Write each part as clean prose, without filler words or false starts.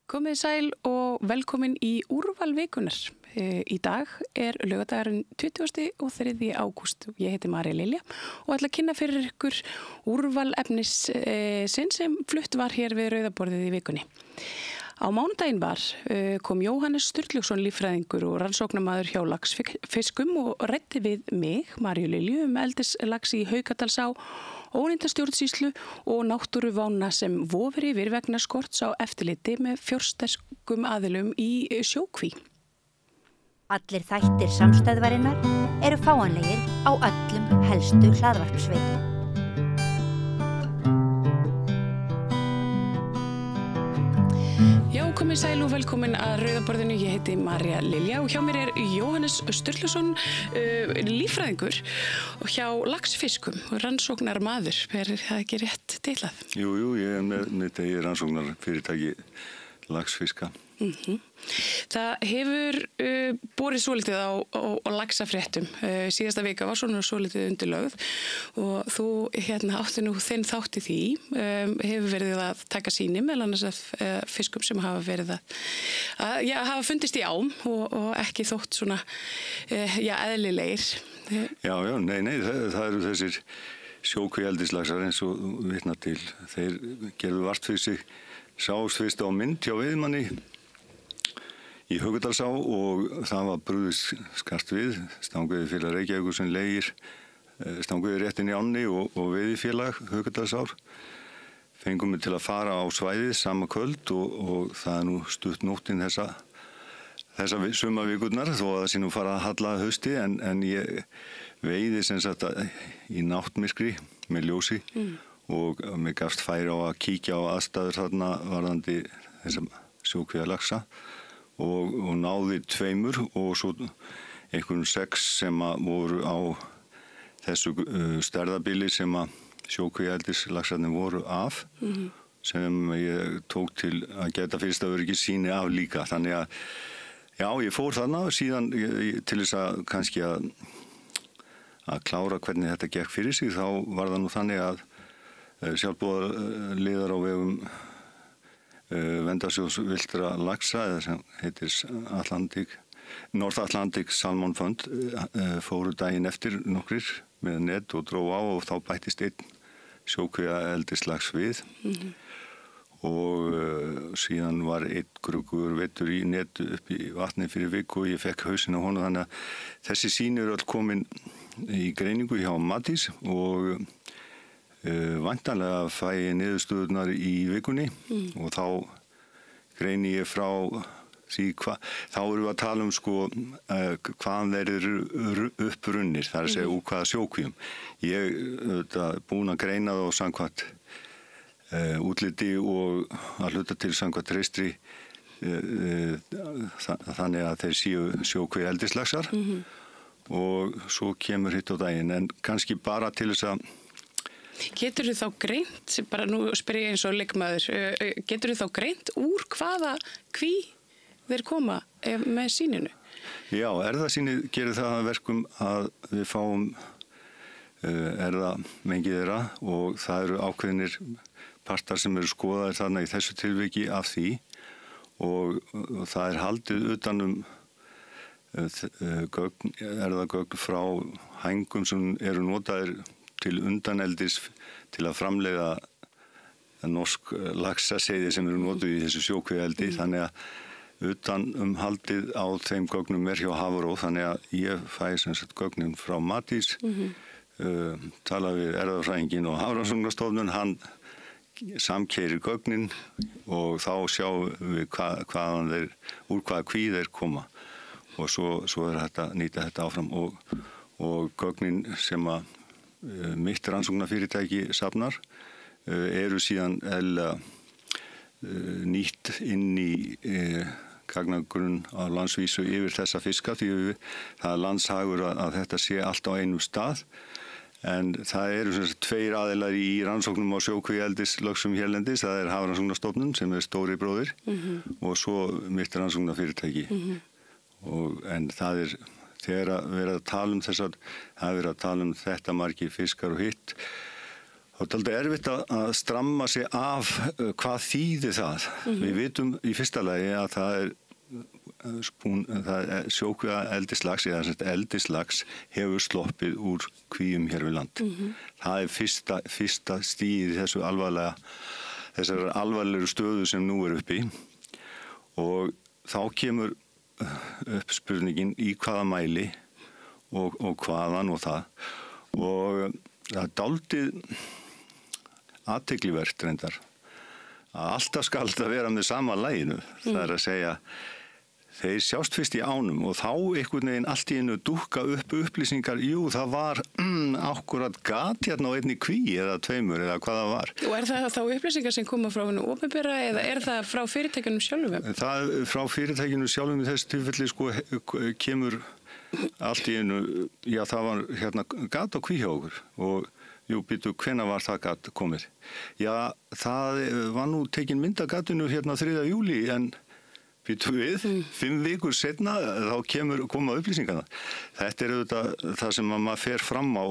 Komið sæl og velkomin í úrval vikunar. Í dag laugardagurinn 23. ágúst. Ég heiti María Lilja og ætla að kynna fyrir ykkur úrval efnis sem flutt var hér við rauðaborðið í vikunni. Á mánudaginn kom Jóhannes Sturluson líffræðingur og rannsóknarmaður hjá laxfiskum og ræddi við mig, Maríu Lilju, eldislax í Haukadalsá, ónýta stjórnsýslu og náttúruvána sem vofir yfir vegna skorts á eftirliti með fjársterkum aðilum í sjókví. Allir þættir samstæðvarinnar eru fáanlegir á öllum helstu hlaðvarpsveitum. Já, komið sæl og velkomin að rauðaborðinu. Ég heiti María Lilja og hjá mér Jóhannes Sturluson, líffræðingur og hjá laxfiskum og rannsóknarmaður. Það ekki rétt titlað? Jú, ég með þetta rannsóknarfyrirtæki laxfiska. Það hefur borið svolítið á laxafréttum. Síðasta vika var svolítið undirlögð og þú átti nú þinn þátt í því. Hefur verið að taka sýni meðal annars af fiskum sem hafa verið að hafa fundist í ám og ekki þótt svona eðlilegir. Já, nei, það eru þessir sjókvíeldislaxar eins og vitna til. Þeir gerðu vart fyrir sig, sáust fyrst á mynd hjá veiðmanni í Haukadalsá og það var brugðist skart við, Stangveiði félag Reykjavíkur sem leigir stangveiði réttin í ánni og veiðifélag Haukadalsár. Fengum við til að fara á svæðið sama kvöld og það nú stutt nóttin þessa sumarvikurnar þó að það sé nú fara að halla hausti en ég veiði sem sagt í náttmyrkri með ljósi og mér gafst færi á að kíkja á aðstæður þarna varðandi þessa sjókvíalaxa og náði 2 og svo einhvern 6 sem voru á þessu stærðabili sem að sjókvíeldislaxarnir voru af sem ég tók til að geta fyrst að vera ekki sýni af líka. Þannig að já, ég fór þarna síðan til þess að kannski að klára hvernig þetta gekk fyrir sig. Þá var það nú þannig að sjálfboðaliðar á vegum Verndarsjóðs villtra laxa eða sem heitir North Atlantic Salmon Fund fóru daginn eftir nokkrir með net og dró á og þá bættist einn sjókvíaeldislax við og síðan var einn gruggur veittur í net upp í vatni fyrir viku og ég fekk hausinn á honum. Þannig að þessi sýni eru öll komin í greiningu hjá Matís og væntanlega fæ ég niðurstöðurnar í vikunni og þá greini ég frá því þá erum við að tala hvaðan þeir eru upprunnir, það er að segja úr hvaða sjókvíum. Ég búin að greina þá samkvæmt útliti og að hluta til samkvæmt reistri þannig að þeir séu sjókvíeldislaxar og svo kemur hitt á daginn en kannski bara til þess að Getur þú þá greint, bara nú spyr ég eins og leikmaður, getur þú þá greint úr hvaða kví þeir koma með sýninu? Já, erfðasýnið gerir það að verkum að við fáum erfðamengi þeirra og það eru ákveðnir partar sem eru skoðaðir þarna í þessu tilviki af því og það er haldið utanum erfðagögn frá hængum sem eru notaðir til undaneldis til að framleiða norsk laxaseiði sem eru notuð í þessu sjókvíaeldi. Þannig að utan haldið á þeim gögnum hjá Hafró, þannig að ég fæ sem sagt gögnin frá Matís, tala við erfðafræðinginn og Hafrannsóknastofnun, hann samkeyrir gögnin og þá sjáum við úr hvaða kví þeir koma og svo er hægt að nýta þetta áfram og gögnin sem að mitt rannsóknarfyrirtæki safnar eru síðan nýtt inn í gagnagrunn á landsvísu yfir þessa fiska því það er landshagur að þetta sé allt á einum stað en það eru 2 aðilar í rannsóknum á sjókvíaeldislöxum hérlendis, það er Hafrannsóknastofnun sem er stóri bróðir og svo mitt rannsóknarfyrirtæki en það er þegar að vera að tala það er verið að tala þetta margir fiskar og hitt Það er aldrei erfitt að stramma sig af hvað þýðir það. Við vitum í fyrsta lagi að það er sjókvíða eldislax eða eldislax hefur sloppið úr kvíum hér við land. Það er fyrsta stigið í þessar alvarlegu stöðu sem nú er uppi og þá kemur upp spurningin í hvaða mæli og hvaðan og það og það er dálítið athyglivert reyndar að alltaf skal þetta vera með sama laginu. Það er að segja þeir sjást fyrst í ánum og þá einhvern veginn allt í einu dúkka upp upplýsingar, jú það var akkurat gat hérna á einni kví eða tveimur eða hvað það var. Og er það þá upplýsingar sem koma frá hennu opinbera eða er það frá fyrirtækjunum sjálfum? Það frá fyrirtækjunum sjálfum í þessu tilfelli sko kemur allt í einu, já það var hérna gat á kví hjá okkur og jú, býtu, hvenær var það gat komið? Já, það var nú tekin mynd af gatinu hérna 3. júlí en býtu við, 5 vikur setna þá koma upplýsingarna. Þetta er auðvitað það sem maður fer fram á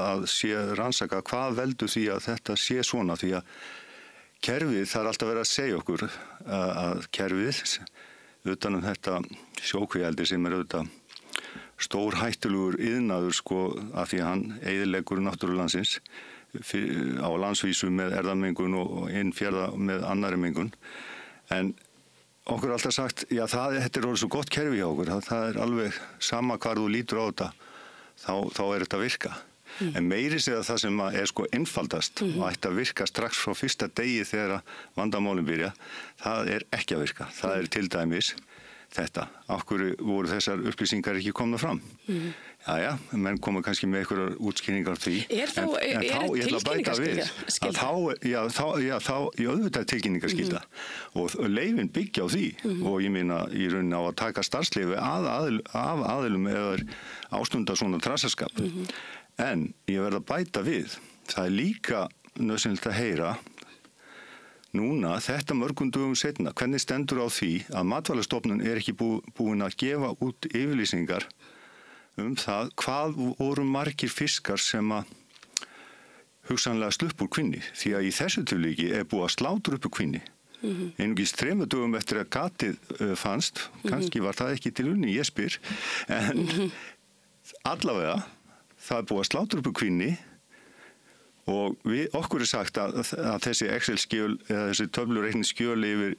að sé rannsaka hvað veldur því að þetta sé svona því að kerfið, það er alltaf verið að segja okkur að kerfið utan þetta sjókvíaeldi sem er auðvitað stór hættulegur iðnaður sko af því að hann eyðileggur náttúrulandsins á landsvísu með erfðamengun og innfjörða með annarri mengun. En okkur er alltaf sagt, já þetta er orðið svo gott kerfi hjá okkur, það er alveg sama hvar þú lítur á þetta, þá er þetta að virka. En meiri segja það sem er sko einfaldast og ætti að virka strax frá fyrsta degi þegar vandamálin byrja, það er ekki að virka. Það er til dæmis þetta, af hverju voru þessar upplýsingar ekki komna fram. Jæja, menn koma kannski með einhverjar útskýringar á því. Er tilkynningarskylda? Þá í auðvitað tilkynningarskylda og leyfin byggja á því og ég meina í rauninni á að taka starfsleyfi af aðilum eða ástunda svona trassaskap. En ég verð að bæta við, það er líka nauðsynlegt að heyra núna, þetta mörgum dögum seinna, hvernig stendur á því að Matvælastofnun er ekki búin að gefa út yfirlýsingar það hvað voru margir fiskar sem að hugsanlega slupp úr kvinni. Því að í þessu tilviki er búið að slátra upp úr kvinni. Einungis 3 dögum eftir að gatið fannst, kannski var það ekki til unni, ég spyr, en allavega það er búið að slátra upp úr kvinni og okkur er sagt að þessi Excel-skjöl eða þessi töflureikningsskjöl yfir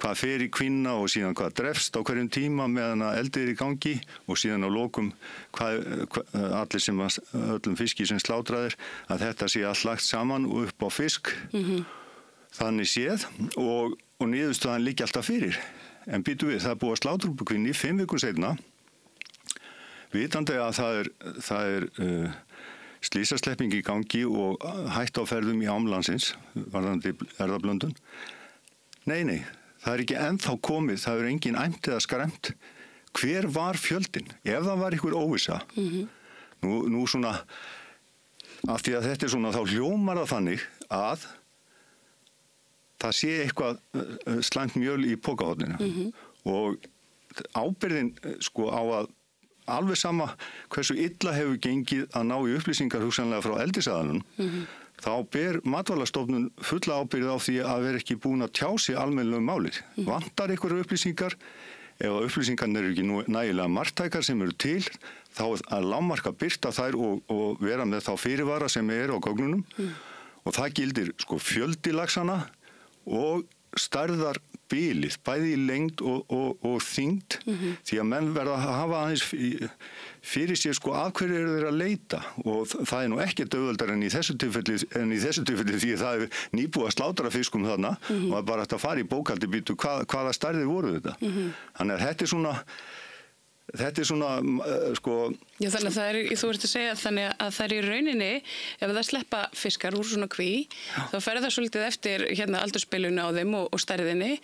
hvað fer í kvinna og síðan hvað drefst á hverjum tíma meðan að eldið er í gangi og síðan á lokum allir sem öllum fiski sem slátraðir að þetta sé allt lagt saman og upp á fisk þannig séð og niðurstöðan liggi alltaf fyrir. En býtu við, það er búið að slátra upp úr kvinni 5 vikum seinna vitandi að það er slysaslepping í gangi og hætt á ferðum í ámlandsins, varðandi erfðablöndun. Nei, það er ekki ennþá komið, það er engin æmt eða skræmt. Hver var fjöldin? Ef það var ykkur óvissa, nú svona, af því að þetta er svona, þá hljómar það þannig að það sé eitthvað slæmt mjöl í pokahotninu og ábyrgðin sko á að alveg sama hversu illa hefur gengið að ná í upplýsingar hugsanlega frá eldisaðalunum, þá ber Matvælastofnun fulla ábyrgð á því að vera ekki búin að tjá sig almennilegum málir. Vantar einhverjar upplýsingar, ef upplýsingarnir eru ekki nægilega marktækar sem eru til, þá að lágmarka birta þær og vera með þá fyrirvara sem er á gögnunum og það gildir sko fjöldi laxana og stærðar bilið, bæði í lengd og þyngd því að menn verða að hafa aðeins fyrir sér sko að hverju eru þeir að leita og það er nú ekki auðveldar en í þessu tilfelli því að það er nýbúið að slátra fiskum þarna og það er bara að fara í bókhaldi býtu hvaða stærðir voru þetta. Þannig að þetta er svona sko... Já, þannig að það er, þú ert að segja þannig að það er í rauninni, ef það sleppa fiskar úr svona kví, þá fer það svolítið eftir hérna aldurspiluna á þeim og stærðinni,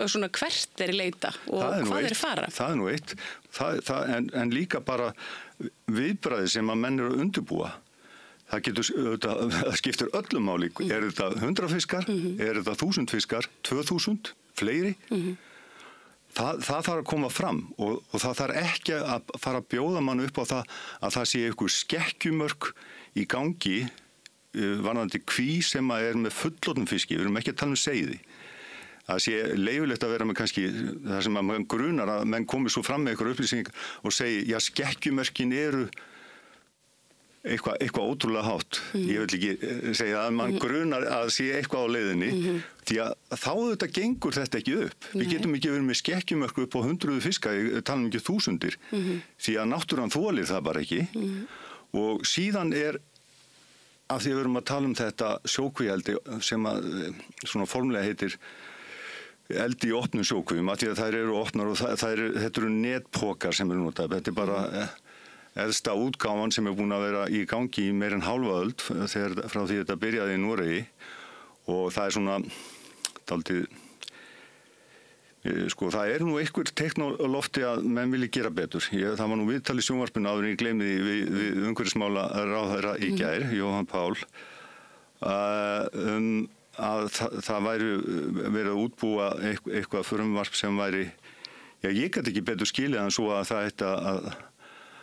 svona hvert er í leita og hvað er fara? Það er nú eitt, en líka bara viðbragði sem að menn eru að undirbúa. Það skiptir öllum máli. Er þetta 100 fiskar? Er þetta 1000 fiskar? 2000? Fleiri? Það þarf að koma fram og það þarf ekki að fara að bjóða mann upp á það að það sé einhver skekkjumörk í gangi varðandi kví sem með fullorðnum fiski, við erum ekki að tala seiði. Það sé leyfilegt að vera með kannski það sem að mann grunar að menn komi svo fram með einhver upplýsing og segi, já, skekkjumerkin eru eitthvað ótrúlega hátt. Ég vil ekki segja að mann grunar að sé eitthvað á leiðinni, því að þá þetta gengur þetta ekki upp. Við getum ekki verið með skekkjumörku upp á 100 fiska, ég tala ekki 1000, því að náttúran þolir það bara ekki. Og síðan af því að við erum að tala þetta sjókvíeldi sem að svona formlega heitir eldi í opnum sjókvíum, af því að þær eru opnar og þetta eru netpokar sem eru notað. Þetta bara eðsta útgáfan sem búin að vera í gangi í meir en hálfa öld frá því þetta byrjaði í Noregi, og það svona dálítið sko, það nú einhver teikn á lofti að menn vilji gera betur. Það var nú viðtal í sjónvarpinu áður en ég gleymi því við umhverfismála ráðherra í gær, Jóhann Pál, að það væri verið að útbúa eitthvað frumvarp sem væri, ég get ekki betur skilið en svo að það ætti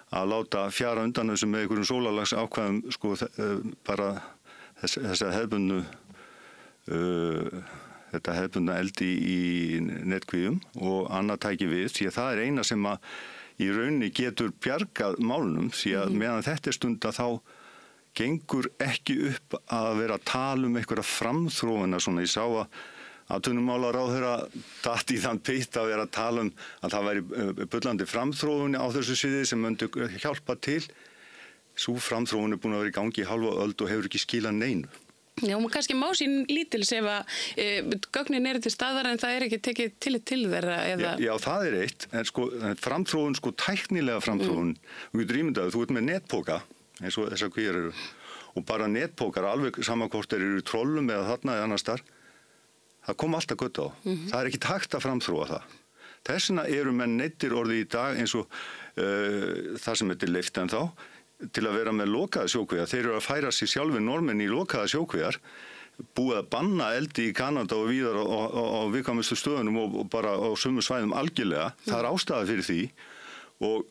að láta fjara undan þessu með einhverjum sólarlags ákvæðum, sko, bara þessa hefðbundnu þetta hefðbundna eldi í netkvíum og annað tæki við, því að það eina sem að í rauninni getur bjargað málunum, því að meðan þetta stunda þá gengur ekki upp að vera að tala einhverja framþróuna svona. Ég sá að atvinnumálaráðherra datt í þann pitt að vera að tala að það væri bullandi framþróun á þessu sviði sem myndi hjálpa til. Sú framþróun búin að vera í gangi í hálfa öld og hefur ekki skilað neinu. Já, maður kannski má sín lítils ef að gögnin til staðar en það ekki tekið til þeirra eða... Já, það eitt, en sko framþróun, sko tæknilega framþróun, þú getur ímyndað, þú ert með netpoka, eins og þessar kvíar eru, og bara netpókar, alveg saman hvort þeir eru í trollum eða þarna eða annar staðar, það kom alltaf gott á. Það ekki hægt að framþróa það. Þess vegna eru menn neyddir orðið í dag eins og það sem er leyft en þá, til að vera með lokaða sjókvíar. Þeir eru að færa sig sjálfur normenn í lokaða sjókvíar, búið að banna eldi í Kanada og víðar á viðkvæmustu stöðunum og bara á sömu svæðum algjörlega. Það ástæða fyrir því, og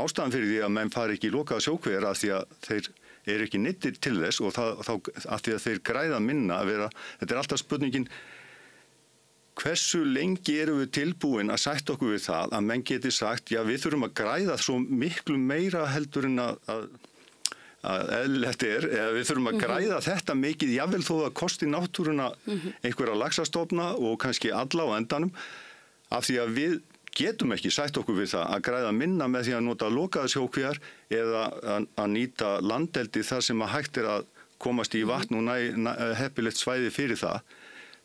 ástæðan fyrir því að menn fari ekki í lokaða sjókvíar af því að þeir eru ekki neyddir til þess, og þá af því að þeir græða minna að vera, þetta alltaf spurningin, hversu lengi erum við tilbúin að sætta okkur við það að menn geti sagt, já, við þurfum að græða svo miklu meira heldur en að eðlilegt eða við þurfum að græða þetta mikið, jafnvel þó að kosti náttúruna einhverja laxastofna og kannski alla á endanum, af því að við getum ekki sætt okkur við það að græða minna með því að nota lokaða sjókvíar eða að nýta landeldi þar sem að hægt að komast í vatn og heppilegt svæði fyrir það.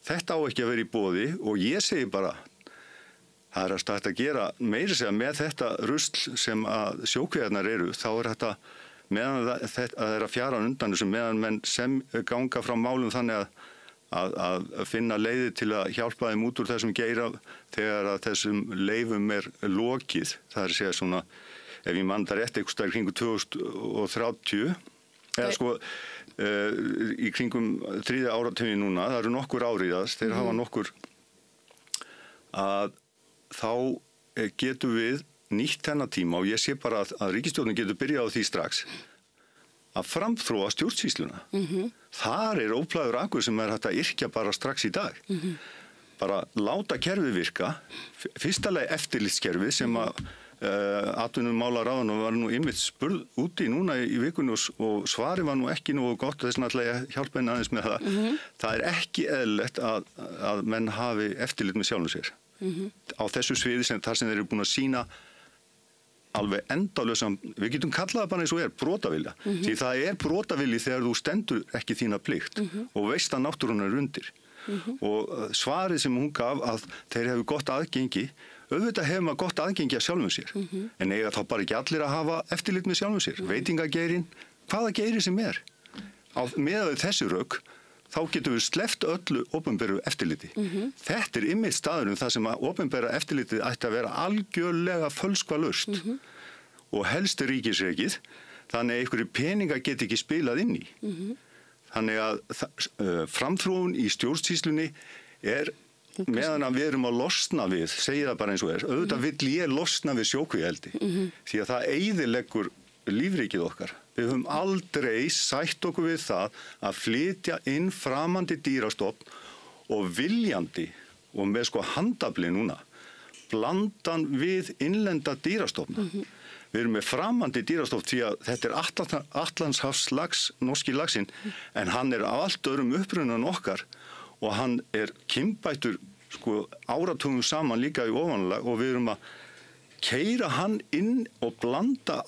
Þetta á ekki að vera í boði, og ég segi bara, það að stætt að gera meiri segja með þetta rusl sem að sjókvíarnar eru, þá þetta, meðan það að fjara undan þessu, meðan menn sem ganga frá málum þannig að finna leiði til að hjálpa þeim út úr þessum geira þegar að þessum leifum lokið. Það að segja svona, ef ég mann það rétt, einhvers staðar kringum 2030, eða sko í kringum 3. áratuginn núna, það eru nokkur áriðast, þeir hafa nokkur, að þá getum við nýtt þennan tíma, og ég sé bara að ríkisstjórnin getur byrjað á því strax, að framþróa stjórnsýsluna. Þar óplæður akur sem hægt að yrkja bara strax í dag. Bara láta kerfið virka, fyrsta lagi eftirlitskerfið sem að atvinnumálaráðherra var nú einmitt spurð úti núna í vikunni og svari var nú ekki nú gott, þess vegna ætla ég að hjálpa henni aðeins með það. Það ekki eðlilegt að menn hafi eftirlit með sjálfum sér. Á þessu sviði þar sem þeir eru búin að sýna alveg endalösan, við getum kallað bara eins og brotavilja. Því það brotavilji þegar þú stendur ekki þína plikt og veist að náttúran undir. Og svarið sem hún gaf að þeir hefur gott aðgengi, auðvitað hefur maður gott aðgengi að sjálfum sér. En eiga þá bara ekki allir að hafa eftirlit með sjálfum sér. Veitingageirin, hvaða geiri sem með þessi rök, þá getum við sleppt öllu opinberu eftirliti. Þetta einmitt staðurinn þar sem að opinbera eftirlitið ætti að vera algjörlega fölskvalaust og helst ríkisrekið, þannig að einhverju peninga get ekki spilað inn í. Þannig að framþróun í stjórnsýslunni meðan að við erum að losna við, segja það bara eins og auðvitað vill ég losna við sjókvíaeldi, því að það eyðileggur lífríkið okkar Við höfum aldrei sætt okkur við það að flytja inn framandi dýrastofn og viljandi og með handafli núna blandan við innlenda dýrastofna. Við erum með framandi dýrastofn því að þetta er Atlantshafslax, norski laxinn, en hann er af allt öðrum uppruna en okkar og hann er kynbættur áratugum saman líka í ofanlag og við erum að keyra hann inn og blanda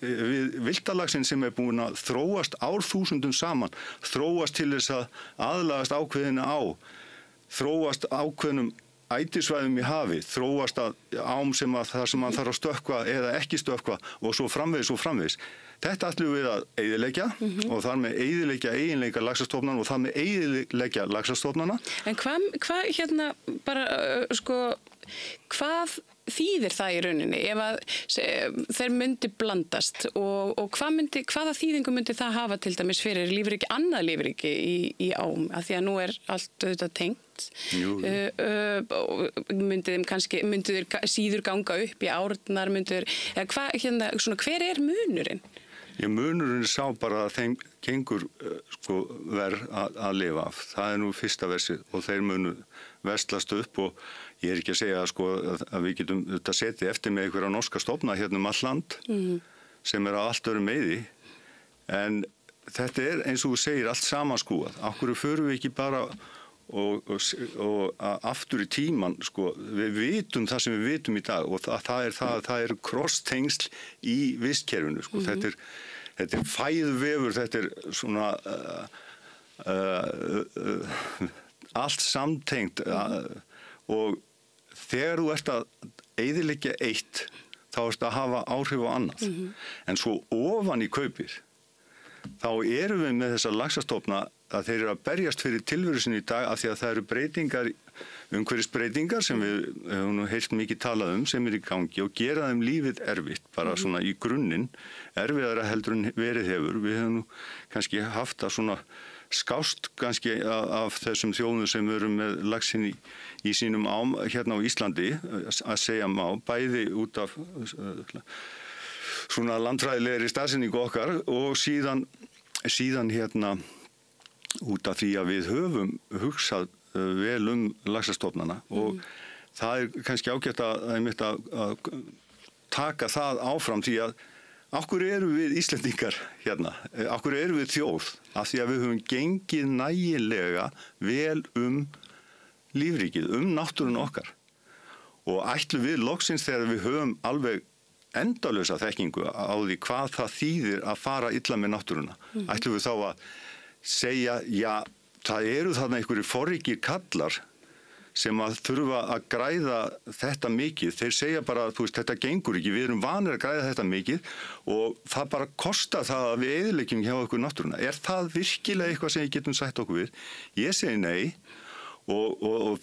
við villtalaxinn sem er búin að þróast árþúsundum saman, þróast til þess að aðlagast ákveðinu á, þróast ákveðnum ætisvæðum í hafi, þróast að ám þar sem hann þarf að stökkva eða ekki stökkva og svo framvegis og framvegis. Þetta ætlum við að eyðileggja og þar með eyðileggja eiginleika laxastofnana og þar með eyðileggja laxastofnana. En hvað hvað þýðir það í rauninni ef að þeir myndi blandast og hvaða þýðingu myndi það hafa til dæmis fyrir lífríki, annað lífríki í ám, af því að nú er allt auðvitað tengt. Myndi þeir síður ganga upp í árnar, hver er munurinn? Munurinn sá bara að þeim gengur verð að lifa af. Það er nú fyrsta versið og þeir munu verslast upp og ég er ekki að segja að við getum þetta setið eftir með einhverja norska stofna hérna all land sem er að allt öðru meiði en þetta er eins og þú segir allt samanskúað. Af hverju förum við ekki bara og aftur í tíman við vitum það sem við vitum í dag og það er krosstengsl í vistkerfinu þetta er fæðuvefur, þetta er svona allt samtengt og þegar þú ert að eyðileggja eitt þá ert að hafa áhrif á annað en svo ofan í kaupir þá erum við með þessa laxastofna að þeir eru að berjast fyrir tilveru sinni í dag af því að það eru breytingar, umhverfisbreytingar sem við höfum heyrt mikið talað sem er í gangi og gera þeim lífið erfitt, bara svona í grunninn, erfiðara heldur en verið hefur. Við höfum kannski haft það svona skást kannski af þessum þjóðum sem eru með laxinn í sínum ám hérna á Íslandi, að segja má, bæði út af svona landfræðilegri staðsetningu okkar og síðan hérna út af því að við höfum hugsað vel laxastofnana og það er kannski ágætt að taka það áfram því að Akkur erum við Íslendingar hérna, akkur erum við þjóð af því að við höfum gengið nægilega vel lífríkið, náttúrun okkar og ætlum við loksins þegar við höfum alveg endalausa þekkingu á því hvað það þýðir að fara illa með náttúruna. Ætlum við þá að segja, já, það eru þarna einhverjir forríkir kallar sem að þurfa að græða þetta mikið. Þeir segja bara, þú veist, þetta gengur ekki, við erum vanir að græða þetta mikið og það bara kostar það að við eyðileggjum hjá okkur náttúruna. Er það virkilega eitthvað sem við getum sætt okkur við? Ég segi nei og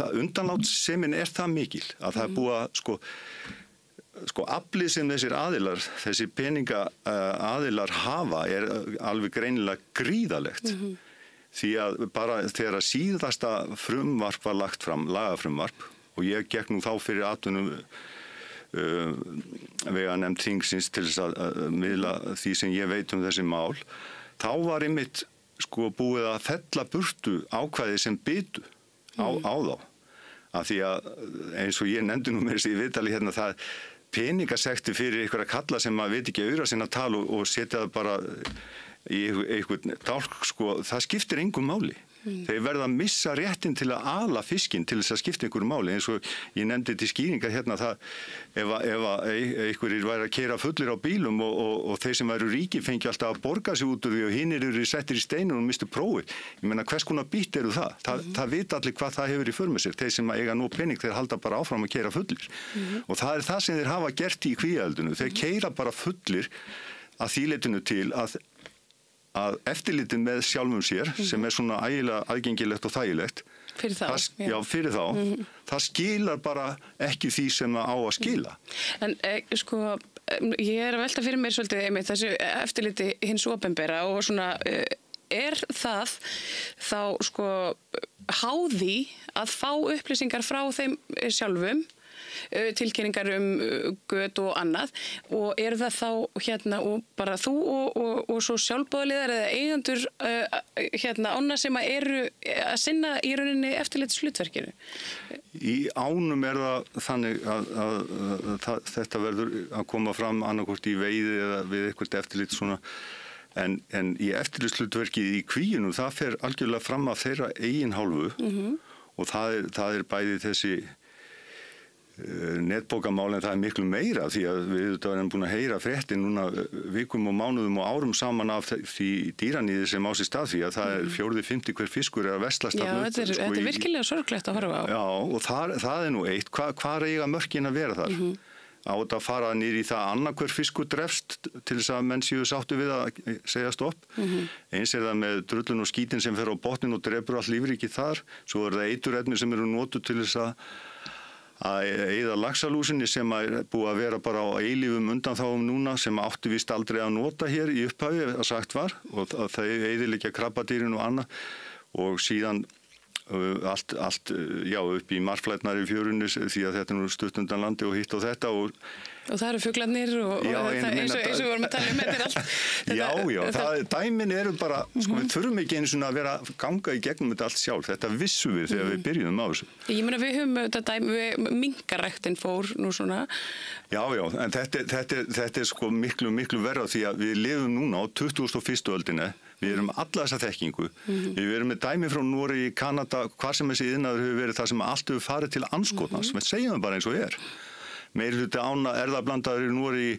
það undanlátssemin er það mikil að það er búið að aflið sem þessir aðilar, þessir peninga aðilar hafa er alveg greinilega gríðalegt. Því að bara þegar að síðasta frumvarp var lagt fram, lagafrumvarp, og ég gekk nú þá fyrir atvinnum veganefnd þingsins til þess að miðla því sem ég veit þessi mál, þá var einmitt búið að fella burtu ákvæði sem bytu á þá. Af því að eins og ég nefndi nú með þessi viðtali hérna það peningasekti fyrir einhverja kalla sem maður veit ekki aura sinna tal og setja það bara í einhvern dálk, það skiptir engum máli. Þeir verða að missa réttin til að ala fiskinn til þess að skipta einhverju máli, eins og ég nefndi til skýringar hérna það ef einhverjir væri að keyra fullir á bílum og þeir sem væru ríki fengi alltaf að borga sig út úr því og hinir eru settir í steinum og mistu prófið. Ég meina, hvers konar bít eru það? Það vita allir hvað það hefur í för með sér. Þeir sem eiga nú pening, þeir halda bara áfram að keyra fullir. Og það er það sem þeir hafa gert í kvíaeldinu. Þeir keyra bara fullir að því leytinu til að eftirlitið með sjálfum sér sem er svona ægilega aðgengilegt og þægilegt fyrir þá, já, fyrir þá það skilar bara ekki því sem það á að skila. En ég er að velta fyrir mér svolítið einmitt þessu eftirliti hins opinbera og svona er það þá háði að fá upplýsingar frá þeim sjálfum tilkynningar göt og annað og eru það þá og bara þú og svo sjálfboðaliðar eða eigendur ána sem eru að sinna í rauninni eftirlitshlutverkinu? Í ánum það þannig að þetta verður að koma fram annarkvort í veiði eða við eitthvað eftirlit svona. En í eftirlitshlutverkið í kvíunum, það fer algjörlega fram af þeirra eigin hálfu og það er bæði þessi netbókamál en það er miklu meira því að við erum búin að heyra fréttir núna vikum og mánuðum og árum saman af því dýraníði sem á sér stað því að það er 4/5 hver fiskur er að veslast. Já, þetta er virkilega sorglegt að horfa á. Já, og það er nú eitt. Hvar eiga mörkin að vera þar? Á þetta að fara niður í það annað hver fiskur drefst til þess að menn séu sáttu við að segja stopp. Eins er það með drullun og skítin sem fer á botnin og drefur all lífríki þar. Svo er það eiturefni sem eru notuð til þess að eyða laxalúsinni sem er búið að vera bara á eilífum undanþágum núna sem átti vist aldrei að nota hér í upphafi að sagt var og að þau eyðileggja krabbadýrin og annað og síðan allt upp í marflætnar í fjörunni því að þetta er nú stutt undan landi og hitt og þetta og það eru fuglarnir og eins og við vorum að tala þetta er allt. Já, dæmin eru bara, við þurfum ekki einu svona að vera að ganga í gegnum þetta allt sjálf, þetta vissum við þegar við byrjuðum á þessu. Ég meina við höfum þetta dæmi, minkaræktin fór nú svona. Já, en þetta er sko miklu verra því að við lifum núna á 21. öldinni. Við erum alla þessa þekkingu. Við erum með dæmi frá Noregi, Kanada, hvað sem þessi iðnaður hefur verið það sem allt hefur farið til andskotans. Við segjum það bara eins og er. Meiri hluti ána erfðablandaður í Noregi,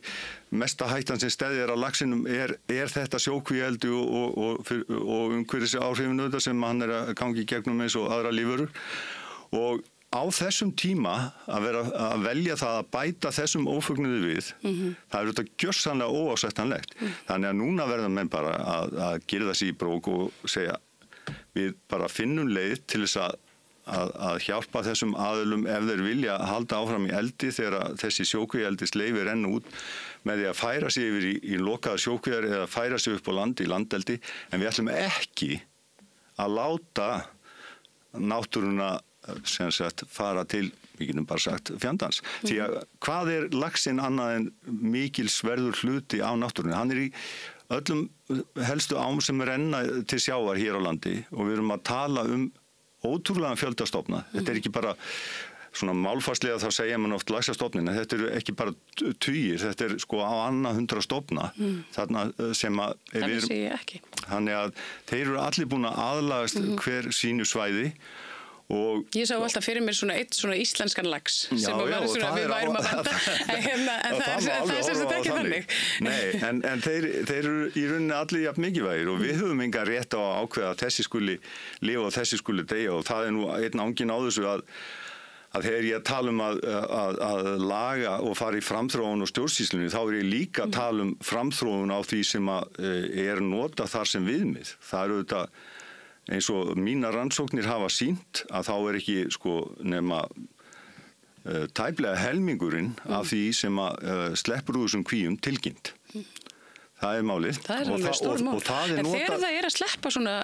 mesta hættan sem steðjar á laxinum er þetta sjókvíaeldi og umhverfis áhrifinu sem hann er að gangi í gegnum eins og aðra lífverur. Og á þessum tíma að velja það að bæta þessum ófugnuði við, það er þetta gjörsamlega óásættanlegt. Þannig að núna verða menn bara að girða sig í brók og segja við bara finnum leið til þess að hjálpa þessum aðilum ef þeir vilja halda áfram í eldi þegar þessi sjókvíaeldis leyfi renna út með því að færa sig yfir í lokaða sjókvíar eða færa sig upp á landi í landeldi en við ætlum ekki að láta náttúruna sem sagt fara til, við getum bara sagt, fjandans. Því að hvað er laxinn annað en mikilsverður hluti á náttúrunni? Hann er í öllum helstu ám sem renna til sjávar hér á landi og við erum að tala ótrúlega fjöldastofna. Þetta er ekki bara svona málfarslega þá segja mann oft laxastofnin, en þetta eru ekki bara tugir, þetta er sko á annað 100 stofna. Þarna sem að það vissi ég ekki. Þannig að þeir eru allir búin að aðlagast hver sínu svæði. Ég sá alltaf fyrir mér svona íslenskan lax sem að vera svona við værum að venda en það er sem þetta ekki þannig. Nei, en þeir eru í rauninni allir jafn mikilvægir og við höfum engan rétt á að ákveða að þessi skuli lifa og þessi skuli deyja og það er nú einn anginn á þessu að þegar ég tala um að laga og fara í framþróun og stjórnsýslunni þá er ég líka að tala um framþróun á því sem er nota þar sem viðmið. Það eru þetta eins og mínar rannsóknir hafa sýnt að þá er ekki sko nema tæplega helmingurinn af því sem sleppur úr þessum kvíum tilkynnt. Það er málið. Það er alveg stór mál. En þegar það er að sleppa svona,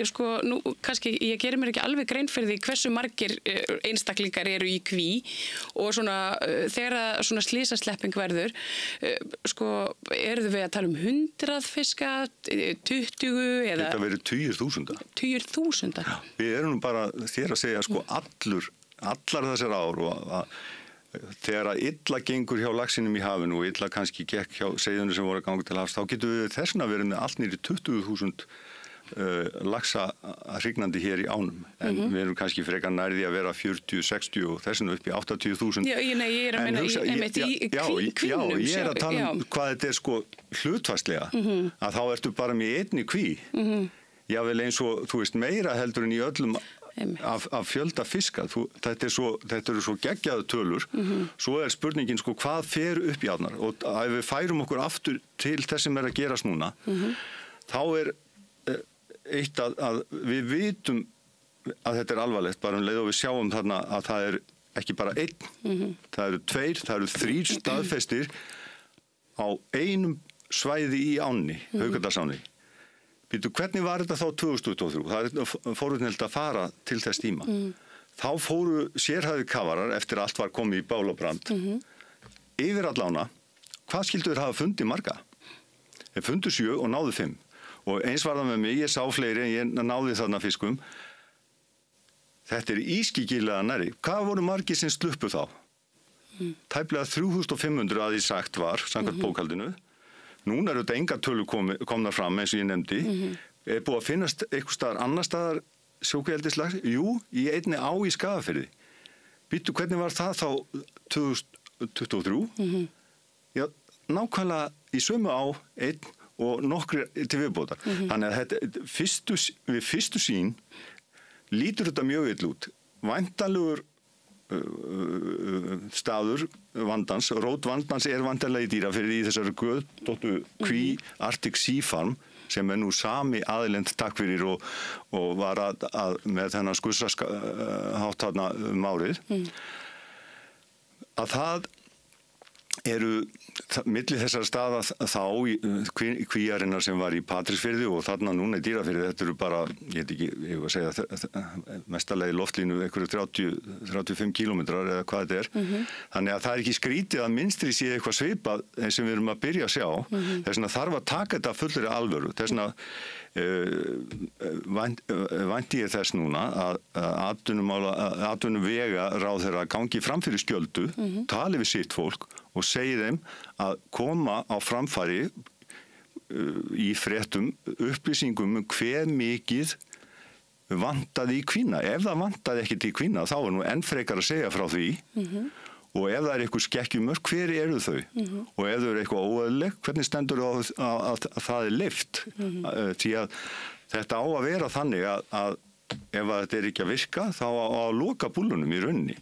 sko, nú kannski ég gerir mér ekki alveg grein fyrir því hversu margir einstaklingar eru í kví og svona þegar svona slysaslepping verður, sko, eru við að tala um 100 fiska, 20 eða? Þetta verður 10.000. 10.000? Já, við erum bara þér að segja, sko, allar þessar ár og þegar að illa gengur hjá laxinum í hafinu og illa kannski gekk hjá seiðunum sem voru að ganga til hafs, þá getum við þessna verið með allt nýri 20.000 laxa hrygnandi hér í ánum. En við erum kannski frekar nærði að vera 40, 60 og þessna upp í 80.000. Já, ég er að meina í kvínum. Já, ég er að tala um hvað þetta er sko hlutfastlega, að þá ertu bara með einni kví. Jável eins og, þú veist, meira heldur en í öllum af fjölda fiska. Þetta eru svo geggjaðu tölur. Svo er spurningin sko hvað fer upp í árnar og ef við færum okkur aftur til þess sem er að gerast núna þá er eitt að við vitum að þetta er alvarlegt bara leið og við sjáum þarna að það er ekki bara einn, það eru 2, það eru 3 staðfestir á einum svæði í ánni, Haukadalsánni. Hvernig var þetta þá 2023? Það er forvitnilegt að fara til þess tíma. þá fóru sérhæfðir kafarar eftir allt var komið í bál og brand yfir allána. Hvað skildu þeir hafa fundið marga? Þeir fundu 7 og náðu 5. Og eins var það með mig, ég sá fleiri en ég náði þarna fiskum. Þetta ískyggilega nærri. Hvað voru margir sem sluppu þá? Tæplega 3500 að því sagt var, samkvæmt bókhaldinu. Núna eru þetta engar tölur komnar fram eins og ég nefndi. Búið að finnast eitthvað staðar annar staðar sjókvíaeldislax? Jú, í einni á í Skagafirði. Býttu, hvernig var það þá 2023? Já, nákvæmlega í sömu á einn og nokkri til viðbótar. Þannig að við fyrstu sýn lítur þetta mjög illa út. Væntanlegur staður vandans, rót vandans væntanlega í Dýrafirði í þessari göðdóttu Kví Arctic Sea Farm sem nú sami aðilend takk fyrir og var að með þennan skussahátt þarna árið. Að það eru milli þessar staða þá í Kvíarinnar sem var í Patreksfirði og þarna núna í Dýrafirði, þetta eru bara, ég var að segja, mestalegi loftlínu einhverju 35 kilometrar eða hvað þetta er. Þannig að það er ekki skrítið að minnstri sé eitthvað svipað eins sem við erum að byrja að sjá. Þess vegna þarf að taka þetta fullri alvöru. Þess vegna vænti ég þess núna að atvinnuvega ráðherra gangi fram fyrir skjöldu, tali við sitt fólk og segi þeim að koma á framfæri í fréttum upplýsingum hve mikið vantaði í Kvína. Ef það vantaði ekkert í Kvína þá er nú enn frekar að segja frá því og ef það er eitthvað skekkjumörk, hver eru þau? Og ef þau eru eitthvað óeðlileg, hvernig stendur að það er leyft? Því að þetta á að vera þannig að ef þetta er ekki að virka, þá að loka búlunum í rauninni.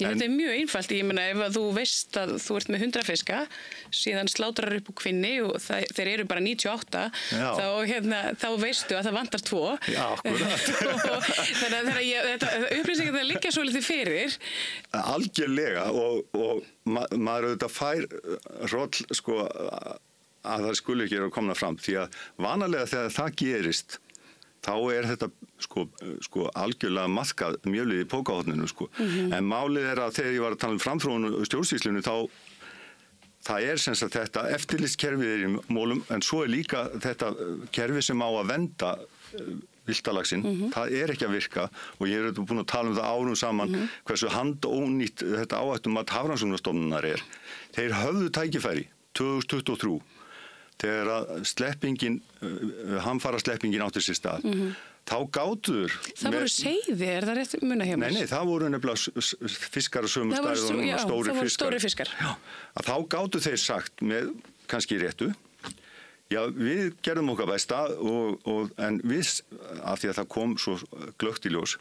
Þetta er mjög einfalt. Ég meina, ef þú veist að þú ert með 100 fiska, síðan slátrar upp úr Kvinni og þeir eru bara 98, þá veistu að það vantar 2. Já, akkurat. Þannig að upplýsingar það liggja svo litið fyrir. Algjörlega og maður auðvitað fær roll, sko, að það skuli ekki að koma fram, því að vanalega þegar það gerist, þá er þetta sko algjörlega maðkað mjölið í pókahotninu sko. En málið er að þegar ég var að tala framþróun og stjórnsýslunni það er sem sagt þetta eftirlitskerfið í mólum en svo er líka þetta kerfi sem á að vernda villtalaxinn, það er ekki að virka og ég er búin að tala það árum saman hversu handónýtt þetta áhættumat Hafrannsóknastofnunar er. Þeir höfðu tækifæri 2023 þegar að hamfarasleppingin átti sér stað. Þá gátuður... Það voru seiði, er það rétt muna hjá mér? Nei, það voru nefnilega fiskar á sömu stæðum og stóri fiskar. Já, að þá gátu þeir sagt með kannski réttu, já, við gerðum okkar besta en við, af því að það kom svo glöggt í ljós,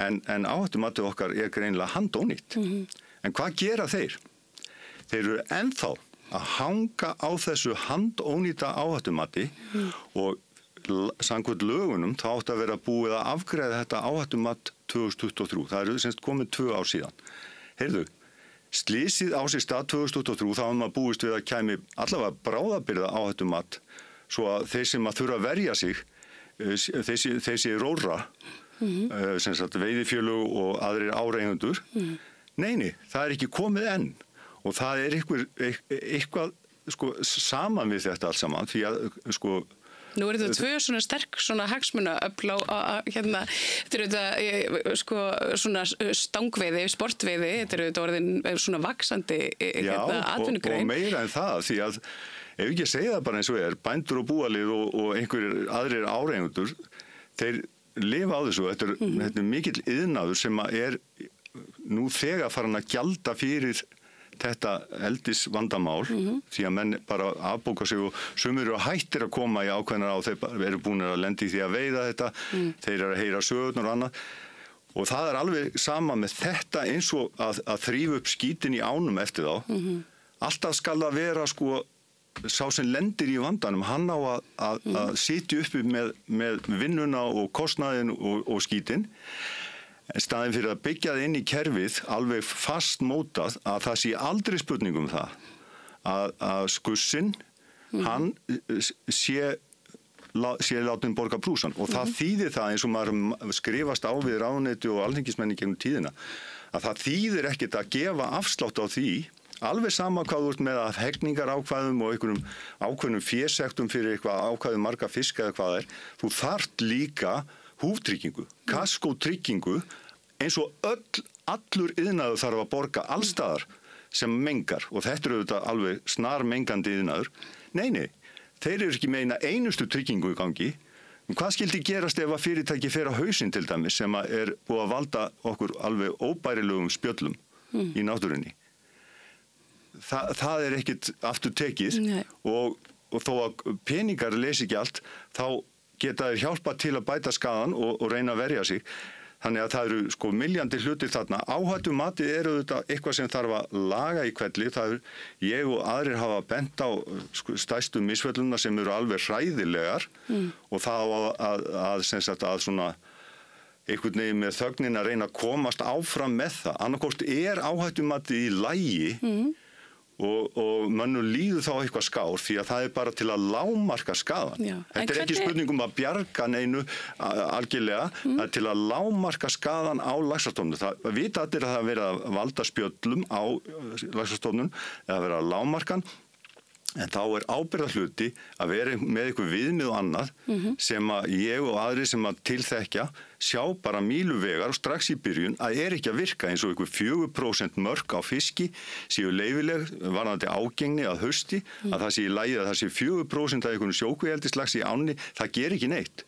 en áhættumatið okkar er greinilega handónýtt. En hvað gera þeir? Þeir eru ennþá að hanga á þessu handónýta áhættumati og samkvæmt lögunum þá átti að vera búið að afgreiða þetta áhættumat 2023. Það eru semst komið 2 ár síðan. Heyrðu, slysið á sér stað 2023 þá maður búist við að kæmi allavega bráðabirgða áhættumat svo að þeir sem að þurfa að verja sig, þeir sé róra, sem sagt veiðifélög og aðrir áreigendur. Nei, það er ekki komið enn. Og það er eitthvað sko, saman við þetta alls saman, því að sko... Nú er þetta 2 svona sterk svona hagsmunaöfl hérna, þetta er þetta sko svona stangveiði, sportveiði, þetta er þetta orðin svona vaxandi hérna, atvinnugrein. Og meira en það, því að ef ekki segja það bara eins og bændur og búalið og einhverjir aðrir áreigendur, þeir lifa á þessu, þetta er mikill iðnaður sem er nú þegar farin að gjalda fyrir þetta eldisvandamál því að menn bara afbóka sig og sumir eru hættir að koma í ákveðnar á þeir eru búin að lenda í því að veiða þetta þeir eru að heyra sögurnar og annað og það er alveg sama með þetta eins og að þrífa upp skítin í ánum eftir þá alltaf skal það vera sko sá sem lendir í vandanum hann á að sitja uppi með vinnuna og kostnaðinn og skítin staðin fyrir að byggja það inn í kerfið alveg fast mótað að það sé aldrei spurningum það að skussinn hann sé sé látin borga brúsan og það þýðir það eins og maður skrifast á við ráðuneyti og alþingismenn í gegnum tíðina að það þýðir ekkert að gefa afslátt á því alveg sama hvað þú ert með að hegningar ákvæðum og einhverjum ákveðnum fésektum fyrir eitthvað ákvæðum marga fiska eða hvað þú þarft líka húftryggingu, kaskótryggingu eins og allur iðnaður þarf að borga allstaðar sem mengar og þetta eru auðvitað alveg snar mengandi iðnaður. Nei, þeir eru ekki með eina einustu tryggingu í gangi. Hvað skildi gerast ef að fyrirtæki fer á hausinn til dæmis sem er búið að valda okkur alveg óbærilegum spjöllum í náttúrunni? Það er ekkit aftur tekið og þó að peningar lesi ekki allt, þá geta þeir hjálpa til að bæta skaðan og reyna að verja sig. Þannig að það eru miljandi hlutir þarna. Áhættumatið eru auðvitað eitthvað sem þarf að laga í hvelli. Það ég og aðrir hafa bent á stærstu misfelluna sem eru alveg hræðilegar og það að svona einhvern veginn með þögnin að reyna að komast áfram með það. Annarkort er áhættumatið í lagi og mönnum líður þá eitthvað skár því að það er bara til að lágmarka skaðan. Þetta er ekki spurning að bjarga neinu algjörlega, það er til að lágmarka skaðan á laxastofnum. Það vita allir að það verið að valda spjöllum á laxastofnum eða verið að lágmarkan, en þá er ábyrgðarhluti að vera með eitthvað viðmið og annað sem að ég og aðri sem að tilþekja sjá bara míluvegar og strax í byrjun að ekki að virka eins og eitthvað 4% mörk á fiski séu leyfileg varðandi ágengni að hausti að það sé í lagi að það sé 4% af einhvern sjókvíeldislax í ánni, það ger ekki neitt.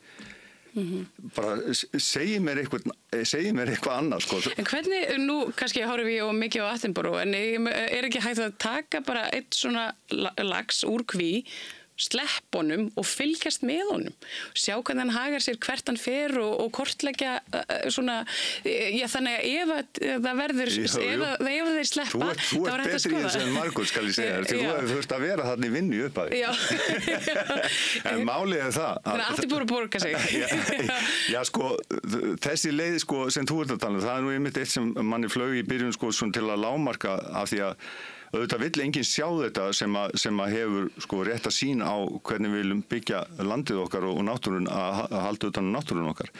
Bara segi mér eitthvað annað En hvernig, nú kannski horfum við mikið á Attenborough en er ekki hægt að taka bara eitt svona lax úr kví slepp honum og fylgjast með honum sjá hvernig hann hagar sér hvert hann fer og kortleggja svona þannig að ef það verður ef þeir sleppa Þú ert betri í þessu en margur skal ég segja þú hefur þurft að vera þarna í vinnu upp að því en málið er það Þannig að allt er búið að borga sig þessi leið sem þú ert að tala það er nú einmitt eitt sem manni flög í byrjun svona til að lágmarka af því að auðvitað vill enginn sjá þetta sem að hefur rétt að sýn á hvernig við viljum byggja landið okkar og náttúrun að halda utan náttúrun okkar.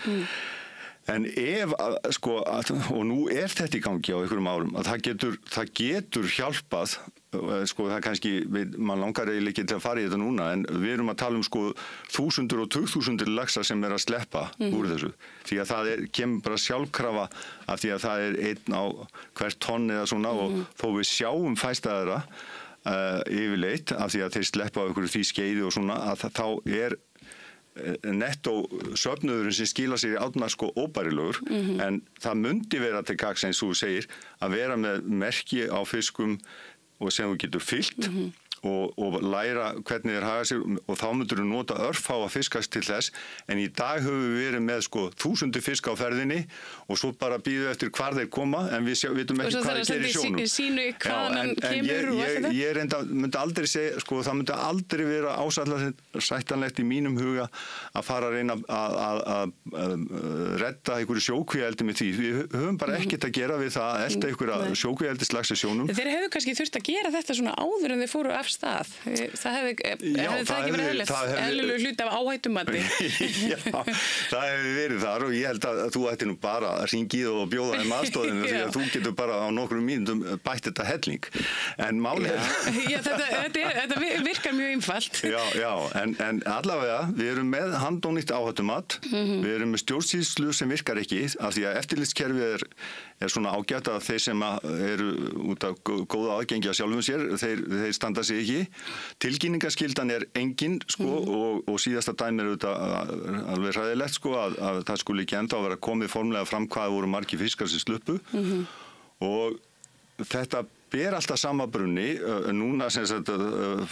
En ef, og nú er þetta í gangi á einhverjum árum, að það getur hjálpað, það er kannski, mann langar eiginlega ekki til að fara í þetta núna, en við erum að tala um þúsundur og 20.000 laxar sem er að sleppa úr þessu. Því að það kemur bara sjálfkrafa af því að það er einn á hvert tonn eða svona og þó við sjáum fæstaðara yfirleitt af því að þeir sleppa á einhverju því skeiði og svona, að þá er nettó söfnuðurinn sem skila sér í átnar óbærilegur en það mundi vera til gagns eins og þú segir að vera með merki á fiskum og sem þú getur fyllt og læra hvernig þeir haga sér og þá myndur þú nota örfáa fiskast til þess en í dag höfum við verið með 1000 fisk á ferðinni og svo bara býðu eftir hvar þeir koma en við vitum ekki hvað þeir gerir í sjónum. Sínu hvaðan hann kemur og allt þetta? Ég myndi aldrei segja, það myndi aldrei vera ásættanlegt í mínum huga að fara að reyna að redda einhverju sjókvíaeldi með því. Við höfum bara ekkert að gera við það að elda einhverja sjókvíaeldislax í sjónum. Þeir hefðu kannski þurft að gera þetta svona áður en þeir fóru af stað. Það hefði það ekki verið eðlilegu hluti af áhættumati. Já, það hefði verið þar og ég held að þú ætti nú bara að hringið og bjóða þeim aðstoðinu því að þú getur bara á nokkrum mínútum bætt þetta helling. En málið þetta virkar mjög einfalt. Já, en allavega við erum með handónýtt áhættumat, við erum með stjórnsýslu sem virkar ekki af því að eftirlitskerfið er svona ágætt að þeir sem eru út af góða aðgengi að sjálfum sér, þeir standa sig ekki. Tilkynningaskyldan er engin og síðasta dæmi er auðvitað alveg hræðilegt að það skuli ekki enda að vera komið formlega fram hvað voru margir fiskar sem sluppu og þetta ber alltaf sama brunni núna sem sagt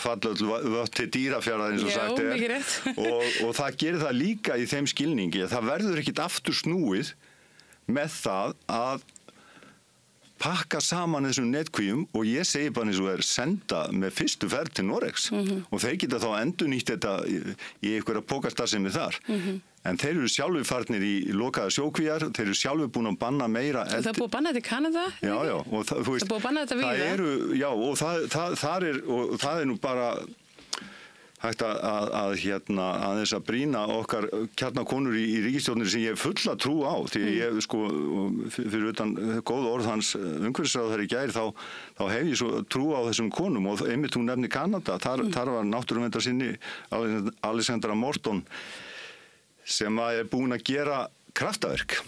falla öll til Dýrafjarðar eins og sagt er og það gerir það líka í þeim skilningi að það verður ekkit aftur snúið með það að pakka saman þessum netkvíum og ég segi bara eins og senda með fyrstu ferð til Noregs og þeir geta þá endurnýtt þetta í einhverja pókastarfsemi þar. En þeir eru sjálfur farnir í lokaða sjókvíar, þeir eru sjálfur búin að banna meira eldi. Það er búið að banna þetta í Kanada? Já, og það er búið að banna þetta víða? Já, og það er nú bara hægt aðeins að brýna okkar kjarnakonur í ríkisstjórninni sem ég hef fulla trú á, því ég fyrir utan góð orð hans umhverfisráðherra í gær þá hef ég svo trú á þessum konum og einmitt hún nefni Kanada, þar var náttúruverndarsinni Alexandra Morton sem er búin að gera kraftaverk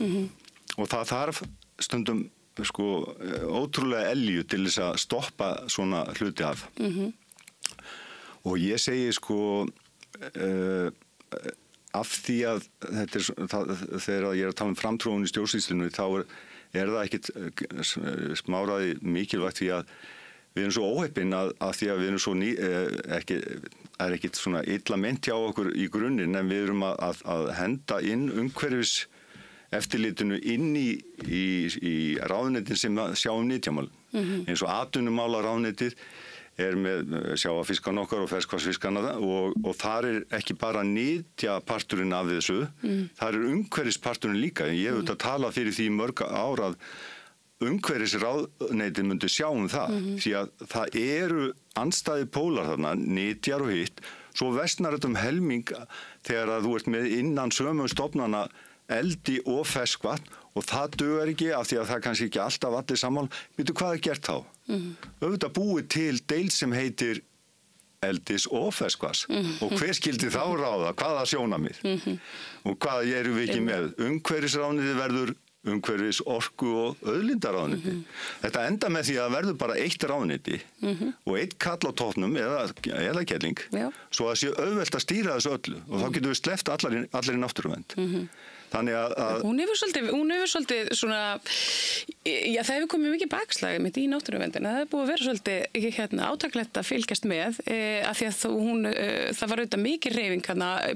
og það þarf stundum ótrúlega elju til þess að stoppa svona hluti af. Og ég segi af því að þegar ég að tala framþróun í stjórnsýslunni þá er það ekkit smáraði mikilvægt því að við erum svo óheppin að því að við erum svo það er ekkit svona illa meint hjá okkur í grunninn en við erum að henda inn umhverfis eftirlitinu inn í ráðuneytin sem sjá nytjamál. Eins og atvinnumála ráðuneytið er með sjávarfiskan okkar og ferskvatnsfiskana og þar er ekki bara nytjaparturinn af þessu, þar er umhverfisparturinn líka. Ég hef auðvitað talað fyrir því mörg ár að umhverfisráðuneytið myndi sjá það, því að það eru andstæði pólar þarna, nytjar og hitt, svo versnar þetta helming þegar að þú ert með innan sömu stofnana eldi og ferskvatn og það dugar ekki af því að það kannski ekki alltaf allir sammál. Veitu hvað er gert þá? Auðvitað búið til deild sem heitir eldis og ferskvatns og hver skildi þá ráða, hvaða sjónarmið og hvað erum við ekki með? Umhverfisráðuneytið verður umhverfis, orku og auðlindaráðuneyti. Þetta enda með því að verður bara eitt ráðuneyti og eitt kall á toppnum eða kelling, svo að sé auðvelt að stýra þessu öllu og þá getum við sleppt allir í náttúruvernd. Þannig að hún hefur svolítið svona, það hefur komið mikið bakslag mitt í náttúruverndina. Það hefur búið að vera svolítið átaklegt að fylgjast með af því að það var auðvitað mikið hreyfing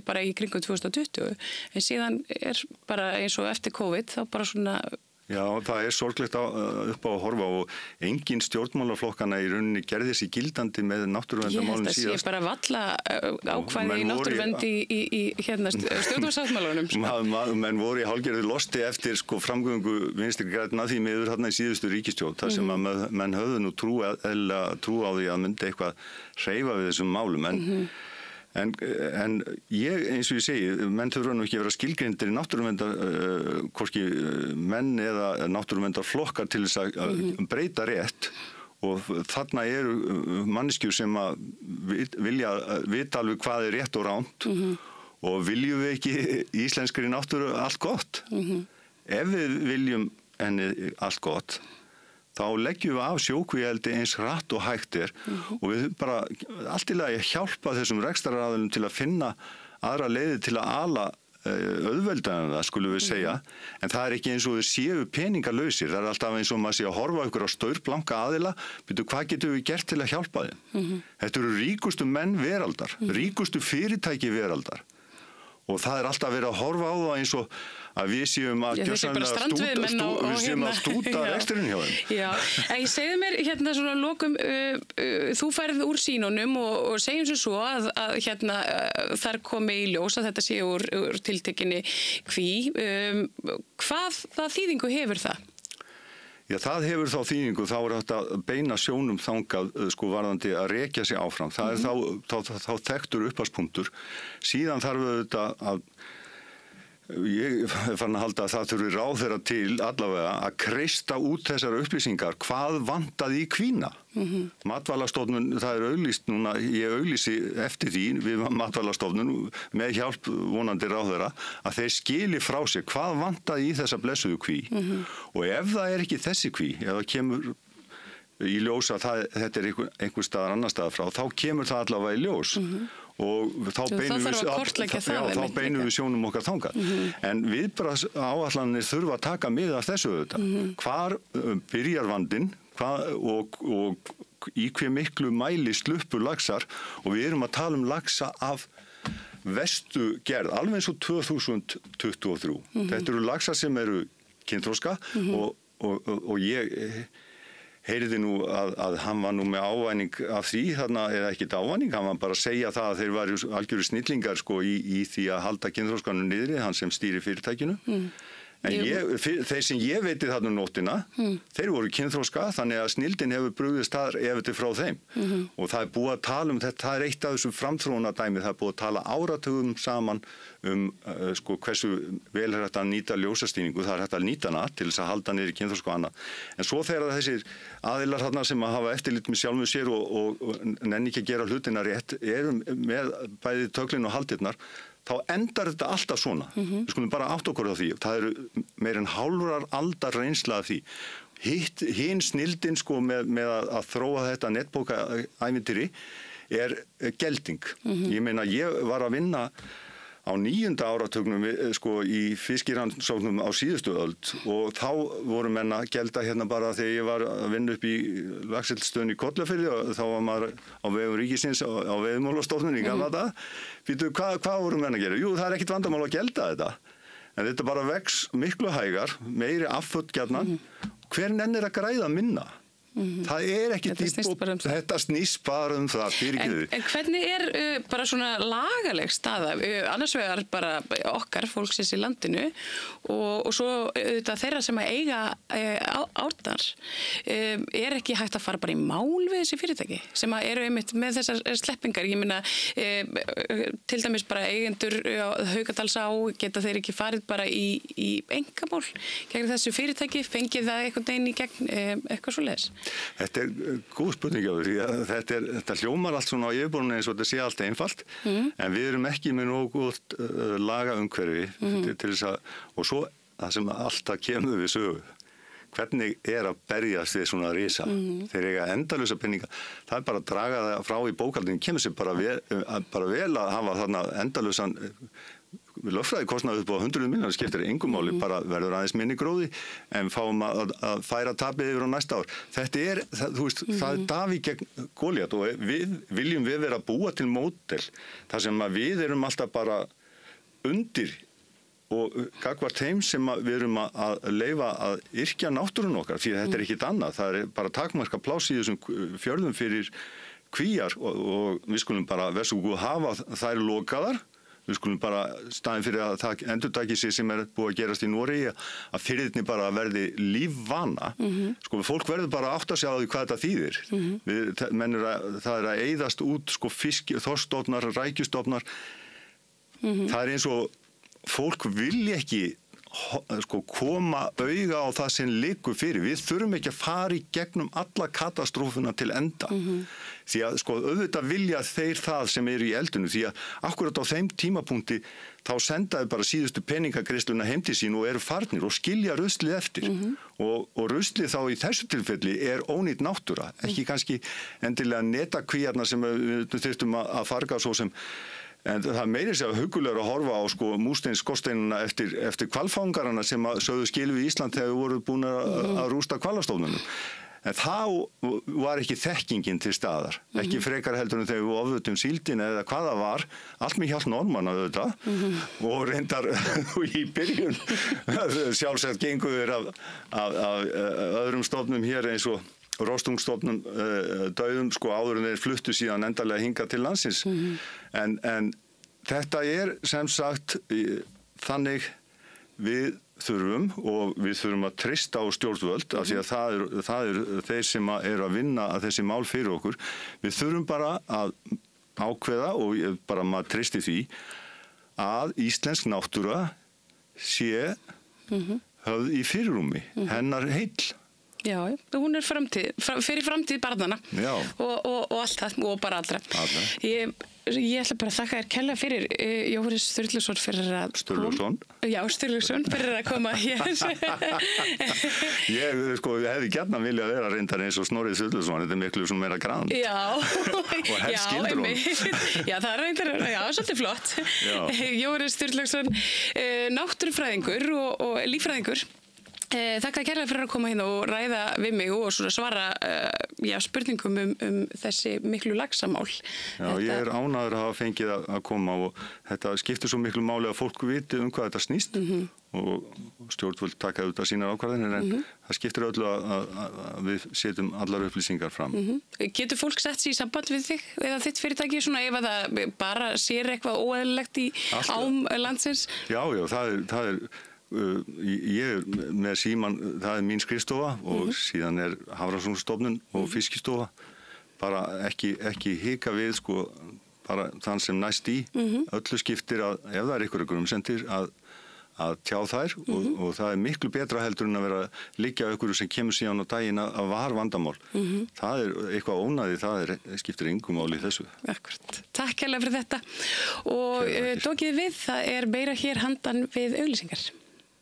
bara í kringum 2020 en síðan er bara eins og eftir COVID þá bara svona. Já, það er sorglegt upp á að horfa og engin stjórnmálaflokkana í rauninni gerði þessi gildandi með náttúruverndarmálinn síðast. Ég held að sé bara valla ákvæði í náttúruvernd í stjórnmálsáttmálanum. Menn voru í hálfgerðu losti eftir framgöngu Vinstri grænna því miður þarna í síðustu ríkisstjórn, þar sem að menn höfðu nú trú á því að myndi eitthvað hreyfa við þessum málum. En ég, eins og ég segi, menn þurfa nú ekki að vera skilgreindir í náttúruverndar, hvorki menn eða náttúruverndarflokkar til þess að breyta rétt og þarna eru manneskjur sem að vilja vita alveg hvað er rétt og ránt og viljum við ekki íslenskri náttúru allt gott. Ef við viljum henni allt gott, þá leggjum við af sjókvíaeldi eins hratt og hægt er og við bara allt í lagi hjálpa þessum rekstraraðilum til að finna aðra leiðir til að ala auðveldaðan það, skulum við segja, en það er ekki eins og þau séu peningalausir, það er alltaf eins og maður sé að horfa ykkur á staurblanka aðila, byrju hvað getum við gert til að hjálpa þeim? Þetta eru ríkustu menn veraldar, ríkustu fyrirtæki veraldar og það er alltaf verið að horfa á það eins og að við séum að stúta reksturinn hjá þeim. Já, en ég segði mér svona lokum, þú færð úr sínunum og segjum svo að þar komi í ljós að þetta sé úr tiltekinni kví. Hvaða þýðingu hefur það? Já, það hefur þá þýðingu, þá er þetta beina sjónum þangað varðandi að rekja sig áfram. Það er þá þekktur upphafspunktur. Síðan þarf auðvitað að ég fann að halda að það þurfi ráðherra til allavega að kreista út þessar upplýsingar. Hvað vantaði í kvína? Matvælastofnun, það er auglýst núna, ég auglýsi eftir því við Matvælastofnun með hjálp vonandi ráðherra að þeir skili frá sér hvað vantaði í þessa blessuðu kví. Og ef það er ekki þessi kví, ef það kemur í ljós að þetta er einhver staðar annar staðar frá, þá kemur það allavega í ljós. Og þá beinum við sjónum okkar þangað. En viðbragðsáætlanir þurfa að taka mið af þessu auðvitað. Hvar byrjar vandinn og í hve miklu mæli sluppur laxar og við erum að tala um laxa af verstu gerð, alveg eins og 2023. Þetta eru laxar sem eru kynþroska og ég heyriði nú að hann var nú með ávæning af því þarna, eða ekkert ávæning, hann var bara að segja það að þeir væru algjöru snillingar í því að halda kynþroskanum niðri, hann sem stýri fyrirtækinu. En þeir sem ég veiti þarna nóttina, þeir voru kynþroska, þannig að snildin hefur brugðist þar ef þetta frá þeim. Og það búið að tala þetta, það eitt af þessum framþróunardæmi, það búið að tala áratugum saman hversu vel hægt að nýta ljósastýningu, það hægt að nýta hana til þess að halda niður í kynþroska og annað. En svo þegar þessir aðilar þarna sem að hafa eftirlit með sjálfum sér og nenni ekki að gera hlutina rétt, eru með bæði töglin og haldirnar, þá endar þetta alltaf svona. Við skulum bara átta okkur á því. Það eru meir en hálfrar aldar reynsla af því. Hinn snildin með að þróa þetta netbókaævintýri er gelding. Ég meina, ég var að vinna á 9. áratugnum í fiskirannsóknum á síðustu öld og þá voru menn að gelda hérna bara þegar ég var að vinna upp í laxeldisstöðinni í Kollafirði og þá var maður á vegum ríkisins á veiðimálastofnun í gamla daga. Býtu, hvað voru menn að gera? Jú, það er ekkit vandamál að gelda þetta. En þetta bara vex miklu hægar, meiri afföll gjarnan. Hver nennir að græða minna? Það er ekki þetta snýst bara um það fyrirgefðu. En hvernig er bara svona lagaleg staða? Annars vegar bara okkar fólksins í landinu og svo þeirra sem að eiga árnar. Er ekki hægt að fara bara í mál við þessi fyrirtæki sem að eru einmitt með þessar sleppingar? Ég meina, til dæmis bara eigendur á Haukadalsá, geta þeir ekki farið bara í einkamál gegn þessu fyrirtæki? Fengið það einhvern veginn í gegn eitthvað svoleiðis? Þetta er góð spurning á því að þetta hljómar allt svona á yfirborðinu eins og þetta sé allt einfalt, en við erum ekki með nógu gott lagaumhverfi til þess að, og svo það sem alltaf kemur við sögu. Hvernig er að berjast við svona risa? Þeir eiga endalausa peninga. Það er bara að draga það frá í bókhaldinu, kemur sér bara vel að hafa þarna endalausan lögfræði kostnaði upp á 100 milljónir, skiptir engum máli, bara verður aðeins minni gróði en fáum að færa tapið yfir á næsta ár. Þetta er, það er Davíð gegn Góliat og viljum við vera að búa til módel þar sem að við erum alltaf bara undir og gagnvart þeim sem við erum að leyfa að yrkja náttúrun okkar, því að þetta er ekkit annað. Það er bara takmarka pláss í þessum fjörðum fyrir kvíar og við skulum bara verða svo góð hafa þær lokaðar. Við skulum bara staðin fyrir að það endurtaki sig sem er búið að gerast í Noregi að firðirni bara verði lífvana. Fólk verður bara að átta sig á því hvað þetta þýðir. Það er að eyðast út fisk, þorskstofnar, rækjustofnar. Það er eins og fólk vilja ekki koma auga á það sem liggur fyrir. Við þurfum ekki að fara í gegnum alla katastrófuna til enda. Því að auðvitað vilja þeir það sem eru í eldinu, því að akkurat á þeim tímapunkti þá sendaði bara síðustu peningagreiðsluna heim til sín og eru farnir og skilja ruslið eftir. Og ruslið þá í þessu tilfelli er ónýtt náttúra, ekki kannski endilega netakvíarnar sem við þurftum að farga svo sem. En það meiri sér að hugulegur að horfa á múrsteinsskorsteinuna eftir hvalfangarana sem sögðu skil við Ísland þegar við voru búin að rústa hvalastofnunum. En þá var ekki þekkingin til staðar. Ekki frekar heldur en þegar við ofðutum síldin eða hvað það var. Allt með hjálp Normann auðvitað. Og reyndar í byrjun sjálfsagt gengu þeir af öðrum stofnum hér eins og rostungstofnum dauðum áður en þeir fluttu síðan endarlega hingað til landsins. En þetta er sem sagt þannig við þurfum og við þurfum að treysta á stjórnvöld af því að það er þeir sem eru að vinna að þessi mál fyrir okkur. Við þurfum bara að ákveða og bara maður treysti því að íslensk náttúra sé höfð í fyrirrúmi, hennar heill. Já, hún er fyrir framtíð barnana og allt það og bara allra. Ég ætla bara að þakka þér kærlega fyrir Jóhannes Sturluson fyrir að Sturluson fyrir að koma hér. Ég hefði gjarnan viljað vera reyndar eins og Snorri Sturluson, þetta er miklu svona meira grand. Og helst skildur hún. Já, það er reyndar, svolítið flott. Jóhannes Sturluson, náttúrufræðingur og líffræðingur. Þakka kærlega fyrir að koma hérna og ræða við mig og svara spurningum um þessi miklu lagsamál. Já, ég er ánægður að hafa fengið að koma og þetta skiptir svo miklu máli að fólk viti um hvað þetta snýst og stjórnvöld taka auðvitað sínar ákvarðanir en það skiptir öllu að við setjum allar upplýsingar fram. Getur fólk sett sig í samband við þig eða þitt fyrirtæki ef að það bara sér eitthvað óeðlilegt í ám landsins? Já, það er ég með síman, það mín skrifstofa og síðan Hafrannsóknastofnun og Fiskistofa. Bara ekki hika við, sko, bara þann sem næst í. Öllu skiptir að, ef það einhverja grunsemdir, að tjá þær og það miklu betra heldur en að vera að liggja ykkur sem kemur síðan á daginn að var vandamál. Það eitthvað ónæði, það skiptir engu máli í þessu. Akkurat. Takk hérlega fyrir þetta. Og tókið við, það meira hér handan við auglýsingar.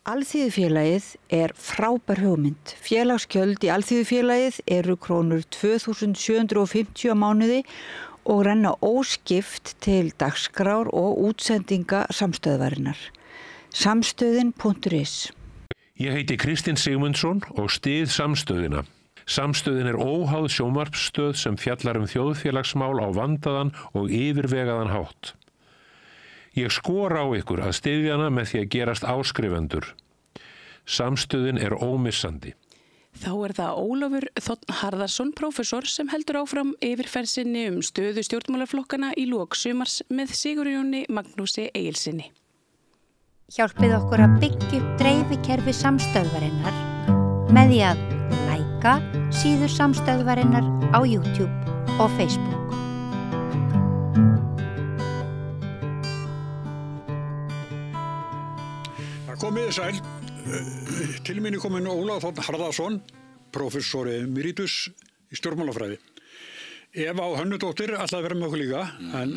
Alþýðufélagið frábær hugmynd. Félagsgjöld í Alþýðufélagið eru krónur 2.750 á mánuði og renna óskipt til dagskrár og útsendinga samstöðvarinnar. Samstöðin.is. Ég heiti Kristinn Sigmundsson og styð Samstöðina. Samstöðin óháð sjónvarpsstöð sem fjallar þjóðfélagsmál á vandaðan og yfirvegaðan hátt. Ég skora á ykkur að styðja hana með því að gerast áskrifendur. Samstöðin ómissandi. Þá það Ólafur Þ. Harðarsson, prófessor, sem heldur áfram yfirferð sinni stöðu stjórnmálaflokkana í lok sumars með Sigurjóni Magnúsi Egilssyni. Hjálpið okkur að byggja upp dreifikerfi samstöðvarinnar með því að læka síður samstöðvarinnar á YouTube og Facebook. Komið sæl. Til mín komin Ólafur Þ. Harðarsson, prófessor emeritus í stjórnmálafræði. Eva Hönnudóttir ætlaði að vera með okkur líka, en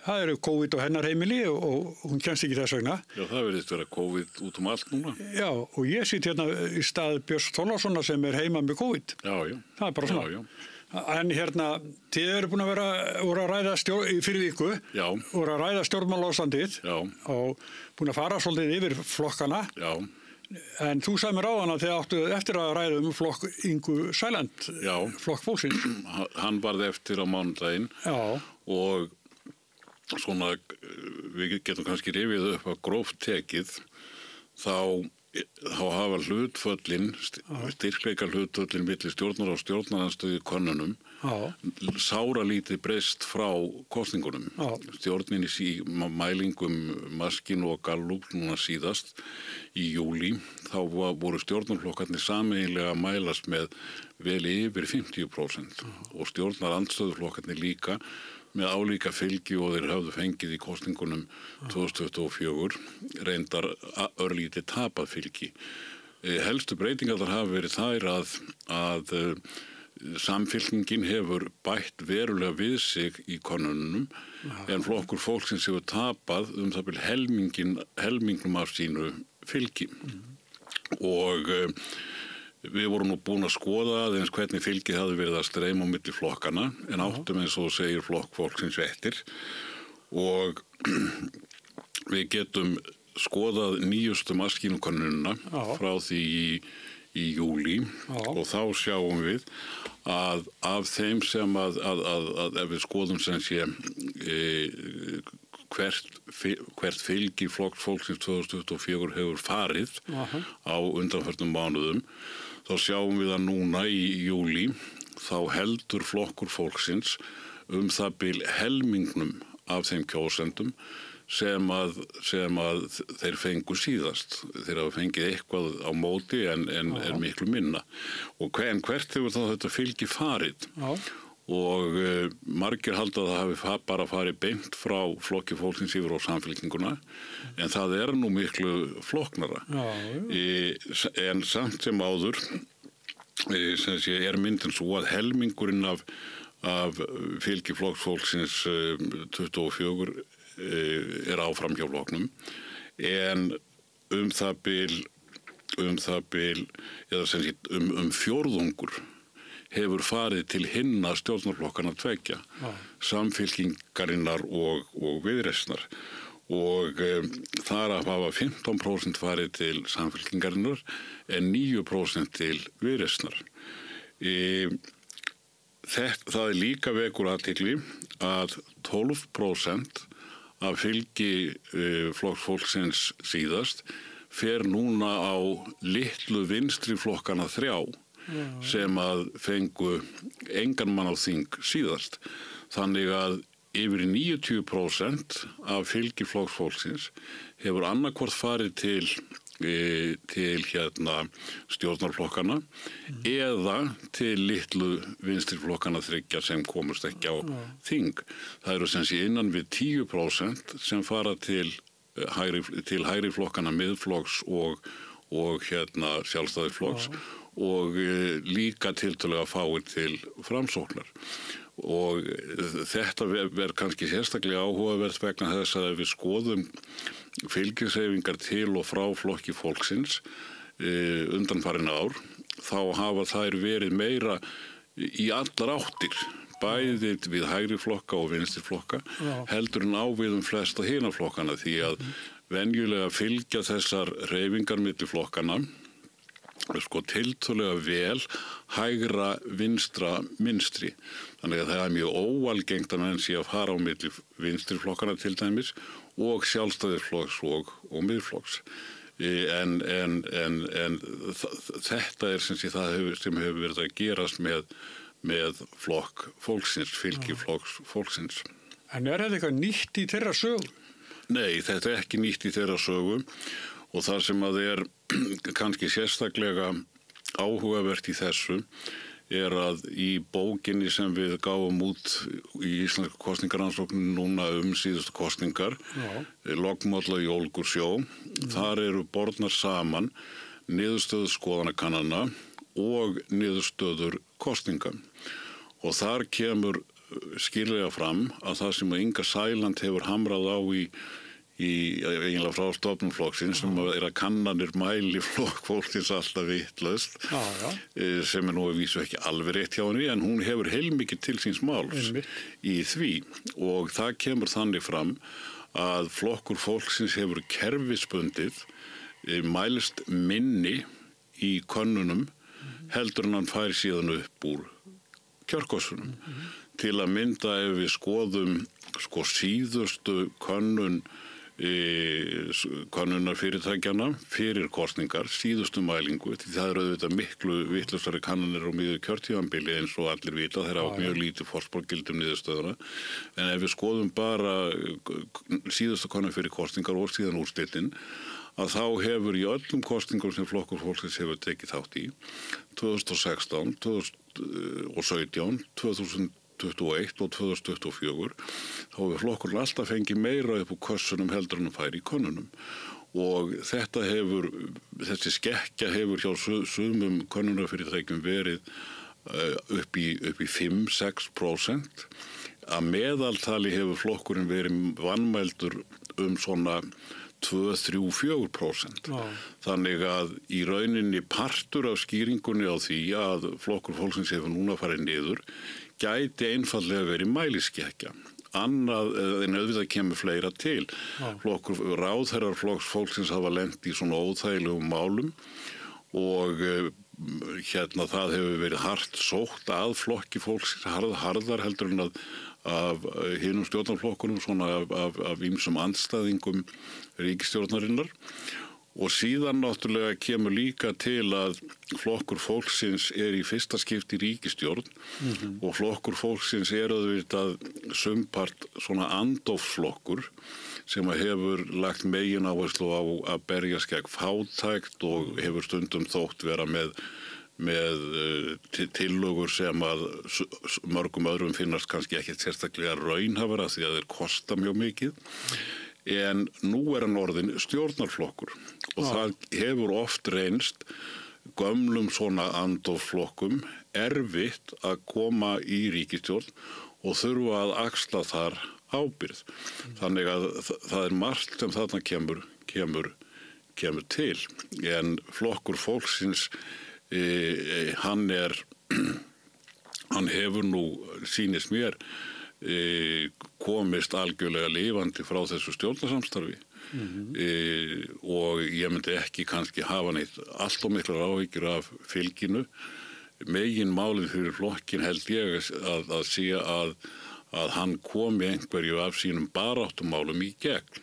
það COVID á hennar heimili og hún kemst ekki þess vegna. Já, það virðist vera COVID út allt núna. Já, og ég sitt hérna í stað Björns Þorláksssonar sem heima með COVID. Já. Það bara svona. Já. En hérna, þið eru búin að voru að ræða fyrir viku, voru að ræða stjórnmálaástandið og búin að fara svolítið yfir flokkana. Já. En þú sagði mér áðan að þið áttu eftir að ræða flokk Ingu Sæland, flokk fólksins. Hann varð eftir á mánudaginn og svona, við getum kannski rifið upp að gróft tekið, þá hafa hlutföllin, styrkleika hlutföllin milli stjórnar og stjórnarandstöðu í könnunum sáralítið breyst frá kosningunum. Stjórnin í mælingum Maskín og Gallup núna síðast í júlí, þá voru stjórnarflokkarnir sameiginlega að mælast með vel yfir 50% og stjórnarandstöðuflokkarnir líka með álíka fylgi og þeir hafðu fengið í kosningunum 2024, reyndar örlítið tapað fylgi. Helstu breytingar þar hafa verið þær að samfylkingin hefur bætt verulega við sig í könnunum en flokkur fólksins hefur tapað það bil helmingnum af sínu fylgi. Og við vorum nú búin að skoða aðeins hvernig fylgið hafði verið að streyma á milli flokkana en áttum eins og segir flokk fólksins eftir og við getum skoðað nýjustu maskínukönnunina frá því í júlí og þá sjáum við að af þeim sem að ef við skoðum sem sé hvert fylgi flokks fólksins 2024 hefur farið á undanförnum mánuðum, þá sjáum við að núna í júlí þá heldur flokkur fólksins það bil helmingnum af þeim kjósendum sem að þeir fengu síðast. Þeir hafa fengið eitthvað á móti en miklu minna. Og hvert hefur þá þetta fylgi farið? Og margir halda að það hafi bara farið beint frá flokki fólksins yfir á samfylkinguna en það nú miklu flóknara. En samt sem áður sem sé myndin svo að helmingurinn af fylgi flokks fólksins 24 áfram hjá flokknum en það bil eða sem sé fjórðungur hefur farið til hinna stjórnarflokkana tveggja, samfylkingarinnar og viðreisnar og þar hafa 15% farið til samfylkingarinnar en 9% til viðreisnar. Það líka vekur athygli að 12% af fylgi flokks fólksins síðast fer núna á litlu vinstri flokkana 3 sem að fengu engan mann á þing síðast. Þannig að yfir 90% af fylgi flokks fólksins hefur annarkvort farið til til stjórnarflokkana eða til litlu vinstriflokkana þriggja sem komust ekki á þing. Það eru sem sé innan við 10% sem fara til hægri flokkana, miðflokks og sjálfstæðisflokks og líka tiltölulega fáir til framsóknar. Og þetta verður kannski sérstaklega áhugavert vegna þess að ef við skoðum fylgishreyfingar til og frá flokki fólksins undanfarin ár, þá hafa þær verið meira í allar áttir, bæði við hægri flokka og vinstri flokka, heldur en á við flesta hina flokkana, því að venjulega fylgja þessar hreyfingar milli flokkana tiltölulega vel hægra vinstra minstri. Þannig að það er mjög óalgengt að menn sé að fara á milli vinstri flokkana til dæmis og sjálfstæðisflokks og miðflokks. En þetta er sem sé það sem hefur verið að gerast með flokk fólksins, fylgi flokks fólksins. En er þetta eitthvað nýtt í þeirra sögu? Nei, þetta er ekki nýtt í þeirra sögu. Og það sem að er kannski sérstaklega áhugavert í þessu að í bókinni sem við gáum út í íslensku kosningarannsókninni núna síðustu kosningar, Lognmolla í Ólgursjó, þar eru bornar saman niðurstöður skoðanakannana og niðurstöður kosninga. Og þar kemur skýrlega fram að það sem Inga Sæland hefur hamrað á eiginlega frá stofnunflokksins sem að kannanir mæli flokk fólksins alltaf vitlaust, sem nú að vísu ekki alveg rétt hjá henni, en hún hefur heilmikið til síns máls í því og það kemur þannig fram að flokkur fólksins hefur kerfisbundið mælist minni í könnunum heldur en hann fær síðan upp úr kjörkossunum. Til að mynda ef við skoðum síðustu könnunarfyrirtækjana fyrir kosningar, síðustu mælingu, því það eru auðvitað miklu vitlausari kannanir á miðju kjörtímabili eins og allir vita, þeir hafa mjög lítið forspárgildum niðurstöðuna, en ef við skoðum bara síðustu könnun fyrir kosningar og síðan úrslitin, að þá hefur í öllum kosningum sem flokkur fólksins hefur tekið þátt í 2016, 2017, 2021 og 2024 þá hefur flokkurinn alltaf fengið meira upp úr kössunum heldur en fær í könnunum og þessi skekkja hefur hjá sumum könnunarfyrirtækjum verið upp í 5-6%. Að meðaltali hefur flokkurinn verið vanmældur svona 2-3-4%. Þannig að í rauninni partur af skýringunni á því að flokkur fólksins hefur núna farið niður gæti einfallega verið mæliskekkja. Annað en auðvitað kemur fleira til. Ráðherrar flokks fólksins hafa lent í svona óþægilegum málum og það hefur verið hart sótt að flokki fólksins, harðar heldur en af hinum stjórnarflokkunum, svona af ýmsum andstæðingum ríkisstjórnarinnar. Og síðan náttúrulega kemur líka til að flokkur fólksins í fyrsta skipti ríkisstjórn og flokkur fólksins auðvitað sumpart svona andofsflokkur sem hefur lagt megin áherslu á að berjast gegn fátækt og hefur stundum þótt vera með tillögur sem að mörgum öðrum finnast kannski ekki sérstaklega raunhæfar af því að þeir kosta mjög mikið. En nú hann orðinn stjórnarflokkur og það hefur oft reynst gömlum svona andofsflokkum erfitt að koma í ríkisstjórn og þurfa að axla þar ábyrgð. Þannig að það er margt sem þarna kemur til. En flokkur fólksins, hann hefur nú, sýnist mér, komist algjörlega lifandi frá þessu stjórnarsamstarfi og ég myndi ekki kannski hafa neitt allt og miklar áhyggjur af fylginu. Megin málið fyrir flokkin held ég að sé að hann komi einhverju af sínum baráttumálum í gegn.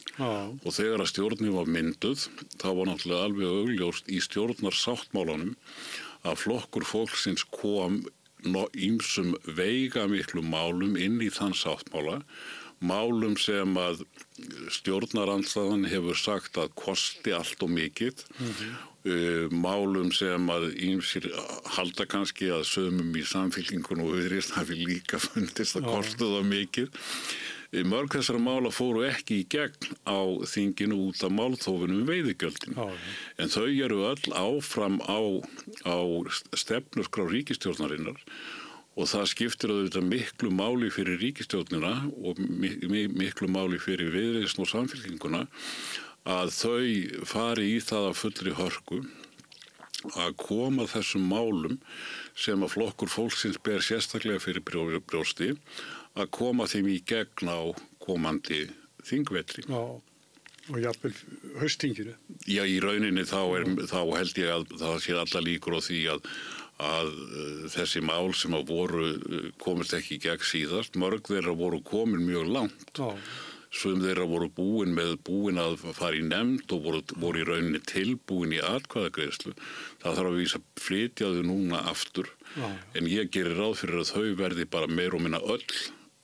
Og þegar að stjórnin var mynduð, þá var náttúrulega alveg augljóst í stjórnarsáttmálanum að flokkur fólksins kom ýmsum veigamiklum málum inn í þann sáttmála, málum sem að stjórnarandstaðan hefur sagt að kosti allt og mikið, málum sem að ýmsir halda kannski að sömum í Samfylkingunni og Viðreisn hafi líka fundist að kosti það mikið. Mörg þessara mála fóru ekki í gegn á þinginu út af málþófinu veiðigjöldin. En þau eru öll áfram á stefnuskrá ríkisstjórnarinnar og það skiptir auðvitað miklu máli fyrir ríkisstjórnina og miklu máli fyrir Viðreisn og Samfylkinguna að þau fari í það af fullri hörku að koma þessum málum sem að flokkur fólksins ber sérstaklega fyrir brjósti að koma þeim í gegn á komandi þingvetri. Já, og jafnvel haustþinginu. Já, í rauninni þá held ég að það sé alla líkur á því að þessi mál sem að voru komist ekki í gegn síðast, mörg þeirra voru komin mjög langt. Já. Sum þeirra voru búin að fara í nefnd og voru í rauninni tilbúin í atkvæðagreiðslu. Það þarf að vísa flytja þau núna aftur. Já. En ég gerir ráð fyrir að þau verði bara meir og minna öll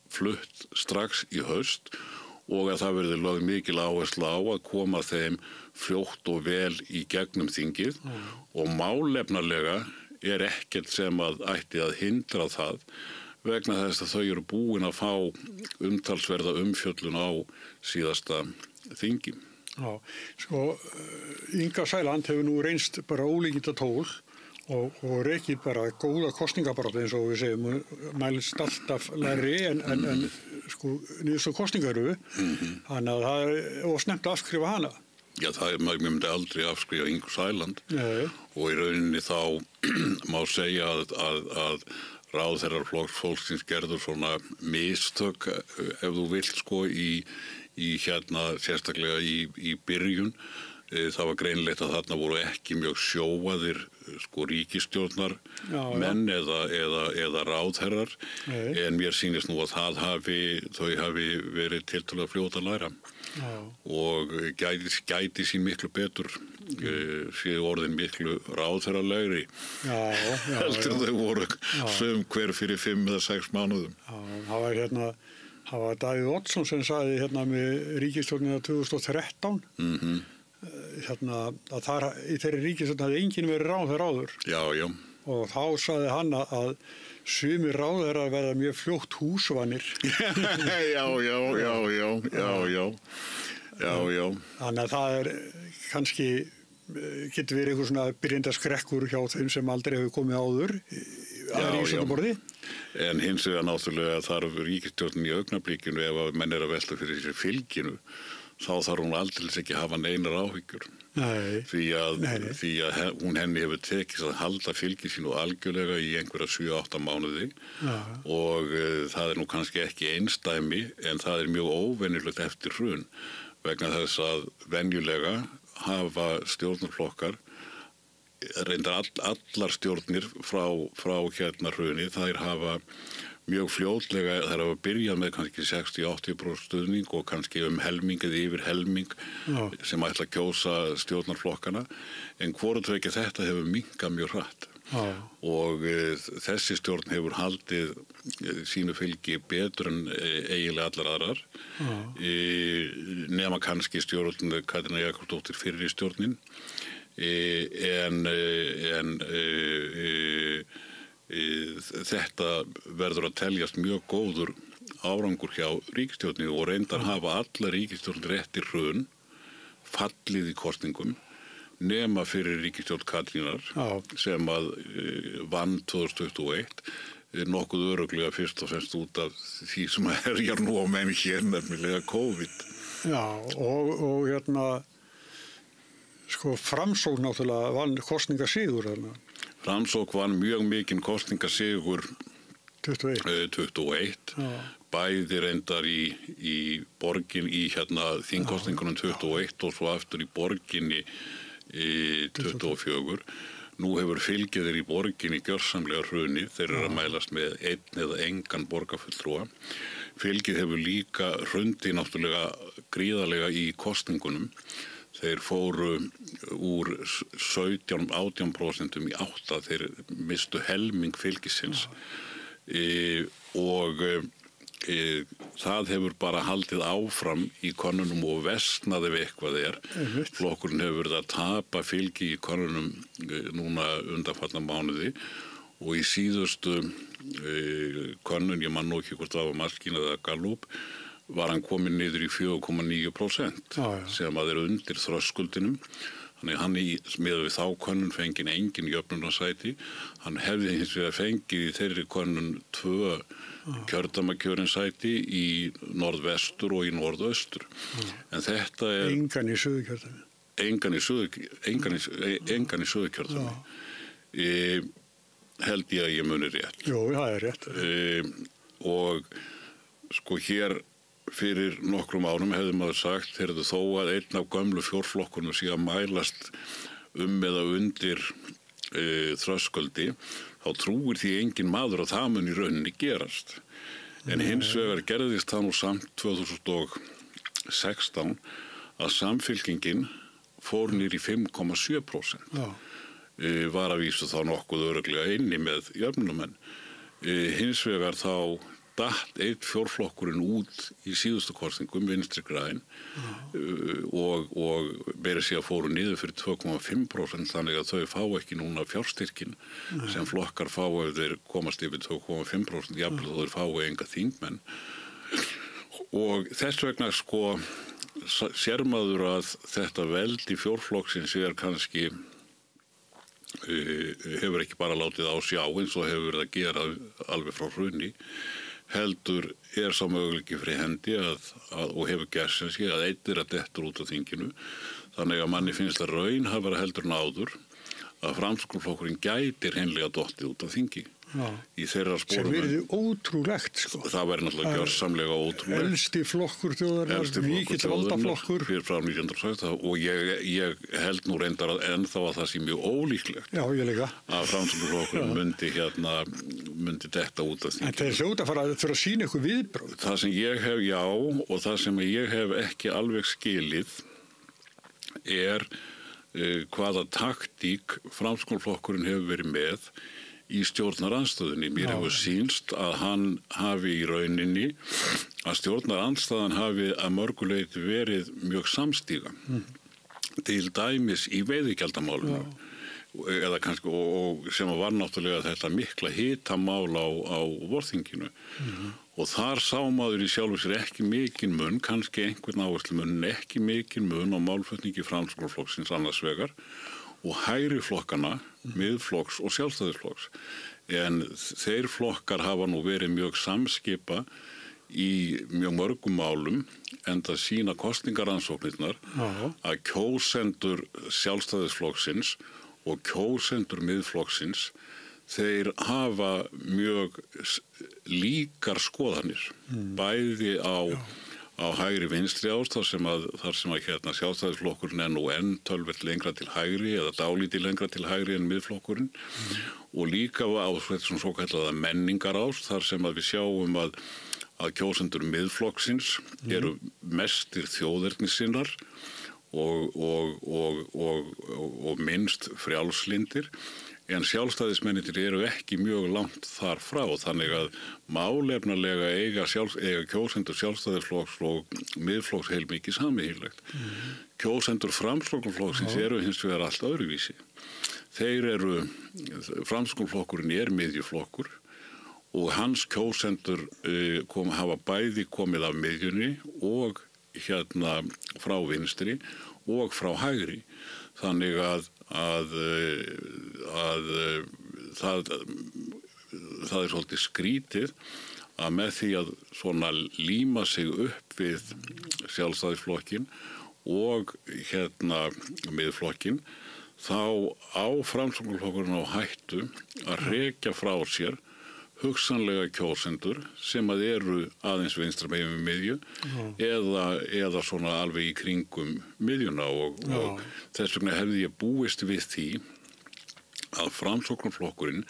flutt strax í haust og að það verði lögð mikil áherslu á að koma þeim fljótt og vel í gegnum þingið og málefnalega er ekkert sem að ætti að hindra það vegna þess að þau eru búin að fá umtalsverða umfjöllun á síðasta þingi. Já, sko Inga Sæland hefur nú reynst bara ólíkinda tól og rekið bara góða kosningabarátt eins og við segjum, mælst alltaf lægri en sko niðurstaða kosningar eru, þannig að það er ósnemmt að afskrifa hana. Já, maður myndi aldrei afskrifa Ingu Sæland og í rauninni þá má segja að ráðherrar fólksins gerður svona mistök ef þú vilt sko í sérstaklega í byrjun. Það var greinilegt að þarna voru ekki mjög sjóaðir sko ríkisstjórnar menn eða ráðherrar en mér sýnist nú að þau hafi verið tiltölulega fljót að læra og gæti sín miklu betur séu orðin miklu ráðherralegri heldur þau voru sum hver fyrir 5 eða 6 mánuðum. Það var Davíð Oddsson sem sagði með ríkisstjórnina 2013 að þar í þeirri ríkisstjórn hafði enginn verið ráðherra áður. Já. Og þá sagði hann að sumir ráðherrar verða mjög fljótt húsvanir. Já. Þannig að það er kannski getur verið einhver svona byrjendaskrekkur hjá þeim sem aldrei hefur komið áður að ríkisstjórnarborði. En hins vegar náttúrulega þarf ríkisstjórnin í augnablikinu ef að menn að velta fyrir sér fylginu þá þarf hún aldrei ekki að hafa neinar áhyggjur. Nei. Því að henni hefur tekist að halda fylgi sínu algjörlega í einhverja 7-8 mánuði og það er nú kannski ekki einsdæmi en það er mjög óvenjulegt eftir hrun vegna þess að venjulega hafa stjórnarflokkar reyndar allar stjórnir frá hruni, þær hafa mjög fljótlega þær hafa byrjað með kannski 60-80% stuðning og kannski helming eða yfir helming sem ætla að kjósa stjórnarflokkana en hvorutveikja þetta hefur minnkað mjög hratt og þessi stjórn hefur haldið sínu fylgi betur en eiginlega allar aðrar nema kannski stjórn Katrínar Jakobsdóttir fyrri stjórnin þetta verður að teljast mjög góður árangur hjá ríkisstjórninni og reyndar hafa alla ríkisstjórnir eftir hrun fallið í kosningum nema fyrir ríkisstjórn Katrínar sem að vann 2021 nokkuð örugglega fyrst og fremst út af því sem herjar nú á menn hér nefnilega COVID. Já og sko Framsókn náttúrulega vann kosningasigur þarna. Framsókn vann mjög mikinn kosningasigur 21. Bæði reyndar í borgin í þingkosningunum 21 og svo aftur í borginni 24. Nú hefur fylgið þeir í borginni gjörsamlega hrunið, þeir eru að mælast með einn eða engan borgarfulltrúa. Fylgið hefur líka hrundið náttúrulega gríðarlega í kosningunum. Þeir fóru úr 17-18% í 8%, þeir mistu helming fylgisins og það hefur bara haldið áfram í könnunum og versnaði við eitthvað Flokkurinn hefur verið að tapa fylgi í könnunum núna undanfarna mánuði og í síðustu könnun, ég man nú ekki hvort það var Maskín eða Gallup, var hann komin niður í 4,9% sem að undir þröskuldinum. Þannig hann með við þá könnun fengið engin jöfnunarsæti. Hann hefði hins vegar fengið í þeirri könnun 2 kjördæmakjörin sæti í norðvestur og í norðaustur. En þetta engan í suðurkjördæmi. Engan í suðurkjördæmi. Held ég að ég muni rétt. Jú, það rétt. Og sko hér fyrir nokkrum árum hefði maður sagt, heyrðu þó að einn af gömlu fjórflokkunum sé að mælast eða undir þröskuldi, þá trúir því engin maður að það mun í rauninni gerast. En hins vegar gerðist það nú samt 2016 að Samfylkingin fór niður í 5,7%. Var að vísu þá nokkuð örugglega inni með jöfnumenn. Hins vegar þá datt einn fjórflokkurinn út í síðustu kosningum, Vinstri græn, og meira sig að fóru niður fyrir 2,5%, þannig að þau fá ekki núna fjárstyrkin sem flokkar fá ef þeir komast yfir 2,5%, jafnvel þó þeir fá enga þingmenn. Og þess vegna sko sér maður að þetta veldi fjórflokksins kannski hefur ekki bara látið á sjá eins og hefur verið að gera alveg frá hruni, heldur sá möguleiki fyrir hendi og hefur gert sem sé að einn að dettur út af þinginu. Þannig að manni finnst það raunhæfara heldur en áður að Framsóknarflokkurinn gætir hreinlega dottið út af þingi. Í þeirra sporum. Sem verið ótrúlegt sko. Það væri náttúrulega gjörsamlega ótrúlegt. Elsti flokkur þjóðarinnar, mikill valdaflokkur. Fyrir frá 1960 og ég held nú reyndar ennþá að það sé mjög ólíklegt. Já, ég líka. Að Framsóknarflokkurinn myndi detta út af þingi. En þeir hljóta að fara að sýna ykkur viðbrögð. Það sem ég hef, já, og það sem ég hef ekki alveg skilið hvaða taktík Framsóknarflokkurinn hefur verið með í stjórnarandstöðunni. Mér hefur sýnst að hann hafi í rauninni að stjórnarandstöðan hafi að mörgu leyti verið mjög samstíga. Til dæmis í veiðigjaldamálinu. Eða kannski, og sem var náttúrulega þetta mikla hitamál á vorþinginu. Og þar sá maður í sjálfu sér ekki mikinn mun, kannski einhvern áherslumun, ekki mikinn mun á málflutningi Framsóknarflokksins annars vegar og hægri flokkana, Miðflokks og Sjálfstæðisflokks. En þeir flokkar hafa nú verið mjög samskipa í mjög mörgum málum, enda sína kosningaransóknirnar að kjósendur Sjálfstæðisflokksins og kjósendur Miðflokksins, þeir hafa mjög líkar skoðanir, bæði á hægri vinstri ást, þar sem að Sjálfstæðisflokkurinn nú töluvert lengra til hægri eða dálítið lengra til hægri en Miðflokkurinn og líka á þessum svo kallaða menningarást, þar sem að við sjáum að kjósendur Miðflokksins eru mestir þjóðernissinnar og minnst frjálslyndir, en sjálfstæðismennir eru ekki mjög langt þar frá, þannig að málefnalega eiga kjósendur Sjálfstæðisflokks og Miðflokks heilmikið sameiginlegt. Kjósendur Framsóknarflokksins eru hins vegar allt öðruvísi. Framsóknarflokkurinn miðjuflokkur og hans kjósendur hafa bæði komið af miðjunni og frá vinstri og frá hægri. Þannig að það svolítið skrítið að með því að svona líma sig upp við Sjálfstæðisflokkin og Miðflokkin, þá á Framsóknarflokkurinn á hættu að rekja frá sér hugsanlega kjósendur sem að eru aðeins vinstra megin við miðju eða svona alveg í kringum miðjuna og þess vegna hefði ég búist við því að Framsóknarflokkurinn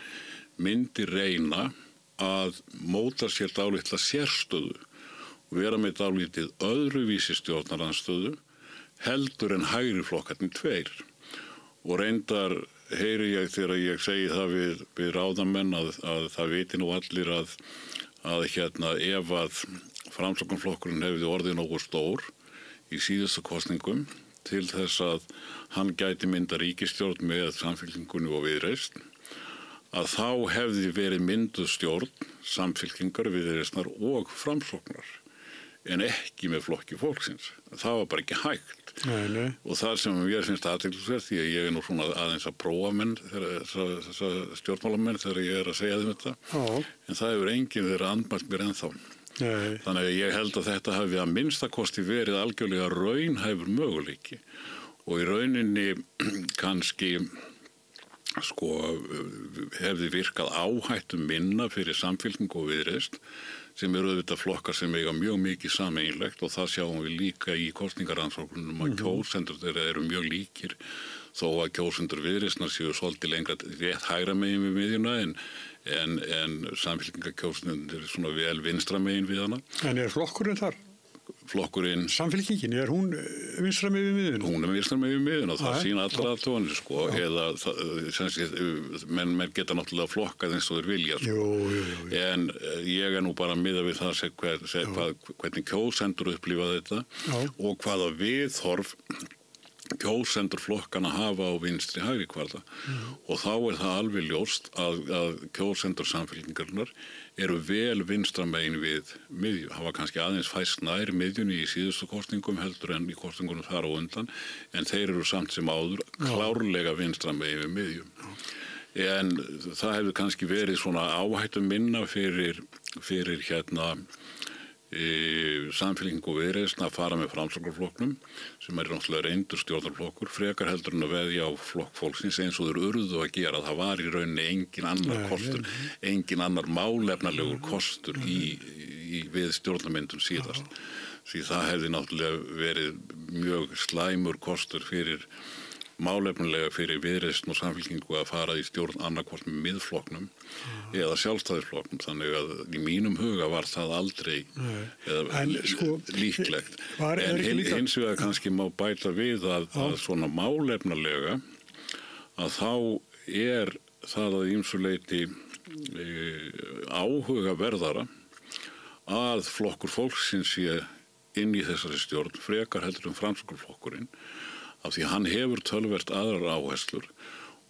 myndi reyna að móta sér dálitla sérstöðu og vera með dálítið öðruvísi stjórnarandstöðu heldur en hægri flokkarnir tveir. Og reyndar heyri ég þegar ég segi það við ráðamenn að það viti nú allir að ef að Framsóknarflokkurinn hefði orðið nógu stór í síðustu kosningum til þess að hann gæti mynda ríkisstjórn með Samfylkingunni og Viðreisn, að þá hefði verið mynduð stjórn Samfylkingar, Viðreisnar og Framsóknar, en ekki með Flokki fólksins. Það var bara ekki hægt. Nei. Og það sem mér finnst athyglisvert, því að ég nú svona aðeins að prófa menn, þessa stjórnmálamenn þegar ég að segja þeim þetta, en það hefur enginn verið andmælt mér ennþá. Nei. Þannig að ég held að þetta hafi að minnstakosti verið algjörlega raunhæfur möguleiki og í rauninni kannski hefði virkað áhættu minna fyrir Samfylkingu og Viðreisn, sem eru auðvitað flokkar sem eiga mjög mikið sameiginlegt og það sjáum við líka í kosningarannsóknunum að kjósendur þeirra eru mjög líkir þó að kjósendur Viðreisnar séu svolítið lengra rétt hægra megin við miðjuna en Samfylkingakjósendur eru svona vel vinstra megin við hana. En flokkurinn þar? Flokkurinn... Samfylkingin, hún vinstra megin við miðjuna? Hún vinstra megin við miðjuna og það sína allra aðtóðanir eða menn geta náttúrulega flokkað eins og þeir vilja Jú. En ég nú bara miða við það hvernig kjósendur upplifa þetta og hvaða viðhorf kjósendur flokkana hafa á vinstri hægri kvarða og þá það alveg ljóst að kjósendur Samfylkingarinnar eru vel vinstra megin við miðju, hafa kannski aðeins fæst nær miðjunni í síðustu kosningum heldur en í kosningunum þar á undan, en þeir eru samt sem áður klárlega vinstra megin við miðju. En það hefur kannski verið svona áhættu minna fyrir Samfylkingu og Viðreisn að fara með Framsóknarflokknum sem náttúrulega reyndur stjórnarflokkur frekar heldur en að veðja á flokk fólksins eins og þeir urðu að gera. Það var í rauninni engin annar kostur, engin annar málefnalegur kostur við stjórnarmyndun síðast. Því það hefði náttúrulega verið mjög slæmur kostur málefnilega fyrir Viðreisn og Samfylkingu að fara í stjórn annarkvort með miðflokknum eða sjálfstæðisflokknum, þannig að í mínum huga var það aldrei líklegt. En hins vegar kannski má bæta við að svona málefnilega að þá það að ýmsu leyti áhugaverðara að flokkur fólksins sé inn í þessari stjórn frekar heldur Framsóknarflokkurinn, af því hann hefur töluvert aðrar áherslur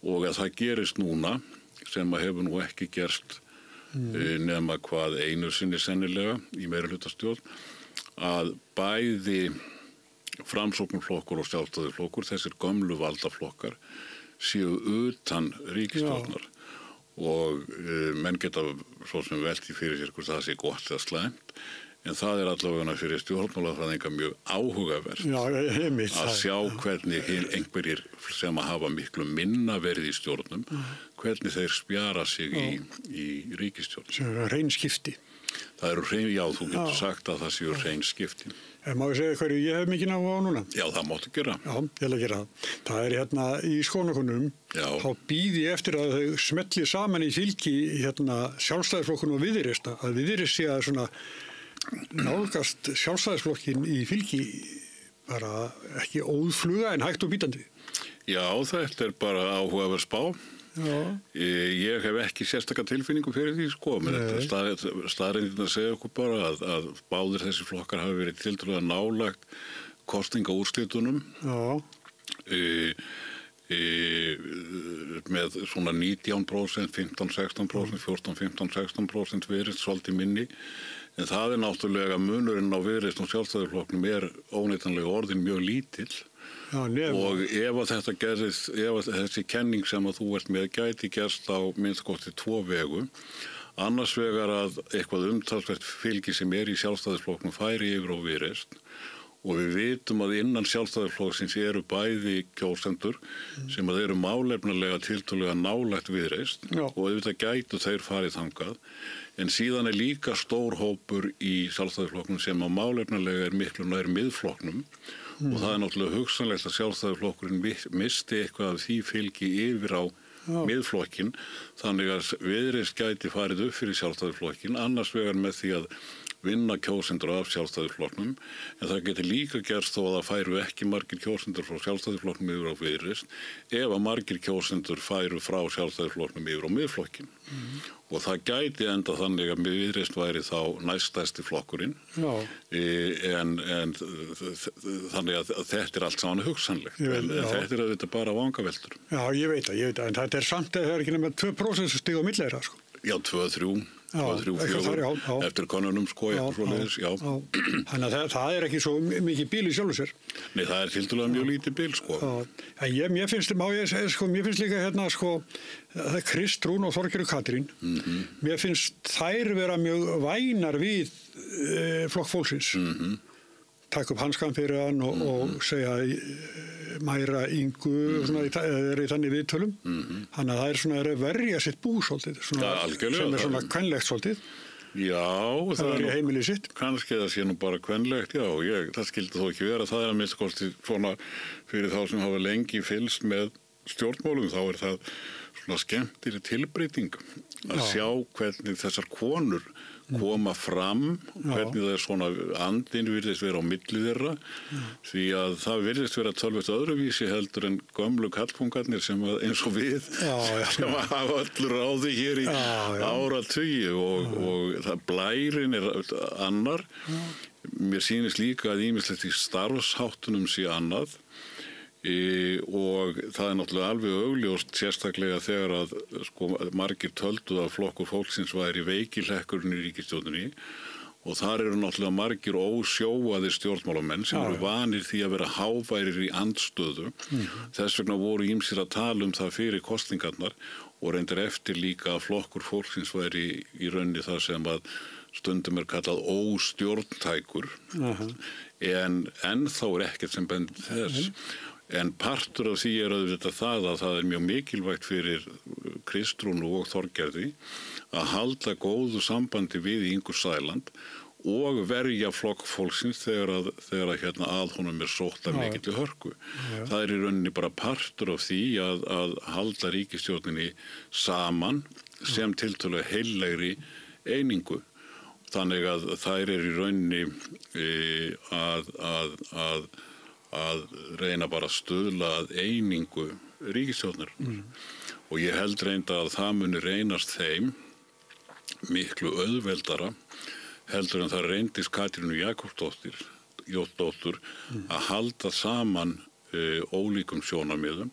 og að það gerist núna sem að hefur nú ekki gerst nema hvað einu sinni sennilega í meirihlutastjórn að bæði Framsóknarflokkur og sjálfstæðisflokkur, þessir gömlu valdaflokkar, séu utan ríkisstjórnar og menn geta svo sem velti fyrir sér hvort það sé gott eða slæmt. En það allavega fyrir stjórnmálafræðinga mjög áhugavert að sjá hvernig einhverjir sem að hafa miklu minna verið í stjórnum, hvernig þeir spjara sig í ríkisstjórn. Það eru hrein skipti. Það eru hrein, já, þú getur sagt að það séu hrein skipti. Má ég segja hverju ég hef mikið náhuga á núna? Já, það máttu gera. Já, ég vil að gera það. Það í skónakonum, þá býði ég eftir að þau smelli saman í fylki sjálfstæðisflokkun og Viðreisn, að Viðreisn sé að svona nálgast sjálfstæðisflokkin í fylki bara ekki óðfluga en hægt og bítandi. Já, þetta bara áhugaverð spá. Ég hef ekki sérstaka tilfinningu fyrir því staðreyndin að segja okkur bara að báðir þessi flokkar hafi verið tiltölulega nálagt kosningaúrslitunum með svona 19%, 15-16%, 14-15-16% verið svolítið minni. En það náttúrulega munurinn á Viðreisn og sjálfstæðisflokknum óneitanlega orðin mjög lítill. Og ef þetta gerist, ef þessi kenning sem að þú ert með gæti gerst á minnst kosti 2 vegu, annars vegar að eitthvað umtalsvert fylgi sem í sjálfstæðisflokknum færi yfir á Viðreisn og við vitum að innan sjálfstæðisflokksins eru bæði kjósendur sem að eru málefnalega tiltölulega nálægt Viðreisn og auðvitað gætu þeir farið þangað. En síðan líka stór hópur í sjálfstæðisflokknum sem að málefnalega miklu nær miðflokknum og það náttúrulega hugsanlegt að sjálfstæðisflokkurinn misti eitthvað af því fylgi yfir á miðflokkin, þannig að Viðreisn gæti farið upp fyrir sjálfstæðisflokkin, annars vegar með því að vinna kjósendur af Sjálfstæðisflokknum, en það getur líka gerst þó að það færu ekki margir kjósendur frá Sjálfstæðisflokknum yfir á Viðreisn, ef að margir kjósendur færu frá Sjálfstæðisflokknum yfir á Miðflokkin. Og það gæti enda þannig að Viðreisn væri þá næststærsti flokkurinn, en þannig að þetta allt saman hugsanlegt, en þetta auðvitað bara vangaveltur. Já, ég veit það, en þetta samt að það ekki nema 2% stig á milli þeirra, sko. Já, 2-3, 4, eftir konunum, sko, eitthvað svoleiðis, já. Þannig að það ekki svo mikið bíl í sjálfu sér. Nei, það tiltölulega mjög lítið bíl, sko. En mér finnst líka hérna, sko, það Kristrún og Þorgerður Katrín, mér finnst þær vera mjög vænar við Flokk fólksins. Takk upp hanskan fyrir hann og segja Mæra Ingu, svona, í þannig viðtölum. Þannig að það er að verja sitt bú svolítið, svona, sem svona kvenlegt svolítið. Já, það er í heimili sitt. Kannski það sé nú bara kvenlegt, já, það skildi þó ekki vera. Það að minnst kosti svona fyrir þá sem hafa lengi fylgst með stjórnmálum, þá það svona skemmtileg tilbreyting að sjá hvernig þessar konur koma fram, hvernig það svona andinn virðist vera á milli þeirra, því að það virðist vera tölvöld öðruvísi heldur en gömlu kallpungarnir sem eins og við sem hafa öllu ráði hér í áratugi og það blærin annar. Mér sýnist líka að ýmislegt í starfsháttunum sé annað. Og það náttúrulega alveg augljóst sérstaklega þegar að sko, margir töldu að Flokkur fólksins væri veikilhekkurinn í ríkisstjórninni og þar eru náttúrulega margir ósjóaðir stjórnmálamenn sem eru vanir því að vera háværir í andstöðu. Þess vegna voru ýmsir að tala það fyrir kosningarnar og reyndar eftir líka að Flokkur fólksins væri í rauninni það sem að stundum kallað óstjórntækur en ennþá ekkert sem bendir þess. En partur af því auðvitað það að það mjög mikilvægt fyrir Kristrúnu og Þorgerði að halda góðu sambandi við Ingu Sæland og verja Flokk fólksins þegar að honum sótt af mikilli hörku. Það í rauninni bara partur af því að halda ríkisstjórninni saman sem tiltölulega heillegri einingu. Þannig að þær í rauninni að reyna bara að stuðla að einingu ríkisstjórnar. Og ég held reynda að það muni reynast þeim miklu auðveldara heldur en það reyndist Katrínu Jakobsdóttur að halda saman ólíkum sjónarmiðum,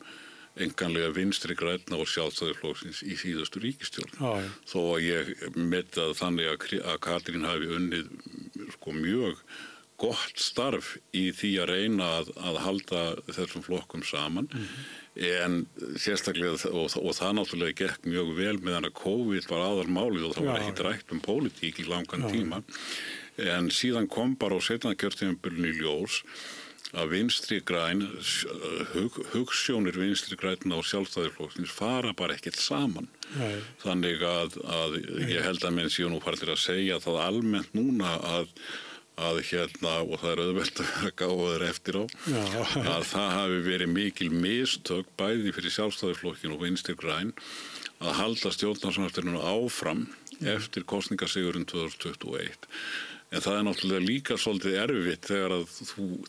einkanlega Vinstri grænna og Sjálfstæðisflokksins í síðustu ríkisstjórn. Þó að ég meti að þannig að Katrín hafi unnið sko mjög gott starf í því að reyna að halda þessum flokkum saman en sérstaklega og það náttúrulega gekk mjög vel meðan að COVID var aðalmálið og það var ekki rætt pólitík í langan tíma en síðan kom bara á seinna kjörtímabilinu í ljós að Vinstri græn hugsjónir Vinstri grænna og Sjálfstæðisflokksins fara bara ekkert saman. Þannig að ég held að menn séu nú farnir að segja það almennt núna að og það auðvelt að vera gáður eftir á, að það hafi verið mikil mistök bæði fyrir Sjálfstæðisflokkin og Vinstri græn að halda stjórnarsamstarfinu áfram eftir kosningasigurinn 2021. En það náttúrulega líka svolítið erfitt þegar að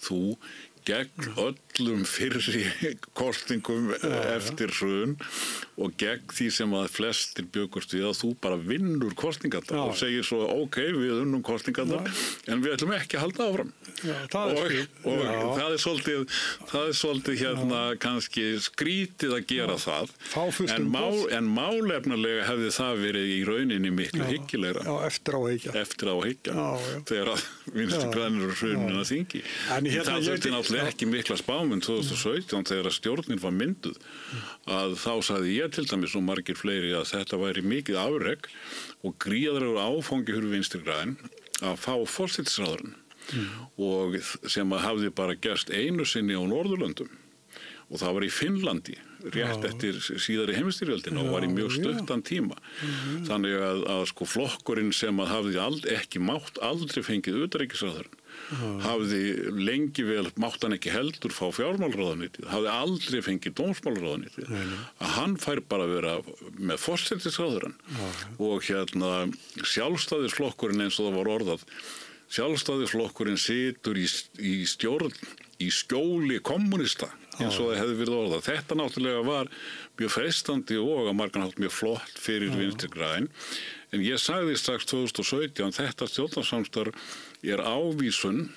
þú gegn öllum fyrri kosningum eftir hrun og gegn því sem að flestir bjökust við að þú bara vinnur kosningarnar og segir svo ok, við unnum kosningarnar en við ætlum ekki að halda áfram. Það er svolítið kannski skrítið að gera það en málefnalega hefði það verið í rauninni miklu hyggilegra. Eftir á hyggja. Þegar að Vinstri grænir og hrunina þingi. Það þurfti náttúrulega ekki mikla spámynd 2017 þegar að stjórnin var mynduð að þá sagði ég til dæmis og margir fleiri að þetta væri mikið afrek og gríðarlegur áfangi fyrir Vinstri græn að fá forsætisráðherrann og sem að hafði bara gerst einu sinni á Norðurlöndum og það var í Finnlandi rétt eftir síðari heimsstyrjöldina og var í mjög stuttan tíma. Þannig að sko flokkurinn sem að hafði ekki mátt aldrei fengið utanríkisráðherrann hafði lengi vel, mátt hann ekki heldur fá fjármálaráðuneytið, hafði aldrei fengið dómsmálaráðuneytið, að hann fær bara að vera með forsætisráðherrann og Sjálfstæðisflokkurinn eins og það var orðað, Sjálfstæðisflokkurinn situr í stjórn, í skjóli kommunista eins og það hefði verið orðað. Þetta náttúrulega var mjög freistandi og að margan hátt mjög flott fyrir Vinstri græn. En ég sagði strax 2017 þetta stjórnarsamstarf er ávísun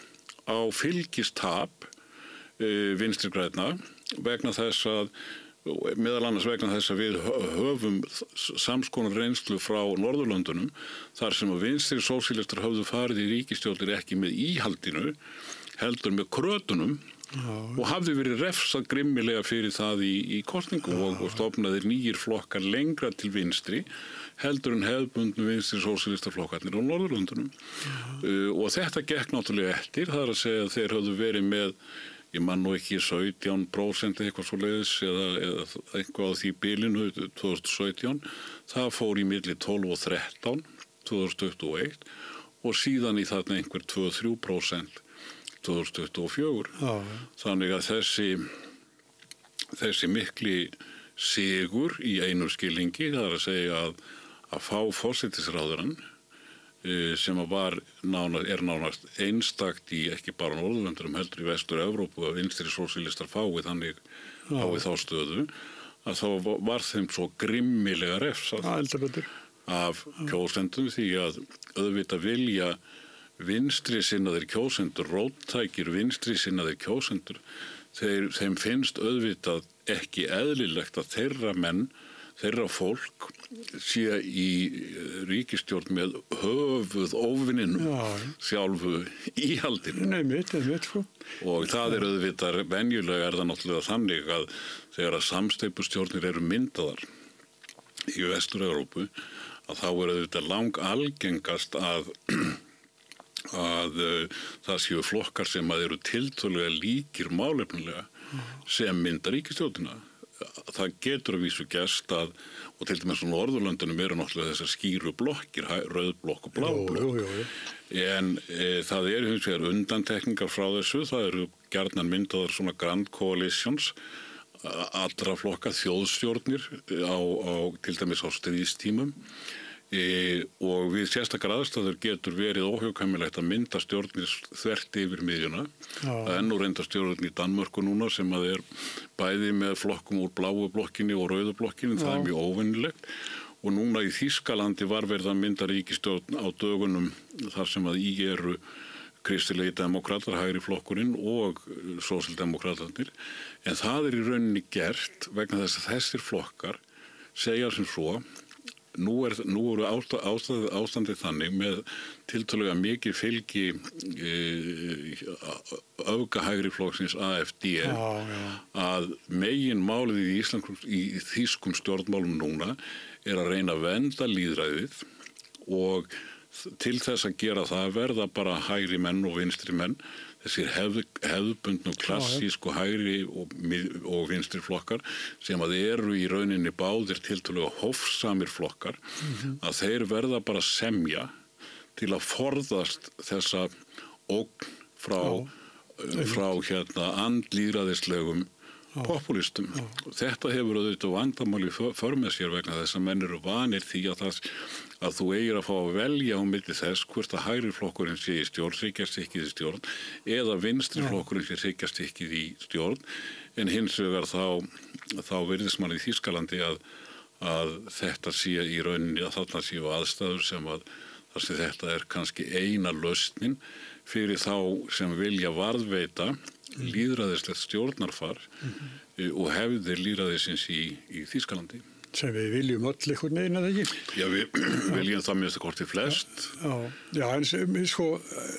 á fylgistap Vinstri græna vegna þess að meðal annars vegna þess að við höfum samskonar reynslu frá Norðurlöndunum þar sem að vinstri sósíalistar höfðu farið í ríkisstjórnir ekki með íhaldinu heldur með krötunum og hafði verið refsað grimmilega fyrir það í kosningum og stofnaðir nýjir flokkar lengra til vinstri heldur en hefðbundnu vinstri sósíalistaflokkarnir á Norðurlöndunum og þetta gekk náttúrulega eftir, það er að segja að þeir höfðu verið með ég man nú ekki 17% eitthvað svo leiðis eða eitthvað á því bilinu 2017, það fór í milli 12 og 13 2021 og síðan í þarna einhver 2-3% 2024. Þannig að þessi mikli sigur í einu skilningi, það er að segja að fá forsætisráðherrann sem er nánast einstakt í ekki bara Norðurlöndunum heldur í Vestur-Evrópu að vinstri sósíalistar fái þá stöðu að þá var þeim svo grimmilega refsað af kjósendum því að auðvitað vilja vinstri sinnaðir kjósendur, róttækir vinstri sinnaðir kjósendur, þeim finnst auðvitað ekki eðlilegt að þeirra menn, þeirra fólk sé í ríkisstjórn með höfuð óvinninu sjálfu íhaldinu. Og það er auðvitað, venjulega er það náttúrulega þannig að þegar að samsteypustjórnir eru myndaðar í Vestur-Evrópu, að þá er auðvitað langalgengast að það séu flokkar sem að eru tiltölulega líkir málefnilega sem mynda ríkisstjórnina. Það getur að vísu gerst að, og til dæmis á Norðurlöndunum eru náttúrulega þessar skýru blokkir, rauðblokk og bláblokk. En það eru hins vegar undantekningar frá þessu, það eru gjarnan myndaðar svona grand coalitions, allra flokka þjóðstjórnir til dæmis á stríðstímum. Og við sérstakar aðstæður getur verið óhjákvæmilegt að mynda stjórnir þvert yfir miðjuna. Það er nú reynda stjórn í Danmörku núna sem að er bæði með flokkum úr bláu blokkinni og rauðu blokkinni, það er mjög óvinnilegt. Og núna í Þýskalandi var verið að mynda ríkisstjórn á dögunum þar sem að í eru kristilegi demokratar, hægri flokkurinn og sósíaldemókratarnir. En það er í rauninni gert vegna þess að þessir flokkar segja sem svo Nú eru ástandið þannig með tiltölulega mikið fylgi öfgahægri flokksins AfD að meginmálið í þýskum stjórnmálum núna er að reyna að vernda lýðræðið og til þess að gera það verða bara hægri menn og vinstri menn, þessir hefðbundnu klassísku hægri og vinstri flokkar sem að eru í rauninni báðir tiltölulega hófsamir flokkar, að þeir verða bara semja til að forðast þessa ógn frá andlýðræðislegum populistum. Þetta hefur auðvitað vandamáli för með sér vegna þess að menn eru vanir því að þú eigir að fá að velja á milli þess hvort að hægri flokkurinn sé í stjórn, hryggjarstykkið í stjórn, eða vinstri flokkurinn sé hryggjarstykkið í stjórn, en hins vegar þá virðist mann í Þýskalandi að þetta sé í rauninni að þarna séu aðstæður sem að þar sem þetta er kannski eina lausnin fyrir þá sem vilja varðveita lýðræðislegt stjórnarfar og hefðir lýðræðisins í Þýskalandi. Sem við viljum öll einhvern veginn, eða ekki? Já, við viljum það mjög kortið flest. Já, en sko,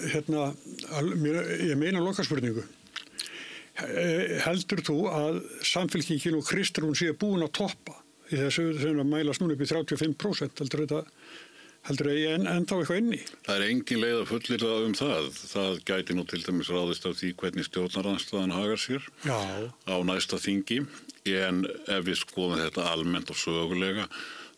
ég meina lokaspurningu. Heldur þú að Samfylkingin og Kristrún séu búin að toppa í þessu sem að mælast núna upp í 35%? Heldur það ennþá eitthvað inni? Það er engin leið að fullyrða það. Það gæti nú til dæmis ráðist af því hvernig stjórnarandstaðan hagar sér á næsta þingi. En ef við skoðum þetta almennt og sögulega,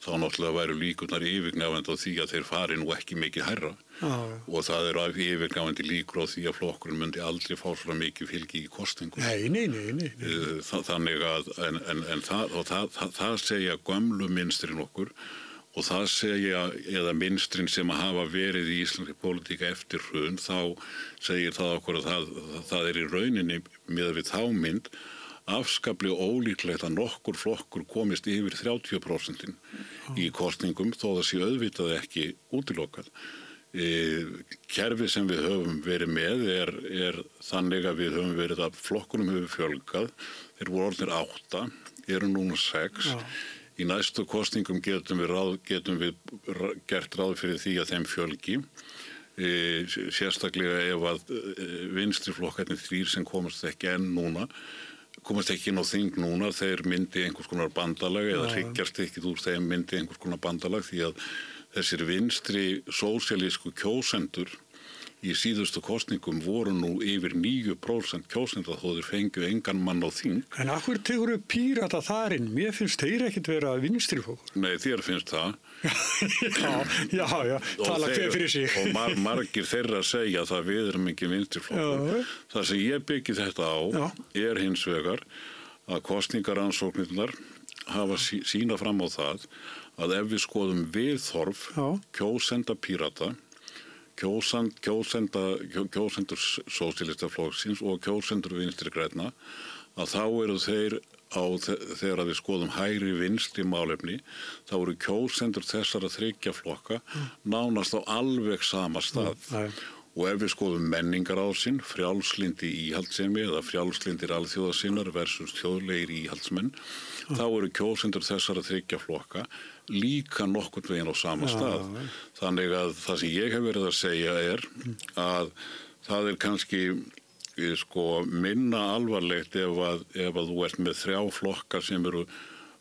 þá náttúrulega væru líkurnar yfirgnæfandi á því að þeir fari nú ekki mikið hærra og það eru yfirgnæfandi líkur á því að flokkurinn myndi aldrei fá svo mikið fylgi í kosningum. Nei. Þannig að það segja gömlu mynstrin okkur og það segja, eða mynstrin sem að hafa verið í íslenskri pólitík eftir hrun, þá segir það okkur að það í rauninni miðað við þá mynd afskaplega ólíklegt að nokkur flokkur komist yfir 30% í kosningum þó það sé auðvitað ekki útilokað. Kerfið sem við höfum verið með er þannig að við höfum verið að flokkunum hefur fjölgað, þeir voru orðnir 8, eru núna 6. Í næstu kosningum getum við gert ráð fyrir því að þeim fjölgi, sérstaklega ef að vinstri flokkarnir 3 sem komast ekki inn á þing núna, þeir myndi einhvers konar bandalag eða hryggjast ekkit úr þeim myndi einhvers konar bandalag því að þessir vinstri sósíalísku kjósendur í síðustu kosningum voru nú yfir 9% kjósenda þó þeir fengju engan mann á þing. En af hverju tekur Pírata þar inn? Mér finnst þeir ekkit vera vinstri fólk. Nei, þér finnst það. Já, tala hver fyrir sig. Og margir þeirra segja að við erum ekki vinstri flokkur. Það sem ég byggi þetta á er hins vegar að kosningaransóknirnar hafa sína fram á það að ef við skoðum viðhorf kjósenda Pírata, kjósendur sósíalistaflokksins og kjósendur vinstri grænna, að þá eru þeir þegar við skoðum hægri vinstri málefni, þá eru kjósendur þessara 3 flokka nánast á alveg sama stað. Og ef við skoðum menningarásinn, frjálslyndi íhaldssemi eða frjálslyndir alþjóðasinnar versus þjóðlegir íhaldsmenn, þá eru kjósendur þessara 3 flokka líka nokkurn veginn á sama stað. Þannig að það sem ég hef verið að segja er að það er kannski minna alvarlegt ef að þú ert með 3 flokka sem eru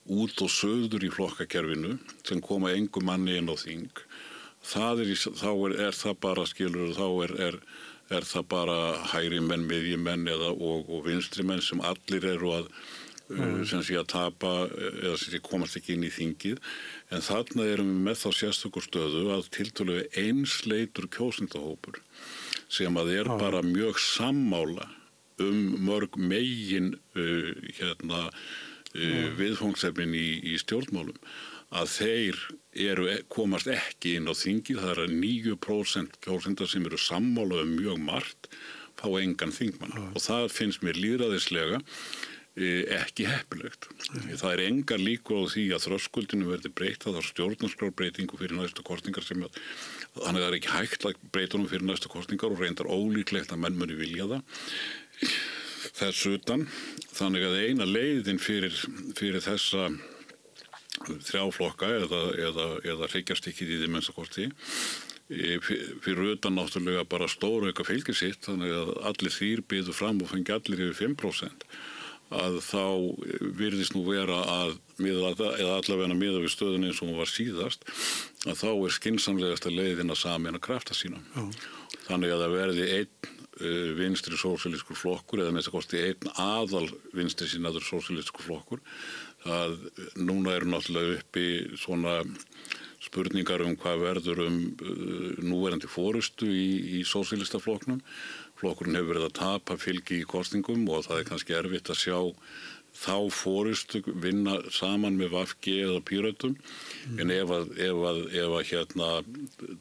út og söður í flokkakerfinu sem koma engum manni inn á þing. Þá er það bara er það bara hægri menn, miðjumenn og vinstri menn sem allir eru að sem sé að tapa eða sem sé komast ekki inn í þingið, en þarna erum við með þá sérstökur stöðu að tiltölulega einsleitur kjósendahópur sem að er bara mjög sammála mörg megin viðfangsefnin í stjórnmálum, að þeir komast ekki inn á þingið. Það er 9% kjósenda sem eru sammála mjög margt fá engan þingmann og það finnst mér lýðræðislega ekki heppilegt. Það er engar líkur á því að þröskuldinu verði breytt, það er stjórnarskrárbreytingu fyrir næstu kosningar þannig að það er ekki hægt að breyta honum fyrir næstu kosningar og reyndar ólíklegt að menn muni vilja það þess utan. Þannig að eina leiðin fyrir þessa 3 flokka eða hryggjarstykkið í því minnstakosti fyrir utan náttúrulega bara stórauka fylgi sitt, þannig að allir 3 byðu fram og fengi allir yfir 5%, að þá virðist nú vera eða allavega miða við stöðunni eins og hún var síðast, að þá er skynsamlegasta leiðin að sameina krafta sína. Þannig að það verði einn vinstri sósíalískur flokkur eða minnstakosti einn aðal vinstri sinnaður sósíalískur flokkur. Núna eru náttúrulega uppi svona spurningar hvað verður núverandi forystu í sósíalistaflokknum. Flokkurinn hefur verið að tapa fylgi í kosningum og það er kannski erfitt að sjá þá forystu vinna saman með VG eða Pírötum, en ef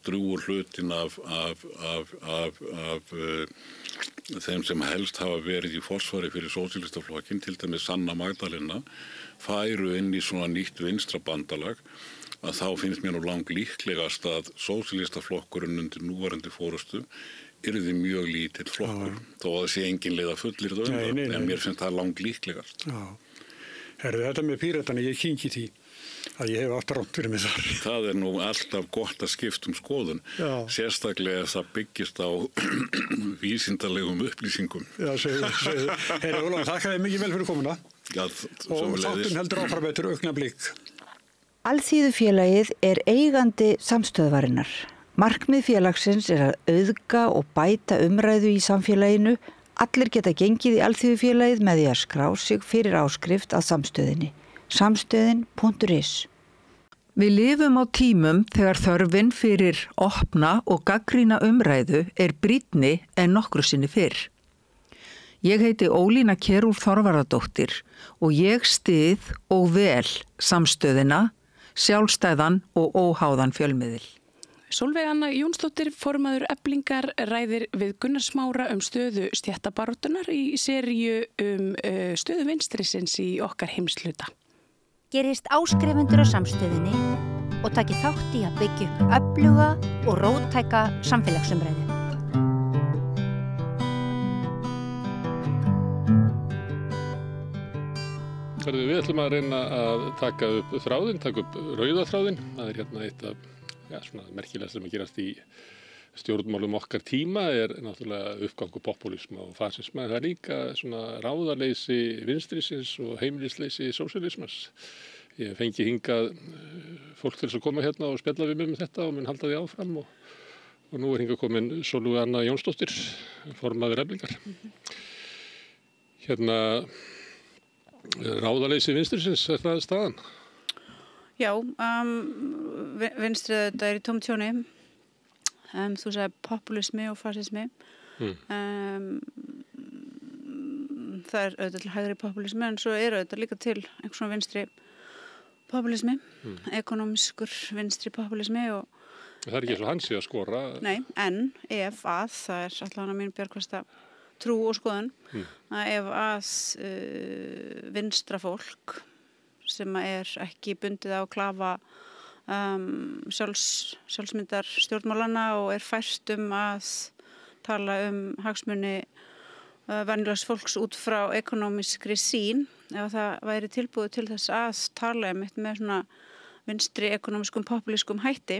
drúgur hlutin af þeim sem helst hafa verið í forsvari fyrir sósíalistaflokkin, til dæmis Sanna Magdalena, færu inn í svona nýtt vinstra bandalag, að þá finnst mér nú langlíklegast að sósíalistaflokkurinn undir núverandi forystu yrði mjög lítill flokkur, þó að það sé engin leið að fullir það undan, en mér finnst það langlíklegast. Herðu, þetta með Píratana, ég kynki því að ég hef átt rangt fyrir mig þar. Það er nú alltaf gott að skipta skoðun, sérstaklega ef það byggist á vísindalegum upplýsingum. Já, segðu. Herðu, Ólafur, þakka þér mikið vel fyrir komuna. Og þáttum heldur áfram eftir augnablik. Alþýðufélagið er eigandi samstöðvarinnar. Markmið félagsins er að auðga og bæta umræðu í samfélaginu. Allir geta gengið í Alþýðufélagið með því að skrá sig fyrir áskrift að samstöðinni. Samstöðin.is Við lifum á tímum þegar þörfin fyrir opna og gagnrýna umræðu brýnni en nokkru sinni fyrr. Ég heiti Ólína Kjerúlf Þorvarðardóttir og ég styð og vel samstöðina, sjálfstæðan og óháðan fjölmiðil. Sólveig Anna Jónsdóttir, formaður Eflingar, ræðir við Gunnar Smára stöðu stéttabaráttunnar í seríu stöðu vinstrisins í okkar heimshluta. Gerist áskrifendur á samstöðinni og taki þátt í að byggja upp öfluga og róttæka samfélagsumræðu. Við ætlum að reyna að taka upp þráðinn, taka upp rauða þráðinn. Það hérna eitt af svona merkilega sem að gerast í stjórnmálum okkar tíma náttúrulega uppgangur popúlisma og fasisma. Það líka svona ráðaleysi vinstrisins og heimilisleysi sósíalismans. Ég fengi hingað fólk til þess að koma hérna og spjalla við mig þetta og mun halda því áfram og nú hingað komin Sólveig Anna Jónsdóttir, formaður Eflingar. Hérna ráðaleysi vinstrisins það staðan? Já, vinstrið þetta í tómtjóni. Þú sagði populismi og fasismi. Það auðvitað til hægri populismi en svo auðvitað líka til einhvers svona vinstri populismi, ekonomískur vinstri populismi og það ekki eins og hann sé að skora. Nei, en ef að, það allavega mín bjargfasta trú og skoðun, að ef að vinstra fólk sem ekki bundið á klafa sjálfsmyndar stjórnmálana og fært að tala hagsmuni venjulegs fólks út frá ekonomískri sýn, ef það væri tilbúið til þess að tala með svona vinstri ekonomískum populískum hætti,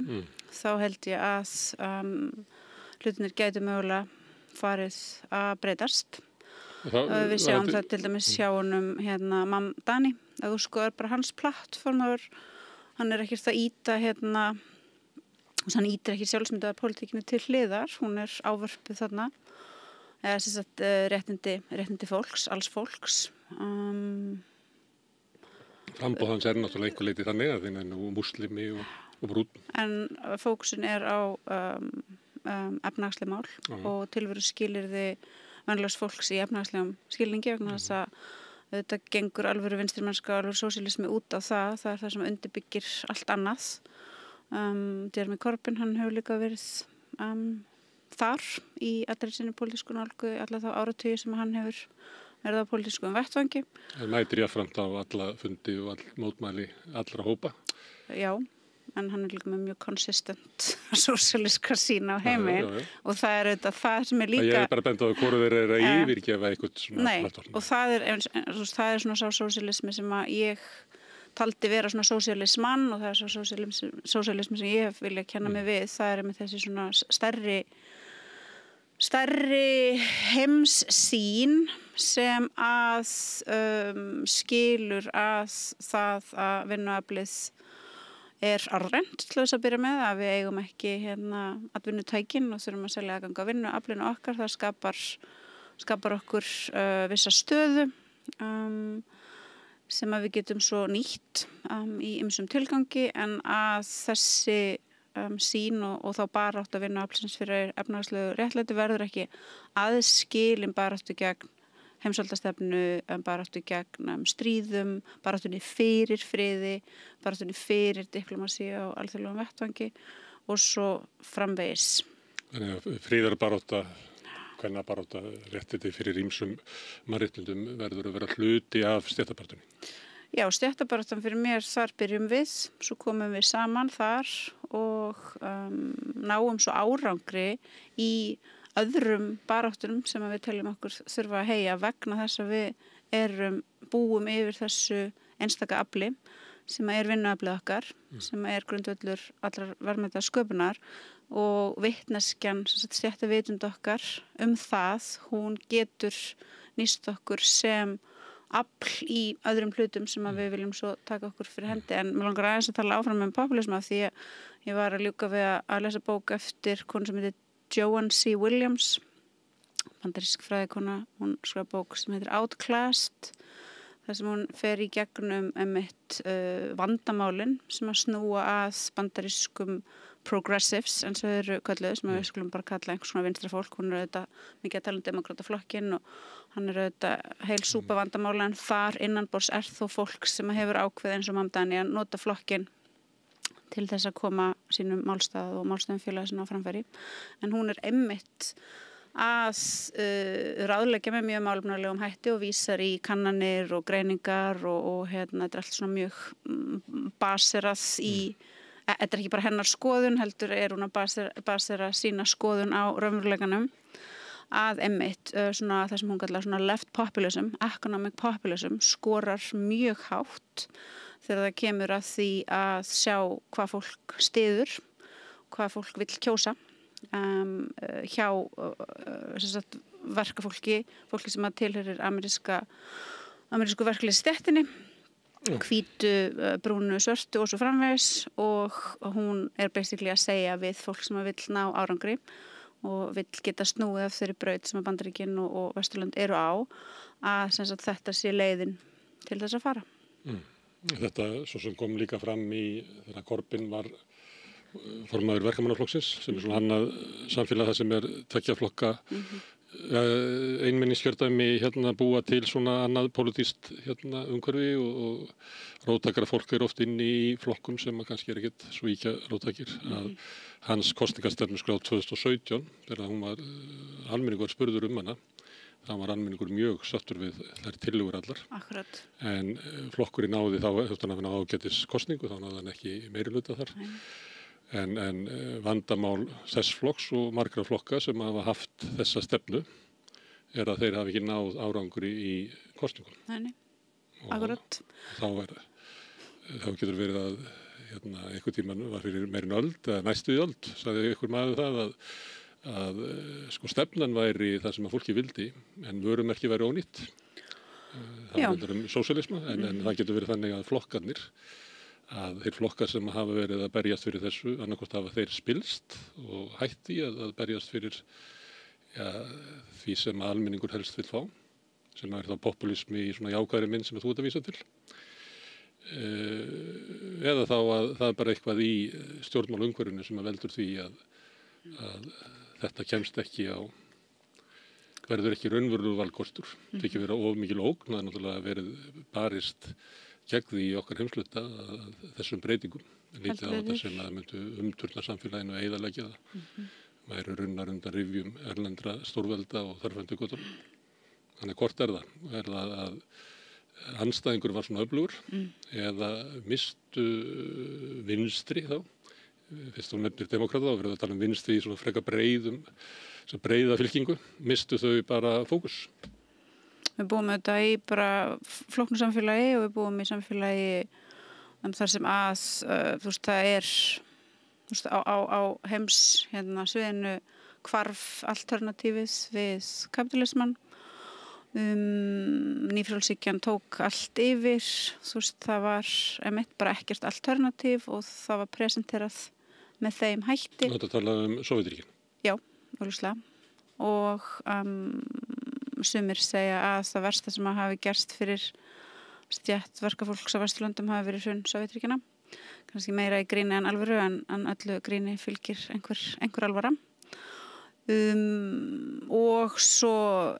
þá held ég að hlutinir gætu mögulega farið að breytast. Við sjáum það til dæmis hjá honum Mam Dani, að þú skoðar bara hans plattformur, hann ekkert að íta hann ítir ekki sjálfsmyndaða pólitíkinni til hliðar, hún ávörpuð þarna, eða sem sagt réttindi fólks, alls fólks. Framboð hans náttúrulega einhver leyti þannig að þeim nú múslimi og brúnn. En fókusin á efnahagsleg mál og tilveru skilyrði venjulegs fólks í efnahagslegum skilningi vegna þess að þetta gengur alvöru vinstrimennska og alvöru sósíalismi út á það. Það það sem undirbyggir allt annað. Jeremy Corbyn, hann hefur líka verið þar í allri sinni pólitísku nálgu, alla þá áratugi sem hann hefur verið á pólitískum vettvangi. Það mætir jafnframt á alla fundi og all mótmæli allra hópa. Já, en hann líka með mjög konsistent sósíalíska sýn á heiminn og það auðvitað það sem líka... Ég bara benda á að hvoru þeir að yfirgefa eitthvað svona plattform. Nei, og það svona sá sósíalismi sem að ég taldi vera svona sósíalismann og það svo sósíalismi sem ég vilja kenna mig við. Það með þessi svona stærri heimssýn sem að skilur að það að vinnuaflið arðrænt til þess að byrja með, að við eigum ekki atvinnutækin og þurfum að selja aðgang á vinnuaflinu okkar. Það skapar okkur vissa stöðu sem að við getum svo nýtt í ýmsum tilgangi, en að þessi sýn og þá baráttu að vinnuaflsins fyrir efnahagslegu réttlæti verður ekki aðskilin baráttu gegn heimsvaldastefnu, baráttu gegn stríðum, baráttunni fyrir friði, baráttunni fyrir diplomasi á alþjóðlegum vettvangi og svo framvegis. Þannig að friðarbarátta, kvennabarátta, réttindi fyrir ýmsum mannréttindum verður að vera hluti af stéttabaráttunni. Já, stéttabaráttan fyrir mér, þar byrjum við, svo komum við saman þar og náum svo árangri í öðrum baráttunum sem við teljum okkur þurfa að heyja vegna þess að við búum yfir þessu einstaka afli sem vinnuaflið okkar, sem grundvöllur allrar verðmæta sköpunar og vitneskjan, stéttavitund okkar það, hún getur nýst okkur sem afl í öðrum hlutum sem við viljum svo taka okkur fyrir hendi. En mér langar aðeins að tala áfram populisma því að ég var að ljúka við að lesa bók eftir konu sem heitir Joanne C. Williams, bandarísk fræðikona. Hún skrifaði bók sem heitir Outclassed, þar sem hún fer í gegnum vandamálin sem að snúa að bandarískum progressives, eins og þau eru kölluð, sem við skulum bara kalla einhvers svona vinstra fólk. Hún auðvitað mikið að tala demókrataflokkinn og hann auðvitað heil súpa vandamála, en þar innanborðs þó fólk sem hefur ákveðið eins og Mamdani að nota flokkinn til þess að koma sínum málstað og málstöðum félagsins á framfæri. En hún einmitt að ráðleggja með mjög málefnalegum hætti og vísar í kannanir og greiningar og þetta allt svona mjög baserað í, þetta ekki bara hennar skoðun, heldur hún að basera sína skoðun á raunveruleikanum, að einmitt svona það sem hún kallar svona left populism, economic populism, skorar mjög hátt þegar það kemur að því að sjá hvað fólk styður, hvað fólk vill kjósa hjá verkafólki, fólki sem að tilheyrir amerísku verkalýðsstéttinni, hvítu, brúnu, svörtu og svo framvegis, og hún basically að segja við fólk sem að vill ná árangri og vill geta snúið af þeirri braut sem að Bandaríkin og Vesturlönd eru á, að þetta sé leiðin til þess að fara. Þetta svo sem kom líka fram í þegar Corbyn var formaður verkamannaflokksins, sem svona annað samfélag það sem tveggja flokka einmenningskjördæmi búa til svona annað pólitískt umhverfi og róttakara fólk oft inn í flokkum sem kannski ekkert svo íkja róttakir. Að hans kosningarstefnuskrá 2017, þegar hún var almenningur spurður hana, þá var almenningur mjög sáttur við þær tillögur allar. Akkurat. En flokkurinn náði þá ágætis kosningu, þá náði hann ekki meirihluta þar. En vandamál þess flokks og margra flokka sem hafa haft þessa stefnu að þeir hafi ekki náð árangri í kosningum. Nei, akkurat. Þá getur verið að einhvern tímann var fyrir meirinn öld, eða næstu í öld, sagði einhver maður það að stefnan væri það sem að fólki vildi, en vörumerki væri ónýtt. Það er sósíalisma, en það getur verið þannig að flokkarnir, að þeir flokkar sem hafa verið að berjast fyrir þessu, annarkvort hafa þeir spilst og hætti að berjast fyrir því sem almenningur helst vill fá, sem þá populismi í svona jákvæðri mynd sem þú ert að vísa til. Eða þá að það er bara eitthvað í stjórnmálumhverfinu sem veldur því að þetta kemst ekki verður ekki raunverulegur valkostur. Það ekki vera of mikil ógn, það er náttúrulega verið barist gegn því í okkar heimsluta þessum breytingum. Lítið á þetta sem að myndu umturna samfélaginu og eyðileggja það. Væru runnar undan rifjum erlendra stórvelda og þarfandi gotum. Þannig hvort það? Er það að andstæðingur var svona öflugur eða mistu vinstri þá? Fyrst þú nefnir demókrata, þá verður það að tala vinstri í svona freka breiða fylkingu. Mistu þau bara fókus? Við búum auðvitað í bara flóknu samfélagi og við búum í samfélagi þar sem það á heims sviðinu hvarf alternatífið við kapitalismann. Nýfrjálshyggjan tók allt yfir, það var einmitt bara ekkert alternatív og það var presenterað með þeim hætti. Þetta talaði Sovétríkin? Já, augljóslega. Og sumir segja að það versta sem hafi gerst fyrir stétt verkafólks á Vesturlöndum hafi verið hrun Sovétríkjanna. Kannski meira í gríni en alvöru, en öllu gríni fylgir einhver alvara. Og svo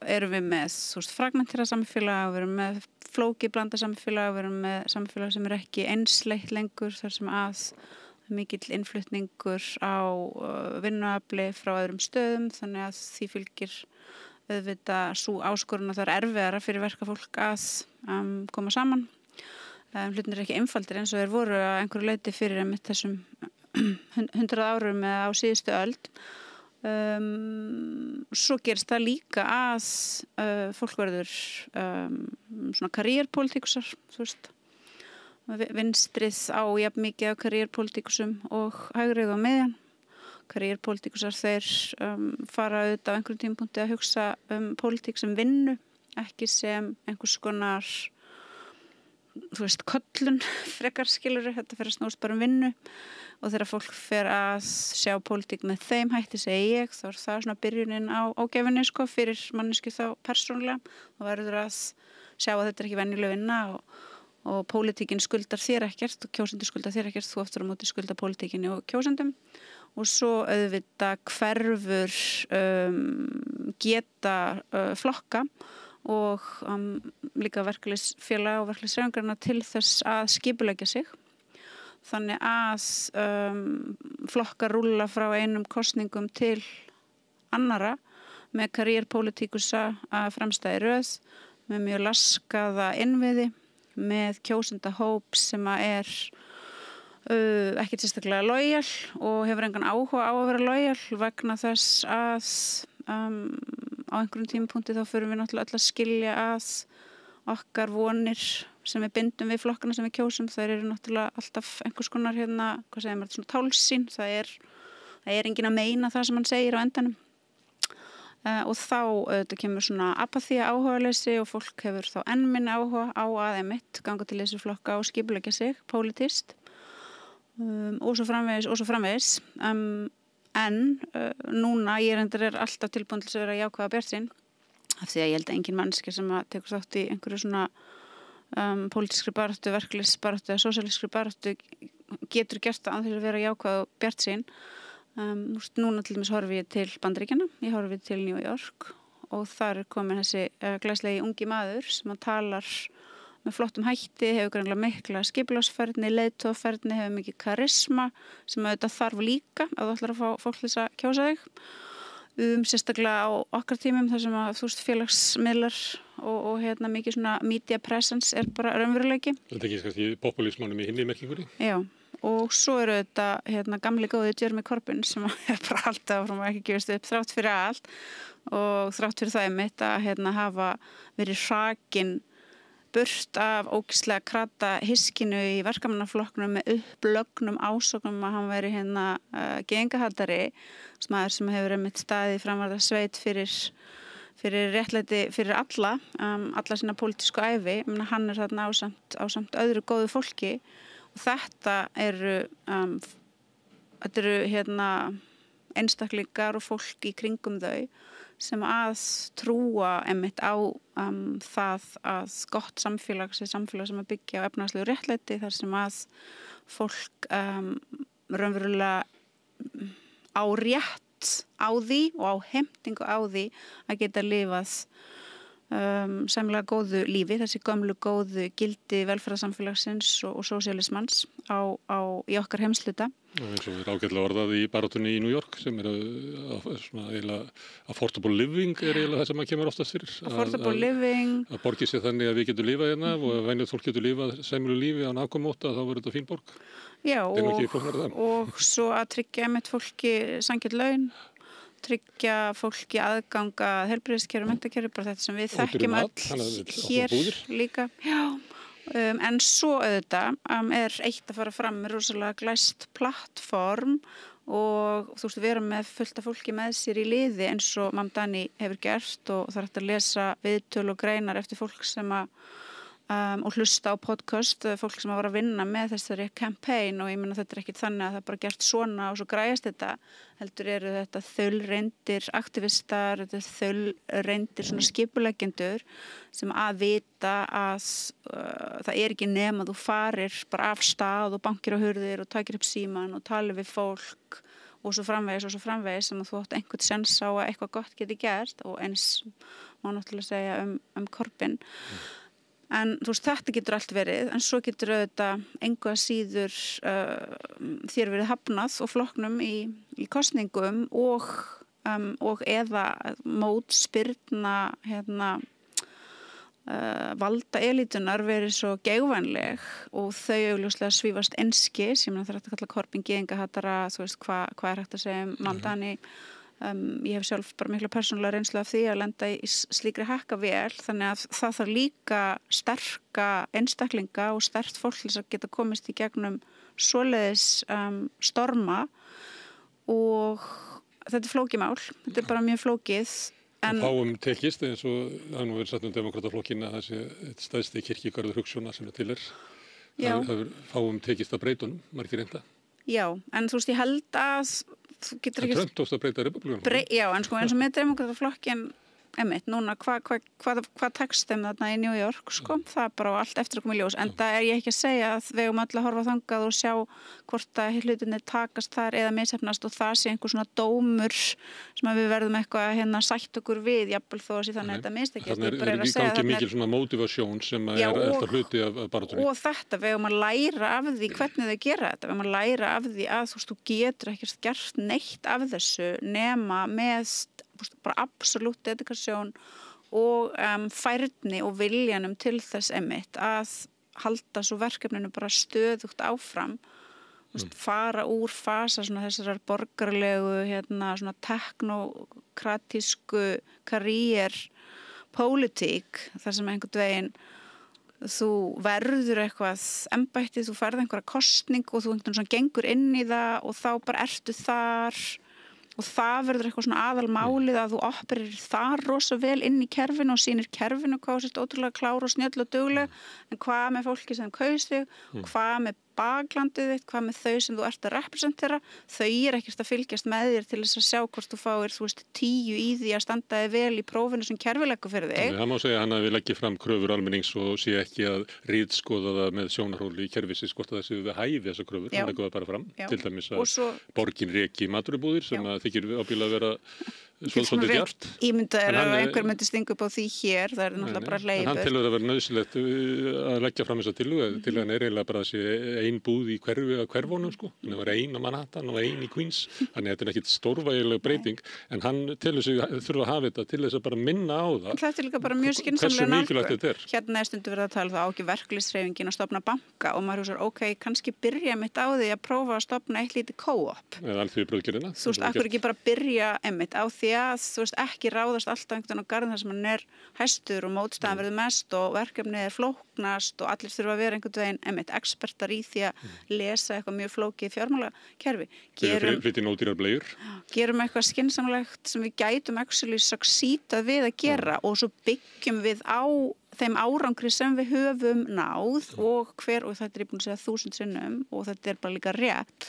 erum við með fragmentera samfélag, við erum með flókið blanda samfélag, við erum með samfélag sem ekki einsleitt lengur, þar sem að mikill innflutningur á vinnuafli frá öðrum stöðum, þannig að því fylgir auðvitað svo áskorun að það er erfiðara fyrir verkafólk að koma saman. Hlutin ekki einfaldir eins og þeir voru að einhverju leyti fyrir einmitt þessum 100 árum eða á síðustu öld. Svo gerist það líka að fólk verður svona karrierpolítíkusar, vinstrið á jafn mikið af karrierpolítíkusum og hægrið á miðjan. Karrierpolítíkusar þeir fara auðvitað á einhverjum tímapunkti að hugsa pólitík sem vinnu, ekki sem einhvers konar köllun frekar skilur, þetta fer að snúast bara vinnu og þegar fólk fer að sjá pólitík með þeim hætti, segi ég, þá það svona byrjunin á ágefinni sko, fyrir mannesku þá persónulega og verður að sjá að þetta ekki venjuleg vinna og pólitíkin skuldar þér ekkert og kjósendur skuldar þér ekkert, þú aftur á móti skuldar pólitíkinni og kjósendum og svo auðvitað hverfur geta flokka og líka verkalýðsfélag og verkalýðshreyfingarinnar til þess að skipuleggja sig. Þannig að flokkar rúlla frá einum kosningum til annara með karriérpólitíkusa að fremsta í röð, með mjög laskaða innviði, með kjósendahóp sem er ekkert sérstaklega lojal og hefur engan áhuga á að vera lojal vegna þess að á einhverjum tímapunkti þá förum við náttúrulega öll að skilja að okkar vonir sem við bindum við flokkana sem við kjósum, þær eru náttúrulega alltaf einhvers konar hvað segir maður, svona tálsýn, það er enginn að meina það sem hann segir á endanum og þá þetta kemur svona apathía áhugaleysi og fólk hefur þá enn minni áhuga á að einmitt ganga til þessu flokka og skipuleggja sig pólitískt og svo framvegis en núna ég er alltaf tilbúin til að vera jákvæða bjartsýn af því að ég held að engin mannski sem að tekur þátt í einhverju svona pólitískri baráttu, verkalýðsbaráttu eða sósíalískri baráttu getur gert það án þess að vera jákvæð og bjartsýn. Núna til dæmis horfi ég til Bandaríkjanna, ég horfi til New York og þar komin þessi glæslegi ungi maður sem að talar með flottum hætti, hefur greinlega mikla skipulagsfærni, leiðtogafærni, hefur mikið karisma sem auðvitað þarf líka að þú ætlar að fá fólk til þess að kjósa þig. Sérstaklega á okkar tímum þar sem að félagsmiðlar og mikið svona media presence er bara raunveruleiki. Þetta ekki kannski populísmánum í hinni merkingunni? Já, og svo eru þetta gamli góði Jeremy Corbyn sem er bara alltaf frá að ekki gefast upp þrátt fyrir allt og þrátt fyrir það einmitt að hafa verið hrakin burt af ógeðslega krata hiskinu í verkamannaflokknum með upplögnum ásökunum að hann væri gengahatari, maður sem hefur einmitt staðið framvarða sveit fyrir réttlæti fyrir alla sína pólitísku ævi, hann er þarna ásamt öðru góðu fólki og þetta eru einstaklingar og fólk í kringum þau sem að trúa einmitt á það að gott samfélag sé samfélag sem að byggja á efnahagslegu réttlæti þar sem að fólk raunverulega á rétt á því og á heimtingu á því að geta lifað sæmilega góðu lífi, þessi gömlu góðu gildi velferðarsamfélagsins og sósíalismans í okkar heimsluta. Eins og við ágætlega orðað í baráttunni í New York sem svona eiginlega affordable living eiginlega það sem að kemur oftast fyrir. Affordable living. Að borgi sér þannig að við getum lifað hérna og að venjulegt fólk getur lifað sæmilegu lífi án afkomóta þá verður þetta fín borg. Já, og svo að tryggja einmitt fólki sanngjarn laun, tryggja fólki aðganga heilbrigðiskerfi, menntakerfi, bara þetta sem við þekkjum öll hér líka. Já. En svo auðvitað er eitt að fara fram með rosalega glæst plattform og þú veist, vera með fullt af fólki með sér í liði eins og Mamdani hefur gert og það er hægt að lesa viðtöl og greinar eftir fólk sem og hlusta á podcast, fólk sem var að vinna með þessari campaign og ég meina þetta er ekki þannig að það bara gert svona og svo græjast þetta, heldur eru þetta þaulreyndir aktivistar, þetta þaulreyndir svona skipuleggjendur sem að vita að það er ekki nema þú farir bara af stað og bankir á hurðir og takir upp síman og talir við fólk og svo framvegis sem að þú átt einhvern sens á að eitthvað gott geti gert og eins má náttúrulega segja Corbyn. En þú veist, þetta getur allt verið, en svo getur auðvitað engu að síður þér verið hafnað og flokknum í kosningum og eða mótspyrna valda elítunar verið svo geigvænleg og þau augljóslega svífast einskis, ég meina það er hægt að kalla Corbyn gyðingahatara, þú veist, hvað er hægt að segja Mamdani. Ég hef sjálf bara mikla persónulega reynslu af því að lenda í slíkri hakkavél þannig að það þarf líka sterka einstaklinga og sterkt fólk til að geta komist í gegnum svoleiðis storma og þetta er flókið mál, þetta er bara mjög flókið. Og fáum tekist eins og það nú verið sagt demokrataflokkina að þessi stæðsti kirkjugarður hugsjóna sem til það fáum tekist að breytunum, margir reynda. Já, en þú veist, ég held að þú getur ekki... Trump tókst að breyta republikanum. Já, en sko eins og með demokrataflokkin einmitt, núna, hvað tekst þeim þarna í New York, sko, það er bara allt eftir að koma í ljós, en það er ég ekki að segja að við höfum öll að horfa þangað og sjá hvort að hlutinni takast þar eða misheppnast og það sé einhver svona dómur sem að við verðum eitthvað sætt okkur við, jafnvel þó að sé þannig að þetta mistekist. Þannig er í gangi mikil svona motivasjón sem er alltaf hluti af baráttunni. Og þetta, við höfum að læra af því hvernig þau gera þetta, við höfum að læra af því að þú getur ekkert gert neitt af þessu nema með bara absolutt dedikasjón og færni og viljanum til þess einmitt að halda svo verkefninu bara stöðugt áfram, fara úr fasa svona þessar borgarlegu svona teknokratísku karriér pólitík þar sem einhvern veginn þú verður eitthvað embætti, þú færð einhverja kosning og þú einhvern svona gengur inn í það og þá bara ertu þar og það verður eitthvað svona aðalmálið að þú operir þar rosa vel inn í kerfinu og sýnir kerfinu hvað sést ótrúlega klár og snjöll og dugleg, en hvað með fólki sem kaus þig, hvað með baklandið þitt, hvað með þau sem þú ert að representera, þau ekkert að fylgjast með þér til þess að sjá hvort þú fáir 10 í því að standa þig vel í prófinu sem kerfileggur fyrir þig. Þannig, það má segja hann að við leggjum fram kröfur almennings og sé ekki að ritskoða það með sjónarhóli í kerfisins hvort að það séu við hæfi þessar kröfur, hann leggur það bara fram. Já. Til dæmis að borgin reki maturubúðir sem að þykir ábyggilega að vera svolítið djart. Ímyndaður að einhver myndi stinga upp á því hér, það er náttúrulega bara hleypur. En hann telur að vera nauðsynlegt að leggja fram þessa tillögu. Tillagan er eiginlega bara að sé ein búð í hverfunum, sko. Þannig að vera ein á Manhattan og ein í Queens. Þannig að þetta er ekkit stórvægileg breyting, en hann telur sig þurfa að hafa þetta til þess að bara minna á það. Þetta er líka bara mjög skynsamlega nálgun. Hérna er stundu verið að tala það á ekki verkalýðshreyfingin að stofna banka og maður hugsaður, ok, kannski byrja mitt á því að prófa að stofna eitt lítið co-op. Eða alþjóðabrauðgerðina. Þú veist, akkur ekki bara byrja einmitt á því að þú veist ekki ráðast alltaf einhvern veginn á garðin þar sem hann er hæstur og mótstaðan verður mest og verkefnið er flóknast og allir þurfa að vera einhvern veginn einmitt expertar í því að lesa eitthvað mjög flókið fjármálakerfi. Gerum eitthvað skynsamlegt sem við gætum actually succeedað við að gera og svo byggjum við á þeim árangri sem við höfum náð og þetta er ég búin að segja 1000 sinnum og þetta er bara líka rétt.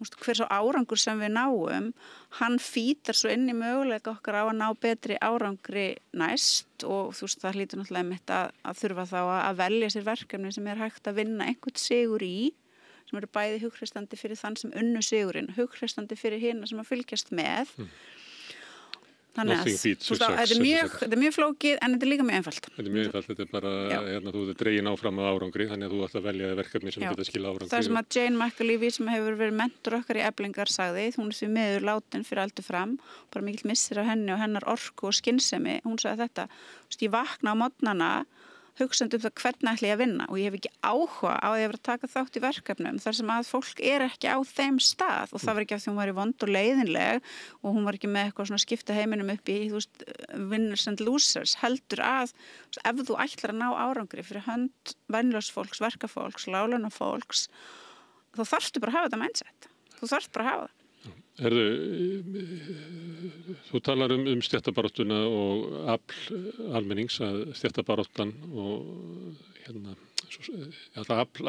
Hver svo árangur sem við náum, hann fítar svo inn í möguleika okkar á að ná betri árangri næst og þú veist það hlýtur náttúrulega mitt að þurfa þá að velja sér verkefni sem er hægt að vinna einhvern sigur í, sem eru bæði hughristandi fyrir þann sem unnu sigurinn, hughristandi fyrir hina sem að fylgjast með. Þannig að þetta er mjög flókið en þetta er líka mjög einfalt. Þetta er mjög einfalt, þetta er bara þú ert dregin áfram að árangri þannig að þú ætti að velja verkefni sem geta skila árangri. Það sem að Jane McAlevey sem hefur verið mentor okkar í Eflingar sagði, hún er því miður látin fyrir aldur fram, bara mikill missir af henni og hennar orku og skynsemi, hún sagði þetta, ég vakna á morgnana hugsandi það hvernig ætla ég að vinna og ég hef ekki áhuga á því að vera að taka þátt í verkefnum þar sem að fólk er ekki á þeim stað og það var ekki af því hún var í vond og leiðinleg og hún var ekki með eitthvað svona skipta heiminum upp í winners and losers, heldur að ef þú ætlar að ná árangri fyrir hönd venjulegs fólks, verkafólks, láglaunafólks þá þarftu bara að hafa þetta mindset, þú þarft bara að hafa það. Þú talar stéttabaráttuna og afl almennings að stéttabaráttan og það afl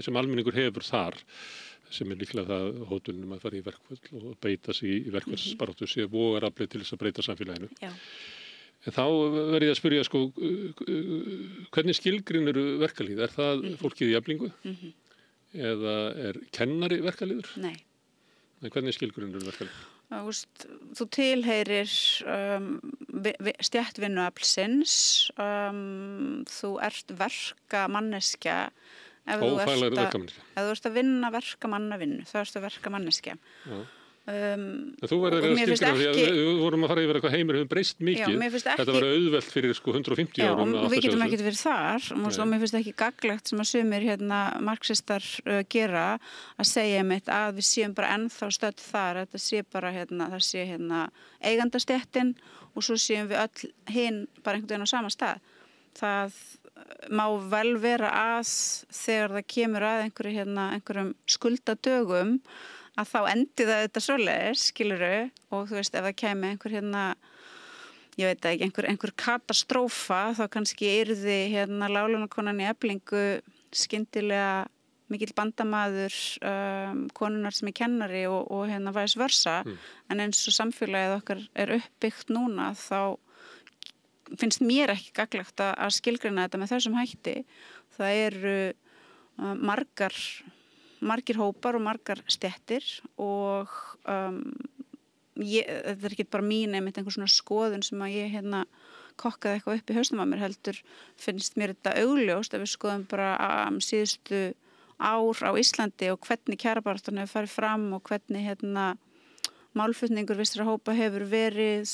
sem almenningur hefur þar sem er líklega það hótunum að fara í verkföll og beita sig í verkfallsbaráttu sé vogaraflið til þess að breyta samfélaginu. Já. En þá verð ég að spyrja hvernig skilgreinir verkalýð? Er það fólkið í Eflingu? Eða er kennari verkalýður? Nei. En hvernig skilgreinir verkalýð? Þú tilheyrir stéttvinnuaflsins, þú ert verkamanneskja ófaglæri verkamanneskja. Ef þú ert að vinna verkamannavinnu, þá ertu verkamanneskja. Þú verður að skilgreina því að við vorum að fara yfir eitthvað heimur hefur breyst mikið. Þetta var auðvelt fyrir 150 árum. Já, og við getum ekkert verið þar og mér finnst ekki gaglegt sem að sumir marxistar gera að segja einmitt að við séum bara ennþá stödd þar, þetta sé bara það sé eigandastéttin og svo séum við öll hinn bara einhvern veginn á sama stað. Það má vel vera að þegar það kemur að einhverjum skuldadögum að þá endi það þetta svoleiðis, skilurðu, og þú veist, ef það kæmi einhver ég veit ekki, einhver katastrófa, þá kannski yrði láglaunakonan í Eflingu skyndilega mikill bandamaður konunar sem kennari og hérna vice versa, en eins og samfélagið okkar uppbyggt núna, þá finnst mér ekki gagnlegt að skilgreina þetta með þessum hætti. Það eru margir hópar og margar stéttir og þetta ekki bara mín einmitt einhver svona skoðun sem að ég hérna kokkaði eitthvað upp í hausnum að mér, heldur finnst mér þetta augljóst ef við skoðum bara síðustu ár á Íslandi og hvernig kjarabaráttan hefur farið fram og hvernig hérna málflutningur vissra hópa hefur verið,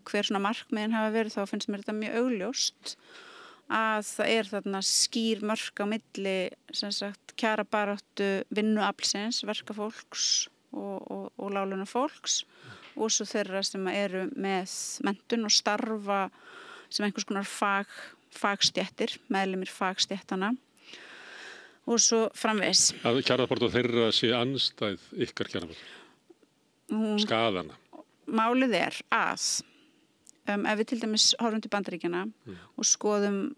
hver svona markmiðin hafa verið, þá finnst mér þetta mjög augljóst að það þarna skýr mörk á milli sem sagt kjarabaráttu vinnuaflsins, verkafólks og láglauna fólks og svo þeirra sem eru með menntun og starfa sem einhvers konar fagstéttir, meðlimir fagstéttana og svo framvegis. Að kjarabaráttu þeirra sé andstæð ykkar kjarabaráttu? Skaðana? Málið að ef við til dæmis horfum til Bandaríkjanna og skoðum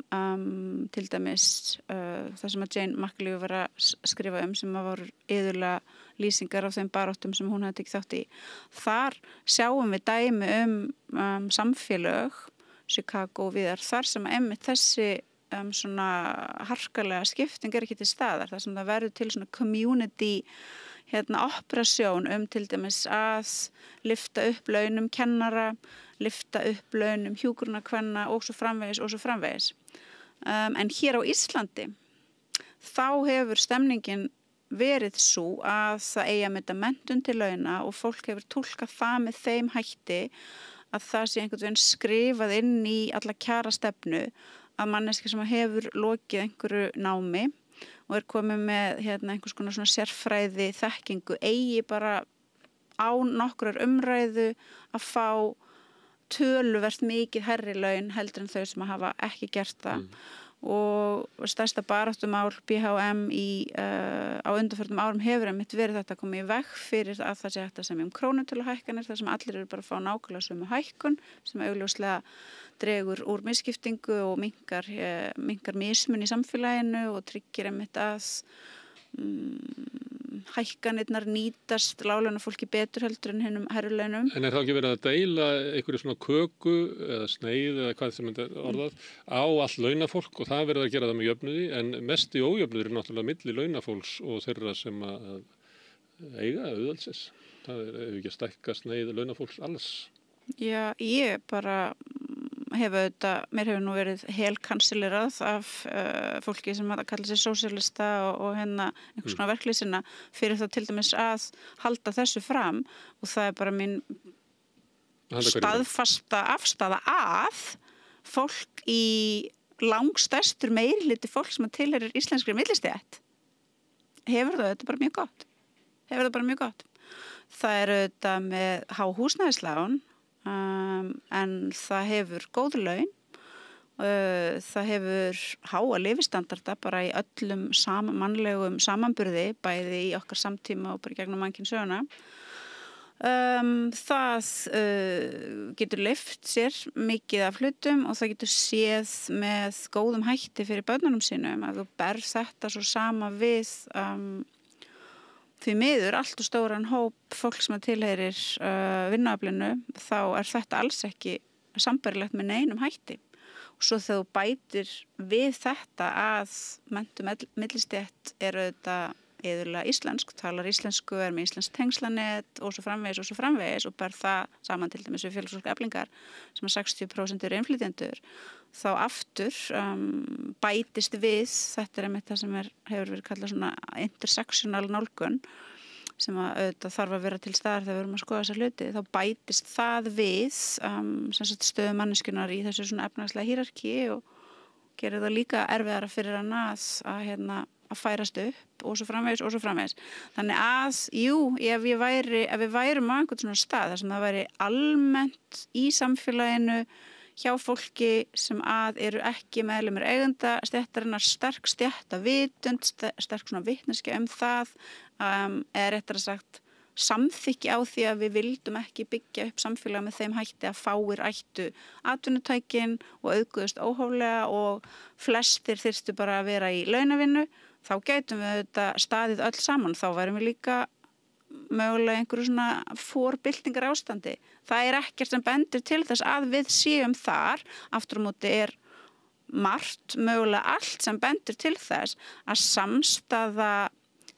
til dæmis það sem að Jane McAuliffe var að skrifa sem að voru iðulega lýsingar af þeim baráttum sem hún hafði tekið þátt í. Þar sjáum við dæmi samfélög, Chicago og viðar, þar sem einmitt þessi svona harkalega skipting ekki til staðar, þar sem það verður til svona community operasjón til dæmis að lyfta upp launum kennara, lyfta upp launum hjúkrunarkvenna og svo framvegis. En hér á Íslandi þá hefur stemningin verið svo að það eigi að mynda menntun til launa og fólk hefur túlkað það með þeim hætti að það sé einhvern veginn skrifað inn í alla kjarastefnu að manneski sem hefur lokið einhverju námi og komið með einhvers konar svona sérfræði þekkingu eigi bara á nokkrar umræðu að fá töluvert mikið hærri laun heldur en þau sem hafa ekki gert það og stærsta baráttumál BHM á undanförnum árum hefur einmitt verið þetta að koma í veg fyrir að það sé hægt að semja krónutöluhækkanir þar sem allir eru bara að fá nákvæmlega sömu hækkun sem augljóslega dregur úr misskiptingu og minnkar mismun í samfélaginu og tryggir einmitt að hækkanirnar nýtast láglaunafólki betur heldur en hinum hærri launum. En þá ekki verið að deila einhverju svona köku eða sneið eða hvað sem þetta orðað á all launafólk og það verið að gera það með jöfnuði en mest í ójöfnuður er náttúrulega milli launafólks og þeirra sem að eiga auðvaldsins. Það ekki að stækka sneið launafólks alls. Já, ég bara mér hefur nú verið helkansilerað af fólki sem að kalla sig sósíalista og einhvers konar verklýsina fyrir það til dæmis að halda þessu fram og það er bara mín staðfasta afstaða að fólk í langstærstur meirihluti fólk sem að tilheyrir íslenskri millistétt hefur það bara mjög gott. Það er auðvitað með há húsnæðislán en það hefur góð laun, það hefur háa lifistandarda bara í öllum mannlegum samanburði, bæði í okkar samtíma og bara gegnum mannkynssöguna. Það getur leyft sér mikið af hlutum og það getur séð með góðum hætti fyrir börnunum sínum að þú berð þetta svo sama við því miður allt og stóran hóp fólk sem að tilheyrir vinnuaflinu þá er þetta alls ekki sambærilegt með neinum hætti og svo þegar þú bætir við þetta að menntu millistétt auðvitað iðulega íslensk, talar íslensku, með íslensk tengslanet og svo framvegis og ber það saman til dæmis við félagsfólk Eflingar sem að 60% eru innflytjendur þá aftur bætist við, þetta einmitt það sem hefur verið kallað svona intersectional nálgun sem að auðvitað þarf að vera til staðar þegar við erum að skoða þessa hluti, þá bætist það við stöðu manneskjunar í þessu svona efnahagslega hierarki og gerir það líka erfiðara fyrir hana að færast upp og svo framvegis. Þannig að, ef við værum á einhvern svona stað þar sem það væri almennt í samfélaginu hjá fólki sem eru ekki meðlimir eigenda stéttarinnar sterk stéttavitund, sterk svona vitneskja það, eða réttara sagt samþykki á því að við vildum ekki byggja upp samfélag með þeim hætti að fáir ættu atvinnutækin og auðguðust óhóflega og flestir þyrftu bara að vera í launavinnu, þá gætum við þetta staðið öll saman, þá værum við líka mögulega einhverju svona forbyltingar ástandi. Það ekkert sem bendir til þess að við séum þar, aftur á móti margt, mögulega allt sem bendir til þess að samstaða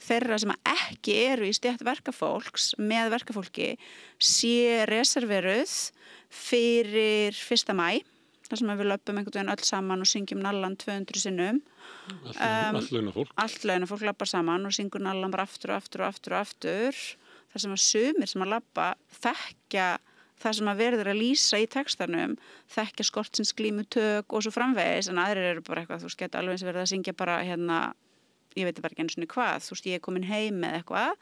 þeirra sem ekki eru í stétt verkafólks með verkafólki sé reserveruð fyrir 1. maí, þar sem við löpum einhvern veginn öll saman og syngjum nallan 200 sinnum. Allt launafólk. Allt launafólk lappar saman og syngur nallan bara aftur. Það sem að sumir sem að lappa þekkja það sem að verður að lýsa í textanum, þekkja skortsins glímutök og svo framvegis, en aðrir eru bara eitthvað, þú veist, geta alveg eins verið að syngja bara hérna, ég veit bara ekki einu svona hvað, þú veist, ég komin heim með eitthvað.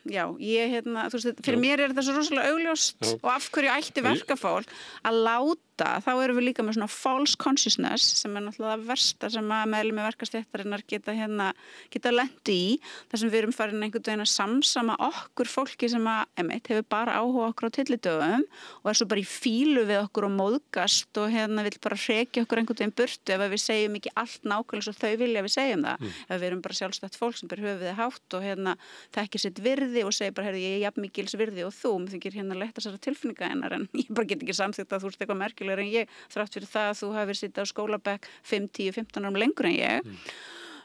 Já, þú veist, fyrir mér þetta svo rosalega augljóst og af hverju ætti verkafólk að láta, þá erum við líka með svona false consciousness sem náttúrulega það versta sem að meðlimir verkastéttarinnar geta lent í, þar sem við erum farin einhvern veginn að samsama okkur fólki sem að hefur bara áhuga okkur á tyllidögum og svo bara í fílu við okkur og móðgast og vill bara hrekja okkur einhvern veginn burtu ef við segjum ekki allt nákvæmlega svo þau vilja við segjum það, ef við erum bara sjálfstætt fólk sem ber höfuðið hátt og þekkir sitt virði og segir bara, ég jafn mikils virði og þú, mér þykir leitt þessara tilfinninga hennar en ég bara get ekki samþykkt að þú ert eitthvað merkilegur en ég, þrátt fyrir það að þú hafir sittið á skólabekk 5, 10, 15 árum lengur en ég.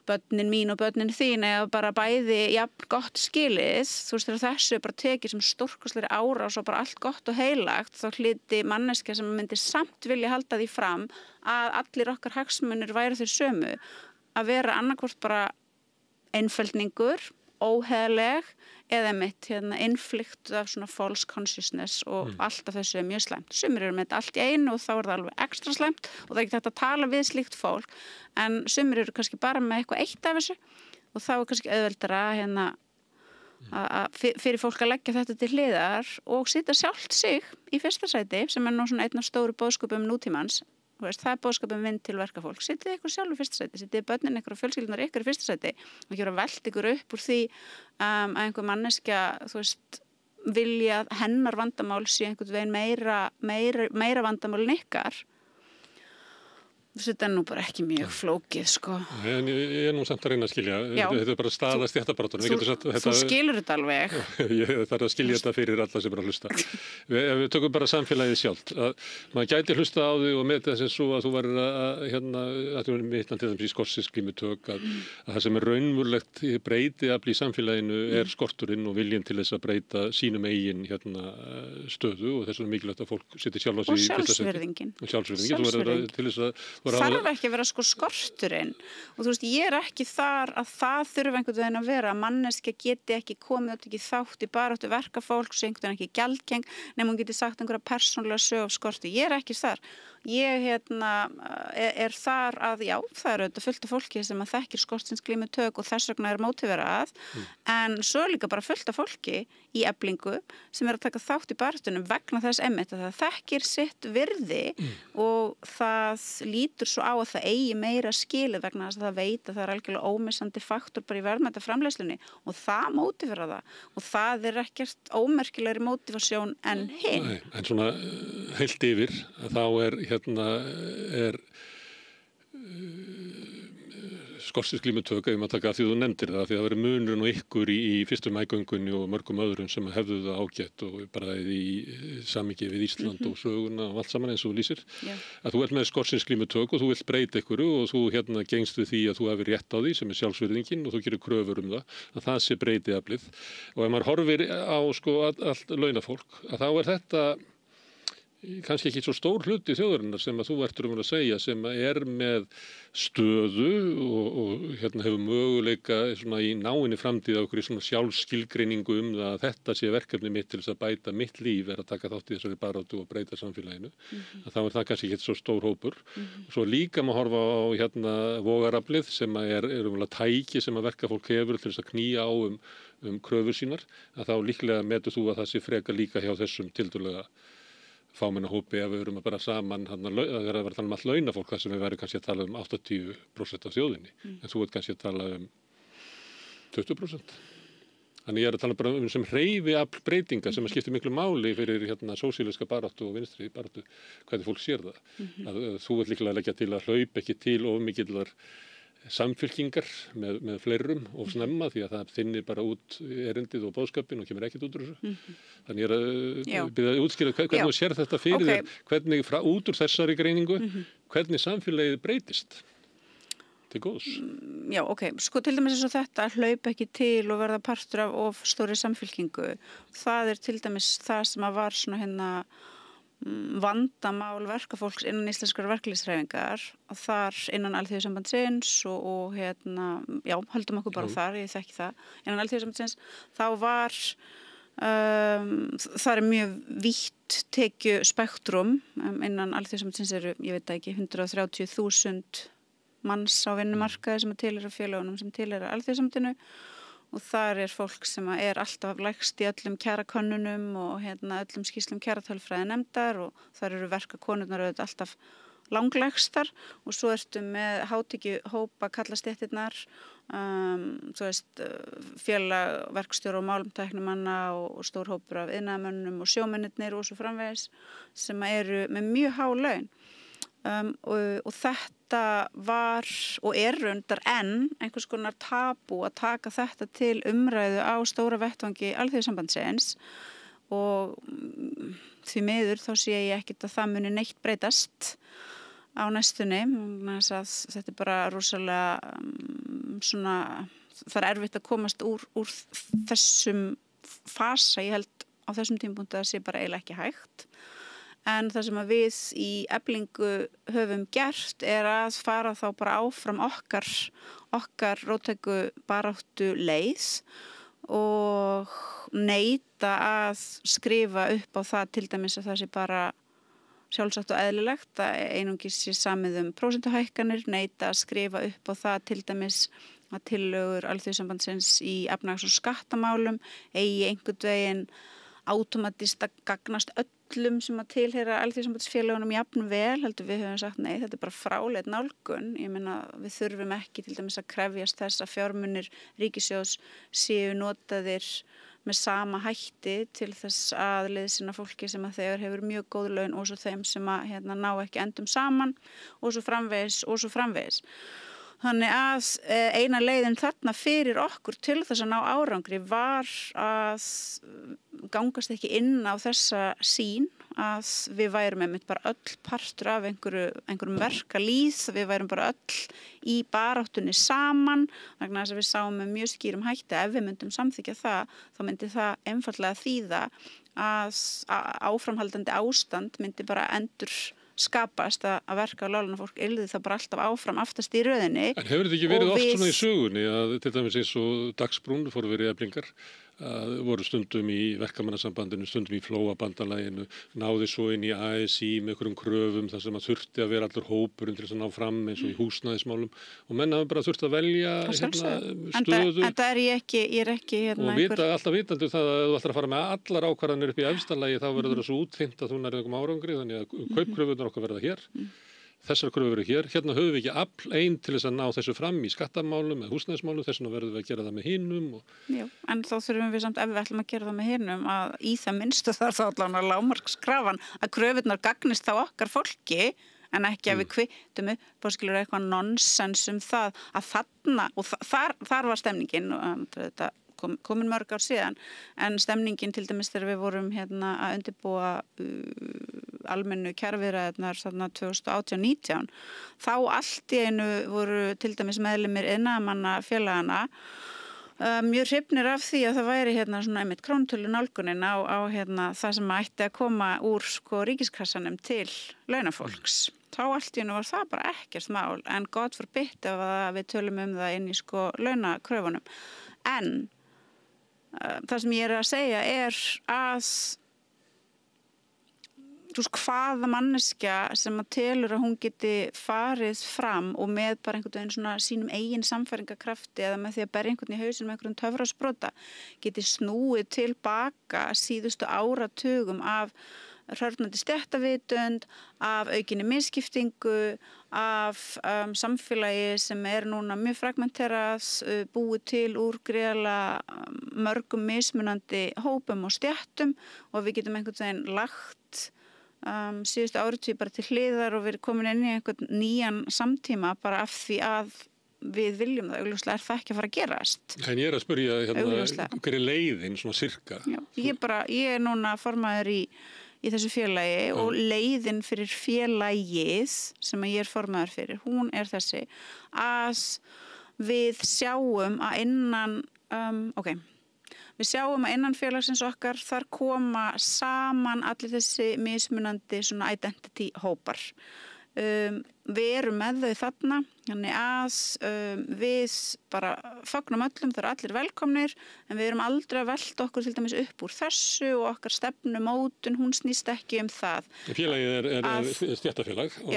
Börnin mín og börnin þín eða bara bæði jafn gott skilið, þú veist þegar þessu bara tekið sem stórkostlegri árás og bara allt gott og heilagt, þá hlyti manneskja sem myndi samt vilja halda því fram að allir okkar hagsmunir væru þeir sömu, að vera annarkvort bara einfeldningur, óheðleg eða innflykt af svona false consciousness og allt af þessu mjög slæmt. Sumir eru með þetta allt í einu og þá það alveg ekstra slæmt og það ekki hægt að tala við slíkt fólk en sumir eru kannski bara með eitthvað eitt af þessu og þá kannski auðveldara fyrir fólk að leggja þetta til hliðar og setja sjálft sig í fyrsta sæti sem nú svona einn af stóru boðskupum nútímans. Það boðskapum minn til verkafólk. Sittið ykkur sjálf í fyrsta sæti, sittið börnin ykkur og fjölskyldunar ykkur í fyrsta sæti og ekki vera að velta ykkur upp úr því að einhver manneskja, þú veist, vilja hennar vandamál sé einhvern veginn meira vandamál en ykkar. Þetta nú bara ekki mjög flókið, sko. En ég nú samt að reyna að skilja. Þetta bara staða stéttabaráttunum. Þú skilur þetta alveg. Ég þarf að skilja þetta fyrir alla sem er að hlusta. Ef við tökum bara samfélagið sjálft. Maður gæti hlusta á því og með þess að svo að þú varir að mittan til þess í skorsinsglímutök að það sem er raunmurlegt breytiafl í samfélaginu er skorturinn og viljinn til þess að breyta sínum eigin stöðu og þess vegna mikilvægt að fólk setji sjálf á sig í fyrsta sæti. Og sjálfsvirðingin. Þarf ekki að vera skorturinn og þú veist, ég ekki þar að það þurfa einhvern veginn að vera að manneskja geti ekki komið og ekki þátt í baráttu verkafólks, einhvern veginn ekki gjaldgeng nema hún geti sagt einhverja persónulega sög af skorti. Ég ekki þar. Ég er þar að, já, það auðvitað fullt af fólki sem að þekkir skortinsglímutök og þess vegna mótiverað, en svo líka bara fullt af fólki í eflingu sem að taka þátt í baráttunum vegna þess einmitt að það þekkir sitt virði og það lítur svo á að það eigi meira skilið vegna þess að það veit að það er algjörlega ómissandi faktor bara í verðmætaframleiðslunni og það mótivera það og það er ekkert ómerkilegri mótivasjón en hinn. Nei, en svona heilt yfir þá er skorsinsglímutök ef maður taka því þú nefndir það því að það verið munurinn og ykkur í fyrstu maígöngunni og mörgum öðrum sem hefðu það ágætt og bara í samhengi við Ísland og söguna og allt saman eins og þú lýsir að þú ert með skorsinsglímutök og þú vilt breyta ykkur og þú gengst við því að þú hefur rétt á því sem er sjálfsvirðingin og þú gerir kröfur að það sé breytiaflið og ef maður horfir á allt launafólk að þá er þetta kannski ekki svo stór hluti þjóðarinnar sem að þú ertur að segja sem er með stöðu og hefur möguleika í náinni framtíð á okkur í svona sjálfsskilgreiningu það að þetta sé verkefni mitt til þess að bæta mitt líf er að taka þátt í þessari baráttu og breyta samfélaginu að þá er það kannski ekki svo stór hópur svo líka maður horfa á vogaraflið sem er tæki sem að verkafólk hefur til þess að knýja á kröfur sínar að þá líklega metur þú að það sé freka líka hjá þessum tiltölulega fámenna hópi ef við erum að bara saman það er að vera að tala allt launafólk þar sem við verðum kannski að tala 80% af þjóðinni en þú ert kannski að tala 20%. Þannig ég að tala bara sem hreyfiafl breytinga sem að skipta miklu máli fyrir sósíalíska baráttu og vinstri baráttu, hvernig fólk sér það. Að þú vill líklega leggja til að hlaup ekki til of mikillar samfylkingar með fleirum og snemma því að það þynnir bara út erindið og boðskapinn og kemur ekkert út úr þessu. Þannig ég að byrja að útskýra hvernig þú sér þetta fyrir þér, hvernig út úr þessari greiningu, hvernig samfélagið breytist til góðs. Já, sko til dæmis eins og þetta hlaup ekki til og verða partur af of stóri samfylkingu. Það til dæmis það sem að var svona vandamál verkafólks innan íslenskar verkalýðshreyfingar og þar innan Alþýðusambandsins og höldum okkur bara þar, ég þekki það, innan Alþýðusambandsins, þá var það mjög vítt tekju spektrum innan Alþýðusambandsins ég veit ekki, 130.000 manns á vinnumarkaði sem tilheyra félögunum sem tilheyra Alþýðusambandinu og þar fólk sem alltaf lægst í öllum kjarakönnunum og öllum skýrslum kjaratölfræði nefndar og þar verkakonurnar alltaf langlægstar og svo ertu með hátekjuhópa kallastéttirnar, félag verkstjóra og málumtæknumanna og stór hópur af iðnaðarmönnum og sjómennirnir og svo framvegis sem eru með mjög há laun. Og þetta var og reyndar enn einhvers konar tabú að taka þetta til umræðu á stóra vettvangi Alþýðusambandsins og því miður þá sé ég ekkert að það muni neitt breytast á næstunni. Þetta bara rosalega það erfitt að komast úr þessum fasa, ég held á þessum tímapunkti að það sé bara eiginlega ekki hægt. En það sem við í Eflingu höfum gert að fara þá bara áfram okkar róttæku baráttu leið og neita að skrifa upp á það til dæmis að það sé bara sjálfsagt og eðlilegt að einungis sé samið prósentuhækkanir, neita að skrifa upp á það til dæmis að tillögur Alþýðusambandsins í efnahags- og skattamálum eigi einhvern veginn átómatist að gagnast öllum sem að tilheyra Alþýðusambandsfélögunum jafn vel, heldur við höfum sagt nei, þetta bara fráleit nálgun. Ég meina við þurfum ekki til dæmis að krefjast þess að fjármunir ríkissjóðs séu notaðir með sama hætti til þess að liðsinna fólki sem að þegar hefur mjög góð laun og svo þeim sem að ná ekki endum saman og svo framvegis. Þannig að eina leiðin þarna fyrir okkur til þess að ná árangri var að gangast ekki inn á þessa sýn að við værum einmitt bara öll partur af einhverjum verkalýð, við værum bara öll í baráttunni saman vegna þess að við sáum með mjög skýrum hætti ef við myndum samþykkja það, þá myndi það einfaldlega þýða að áframhaldandi ástand myndi bara endur skapast að verka á láglaunafólk yrði það bara alltaf áfram aftast í röðinni. En hefur þetta ekki verið oft svona í sögunni að til dæmis eins og Dagsbrún fór verið Eflingar voru stundum í verkamannasambandinu, stundum í Flóabandalaginu, náði svo inn í ASÍ með einhverjum kröfum þar sem að þurfti að vera allur hópurinn til þess að ná fram eins og í húsnæðismálum og menn hafa bara þurfti að velja stöður. En það ég er ekki og vita alltaf vitandi það að þú ætlar að fara með allar ákvarðanir upp í efstalagi þá verður það svo útþynnt að þú nærið einhverjum árangri þannig að kaupkröfunar okkar verða hér. Þessar kröfur eru hér. Hérna höfum við ekki afl einn til þess að ná þessu fram í skattamálum eða húsnæðismálum, þess vegna verðum við að gera það með hinum. Já, en þá þurfum við samt, ef við ætlum að gera það með hinum, að í það minnstu þarf þá allavega lágmarkskrafan að kröfurnar gagnist þá okkar fólki, en ekki að við kvittum upp og skilur eitthvað nonsens það að þarna, og þar var stemningin, og þetta komin mörg ár síðan, en stemningin til dæmis þegar við vorum að undirbúa almennu kjaraviðræðurnar þarna 2018-19, þá allt í einu voru til dæmis meðlimir iðnaðarmanna félagana mjög hrifnir af því að það væri svona einmitt krónutölu nálgunin á það sem ætti að koma úr ríkiskassanum til launafólks. Þá allt í einu var það bara ekkert mál, en gott forbid ef við tölum það inn í launakröfunum. En það sem ég að segja að hvaða manneskja sem að telur að hún geti farið fram og með bara einhvern veginn svona sínum eigin samfæringarkrafti eða með því að berja einhvern í hausinn með einhverjum töfrasprota geti snúið tilbaka síðustu áratugum af hrörnandi stéttavitund, af aukinni misskiptingu, af samfélagi sem núna mjög fragmenterað, búið til úr gríðarlega mörgum mismunandi hópum og stéttum og við getum einhvern veginn lagt síðustu áratugir bara til hliðar og verið komin inn í einhvern nýjan samtíma bara af því að við viljum það, augljóslega það ekki að fara að gerast. En ég að spyrja hver leiðin svona sirka? Já, ég núna formaður í þessu félagi og leiðin fyrir félagið sem ég formaður fyrir, hún þessi að við sjáum að innan við sjáum að innan félagsins okkar þar koma saman allir þessi mismunandi svona identity hópar. Við erum með þau þarna, þannig að við bara fagnum öllum, það allir velkomnir, en við erum aldrei að velta okkur til dæmis upp úr þessu og okkar stefnumótun, hún snýst ekki það. Félagið stéttarfélag og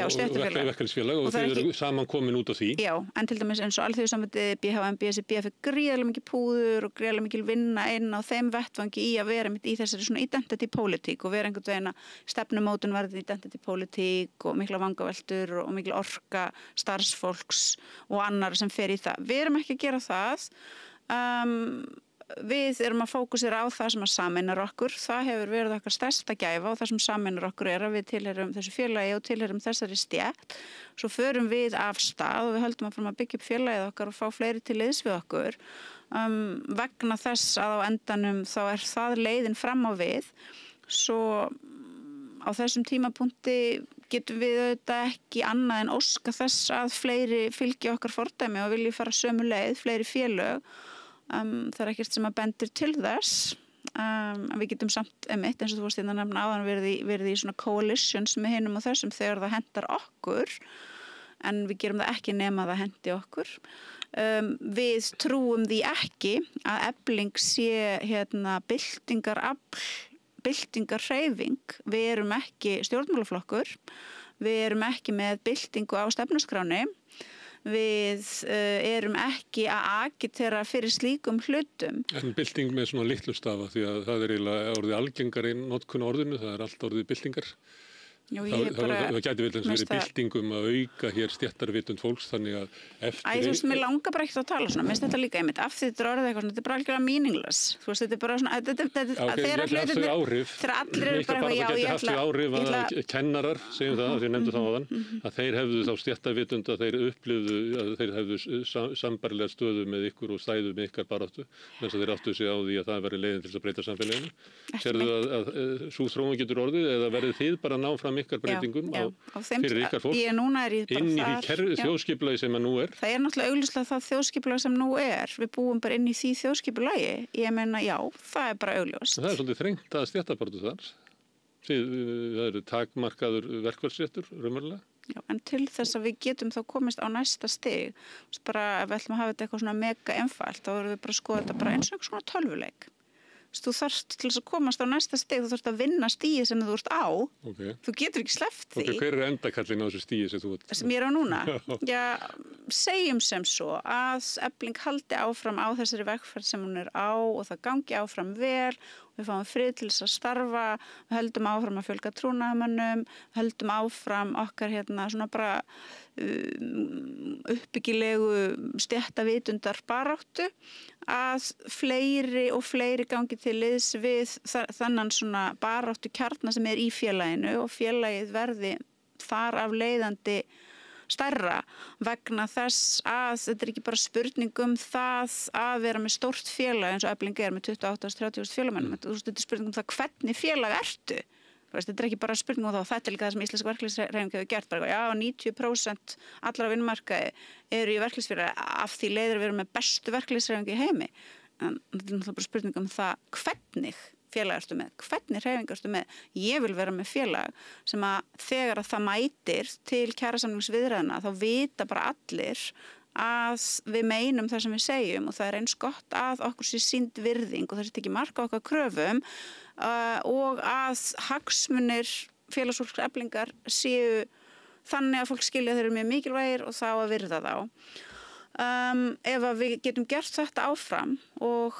verkalýðsfélag og þau eru saman komin út á því. Já, en til dæmis eins og Alþýðusambandið, BHM, BSRB fyrir gríðarlega mikið púður og gríðarlega mikið vinna inn á þeim vettvangi í að vera mitt í þessari svona identity politík og vera einhvern veginn að stefnumótun varðið identity politík og mikla vangaveltur og mikil orka starfsfólks og annar sem fer í það. Við erum ekki að gera það. Við erum að fókusera á það sem að sameinar okkur. Það hefur verið okkar stærsta gæfa og það sem sameinar okkur að við tilheyrum þessu félagi og tilheyrum þessari stétt. Svo förum við af stað og við höldum að byggja upp félagið okkar og fá fleiri til liðs við okkur. Vegna þess að á endanum þá það leiðin fram á við. Svo á þessum tímapunkti getum við auðvitað ekki annað en óska þess að fleiri fylgi okkar fordæmi og vilji fara sömu leið, fleiri félög. Það ekkert sem að bendir til þess. Við getum samt eins og þú varst að nefna áðan verið í svona coalitions með hinum og þessum þegar það hentar okkur, en við gerum það ekki nema það hendi okkur. Við trúum því ekki að Efling sé byltingarhreyfing. Við erum ekki stjórnmálaflokkur, við erum ekki með byltingu á stefnuskráni, við erum ekki að agitera fyrir slíkum hlutum. En bylting með svona litlu stafa því að það eiginlega orðið algengari notkun á orðinu, það allt orðið byltingar. Já, það gæti vel eins verið byltingum að auka hér stéttarvitund fólks þannig að eftir... Þú veist, mér langar bara ekkert að tala svona, mér finnst þetta líka einmitt, af því þetta orðið eitthvað svona, þetta bara algjörlega meaningless. Þú veist, þetta bara svona, þegar allir eru bara eitthvað, ég ætla að kennarar, segjum það, því ég nefndi það áðan, að þeir hefðu þá stéttarvitund, að þeir upplifðu, að þeir hefðu sambærilega stöðu með ykkur og stæðu með ykkar baráttu, þess að þeir áttu sig á því að það væri leiðin til að breyta samfélaginu. Sérðu að sú þróun getur orðið eða verið þið bara ná fram ykkar breytingum fyrir ykkar fólk inn í því þjóðskipulagi sem nú er? Það náttúrulega augljóslega það þjóðskipulagi sem nú er. Við búum bara inn í því þjóðskipulagi. Ég meina, já, það bara augljóst. Það svolítið þrengt að stéttabaráttu þar. Það eru takmarkaður verkfallsréttur, raunverulega. Já, en til þess að við getum þá komist á næsta stig, bara ef við ætlum að hafa þetta eitthvað svona mega einfalt, þá erum við bara að skoða þetta bara eins og svona tölvuleik. Þú þarft til þess að komast á næsta stig, þú þarft að vinna stigið sem þú ert á. Þú getur ekki sleppt því. Hver endakallin á þessu stigi sem þú ert? Sem ég á núna? Já, segjum sem svo að Efling haldi áfram á þessari vegferð sem hún er á og það gangi áfram vel. Við fáum frið til þess að starfa, við höldum áfram að fjölga trúnaðarmönnum, við höldum áfram okkar svona bara uppbyggilegu stéttavitundar baráttu að fleiri og fleiri gangi til liðs við þannan svona baráttu kjarna sem er í félaginu og félagið verði þar af leiðandi stærra vegna þess að þetta er ekki bara spurning það að vera með stórt félag eins og Efling er með 28-30 félagsmönnum. Þetta er spurning það hvernig félag ertu. Þetta er ekki bara spurning það og þetta er líka það sem íslensk verkalýðshreyfing hefur gert. Bara, já, 90% allra vinnumarkaði eru í verkalýðsfélagi af því leiðir við erum með bestu verkalýðshreyfingu í heimi. En þetta er náttúrulega bara spurning það hvernig félag ertu með, hvernig hreyfing ertu með. Ég vil vera með félag sem að þegar að það mætir til kjarasamningsviðræðna þá vita bara allir að við meinum það sem við segjum og það er eins gott að okkur sé sýnd virðing og það sé tekið mark á okkar kröfum og að hagsmunir félagsfólks Eflingar séu þannig að fólk skilja þeir eru mjög mikilvægir og þá að virða þá. ef að við getum gert þetta áfram og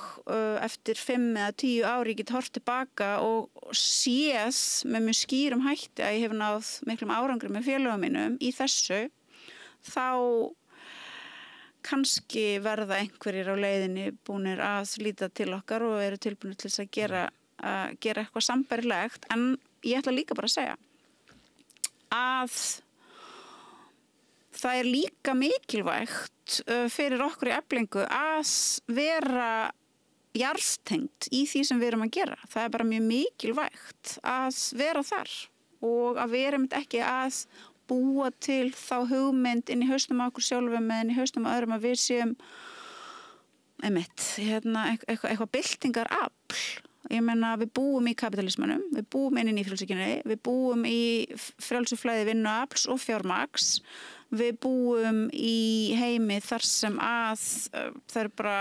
eftir 5 eða 10 ári ég get hort tilbaka og séð með mjög skýrum hætti að ég hef náð miklum árangri með félögum mínum í þessu, þá kannski verða einhverjir á leiðinni búnir að líta til okkar og eru tilbúinir til þess að gera eitthvað sambærilegt. En ég ætla líka bara að segja að það er líka mikilvægt fyrir okkur í Eflingu að vera jarðtengt í því sem við erum að gera. Það er bara mjög mikilvægt að vera þar og að við erum ekki að búa til þá hugmynd inn í hausnum á okkur sjálfum eða inn í hausnum á öðrum að við séum eitthvað byltingarafl. Ég meina við búum í kapitalismanum, við búum inn í nýfrjálshyggjunni, við búum í frjálsu flæði vinnuafls og fjármagns, við búum í heimi þar sem að það er bara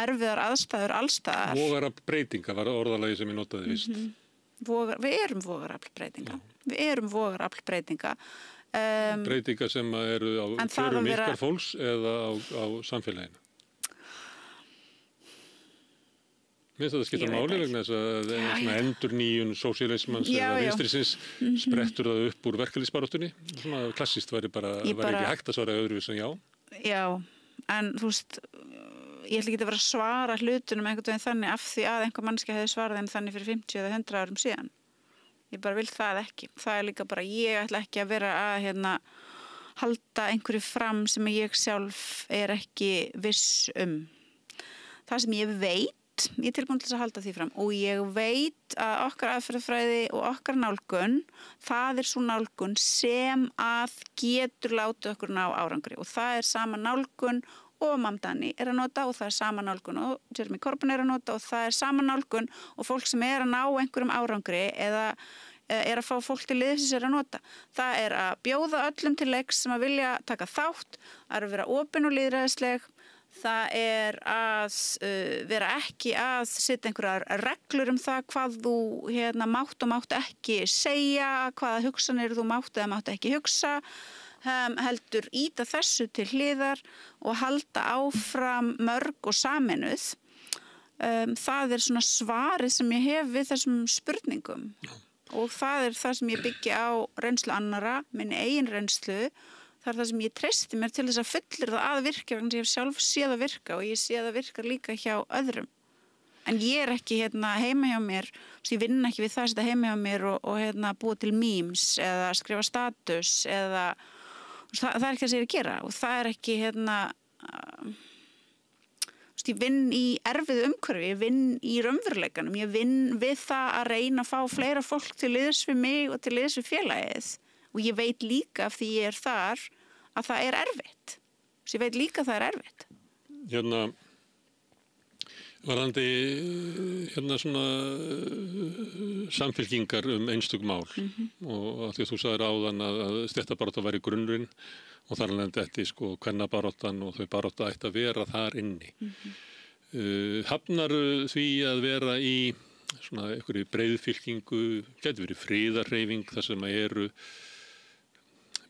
erfiðar aðstæður allstaðar. Vogarafl breytinga var orðalagi sem ég notaði vist. Við erum vogarafl breytinga. Við erum vogarafl breytinga. Breytinga sem eru á kjörum ykkar fólks eða á samfélaginu. Mér finnst þetta skipta máli vegna þess að endurnýjun sósíalismans eða vinstrisins sprettur það upp úr verkalýðsbaráttunni. Svona klassískt væri ekki hægt að svara öðruvís en já. Já, en þú veist, ég ætla ekki að vera að svara hlutunum einhvern veginn þannig af því að einhver mannskja hefði svarað en þannig fyrir 50 eða 100 árum síðan. Ég bara vil það ekki. Það er líka bara, ég ætla ekki að vera að halda einhverju fram sem ég sjálf er ekki viss Það sem ég veit, ég er tilbúin til að halda því fram og ég veit að okkar aðferðafræði og okkar nálgun, það er svo nálgun sem að getur látið okkur ná árangri og það er sama nálgun og Mamdani er að nota og það er sama nálgun og Jeremy Corbyn er að nota og það er sama nálgun og fólk sem er að ná einhverjum árangri eða er að fá fólk til liðsins er að nota. Það er að bjóða öllum til leiks sem að vilja taka þátt, að vera opin og lýðræðisleg. Það er að vera ekki að setja einhverjar reglur það hvað þú mátt og mátt ekki segja, hvaða hugsanir þú mátt eða mátt ekki hugsa, heldur íta þessu til hliðar og halda áfram mörg og sameinuð. Það er svona svarið sem ég hef við þessum spurningum og það er það sem ég byggja á reynslu annarra, minni eigin reynslu. Það er það sem ég treysti mér til þess að fullyrða að virka vegna sem ég hef sjálf séð að virka og ég séð að virka líka hjá öðrum. En ég er ekki heima hjá mér, ég vinn ekki við það að setja heima hjá mér og búa til memes eða skrifa status eða það er ekki það sem ég er að gera og það er ekki ég vinn í erfiðu umhverfi, ég vinn í raunveruleikanum, ég vinn við það að reyna að fá fleira fólk til liðs við mig og til liðs við félagið. Og ég veit líka af því ég er þar að það er erfitt. Ég veit líka að það er erfitt. Varðandi svona samfylkingar einstök mál og að því að þú sagðir áðan að stéttabarátta væri grunnurinn og þar alveg þetta kvennabaráttan og þau barátta ætti að vera þar inni. Hafnar því að vera í svona einhverju breiðfylkingu, gæti verið friðarhreyfing þar sem eru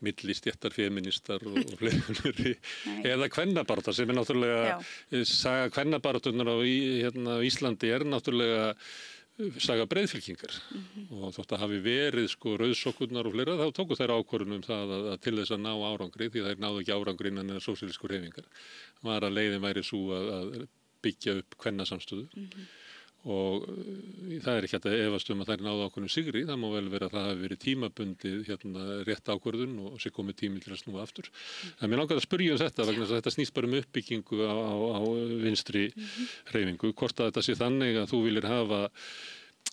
millistéttar, feministar og fleiri eða kvennabarátta sem er náttúrulega saga kvennabaráttunar á Íslandi er náttúrulega saga breiðfylkingar og þótt að hafi verið rauðsokkurnar og fleira þá tóku þær ákvörðun það að til þess að ná árangri því þær náðu ekki árangri innan sósíalísku hreyfingar var að leiðin væri svo að byggja upp kvennasamstöðu og það er ekki hægt að efast að þær náðu ákvörðun sigri, það má vel vera að það hafi verið tímabundið rétt ákvörðun og sé komið tími til að snúa aftur. En mér langar að spyrja þetta vegna að þetta snýst bara uppbyggingu á vinstri hreyfingu, hvort að þetta sé þannig að þú viljir hafa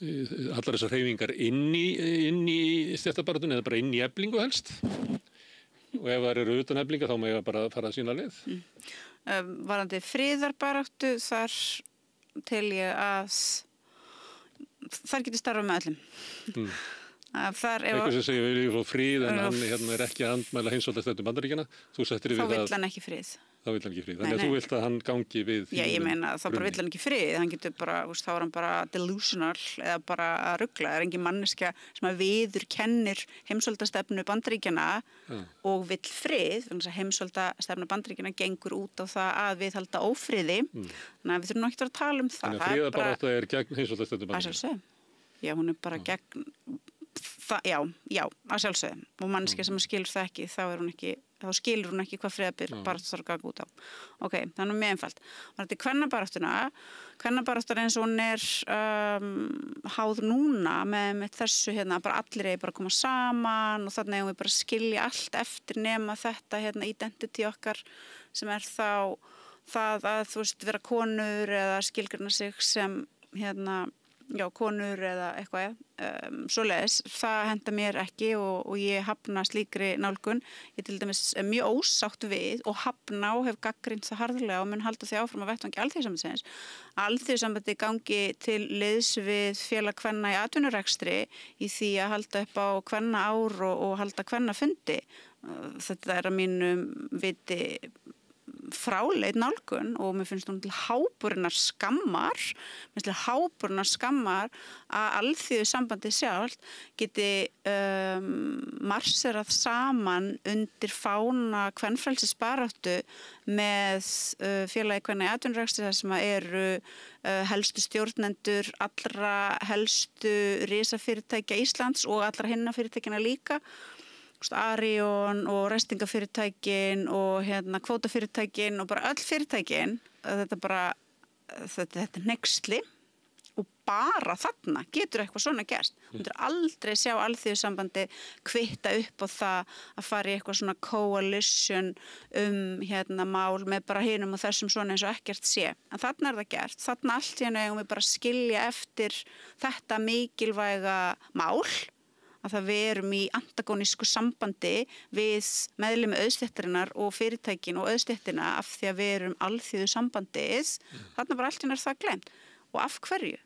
allar þessar hreyfingar inn í stéttabaráttunni eða bara inn í Eflingu helst og ef það eru utan Eflinga þá má ég bara fara að sína leið. Varðandi friðarbaráttu þar til ég að þar getur starfað með öllum. Eitthvað sem segir við viljum frá frið en hann er ekki að andmæla heimsóknarstefnu Bandaríkjanna. Þá vill hann ekki frið. þá vill hann ekki frið. Þannig að þú vilt að hann gangi við því. Já, ég meina, þá bara vill hann ekki frið. Hann getur bara, þá er hann bara delusional eða bara að rugla. Það er engin manneskja sem að viðurkennir heimsvaldastefnu Bandaríkjanna og vill frið. Þannig að heimsvaldastefnu Bandaríkjanna gengur út á það að viðhalda ófriði. Þannig að við þurfum ekki að tala um það. Þannig að friðarbarátta er gegn heimsvaldastefnu Bandaríkjanna. Já, hún er bara gegn, já, að sjálfsögðu. Og manneskja sem skilur það ekki, þá skilur hún ekki hvað friðarbarátta þarf að ganga út á. Ok, þannig mjög einfalt. Þetta er kvennabaráttan eins og hún er háð núna með þessu bara allir eigi bara að koma saman og þannig eigum við bara að skilja allt eftir nema þetta identity okkar sem er þá það að þú veist vera konur eða skilgrina sig sem konur eða eitthvað svoleiðis, það henda mér ekki og ég hafna slíkri nálgun. Ég til dæmis er mjög ósátt við og hafna og hef gagnrýnt það harðlega og mun halda því áfram að vettvangi Alþýðusambandsins. Alþýðusambandið gangi til liðs við félag kvenna í atvinnurekstri í því að halda upp á kvennaár og halda kvennafundi. Þetta er að mínum viti fráleit nálgun og mér finnst hún til háburinnar skammar að Alþýðusambandið sjálft geti marserað saman undir fána kvenfrelsisbaráttu með félagi kvenna í atvinnurekstri þar sem eru helstu stjórnendur allra helstu risafyrirtækja Íslands og allra hinna fyrirtækjana líka. Arion og restingafyrirtækin og kvótafyrirtækin og bara öll fyrirtækin, þetta er hneyksli og bara þarna getur eitthvað svona gerst. Þú myndir aldrei sjá Alþýðusambandi kvitta upp á það að fara í eitthvað svona coalition mál með bara hinum og þessum svona eins og ekkert sé. En þarna er það gert. Þarna allt í hennu eigum við bara að skilja eftir þetta mikilvæga mál að það við erum í antagonísku sambandi við meðlimi auðstéttarinnar og fyrirtækin og auðstéttina af því að við erum Alþýðusambandið. Þarna bara allt í hennu er það gleymt. Og af hverju?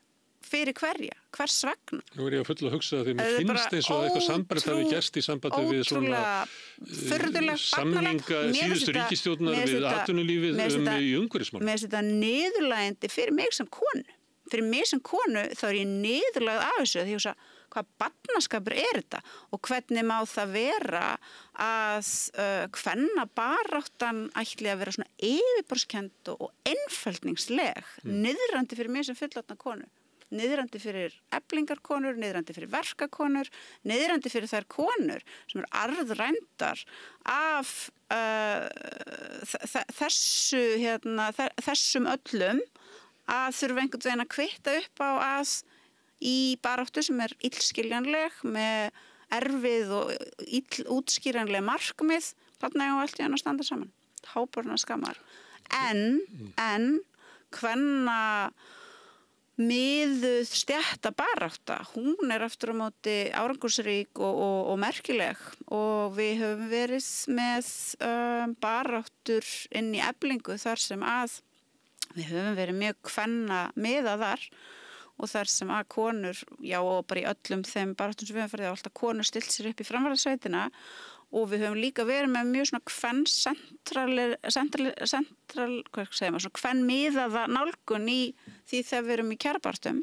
Fyrir hverja? Hvers vegna? Nú er ég að fulla að hugsa það því mér finnst eins og eitthvað samband hafi gerst í sambandi við svona samninga síðustu ríkisstjórnar við atvinnulífið í umhverfismálum. Mér finnst þetta niðurlægjandi fyrir mig sem konu. Fyrir mig sem konu þá er ég niðurlægð af þessu því að hvað barnaskapur er þetta og hvernig má það vera að kvennabaráttan ætli að vera svona yfirborðskennd og einfeldningsleg, niðrandi fyrir mig sem fullorðna konu, niðrandi fyrir eflingarkonur, niðrandi fyrir verkakonur, niðrandi fyrir þær konur sem eru arðrændar af þessum öllum að þurfa einhvern veginn að kvitta upp á að í baráttu sem er illskiljanleg með erfið og útskýranleg markmið, þarna eigum við allt í enn að standa saman. Háborna skammar. En hvenna miðuð stétta barátta, hún er aftur á móti árangursrík og merkileg og við höfum verið með baráttur inn í Eflingu þar sem að við höfum verið mjög hvenna miðaðar og þar sem að konur, já og bara í öllum þeim baráttum sem við höfum farið á alltaf konur stilt sér upp í framvarðarsveitina og við höfum líka verið með mjög svona kvenmiðaða nálgun í því þegar við erum í kjarabaráttum.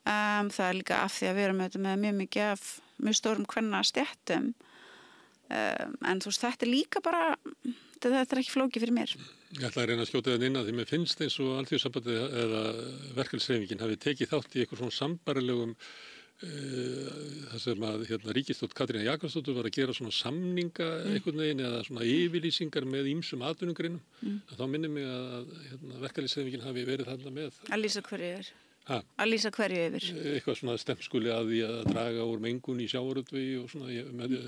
Það er líka af því að við erum með mjög mikið af mjög stórum kvennastéttum. En þú veist, þetta er líka bara, þetta er ekki flókið fyrir mér. Ég ætla að reyna að skjóta það inn að því mér finnst eins og Alþýðusambandið eða verkalýðshreyfingin hafi tekið þátt í eitthvað svona sambarilegum þar sem að ríkisstjórn Katrínar Jakobsdóttur var að gera svona samninga einhvern veginn eða svona yfirlýsingar með ýmsum atvinnugreinum. Þá minnir mig að verkalýðshreyfingin hafi verið þarna með. Að lýsa hverju yfir? Að lýsa hverju yfir? Eitthvað svona stemmskuli að því að draga úr mengun í sjávarútvegi og svona,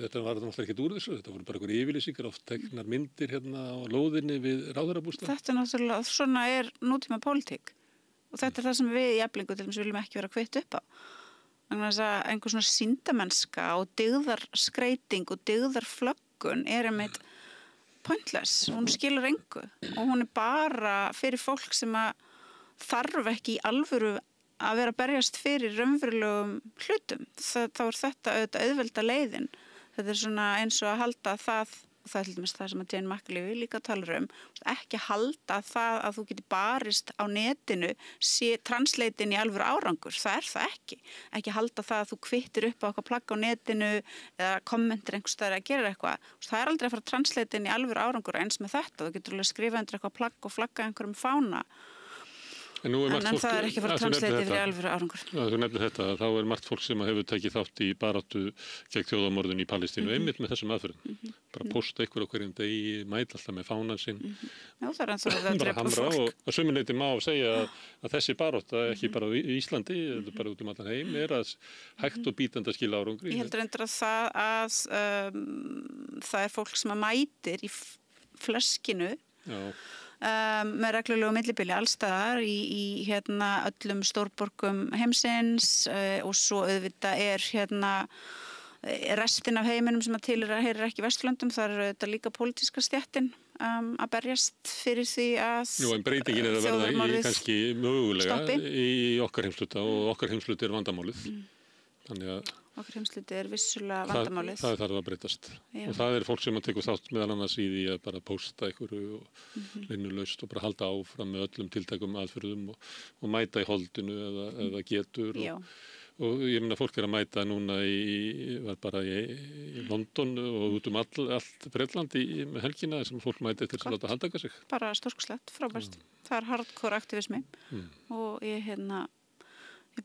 þetta var náttúrulega ekkert úr þessu, þetta voru bara einhverjir yfirlýsingar, oft teknar myndir á lóðinni við ráðherrabústað. Þetta er náttúrulega, svona er nútíma pólitík og þetta er það sem við í Eflingu til dæmis viljum ekki vera kvitt upp á. Þannig að einhver svona sýndamennska og dygðarskreiting og dygðarflöggun er einmitt pointless, hún skilur engu og hún er bara fyrir fólk sem að þarf ekki í alvöru að vera að berjast fyrir raunverulegum hlutum. Þá er þetta auðvitað auðvelda leiðin. Þetta er svona eins og að halda það og það er til dæmis það sem að Jane McAlevey líka talar ekki halda það að þú getur barist á netinu translatein í alvöru árangur, það er það ekki halda það að þú kvittir upp á eitthvað plagg á netinu eða kommentir einhvers staðar að gera eitthvað, það er aldrei að fara translatein í alvöru árangur eins með þetta, þú getur alveg skrifað undir eitthvað plagg og flagga einhverjum fána. En það er ekki að fara að translate yfir alvöru árangur. Þú nefnir þetta, þá er margt fólk sem hefur tekið þátt í baráttu gegn þjóðarmorðinu í Palestínu, einmitt með þessum aðferðum. Bara posta ykkur á hverjum degi, mæta alltaf með fánan sinn. Já, það er eins og það drepa fólk. Og að suminleiti má segja að þessi barátta, ekki bara í Íslandi, bara út allan heim, er að hægt og bítandi að skila árangri. Ég heldur endur að það er fólk sem að mætir í flöskinu. Já. Með reglulegu millibili allstaðar í öllum stórborgum heimsins og svo auðvitað restin af heiminum sem að tilheyrir ekki Vesturlöndum, það er auðvitað líka pólitíska stéttin að berjast fyrir því að en breytingin er að verða í kannski mögulega í okkar heimsluta og okkar heimsluti er vandamálið. Þannig að okkar heimsluti er vissulega vandamálið. Það þarf að breytast. Já. Og það er fólk sem að tekur þátt meðal annars í því að bara pósta einhverju og linnulaust og bara halda áfram með öllum tiltækum aðferðum og mæta í holdinu eða getur. Og ég meina fólk er að mæta núna var bara í London og út allt Bretland með helgina sem fólk mæti til að láta handtaka sig. Bara stórkostlegt, frábært. Það er hardcore aktivismi og ég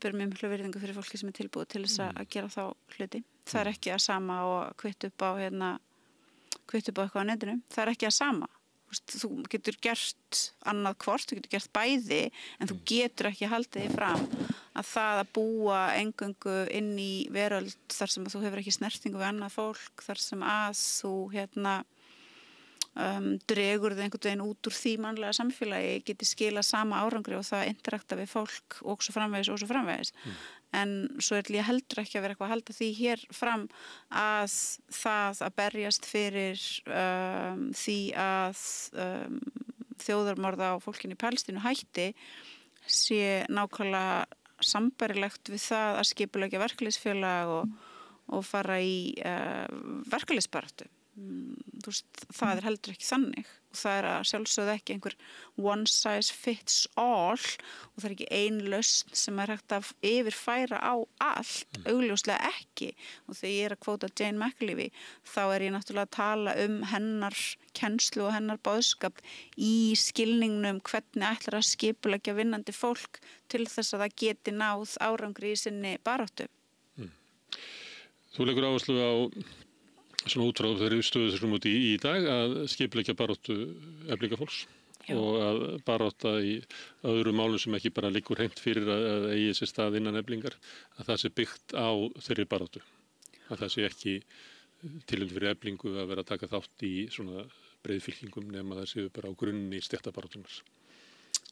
ber mjög miklu virðingu fyrir fólki sem er tilbúið til þess að gera þá hluti. Það er ekki að sama og kvitt upp á eitthvað á netinu. Það er ekki að sama. Þú getur gert annað hvort, þú getur gert bæði, en þú getur ekki haldið því fram að það að búa eingöngu inn í veröld þar sem að þú hefur ekki snertingu við annað fólk, þar sem að þú dregur þið einhvern veginn út úr því mannlega samfélagi geti skila sama árangri og það interakta við fólk og svo framvegis. En svo ég heldur ekki að vera eitthvað að halda því hér fram að það að berjast fyrir því að þjóðarmorða á fólkinu í Palestínu hætti sé nákvæmlega sambærilegt við það að skipuleggja verkalýðsfélag og fara í verkalýðsbaráttu. Það er heldur ekki þannig og það er að sjálfsögðu ekki einhver one size fits all og það er ekki ein lausn sem er hægt að yfirfæra á allt, augljóslega ekki og þegar ég er að kvóta Jane McAlevey þá er ég náttúrulega að tala hennar kennslu og hennar boðskap í skilningnum hvernig ætlar að skipuleggja vinnandi fólk til þess að það geti náð árangri í sinni baráttu. Þú leggur áherslu á svona út frá þeirri stöðu þessum út í dag að skipuleggja baráttu eflingafólks og að barátta í öðrum málum sem ekki bara liggur hreint fyrir að eigi sér stað innan eflingar, að það sé byggt á þeirri baráttu. Að það sé ekki tilhund fyrir eflingu að vera að taka þátt í svona breiðfylkingum nema það séu bara á grunni stéttabaráttunar.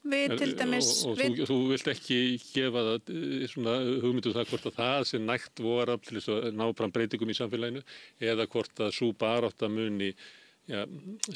Við til dæmis... Þú vilt ekki gefa það svona hugmyndu það hvort að það sé nægt vorafl til þess að ná fram breytingum í samfélaginu eða hvort að sú barátta muni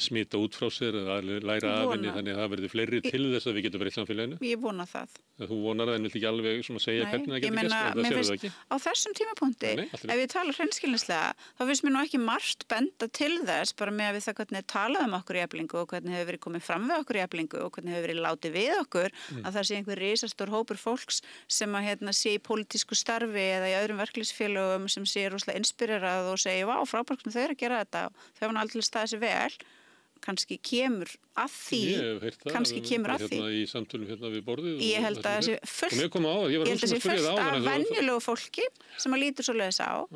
smita út frá sér eða læra af henni þannig að það verði fleiri til þess að við getum breytt samfélaginu. Ég vona það. Þú vonar það en vilt ekki alveg svona segja hvernig það getur gæst, það séu það ekki. Á þessum tímapunkti, ef ég tala hreinskilnislega, þá finnst mér nú ekki margt benda til þess bara með að við það hvernig talað okkur í Eflingu og hvernig hefur verið komið fram við okkur í Eflingu og hvernig hefur verið látið við okkur að það sé einhver risastór hópur fólks sem að sé í pólitísku starfi eða í öðrum verkalýðsfélögum sem sé rosalega inspirerað og segja vá, frábært hvernig þau eru að gera þetta og þau hafa aldrei staðið sig vel. Kannski kemur að því í samtölum við borðið ég held að það sé fullt af venjulegu fólki sem að lítur svo leiðis á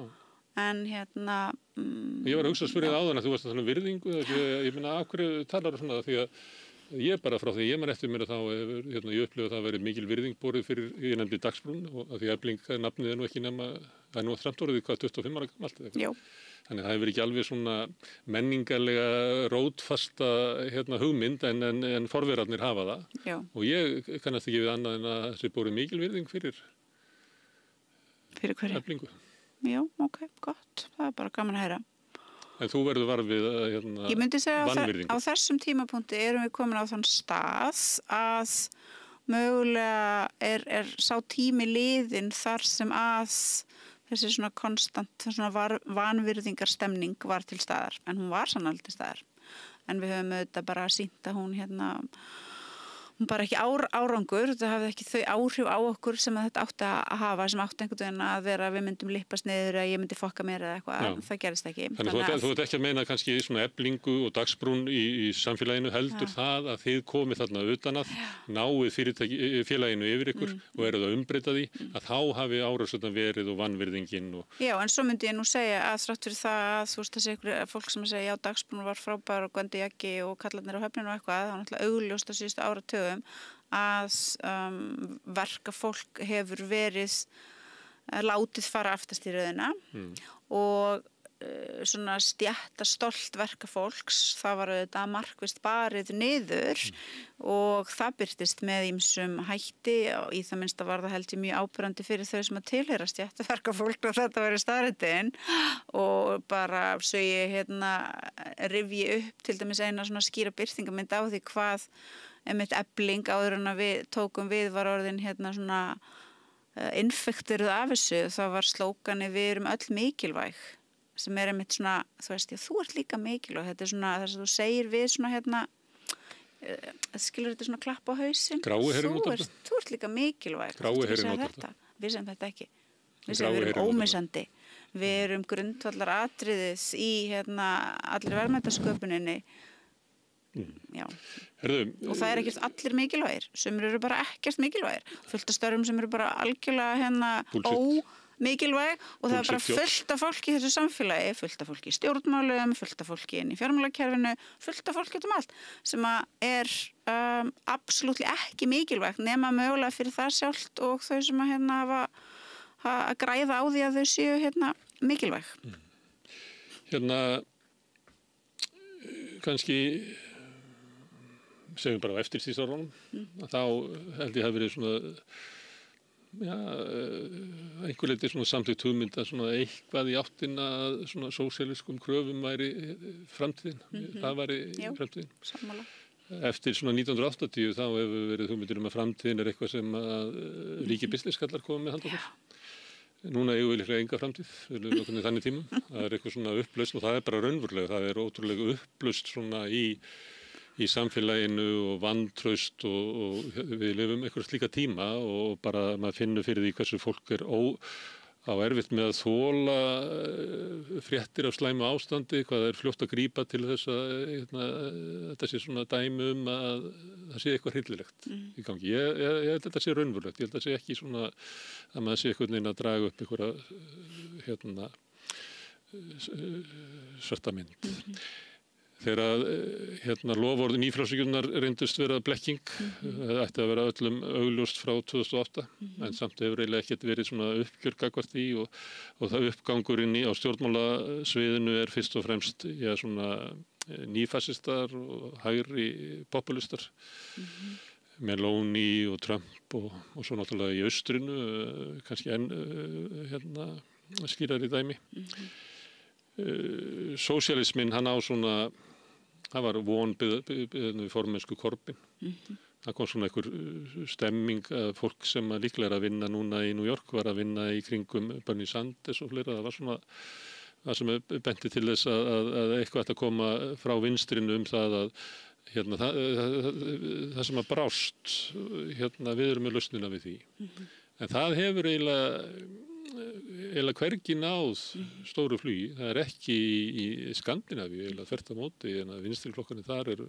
en ég var að hugsa að spyrja það áðan að þú varst að tala um virðingu ég meina af hverju talar svona því að ég bara frá því ég man eftir mér að þá ég upplifa að það verið mikil virðing borið fyrir ég nefndi Dagsbrún og að því Efling nafnið nú ekki nema það nú þræmt orðið hvað 25 ára gamalt Þannig að það hefur ekki alveg svona menningarlega rótfasta hugmynd en forverarnir hafa það. Já. Og ég kannast ekki við annað en að þessi bóri mikil virðing fyrir Eflingu. Já, ok, gott. Það er bara gaman að heyra. En þú verður varfið vanvirðingu. Ég myndi segja að á þessum tímapunkti erum við komin á þann stað að mögulega er sá tími liðinn þar sem að þessi svona konstant, svona vanvirðingarstemning var til staðar, en hún var sannlega til staðar. En við höfum auðvitað bara sýnt að hún hún bara ekki árangur, það hafði ekki þau áhrif á okkur sem að þetta átti að hafa, sem átti einhvern veginn að vera að við myndum lippast niður eða ég myndi fokka mér eða eitthvað, það gerist ekki. Þannig þú ert ekki að meina kannski svona eflingu og dagsbrún í samfélaginu, heldur það að þið komið þarna utan að náið félaginu yfir ykkur og eruð að umbreyta því, að þá hafi árásirnar verið og vanvirðingin og... Já, en svo myndi ég nú segja að þrátt fyrir það að þú veist þessi ykkur fólk sem að segja já, dagsbrún var frábær og Gvendi Jaggi og kallarnir á höfninu og eitthvað, það var náttúrulega augljóst á síðustu áratugum að verkafólk hefur verið látið fara aftast í röðina og svona stéttastolt verkafólks, það var auðvitað markvisst barið niður og það birtist með ýmsum hætti og í það minnsta var það held ég mjög áberandi fyrir þau sem að tilheyra stéttaverkafólk og þetta var í staðreyndin og bara svo ég rifji upp til dæmis eina svona skýra birtingamynd á því hvað einmitt efling áður en að við tókum við var orðin svona infektiruð af þessu, þá var slókani við erum öll mikilvæg sem einmitt svona, þú veist, þú ert líka mikilvæg, þetta svona þess að þú segir við svona skilur þetta svona klapp á hausinn, þú ert líka mikilvæg, Grái herinn notar þetta. Við sem þetta ekki, við sem við erum ómissandi, við erum grundvallar atriðis í allir verðmætasköpuninni. Já. Og það er ekkert allir mikilvægir, sumir eru bara ekkert mikilvægir, fullt af störfum sem eru bara algjörlega ómikilvæg og það er bara fullt af fólki í þessu samfélagi, fullt af fólki í stjórnmálum, fullt af fólki inn í fjármálakerfinu, fullt af fólki um allt sem er absolutt ekki mikilvægt nema mögulega fyrir það sjálft og þau sem að hafa að græða á því að þau séu mikilvæg. Kannski segjum bara á eftirstríðsárunum, þá held ég hafi verið svona einhver leyti svona samþykkt hugmynd að svona eitthvað í áttina svona sósíalískum kröfum væri framtíðin, það væri framtíðin. Sammála. Eftir svona 1980 þá hefur verið hugmyndir að framtíðin er eitthvað sem að ríki businesskallar koma með handa okkur. Núna eigum við líklega enga framtíð, við erum okkur þannig tímum, það er eitthvað svona upplausn og það er bara raunverulega, það er ótrúlega upplausn svona í samfélaginu og vantraust og við lifum eitthvað slíka tíma og bara maður finnur fyrir því hversu fólk er á erfitt með að þola fréttir af slæmu ástandi, hvað það er fljótt að grípa til þess að þetta sé svona dæmi að það sé eitthvað hryllilegt í gangi. Ég held að þetta sé raunverulegt, ég held að það sé ekki svona að maður sé eitthvað neina að draga upp einhverja svarta mynd. Þegar loforð nýfrjálshyggjunnar reyndust vera blekking, það ætti að vera öllum augljóst frá 2008, en samt hefur eiginlega ekkert verið svona uppgjör gagnvart því og það uppgangurinn á stjórnmálasviðinu er fyrst og fremst svona nýfasistar og hægri populistar, Meloni og Trump og svo náttúrulega í austrinu, kannski skýrari dæmi. Sósíalisminn, hann á svona, það var von við formennsku Corbyn. Það kom svona einhver stemming að fólk sem líklega er að vinna núna í New York var að vinna í kringum Bernie Sanders og fleira. Það var svona það sem benti til þess að eitthvað ætti að koma frá vinstrinu það að það sem að brást, við erum með lausnina við því. En það hefur eiginlega hvergi náð stóru flugi. Það er ekki í Skandinavíu, eiginlega þvert á móti, en að vinstriflokkarnir þar eru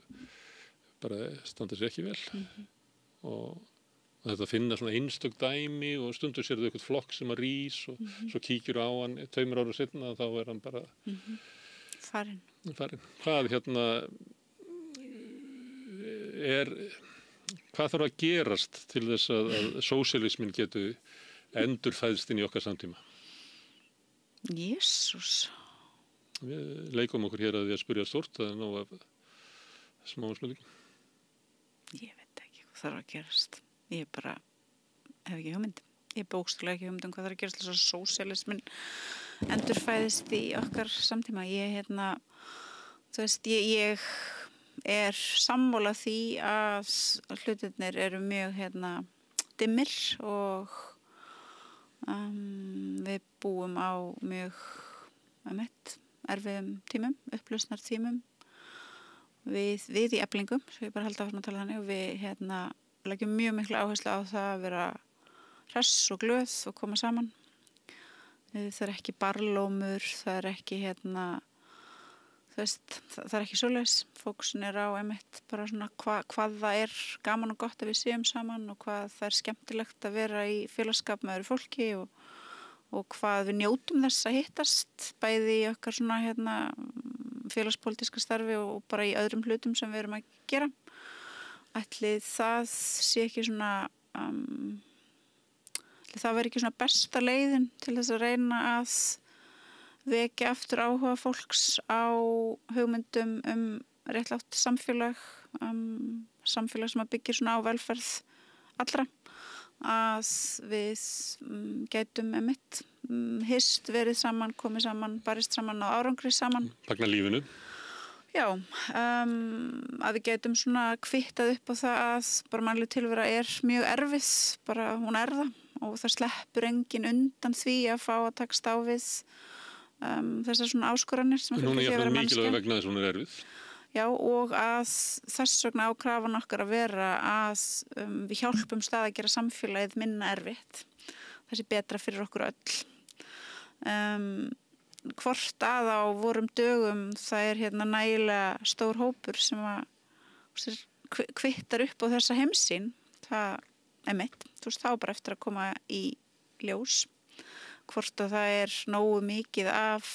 bara standa sér ekki vel. Og þetta finna svona einstök dæmi og stundur sér þau eitthvað flokk sem að rís og svo kíkjur á hann 2 ára seinna þá er hann bara farin. Hvað þarf að gerast til þess að sósíalisminn getur endurfæðst inn í okkar samtíma? Jesús. Við leikum okkur hér að því að spyrja stórt, það er nóg af smáum spurningum. Ég veit ekki hvað þarf að gerast. Ég bara hef ekki hugmynd. Ég bókstaflega ekki hugmynd hvað þarf að gerast til þess að sósíalisminn endurfæðist í okkar samtíma. Ég er sammála því að hlutirnir eru mjög dimmir Við búum á mjög erfiðum tímum, upplausnar tímum við í Eflingum, svo ég bara haldi áfram að tala þannig, og við leggjum mjög miklu áherslu á það að vera hress og glöð og koma saman. Það er ekki barlómur, það er ekki það er ekki svoleiðis. Fókusin er á bara svona hvað það er gaman og gott að við séum saman og hvað það er skemmtilegt að vera í félagskap með öðru fólki og hvað við njótum þess að hittast bæði í okkar svona félagspolítíska starfi og bara í öðrum hlutum sem við erum að gera. Ætli það sé ekki svona það verður ekki svona besta leiðin til þess að reyna að vekja aftur áhuga fólks á hugmyndum réttlátt samfélag, samfélag sem að byggja svona á velferð allra, að við gætum hist verið saman, komið saman, barist saman á árangri saman. Fagna lífinu. Já, að við gætum svona kvittað upp á það að bara mannleg tilvera er mjög erfið, bara hún er það og það sleppur enginn undan því að fá að takast á við þessar svona áskoranir sem núna ég fyrir mikilvæg vegna þess að hún er erfið. Já, og að þess vegna á krafan okkar að vera að við hjálpum stað að gera samfélagið minna erfitt. Það sé betra fyrir okkur öll. Hvort að á vorum dögum það er nægilega stór hópur sem að kvittar upp á þessa heimsýn, það þá bara eftir að koma í ljós. Hvort að það er nógu mikið af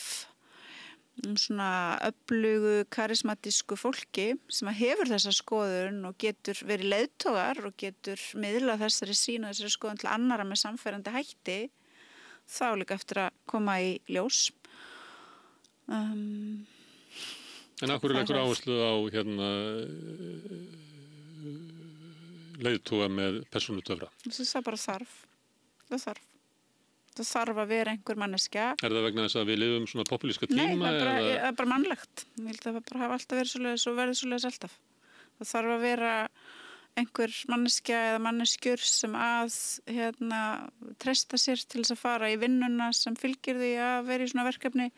svona öflugu, karismatísku fólki sem að hefur þessa skoðun og getur verið leiðtogar og getur miðlað þessari sýn og þessari skoðun til annara með samfærandi hætti, þá líka eftir að koma í ljós. En af hverju leggur áherslu á leiðtoga með persónutöfra? Það bara þarf. Það þarf að vera einhver manneskja. Er það vegna þess að við lifum svona populíska tíma? Nei, það er bara mannlegt. Ég held að það bara hafa alltaf verið svoleiðis og verið svoleiðis alltaf. Það þarf að vera einhver manneskja eða manneskjur sem að treysta sér til þess að fara í vinnuna sem fylgir því að vera í svona verkefni,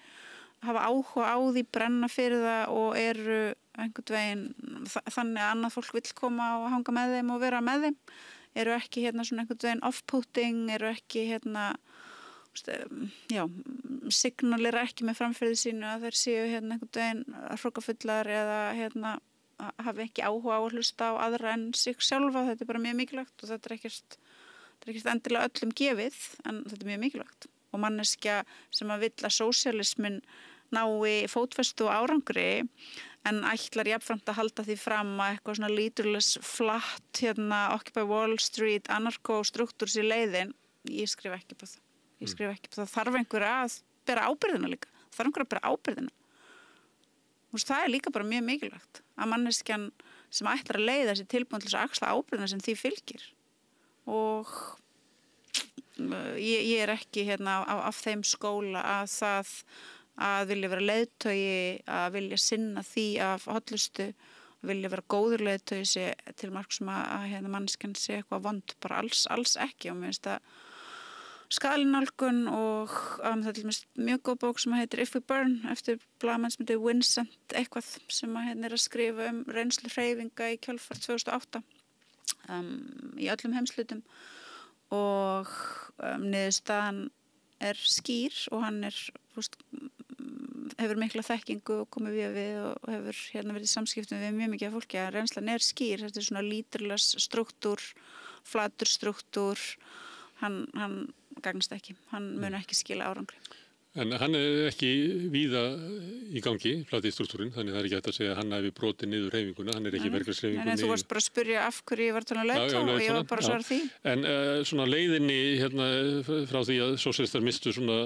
hafa áhuga á því, brenna fyrir það og eru einhvern veginn þannig að annað fólk vill koma og hanga með þeim og vera með þeim, eru ekki svona einhvern veginn off-putting, eru ekki signalera ekki með framferði sínu að þeir séu einhvern veginn hrókafullar eða hafi ekki áhuga á að hlusta á aðra en sig sjálfa. Þetta er bara mjög mikilvægt og þetta er ekkert endilega öllum gefið, en þetta er mjög mikilvægt. Og manneskja sem að vill að sósíalismin nái fótfestu og árangri en ætlar jafnframt að halda því fram að eitthvað svona líturless flatt Occupy Wall Street anarko-struktúrs í leiðin, ég skrif ekki på það. Það þarf einhver að bera ábyrgðina líka. Það þarf einhver að bera ábyrgðina. Það er líka bara mjög mikilvægt að manneskjan sem ætlar að leiða sér tilbúin til þess að axla ábyrgðina sem því fylgir. Og ég er ekki af þeim skóla að það að vilja vera leiðtogi, að vilja sinna því af hollustu, að vilja vera góður leiðtogi sé til marks sem að manneskjan sé eitthvað vond, bara alls ekki. Og mér finnst það skalinálgun og það er til mjög góð bók sem heitir If We Burn eftir blaðmann sem heitir Vincent eitthvað sem er að skrifa reynslu hreyfinga í kjölfar 2008 í öllum heimslutum og niðurstaðan er skýr og hann hefur mikla þekkingu og komið við og hefur verið í samskiptum við mjög mikið af fólki að reynslan er skýr. Þetta er svona líturlaus struktúr, flatur struktúr, hann gagnast ekki, hann mun ekki skila árangri. En hann er ekki víða í gangi, flati struktúrin, þannig það er ekki hægt að segja að hann hefði brotið niður hreyfinguna, hann er ekki verkefnishreyfingunni. Nei, þú varst bara að spurja af hverju ég var talað leiðtoga og ég var bara að svara því. En svona leiðinni frá því að sósíalistar mistu svona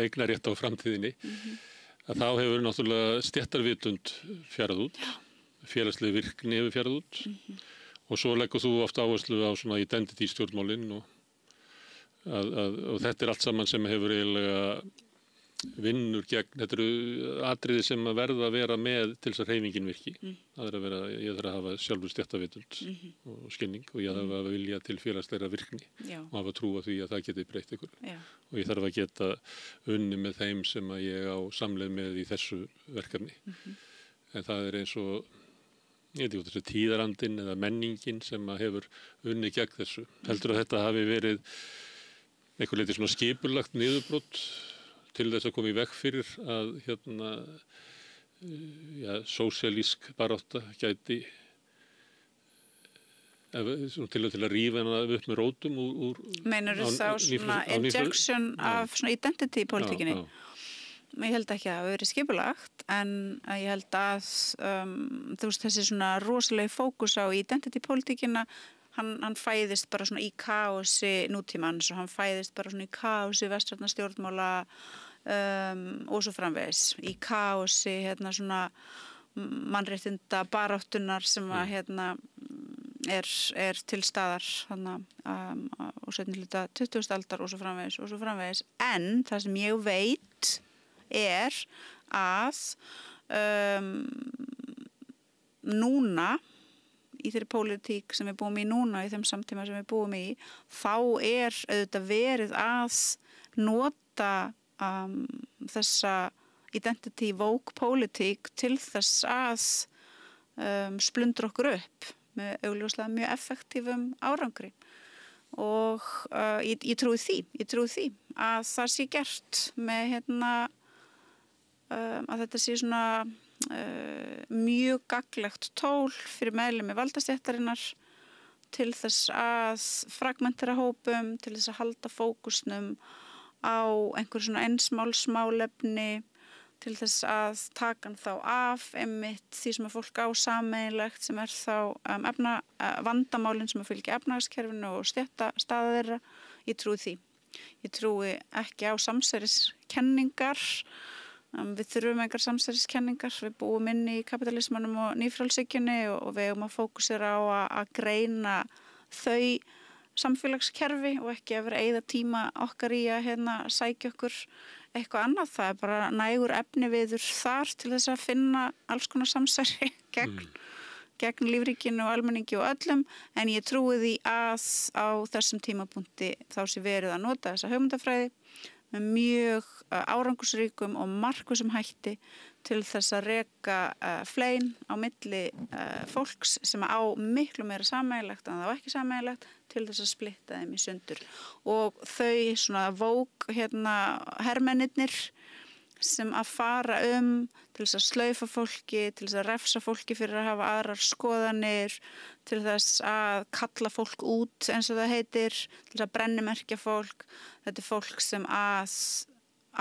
eignarétt á framtíðinni, að þá hefur náttúrulega stéttarvitund fjarað út, félagsleg virkni hefur fjarað út og svo leggur þú ofta áherslu á svona identity stjórnmálin og þetta er allt saman sem hefur eiginlega vinnur gegn, þetta eru atriði sem að verða að vera með til þess að hreyfingin virki. Það að vera, ég þarf að hafa sjálfur stéttavitund og skilning og ég þarf að vilja til félagsleira virkni og hafa trú á því að það geti breytt ykkur. Og ég þarf að geta unni með þeim sem að ég á samleið með í þessu verkefni. En það er eins og, ég veit ekki, þessu tíðarandinn eða menningin sem að hefur unni gegn þessu. Heldur að þetta hafi verið einhver leiti svona skipulagt niðurbrot til þess að koma í veg fyrir að sósíalísk barátta gæti til að rífa hana upp með rótum úr Meinar þú þá svona injection af svona identity pólitíkinni? Ég held ekki að það hafi verið skipulagt en ég held að þú veist þessi svona rosalegi fókus á identity pólitíkina hann fæðist bara svona í kaosi nútímans og hann fæðist bara svona í kaosi vestrænna stjórnmála og svo framvegis. Í kaosi svona mannréttinda baráttunar sem að er til staðar og seinni hluta 20. aldar og svo framvegis. En það sem ég veit er að núna í þeirri pólitík sem við búum í núna, í þeim samtíma sem við búum í, þá er auðvitað verið að nota þessa identity woke pólitík til þess að splundra okkur upp með augljóslega mjög effektífum árangri. Og ég trúi því að það sé gert með að þetta sé svona mjög gagnlegt tól fyrir meðlimi valdastéttarinnar til þess að fragmentera hópum, til þess að halda fókusnum á einhver svona einsmálsmálefni, til þess að taka hann þá af einmitt því sem að fólk á sameiginlegt sem er þá vandamálin sem að fylgja efnahagskerfinu og stéttastaða þeirra. Ég trúi því. Ég trúi ekki á samsæriskenningar. Við þurfum einhver samsæriskenningar, við búum inn í kapitalismanum og nýfrjálshyggjunni og við eigum að fókusera á að greina þau samfélagskerfi og ekki að vera eyða tíma okkar í að sækja okkur eitthvað annað. Það er bara nægur efniviður þar til þess að finna alls konar samsæri gegn lífríkinu og almenningi og öllum, en ég trúi því að á þessum tímapunkti þá sé verið að nota þessa hugmyndafræði með mjög árangursríkum og markvissum hætti til þess að reka flein á milli fólks sem á miklu meira sameiginlegt en það á ekki sameiginlegt til þess að splitta þeim í sundur. Og þau svona woke hermennirnir sem að fara til þess að slaufa fólki, til þess að refsa fólki fyrir að hafa aðrar skoðanir, til þess að kalla fólk út eins og það heitir, til þess að brennimerkja fólk. Þetta er fólk sem að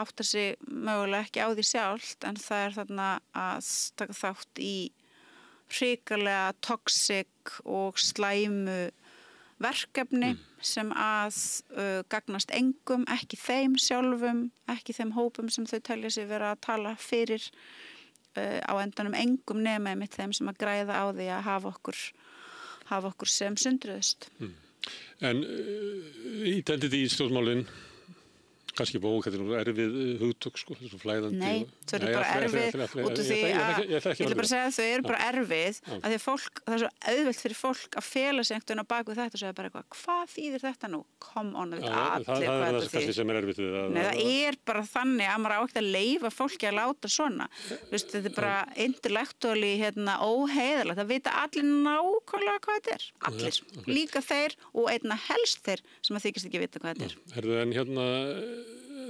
áttar sig mögulega ekki á því sjálft en það er þarna að taka þátt í hrikalega toxic og slæmu verkefni sem að gagnast engum, ekki þeim sjálfum, ekki þeim hópum sem þau telja sig vera að tala fyrir á endanum engum nema einmitt þeim sem að græða á því að hafa okkur sem sundruðust. En identity í stjórnmálin kannski bók, þetta er nú erfið hugtök sko, þessu flæðandi. Nei, þau eru bara erfið út af því að, ég ætla bara að segja að þau eru bara erfið, að því að fólk, það er svo auðvelt fyrir fólk að fela sig einhvern veginn á bak við þetta og segja bara eitthvað, hvað þýðir þetta nú? Come on, við veit allir hvað þetta þýðir. Það er sem er erfið við það. Nei, það er bara þannig að maður á ekkert að leyfa fólki að láta svona. Vist, þetta er bara intellektuáli óheiðarlegt, það vita allir nákvæmlega hvað þetta er. Allir, líka þeir og einna helst þeir sem að þykist ekki vita hvað þetta er.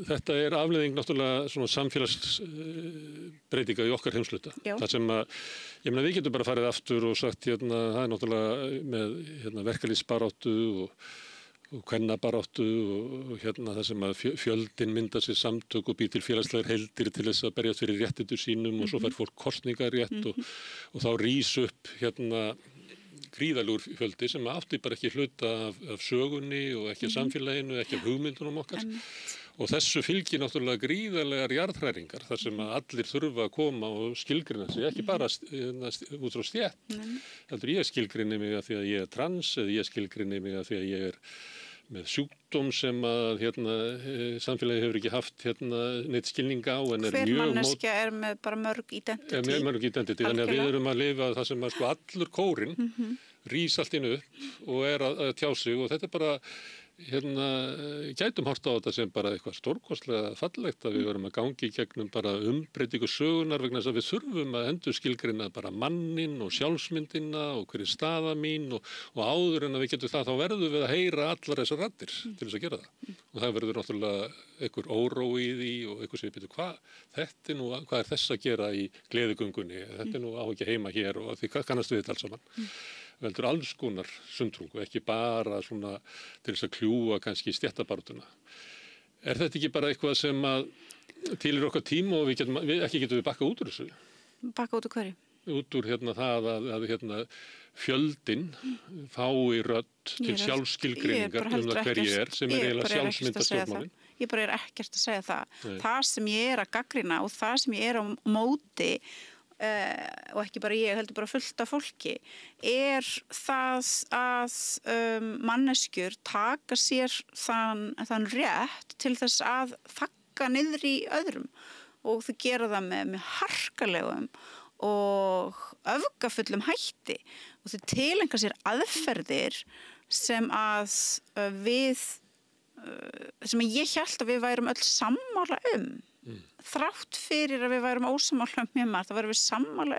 Þetta er afleiðing náttúrulega svona samfélagsbreytinga í okkar heimsluta. Það sem að, ég meina við getum bara farið aftur og sagt það er náttúrulega með verkalýðsbaráttu og kvennabaráttu og það sem að fjöldin myndar sér samtök og býr til félagslegar heildir til þess að berjast fyrir réttindu sínum og svo fær fólk kosningarétt og þá rís upp gríðalegur fjöldi sem átti bara ekki hluta af sögunni og ekki af samfélaginu, ekki af hugmyndunum okkar. Og þessu fylgir náttúrulega gríðarlegar jarðhræringar þar sem að allir þurfa að koma og skilgrina sig, ekki bara út frá stétt. Heldur ég skilgrini mig að því að ég er trans eða ég skilgrini mig að því að ég er með sjúkdóm sem að samfélagi hefur ekki haft neitt skilning á en er hver mjög manneskja er með bara mörg identity. Með mörg identity, þannig að við erum að lifa það sem að sko allur kórinn rís allt inn upp og er að tjá sig og þetta er bara gætum horft á þetta sem bara eitthvað stórkostlega fallegt að við verum að gangi í gegnum bara umbreytingu sögunar vegna þess að við þurfum að endurskilgreina bara mannin og sjálfsmyndina og hver er staða mín og áður en að við getum það þá verðum við að heyra allar þessar raddir til þess að gera það og það verður náttúrulega einhver órói í því og einhver sem við byrju hvað er þess að gera í gleðigöngunni, þetta nú á ekki heima hér og því kannast við þetta alls saman. Veldur alls konar sundrungu, ekki bara svona til þess að kljúa kannski stéttabarátuna. Er þetta ekki bara eitthvað sem að til okkar tíma og getum við bakkað út úr þessu? Bakkað út úr hverju? Út úr það að fjöldin fái rödd til sjálfsskilgreiningar það hverju sem eiginlega sjálfsmynda stjórnmálin. Ég bara er ekkert að segja það. Það sem ég er að gagnrýna og það sem ég er á móti og ekki bara ég, heldur bara fullt af fólki, er það að manneskjur taka sér þann rétt til þess að þagga niður í öðrum og þau gera það með harkalegum og öfgafullum hætti og þau tileinka sér aðferðir sem að sem ég hélt að við værum öll sammála þrátt fyrir að við værum ósammála mjög margt, þá værum við sammála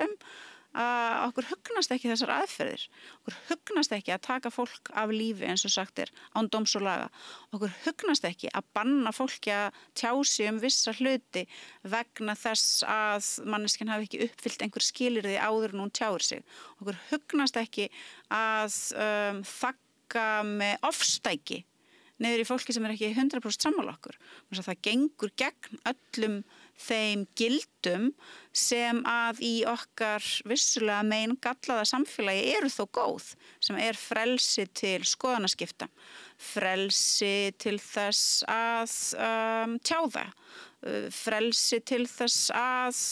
að okkur hugnast ekki þessar aðferðir, okkur hugnast ekki að taka fólk af lífi eins og sagt er án dóms og laga, okkur hugnast ekki að banna fólki að tjá sig vissa hluti vegna þess að manneskjan hafi ekki uppfyllt einhver skilyrði áður en hún tjáir sig, okkur hugnast ekki að þagga með ofstæki niður í fólki sem er ekki 100% sammála okkur. Það gengur gegn öllum þeim gildum sem að í okkar vissulega megin gallaða samfélagi eru þó góð, sem er frelsi til skoðanaskipta, frelsi til þess að tjáða, frelsi til þess að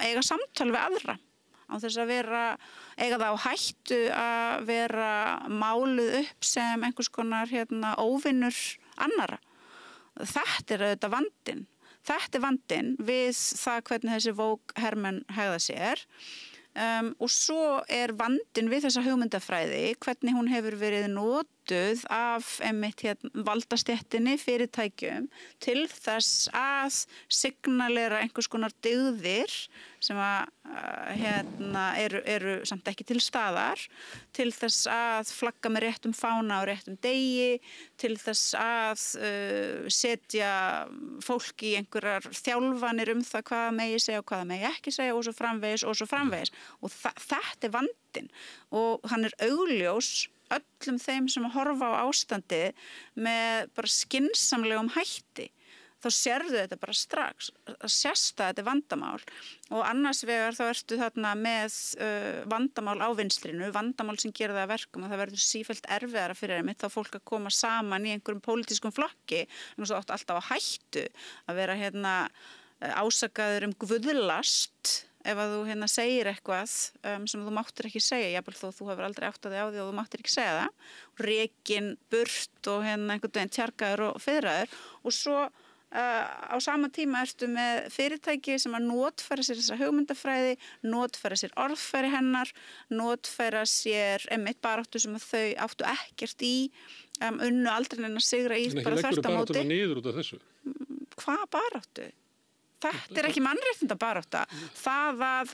eiga samtal við aðra. Á þess að eiga það á hættu að vera máluð upp sem einhvers konar óvinnur annara. Þetta er auðvitað vandinn. Þetta er vandinn við það hvernig þessi woke hermenn hegða sér og svo er vandinn við þessa hugmyndafræði hvernig hún hefur verið notuð af valdastéttinni fyrirtækjum til þess að signalera einhvers konar dygðir sem að eru samt ekki til staðar, til þess að flagga með réttum fána og réttum degi, til þess að setja fólk í einhverjar þjálfanir það hvað megi segja og hvað megi ekki segja og svo framvegis og svo framvegis. Og þetta er vandinn og hann er augljós öllum þeim sem horfa á ástandið með bara skynsamlegum hætti. Þá sérðu þetta bara strax, sérst að þetta er vandamál og annars vegar þá ertu þarna með vandamál á vinstrinu, vandamál sem gerir það að verkum og það verður sífellt erfiðara fyrir einmitt þá fólk að koma saman í einhverjum pólitískum flokki en þú átt alltaf að hættu að vera ásakaður guðlast ef að þú segir eitthvað sem þú máttir ekki segja, jafnvel þó þú hefur aldrei áttað þig á því og þú máttir ekki segja það, rekin burt og einhvern veginn tjargaður og fiðraður og svo á sama tíma ertu með fyrirtæki sem að notfæra sér þessa hugmyndafræði, notfæra sér orðfæri hennar, notfæra sér einmitt baráttu sem að þau áttu ekkert í, unnu aldrei neina sigra í bara þvert á móti. En ekki leggur baráttuna niður út af þessu? Hvað baráttu? Þetta er ekki mannréttindabarátta. Það að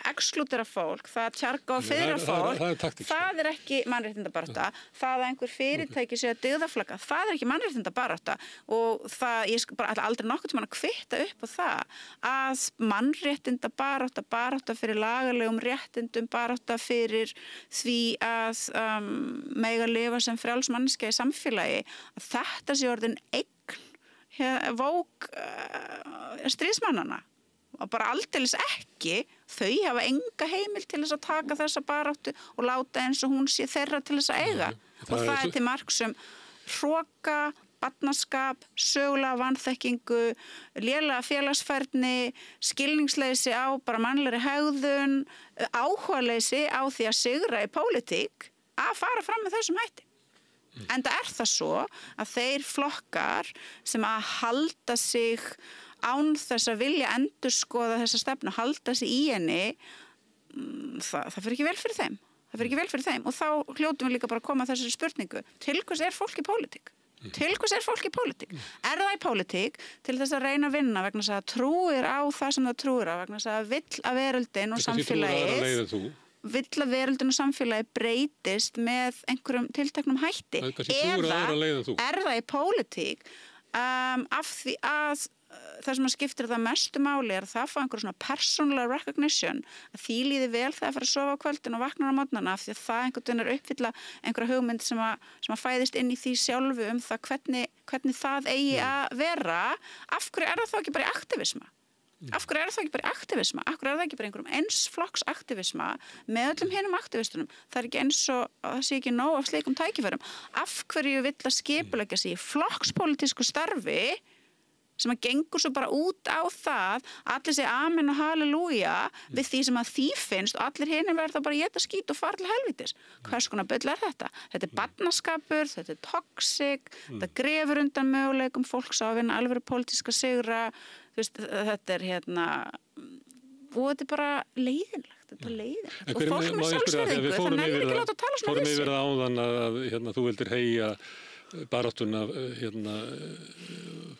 exklúdera fólk, það að tjarga og fiðra fólk, það er ekki mannréttindabarátta. Það að einhver fyrirtæki sé að dygðaflagga, það er ekki mannréttindabarátta. Og ég bara aldrei nokkuð tímann að kvitta upp á það að mannréttindabarátta, barátta fyrir lagalegum réttindum, barátta fyrir því að mega lifa sem frjáls manneskja í samfélagi, að þetta sé orðin vók stríðsmannana og bara aldeilis ekki, þau hafa enga heimild til þess að taka þessa baráttu og láta eins og hún sé þeirra til þess að eiga og það er til marks hroka, barnaskap, sögulega vanþekkingu, lélega félagsfærni, skilningsleysi á bara mannlegri hegðun, áhugaleysi á því að sigra í pólitík að fara fram með þessum hætti. Enda það svo að þeir flokkar sem að halda sig án þess að vilja endurskoða þessa stefnu, halda sig í henni, það fyrir ekki vel fyrir þeim. Það fyrir ekki vel fyrir þeim og þá hljótum við líka bara að koma að þessari spurningu. Til hvers fólk í pólitík? Til hvers fólk í pólitík? Það í pólitík til þess að reyna að vinna vegna þess að það trúir á það sem það trúir á, vegna þess að vill að veröldin og samfélagið breytist með einhverjum tilteknum hætti. Eða það í pólitík af því að það sem skiptir það mestu máli að það fá einhver svona persónulega recognition, að því líði vel þegar það fara að sofa á kvöldin og vaknar á morgnana af því að það einhvern veginn uppfylla einhverja hugmynd sem að fæðist inn í því sjálfu það hvernig það eigi að vera. Af hverju það þá ekki bara í aktivisma? Af hverju það ekki bara í aktivisma? Af hverju það ekki bara einhverjum einsflokks aktivisma með öllum hinum aktivistunum? Það ekki eins og það sé ekki nóg af sleikum tækifærum. Af hverju vill að skipuleggja sig í flokkspólitísku starfi sem að gengur svo bara út á það allir segja amen og halleluja við því sem að því finnst og allir hinir verða bara að éta skít og fara til helvítis. Hvers konar bull þetta? Þetta barnaskapur, þetta toxic, þetta grefur undan möguleikum fólks á að vinna alvöru pólitíska sigra, þetta og þetta bara leiðinlegt, þetta leiðinlegt. Og fólk með sjálfsvirðingu, það nefnir ekki láta að tala svona við sig. Fórum yfir það áðan að þú vildir heyja baráttuna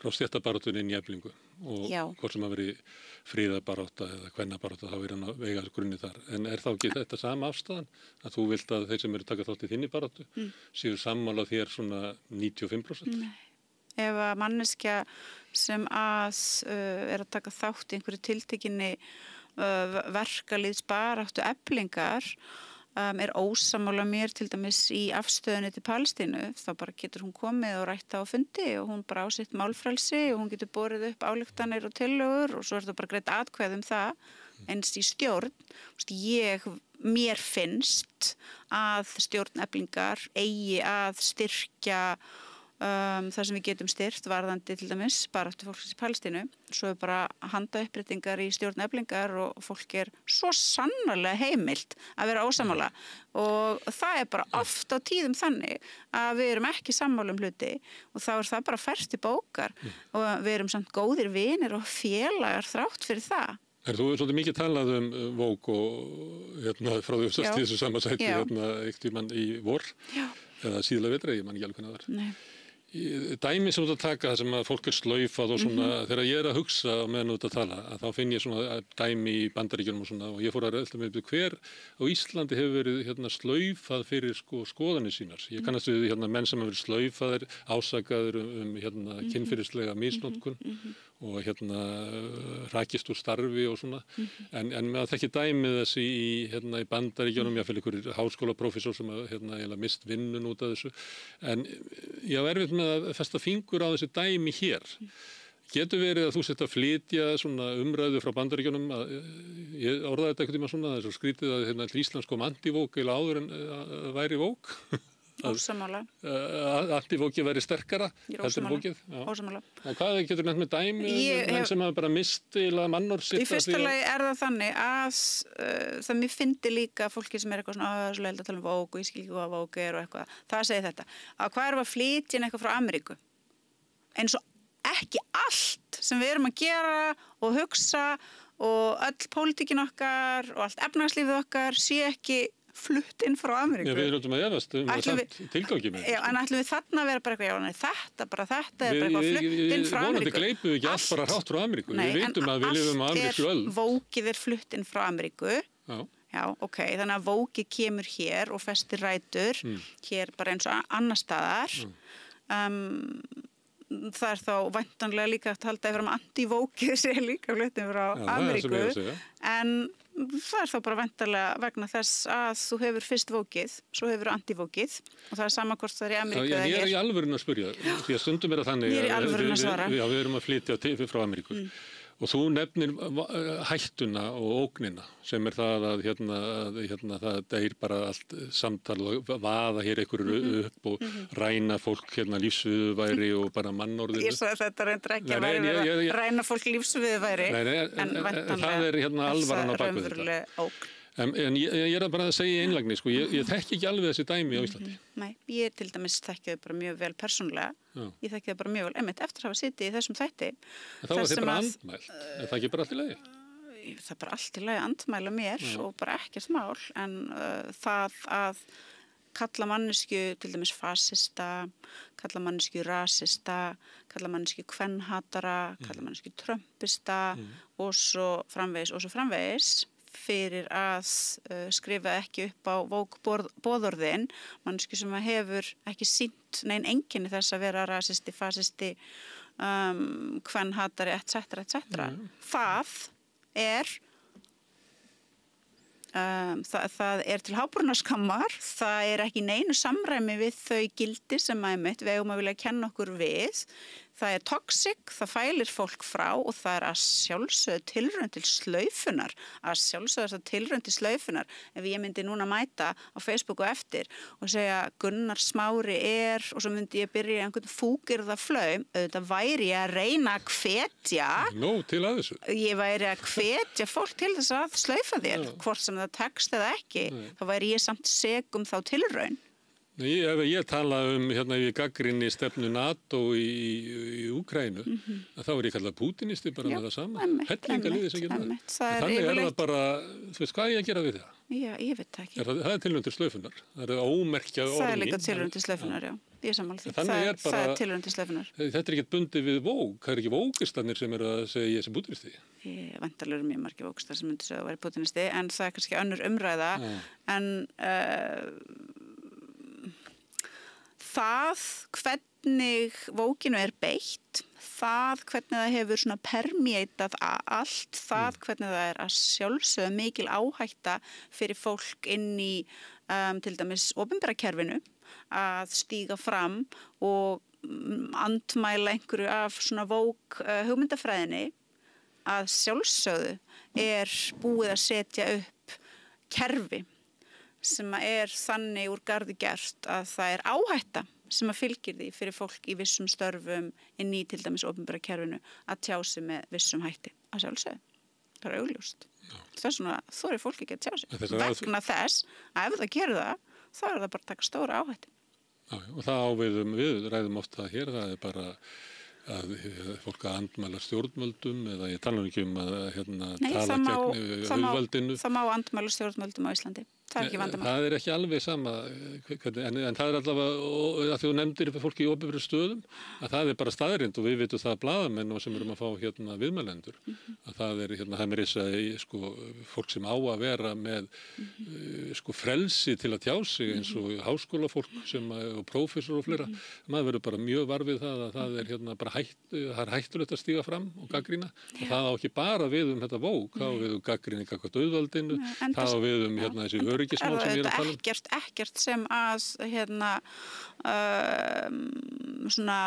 frá stéttabaráttunni inn í Eflingu og hvort sem að veri friðabarátta eða kvennabarátta þá hann að vega grunni þar. En þá ekki þetta sama afstæðan að þú vilt að þeir sem eru taka þátt í þinni baráttu séu sammála þér svona 95%? Nei. Ef að manneskja sem að að taka þátt í einhverju tiltekinni verkalýðsbaráttu Eflingar ósammála mér til dæmis í afstöðunni til Palestínu, þá bara getur hún komið og rætt á fundi og hún bara á sitt málfrelsi og hún getur borið upp ályktanir og tillögur og svo það bara greitt atkvæði það eins í stjórn. Mér finnst að stjórn Eflingar eigi að styrkja það sem við getum styrt varðandi til dæmis baráttu fólksins í Palestínu. Svo bara handauppbreytingar í stjórn Eflingar og fólk svo sannarlega heimilt að vera ósammála og það bara oft á tíðum þannig að við erum ekki sammála hluti og þá það bara fært í bókar og við erum samt góðir vinir og félagar þrátt fyrir það. Þú hefur svolítið mikið talað Vogue og frá því að þessu sama sæti eitt tímann í vor eða síðlega vetra, ég man ekki alveg hvernig það var. Nei. Dæmi sem þú að taka það sem að fólk slaufað og svona, þegar ég að hugsa meðan þú að tala, að þá finn ég svona dæmi í Bandaríkjunum og svona og ég fór að reyðla með hver á Íslandi hefur verið slaufað fyrir skoðanir sínar. Ég kannast við menn sem hafa verið slaufaðir, ásakaður kynferðislega misnotkun og rakist úr starfi og svona, en með að þekki dæmið þessi í Bandaríkjunum, ég fyrir einhverjir háskólaprófessor sem að mist vinnun út af þessu, en ég var erfitt með að festa fingur á þessi dæmi hér. Getur verið að þú sett að flytja svona umræðu frá Bandaríkjunum, ég orðaði þetta einhvern tíma svona, þess að skrítið að Íslands kom anti-Vogue eða áður en væri Vogue. Ósammála. Anti-Vogue væri sterkara heldur en Vogue. Ósammála. Og hvað getur nefnt með dæmi menn sem að bara misti mannorð sitt? Í fyrsta lagi það þannig að það mér fyndi líka fólki sem eitthvað svona svo held að tala Vogue og ég skil ekki hvað Vogue og eitthvað. Það segir þetta. Að hvað við að flytja inn eitthvað frá Ameríku? Eins og ekki allt sem við erum að gera og hugsa og öll pólitíkin okkar og allt efnahagslífið okkar sé ekki flutt inn frá Ameríku. Já, við erum að efast tilgangi með. Já, en ætlum við þarna að vera bara eitthvað, þetta er bara eitthvað flutt inn frá Ameríku. Vonandi gleipum við ekki allt bara hrátt frá Ameríku. Við vitum að við lifum á amerísku öld. Vókið flutt inn frá Ameríku. Já, ok, þannig að Vókið kemur hér og festir rætur hér bara eins og annar staðar. Það þá væntanlega líka að halda yfir anti-Vókið sé líka flutt inn frá Ameríku. En það þá bara væntanlega vegna þess að þú hefur fyrst Vókið, svo hefur anti-Vókið og það sama hvort það í Ameríku eða hér. Ég í alvörun að spyrja, því að stundum þannig ég í alvörun að svara. Við erum að flytja frá Ameríku og þú nefnir hættuna og ógnina sem það að það deyr bara allt samtal og vaða hér einhverju upp og ræna fólk lífsviðurværi og bara mannorðinu. Ég sagði þetta reyndar ekki að væri ræna fólk lífsviðurværi en það alvaran á bakvið þetta. ógn. En ég bara að segja í einlægni, sko, ég þekki ekki alveg þessi dæmi á Íslandi. Nei, ég til dæmis þekki þau bara mjög vel persónulega. Ég þekki þau bara mjög vel, einmitt eftir að hafa sitið í þessum þætti. En þá var þið bara andmælt, er það ekki bara allt í lagi? Það er bara allt í lagi að andmæla mér og bara ekkert mál, en það að kalla mannesku til dæmis fasista, kalla mannesku rasista, kalla mannesku kvenhatara, kalla mannesku trumpista og svo framvegis fyrir að skrifa ekki upp á boðorðin, mannesku sem hefur ekki sýnt nein einkenni þess að vera rasisti, fasisti, kvenhatari, etc. Það er það er til háborunarskammar, það er ekki neinu samræmi við þau gildi sem við eigum að vilja kenna okkur við, það er toxic, það fælir fólk frá og það er að sjálfsögðu tilraun til slaufunar, ef ég myndi núna mæta á Facebook og eftir og segja Gunnar Smári og svo myndi ég byrja einhvern fúkirða flaum, auðvitað væri ég að reyna að hvetja til að þessu. Ég væri að hvetja fólk til þess að slaufa þér, hvort sem það tekst eða ekki, þá væri ég samt segum þá tilraun. Ef ég tala við gagnrýni stefnu NATO í Úkraínu, þá er ég kallað pútinisti bara með það sama. Hellingarliði sem getur það. Þannig það bara, þú veist hvað ég að gera við það? Já, ég veit það ekki. Það er tilraun til slaufunar. Það er ómerkjað orðin. Það er líka tilraun til slaufunar, já. Ég er sammála því. Það er tilraun til slaufunar. Þetta er ekkert bundið við vók. Það er ekki vókistannir sem að segja ég sem pútinisti. Væntanlega mjög margir vókistar sem myndi segja að vera pútinisti, en það er kannski önnur umræða. En það hvernig vókinu er beitt, það hvernig það hefur svona permeatað allt, það hvernig það er að sjálfsögðu mikil áhætta fyrir fólk inn í til dæmis opinbera kerfinu að stíga fram og andmæla einhverju af svona vók hugmyndafræðinni, að sjálfsögðu er búið að setja upp kerfi sem er þannig úr garði gert að það er áhætta sem að fylgir því fyrir fólk í vissum störfum inn í til dæmis opinbera kerfinu að tjá sig með vissum hætti að sjálfsögðu. Það er augljóst. Það er svona, þorir fólk ekki að tjá sig. Vegna þess að ef það gerir það, þá er það bara að taka stóra áhættu. Já, og það við ræðum ofta hér, það er bara að fólk að andmæla stjórnvöldum eða ég tala ekki að tala gegn auðvaldinu. Það má andmæla stjórnvöldum á Íslandi. Það er ekki vandamál. Það er ekki alveg sama, en það er allavega, að þú nefndir fólki í opinberum stöðum, að það er bara staðrind og við vitum það blaðamenn sem erum að fá viðmælendur, að það er fólk sem á að vera með frelsi til að tjá sig eins og háskólafólk og prófessor og fleira, maður verður bara mjög varfið það að það er bara það er hættulegt að stíga fram og gagnrýna og það á ekki bara við þetta vók, það á við gagnrýni gagnvart auðvaldinu, það á við þessi öryggismál sem ég er að tala ekkert sem að svona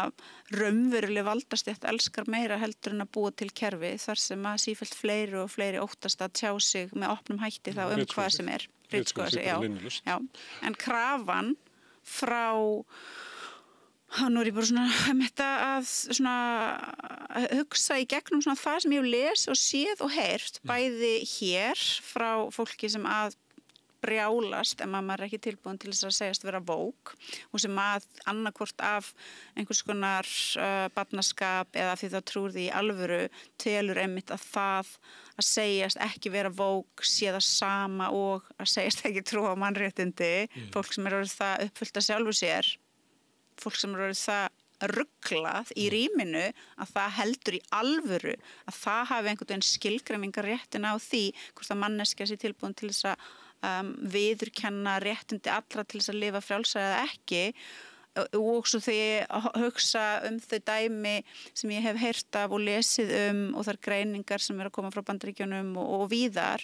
raunveruleg valdastétt elskar meira heldur en að búa til kerfi þar sem að sífellt fleiri og fleiri óttast að tjá sig með opnum hætti þá hvað sem er já. En krafan frá nú er ég bara að hugsa í gegnum það sem ég hef lesið og séð og heyrt bæði hér frá fólki sem að brjálast en maður er ekki tilbúin til þess að segjast vera vók og sem að annarkvort af einhvers konar barnaskap eða því það trúr því í alvöru telur einmitt að það að segjast ekki vera vók sé það sama og að segjast ekki trú á mannréttindi, fólk sem er orðið það uppfullt af sjálfu sér, fólk sem er orðið það ruglað í rýminu að það heldur í alvöru að það hafi einhvern veginn skilgreiningar réttin á því hvort að manneskja sé tilbúin til þess að viðurkenna réttindi allra til þess að lifa frjálsar eða ekki og svo þegar ég hugsa þau dæmi sem ég hef heyrt af og lesið og þær greiningar sem er að koma frá Bandaríkjunum og víðar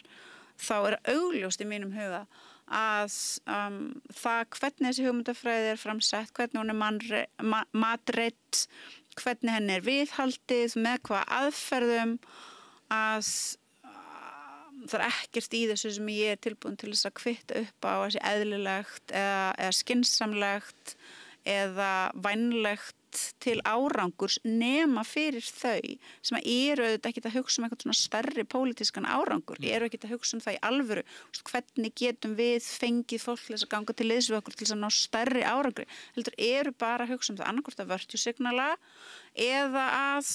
þá er augljóst í mínum huga að það hvernig þessi hugmyndafræði er framsett, hvernig hún er matreidd, hvernig henni er viðhaldið, með hvaða aðferðum að það er ekkert í þessu sem ég er tilbúin til þess að kvitta upp á þessi eðlilegt eða skynsamlegt eða vænlegt neitt til árangurs nema fyrir þau sem eru auðvitað ekkert að hugsa eitthvað svona stærri pólitískan árangur, eru ekkert að hugsa það í alvöru, hvernig getum við fengið fólk til þess að ganga til liðs við okkur til þess að ná stærri árangri, heldur eru bara að hugsa það annarkvort að virtue signala eða að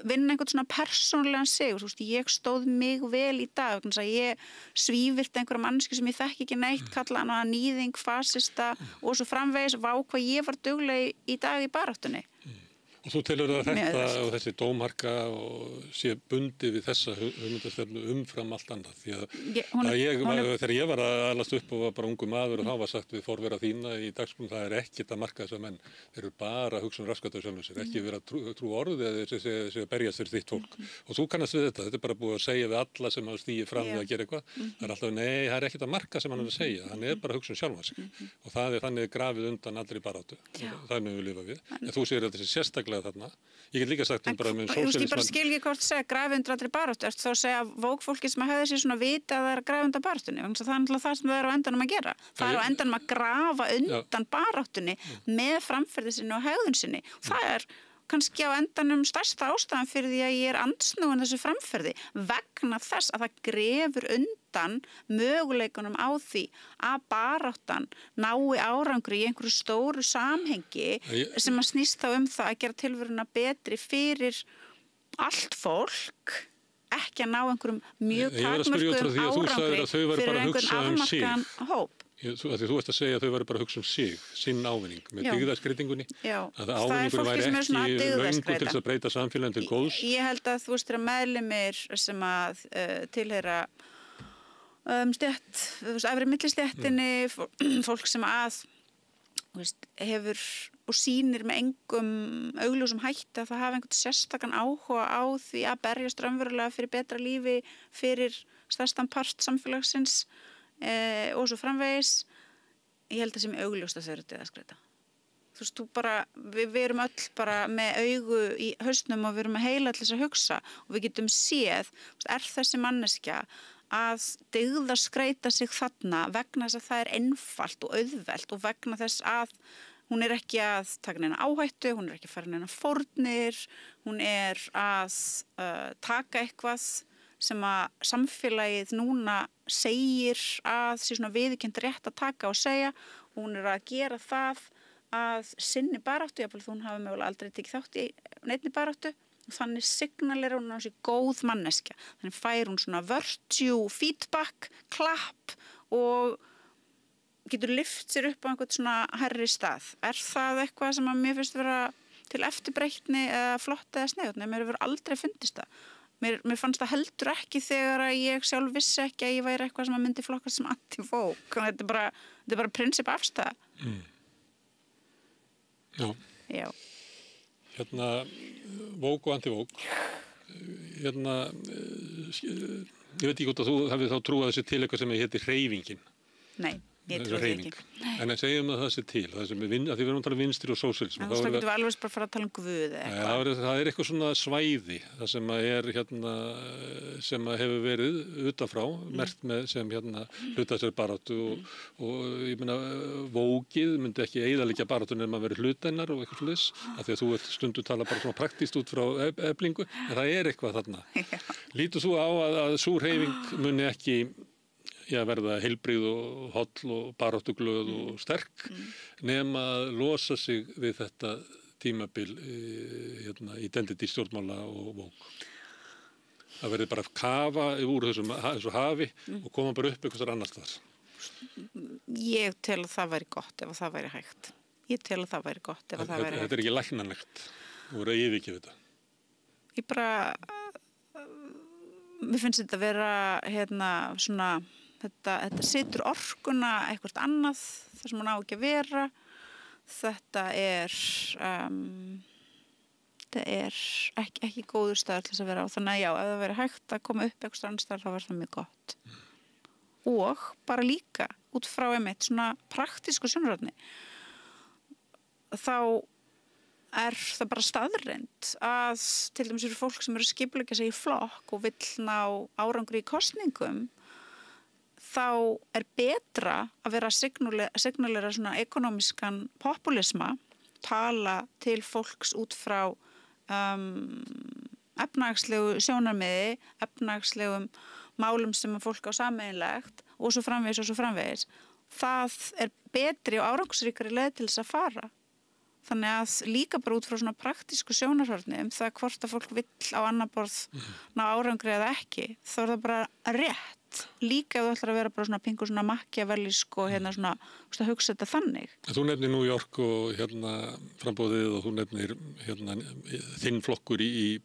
vinna einhvern svona persónulegan sigur, ég stóð mig vel í dag, þannig að ég svívirti einhverja manneski sem ég þekki ekki neitt, kalla hana nýðing, fasista og svo framvegis, vá hvað ég var dugleg í dag í baráttunni. Og þú telur að þetta og þessi dómharka og sé bundið við þessa hugmyndastefnu umfram allt annað. Því þegar ég var að alast upp og var bara ungu maður og þá var sagt við forvera þína í dagskrún, það ekki að marka þess að menn, þeir eru bara að hugsa raskat af sjálfum sér, ekki vera að trú orðið eða þessi að berjast fyrir þitt fólk. Og þú kannast við þetta er bara búið að segja við alla sem hafa stigið fram við að gera eitthvað. Það alltaf, nei, það ekki að marka sem hann er að segja, hann bara að hugsa sjálfan sig. Og þannig grafið undan allri baráttu. Það við lifa við. En þú segir að þessi sérstaklega þarna. Ég get líka sagt bara með sósíalismann. Ég bara skil ekki hvort segja grafi undir allri baráttu, þá segja vókfólki sem hefði sér svona vita að það grafi undan baráttunni, það náttúrulega það sem það á endanum að gera. Það á endanum að grafa undan baráttunni með framferði sinni og hegðun sinni. Það kannski á endanum stærsta ástæðan fyrir því að ég andsnúin þessu framferði vegna þess að það grefur undan möguleikunum á því að baráttan nái árangri í einhverju stóru samhengi sem að snýst þá það að gera tilveruna betri fyrir allt fólk, ekki að ná einhverjum mjög takmörkuðum árangri fyrir einhvern afmarkaðan hóp. Þú ert að segja að þau væri bara að hugsa sig, sinn ávinning með dygðaskreitingunni, að ávinningur væri ekki löngu til þess að breyta samfélagin til góðs. Ég held að þú veist þeirra meðlimir sem að tilheyra efri millistéttinni, fólk sem að hefur og sýnir með engum augljósum hætti að það hafa einhvern sérstakann áhuga á því að berjast raunverulega fyrir betra lífi fyrir stærstan part samfélagsins og svo framvegis, ég held að sem augljóst að þau eru dauðaskreita. Þú veist, við erum öll bara með augu í hausnum og við erum að heila til þess að hugsa og við getum séð, þessi manneskja að dauðaskreita sig þarna vegna þess að það einfalt og auðvelt og vegna þess að hún ekki að taka neina áhættu, hún ekki að fara neina fórnir, hún að taka eitthvað sem að samfélagið núna segir að sé svona viðurkennt rétt að taka og segja, og hún að gera það að sinni baráttu, jafnvel þú hafi mögulega aldrei tekið þátt í neinni baráttu, og þannig signalir hún á sig góð manneskja, þannig fær hún svona virtue feedback, klapp og getur lyft sér upp á einhvern svona hærri stað. Það eitthvað sem að mér finnst vera til eftirbreytni eða flott eða sniðugt? Nei, mér hefur aldrei fundist það. Mér fannst það heldur ekki þegar að ég sjálf vissi ekki að ég væri eitthvað sem að myndi flokkast sem anti-vók. Þetta er bara prinsip afstæða. Já. Hérna, vók og anti-vók. Hérna, ég veit ekki hvort að þú hefði þá trúið þessi til eitthvað sem heitir hreyfingin. Nei. Ég trúi því ekki. En segjum að það sé til, að því við erum að tala um vinstri og sósíalisma. En þá getum við alveg bara að fara að tala um Guð eða eitthvað. Það eitthvað svona svæði, það sem sem hefur verið utanfrá, merkt með sem hluta þessari baráttu og ég meina, vókið myndi ekki eyðileggja baráttu nema að vera hluta hennar og eitthvað svoleiðis, af því að þú stundu tala bara svona praktískt út frá Eflingu, en það eitthvað þarna. Lítur þú á að sú hreyfing muni ekki verða heilbrigð og holl og baráttuglöð og sterk nema að losa sig við þetta tímabil identity stjórnmála og vók. Það verði bara að kafa úr þessu hafi og koma bara upp eitthvað annars þar. Ég tel að það væri gott ef það væri hægt. Ég tel að það væri gott ef það væri hægt. Þetta ekki læknanlegt. Þú voru að yfirgefa þetta. Ég bara mér finnst þetta vera svona þetta situr orkuna eitthvað annað þar sem hún á ekki að vera. Þetta er ekki góður staður til þess að vera á. Þannig að já, ef það veri hægt að koma upp eitthvað annars staðar, þá var það mjög gott. Og bara líka út frá svona praktísku sjónarhorni, þá það bara staðreynd að til dæmis fyrir fólk sem eru að skipuleggja sig í flokk og vill ná árangri í kosningum, þá betra að vera signalera svona ekonomískan populisma tala til fólks út frá efnahagslegu sjónarmiði, efnahagslegum málum sem að fólk á sameiginlegt og svo framvegis. Það betri og árangursríkari leið til þess að fara. Þannig að líka bara út frá svona praktísku sjónarhorni það hvort að fólk vill á annar borð ná árangri eða ekki, þá það bara rétt. Líka ef þú ætlar að vera bara svona pingur svona makkjavelísk og svona að hugsa þetta þannig. Þú nefnir New York og frambóðið og þú nefnir þinn flokkur í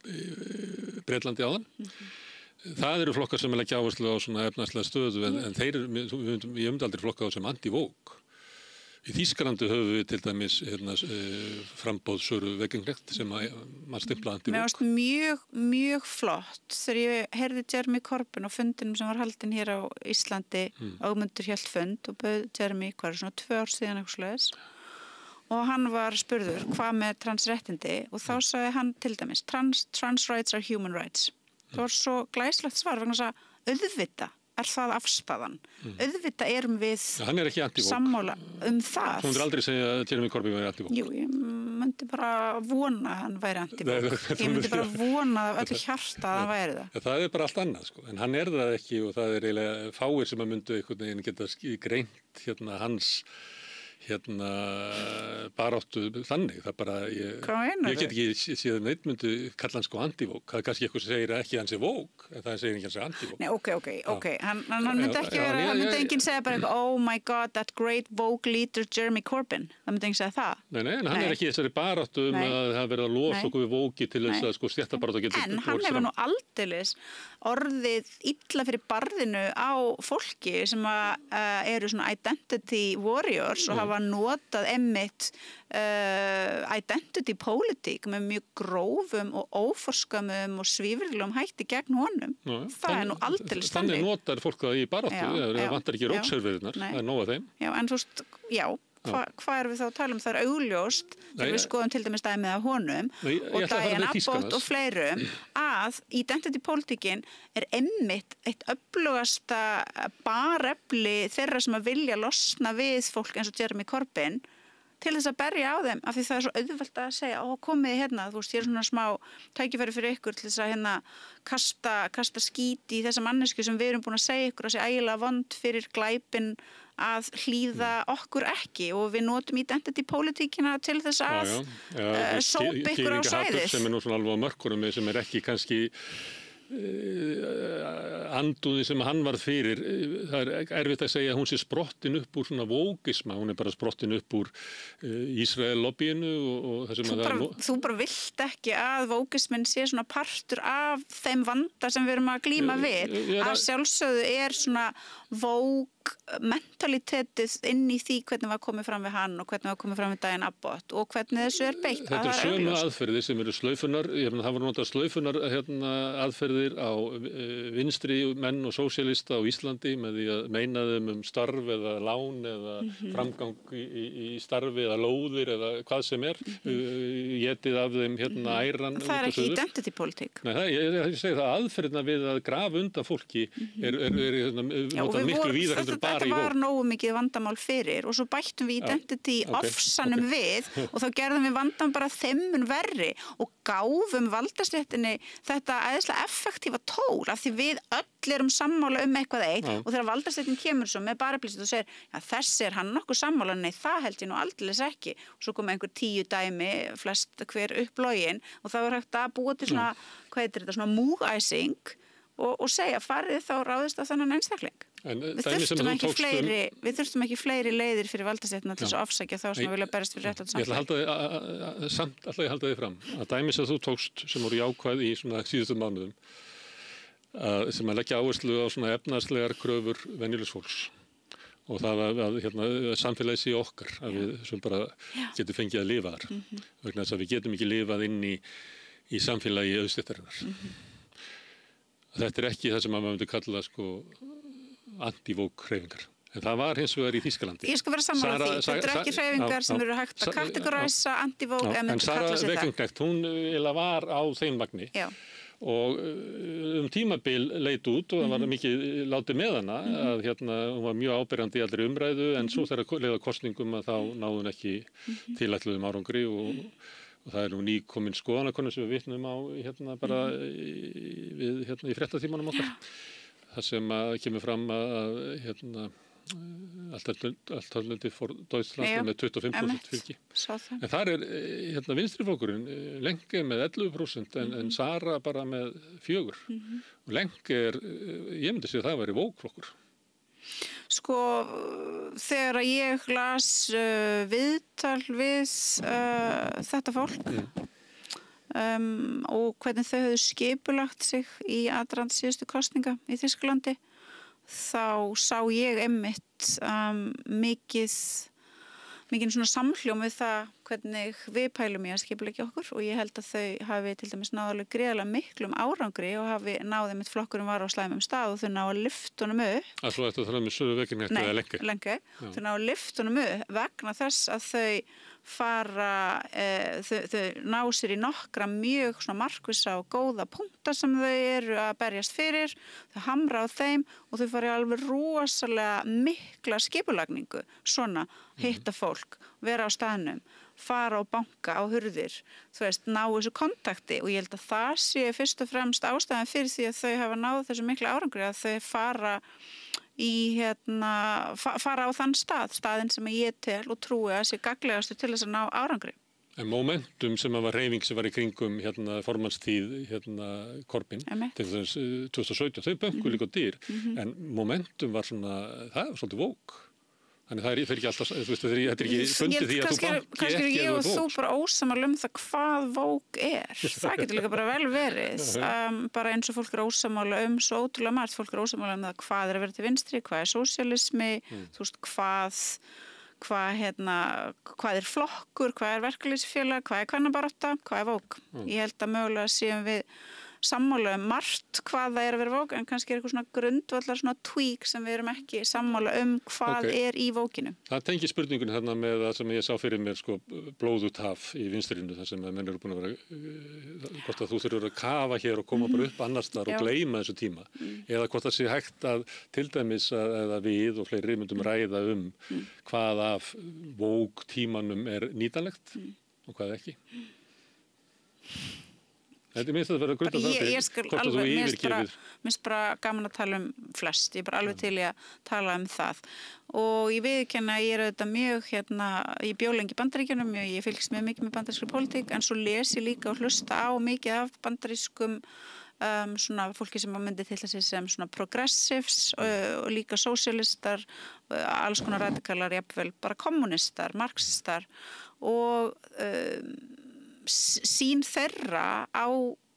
Bretlandi áðan. Það eru flokkar sem leggja áherslu á svona efnahagslega stöðu en þeir ég myndi aldrei flokka á sem anti-woke. Í Þýskalandi höfum við til dæmis frambóð Söru Wegener sem maður stimplaði anti-woke. Mér varst mjög flott þegar ég heyrði Jeremy Corbyn á fundinum sem var haldinn hér á Íslandi Ögmundur hélt fund og bauð Jeremy svona 2 ár síðan eitthvað svoleiðis og hann var spurður hvað með transréttindi og þá sagði hann til dæmis trans rights are human rights. Það var svo glæslegt svar vegna þess að auðvitað það afstæðan. Auðvitað erum við sammála það. Þú myndir aldrei segja að Jeremy Corbyn væri anti-woke? Jú, ég myndi bara vona að hann væri anti-woke. Ég myndi bara vona af öllu hjarta að hann væri það. Það bara allt annað, sko. En hann það ekki og það eiginlega fáir sem að myndu einhvern veginn geta greint hans baráttu þannig, það bara ég get ekki séð neitt myndi kalla hann sko anti-woke, það kannski eitthvað sem segir ekki hans woke, en það segir ekki hans anti-woke. Nei, ok, hann myndi ekki vera, hann myndi enginn segja bara oh my god, that great woke leader Jeremy Corbyn, það myndi enginn segja það. Nei, en hann ekki þessari baráttu að það verið að losa okkur við woke til þess að sko stéttabaráttu getur en hann hefur nú aldeilis orðið illa fyrir barðinu á fólki sem eru svona identity warriors og hafa notað einmitt identity politík með mjög grófum og óforskamum og svívirlegum hætti gegn honum. Það nú aldeilis þannig. Þannig notar fólk það í baráttu, það vantar ekki rókserviðunar, það nóg að þeim. Já, en þú veist, hvað erum við þá að tala það augljóst þegar við skoðum til dæmis dæmið af honum og Diana Abbott og fleirum að identity politíkin einmitt eitt öflugasta barefli þeirra sem að vilja losna við fólk eins og Jeremy Corbyn til þess að berja á þeim af því það svo auðvelt að segja komið þú veist, ég svona smá tækifæri fyrir ykkur til þess að kasta skít í þessa mannesku sem við erum búin að segja ykkur að sé ægilega vond fyrir glæpin að hlýða okkur ekki og við notum identity politíkina til þess að sópa ykkur á svæðið. Sem nú svona alveg á mörkunum sem ekki kannski andúði sem hann varð fyrir, það erfitt að segja að hún sé sprottin upp úr svona vókisma, hún bara sprottin upp úr Ísrael-lobbyinu og það sem Þú bara vilt ekki að vókismin sé svona partur af þeim vanda sem við erum að glíma við, að sjálfsögðu svona vók mentalitetið inn í því hvernig var komið fram við hann og hvernig var komið fram við Diana Abbott og hvernig þessu beitt. Þetta sömu aðferðir sem eru slaufunar, það var notað slaufunar aðferðir á vinstri menn og sósíalista á Íslandi með því að meina þeim starf eða lán eða framgang í starfi eða lóðir eða hvað sem getið af þeim æran. Það ekki identity politík. Nei, ég segi það aðferðina við að grafa undan fólki notað miklu víðar heldur bara í vók. Þetta var nógu mikið vandamál fyrir og svo bættum við identity ofsanum við og þá gerðum við vandamál bara þemmun verri og gáfum valdastéttinni þetta æðislega effektífa tól af því við öll erum sammála eitthvað eitt og þegar valdastéttin kemur svo með baraplýsið og segir þessi hann nokkuð sammála, nei það held ég nú aldeilis ekki og svo koma einhver 10 dæmi flest hver upp login og það var hægt að búa til svona, hvað heitir þetta, svona múgæsing og segja farið þá ráðist á þennan einstakling. Við þurftum ekki fleiri leiðir fyrir valdastéttina til þess að afsækja þá sem vilja berast fyrir réttlátt samfélag. Ég ætla að halda því fram að dæmi sem þú tókst sem voru jákvæð í svona síðustu mánuðum sem að leggja áherslu á svona efnahagslegar kröfur venjulegs fólks og það að samfélagið sé okkar að við sem bara getum fengið að lifa þar vegna þess að við getum ekki lifað inn í samfélagi auðstéttarinnar. Þetta ekki það sem maður myndi kalla anti-woke hreyfingar. En það var hins vegar í Þýskalandi. Ég skal vera sammála því. Þetta ekki hreyfingar sem eru hægt að kategoræsa anti-woke eða myndi kalla sig það. En Sara Wegener, hún var á þeim vagni og tímabil leit út og það var mikið látið með hana að hún var mjög áberandi í allri umræðu en svo þegar leið á kosningum að þá náði hún ekki tilætluðum árangri og það nú nýkomin skoðanakönnun sem við vitnum á bara í fréttatímanum okkar. Það sem kemur fram að Alternative for Deutschland með 25% fylgi. En þar vinstriflokkurinn Lenke með 11% en Sara bara með 4%. Og Lenke ég myndi segja að það væri vókflokkur. Sko, þegar ég las viðtal við þetta fólk og hvernig þau höfðu skipulagt sig í aðdraganda síðustu kosninga í Þýskalandi, þá sá ég einmitt mikið svona samhljóm við það hvernig við pælum í að skipuleggja okkur og ég held að þau hafi til dæmis náðulega gríðarlega miklum árangri og hafi náðið mitt flokkurinn var á slæmum stað og þau ná að lyfta honum upp. Svo eftir það með sögu veginn eftir eða Lenke? Lenke. Þau ná að lyfta honum upp vegna þess að þau þau ná sér í nokkra mjög svona markvissa og góða punkta sem þau eru að berjast fyrir, þau hamra á þeim og þau fara í alveg rosalega mikla skipulagningu, svona hitta fólk, vera á staðnum, fara og banka á hurðir, þú veist, ná þessu kontakti og ég held að það sé fyrst og fremst ástæðan fyrir því að þau hafa náð þessu mikla árangri að þau fara á þann staðinn sem ég tel og trúi að sé gagnlegastu til þess að ná árangri. En momentum sem var hreyfing sem var í kringum formannstíð Corbyn til þess 2017, þau böngu líka dýr en momentum var svona, það var svolítið vók. Þannig það er ekki alltaf, þú veist, þetta er ekki fundið því að þú banki ekki kannski að ég og þú þú bara ósammála það hvað vók er. Það getur líka bara vel verið. Bara eins og fólk er ósammála svo ótrúlega margt. Fólk er ósammála það hvað er að vera til vinstri, hvað er sósíalismi, þú veist, hvað er flokkur, hvað er verkalýðsfélag, hvað er kvennabarátta, hvað er vók. Ég held að mögulega séum við sammála margt hvað það er að vera vók en kannski er eitthvað svona grundvallar svona tweak sem við erum ekki sammála hvað er í vókinu. Það tengir spurningunni þarna með það sem ég sá fyrir mér blóðugt haf í vinstrinu þar sem menn eru búin að vera hvort að þú þurfur að kafa hér og koma bara upp annars þar og gleyma þessu tíma eða hvort það sé hægt að til dæmis eða við og fleiri myndum ræða hvað af vók tímanum er nýtanlegt og hvað ekki. Þetta minnst að vera grunnt að hvort að þú yfirgefir. Mér bara gaman að tala flest, ég bara alveg til í að tala það og ég viðurkenni að ég er auðvitað mjög ég bjó lengi í Bandaríkjunum og ég fylgist mjög mikið með bandarískri pólitík en svo les ég líka og hlusta á mikið af bandarískum svona fólki sem myndi til þessi sem svona progressives og líka sósíalistar, alls konar radikalar, jafnvel bara kommunistar, marxistar og sín þeirra á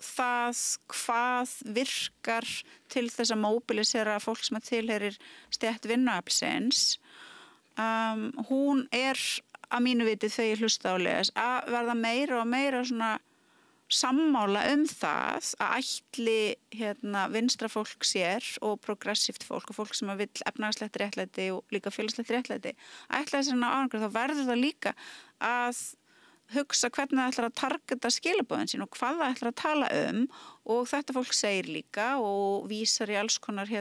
það hvað virkar til þess að mobilisera fólk sem tilheyrir stétt vinnuaflsins. Hún er að mínu viti þegar ég hlusta á les að verða meira og meira svona sammála það að ætli vinstra fólk sér og progressíft fólk og fólk sem vill efnahagslegt réttlæti og líka félagslegt réttlæti ætla þess að árangur þá verður það líka að hugsa hvernig það ætlar að targeta skilaboðin sín og hvað það ætlar að tala og þetta fólk segir líka og vísar í alls konar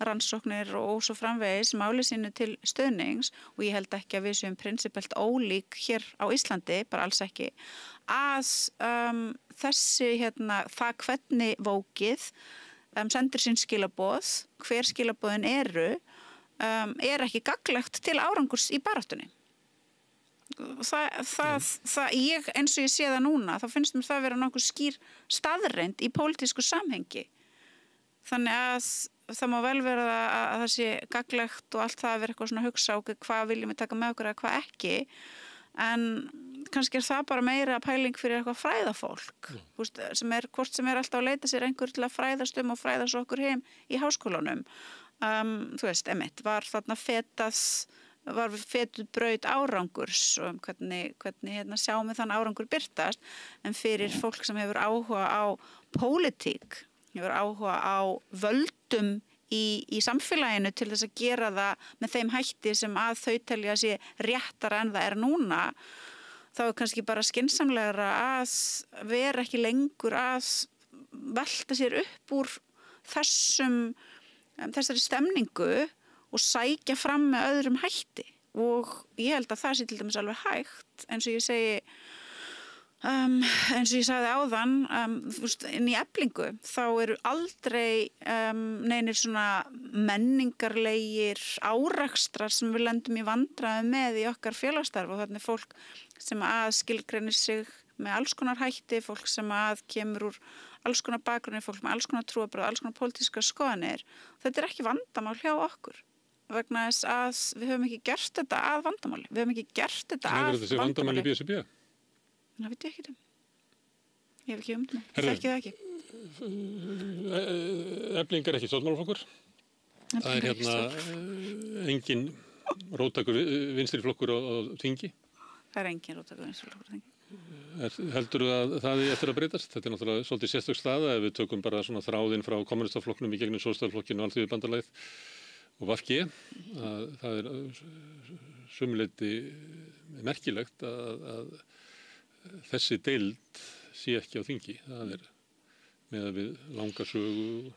rannsóknir og svo framvegis máli sínu til stuðnings og ég held ekki að við séum prinsipelt ólík hér á Íslandi, bara alls ekki að þessi það hvernig vókið sendir sín skilaboð, hver skilaboðin eru er ekki gagnlegt til árangurs í baráttunni. Ég, eins og ég sé það núna þá finnst mér það að vera nokkuð skýr staðreind í pólitísku samhengi þannig að það má vel vera að það sé gagnlegt og allt það að vera eitthvað svona að hugsa hvað viljum við taka með okkur eða hvað ekki en kannski er það bara meira pæling fyrir eitthvað fræðafólk sem er hvort sem er alltaf að leita sér einhver til að fræðast og fræðast okkur heim í háskólanum þú veist, var þarna var fetuð braut árangurs og hvernig sjáum við þann árangur birtast en fyrir fólk sem hefur áhuga á pólitík, hefur áhuga á völdum í samfélaginu til þess að gera það með þeim hætti sem að þau telja sé réttara en það er núna þá er kannski bara skynsamlegra að vera ekki lengur að velta sér upp úr þessari stemningu og sækja fram með öðrum hætti og ég held að það sé til dæmis alveg hægt eins og ég segi eins og ég sagði áðan inn í Eflingu þá eru aldrei neinir svona menningarlegir árekstrar sem við lendum í vandræðum með í okkar félagsstarf og þarna er fólk sem að skilgreinir sig með alls konar hætti, fólk sem að kemur úr alls konar bakgrunni, fólk með alls konar trúarbrögð, alls konar pólitískar skoðanir. Þetta er ekki vandamál hjá okkur vegna þess að við höfum ekki gert þetta að vandamáli. Við höfum ekki gert þetta að vandamáli. Þetta vandamál í BSRB? Það veit ég ekki Ég hef ekki það. Ég þekki það ekki. Efling ekki stjórnmálaflokkur. Það er engin róttækur vinstri flokkur á þingi. Það er engin róttækur vinstri flokkur á þingi. Heldur að það er eftir að breytast? Þetta er náttúrulega svolítið sérstök staða ef við tökum bara svona þráðinn frá kommunistaflokknum í gegnum Sósíalistaflokkinn og Alþýðubandalagið og VG. Það er sömuleyti merkilegt að þessi deild sé ekki á þingi. Það er með að við langa sögu.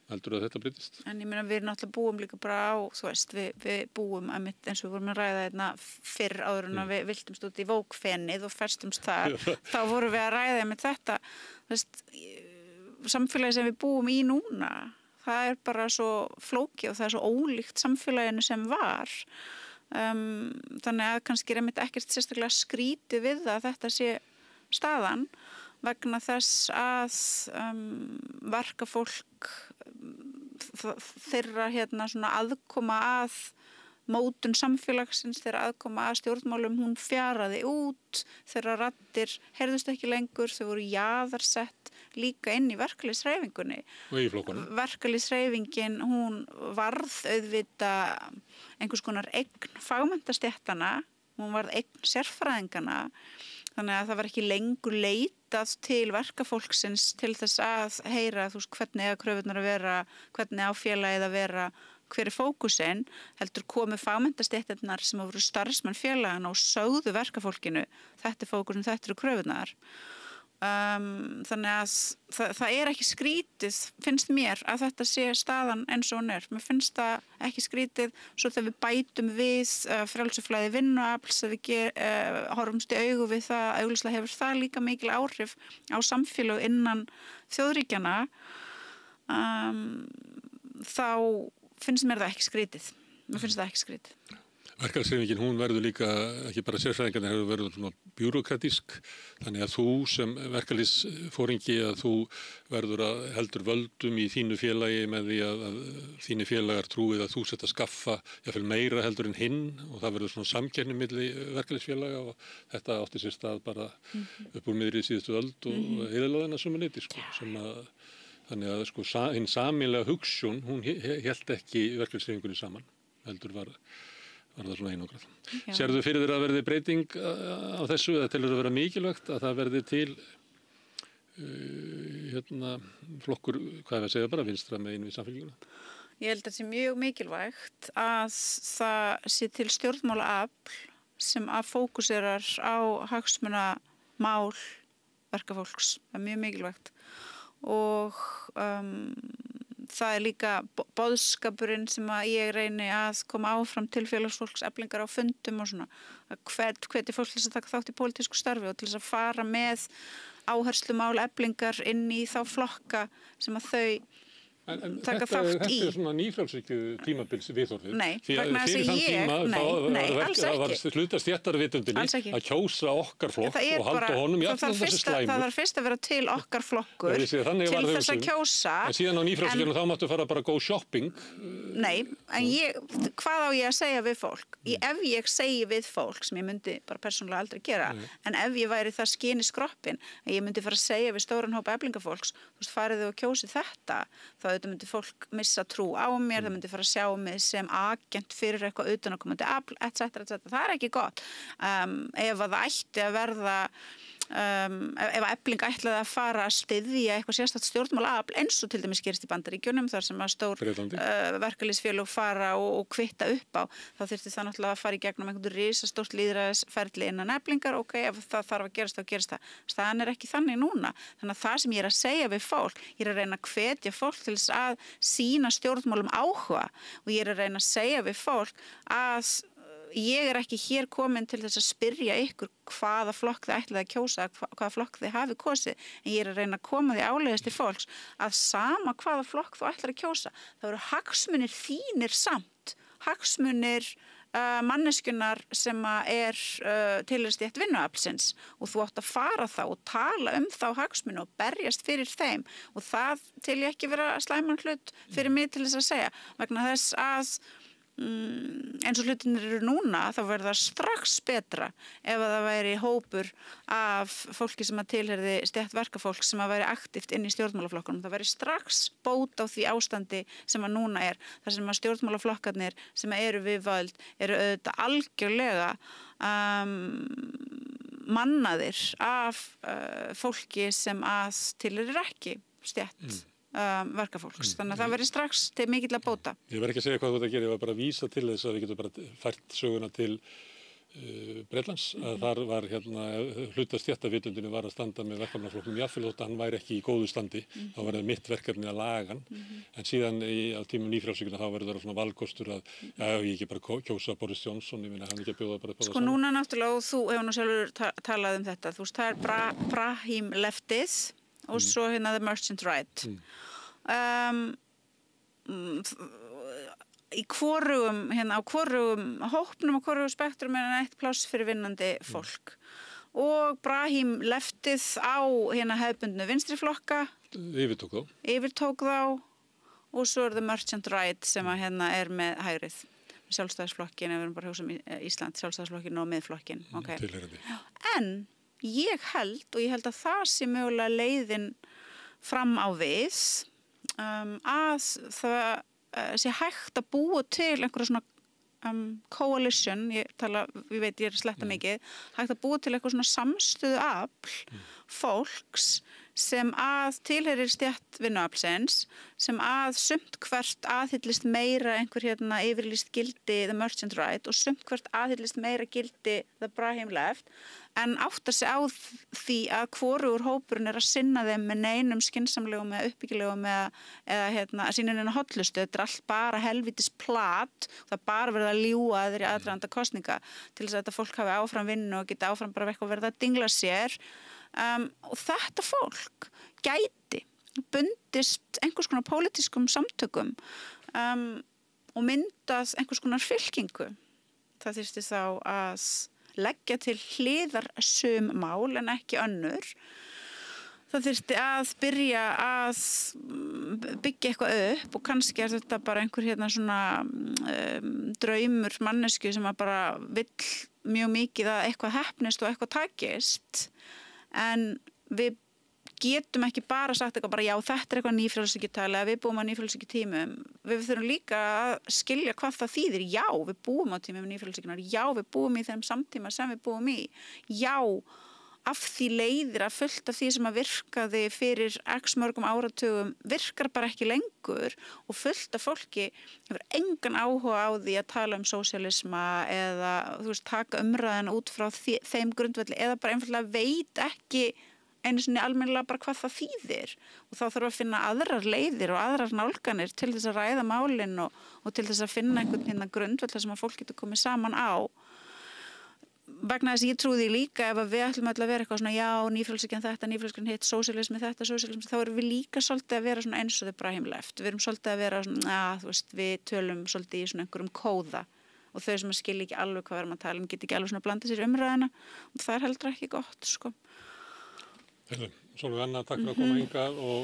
Heldur að þetta breytist? En ég meina við náttúrulega búum líka bara á, þú veist, við búum eins og við vorum að ræða hérna fyrr áður en að við viltumst út í vókfenið og festumst þar. Þá vorum við að ræða með þetta, þú veist, samfélagi sem við búum í núna, það er bara svo flókið og það er svo ólíkt samfélaginu sem var. Þannig að kannski er ekkert sérstaklega skrítið við það að þetta sé staðan vegna þess að verkafólk þeirra svona aðkoma að mótun samfélagsins, þeirra aðkoma að stjórnmálum, hún fjaraði út, þeirra raddir heyrðust ekki lengur, þau voru jaðarsett líka inn í verkalýðshreyfingunni. Og í flokkunum. Verkalýðshreyfingin, hún varð auðvita einhvers konar eign fagmenntastéttana, hún varð eign sérfræðingana, þannig að það var ekki lengur leitað til verkafólksins til þess að heyra hvernig eiga kröfurnar að vera, hvernig á félagið að vera, hver er fókusinn, heldur komu fagmenntastéttirnar sem voru starfsmenn félagana og sögðu verkafólkinu, þetta er fókusinn, þetta eru kröfurnar. Þannig að það er ekki skrítið, finnst mér, að þetta sé staðan eins og hún er. Mér finnst það ekki skrítið svo þegar við bætum við frjálsuflæði vinnuafls, að við horfumst í augu við það, augljóslega hefur það líka mikil áhrif á samfélög innan þjóðríkjana, þá finnst mér það ekki skrítið. Mér finnst það ekki skrítið. Verkalýðshreyfingin, hún verður líka, ekki bara sérfræðingarnir, hefur verið svona bjúrókratísk, þannig að þú sem verkalýðsforingi að þú verður að heldur völdum í þínu félagi með því að þínu félagar trúið að þú sett að skaffa jáfnvel meira heldur en hinn og það verður svona samkeppni milli verkalýðsfélaga og þetta átti sér stað bara upp úr miðri síðustu öld og heiðalaðina sömuleyti, sem að þannig að hinn sameiginlega hugsjón, hún hélt ekki verkalýðshreyfingunni saman, heldur var það svona einangrað. Sérðu fyrir þér að verði breyting á þessu eða telur að vera mikilvægt að það verði til flokkur, hvað er að segja, bara vinstra megin við samfélagina? Ég held að það sé mjög mikilvægt að það sé til stjórnmálaafl sem að fókuserar á hagsmunamál verkafólks. Það er mjög mikilvægt og það er líka boðskapurinn sem að ég reyni að koma áfram til félagsfólks Eflingar á fundum og svona að hveti fólk til þess að taka þátt í pólitísku starfi og til þess að fara með áherslumál Eflingar inn í þá flokka sem að þau taka þátt í. Þetta er svona nýfrjálshyggju tímabils viðhorfið. Nei, vegna þess að alls ekki. Það var hluta stéttarvitundinni að kjósa okkar flokk og halda honum í alltaf þessu slæmu. Það þarf fyrst að vera til okkar flokkur til þess að kjósa. En síðan á nýfrjálshyggju þá máttu fara bara go shopping. Nei, en hvað á ég að segja við fólk? Ef ég segi við fólk, sem ég myndi bara persónulega aldrei gera, en ef ég væri það skini skroppin, að ég myndi fara að segja við stóran hóp eflingafólks, þú veist, farið þau og kjósi þetta, þá auðvitað myndi fólk missa trú á mér, það myndi fara að sjá mig sem agent fyrir eitthvað utanakomandi afl, etc. Það er ekki gott. Ef að það ætti að verða ef Efling ætlaði að fara að styðja eitthvað sérstakt stjórnmálaafl eins og til dæmis gerist í Bandaríkjunum þar sem að stór verkalýðsfélög fara og kvitta upp á, þá þyrfti það náttúrulega að fara í gegnum einhvern risastórt lýðræðisferli innan Eflingar, ef það þarf að gerast þá gerist það. Staðan ekki þannig núna, þannig að það sem ég að segja við fólk, ég að reyna að hvetja fólk til þess að sýna stjórnmálum áhuga og ég að reyna að segja við fólk að ég ekki hér komin til þess að spyrja ykkur hvaða flokk þið ætlaði að kjósa, hvaða flokk þið hafi kosið, en ég að reyna að koma því áleiðis til fólks að sama hvaða flokk þú ætlar að kjósa, það eru hagsmunir þínir samt, hagsmunir manneskjunar sem tilheyrstétt vinnuaflsins og þú átt að fara þá og tala þá hagsmuni og berjast fyrir þeim og það til ég ekki vera slæman hlut fyrir mig til þess að segja, vegna þess að eins og hlutinir eru núna þá verður það strax betra ef það væri hópur af fólki sem að tilheyrði stétt verkafólk sem að væri aktíft inn í stjórnmálaflokkunum, það væri strax bót á því ástandi sem að núna þar sem að stjórnmálaflokkarnir sem eru við völd eru auðvitað algjörlega mannaðir af fólki sem að tilheyrir ekki stétt verkafólks, þannig að það verið strax til mikill að bóta. Ég verð ekki að segja hvað þú ert að gera, ég var bara að vísa til þess að við getum bara fært söguna til Bretlands, að þar var hluta stéttavitundinu var að standa með verkefnaflokknum jafnvel þótt að hann væri ekki í góðu standi, þá var það mitt verkefni að laga hann, en síðan á tímum nýfrjálshyggjunnar þá verður það svona valkostur að ég ekki bara kjósa Boris Johnson, ég meina hann ekki að bjóða bara upp á það saman. Núna náttúrulega, og þú hefur nú sjálfur talað þetta, þú veist, það Brahim leftið og svo The Merchant Right. Í hvorugum á hvorugum hópnum og hvorugum spektrum eitt pláss fyrir vinnandi fólk og Brahim leftið á hefðbundnu vinstriflokka yfirtók þá og svo The Merchant Right sem að með hægrið sjálfstæðisflokkin, ef við erum bara að hugsa Ísland, sjálfstæðisflokkin og miðflokkin en ég held að það sé mögulega leiðin fram á við að það sé hægt að búa til einhverja svona coalition, ég veit ég sletta mikið, hægt að búa til eitthvað svona samstöðu afl fólks sem að tilheyrir stétt vinnuaflsins, sem að sumt hvert aðhyllist meira einhver yfirlýst gildi The Merchant Right og sumt hvert aðhyllist meira gildi The Brahim Left, en áttar sig á því að hvorugur hópurinn að sinna þeim með neinum skynsamlegum eða uppbyggilegum eða sína neina hollustu, þetta allt bara helvítis plat, það bara verið að ljúga þeir í aðdraganda kosninga til þess að þetta fólk hafi áfram vinnu og geti áfram bara eitthvað verið að dingla sér og þetta fólk gæti bundist einhvers konar pólitískum samtökum og myndað einhvers konar fylkingu. Það þyrfti þá að leggja til hliðar sum mál en ekki önnur. Það þyrfti að byrja að byggja eitthvað upp og kannski þetta bara einhver svona draumur mannesku sem að bara vill mjög mikið að eitthvað heppnist og eitthvað takist en við getum ekki bara sagt eitthvað bara já þetta eitthvað nýfrjálshyggjutala eða við búum á nýfrjálshyggjutímum. Við þurfum líka að skilja hvað það þýðir. Já, við búum á tímum nýfrjálshyggjunnar. Já, við búum í þeim samtíma sem við búum í. Já, af því leiðir að fullt af því sem að virkaði fyrir x mörgum áratugum virkar bara ekki lengur og fullt af fólki hefur engan áhuga á því að tala sósíalisma eða taka umræðan út frá þeim grundvelli eða bara einfaldlega veit ekki einu sinni almennilega bara hvað það þýðir og þá þarf að finna aðrar leiðir og aðrar nálganir til þess að ræða málin og til þess að finna einhvern grundvöll sem að fólk getur komið saman á vegna þess að ég trúi því líka ef við ætlum að vera eitthvað svona já, nýfrjálshyggjan þetta, nýfrjálshyggjan hitt, sósíalismi þetta, sósíalismi þá erum við líka svolítið að vera svona eins og The Brahim Left, við erum svolítið að vera svona, við tölum svolítið í svona einhverjum kóða og þau sem að skilja ekki alveg hvað við erum að tala get ekki alveg svona að blanda sér umræðina og það heldur ekki gott, sko. Sólveig Anna, takk fyrir að koma hingað og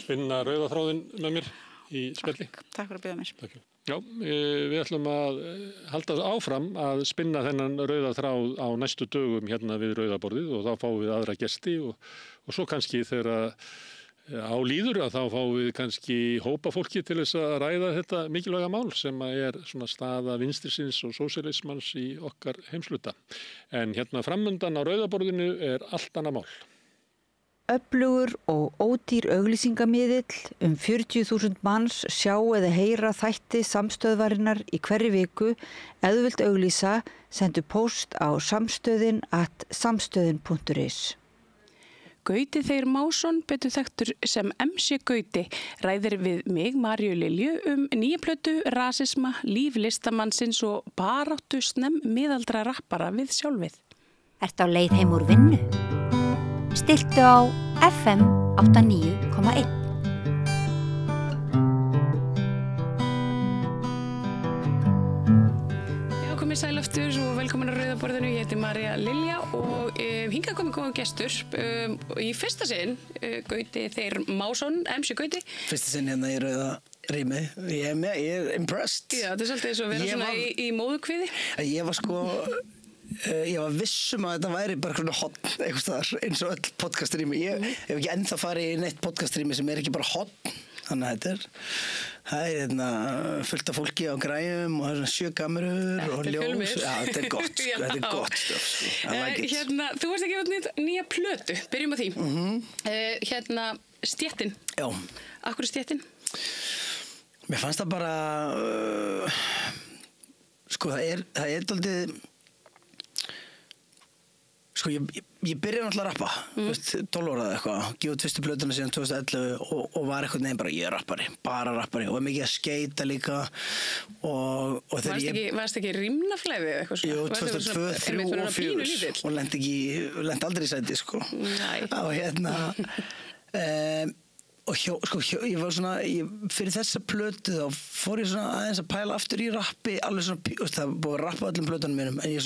spinna rauða þráðinn með mér í spjalli. Takk fyrir að bjóða mér. Takk. Já, við ætlum að halda áfram að spinna þennan rauða þráð á næstu dögum við rauðaborðið og þá fáum við aðra gesti og svo kannski þegar á líður að þá fáum við kannski hópa fólki til þess að ræða þetta mikilvæga mál sem er svona staða vinstrisins og sósíalismans í okkar heimsluta. En hérna framundan á rauðaborðinu allt annað mál. Öflugur og ódýr auglýsingamiðill 40.000 manns sjá eða heyra þætti samstöðvarinnar í hverri viku. Ef þú vilt auglýsa, sendu póst á samstöðin@samstöðin.is. Gauti Þeyr Másson, betur þekktur sem MC Gauti, ræðir við mig, Maríu Lilju, nýja plötu, rasisma, líf listamannsins og baráttu miðaldra rappara við sjálfið. Ertu á leið heim úr vinnu? Stilltu á FM 89,1. Komið sæl aftur og velkomin á rauðaborðinu. Ég heiti María Lilja og hingað komið góðan gestur. Í fyrsta sinn, Gauti Þeyr Másson, MC Gauti. Fyrsta sinn hérna í rauða rými. Ég er impressed. Já, þetta svolítið eins og vera svona í móðukviði. Ég var vissum að þetta væri bara svona hotn einhvers staðar, eins og öll podcastrými. Ég hef ekki ennþá farið í neitt podcastrými sem ekki bara hotn. Þannig að það er fullt af fólki á græjum og það er 7 kamerur og ljós. Já, þetta er gott, þetta er gott stöf. Þú varst ekki út nýja plötu, byrjum á því. Stéttin. Já. Af hverju Stéttin? Mér fannst það bara, það er dálítið, ég byrjaði náttúrulega að rappa, 12 ára eða eitthvað, gefa út fyrstu plötuna síðan 2011 og var eitthvað neginn bara, ég er rappari, bara rappari og var mikið að skeita líka og Varst ekki rimnaflæði eða eitthvað svona? Jú, 2002, 2003 og 2004 og lendi aldrei í sæti, og ég var svona, fyrir þessa plötu þá fór ég svona aðeins að pæla aftur í rappi, alveg svona, það búið að rappa öllum plötunum mínum, en ég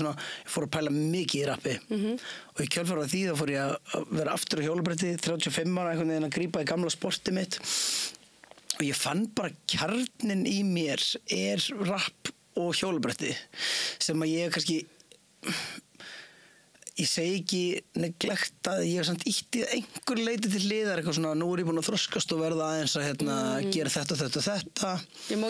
fór að pæla mikið í rappi og í kjölfar af því þá fór ég að vera aftur á hjólabretti, 35 ára, einhvern veginn að grípa í gamla sportið mitt og ég fann bara kjarnin í mér rapp og hjólabretti sem að ég kannski ég segi ekki neglegt að ég hef samt ítti einhver leiti til hliðar eitthvað svona, nú er ég búin að þroskast og verða aðeins að gera þetta og þetta og þetta. Ég má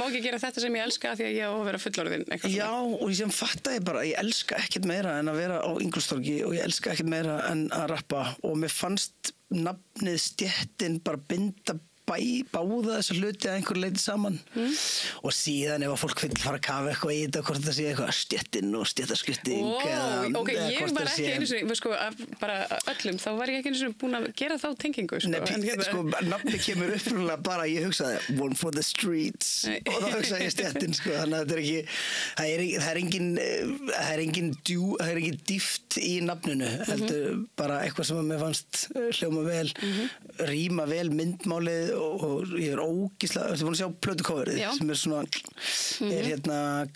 ekki gera þetta sem ég elska því að ég á að vera fullorðin. Já, og ég sem fatta ég bara, ég elska ekkert meira en að vera á Ingólfstorgi og ég elska ekkert meira en að rappa og mér fannst nafnið Stéttin bara binda báða þessa hluti að einhver leiti saman og síðan ef að fólk vil fara að kafa eitthvað í þetta hvort þetta sé eitthvað Stéttin og stéttaskipting ok, ég var ekki einu sinni bara öllum, þá var ég ekki einu sinni búin að gera þá tengingu nafni kemur upprunalega bara ég hugsaði one for the streets og þá hugsaði ég Stéttin þannig að það er engin dýft í nafninu heldur bara eitthvað sem að mér fannst hljóma vel ríma vel myndmálið og ég er ógísla, þú er búin að sjá plötukóverið sem er svona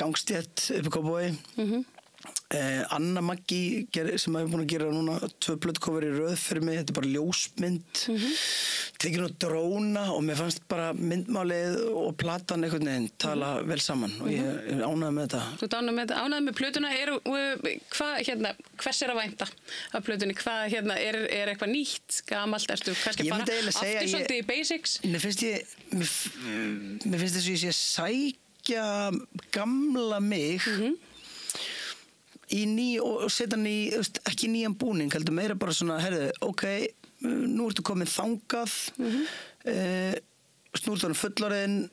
gangstétt uppi Kópavogi Anna Maggi sem hefur búin að gera núna 2 plötukóver í röð fyrir mig, þetta er bara ljósmynd tekin á dróna og mér fannst bara myndmálið og platan einhvern veginn tala vel saman og ég er ánægð með þetta. Þú ert ánægð með plötuna, hvers er að vænta af plötunni, er eitthvað nýtt, gamalt, ertu kannski bara aftur svolítið í basics? Mér finnst þess að ég sé sækja gamla mig í og setja hann í ekki nýjan búning, heldur meira bara svona ok, nú ertu komin þangað nú ertu hann fullorðin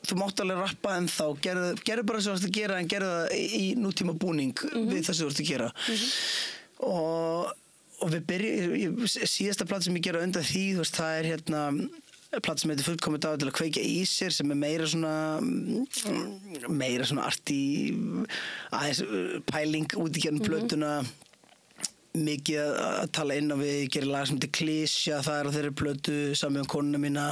þú mátt alveg rappa en þá gerðu bara svo að þetta gera en gerðu það í nútíma búning við þessu þú ert að gera og við byrjum síðasta plata sem ég gera undan því það er plata sem heitir Fullkomið dag til að kveikja í sér sem er meira svona arti aðeins pæling út í hérna plötuna mikið að tala inn á við gera lag sem heitir Klísja, það er á þeirri plötu sami konuna mína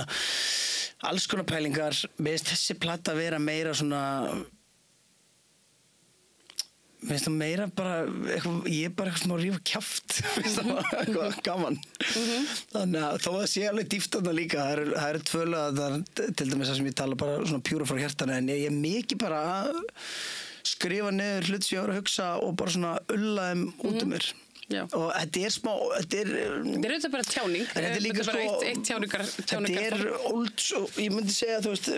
alls konar pælingar, mér finnst þessi plata vera meira svona mér finnst það meira bara ég er bara eitthvað sem að rífa kjaft eitthvað gaman þannig að þó að það sé alveg dýft þarna líka það er tvölu að til dæmis það sem ég tala bara svona pjúra frá hjartanu en ég er mikið bara að skrifa niður hlut sem ég var að hugsa og bara svona ulla þeim út um mér og þetta smá, þetta auðvitað bara tjáning. Þetta líka bara eitt tjáningar. Þetta old, ég myndi segja, þú veist,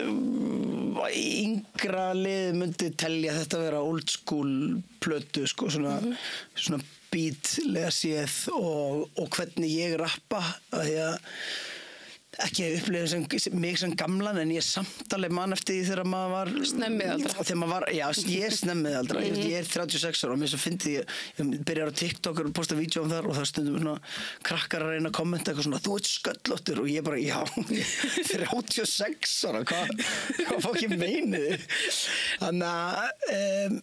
yngra lið myndi telja þetta að vera old school plötu, sko, svona beatlega séð og hvernig ég rappa, að því að ekki að upplifa mig sem gamlan en ég samt alveg mann eftir því þegar maður var snemmmiðaldra. Já, ég er snemmmiðaldra. Ég er 36 ára og mér svo fyndi ég byrjar á TikTok og posta vídjóm þar og það stundum svona krakkar að reyna að kommenta eitthvað svona, þú ert sköllóttur og ég bara, já, 36 ára, hvað fá ekki meinið? Þannig að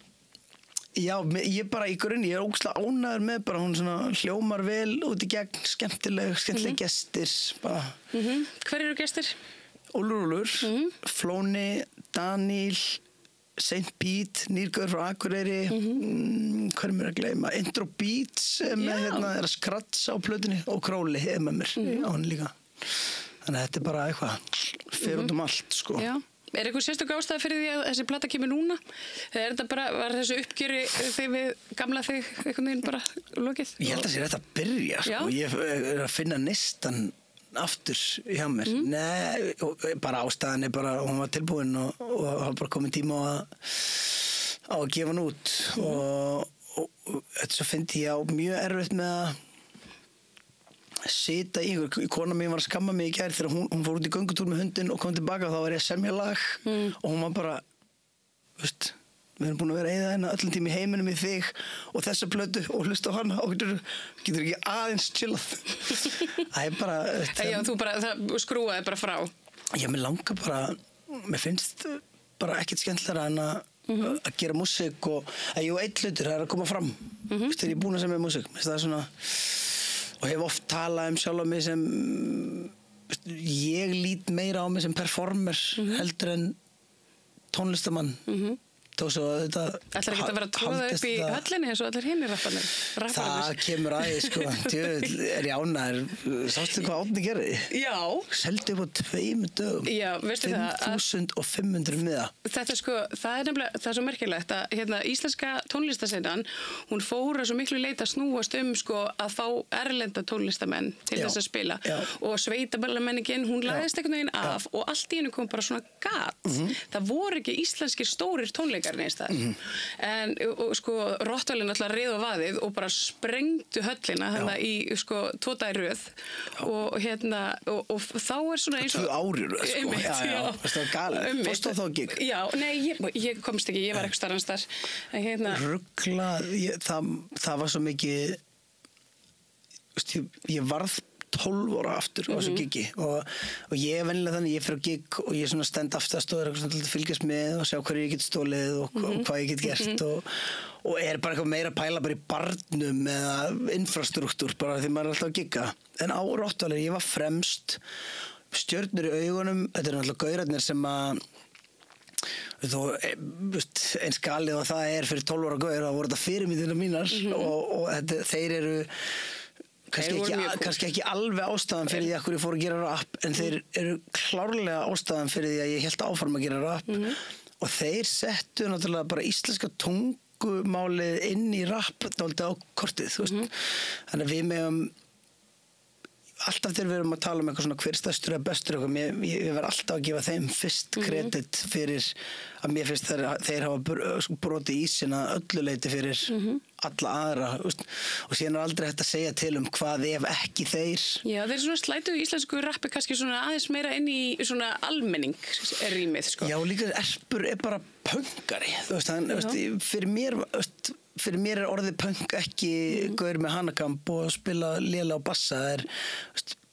já, ég bara í grunni, ég er ógeðslega ánægður með bara hún svona hljómar vel út í gegn, skemmtileg gestir bara. Hver eru gestir? Úlfur, Flóni, Daníel, Saint Pete, nýrgaur frá Akureyri, hvað mér að gleyma, Intro Beats með er að skratsa á plötunni og Króli með mér á hann líka. Þannig að þetta er bara eitthvað, fer út allt, sko. Já. Er eitthvað sérstök ástæða fyrir því að þessi plata kemur núna? Er þetta bara, var þessu uppgjöri þegar við gamla þig einhvern veginn bara lokið? Ég held að það sé rétt að byrja, sko. Ég er að finna nistan aftur hjá mér. Nei, bara ástæðan er bara, hún var tilbúin og það var bara komin tíma á að gefa hann út og þetta svo fyndi ég á mjög erfitt með að sita í ykkur, kona mín var að skamma mig í gær þegar hún fór út í göngutúr með hundin og kom tilbaka og þá var ég að semja lag og hún var bara, veist, við erum búin að vera að eyða hérna öllum tíma í heiminum í þig og þessa plötu og hlusta á hana og getur ekki aðeins chillað. Það er bara... Já, þú bara, það skrúaði bara frá. Já, mér langar bara, mér finnst bara ekkert skemmtilegra en að gera músík og, jú, einn hlutur, það er að koma fram. Þegar ég er búin að semja músík, það er svona... og hef oft talað sjálf á mig sem ég lít meira á mig sem performer heldur en tónlistamann þó svo þetta ætlar ekki að vera að tróða upp í höllinni eins og allir hinir rapparnir það kemur aðeins sko djöfull er ég ánægður sástu hvað Árni gerði? Já seldi upp á 2 dögum já, veistu það 5.500 miða þetta sko, það er nefnilega, það er svo merkilegt að hérna íslenska tónlistasennan hún fór að svo miklu leita að snúast sko að fá erlenda tónlistamenn til þess að spila og sveitabellamenningin, hún lagðist einhvern veginn af og allt í hennu kom bara svona gat það voru ekki íslenskir stórir tónleikar en sko Rottwælin alltaf reið á vaðið og bara sprengtu höllina þannig í sko 2 daga í röð og hérna og þá er svona eins og 2 ári í röð sko það er galið, fórstu þá gig? Já, nei, ég komst ekki, ég var ekki starfans þar hérna... Rugla, það var svo mikið ég varð 12 ára aftur á þessu gigi og ég er vennilega þannig, ég fyrir á gig og ég stend aftast og er eitthvað að fylgjast með og sjá hverju ég get stólið og hvað ég get gert og er bara eitthvað meira að pæla bara í barnum eða infrastruktúr bara því maður er alltaf að gigga en á Rottwælin, ég var fremst stjörnur í augunum, þetta er náttúrulega gaurarnir sem að eins galið og það er fyrir 12 ára gaur þá voru þetta fyrirmyndirna mínar og þeir eru kannski ekki alveg ástæðan fyrir því að ég fór að gera rap en þeir eru klárlega ástæðan fyrir því að ég hélt áfram að gera rap og þeir settu náttúrulega bara íslenska tungumálið inn í rap dálítið á kortið þannig að við megum alltaf þegar við erum að tala um eitthvað svona hver stærstur eða bestur eitthvað, ég verð alltaf að gefa þeim fyrst kredit fyrir að mér finnst þeir hafa brotið ísina öllu leyti fyrir alla aðra og síðan er aldrei hægt að segja til hvað ef ekki þeir Já, þeir svona slætu í íslensku rappi kannski svona aðeins meira inn í svona almenning rýmið sko. Já, líka Erpur er bara pöngari fyrir mér er orðið punk ekki gaur með hanakamp og spila lélega á bassa það er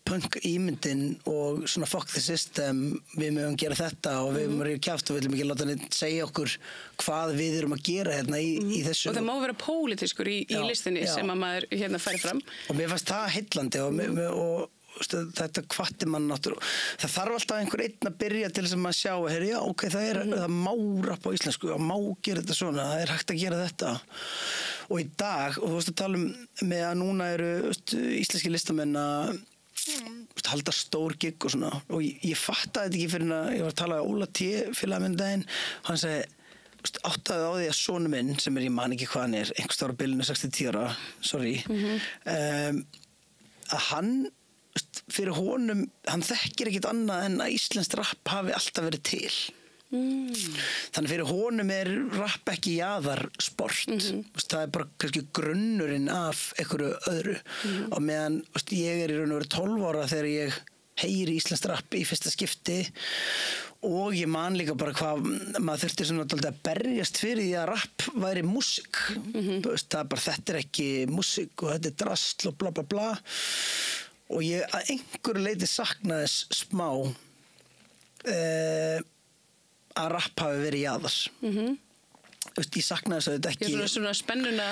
punk ímyndin og svona fuck the system við mögum gera þetta og við mögum kjáft og við viljum ekki láta neitt segja okkur hvað við erum að gera hérna í þessu og það má vera pólitískur í listinni sem að maður hérna færi fram og mér fannst það heillandi og þetta hvatti mann náttúrulega það þarf alltaf einhver einn að byrja til þess að maður sjá já, ok, það má rappa á íslensku það má gera þetta svona, það er hægt að gera þetta og í dag, og þú veist að tala með að núna eru íslenski listamenn að halda stór gig og svona og ég fattaði þetta ekki fyrir að ég var að tala á Óla T. félaginn daginn hann segi, áttaði á því að sonu minn, sem ég man ekki hvað hann einhvers ára bilinu 60 ára, sorry, að hann, fyrir honum, hann þekkir ekkit annað en að íslenskt rapp hafi alltaf verið til. Þannig fyrir honum rapp ekki jaðarsport. Það bara kannski grunnurinn af einhverju öðru. Og meðan ég í raun og veru 12 ára þegar ég heyri íslenskt rapp í fyrsta skipti og ég man líka bara hvað maður þurfti svona að berjast fyrir því að rapp væri músík. Það bara þetta ekki músík og þetta drasl og bla bla bla og ég að einhverju leyti saknaði smá að rapp hafi verið jaðars. Ég saknaði þess að þetta ekki... Svona spennuna...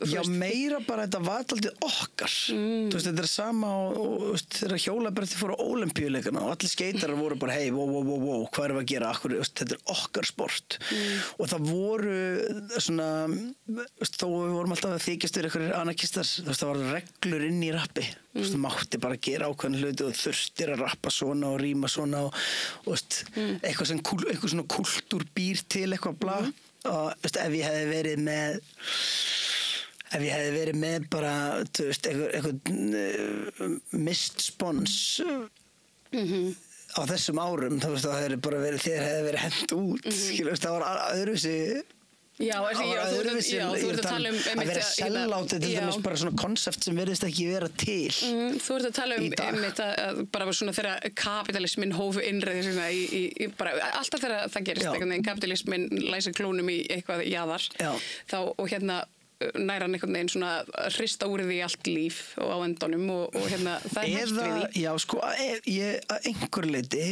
Já, meira bara þetta var alltaf okkar. Þetta sama og þegar hjólabretti fóru á Ólympíuleikana og allir skeitarar voru bara hei, wow, hvað við að gera? Þetta okkar sport. Og það voru svona... Þó við vorum alltaf að þykjast fyrir einhverjir anarkistar, það var reglur inn í rappi. Þú mátti bara gera ákveðin hluti og þurftir að rappa svona og ríma svona og eitthvað svona kultúr býr til eitthvað bla. Og ef ég hefði verið með bara eitthvað mist spons á þessum árum þá hefði bara verið þér hefði verið hent út það var öðruvísi Já, þú ert að tala að vera sellátt til dæmis bara svona konsept sem verðist ekki vera til þú ert að tala að bara svona þegar kapitalismin hófu innreið bara alltaf þegar það gerist kapitalismin læsir klónum í eitthvað jaðar þá og næra einhvern veginn svona hrista úr því allt líf og á endunum og það hægt við því Já, sko, ég að einhverju leyti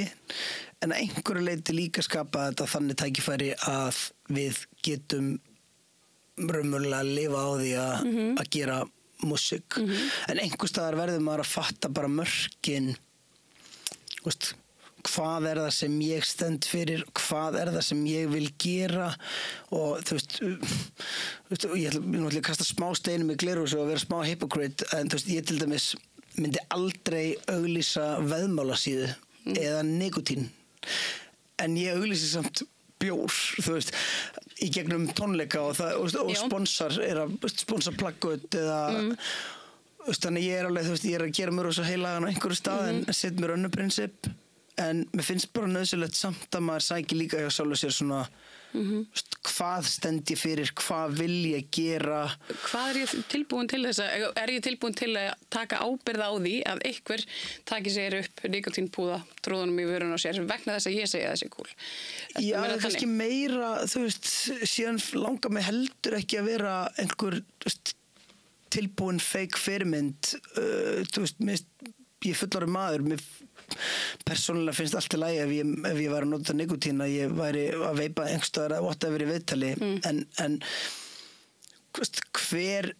en að einhverju leyti líka skapa þetta þannig tækifæri að við getum raunverulega að lifa á því að gera músík en einhvers staðar verður maður að fatta bara mörkin hvað það sem ég stend fyrir, hvað það sem ég vil gera og þú veist ég ætla að kasta smá steinum í glerhús og vera smá hypocrite en þú veist ég til dæmis myndi aldrei auglýsa veðmálasíðu eða nikotín en ég auglýsi samt bjór þú veist í gegnum tónleika og sponsor að sponsa plaggöt eða þannig ég alveg þú veist ég að gera mér rosa heilagan á einhverju stað en set mér önnur prinsip en mér finnst bara nöðsilegt samt að maður sækir líka hjá sjálfur sér svona hvað stend ég fyrir, hvað vil ég gera Hvað ég tilbúin til þess að ég tilbúin til að taka ábyrgð á því að einhver taki sér upp nikotínpúða tróðunum í vörun á sér vegna þess að ég segja þessi kúl Já, það er kannski meira þú veist, síðan langar mig heldur ekki að vera einhver tilbúin fake fyrirmynd þú veist, ég fullorðinn maður mér persónulega finnst allt í lagi ef ég væri að nota nikotín að ég væri að veipa einhverstaðar að whatever í viðtali en hver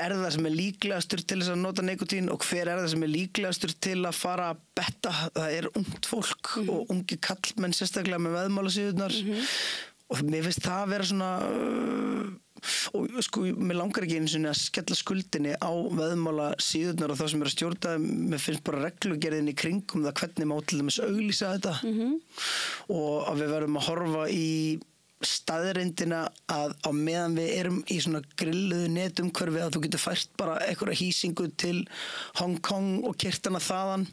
það sem líklegastur til þess að nota nikotín og hver það sem líklegastur til að fara að betta það ungt fólk og ungi kallmenn sérstaklega með veðmálasíðurnar og mér finnst það að vera svona og sko, mér langar ekki einu sinni að skella skuldinni á veðmála síðurnar og þá sem að stjórna mér finnst bara reglugerðin í kringum það hvernig má til dæmis auglýsa þetta og að við verðum að horfa í staðreindina að á meðan við erum í svona grilluðu netumhverfi að þú getur fært bara einhverja hýsingu til Hong Kong og keyrt hana þaðan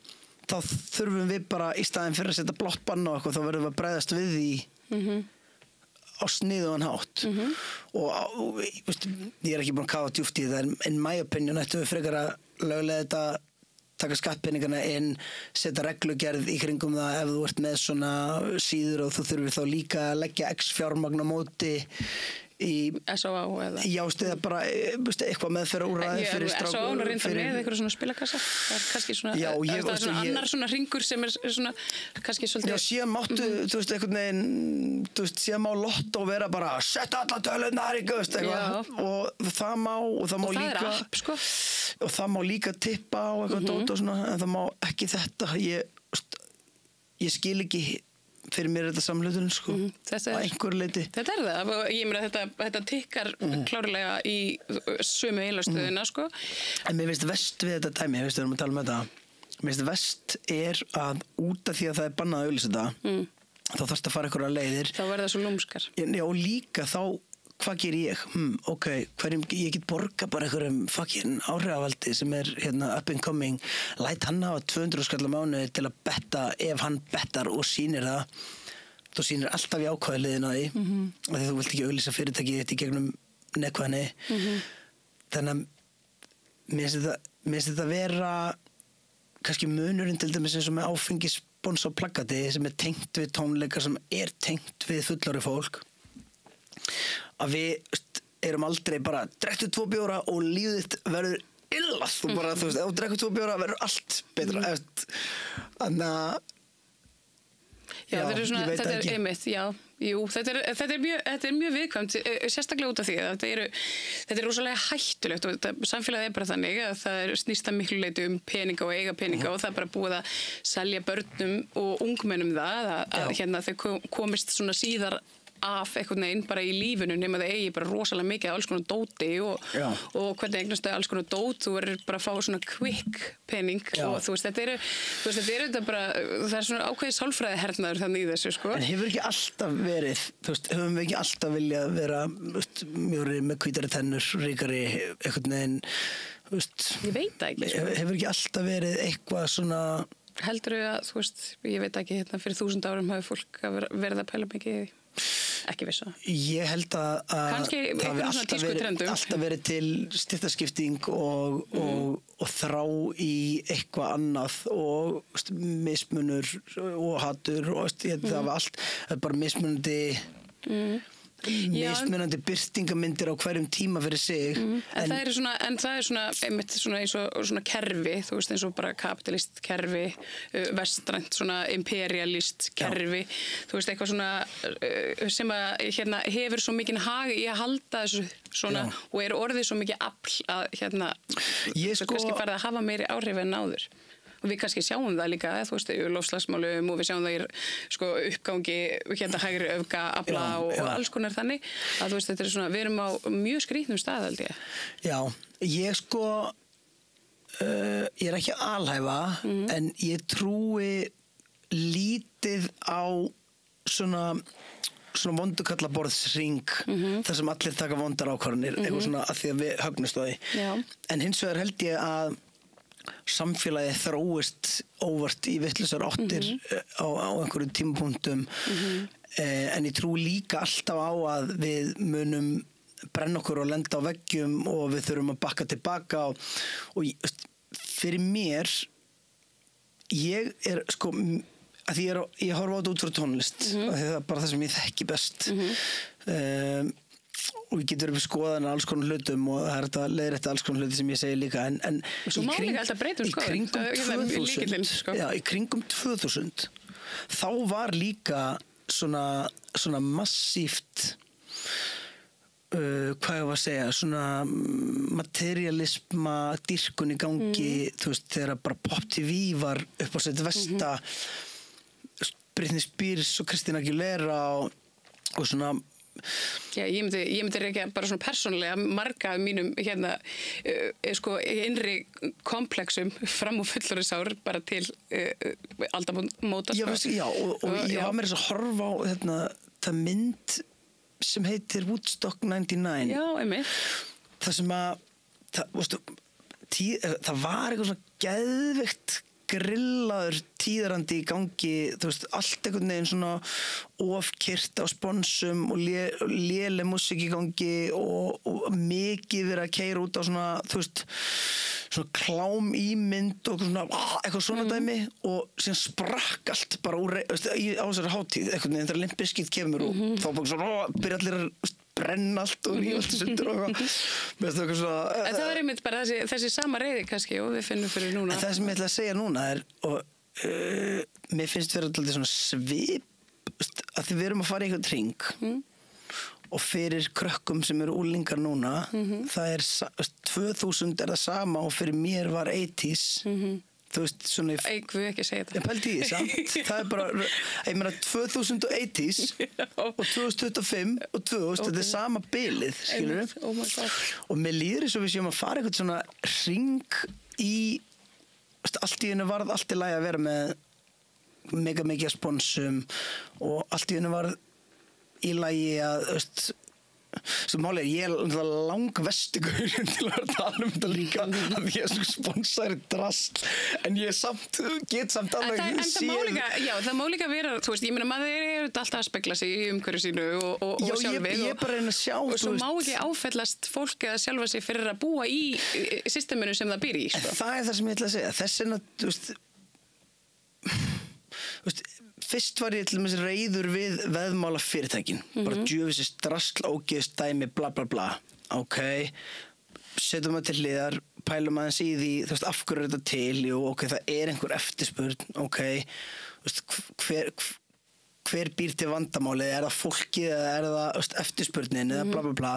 þá þurfum við bara í staðin fyrir að setja blátt bann á eitthvað þá verðum við að bregðast við því á sniðugan hátt og ég ekki búin að kafa djúpt í það en my opinion ættum við frekar að löglega þetta taka skattpenningana inn setja reglugerð í kringum það ef þú ert með svona síður og þú þurfir þá líka að leggja x fjármagn á móti í S.O.A. eða Já, eða bara eitthvað meðferða úrræði fyrir strák S.O.A. er reynda með eitthvað svona spilakassa það er kannski svona það er svona annar svona hringur sem er svona kannski svolítið Já, síðan máttu, þú veist, einhvern veginn þú veist, síðan má Lotto vera bara setja alla tölunar í gust og það má og það má og líka það app, sko. og það má líka tippa og eitthvað dót og svona en það má ekki þetta ég skil ekki fyrir mér þetta samhluturinn sko á einhverju leyti þetta er það, ég meina þetta tikkar klárlega í sömu eiginlegastöðina sko en mér finnst verst við þetta dæmi, við erum að tala um þetta mér finnst verst er að út af því að það er bannað að auglýsa þetta þá þarfst að fara einhverja leiðir. Þá verða svo lúmskar. Já, og líka þá, hvað ger ég? Ok, ég get borga bara einhverjum fucking áhrifavaldi sem hérna up and coming, læt hann hafa 200 skall á mánuði til að betta, ef hann bettar og sýnir það, þú sýnir alltaf jákvæðu liðina því, af því þú vilt ekki auglýsa fyrirtæki þetta í gegnum neikvæðni. Þannig að mér finnst þetta vera kannski munurinn til dæmis eins og með áfengisspons á plakati sem tengt við tónleika, sem tengt við fullorðið fólk, að við erum aldrei bara drektu 2 bjóra og lífið þitt verður illað, þú bara, þú veist, ef þú drekku 2 bjóra verður allt betra. Þannig að þetta er einmitt, þetta er mjög viðkvæmt, sérstaklega út af því að þetta er rosalega hættulegt og samfélagið bara þannig að það snýst að miklu leyti peninga og eiga peninga og það er bara búið að selja börnum og ungmennum það að hérna þau komist svona síðar af einhvern veginn bara í lífinu nema það eigi bara rosalega mikið af alls konar dóti og hvernig eignast það alls konar dót, þú verður bara að fá svona quick pening og þú veist, þetta bara, það er svona ákveðið sálfræði hernaður þannig í þessu, sko. En hefur ekki alltaf verið, þú veist, höfum við ekki alltaf viljað vera mjóri með hvítari tennur, ríkari, einhvern veginn, þú veist. Ég veit það ekki, sko. Hefur ekki alltaf verið eitthvað svona. Heldur að, þú veist, ég veit ekki, hérna fyrir 1000 árum hafi fólk verið að pæla mikið ekki vissu. Ég held að það hafi alltaf verið til stéttaskipting og þrá í eitthvað annað og mismunur og hatur og það var allt, bara mismunandi mismunandi birtingamyndir á hverjum tíma fyrir sig. En það er svona einmitt svona eins og svona kerfi, þú veist, eins og bara kapitalist kerfi, vestrænt svona imperialist kerfi, þú veist, eitthvað svona sem að hérna hefur svo mikinn hag í að halda þessu svona og er orðið svo mikið afl að hérna kannski farið að hafa meiri áhrif en áður. Og við kannski sjáum það líka, þú veist, í loftslagsmálum og við sjáum það í uppgangi hérna hægri öfgaafla og alls konar þannig að þú veist, þetta er svona, við erum á mjög skrýtnum stað, held ég. Já, ég ég er ekki að alhæfa en ég trúi lítið á svona vondukallaborðsring þar sem allir taka vondar ákvarðanir, eitthvað svona að því að við högnumst á því. En hins vegar held ég að samfélagið þróist óvart í vitlausar áttir á einhverjum tímapunktum en ég trú líka alltaf á að við munum brenna okkur og lenda á veggjum og við þurfum að bakka tilbaka og fyrir mér ég er sko að því ég horfa á þetta út frá tónlist og það er bara það sem ég þekki best og við getum verið skoðan alls konar hlutum og það er þetta leiðrétta alls konar hluti sem ég segi líka en í kringum 2000 þá var líka svona massíft hvað ég var að segja svona materialisma dýrkun í gangi þú veist þegar bara Pop TV var upp á sitt versta Britney Spears og Christina Aguilera og svona. Já, ég myndi rekja bara svona persónulega marga af mínum hérna sko innri komplexum fram og fullorðisár bara til aldamóta. Já, og ég var með þess að horfa á það mynd sem heitir Woodstock 99. Já, einmitt. Það sem að það var eitthvað svona geðveikt grillaður tíðarandi í gangi, þú veist, allt einhvern veginn svona ofkyrt á sponsum og léleg músík í gangi og mikið verið að keyra út á svona, þú veist, svona klám ímynd og svona, eitthvað svona dæmi og síðan sprakk allt bara úr, á þessari hátíð, einhvern veginn þegar Limp Bizkit kemur og þá bara svona, byrja allir að brenna allt og rífa allt í sundur og eitthvað svona. En það er einmitt bara þessi sama reiði kannski og við finnum fyrir núna. En það sem ég ætla að segja núna er og mér finnst verið alltaf svona svip að því við erum að fara í eitthvað hring og fyrir krökkum sem eru úlingar núna það er 2000 er það sama og fyrir mér var 80s þú veist svona Við ekki segja þetta. Ég pældi í því samt það er bara, ég meina 2080s og 2025 og 2000 þetta er sama bilið, skilur og mér líður eins og við séum að fara eitthvað svona hring í allt í einu varð allt í lagi að vera með mega mikið sponsum og allt í hennu var í lagi að, sem máli ég langvestu gaurinn til að tala þetta líka að ég svo sponsari drast en ég get samt alveg en það má líka vera, þú veist, ég meina maður alltaf að spegla sig í umhverju sínu og sjálfi ég bara reyna að sjá og svo má ekki áfellast fólk eða sjálfa sig fyrir að búa í systeminu sem það býr í sko. Það það sem ég ætla að segja þess vegna, fyrst var ég til dæmis reiður við veðmála fyrirtækin bara djöfisist drasl, ógeðst dæmi bla bla bla, ok setjum maður til hliðar pælum aðeins í því, þú veist, af hverju er þetta til jú, ok, það er einhver eftirspurn ok, þú veist, hver býr til vandamálið er það fólkið eða er það eftirspurnin eða bla bla bla,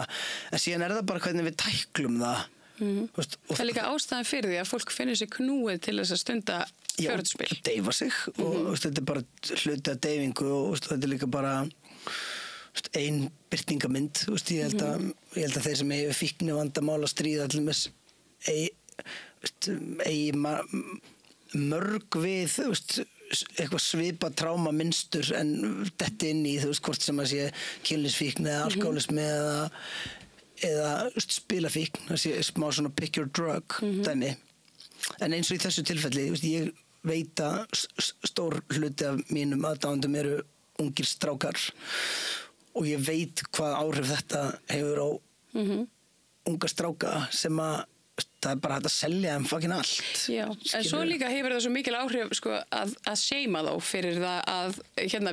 en síðan er það bara hvernig við tæklum það það er líka ástæðan fyrir því að fólk finnir sig knúið til þess að stunda fjörðspil. Já, deyfa sig og þetta er bara hluti af deyfingu og þetta er líka bara ein birtingamynd ég held að þeir sem hefur fíknivandamál að stríða allir eigi mörg við eitthvað svipa tráma minnstur en detti inn í hvort sem að sé kynlífsfíkn eða alkoholismi eða spilafíkn, það sé smá svona pick your drug dæmi. En eins og í þessu tilfelli, ég veit að stór hluti af mínum aðdáendum eru ungir strákar og ég veit hvað áhrif þetta hefur á unga stráka sem að það er bara hægt að selja þeim fucking allt. Já, en svo líka hefur það svo mikil áhrif sko, að seima þá fyrir það að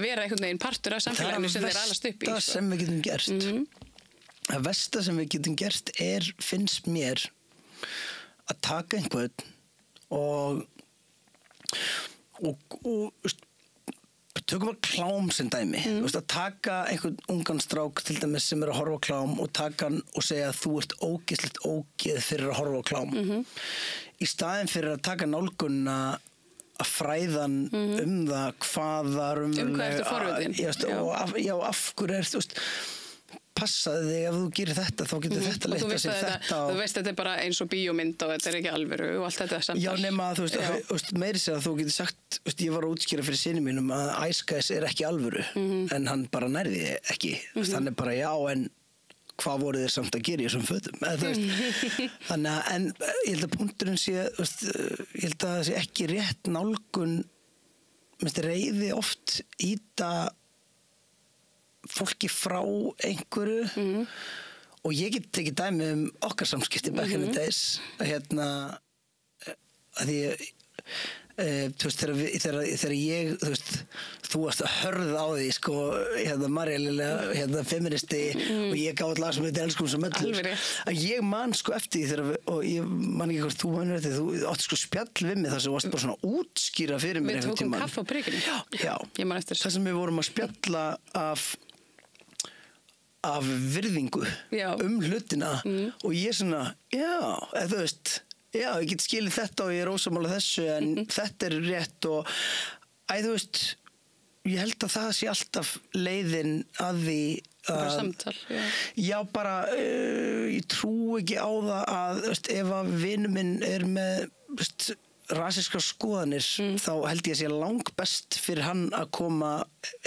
vera einhvern veginn partur af samfélaginu sem þeir alast upp í. Það er það sem við getum gert. Það versta sem við getum gert finnst mér að taka einhvern og tökum að klám sem dæmi að taka einhvern ungan strák til dæmis sem er að horfa á klám og taka hann og segja að þú ert ógeðslegt ógeð fyrir að horfa á klám í staðinn fyrir að taka nálgunna að fræðan það hvað það hvað ertu forvitin og af hverju passaði þig ef þú gerir þetta þá getur þetta leita sér þetta þú veist þetta er bara eins og bíómynd og þetta er ekki alvöru og allt þetta samtal. Já nema þú veist meiri sér að þú getur sagt ég var að útskýra fyrir syni mínum að Ice Guys er ekki alvöru en hann bara nærði ekki hann er bara já en hvað voru þeir samt að gera í þessum fötum þannig að en ég held að punkturinn sé ég held að það sé ekki rétt nálgun minnst reiði oft íta fólki frá einhverju og ég get ekki dæmi okkar samskipti back in the days að því þú veist þegar ég þú varst að hörða á því sko Marja feministi og ég gáði lag sem þetta elskum sem öllur að ég man sko eftir því og ég man ekki hvort þú manir eftir þú átti sko spjall við mig þar sem varst bara svona útskýra fyrir mér við tókum kaffi á prikinu já, þar sem við vorum að spjalla af virðingu hlutina og ég svona þú veist ég get skilið þetta og ég er ósammála þessu en þetta er rétt og þú veist ég held að það sé alltaf leiðin að því bara samtal já bara ég trú ekki á það að ef að vinur minn er með rasískar skoðanir þá held ég að sé langbest fyrir hann að koma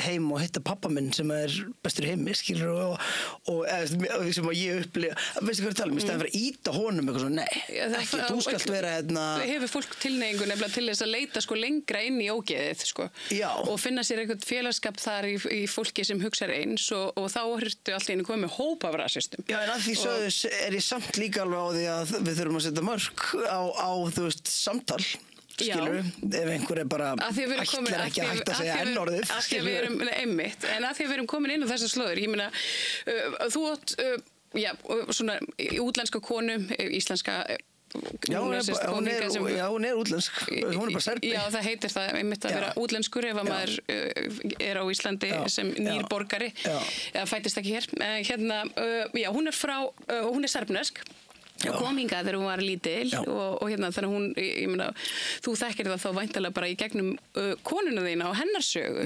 heim og hitta pappa minn sem er bestur í heimi skilur og sem að ég upplifa veistu hvað ég tala í stæðan fyrir að íta honum eitthvað svona nei ekki þú skalt vera hefur fólk tilneyingu nefnilega til þess að leita sko lengra inn í ógeðið sko og finna sér eitthvað félagskap þar í fólki sem hugsar eins og þá hurtu allt í einu komið hóp af rasistum já en að því sögðus er ég samt líka alveg á því að við þurfum að setja mörk á þú veist samtal skilur, ef einhver er bara ætlar ekki að hætta að segja ennorðið að því að við erum einmitt en að því að við erum komin inn á þessar slóður ég meina, þú átt svona útlenska konu íslenska hún er útlensk hún er bara serbi já það heitir það einmitt að vera útlenskur ef að maður er á Íslandi sem nýr borgari eða fættist ekki hér hún er serbnesk og kom hingað þegar hún var lítil og þannig að hún, ég meina, þú þekkir það þá væntanlega bara í gegnum konuna þína og hennar sögu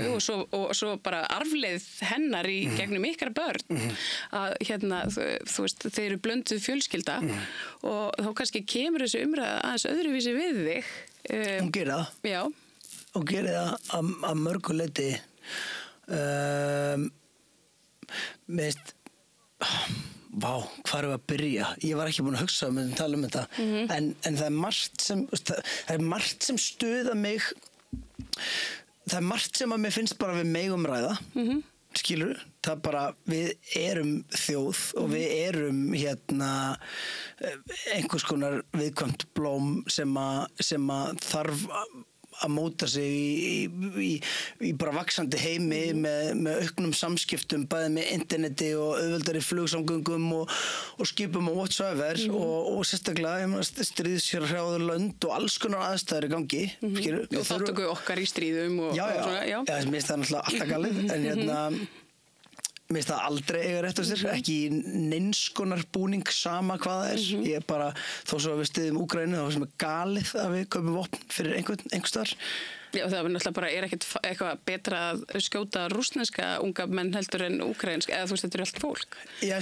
og svo bara arfleið hennar í gegnum ykkar börn að þú veist, þeir eru blönduð fjölskylda og þá kannski kemur þessu umræða aðeins öðruvísi við þig hún gerir það já og geri það að mörgu leyti. Meðist, vá, hvað er að byrja? Ég var ekki búin að hugsa um að tala um þetta, en það er margt sem stuða mig, það er margt sem að mér finnst bara við megum ræða, skilur, það er bara, við erum þjóð og við erum einhvers konar viðkvæmt blóm sem að þarf að móta sig í bara vaxandi heimi með auknum samskiptum, bæði með interneti og auðveldari flugsamgöngum og skipum og whatsoever og sérstaklega stríðshrjáður lönd og alls konar aðstæður í gangi. Og þáttöku okkar í stríðum og svona, já. Já, mér finnst það náttúrulega alltaf galið, en mér finnst það aldrei eiga rétt á sér, ekki í neinskonar búning sama hvað það er. Ég bara, þó svo að við styðjum Úkraínu, þá sem er galið að við kaupum vopn fyrir einhvers staðar. Já, það er náttúrulega bara, ekkert eitthvað betra að skjóta rússneska unga menn heldur en úkraínska, eða þú veist, þetta er allt fólk. Já,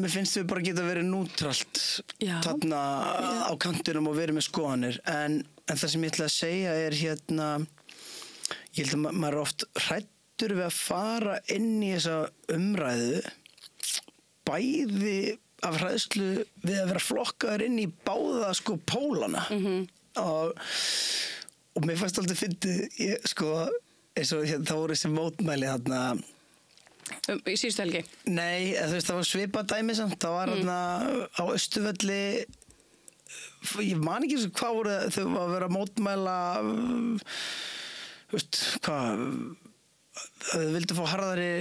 mér finnst við bara geta verið nútralt þarna á kantinum og verið með skoðanir, en það sem ég ætla að segja er ég held að maður er oft hrædd við að fara inn í þessa umræðu bæði af hræðslu við að vera flokkaður inn í báða pólana og mér fannst aldrei fyndið eins og það voru þessi mótmæli þarna í síðustu helgi? Nei, það var svipað dæmi samt, það var þarna á Austurvelli, ég man ekki hvað voru þau að vera að mótmæla hvað þau vildu fá harðari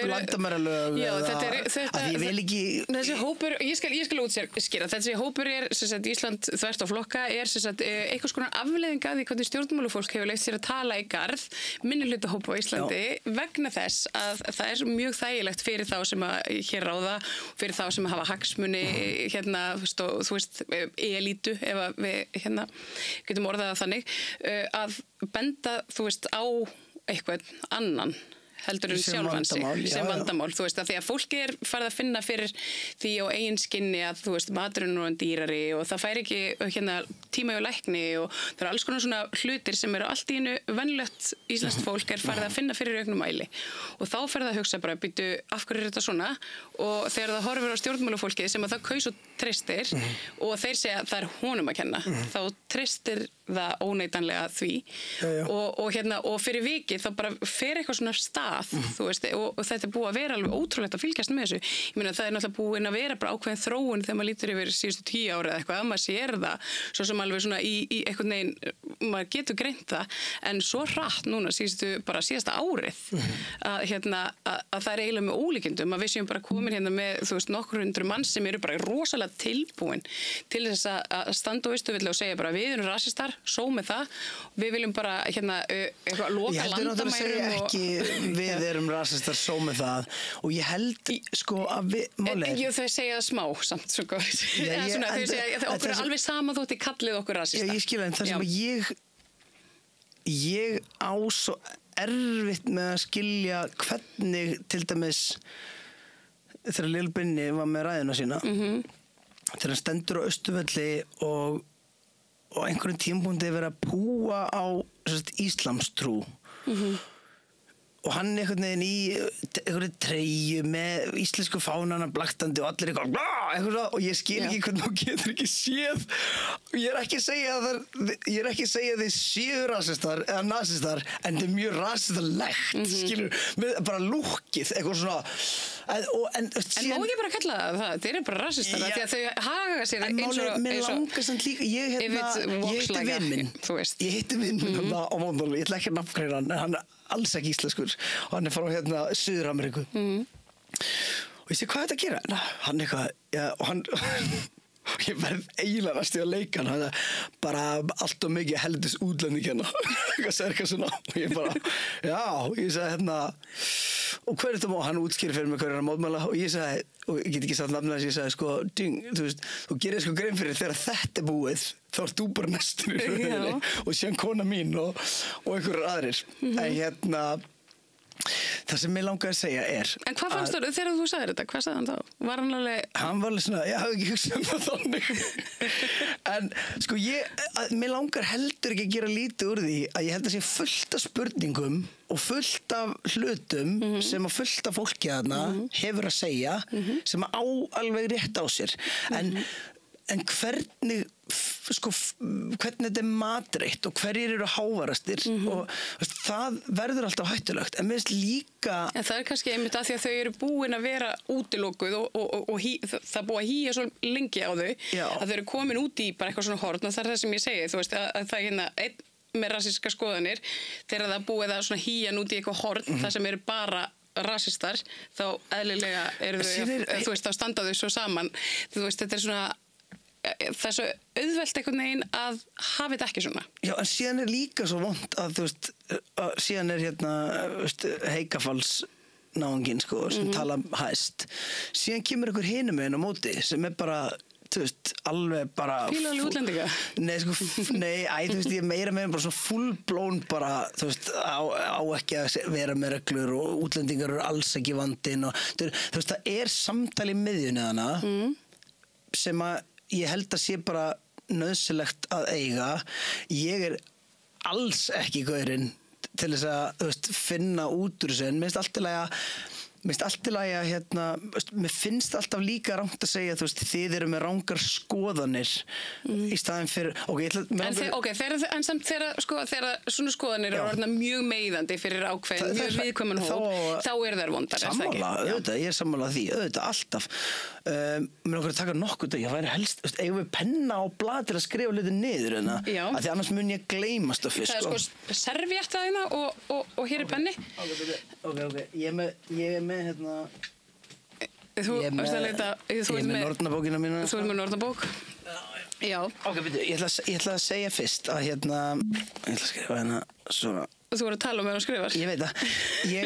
landamæralög að ég vil ekki þessi hópur, ég skal útskýra þessi hópur er, Ísland þvert á flokka er einhvers konar afleiðing að því hvernig stjórnmálufólk hefur leyft sér að tala í garð minnihlutahópa á Íslandi vegna þess að það er mjög þægilegt fyrir þá sem að hér ráða, fyrir þá sem að hafa hagsmuni þú veist, elítu ef að við getum orðað þannig að benda, þú veist, á eitthvað annan heldur en sjálfan sig sem vandamál, þú veist, að því að fólki er farið að finna fyrir því á eigin skinni að, þú veist, maturinn er dýrari og það fær ekki tíma hjá lækni og það eru alls konar svona hlutir sem eru allt í einu venjulegt íslenskt fólk er farið að finna fyrir auknum mæli og þá fer það að hugsa bara, býtu, af hverju er þetta svona og þegar það horfir á stjórnmálufólkið sem að það kaus og treystir og þeir segja að það er honum að kenna þá treystir það óneitanlega því og fyrir vikið þá bara fer eitthvað svona stað þú veist, og þetta er búið að vera alveg ótrúlegt að fylgjast með þessu. Ég meina það er náttúrulega búin að vera bara ákveðin þróun þegar maður lítur yfir síðustu 10 ára eða eitthvað, maður sér það svo sem alveg svona í einhvern veginn maður getur greint það, en svo hratt núna síðasta árið að það er eiginlega með ólíkindum að við séum bara komin með þú veist nokkur hundru mann sem eru bara rosalega tilbúin til þess að standa á Austurvelli og segja bara við erum rasistar, svo með það við viljum bara eitthvað loka landamærum við erum rasistar svo með það og ég held að við þau segja það smá samt svo góð þau segja okkur er alveg sama þótt í kallið okkur rasista ég skilja en það sem ég á svo erfitt með að skilja hvernig til dæmis þegar Lil Binni var með ræðuna sína þegar hann stendur á Austurvelli og einhverjum tímapunkti verið að púa á íslamstrú og hann einhvern veginn í einhverju treyju með íslensku fánana blaktandi og allir eitthvað og ég skil ekki hvernig þú getur ekki séð ég er ekki að segja þið séu rasistar eða nasistar en þetta er mjög rasistarlegt skilur, bara lúkið eitthvað svona en má ekki bara kalla það þeir eru bara rasistar því að þau haga sér eins og mér langar samt líka ég hitti vinn minn á Móndóli, ég ætla ekki að nafngreina hann en hann er alls ekki íslenskur og hann er frá Suður-Ameríku og ég sé hvað er þetta að gera hann eitthvað og hann ég verð eiginlega næstu að leika hann bara allt og mikið heldis útlendingina eitthvað svona og ég bara ég sagði og hver er þetta og hann útskýrir fyrir mig hver er að mótmæla og ég sagði og ég get ekki sagt nafnlega þess ég sagði þú veist þú gerir grein fyrir þegar þetta er búið þá ert þú bara næstur í rauninni og síðan kona mín og einhverjar aðrir en Það sem ég langaði að segja En hvað fannst þú þegar þú sagðir þetta? Hvað sagði hann þá? Var hann alveg... Hann var alveg svona, ég hafði ekki hugsað það þannig. En sko mér langar heldur ekki að gera lítið úr því að ég held að sé fullt af spurningum og fullt af hlutum sem að fullt af fólki þarna hefur að segja sem að á alveg rétt á sér. En hvernig þetta matreitt og hverjir eru hávarastir og það verður alltaf hættulegt en mér finnst líka en það kannski einmitt að því að þau eru búin að vera útilokuð og það búið að hýja svo lengi á þau að þau eru komin út í bara eitthvað svona horn og það er það sem ég segi þú veist að það er einn með rassíska skoðanir þegar það búið að svona hýja út í eitthvað horn það sem eru bara rassistar þá eðlilega eru þau þú veist þá standa þau svo saman þú veist þetta er svona það er svo auðvelt einhvern veginn að hafa þetta ekki svona. Já, en síðan er líka svo vont að þú veist, síðan er Heikafalls náunginn sko, sem tala hæst. Síðan kemur einhver hinum með henn á móti sem er bara, þú veist, alveg bara... Fílaðlega útlendinga? Nei, sko, þú veist, ég meira með henn bara svona full blown bara, þú veist, á ekki að vera með reglur og útlendingar eru alls ekki vandinn og þú veist, það er samtal í miðjunni hana sem að ég held að sé bara nauðsynlegt að eiga. Ég er alls ekki gaurinn til þess að, þú veist, finna út úr þessu en mér finnst allt í lagi að mér finnst alltaf líka rangt að segja þú veist, þið eru með rangar skoðanir í staðin fyrir en samt þegar svona skoðanir eru orðna mjög meiðandi fyrir ákveðin, mjög viðkvæman hóp þá eru þær vondar, sammála, auðvitað, ég er sammála því, auðvitað, alltaf mér langar að taka nokkuð ég væri helst, eigum við penna á blað til að skrifa hluti niður að því annars mun ég gleyma stöffi það er sko servietta þína og hér er penni ok, ég er með Þú ert að leita Ég er með Nornabókina mína Þú ert með Nornabók Já Ok, byrju, ég ætla að segja fyrst að ég ætla að skrifa svona Þú voru að tala um að skrifar Ég veit það Ég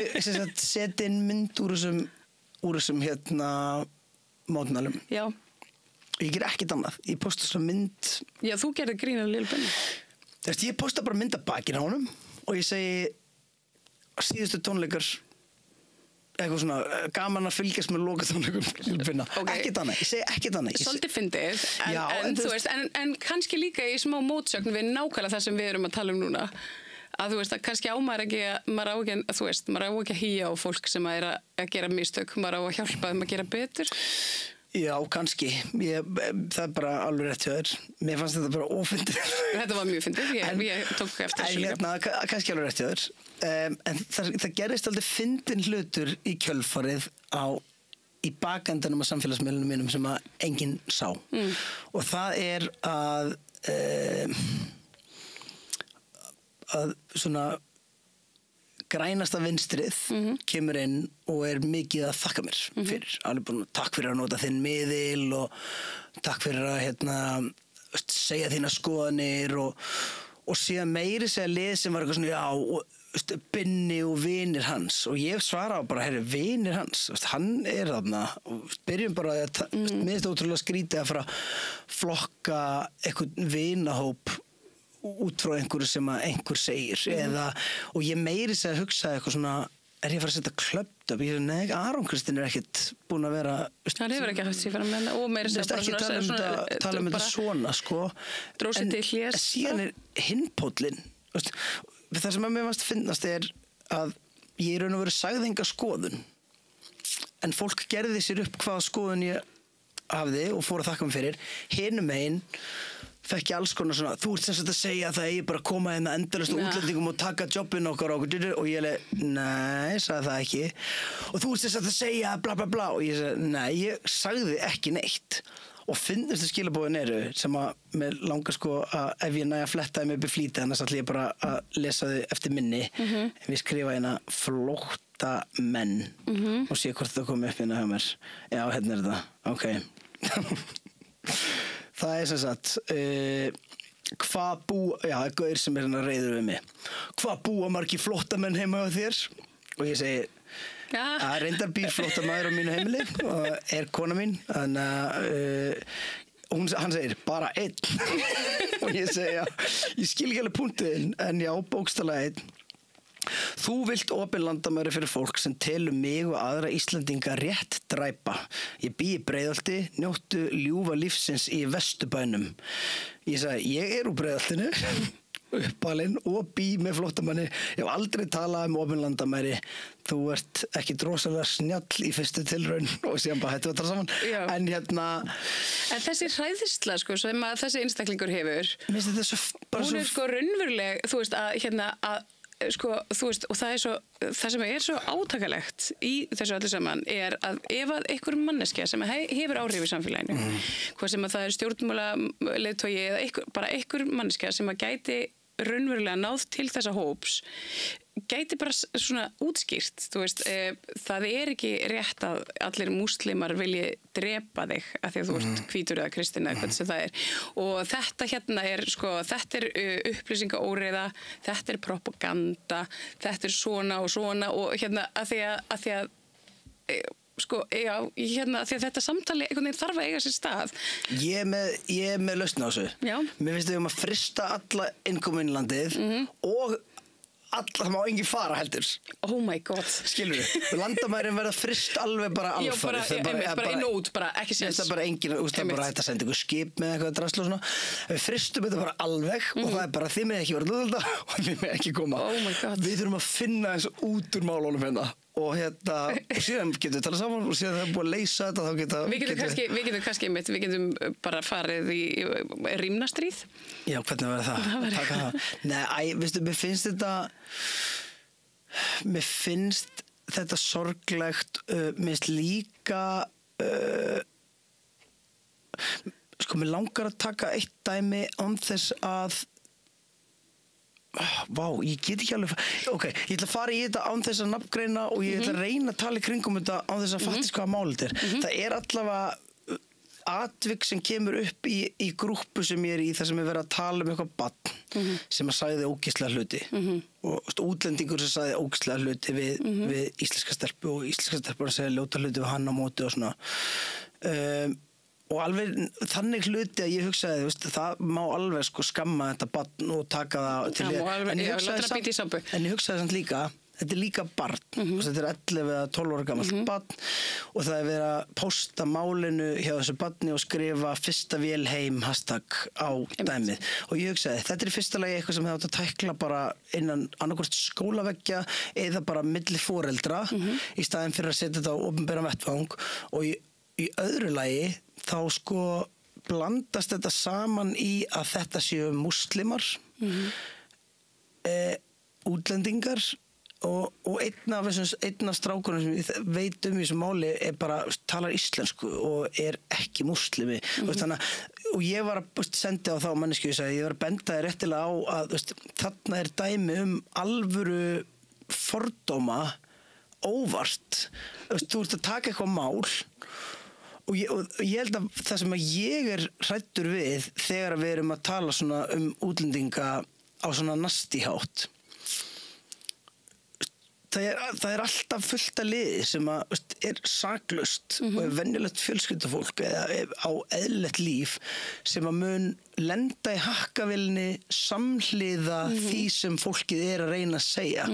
seti inn mynd úr þessum mótmælum Já Ég ger ekkert annað Ég posta svona mynd Já, þú gerði grín af Lil Benny Ég posta bara mynd af bakinn á honum og ég segi síðustu tónleikar eitthvað svona gaman að fylgjast með lokatónleikum ekkert annað, ég segi ekkert annað Svolítið fyndið en kannski líka í smá mótsögn við nákvæmlega það sem við erum að tala um núna að þú veist að kannski maður á ekki að hýja á fólk sem er að gera mistök, maður á að hjálpa þeim að gera betur Já, kannski. Það er bara alveg rétt hjá þér. Mér fannst þetta bara ófyndið. Þetta var mjög fyndið. Ég tók eftir þessu líka. Kannski alveg rétt hjá þér. En það gerist aldrei fyndin hlutur í kjölfarið í bakendanum af samfélagsmiðlunum mínum sem að enginn sá. Og það er að svona grænasta vinstrið kemur inn og er mikið að þakka mér fyrir. Alveg búin að takk fyrir að nota þinn miðil og takk fyrir að segja þína skoðanir og síðan meiri segja lið sem var eitthvað svona já, Binni og vinir hans og ég svara bara, vinir hans hann er þarna og byrjum bara að mér finnst ótrúlega skrítið að fara flokka eitthvað vinahóp út frá einhverju sem að einhver segir og ég meiri segja að hugsa eitthvað svona er ég að fara að setja klöpt upp nei, Aron Kristinn er ekkert búin að vera hann hefur ekki haft sér fyrir með og meiri segja bara svona tala um þetta svona sko en síðan er hinpóllinn það sem að mér varst finnast er að ég í raun og veru sagði enga skoðun en fólk gerði sér upp hvaða skoðun ég hafði og fór að þakka mig fyrir hinum megin fekk ég alls konar svona, þú ert sem sagt að segja að það eigi bara að koma hérna endalaust útlendingum og taka jobbin okkar og ég nei, sagði það ekki og þú ert sem sagt að segja bla bla bla og ég sagði, nei, ég sagði ekki neitt og finnustu skilabóðin eru sem að mér langar sko að ef ég næja að fletta þeim upp í flýti annars ætla ég bara að lesa þau eftir minni en við skrifa hérna flóttamenn og sé hvort það komi upp hérna hjá mér já, hérna er þetta, ok Það er sem sagt, hvað gaur sem er hérna reiður við mig. Hvað búa margir flóttamenn heima á þér? Og ég segi, að reyndar býr flóttamaður á mínu heimili og er kona mín. Þannig að hann segir, bara einn. Og ég segi, ég skil ekki alveg punktinn, en já, bókstaflega einn. Þú vilt opin landamæri fyrir fólk sem telur mig og aðra Íslendinga rétt dræpa. Ég bý í Breiðholti, njóttu ljúfa lífsins í Vesturbænum. Ég sagði, ég úr Breiðholtinu, uppalinn og bý með flóttamanni. Ég hef aldrei talað opin landamæri. Þú ert ekki drosalega snjall í fyrstu tilraun og síðan bara hættu að tala saman. Já. En þessi hræðsla, sko, sem að þessi einstaklingur hefur, hún sko raunveruleg, þú veist, sko, þú veist, og það sem er svo átakalegt í þessu öllu saman er að ef að einhver manneskja sem hefur áhrif í samfélaginu, hvað sem að það er stjórnmálaleiðtogi eða bara einhver manneskja sem að gæti raunverulega náð til þessa hóps, gæti bara svona útskýrt, þú veist, það er ekki rétt að allir múslimar vilji drepa þig af því að þú ert hvítur eða kristinn eða hvað sem það er. Og þetta hérna er, sko, þetta er upplýsingaóreiða, þetta er propaganda, þetta er svona og hérna að því að sko, já, hérna, því að þetta samtali einhvern veginn þarf að eiga sér stað. Ég er með lausn á þessu. Já. Mér finnst að frista alla innkomu inn í landið og það má enginn fara heldur. Oh my god. Skilur við? Landamærin verða frist alveg bara alfarið. Já, bara inn og út, bara ekki séns. Það er bara enginn, það er bara hægt að senda ykkur skip með eitthvað drasl og svona. Við fristum þetta bara alveg og það er bara þið með ekki verið löðulda og þið með ekki koma. Oh my god. Við þurfum að finna eins út úr málunum hérna. Og síðan getum við talað saman og síðan það er búið að leysa þetta þá við getum bara farið í rímnastríð. Já, hvernig verður það? Nei, veistu, mér finnst þetta sorglegt, mér finnst líka sko, mér langar að taka eitt dæmi án þess að ég get ekki alveg ég ætla að fara í þetta án þess að nafngreina og ég ætla að reyna að tala í kringum þetta án þess að fattist hvaða málið er. Það er allavega atvik sem kemur upp í grúppu sem ég er í þar sem er verið að tala um eitthvað barn sem að sagði ógeðslega hluti og útlendingur sem sagði ógeðslega hluti við íslenska stelpu og íslenska stelpur að segja ljóta hluti við hann á móti og svona og alveg þannig hluti að ég hugsaði, veist, það má alveg sko skamma þetta barn og taka það til en ég hugsaði samt líka, þetta er líka barn, þetta er 11 eða 12 ára gamalt barn og það er verið að posta málinu hjá þessu barni og skrifa fyrsta vél heim hashtag á dæmið og ég hugsaði, þetta er í fyrsta lagi eitthvað sem það átt að tækla bara innan annarkvort skólaveggja eða bara milli foreldra í staðinn fyrir að setja þetta á opinberan vettvang og í öðru lagi þá sko blandast þetta saman í að þetta séu múslimar útlendingar og einn af strákunum sem ég veit í þessu máli er bara talar íslensku og er ekki múslimi og ég var að senda á þá mannesku ég var að benda þér réttilega á að þarna er dæmi alvöru fordóma óvart þú ert að taka eitthvað mál og ég held að það sem að ég er hræddur við þegar við erum að tala svona útlendinga á svona nastíhátt það er alltaf fullt af liði sem að er saklaust og er venjulegt fjölskyldufólk eða á eðlilegt líf sem að mun lenda í hakkavilni samhliða því sem fólkið er að reyna að segja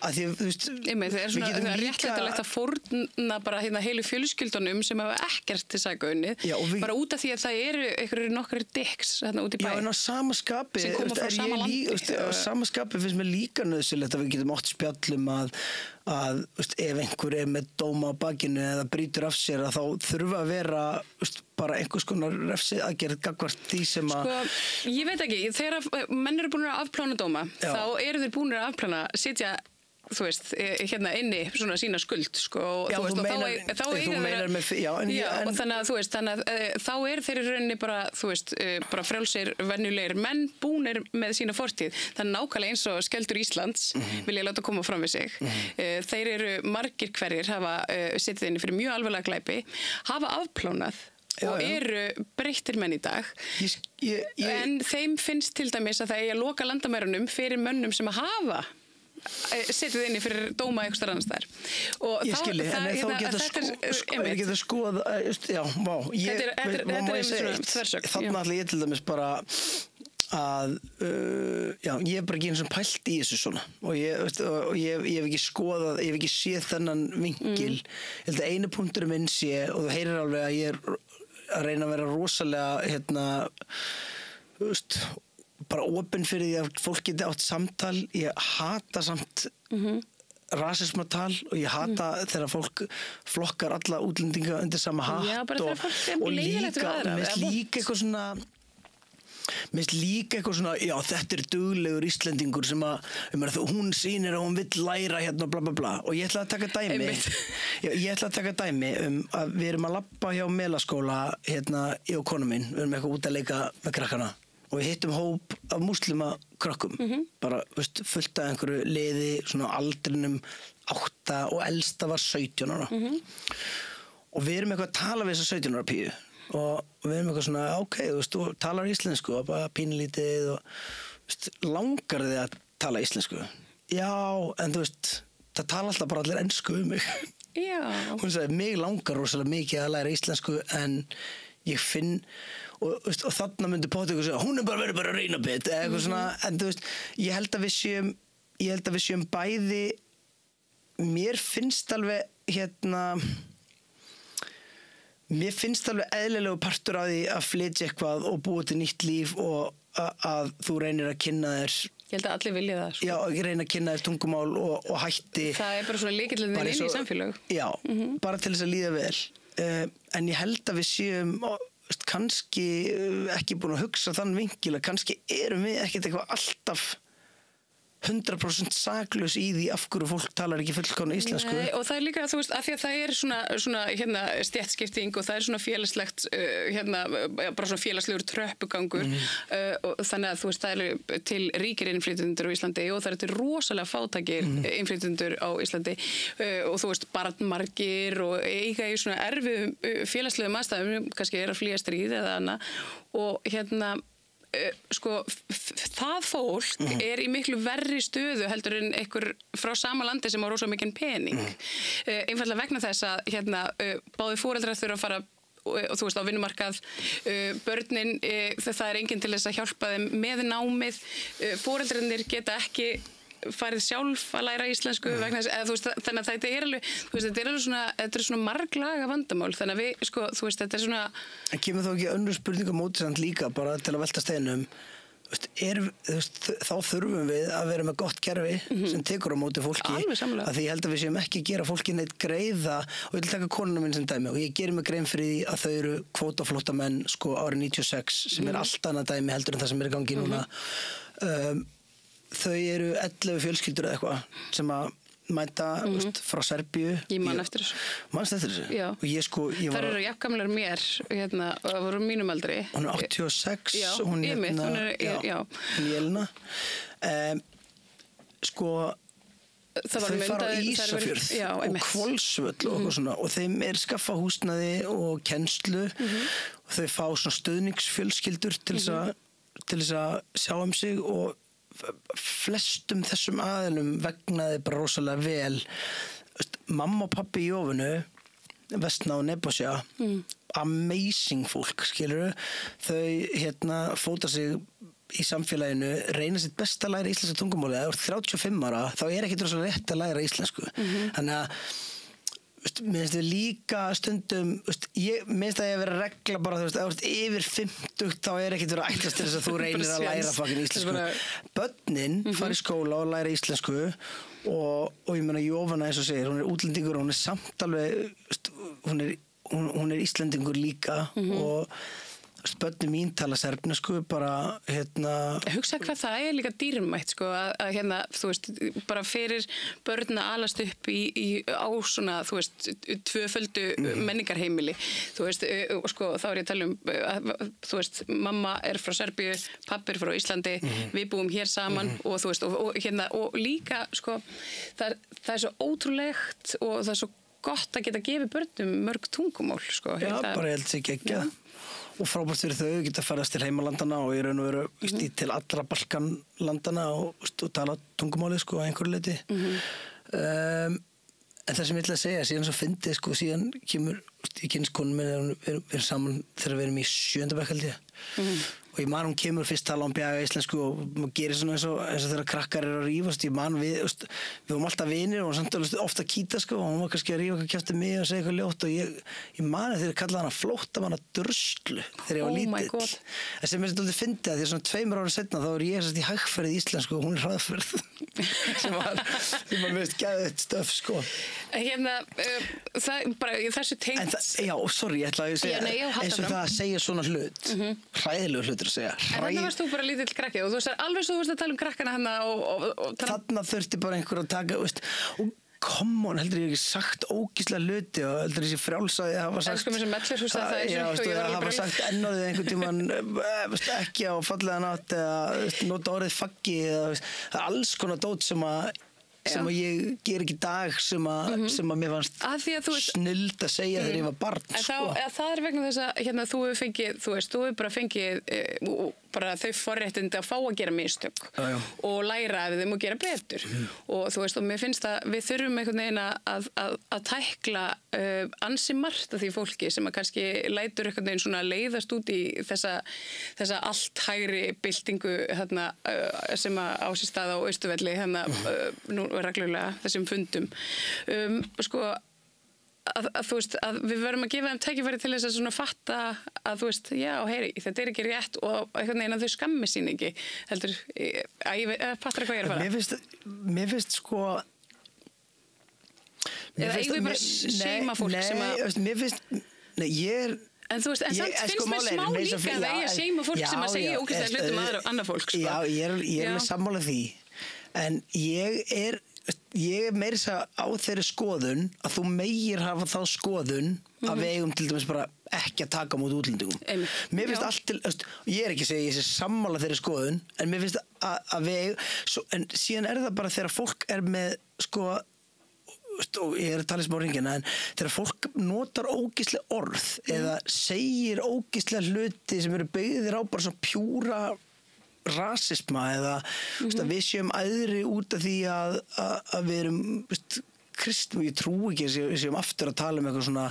að því, þú veist, það er réttlætilegt að fórna bara hérna heilu fjölskyldunum sem hafa ekkert til sakaunni bara út af því að það eru einhverjir nokkrir dicks hérna út í bæ. Já, en á sama skapi sem koma frá sama landi. Á sama skapi finnst mér líka nauðsynlegt að við getum átt spjallum að ef einhver er með dóma á bakinu eða brýtur af sér að þá þurfa að vera bara einhvers konar refsið aðgerð gagnvart því sem að ég veit ekki, þegar menn eru búin að afplána dóma þá eru þeir búin að afplána sitja þú veist, hérna inni svona sína skuld, sko, og já, þú veist, þá og þannig að þú veist, þá þeir í rauninni bara, þú veist, bara frjálsir venjulegir menn búnir með sína fortíð, það er nákvæmlega eins og skjöldur Íslands, vil ég láta koma fram við sig þeir eru margir hverjir hafa sittið inni fyrir mjög alvarlega glæpi, hafa afplánað og eru breyttir menn í dag en þeim finnst til dæmis að það eigi að loka landamærunum fyrir mönnum sem að hafa setið inni fyrir dóma eitthvað annars þar og ég skilji, en þá getur skoða já, vá þannig ætla ég til dæmis bara að ég hef bara ekki eins og pælt í þessu svona og ég hef ekki skoðað, ég hef ekki séð þennan vinkil. Ég held að einu punktur minn sé, og þú heyrir alveg að ég að reyna að vera rosalega bara opinn fyrir því að fólk geti átt samtal. Ég hata samt rasismatal og ég hata þegar fólk flokkar alla útlendinga undir sama hatt og líka eitthvað svona já, þetta duglegur Íslendingur sem að hún sýnir að hún vill læra hérna bla bla bla og ég ætla að taka dæmi að við erum að labba hjá Melaskóla hérna í Ókonu mín, við erum eitthvað út að leika með krakkana og við hittum hóp af múslima krökkum, bara fullt af einhverju liði, svona aldrinum 8 og elsta var 17 ára. Og við erum eitthvað að tala við þessa 17 ára píu og við erum eitthvað svona, ok, þú talar íslensku og bara pínlítið og langar þig að tala íslensku? Já, en það tala alltaf bara allir ensku mig. Já. Hún sagði, mig langar rosalega mikið að læra íslensku en ég finn og þarna myndi Póttur segja hún verður bara að reyna bit eða eitthvað svona, en ég held að við séum bæði. Mér finnst alveg eðlilegu partur af því að flytja eitthvað og búa til nýtt líf og að þú reynir að kynna þér. Ég held að allir vilja það. Já, reyna að kynna þér tungumál og hætti. Það bara svona lykillinn inn í samfélag. Já, bara til þess að líða vel. En ég held að við séum kannski ekki búin að hugsa þann vinkil að kannski erum við ekkert eitthvað alltaf 100% saklaus í því af hverju fólk talar ekki fullkomna íslensku. Nei, og það líka, af því að það svona stéttskipting og það svona félagslegt, bara svona félagslegur tröppugangur og þannig að það eru til ríkir innflytjendur á Íslandi og það eru til rosalega fátækir innflytjendur á Íslandi og barnmargir og eiga í svona erfiðum félagslegum aðstæðum, kannski að flýja stríð eða annað og það fólk í miklu verri stöðu heldur en einhver frá sama landi sem á rosa mikinn pening. Einfaldlega vegna þess að báðir foreldrar þurfa að fara og á vinnumarkað, börnin, það enginn til þess að hjálpa þeim með námið, foreldrarnir geta ekki farið sjálf að læra íslensku vegna þess, eða þannig að þetta alveg, þetta svona marglaga vandamál, þannig að við, þetta svona. En kemur þá ekki önnur spurning á móti samt líka, bara til að velta steinum, þá þurfum við að vera með gott kerfi sem tekur á móti fólki, að því ég held að við séum ekki að gera fólki neitt greiða, og ég vil taka konuna minn sem dæmi, og ég gerir mig grein fyrir því að þau eru kvótaflóttamenn árið 96, sem allt annað dæmi heldur en það sem í gangi núna. Þau eru 11 fjölskyldur eða eitthvað sem að mæta frá Serbíu. Ég man eftir þessu. Manst eftir þessu? Já. Og ég þær eru jafngamlar mér, og það voru mínum aldri. Hún er 86. Já, hún ég mitt, hún já. Hún Jelena. Þau fara á Ísafjörð og Hvolsvöll og svona, og þeim skaffa húsnæði og kennslu og þau fá svona stöðningsfjölskyldur til þess að sjá sig og flestum þessum aðilum vegnaði bara rosalega vel. Mamma og pappi í Jófunu, Vestna og Nebosja, amazing fólk, skilurðu. Þau fóta sig í samfélaginu, reyna sitt best að læra íslenska tungumáli. Ef þú ert 35 ára, þá ekkert rosalega rétt að læra íslensku. Þannig að mér finnst við líka stundum, mér finnst að ég vera regla bara, ef þú ert yfir 50 þá ekkert verið að ætlast til þess að þú reynir að læra fucking íslensku. Börnin fara í skóla og læra íslensku og ég meina Jófana eins og segir, hún útlendingur og hún samt alveg, hún Íslendingur líka og börnin mín tala serbnesku bara Hugsa hvað það líka dýrmætt að þú veist, bara fyrir börn að alast upp á svona, þú veist, tvöföldu menningarheimili, þú veist, þá ég að tala þú veist, mamma frá Serbíu, pappi frá Íslandi, við búum hér saman og þú veist, og líka, það svo ótrúlegt og það svo gott að geta gefið börnum mörg tungumál, Já, bara ég held sér ekki og frábært fyrir þau geta ferðast til heimalandana og í raun og veru til allra Balkanlandana og tala tungumáli að einhverju leyti. En það sem ég ætla að segja, síðan svo fyndið, síðan kemur í kynskonum minn, við erum saman þegar við erum í 7. bekk held ég. og ég man hún kemur fyrst tala bjaga íslensku og maður gerir svona eins og þegar krakkar eru að rífast, ég man við vorum alltaf vinir og samt ofta að kýta og hún var kannski að rífa eitthvað kjafti mig og segja eitthvað ljótt og ég man þegar ég kallaði hana flóttamanna druslu þegar ég var lítill. En sem ég svolítið fyndi að því að svona 2 ára setna þá er ég í hægferð í íslensku og hún er hraðferð sem var mest gæðið stöf sko. Það bara þessu tengt. Já, sorry, ég ætlaði að segja eins og það að segja svona hlut, hræðilegu hlutur að segja. En þannig varst þú bara lítill krakki og þú veist alveg svo þú veist að tala krakkana hana og þarna þurfti bara einhver að taka, veist, og come on, heldur ég ekki sagt ógíslega hluti og heldur ég sé frjálsaði að hafa sagt elskum þessi mellirhús að það er svo og ég var alveg hafa sagt ennorðið einhvern tímann ekki á fallega nátt eða nota orðið faggi eða það er alls konar dót sem að ég ger ekki í dag sem að mér fannst snilld að segja þegar ég var barn sko. Það er vegna þess að þú hefur fengið þú hefur bara fengið bara þau forréttindi að fá að gera mistök og læra af þeim og gera betur og þú veist og mér finnst að við þurfum einhvern veginn að tækla ansi margt af því fólki sem að kannski lætur einhvern veginn svona leiðast út í þessa allt hægri byltingu sem að á sér stað á Austurvelli nú reglulega þessum fundum sko að þú veist að við verðum að gefa þeim tækifæri til þess að svona fatta að þú veist já heyri þetta er ekki rétt og einhvern veginn að þau skammi sín ekki heldur fattar hvað ég er að fara mér finnst sko eða eigum við bara seima fólk sem að mér finnst ég er en þú veist en samt finnst mér smá líka að það er seima fólk sem að segja ógeðslega hlutum annað fólk sko. Já ég er með sammála því en ég er meira þess að á þeirri skoðun að þú megir hafa þá skoðun að við eigum til dæmis bara ekki að taka mútið útlendingum. Mér finnst allt til, ég er ekki að segja ég sé sammála þeirri skoðun en mér finnst að við en síðan er það bara þegar fólk er með sko og ég er að tala í smá ringina en þegar fólk notar ógeðslega orð eða segir ógeðslega hluti sem eru byggðir á bara svo pjúra rasisma eða að við séum æðri út af því að við erum kristn og ég trú ekki að við séum aftur að tala eitthvað svona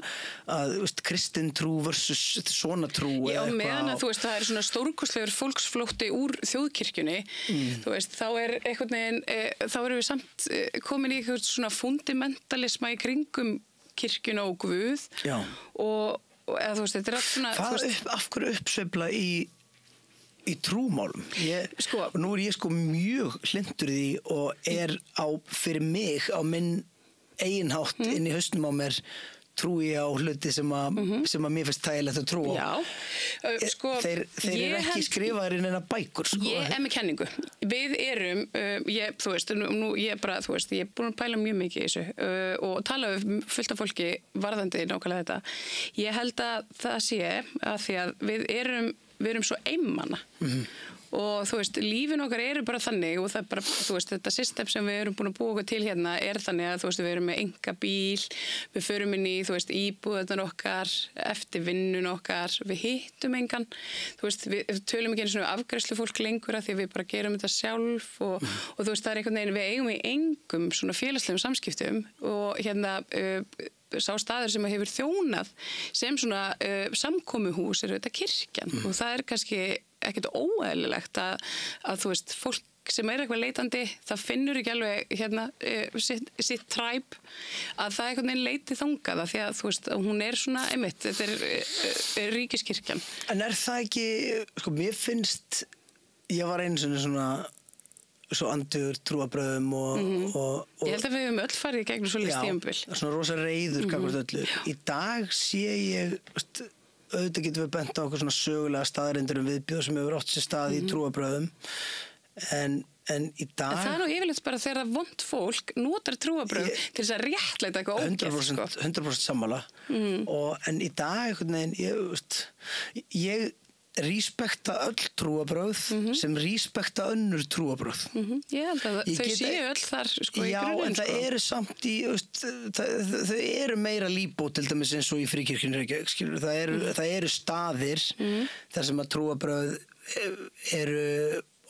að kristin trú versus svona trú Já, meðan að þú veist það er svona stórkostlegur fólksflótti úr þjóðkirkjunni þú veist þá er einhvern veginn þá erum við samt komin í eitthvað svona fundamentalisma í kringum kirkjuna og Guð og eða þú veist þetta er allt svona af hverju uppsveifla í trúmálum og nú er ég sko mjög hlindur í því og er fyrir mig á minn eiginhátt inn í hausnum á mér trúi á hluti sem að mér finnst þægilegt að trúa þeir eru ekki skrifaðir inn eina bækur sko. Ég er með kenningu við erum þú veist, ég er búin að pæla mjög mikið í þessu og tala fullt af fólki varðandi nákvæmlega þetta ég held að það sé að því að við erum svo einmana og þú veist, lífin okkar eru bara þannig og það er bara, þú veist, þetta system sem við erum búin að búa okkur til hérna er þannig að þú veist, við erum með engabíl, við förum inn í, þú veist, íbúðunar okkar, eftir vinnun okkar, við hittum engan, þú veist, við tölum ekki einu svona afgreiðslu fólk lengur að því við bara gerum þetta sjálf og þú veist, það er einhvern veginn, við eigum í engum svona félagslegum samskiptum og hérna, sá staður sem hefur þjónað sem svona samkomuhús er þetta kirkjan og það er kannski ekkert óeðlilegt að þú veist, fólk sem er eitthvað leitandi, það finnur ekki alveg hérna sitt træp að það einhvern veginn leiti þangað því að þú veist, hún er svona einmitt, þetta er ríkiskirkjan. En er það ekki, sko, mér finnst ég var einu svona svo andur trúabröðum og ég held að við höfum öll farið í gegnum svolítið stímabil. Já, svona rosa reiður gagnvart öllu. Í dag sé ég auðvitað getum við bent á okkur svona sögulega staðreyndir viðbjóð sem hefur átt sér stað í trúabröðum en í dag það er nú yfirleitt bara þegar vont fólk notar trúabröð til þess að réttleita eitthvað ógeð 100% sammála en í dag einhvern veginn ég respekta öll trúabröð sem respekta önnur trúabröð. Ég held að þau séu öll þar sko í grunninn. Já, en það eru samt í, þau eru meira líbó til dæmis eins og í fríkirkjunni Reykjavík, skilur. Það eru staðir þar sem að trúabröð eru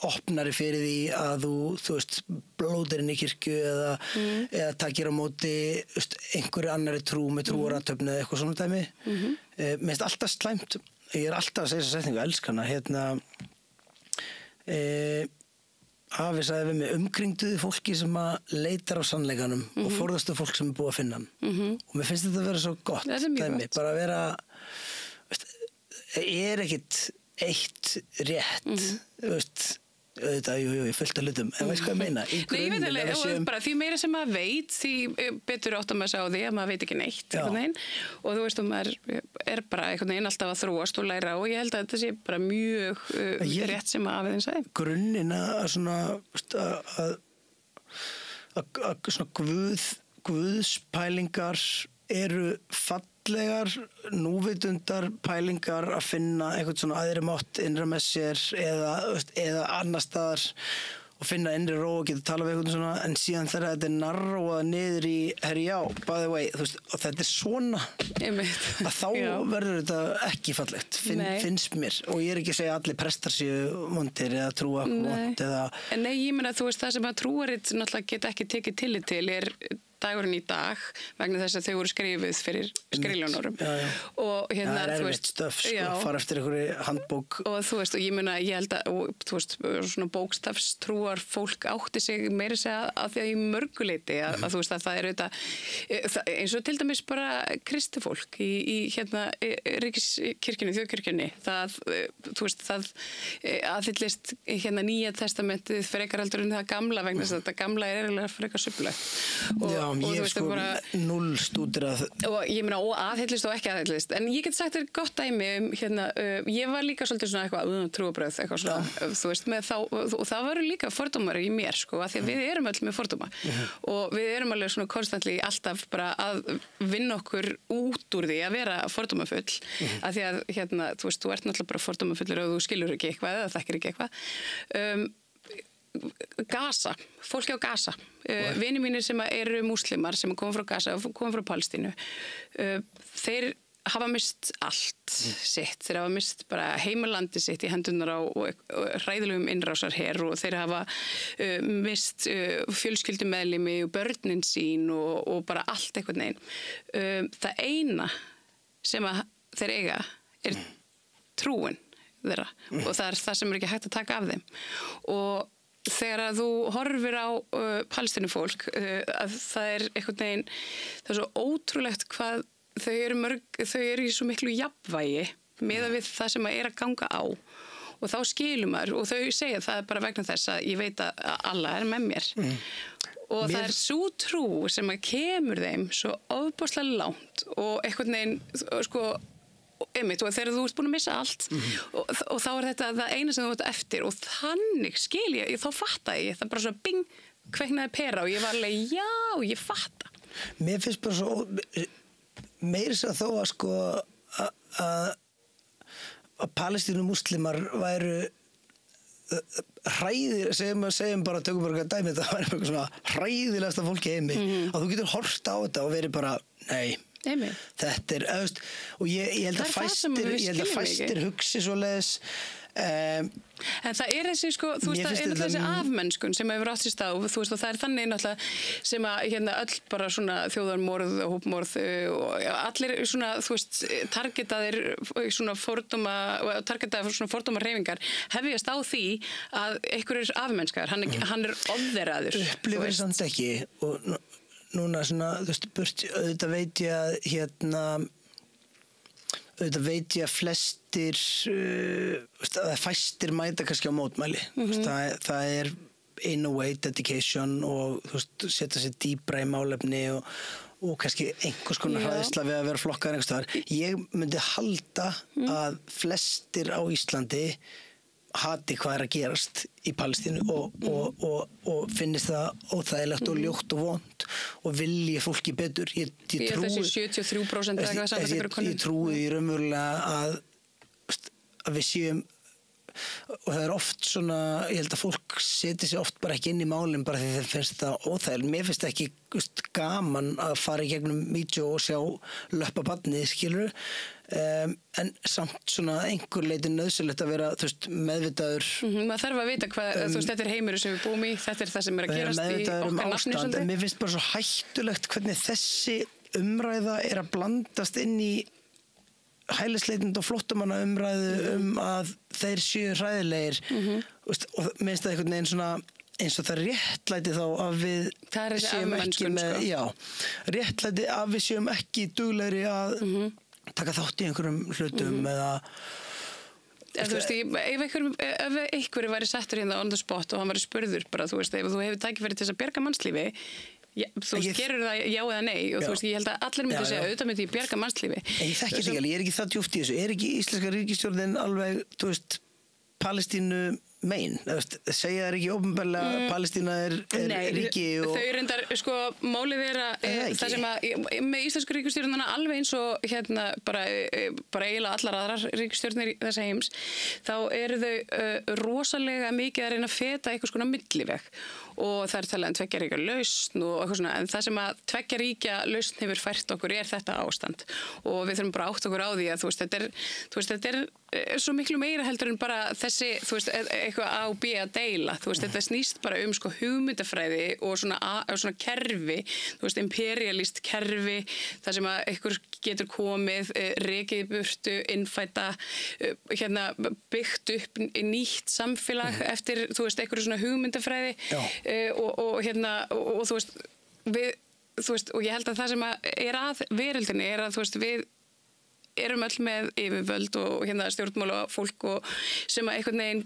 opnari fyrir því að þú veist, blóðir inn í kirkju eða takir á móti einhverju annari trú með trúarathöfn eða eitthvað svona dæmi. Mér finnst alltaf slæmt, ég alltaf að segja þessa setningu, elskana, Afi sagði við mig, umkringduði fólki sem að leitar á sannleikanum og forðastu fólk sem er búið að finna hann. Og mér finnst þetta að vera svo gott dæmi, bara að vera, ekkit eitt rétt, auðvitað, ég fullt að hlutum, en veist hvað ég meina? Nei, ég veit alveg, bara því meira sem maður veit, því betur átt að maður sá því að maður veit ekki neitt, einhvern veginn, og þú veist, maður bara einhvern veginn alltaf að þróast og læra og ég held að þetta sé bara mjög rétt sem að afiðin sagði. Grunninn að svona, að svona guðspælingar eru fallegar, núvitundar pælingar að finna eitthvað svona aðri mátt innra með sér eða annar staðar og finna innri ró og geta tala við eitthvað svona, en síðan þegar þetta er narróað niður í, herri já, by the way, þú veist, og þetta er svona að þá verður þetta ekki fallegt, finnst mér, og ég er ekki að segja að allir prestar séu vondir eða trúa vond eða... Nei, ég meina, þú veist, það sem að trúaritt náttúrulega geta ekki tekið tillit til er dagurinn í dag vegna þess að þau voru skrifuð fyrir skriljónurum og hérna það er erfitt stöf fara eftir einhverju handbók og þú veist og ég meina ég held að þú veist svona bókstafstrúar fólk átti sig meira segja að því að í mörguleiti að þú veist að það er auðvitað eins og til dæmis bara kristifólk í hérna ríkiskirkjunni, þjóðkirkjunni það þú veist það aðhyllist hérna Nýja testamentið frekar heldur en það gamla vegna þess að þetta gamla er eiginlega frekar subbulegt ég er sko bara... null stúdrað og ég meina og aðhyllist og ekki aðhyllist en ég get sagt þér gott dæmi hérna, ég var líka svolítið svona eitthvað trúabröð eitthvað svona, þú veist með þá og það voru líka fordómar í mér sko að því að við erum öll með fordóma og við erum alveg svona konstantli alltaf bara að vinna okkur út úr því að vera fordómafull að því að hérna, þú veist, þú ert náttúrulega bara fordómafullur og þú skilur ekki eitthvað eða þekkir ekki eitthvað Gaza, fólki á Gaza vinir mínir sem eru múslimar sem koma frá Gaza og koma frá Palestínu þeir hafa mist allt sitt, þeir hafa mist bara heimalandi sitt í hendunar á hræðilegum innrásarher og þeir hafa mist fjölskyldumeðlimi og börnin sín og bara allt einhvern veginn það eina sem að þeir eiga er trúin þeirra og það er það sem er ekki hægt að taka af þeim og þegar að þú horfir á palestínufólk að það er einhvern veginn það er svo ótrúlegt hvað þau eru í svo miklu jafnvægi miðað við það sem að er að ganga á og þá skilur maður og þau segja það er bara vegna þess að ég veit að Allah er með mér og það er svo trú sem að kemur þeim svo ofboðslega langt og einhvern veginn sko einmitt og þegar þú ert búin að missa allt og þá er þetta það eina sem þú ert eftir og þannig skil ég þá fatta ég það bara svo bing kveiknaði pera og ég var alveg já ég fatta Mér finnst bara svo meira sér þó að sko að Palestínu múslimar væru segjum bara tökum bara dæmi þetta væri eitthvað svona hræðilegasta fólki heimi að þú getur horft á þetta og verið bara nei þetta er og ég held að fæstir hugsi svoleiðis en það er þessi sko þú veist það er þessi afmennskun sem hefur átt sér stað og þú veist og það er þannig náttúrulega sem að hérna öll bara svona þjóðarmorð og hópmorð og allir svona þú veist targetaðir svona fordóma hreyfingar hefjast á því að einhverjir afmennskar hann er ofðeraður upplifir samt ekki og núna svona, þú veist, auðvitað veit ég að hérna auðvitað veit ég að flestir að fæstir mæta kannski á mótmæli það er in a way dedication og þú veist, setja sér dýpra í málefni og kannski einhvers konar hræðsla við að vera flokkaður einhvers staðar. Ég myndi halda að flestir á Íslandi hati hvað er að gerast í Palestínu og finnist það óþægilegt og ljótt og vont og vilji fólki betur. Ég trúi þessi 73% ég trúi í raunverulega að við séum og það oft svona, ég held að fólk seti sig oft bara ekki inn í málinn bara því þeir finnst það óþægilegt. Mér finnst ekki gaman að fara í gegnum vídeo og sjá löppa barnið, skilur, en samt svona einhver leiti nauðsynlegt að vera, þú veist, meðvitaður. Maður þarf að vita hvað, þú veist, þetta heimur sem við búum í, þetta það sem að gerast í okkar nafni svolítið. Mér finnst bara svo hættulegt hvernig þessi umræða að blandast inn í hælisleitend og flóttamanna umræðu að þeir séu hræðilegir og minnst það einhvern veginn svona eins og það réttlæti þá að við séum ekki með, réttlæti að við séum ekki duglegri að taka þátt í einhverjum hlutum eða þú veist, ef einhverju væri settur hérna on the spot og hann væri spurður bara, þú veist, ef þú hefur tækifæri til þess að bjarga mannslífi, þú veist, gerur það já eða nei og þú veist, ég held að allir myndi segja auðvitað myndi ég bjarga mannslífi. Ég þekki þetta ekki, ég er ekki það djúpt í þessu. Er ekki íslenska ríkisstjórnin alveg, þú veist, Palestínu megin, segja þær ekki opinberlega Palestína er ríki og... Þau reyndar, sko, málið það sem að með íslensku ríkisstjórnuna alveg eins og hérna bara eiginlega allar aðrar ríkisstjórnir þessa heims, þá eru þau rosalega mikið að reyna að feta eitthvað svona milliveg og það talað tveggja ríkja lausn og eitthvað svona, en það sem að tveggja ríkja lausn hefur fært okkur þetta ástand og við þurfum bara átt okkur á því að þú veist, þetta er svo miklu meira heldur en bara þessi, þú veist, eitthvað A og B að deila, þú veist, þetta snýst bara sko hugmyndafræði og svona kerfi, þú veist, imperialist kerfi, það sem að einhver getur komið, rekið burtu, innfæta, hérna byggt upp nýtt samfélag eftir, þú veist, einhverju svona hugmyndafræði og hérna, og þú veist, og ég held að það sem að veröldinni að, þú veist, við erum öll með yfirvöld og hérna stjórnmála fólk og sem að einhvern veginn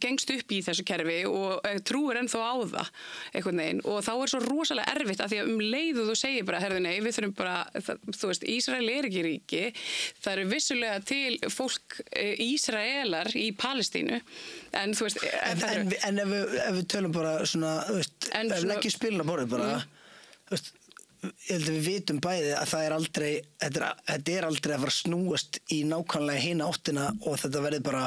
gengst upp í þessu kerfi og trúir ennþá á það einhvern veginn og þá svo rosalega erfitt að því að leiðu þú segir bara, herðu nei, við þurfum bara, þú veist, Ísrael er ekki ríki, það eru vissulega til fólk Ísraelar í Palestínu, en þú veist... En ef við tölum bara svona, þú veist, ef við leggjum spilin á borðið bara, þú veist, ég held að við vitum bæði að það aldrei, þetta er aldrei að fara að snúast í nákvæmlega hina áttina og þetta verður bara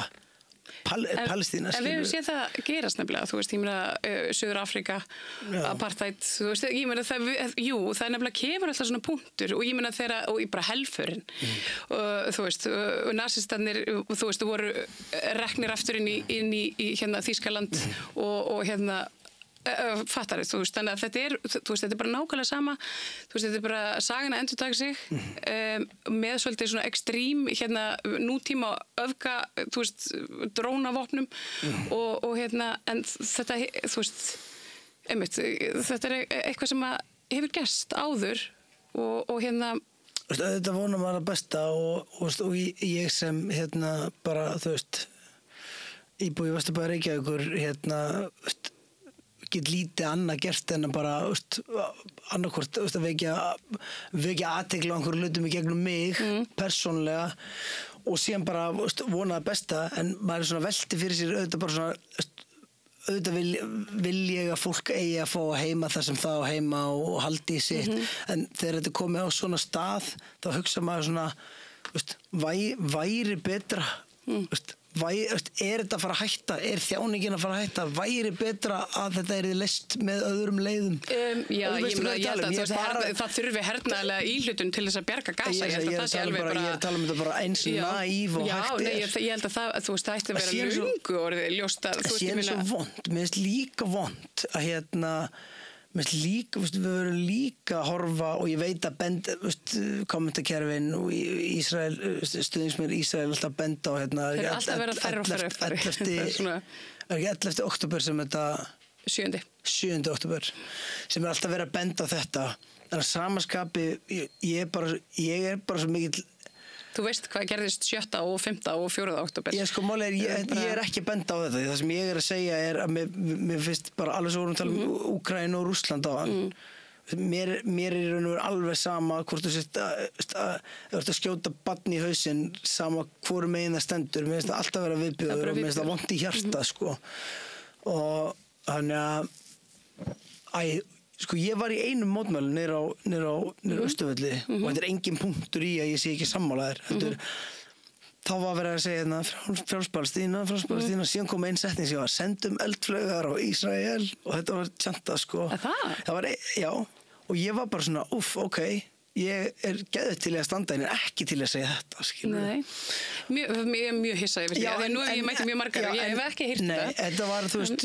Palestína. En við hefum séð það gerast nefnilega, þú veist, ég meina Suður Afrika, apartheid, þú veist, ég meina það nefnilega kemur alltaf svona punktur og ég meina og bara helförin og þú veist, nasistarnir, þú veist, voru reknir aftur inn í hérna Þýskaland og hérna fattar þú veist, þannig að þetta er bara nákvæmlega sama, þú veist, þetta er bara sagan að endurtaka sig með svolítið svona ekstrím hérna nútíma öfga, þú veist, drónavopnum og hérna, en þetta, þú veist, einmitt, þetta er eitthvað sem að hefur gerst áður og hérna þetta vonum að besta og ég sem hérna bara, þú veist, íbúi Vesturbæjar Reykjavíkur hérna, get lítið annað gert en að bara annarkvort að vekja athygli á einhverju hlutum í gegnum mig persónlega og síðan bara vona það besta, en maður er svona velti fyrir sér auðvitað bara svona auðvitað vil ég að fólk eigi að fá að heima það sem það á heima og haldi í sitt en þegar þetta komið á svona stað þá hugsa maður svona væri betra er þetta að fara að hætta, er þjáningin að fara að hætta, væri betra að þetta leyst með öðrum leiðum? Já, ég held að það þurfi hernaðarlega íhlutun til þess að bjarga Gaza, ég held að það sé alveg bara... Ég er að tala um þetta bara eins naív og hægt er. Já, ég held að það, þú veist, það ætti að vera löngu orðið ljóst að... Það sé eins og vond, mér finnst líka vond að hérna... við verðum líka að horfa og ég veit að kommentakerfin og Ísrael, stuðningsmenn Ísrael alltaf benda á hérna þeir eru alltaf verið að færri 11. október sem þetta 7. október sem er alltaf verið að benda á þetta en að samaskapi ég er bara svo mikill. Þú veist hvað gerðist 7. og 5. og 4. október. Ég er ekki að benda á þetta. Það sem ég er að segja er að mér finnst bara alveg svo vorum að tala um Úkraínu og Rússland á hann. Mér er í raun og veru alveg sama hvort þú sért að skjóta barn í hausinn sama hvoru megin það stendur. Mér finnst það alltaf vera viðbjóður og mér finnst það vont í hjarta sko. Og þannig að ég var í einum mótmælum niður á Austurvelli og þetta er engin punktur í að ég sé ekki sammálaðir. þá var verið að segja hérna frjálspalestína, síðan kom einn setning sem var sendum eldflaugar á Ísrael og þetta var tjanta sko. Það var, já, og ég var bara svona, ok, ég geðið til að standa en ekki til að segja þetta, skilur. Nei, ég mjög hissa yfir því, því nú hef ég mætti mjög margar og ég hef ekki heyrt þetta. Nei, þetta var, þú veist,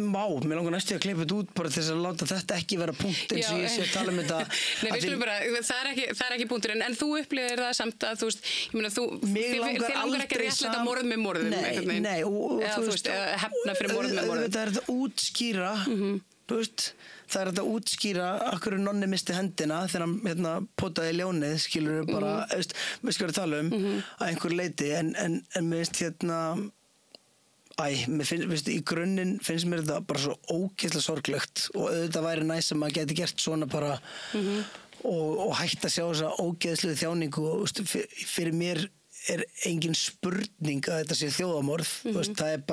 mér langar næstu að klippa þetta út bara til þess að láta þetta ekki vera punkt eins og ég sé að tala um þetta. Nei, við skulum bara, það er ekki punkturinn, en þú upplifir það samt að, þú veist, ég meina, þið langar ekki að réttlæta morð með morðum. Nei, og þú veist, hefna fyrir morð með morðum. Þetta er þetta útskýra, þú veist, það er þetta að útskýra akkur nonni misti hendina þegar hann hérna, potaði ljónið, skilur bara, við skilur að tala um að einhver leiti, en mér finnst hérna, í grunninn finnst mér þetta bara svo ógeðslega sorglegt og auðvitað væri næst sem maður geti gert svona bara og hægt að sjá þessa ógeðslu þjáningu og fyrir mér er engin spurning að þetta sé þjóðamorð, það er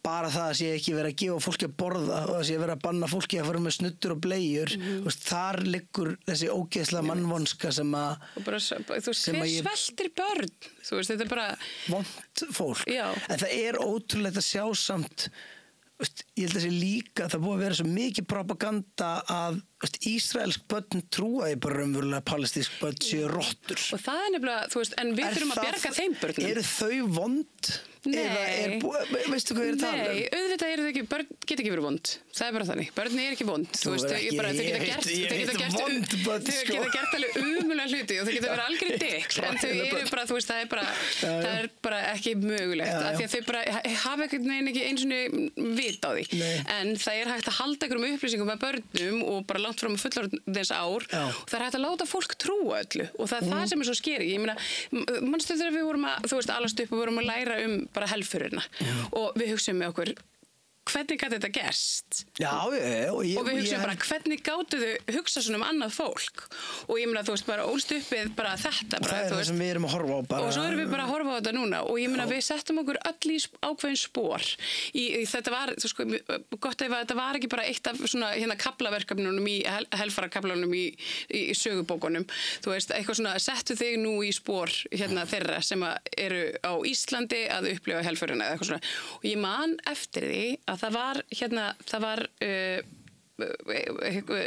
bara það að sé ekki verið að gefa fólki að borða og að sé verið að banna fólki að fara með snuttur og bleiur, þar liggur þessi ógeðslega mannvonska sem að þú sveltir börn, þú veist, þetta er bara vont fólk, en það er ótrúlegt að sjá samt, ég held að sé líka það búið að vera svo mikið propaganda að ísraelsk börn trúa í bara raunverulega palestísk börn séu rottur og það er nefnilega, þú veist, en við þurfum að bjarga þeim börnum. Eru þau vond? Nei, veistu hvað ég er að tala um? Nei, auðvitað eru þau ekki, börn geta ekki verið vond, það er bara þannig, börn er ekki vond, þú veist, þau geta gert alveg umulega hluti og þau geta verið algjörði dykk, en þau eru bara, þú veist, það er bara ekki mögulegt, af því að þau bara hafa einhvern veginn ekki eins og vit á því, en það er hægt að halda einhverjum upplýsingum með börnum og bara langt frá með fullorðins ár og það er hægt að láta fólk trúa öllu og það er það sem er svo skeri, ég meina, manstu þegar við vorum að, þú veist, alast upp og vorum að læra bara helfurina og við hugsaum með okkur hvernig gæti þetta gerst og við hugsaum bara hvernig gáttu þau hugsa svona annað fólk og ég meina þú veist bara ólst uppið bara þetta bara, það er það sem við erum að horfa á bara og svo erum við bara að horfa á þetta núna og ég meina við settum okkur öll í ákveðin spór þetta var, þú sko, gott ef að þetta var ekki bara eitt af svona hérna kaflaverkefnunum í helfarakaflanum í sögubókunum, þú veist, eitthvað svona settu þig nú í spór hérna þeirra sem eru á Íslandi að upplifa helfurina eða eitthvað svona og ég man eftir því að það var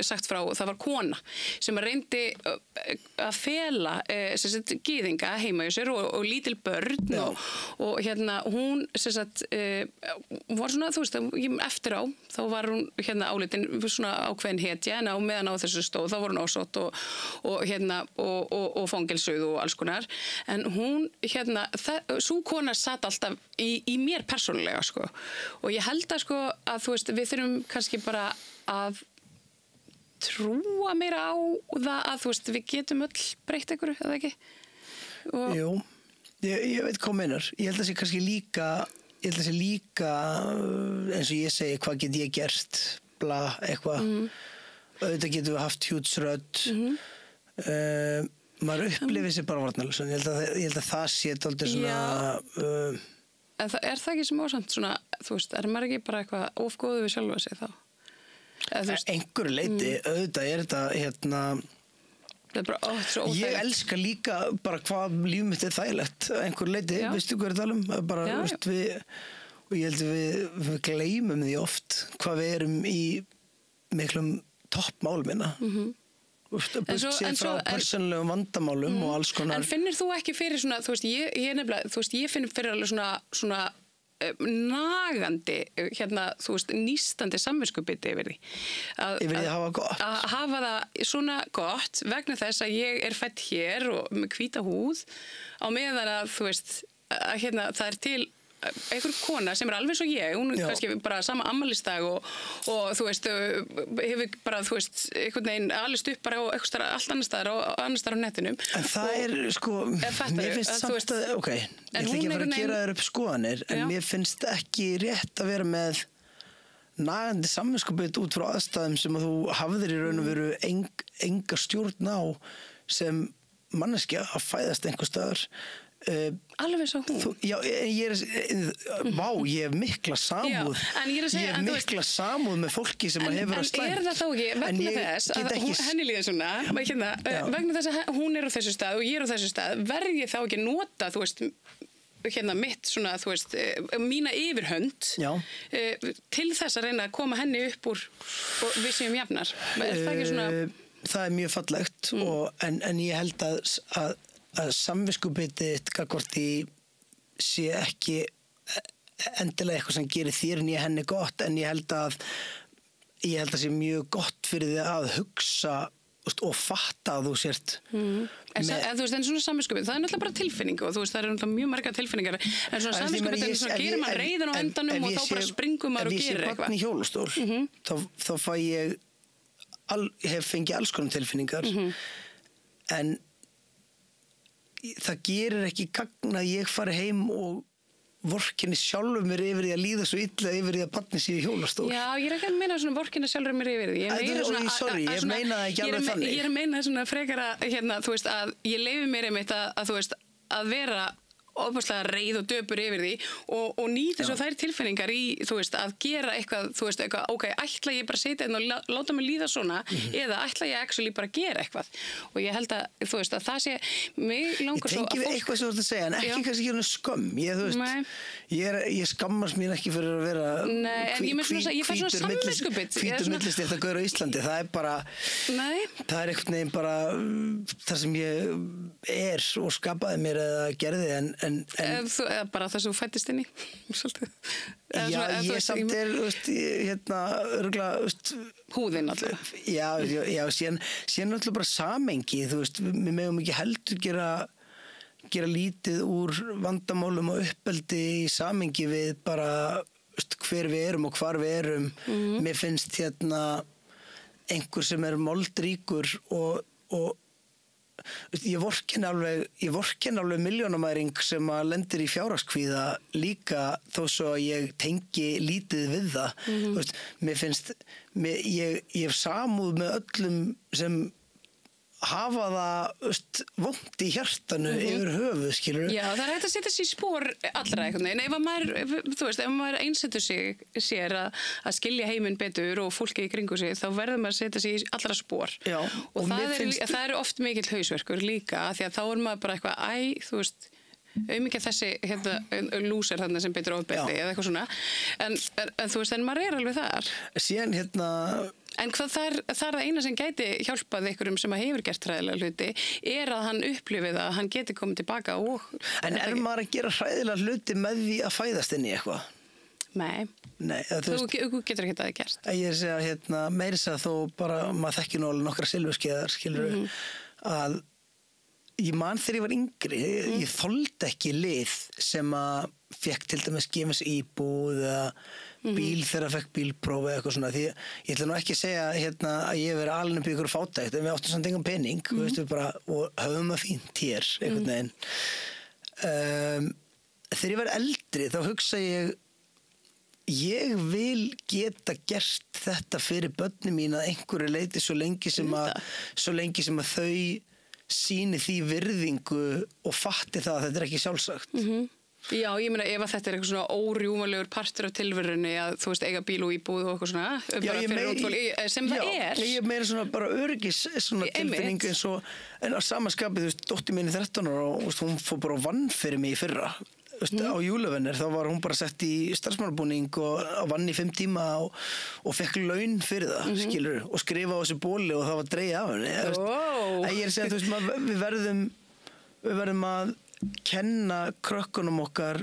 sagt frá, það var kona sem reyndi að fela gyðinga heima í sér og lítil börn og hérna hún var svona, þú veist, eftir á þá var hún hérna álitin svona ákveðin hetja en á meðan á þessu stóð þá var hún ásótt og hérna og fangelsuð og alls konar en hún hérna, sú kona satt alltaf í mér persónulega sko og ég held að sko að þú veist við þurfum kannski bara að trúa meira á það að þú veist við getum öll breytt einhverju, eða ekki? Jú, ég veit hvað meinar. Ég held að það sé kannski líka eins og ég segi hvað get ég gert bla eitthvað auðvitað getum við haft hjútsrödd maður upplifir sér bara varnarlega ég held að það sé dálítið svona en er það ekki sem ásamt svona, þú veist, er maður ekki bara eitthvað ofgóðu við sjálfa sig þá? Einhverju leiti, auðvitað er þetta hérna ég elska líka bara hvað líf mitt er þægilegt einhverju leiti, veistu hvað ég er að tala um bara, veist, og ég held að við gleymum því oft hvað við erum í miklum toppmálum minna sér frá persónulegum vandamálum og alls konar en finnir þú ekki fyrir svona, þú veist, ég nefnilega, þú veist, ég finn fyrir alveg svona nagandi hérna, þú veist, nístandi samviskubiti yfir því að hafa gott að hafa það svona gott vegna þess að ég er fædd hér og með hvíta húð á meðan að þú veist að hérna það er til einhver kona sem er alveg svo ég, hún er kannski bara sama ammælistag og þú veist hefur bara, þú veist, einhvern veginn alist upp bara á eitthvað allt annars staðar á netinum en það er sko mér finnst samt að, ok ég ætla ekki að fara að gera þér upp skoðanir en mér finnst ekki rétt að vera með nagandi samvinskupið út frá aðstæðum sem að þú hafðir í raun og veru enga stjórn á sem manneskja að fæðast einhver staðar Alveg svo hún. Já, ég hef mikla samúð. Já, en ég hef mikla samúð með fólki sem hefur að slæmt. En það þá ekki vegna þess að henni líður svona, vegna þess að hún á þessu stað og ég á þessu stað, verð ég þá ekki nota, þú veist, mitt svona, þú veist, mína yfirhönd til þess að reyna að koma henni upp úr og við séum jafnar. Það ekki svona... Það mjög fallegt en ég held að samviskubitið gagnvart því sé ekki endilega eitthvað sem gerir þér en ég henni gott, en ég held að sé mjög gott fyrir þig að hugsa og fatta að þú sért en þú veist, en svona samviskubit, það náttúrulega bara tilfinning og þú veist, það náttúrulega mjög marga tilfinningar en svona samviskubit, en svona gerir maður reiðin á endanum og þá bara springum maður og gerir eitthvað. Ef ég sé barn í hjólastól þá fæ ég hef fengið alls konar tilfinningar en það gerir ekki gagn að ég fari heim og vorkinni sjálfur mér yfir því að líða svo illa yfir því að barni sé í hjólastól. Já, ég ekki að meina svona vorkinni sjálfur mér yfir því. Ég meina það ekki alveg þannig. Ég meina svona frekar að, þú veist, að ég leyfi mér einmitt að þú veist, að vera ofaslega reið og döpur yfir því og nýta svo þær tilfinningar í, þú veist, að gera eitthvað, þú veist, eitthvað, ok, ætla ég bara að setja og láta mig líða svona eða ætla ég actually bara að gera eitthvað og ég held að, þú veist, að það sé mig langar svo að fólk... Ég tengi við eitthvað sem þú ert að segja en ekki kannski hérna skömm, þú veist, ég skammast mín ekki fyrir að vera hvítur millistétt að gauðra á Íslandi, það er bara það er einhvern veginn bara það sem ég er og skapaði mér eða gerði bara það sem þú fættist inn í ég samt er húðin alltaf já, síðan alltaf bara samengi, þú veist, við megum ekki heldur gera lítið úr vandamálum og uppeldi í samengi við bara hver við erum og hvar við erum mér finnst einhver sem er moldríkur og ég vorkenni alveg milljónamæring sem að lendir í fjárhagskvíða líka þó svo að ég tengi lítið við það veist, mér finnst ég hef samúð með öllum sem hafa það vont í hjartanu yfir höfuð, skilur. Já, það er hægt að setja sér í spór allra einhvern veginn. Ef maður einsetur sér að skilja heiminn betur og fólki í kringu sig, þá verður maður að setja sér í allra spór. Já, og það er oft mikill hausverkur líka, því að þá er maður bara eitthvað, þú veist, auðvitað þessi lúser þarna sem betur ofbeldi eða eitthvað svona. En þú veist, en maður er alveg þar. Síðan En hvað það er það eina sem gæti hjálpað einhverjum sem hefur gert hræðilega hluti er að hann upplifið að hann geti komið tilbaka og... En maður að gera hræðilega hluti með því að fæðast inn í eitthvað? Nei. Þú getur ekki það gert. Ég segja meira þess að þó bara maður þekkir nú alveg nokkra silfurskeiðar, skilur að ég man þegar ég var yngri, ég þoldi ekki lið sem að fekk til dæmis gefins íbúð eða bíl þegar að fekk bílprófi eða eitthvað svona, því ég ætla nú ekki að segja að ég hef verið alin upp í ykkur fátækt en við áttum samt engan pening veistu, bara, og höfum það fínt hér einhvern veginn þegar ég var eldri þá hugsa ég vil geta gert þetta fyrir börnin mín að einhverju leiti svo lengi sem að þau sýni því virðingu og fatti það að þetta er ekki sjálfsagt Já, ég meina ef að þetta er eitthvað svona órjúmalegur partur af tilverunni að þú veist eiga bíl og íbúð og eitthvað svona bara fyrir útfóli sem það er. Já, ég meina svona bara öryggis svona tilfinning eins og en á samanskapið, þú veist, dóttir mín 13 ára og hún fór bara og vann fyrir mig í fyrra. Á júluvennir, þá var hún bara sett í starfsmannabúning og vann í 5 tíma og fekk laun fyrir það, skilur, og skrifa á þessu bóli og það var dreigð af henni. Ég er að segja, þú veist, við verðum að kenna krökkunum okkar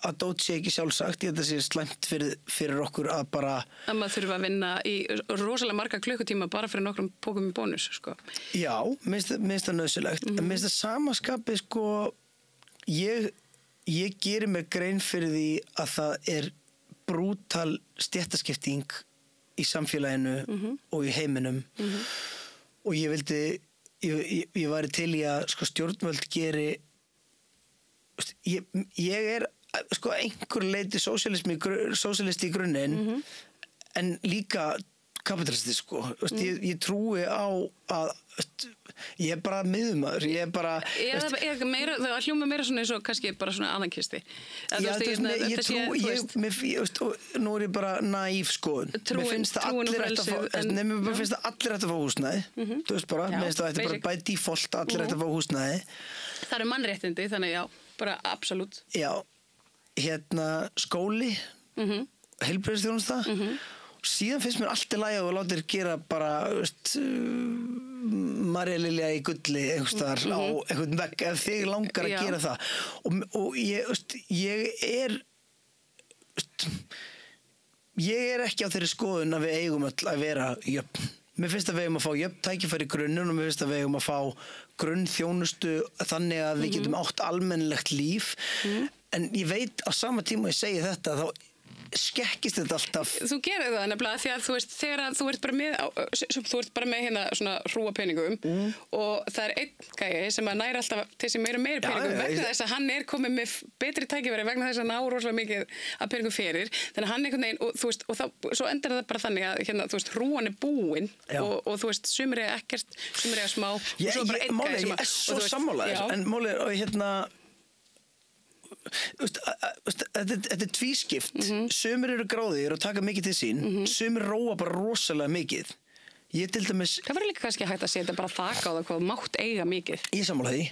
að dót sé ekki sjálfsagt, ég held að það sé slæmt fyrir okkur að bara... Að maður þurfa að vinna í rosalega marga klukkutíma bara fyrir nokkrum pókum í bónus, sko. Já, minnst það nöðsilegt. En minnst það samaskapi, sko, ég gerir mig grein fyrir því að það er brútal stéttaskipting í samfélaginu og í heiminum og ég vildi ég væri til í að sko, stjórnvöld geri ég er sko einhver leiti sósíalisti í grunninn en líka kapitalisti, sko. Ég trúi á að ég er bara miðumaður, ég er bara... Það hljóma meira svona eins og kannski bara svona anarkisti. Já, ég trú, nú er ég bara naív skoðun. Mér finnst það allir ætti að fá húsnæði. Þú veist bara, mér finnst það ætti bara by default allir ætti að fá húsnæði. Það eru mannréttindi, þannig já, bara absolutt. Já, skóli, heilbrigðisþjónusta. Síðan finnst mér allt í lagi og látir gera bara, María Lilja í gulli einhverstaðar á einhvern vegg ef þig langar að gera það. Og ég er ekki á þeirri skoðun að við eigum öll að vera jöfn. Mér finnst að við eigum að fá jöfn tækifæri í grunninn og mér finnst að við eigum að fá grunnþjónustu þannig að við getum átt almennilegt líf. En ég veit á sama tíma ég segi þetta þá skekkist þetta alltaf. Þú gerir það nefnilega því að þú veist þegar þú ert bara með hérna svona hrúa peningum og það er einn gæi sem að næra alltaf til sem meiri peningum vegna þess að hann er komið með betri tækifæri vegna þess að ná rosalega mikið að peningum fyrir þannig að hann einhvern veginn og þú veist og svo endar það bara þannig að hérna þú veist hrúan er búin og þú veist sumir er ekkert, sumir er smá og svo bara einn gæi sem að ég er svo sammála en málið og hérna þetta er tvískipt sumir eru gráðir og taka mikið til sín sumir róa bara rosalega mikið ég til dæmis það verður líka kannski hægt að setja bara þak á það hvað mátt eiga mikið ég sammála því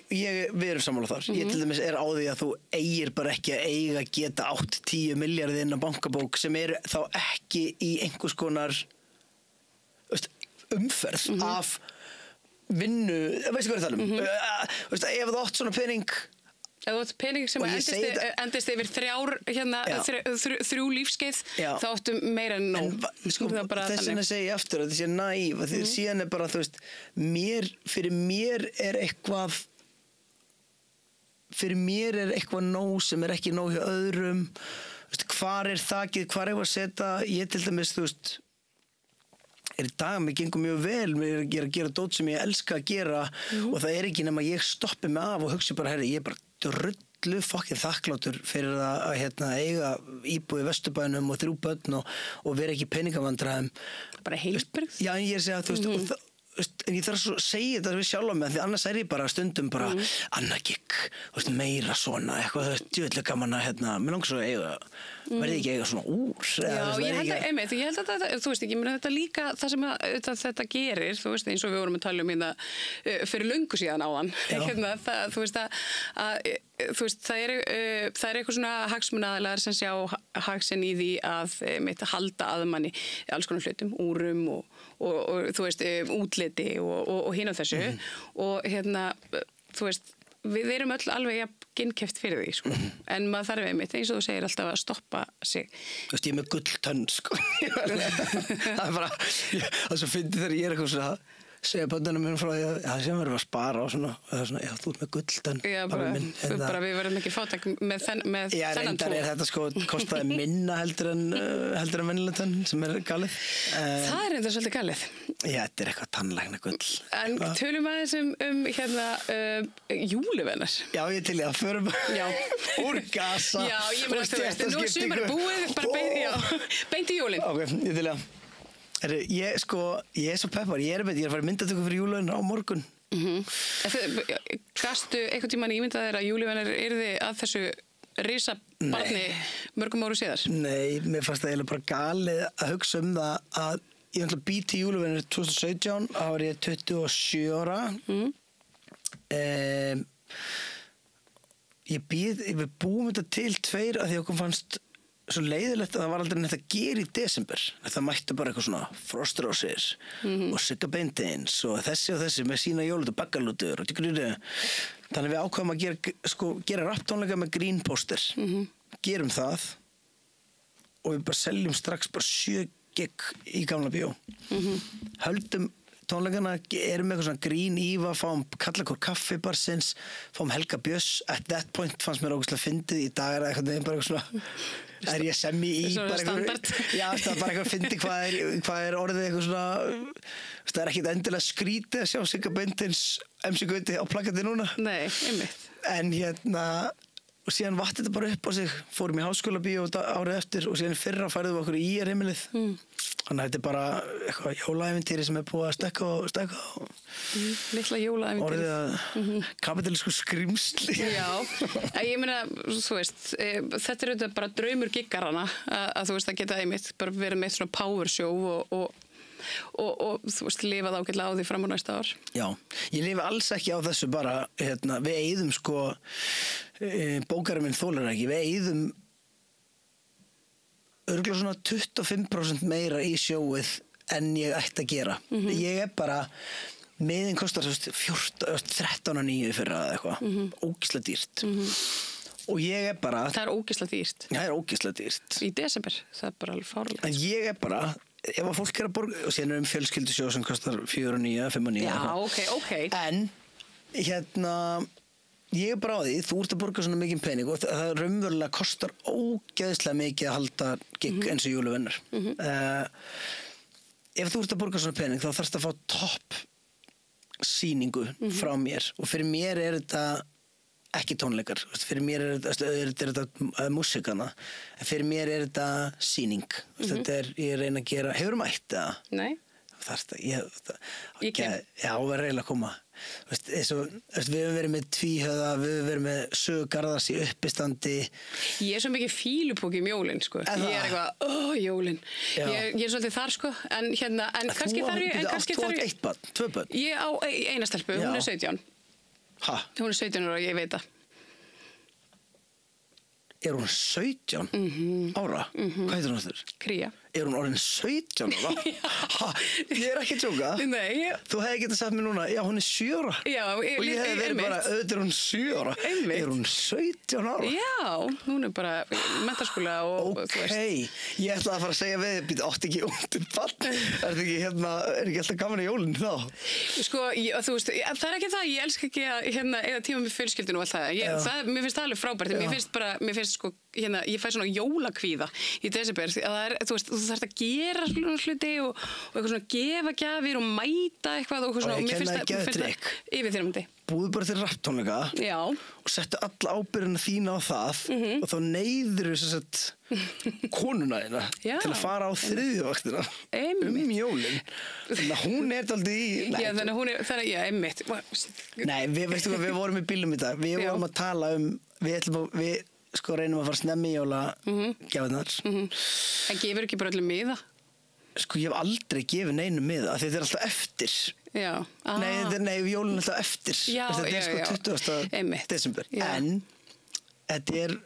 við erum sammála þar ég til dæmis er á því að þú eigir bara ekki að eiga geta 8-10 milljarðir inn á bankabók sem eru þá ekki í einhvers konar umferð af vinnu veistu hvað ég tala ef þú átt svona pening ef þú átt pening sem endist yfir þrjú lífskeið þá áttu meira en nóg þess vegna segi ég aftur að þetta sé naív því síðan er bara þú veist fyrir mér er eitthvað nóg sem er ekki nóg hjá öðrum hvar er þakið, hvar er að setja ég til dæmis þú veist í dag, mér gengur mjög vel mér er að gera dót sem ég elska að gera og það er ekki nema ég stoppi mig af og hugsi bara, ég er bara drullu fokkið þakklátur fyrir að eiga íbúð í Vesturbænum og 3 börn og vera ekki peningavandræðum bara heilbrigð já, en ég er að segja, þú veist en ég þarf að segja þetta við sjálf á mig því annars er ég bara stundum bara annað gikk, meira svona eitthvað, djúvillig gaman að mér langar svo að eiga verði ekki eiga svona úr ég held að þetta, þú veist ekki mér þetta líka það sem þetta gerir þú veist eins og við vorum að tala um fyrir löngu síðan áðan þú veist það er eitthvað svona hagsmunaaðilar sem sjá hagsinn í því að halda að manni alls konar hlutum, úrum og þú veist útliti og hinn á þessu og þú veist við erum öll alveg ginnkeft fyrir því sko. En maður þarf einmitt eins og þú segir alltaf að stoppa sig þú veist ég er með gulltönn sko. það er bara það sem fyndi þegar ég er eitthvað svona segja bönnunum mér frá því að sem verður að spara og svona, já, þú ert með gulltönn bara við verðum ekki fátæk með þennan tvo er þetta sko, kostaði minna heldur en vennileg tönn sem er galið það er enda svolítið galið já, þetta er eitthvað tannlækna gull en tölum aðeins júluvennar já, ég til ég að förum úr gasa já, ég meina þú veist, nú er sumar búið bara beint í jólin ok, ég til ég ég er svo peppar, ég er að fara myndatöku fyrir júluvennar á morgun Gastu einhvern tímann ímyndað þér að júluvennar yrði að þessu risabarni mörgum árum síðar? Nei, mér fannst það eiginlega bara galið að hugsa það að ég ætla að býta í júluvennar 2017, þá var ég 27 ára við búum þetta til 2 að því okkur fannst svo leiðilegt að það var aldrei neitt að gera í desember það mættu bara eitthvað svona frostrósir og Sigga Beinteins og þessi með sína jólut og baggalútur og þannig við ákvæmum að gera rapptónleika með Green Poster gerum það og við bara seljum strax bara 7 gig í Gamla bíó höldum tónleikana erum með eitthvað svona grín íva fáum Kallakór kaffibarsins fáum Helga Björns at that point fannst mér ógeðslega fyndið í dag er eitthvað bara svona er ég semmi í bara standard já það er bara eitthvað fyndi hvað er orðið eitthvað svona það er ekkit endilega skrítið að sjá Sigga Beinteins MC Gauti á plakati núna nei, einmitt en og síðan vatt þetta bara upp á sig fórum í Háskólabíó árið eftir og síðan fyrra færðum við okkur í IR heimilið Þannig að þetta er bara eitthvað jólaæventýri sem er búið að stekka og litla jólaæventýri. Orðið að kapitalísku skrimsli. Já, ég meina, þú veist, þetta er auðvitað bara draumur giggarana að þú veist að geta einmitt bara verið með svona power show og þú veist, lifað ágætlega á því fram á næsta ár. Já, ég lifi alls ekki á þessu bara, við eyðum sko, bókarinn minn þolir ekki, við eyðum örugglega svona 25% meira í sjóið en ég ætti að gera. Ég er bara, miðin kostar 13.900 fyrir að eitthvað, ógeðslega dýrt. Og ég er bara... Það er ógeðslega dýrt. Það er ógeðslega dýrt. Í desember, það er bara alveg fárlega. En ég er bara, ef að fólk er að borga, og síðan fjölskyldusjóð sem kostar 4.900, 5.900. Já, ok. En, ég er bara á því, þú ert að borga svona mikið pening og það raunverulega kostar ógeðslega mikið að halda gig eins og jólavennar. Ef þú ert að borga svona pening þá þarfst að fá topp sýningu frá mér og fyrir mér er þetta ekki tónleikar, fyrir mér er þetta músikana, en fyrir mér er þetta sýning. Þetta er, ég reyna að gera, hefur mætt það? Nei. Ég kem. Já, það er reyna að koma. Við höfum verið með Tvíhöfða, við höfum verið með Sögu Garðars í uppistandi. Ég er svo mikið fílupóki jólin, sko. Ég er eitthvað, jólin. Ég er svolítið þar, sko. En kannski þarf ég... Þú átt 1 barn, 2 börn? Ég á eina stelpu, hún er 17. Hæ? Hún er 17 ára og ég veit það. Er hún 17 ára? Hvað heitir hún aftur? Kría. Er hún orðin 17 ára? Ég er ekki að tjóka. Nei. Þú hefði getað sagt mér núna, já, hún er 7 ára. Já, og ég hefði verið bara, auðvitað er hún 7 ára. Einmitt. Er hún 17 ára? Já, hún er bara menntaskóla og þú veist. Ég ætlaði að fara að segja við þið, átti ekki undir barn. Er ekki alltaf gaman í jólinn þá? Sko, þú veist, það er ekki það, ég elska ekki að eiga tíma með fjölskyldinu og allt það. Mér finnst það alveg frábært. Mér finnst sko, ég fæ svona jólakvíða í desember. Það er, þú veist, þú þarft að gera hluti og eitthvað svona gefa gjafir og mæta eitthvað og svona, mér finnst það yfirþyrmandi. Búðu bara til rapptónleika og settu alla ábyrgðina þína á það og þá neyðirðu sem sagt konuna þína til að fara á þriðjuvaktina jólin. Þannig að hún er dálítið í... Já, þannig að hún er, já, einmitt. Nei, veistu hvað, við vorum í bílum í dag. Við vorum að tala við sko reynum að fara snemmi í jólagjafarnar. En gefur ekki bara öllum miða? Sko ég hef aldrei gefið neinum miða, þetta er alltaf eftir. Já. Nei, jólun er alltaf eftir. Já, þetta er sko 20. desember. En þetta er,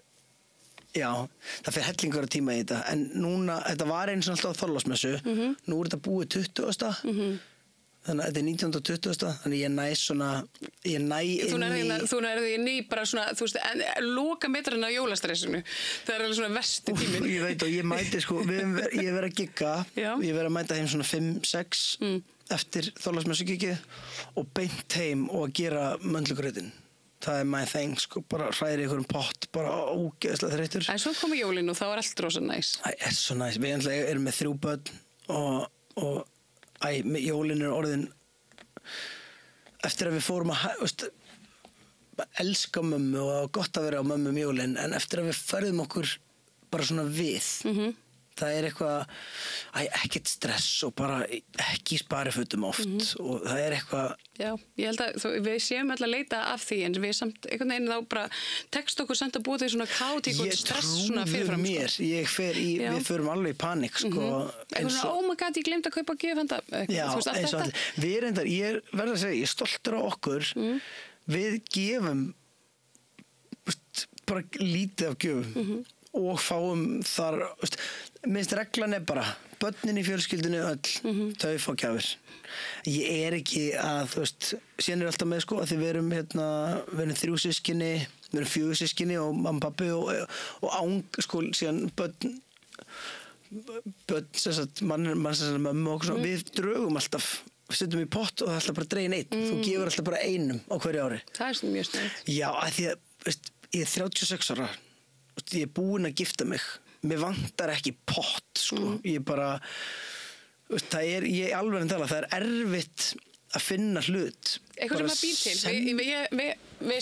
já, það fer hellingur á tíma í þetta. En núna, þetta var eins og alltaf á Þorláksmessu. Nú er þetta búið 20. Þannig að þetta er 1920, þannig ég næ svona, Þú nærði inn í bara svona, þú veist, loka metrarna á jólastressinu. Það er alveg svona versti tíminn. Ég veit og ég mæti sko, ég verið að gigga, ég verið að mæta heim svona 5-6 eftir Þorláksmessugigið og beint heim og að gera möndlugrautin. Það er my thing, sko, bara hræri ykkur pott, bara ógeðslega þreyttur. En svo komið jólin og þá er allt rosa næs. Það er svo næs, við erum með 3 börn og jólin er orðin eftir að við fórum að elska mömmu og gott að vera á mömmu jólin, en eftir að við færðum okkur bara svona við það er eitthvað ekkert stress og bara ekki sparifötum oft og það er eitthvað. Já, ég held að við séum alltaf að leita af því en við samt einhvern veginn þá bara tekst okkur samt að búa því svona kátík og stress svona fyrirfram. Ég trúðu mér, við förum alveg í panik sko. Eitthvað svona, oh my god, ég glemt að kaupa gjöfanda. Já, eins og allir. Við reyndar, ég verð að segja, ég er stoltur á okkur. Við gefum bara lítið af gjöfum og fáum þar, minnst reglan er bara börnin í fjölskyldinu öll, þau fá gjafir. Ég er ekki að, þú veist, síðan er alltaf með sko að því við erum 3 systkini, við erum 4 systkini og mamma, pappi og sko síðan börn sem sagt, mann sem sagt mömmu og svona, við drögum alltaf, við setjum í pott og það er alltaf bara dregin einn. Þú gefur alltaf bara einum á hverju ári. Það er svona mjög snöggt. Já, að því að, veist, ég er 36 ára, ég er búin að gifta mig. Mér vantar ekki pott, sko. Ég bara, það er, ég alveg að tala, það er erfitt að finna hlut. Eitthvað sem að býr til.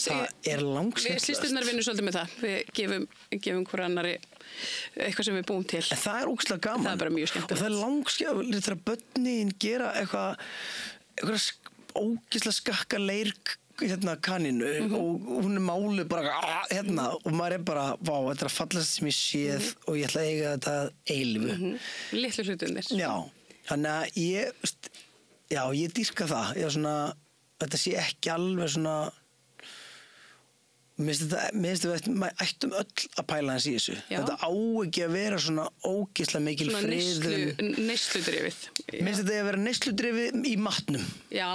Það er langsnett. Við sýsturnar vinnum svolítið með það. Við gefum hver annari eitthvað sem við búum til. En það ógeðslega gaman. Það bara mjög skemmtilegt. Og það langskjálf þegar börnin gera eitthvað ógeðslega skakka kaninu og hún máluð bara og maður bara, vá, þetta fallast sem ég séð og ég ætla að eiga þetta eilífu. Litlu hlutunir. Já, þannig að ég dýrka það. Þetta sé ekki alveg svona. Mér finnst við ættum öll að pæla hans í þessu. Þetta á ekki að vera svona ógeðslega mikil friðun. Neysludrifið. Mér finnst þetta að vera neysludrifið í matnum. Já.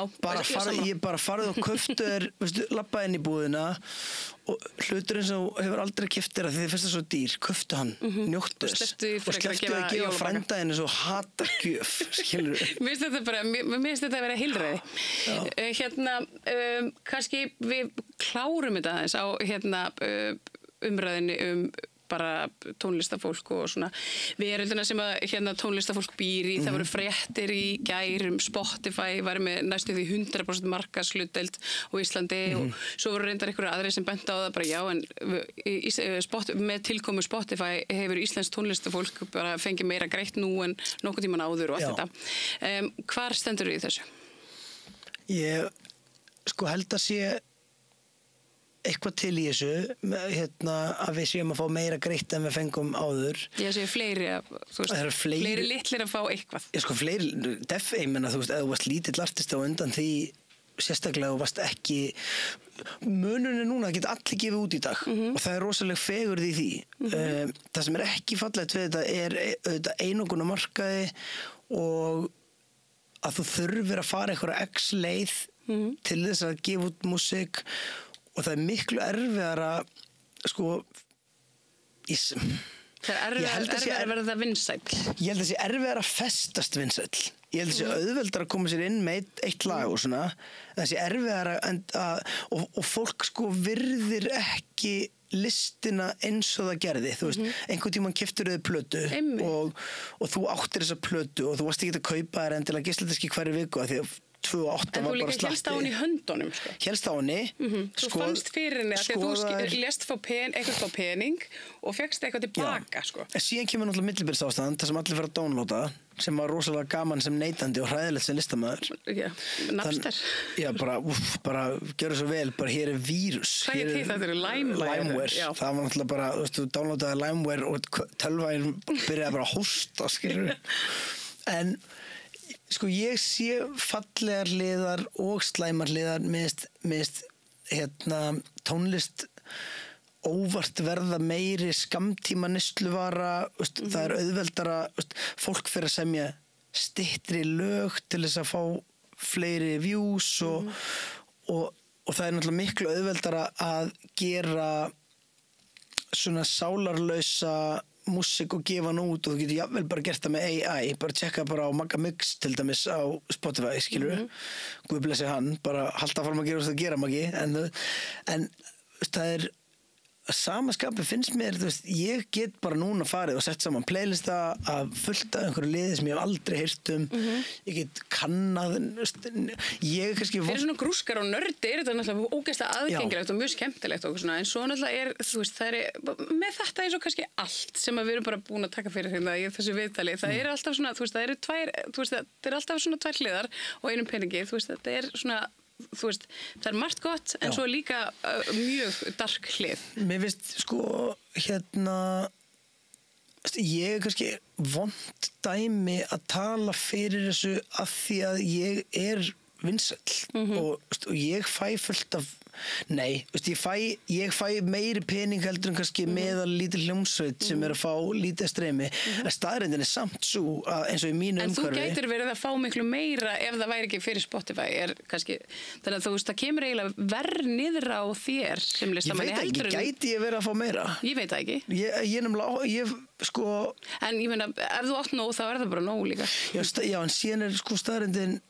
Ég bara farið og köftu labbaði inn í búðina og hluturinn sem þú hefur aldrei keypt þér því þið finnst það svo dýr, köftu hann, njóttu þess og slepptu að gefa frændaðinu svo hatargjöf, skilur við. Mér finnst þetta að vera heilræði. Kannski við klárum þetta aðeins á umræðinni bara tónlistafólk og svona veröldina sem að tónlistafólk býr í. Það voru fréttir í gær Spotify var með næstu því 100% markaðshlutdeild á Íslandi og svo voru reyndar einhverju aðrir sem benda á það bara já, en með tilkomu Spotify hefur íslenskt tónlistafólk bara fengið meira greitt nú en nokkuð tíman áður og allt þetta. Hvar stendur þú í þessu? Ég held að sé eitthvað til í þessu að við séum að fá meira greitt en við fengum áður. Ég sé fleiri litlir að fá eitthvað. Fleiri, ég menna, þú varst lítill artist á undan því sérstaklega og varst ekki munurinn núna geta allir gefið út í dag og það er rosalega fegurð í því. Það sem er ekki fallegt við þetta er einokun á markaði og að þú þurfir að fara einhverja X leið til þess að gefa út músík og það er miklu erfiðara það er erfiðara að verða vinsæll. Ég held að það sé erfiðara að festast vinsæll. Ég held að það sé auðveldara að koma sér inn með eitt lag og svona. Það sé erfiðara og fólk virðir ekki listina eins og það gerði. Þú veist, einhvern tímann keyptir þau plötu og þú áttir þessa plötu og þú varst ekki að kaupa þér endilega geisladiski hverju viku af því að 2008 var bara slatti. En þú líka hélst á henni í höndunum, Hélst á henni. Þú fannst fyrir henni að þú lést eitthvað fá pening og fékkst eitthvað tilbaka, Síðan kemur náttúrulega millibilsástand, það sem allir fer að downloada, sem var rosalega gaman sem neytandi og hræðilegt sem listamaður. Napster. Já, bara gjörðu svo vel, bara hér er vírus. Hvað er þetta? Limeware. Það var náttúrulega bara, þú downloadaði Limeware og tölvægin byrjaði bara að hósta, skilur. En ég sé fallegar hliðar og slæmar hliðar minnst tónlist óvart verða meiri skammtíma neysluvara, það er auðveldara, fólk fyrir að semja styttri lög til þess að fá fleiri views og það er náttúrulega miklu auðveldara að gera svona sálarlausa músík og gefa hann út og þú getur jafnvel bara gert það með AI, bara tjekka bara á Magga Mix til dæmis á Spotify, skilur Guð blessi hann, bara halda fram að gera þess að gera Maggi, en það er samaskapi finnst mér, ég get bara núna farið og sett saman playlista af fullt af einhverju liði sem ég hef aldrei heyrt ég get kannað ég kannski fyrir svona grúskar og nördi er þetta náttúrulega ógeðslega aðgengilegt og mjög skemmtilegt og svona, en svo náttúrulega það er með þetta eins og kannski allt sem við erum bara búin að taka fyrir hérna í þessu viðtali, það er alltaf svona það er alltaf svona tvær hliðar og einum peningi, þetta er svona það er margt gott en svo líka mjög dark hlið. Mér finnst ég er kannski vont dæmi að tala fyrir þessu af því að ég er vinsæll og ég fæ fullt af ég fæ meiri pening heldur en kannski meðal lítil hljómsveit sem er að fá lítið streymi en staðreyndin er samt svo eins og í mínu umhverfi. En þú gætir verið að fá miklu meira ef það væri ekki fyrir Spotify þannig að það kemur eiginlega verð niður á þér sem listamanni heldur. Ég veit ekki, gæti ég verið að fá meira? Ég veit það ekki. En ég meina, ef þú átt nóg þá er það bara nóg líka. Já, en síðan er staðreyndin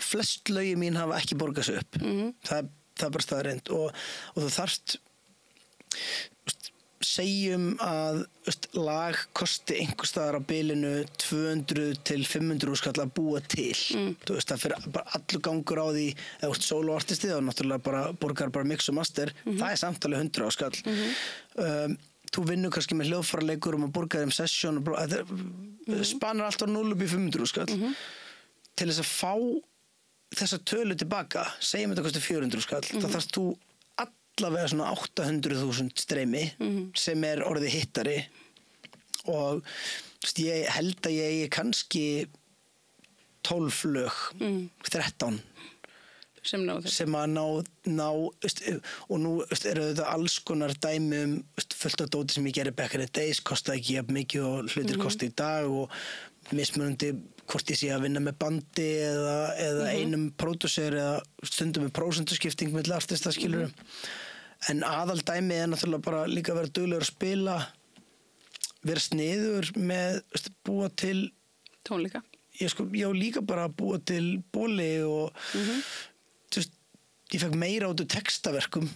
flest lögi mín hafa ekki borgað sig upp. Það er bara staðreynd og þú þarft segjum að lag kosti einhvers staðar á bilinu 200 til 500 skall að búa til það fyrir bara allur gangur á því eða soloartisti og náttúrulega bara borgar bara mix og master það er samtalið 100 skall þú vinnur kannski með hljóðfærarleikur og borgar þeim session spanar alltaf 0 upp í 500 skall til þess að fá þessa tölu tilbaka, segjum þetta kostar 400 skall, þá þarfst þú allavega svona 800.000 streymi sem orðið hittari og ég held að ég kannski 12 lög 13 sem að ná og nú eru þetta alls konar dæmi fullt af dóti sem ég gerir back in the days kostaði ekki jafn mikið og hlutir kosti í dag og mismunandi hvort ég sé að vinna með bandi eða einum pródúser eða stundum með prósentuskipting milli artista skilur en aðaldæmi náttúrulega bara líka vera duglegur að spila vera sniður með búa til tónleika já líka bara búa til bóli og ég fekk meira út úr textaverkum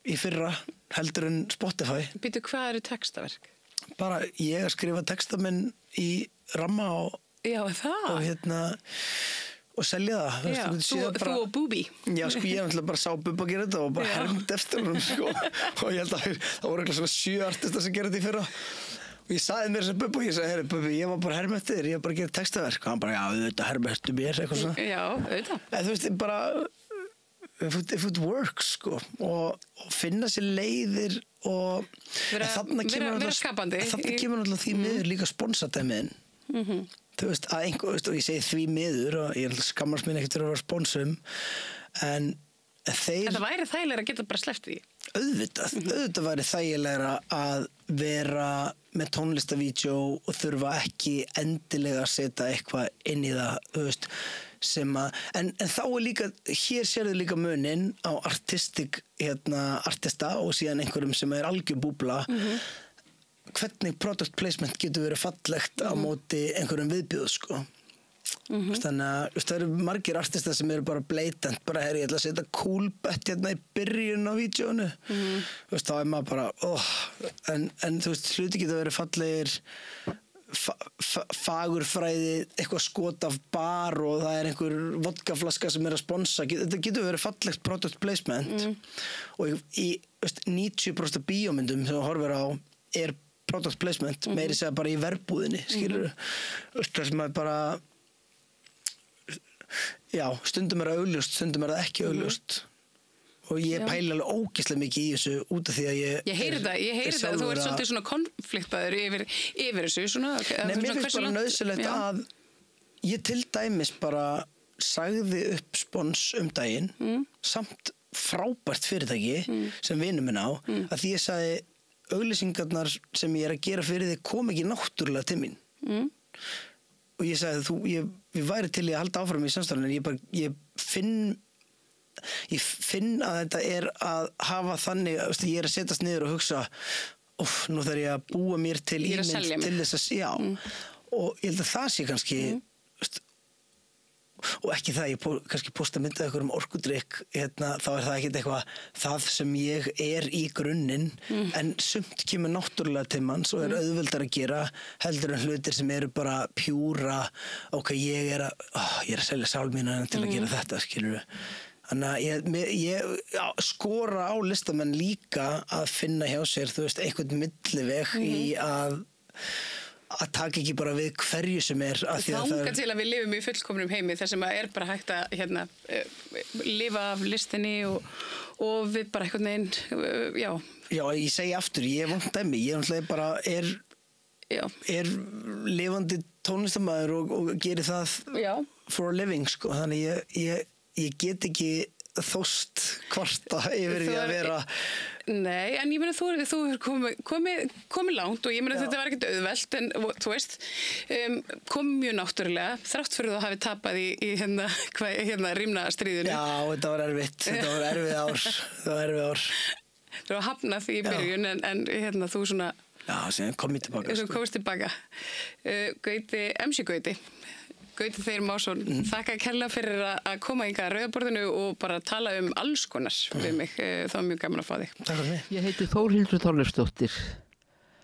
í fyrra heldur en Spotify. Býtu, hvað eru textaverk? Bara ég að skrifa texta minn í ramma og og selja það. Já, þú og Búbi. Já, ég náttúrulega bara sá Bubba gera þetta og bara hermd eftir hún og ég held að það voru eitthvað svona 7 artista sem gera þetta í fyrra. Og ég sagði mér sem Bubba og ég sagði, Bubbi, ég var bara hermd eftir þér, ég var bara að gera textaverk. Og hann bara, já, auðvitað hermd eftir mér, eitthvað svona. Já, auðvitað. En þú veist, bara if it works sko og finna sér leiðir og vera skapandi þarna kemur náttúrulega því miður líka sponsadæmiðin þú veist að einhver og ég segi því miður og ég skammast mín ekkert fyrir að vera sponsum en það væri þægilegra að geta bara sleppt því auðvitað væri þægilegra að vera með tónlistavídeó og þurfa ekki endilega að setja eitthvað inn í það þú veist sem að, en þá líka hér sérðu líka munin á artista og síðan einhverjum sem algjör búbla hvernig product placement getur verið fallegt á móti einhverjum viðbjóð sko þannig að það eru margir artista sem eru bara blatant bara ég ætla að setja cool bet hérna í byrjun á vídeónu þá maður bara en þú veist hluti getur verið fallegir fagurfræði eitthvað skot af bar og það einhver vodkaflaska sem að sponsa þetta getur verið fallegt product placement og í 90% bíómyndum sem þú horfir á product placement meiri segja bara í verbúðinni skilur það sem að bara já, stundum það augljóst stundum það ekki augljóst og ég pæli alveg ógeðslega mikið í þessu út af því að ég heyri það, þú ert svolítið svona konfliktbæður yfir þessu svona, Nei, mér finnst bara nöðsilegt að ég til dæmis bara sagði upp spons daginn samt frábært fyrirtæki sem vinur minn á að því ég sagði auglýsingarnar sem ég að gera fyrir þig kom ekki náttúrulega til mín og ég sagði ég væri til í að halda áfram í samstarfinu en ég finn að þetta að hafa þannig ég að setjast niður og hugsa nú þarf ég að búa mér til ímynd til þess að og ég held að það sé kannski og ekki það ég kannski posta myndað eitthvað orkudrykk þá það ekkert eitthvað það sem ég í grunninn en sumt kemur náttúrulega til manns og auðveldar að gera heldur en hlutir sem eru bara pjúra ég er að selja sál mína til að gera þetta skilur þannig að ég skora á listamenn líka að finna hjá sér þú veist einhvern milliveg í að taka ekki bara við hverju sem þangað til að við lifum í fullkomnum heimi þar sem að bara hægt að lifa af listinni og við bara einhvern veginn já, ég segi aftur, ég vant dæmi ég bara lifandi tónlistarmaður og gerir það for a living sko, þannig ég get ekki þóst kvarta yfir því að vera Nei, en ég meina þú hefur komið langt og ég meina þetta var ekkert auðvelt en þú veist komið mjög náttúrulega þrátt fyrir þú hafi tapað í rímnastríðinu Já, þetta var erfitt þetta var erfið ár Það var hafnað í byrjun en þú svona Já, sem komið tilbaka komist tilbaka Gauti, MC Gauti Þeyr Másson, þakka kærlega fyrir að koma hingað að Rauðaborðinu og bara tala alls konar við mig. Það var mjög gaman að fá þig. Takk fyrir mig. Ég heiti Þórhildur Þorleifsdóttir.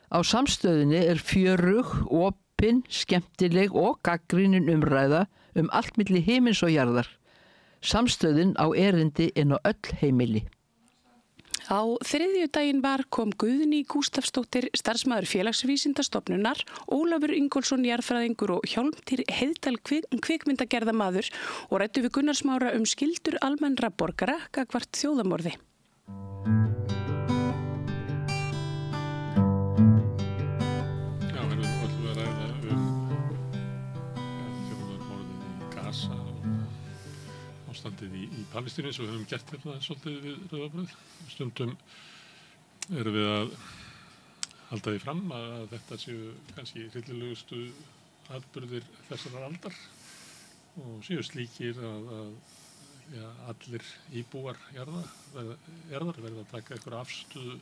Á samstöðinni fjörug, opin, skemmtileg og gagnrýnin umræða allt milli himins og jarðar. Samstöðin á erindi inn á öll heimili. Á þriðjudaginn kom Guðný Gústafsdóttir, starfsmaður Félagsvísindastofnunar, Ólafur Ingólfsson jarðfræðingur og Hjálmtýr Heiðdal kvikmyndagerðamaður og ræddu við Gunnar Smára skyldur almennra borgara gagnvart þjóðamorði. Já, við ætlum að ræða þjóðarmorðin í Gaza og ástandið í Palestínu sem við höfum gert hérna svolítið við Rauða brauð. Stundum erum við að halda því fram að þetta séu kannski hryllilegustu atburðir þessarar aldar og séu slíkir að allir íbúar jarðar verða að taka einhverja afstöðu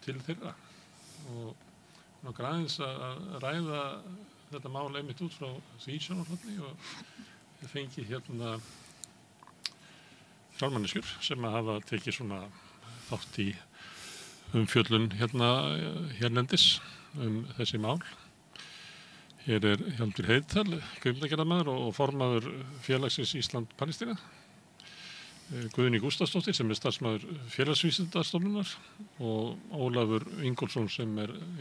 til þeirra. Og aðeins að ræða þetta mál einmitt út frá því sjónarhorni og ég fengi hérna fjármanneskjur sem að hafa tekið svona þátt í umfjöllun hérlendis þessi mál. Hér Hjálmtýr Heiðdal, kvikmyndagerðarmaður og formaður félagsins Ísland-Palestína. Guðný Gústafsdóttir sem starfsmaður Félagsvísindastofnunar og Ólafur Ingólfsson sem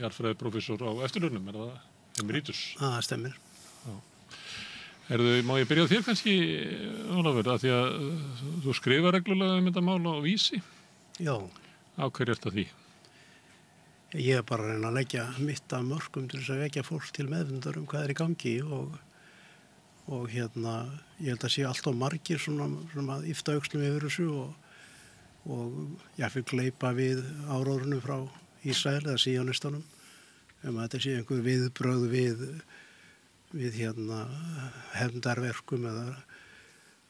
jarðfræðiprófessor á eftirlaunum, það emeritus? Það stemmir. Já. Má ég byrja á þér kannski, Ólafur, að því að þú skrifa reglulega þetta mál á Vísi? Já. Á hverju ert það því? Ég bara að reyna að leggja mitt af mörkum til þess að vekja fólk til meðvindar hvað í gangi og ég held að sé allt of margir svona að yfta öxlum yfir þessu og ég fyrir gleypa við áróðrunum frá Ísrael eða síjónistunum að þetta sé einhver viðbrögð við hefndarverkum eða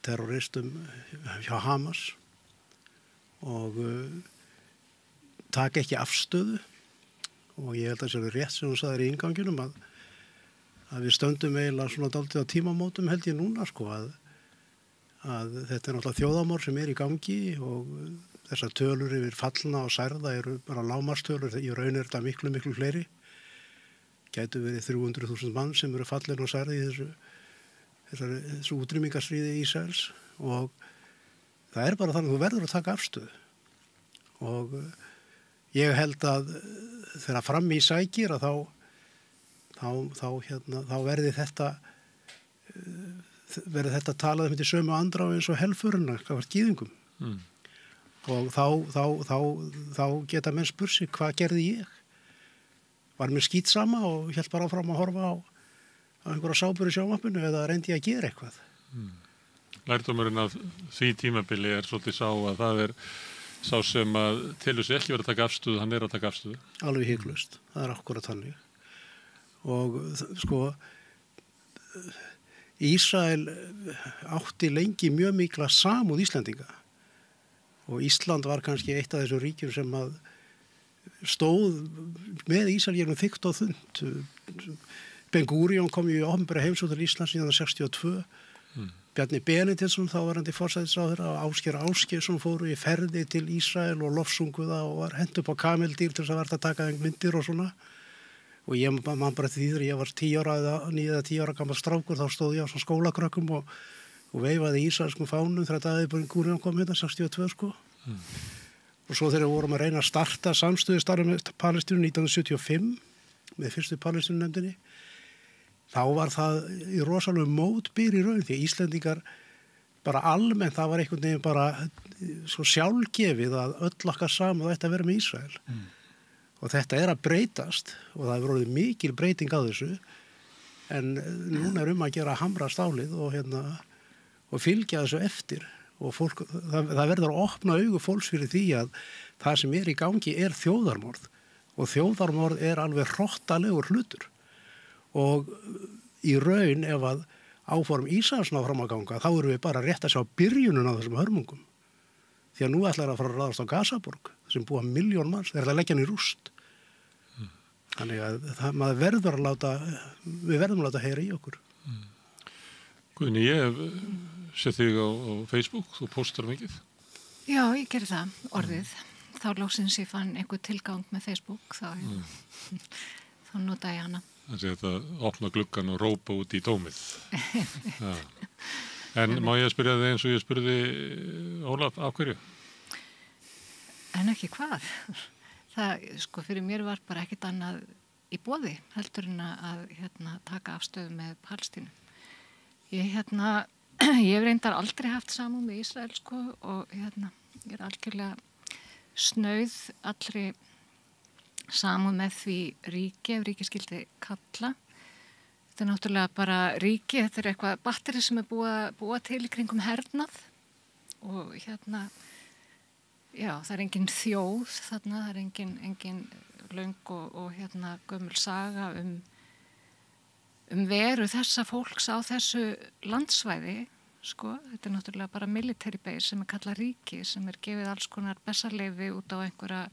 terroristum hjá Hamas og taka ekki afstöðu og ég held að það sé rétt sem þú sagðir í innganginum að við stöndum eiginlega svona dálítið á tímamótum held ég núna sko að þetta náttúrulega þjóðamorð sem í gangi og þessar tölur yfir fallna og særða eru bara lágmarstölur, í raun þetta miklu fleiri. Gætu verið 300.000 mann sem eru fallin og særði í þessu útrýmingarstríði Ísraels og það bara þannig að þú verður að taka afstöðu og ég held að þegar fram í sækir að þá verði þetta talað með sömu andrá eins og helfurina hvað var gyðingum og þá geta menn spurt sig hvað gerði ég? Var mér skítsama og hélt bara áfram að horfa á einhverja sápur í sjónvarpinu eða reyndi ég að gera eitthvað. Lærdómurinn af því tímabili svolítið sá að það sá sem að telur sig ekki verið að taka afstöðu, hann að taka afstöðu. Alveg hygglust, það akkúrat þannig. Og sko, Ísrael átti lengi mjög mikla samúð Íslendinga og Ísland var kannski eitt af þessum ríkjum sem að stóð með Ísrael þykkt og þund. Ben Gurion kom í opinbera heimsókn til Íslands síðan 1962. Bjarni Benediktsson, þáverandi forsætisráðherra, og Ásgeir Ásgeirsson fóru í ferði til Ísrael og lofsungu það og var hent upp á kameldýr til þess að verða að taka myndir og svona. Og ég man bara því þegar ég var 10 ára eða 9 eða 10 ára gammal strákur, þá stóð ég á svona skólakrökkum og veifaði ísraelskum fánum þegar Ben Gurion kom hérna 1962 sko. Og svo þegar við vorum að reyna að starta samstöðustarfi með Palestínu 1975 með fyrstu Palestínunefndinni, þá var það í rosalegum mótbyr í raun því að Íslendingar bara almennt, það var einhvern veginn bara svo sjálfgefið að öll okkar saman ætti að vera með Ísrael. Og þetta að breytast og það hefur orðið mikil breyting á þessu en núna að gera hamra stálið og fylgja þessu eftir. Og fólk, það verður að opna augu fólks fyrir því að það sem í gangi þjóðarmorð og þjóðarmorð alveg hrottalegur hlutur og í raun ef að áform Ísraels ná fram að ganga þá erum við bara rétt að sjá byrjunum á þessum hörmungum því að nú ætlar að fara að ráðast á Gazaborg sem búa 1 milljón manns, þeir ætla að leggja hann í rúst þannig að við verðum að láta heyra í okkur. Guðný, ég hef séð þig á Facebook, þú postar mikið. Já, ég gerði það, orðið. Þá lóksins ég fann einhver tilgang með Facebook, þá nota ég hana. Þannig að þetta opna gluggan og rópa út í dómið. En má ég spyrja þig eins og ég spurði Ólaf, af hverju? En ekki hvað. Það, sko, fyrir mér var bara ekkert annað í boði heldur en að taka afstöðu með Palestínu. Ég hef reyndar aldrei haft samúð með Ísrael, sko, og ég er algjörlega snauð allri samúð með því ríki, ef ríki skildi kalla. Þetta er náttúrulega bara ríki, þetta er eitthvað batteri sem er búa til í kringum hernað og já, það er engin þjóð þarna, það er engin löng og gömul saga um veru þessa fólks á þessu landsvæði, sko. Þetta er náttúrulega bara military base sem er kallað ríki, sem er gefið alls konar bessaleyfi út á einhverja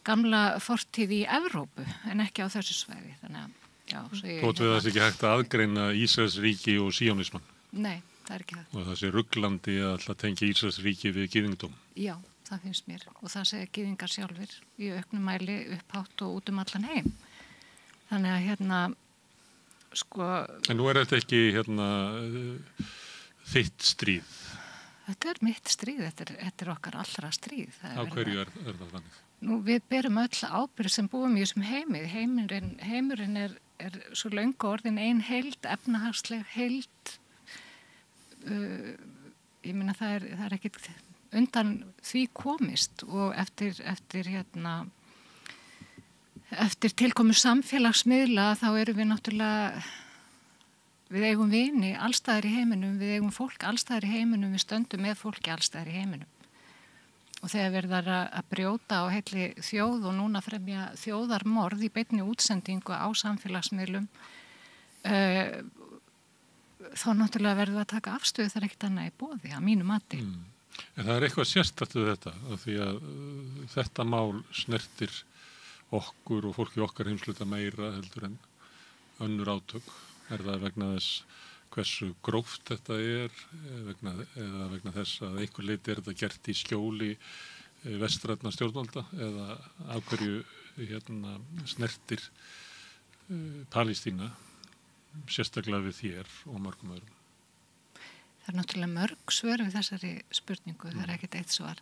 gamla fortíð í Evrópu, en ekki á þessu svæði. Þannig að, já, Þóttu það ekki hægt að aðgreina Ísraelsríki og síónismann? Nei, það er ekki það. Og það sé ruglandi að alltaf tengja Ísraelsríki við gyðingdóm? Já, það finnst mér, og það segja gyðingar sjálfur í auknum mæli upphátt og út allan heim. Þannig að sko... En nú er þetta ekki þitt stríð? Þetta er mitt stríð, þetta er okkar allra stríð. Á hverju er það þannig? Nú, við berum öll ábyrgð sem búum í þessum heimi. Heimurinn er svo löngu orðin ein heild, efnahagsleg heild. Ég meina það er ekkit undan því komist, og eftir tilkomu samfélagsmiðla þá erum við náttúrulega, við eigum vini allstaðar í heiminum, við eigum fólk allstaðar í heiminum, við stöndum með fólki allstaðar í heiminum. Og þegar verðar að brjóta á heilli þjóð og núna fremja þjóðarmorð í beinni útsendingu á samfélagsmiðlum, þá náttúrulega verður að taka afstöðu, það er ekkert annað í boði, að mínu mati. En það er eitthvað sérstakt við þetta, af því að þetta mál snertir okkur og fólki okkar heimsluta meira heldur en önnur átök. Er það vegna þess hversu gróft þetta er, eða vegna þess að einhver leyti er þetta gert í skjóli vestrænna stjórnvalda, eða af hverju snertir Palestína sérstaklega við þér og mörgum öðrum? Það er náttúrulega mörg svör við þessari spurningu, það er ekkert eitt svar.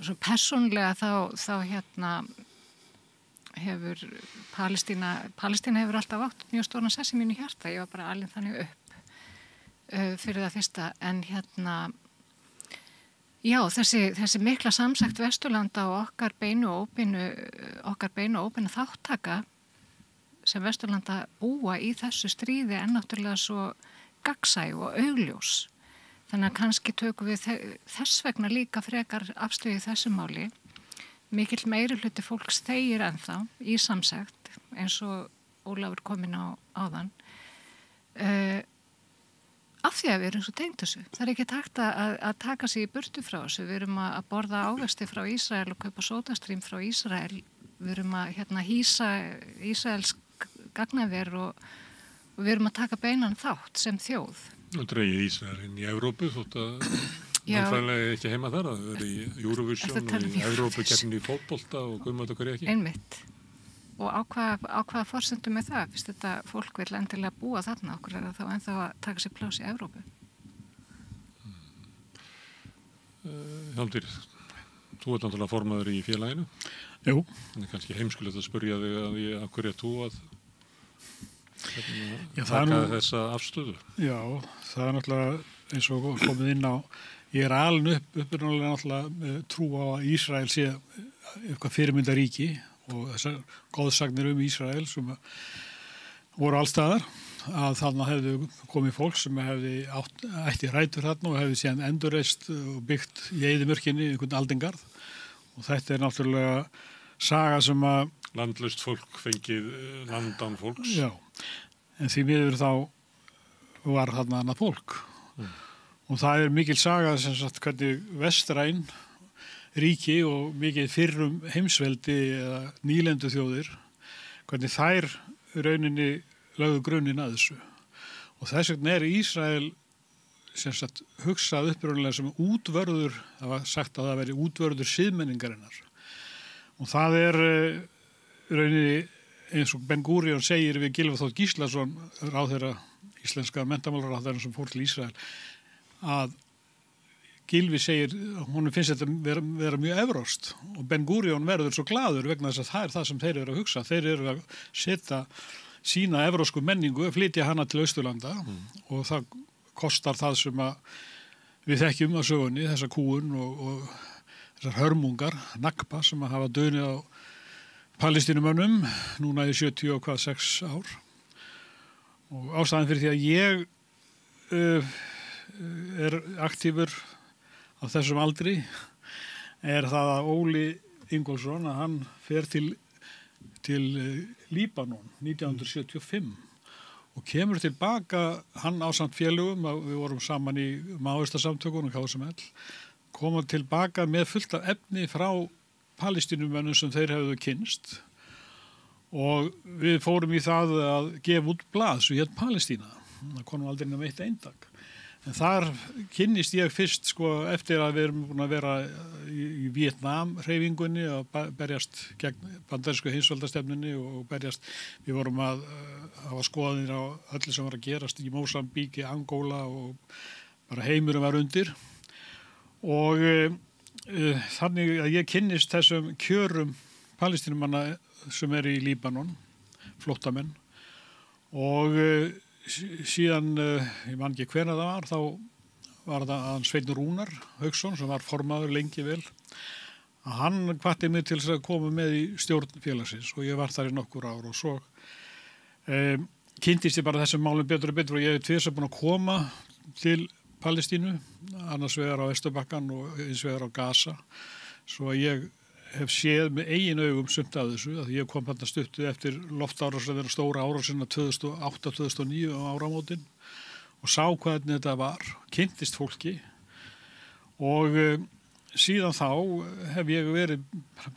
Svo persónlega þá hefur Palestína hefur alltaf átt mjög stóran sess í mínu hjarta, ég var bara alveg þannig upp fyrir það fyrsta, en já, þessi mikla samsagt Vesturlanda og okkar beinu og óbeinu þáttaka sem Vesturlanda búa í þessu stríði er náttúrulega svo gagnsæ og augljós. Þannig að kannski tökum við þess vegna líka frekar afstöðu í þessu máli. Mikill meirihluti fólks þegir ennþá í samsagt, eins og Ólafur kominn á áðan, af því að við erum svo tengd þessu. Það er ekki hægt að taka sig í burtu frá þessu. Við erum að borða ávexti frá Ísrael og kaupa sódastrím frá Ísrael. Við erum að hýsa Ísraels gagnaver og við erum að taka beinan þátt sem þjóð. Og dreigið Ísrael inn í Evrópu, þótt að mannfræðilega ekki heima þar, að vera í Eurovision og í Evrópu keppni í fótbolta og guðmátt okkur ekki. Einmitt. Og á hvaða forsendum er það? Fyrst þetta fólk vil endilega búa þarna, okkur er það þá ennþá að taka sér pláss í Evrópu. Hjálmtýr, þú ert náttúrulega formaður í félaginu. Jú. En kannski heimskulegt að spyrja þig af hverju þú að taka þessa afstöðu. Já, það er náttúrulega eins og komið inn á, ég er alveg upprunalega náttúrulega trú á að Ísrael sé eitthvað fyrirmyndaríki og þessar góðsagnir Ísrael sem voru allstaðar, að þarna hefðu komið fólk sem hefði ætti rætur þarna og hefði síðan endurreist og byggt í eyðimörkinni einhvern aldingarð, og þetta er náttúrulega saga sem að landlaust fólk fengið land án fólks. Já, en því miður þá var þarna annað fólk. Og það er mikil saga sem sagt hvernig vestræn ríki og mikið fyrrum heimsveldi eða nýlendu þjóðir, hvernig þær rauninni lögðu grunninn að þessu. Og þess vegna er Ísrael sem sagt hugsað upprunalega sem útvörður, það var sagt að það veri útvörður siðmenningarinnar. Og það er rauninni eins og Ben Gurion segir við Gylfa Þór Gíslason, ráðherra íslenska menntamálaráðherra sem fór til Ísrael, að Gylfi segir, honum finnst þetta vera mjög evrópskt og Ben Gurion verður svo glaður vegna þess að það er það sem þeir eru að hugsa. Þeir eru að setja sína evrópsku menningu, flytja hana til Austurlanda og það kostar það sem að við þekkjum á sögunni, þessa kúun og þessar hörmungar, Nakba sem að hafa dönið á Palestínumönnum núna í 76 ár. Og ástæðan fyrir því að ég er aktífur á þessum aldri er það að Óli Ingólfsson að hann fer til Líbanon 1975 og kemur tilbaka hann ásamt félögum, við vorum saman í Maóistasamtökunum KSML, koma tilbaka með fullt af efni frá Palestínumönnum sem þeir hefðu kynnst og við fórum í það að gefa út blað sem hét Palestína, það konum aldrei nema eitt eintak. En þar kynnist ég fyrst eftir að við erum búin að vera í Vietnam-hreyfingunni og berjast gegn bandarísku heimsveldastefnunni og berjast, við vorum að hafa skoðanir á öllu sem var að gerast í Mósambíki, Angóla og bara heimurum var undir. Og þannig að ég kynnist þessum kjörum palestínumanna sem er í Líbanon, flóttamenn og síðan, ég man ekki hvenær það var, þá var það Sveinn Rúnar Hauksson sem var formaður lengi vel. Hann hvatti mig til þess að koma með í stjórn félagsins og ég var þar í nokkur ár og svo kynntist ég bara þessum málum betur og betur og ég hef tvisvar búin að koma til Palestínu, annars vegar á Vesturbakkann og eins vegar á Gaza, svo að ég hef séð með eigin augum sumt af þessu, að ég kom þarna stuttu eftir loftárásina, stóra árásina 2008-2009 á áramótin og sá hvernig þetta var, kynntist fólki og síðan þá hef ég verið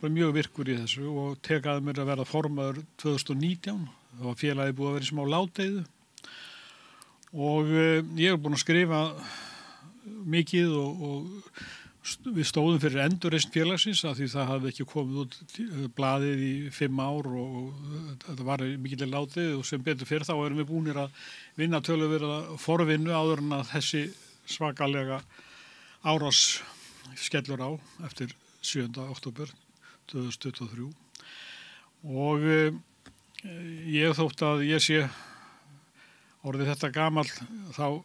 mjög virkur í þessu og tekaði mér að verða formaður 2019, það var félagið búið að vera í smá ládeyðu og ég hef búin að skrifa mikið og við stóðum fyrir endurreisn félagsins af því það hafði ekki komið út blaðið í 5 ár og þetta var mikilvæg látið og sem betur fyrir þá erum við búinir að vinna töluverða forvinnu áður en að þessi svakalega árás skellur á eftir 7. október 2023 og ég þótt að ég sé orðið þetta gamall þá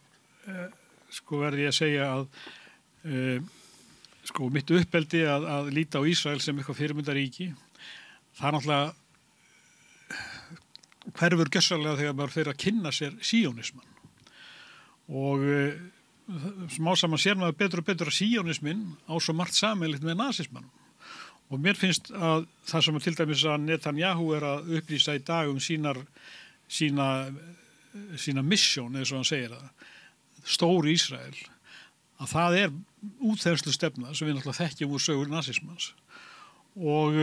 verði ég að segja að mitt uppeldi að líta á Ísrael sem eitthvað fyrirmyndaríki, það er náttúrulega hverfur gjörsamlega þegar maður fyrir að kynna sér síónismann og smá saman sér maður betur og betur að síónismin á svo margt sameiginlegt með nasismannum og mér finnst að það sem til dæmis að Netanyahu er að upplýsa í dag sína mission eins og hann segir það stór Ísrael að það er útþenslu stefna sem við náttúrulega þekkjum úr sögur nasismans og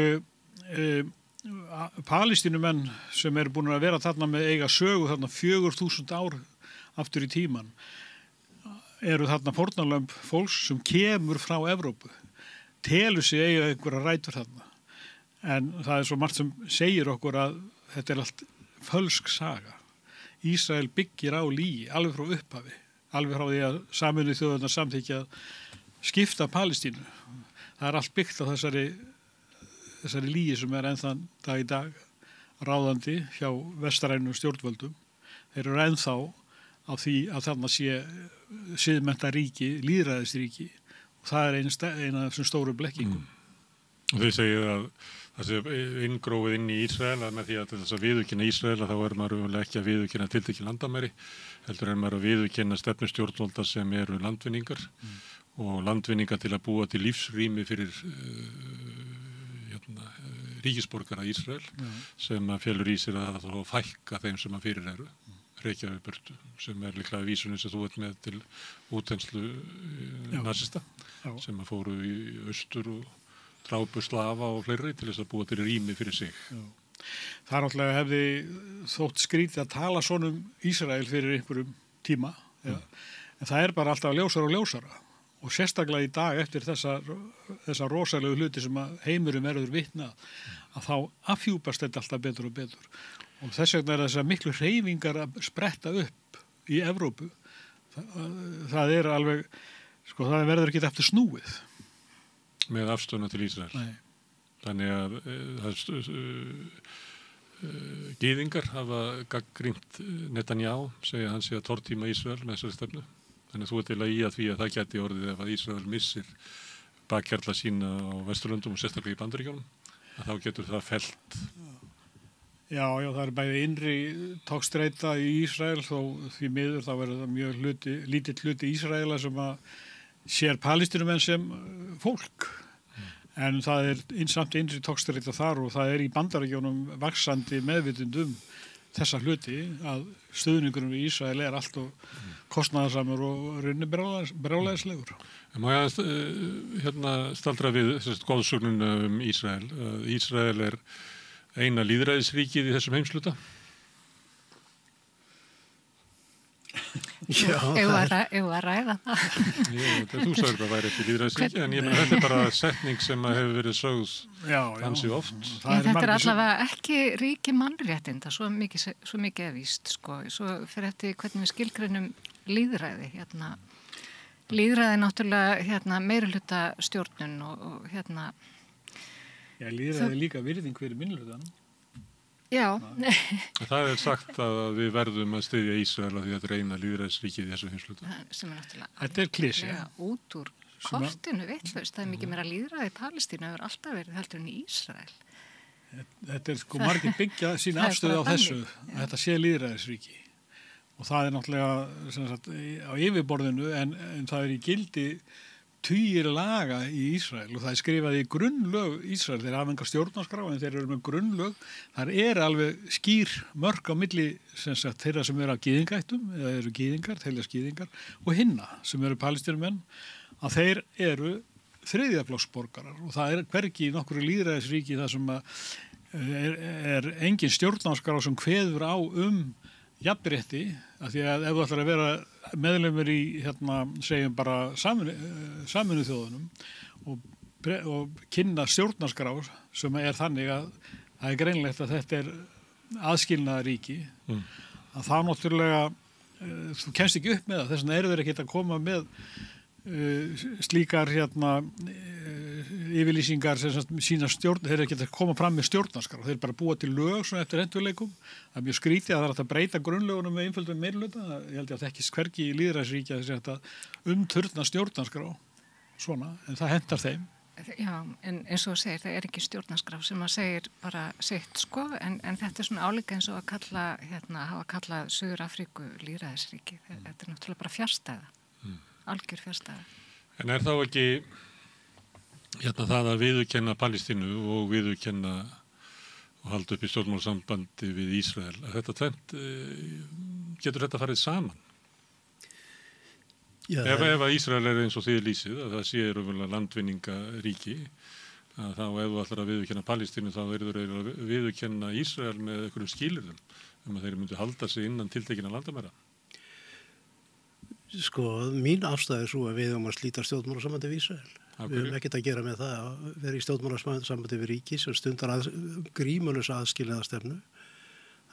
Palestínumenn sem eru búin að vera þarna með eiga sögu þarna 4000 ár aftur í tíman eru þarna fórnarlömb fólks sem kemur frá Evrópu telur sig eiga einhverja rætur þarna en það er svo margt sem segir okkur að þetta er allt fölsk saga. Ísrael byggir á lygi alveg frá upphafi alveg frá því að Sameinuðu þjóðirnar samþykkja að skipta Palestínu. Það er allt byggt á þessari lygi sem er ennþann dag í dag ráðandi hjá vestrænum stjórnvöldum. Þeir eru ennþá á því að þarna sé siðmennta ríki, lýðræðisríki og það er eina af þessum stóru blekkingum. Og þau segir að það sé inngrófið inn í Ísrael að með því að þess að viðurkenna Ísrael að þá er maður ekki að viðurkenna tiltekin landamæri heldur er maður að viðurkenna stefnustjórnvalda sem eru landvinningar og landvinningar til að búa til lífsrými fyrir ríkisborgara Ísrael sem að félur í sér að það þá fækka þeim sem að fyrir eru reykja við burtu sem er líklega vísunum sem þú ert með til útenslu nasista sem að fóru í austur og drápu slafa og fleiri til þess að búa til rými fyrir sig. Já. Það náttúrulega hefði þótt skrítið að tala svona Ísrael fyrir einhverjum tíma en það er bara alltaf ljósara og ljósara og sérstaklega í dag eftir þessa rosalegu hluti sem að heimurum verður vitna að þá afhjúpast þetta alltaf betur og betur og þess vegna er þessar miklu hreyfingar að spretta upp í Evrópu. Það er alveg Sko það verður ekki eftir snúið. Með afstöðuna til Ísrael. Nei. Þannig að gyðingar hafa gagnrýnt Netanyahu, segja hann sé að tortíma Ísrael með þessari stefnu. Þannig að þú ert til að í að því að það geti orðið ef að Ísrael missir bakkjarla sína á Vesturlöndum og sérstaklega í Bandaríkjunum, að þá getur það fellt. Já, það er bæði innri togstreita í Ísrael, þó því miður þá verður það mjög lítill hluti Ísraela sem að sér palestínumenn sem fólk. En það er samt innri togstreita þar og það er í Bandaríkjunum vaxandi meðvitund þessa hluti að stuðningurum við Ísrael er allt og kostnaðarsamur og rauninni brjálæðislegur. Má ég staldra við góðsögnuna Ísrael. Ísrael er eina lýðræðisríkið í þessum heimsluta? Ef að ræða það. Þú sagði það væri ekki lýðræðisríki, en ég meina þetta er bara setning sem hefur verið sögð hansi oft. Þetta er allavega ekki ríki mannréttinda, svo mikið er víst, sko. Svo fyrir eftir hvernig við skilgreinum lýðræði, Lýðræði náttúrulega meirihluta stjórnun og Já, lýðræði líka virðing fyrir minnihlutanum. Já. Það er sagt að við verðum að styðja Ísrael að því að reyna lýðræðisríkið í þessu heimsluta. Sem er náttúrulega... Þetta er klísja. Út úr kortinu vitlaust. Það er mikið meira lýðræði í Palestínu hefur alltaf verið heldur en í Ísrael. Þetta er sko margir byggja sína afstöðu á þessu. Að þetta sé lýðræðisríki. Og það er náttúrulega sagt, á yfirborðinu en það er í gildi tugir laga í Ísrael og það er skrifað í grunnlög Ísrael. Þeir hafa enga stjórnarskrá en þeir eru með grunnlög. Það er alveg skýr mörk á milli sagt, þeirra sem eru af gyðingættum eða eru gyðingar, teljast gyðingar og hinna sem eru palestínumenn að þeir eru þriðjaflokksborgarar og það er hvergi í nokkru lýðræðisríki þar sem er engin stjórnarskrá sem kveður á jafnrétti, af því að ef þú ætlar að vera meðlumur í, segjum bara Sameinuðu þjóðunum og kynna stjórnarskrá sem er þannig að það er greinlegt að þetta er aðskilnaðaríki, að það náttúrulega, þú kemst ekki upp með það, þess vegna eru þeir ekki að koma með slíkar yfirlýsingar sem sína stjórn, þeir eru ekki að koma fram með stjórnarskrá, þeir bara búa til lög svona eftir endurleikum. Það er mjög skrítið að það er að breyta grunnlögunum með einföldum meirihluta. Ég held að það ekki hvergi í lýðræðisríki að þetta umturna stjórnarskrá svona, en það hentar þeim. Já, en eins og þú segir, það er ekki stjórnarskrá sem að segir bara sitt sko, en þetta er svona álíka eins og að kalla, hafa kallað Suður Afríku lýðræðisríki. Þetta er náttúrulega bara fjarstæða. Algjör fjarstæða. En er þá ekki það að viðurkenna Palestínu og viðurkenna og halda upp í stjórnmálasambandi við Ísrael, að þetta tvennt, getur þetta farið saman? Já, ef að Ísrael er eins og þið lýsið, að það sé landvinningaríki, að þá ef þú ætlar að viðurkenna Palestínu þá verður þeir að viðurkenna Ísrael með einhverjum skilyrðum að þeir myndu halda sig innan tiltekinna landamæra. Sko, mín afstæð er svo að við að slíta stjórnmálasambandi við Ísrael. Við höfum ekkert að gera með það að vera í stjórnmálasambandi við ríki sem stundar grímulösa aðskilnaðarstefnu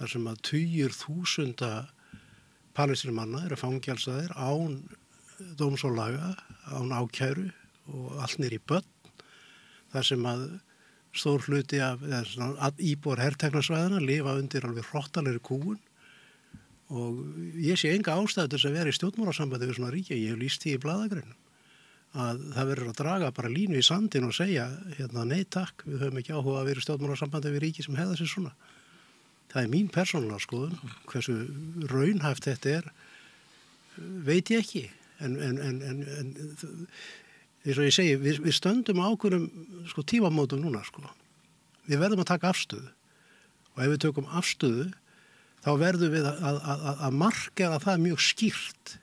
þar sem að tugir þúsunda palestínumanna eru fangelsaðir án dóms og laga, án ákæru og allt niður í börn þar sem að stór hluti af íbúar herteknarsvæðina lifa undir alveg hrottalegri kúgun. Og ég sé enga ástæðu til þess að vera í stjórnmálasambandi við svona ríki. Ég hef lýst því í blaðagreinum að það verður að draga bara línu í sandin og segja nei takk, við höfum ekki áhuga að vera í stjórnmálasambandi við ríki sem hefða sér svona. Það er mín persónulega skoðun. Hversu raunhæft þetta er veit ég ekki. En eins og ég segi, við stöndum á ákveðnum tímamótum núna. Við verðum að taka afstöðu og ef við tökum afstöðu þá verðum við að markera það mjög skýrt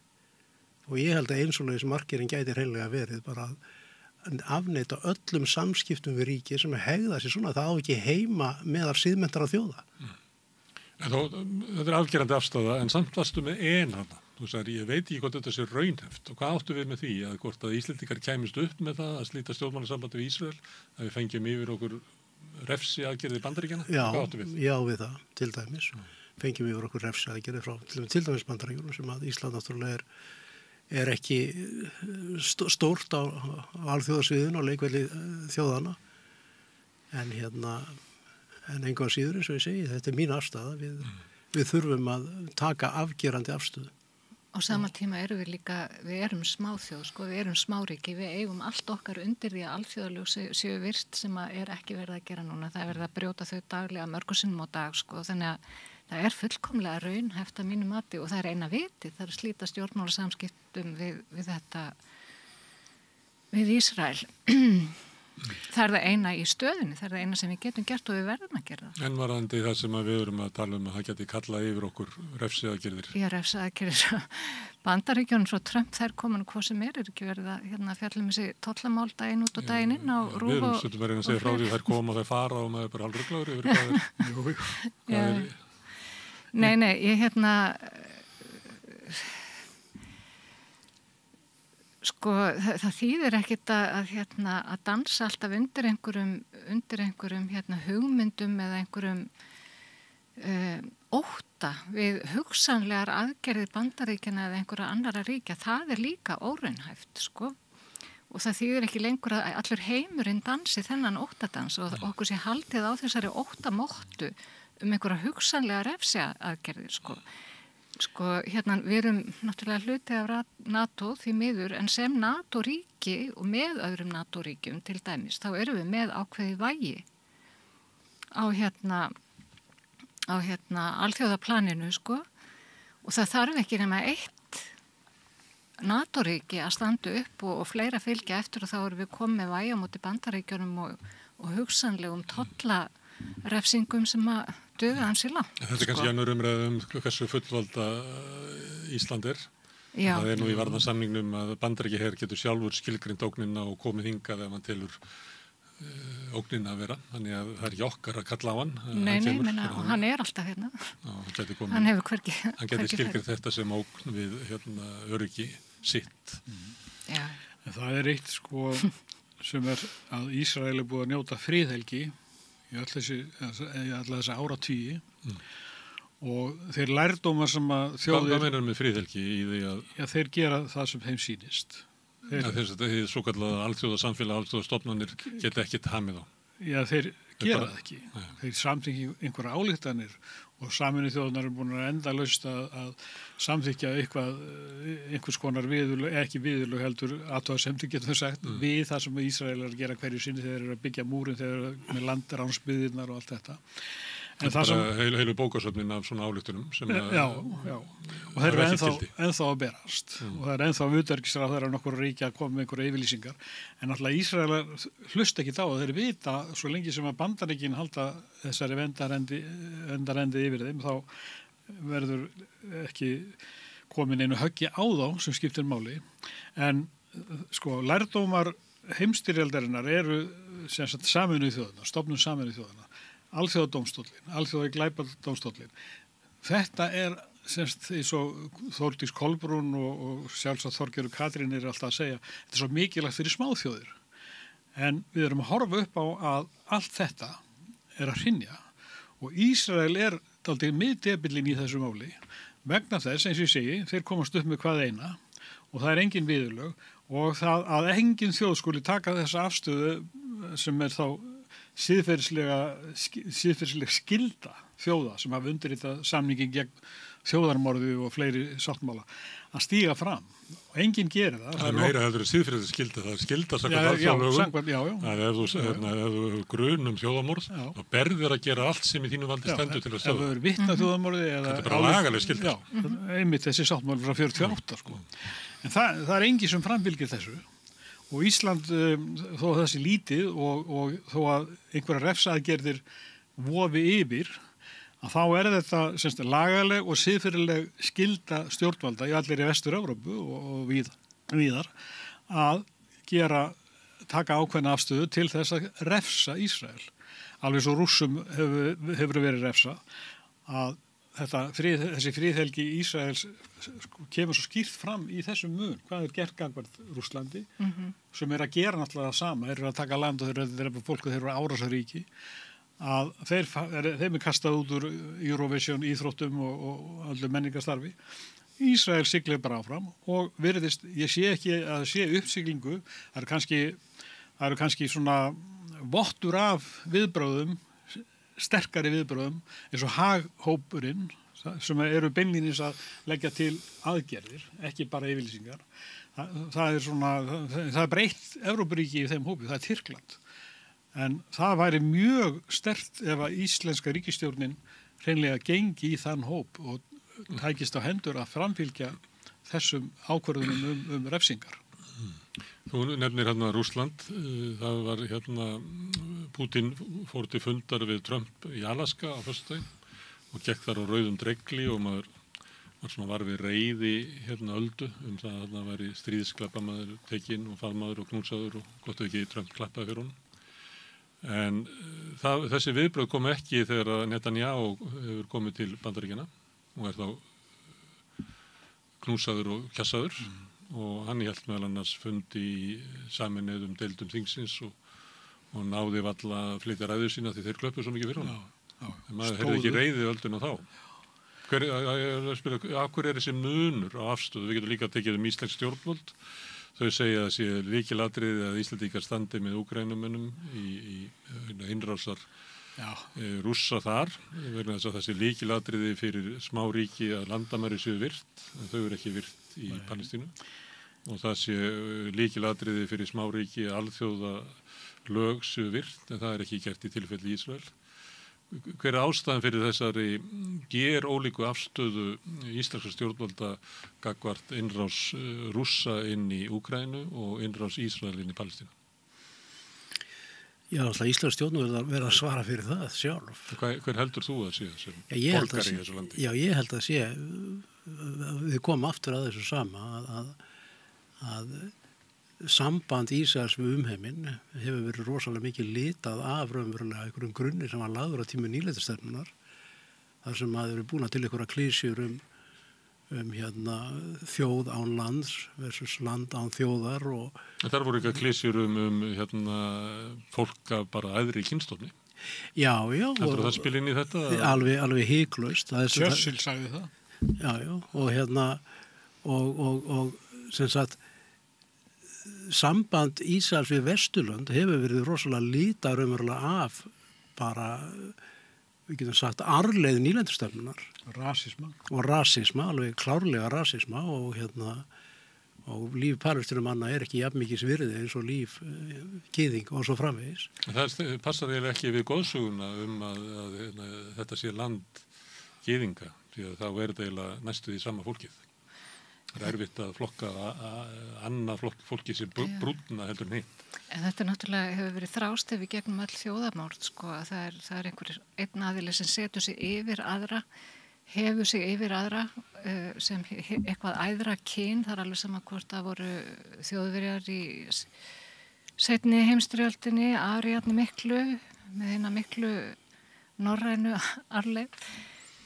og ég held að eins og þessi markerinn gæti hreinlega verið bara að afneita öllum samskiptum við ríki sem hegða sér svona, það á ekki heima meðal siðmenntara þjóða. Þetta er afgerandi afstafa en samt varstu með hana. Þú sagði, ég veit ekki hvort þetta sé raunhæft og hvað áttu við með því að hvort að Íslendingar kæmist upp með það að slíta stjórnmálasambandi við Ísrael, að við fengjum yfir okkur refsi aðgerði Bandaríkjanna? Já, við það, til dæmis. Fengjum yfir okkur refsi aðgerði frá til dæmis Bandaríkjunum sem að Ísland náttúrulega er ekki stórt á alþjóðasviðinu á leikvelli þjóðana en en engan síður eins og ég segi, þetta er mín afstaða, við þurfum að taka afgerandi afstöðu. Á sama tíma erum við erum smáþjóð, sko, við erum smáríki, við eigum allt okkar undir því að alþjóðalög séu virt sem er ekki verið að gera núna, það er verið að brjóta þau daglega mörgum sinnum á dag, sko, þannig að það er fullkomlega raunhæft að mínu mati og það er eina viti, það er að slíta stjórnmálasamskiptum við Ísrael. Það er það eina í stöðunni, það er það eina sem við getum gert og við verðum að gera það. En varðandi það sem við erum að tala að það geti kallað yfir okkur refsiaðgerðir? Já, refsiaðgerðir. Bandaríkjónum svo Trump, þær komin hvað sem er ekki verið að fjalla þessi tollamál daginn út og daginn inn á RÚV. Við erum svolítið verið að segja frá því þær koma og þær fara og maður bara alruglaður yfir hvað er. Nei, ég sko, það þýðir ekkit að dansa alltaf undir einhverjum hugmyndum eða einhverjum ótta við hugsanlegar aðgerðir Bandaríkjanna eða einhverja annara ríkja. Það er líka óraunhæft, sko. Og það þýðir ekki lengur að allur heimurinn dansi þennan óttadans og okkur sé haldið á þessari óttamóttu einhverja hugsanlega refsiaðgerðir, sko. Sko, við erum náttúrulega hluti af NATO því miður, en sem NATO-ríki og með öðrum NATO-ríkjum til dæmis, þá erum við með ákveði vægi á alþjóðaplaninu, sko, og það þarf ekki nema eitt NATO-ríki að standa upp og fleira fylgja eftir og þá erum við komið með vægi á móti Bandaríkjunum og hugsanlegum refsingum sem að duga hans í langt. Þetta er kannski annur umræðu hversu fullvalda Ísland er. Já. Það er nú í varnarsamningnum að Bandaríkjaher getur sjálfur skilgreind ógnina og komið hingað ef hann telur ógnina að vera. Þannig að það er ekki okkar að kalla á hann. Nei, hann er alltaf hérna. Já, hann hefur hvergi. Hann getur skilgreind þetta sem ógn við öryggi sitt. Já. Það er eitt sko sem er að Ísrael er búið að njóta friðhelgi í alla þessa áratugi og þeir lærdómar sem að þjóðir... Hvað meinar með friðhelgi í því að... Já, þeir gera það sem þeim sýnist. Þeir svo kallaða alþjóðasamfélag, alþjóðastofnanir geta ekkert hamið á. Já, þeir gera það ekki. Þeir samþykja einhverja ályktanir og Sameinuðu þjóðirnar er búin að endalaust að samþykja einhvers konar ekki viðurlög heldur athugasemdir getum við sagt við það sem Ísraelar gera hverju sinni þegar þeir eru að byggja múrin, þeir eru með landránsbyggðirnar og allt þetta. En það er heilu bókasöfnin af svona ályktunum sem Já, og þeir eru ennþá að berast og það er ennþá utanríkisráð þeirra nokkur ríki að koma með einhverja yfirlýsingar en náttúrulega Ísraelar hlusta ekki á það, þeir vita svo lengi sem að Bandaríkin halda þessari vendarendi yfir þeim þá verður ekki komin einu höggi á þá sem skiptir máli en sko lærdómar heimsstyrjaldarinnar eru sem sagt Sameinuðu þjóðanna, stofnun Sameinuðu þjóðanna Alþjóðadómstólinn, Alþjóða glæpadómstólinn. Þetta er semst eins og Þórdís Kolbrún og sjálfsagt Þorgerður Katrín er alltaf að segja, þetta er svo mikilvægt fyrir smáþjóðir. En við erum að horfa upp á að allt þetta er að hrynja og Ísrael er dálítið miðdebillinn í þessu máli vegna þess, eins og ég segi, þeir komast upp með hvað eina og það er engin viðurlög og það að engin þjóð skuli taka þessa afstöðu sem er þá siðferðisleg skylda þjóða sem hafa undirritað samningin gegn þjóðarmorðu og fleiri sáttmála að stíga fram og enginn gerir það. Það er meira heldur siðferðisleg skylda, það er skylda samkvæmt alþjóðalögum. Ef þú grunum þjóðarmorð þá berðir að gera allt sem í þínu valdi stendur til að stöða. Ef þú eru vitna þjóðarmorði þetta er bara lagaleg skylda. Já, einmitt þessi sáttmáli frá 48 sko. En það er enginn sem framfylgir þessu. Og Ísland, þó að þessi lítið og þó að einhverja refsaðgerðir vofi yfir, að þá er þetta semst lagaleg og siðferðileg skylda stjórnvalda í allir í Vestur-Evrópu og víðar að taka ákveðna afstöðu til þess að refsa Ísrael. Alveg svo Rússum hefur verið refsa að þessi friðhelgi Ísraels kemur svo skýrt fram í þessum mun. Hvað er gert gagnvart Rússlandi sem er að gera náttúrulega það sama. Þeir eru að taka land og þeir eru að drepa fólk og þeir eru árásaríki. Að þeim er kastað út úr Eurovision, íþróttum og öllu menningarstarfi. Ísrael siglir bara áfram og virðist, ég sé ekki að sé uppsiglingu, það eru kannski svona vottur af viðbröðum, sterkari viðbröðum, eins og Haghópurinn, sem eru beinlínis að leggja til aðgerðir, ekki bara yfirlýsingar. Það er breytt Evrópuríki í þeim hópi, það er Tyrkland. En það væri mjög sterkt ef að íslenska ríkisstjórnin hreinlega gengi í þann hóp og tækist á hendur að framfylgja þessum ákvörðunum refsingar. Þú nefnir hérna Rússland, það var hérna Putin fór til fundar við Trump í Alaska á föstudaginn og gekk þar á rauðum dregli og maður var svona var við reiði hérna öldu það að það væri stríðsklappamaður tekinn og faðmaður og knúsaður og gott ekki Trump klappaði fyrir honum. En þessi viðbröð kom ekki þegar Netanyahu hefur komið til Bandaríkjanna og er þá knúsaður og kjassaður og hann hélt meðal annars fundi í sameinuðum deildum þingsins og náði valla að flytja ræður sína því þeir klöppuðu svo mikið fyrir honum. En maður hefði ekki reiði ölduna þá. Af hverju er þessi munur á afstöðu? Við getum líka tekið íslensk stjórnvöld. Þau segja að sé lykilatriði að Íslendingar standi með Úkrænumönnum í innrásar Rússa þar, vegna þess að þessi lykilatriði fyrir smá ríki að landamæri séu virt, en þau eru ekki virt í Palestínu og það sé lykilatriði fyrir smá ríki að alþjóða lög séu virt, en það er ekki gert í tilfelli Ísrael. Hver er ástæðan fyrir þessari gerólíku afstöðu íslenska stjórnvalda gagnvart innrás Rússa inn í Úkraínu og innrás Ísrael inn í Palestínu? Já, alltaf íslensk stjórnvöld verða að svara fyrir það sjálf. Hver heldur þú að sé sem borgari í þessu landi? Já, ég held að sé, við komum aftur að þessu sama, að samband Ísraels við umheiminn hefur verið rosalega mikið litað af raunverulega einhverjum grunni sem var lagður á tímu nýlendastefnunar, þar sem maður eru búin til einhverja klísjur þjóð án lands versus land án þjóðar og þar voru ekki klísjur fólk af bara æðri kynstofni. Já. Heldur það spil inn í þetta? Alveg hiklaust. Churchill sagði það. Já, og sem sagt samband Ísraels við Vesturlönd hefur verið rosalega litað raunverulega af bara við getum sagt arfleið nýlendastefnunar. Rasisma, alveg klárlega rasisma og líf palestínumanna er ekki jafn mikið virði eins og líf gyðinga og svo framvegis. Það passar eiginlega ekki við góðsöguna að þetta sé land gyðinga, því að þá er þetta eiginlega næstu því sama fólkið. Það er erfitt að flokka annað fólki sem brúnna heldur en hitt. En þetta náttúrulega hefur verið þrástefi gegnum all þjóðamál, sko, að það er einn aðili sem setur sig yfir aðra, hefur sig yfir aðra sem eitthvað æðra kyn, það er alveg sama hvort það voru þjóðverjar í seinni heimsstyrjöldinni, Ariadni miklu, með eina miklu norrænu arfleifð.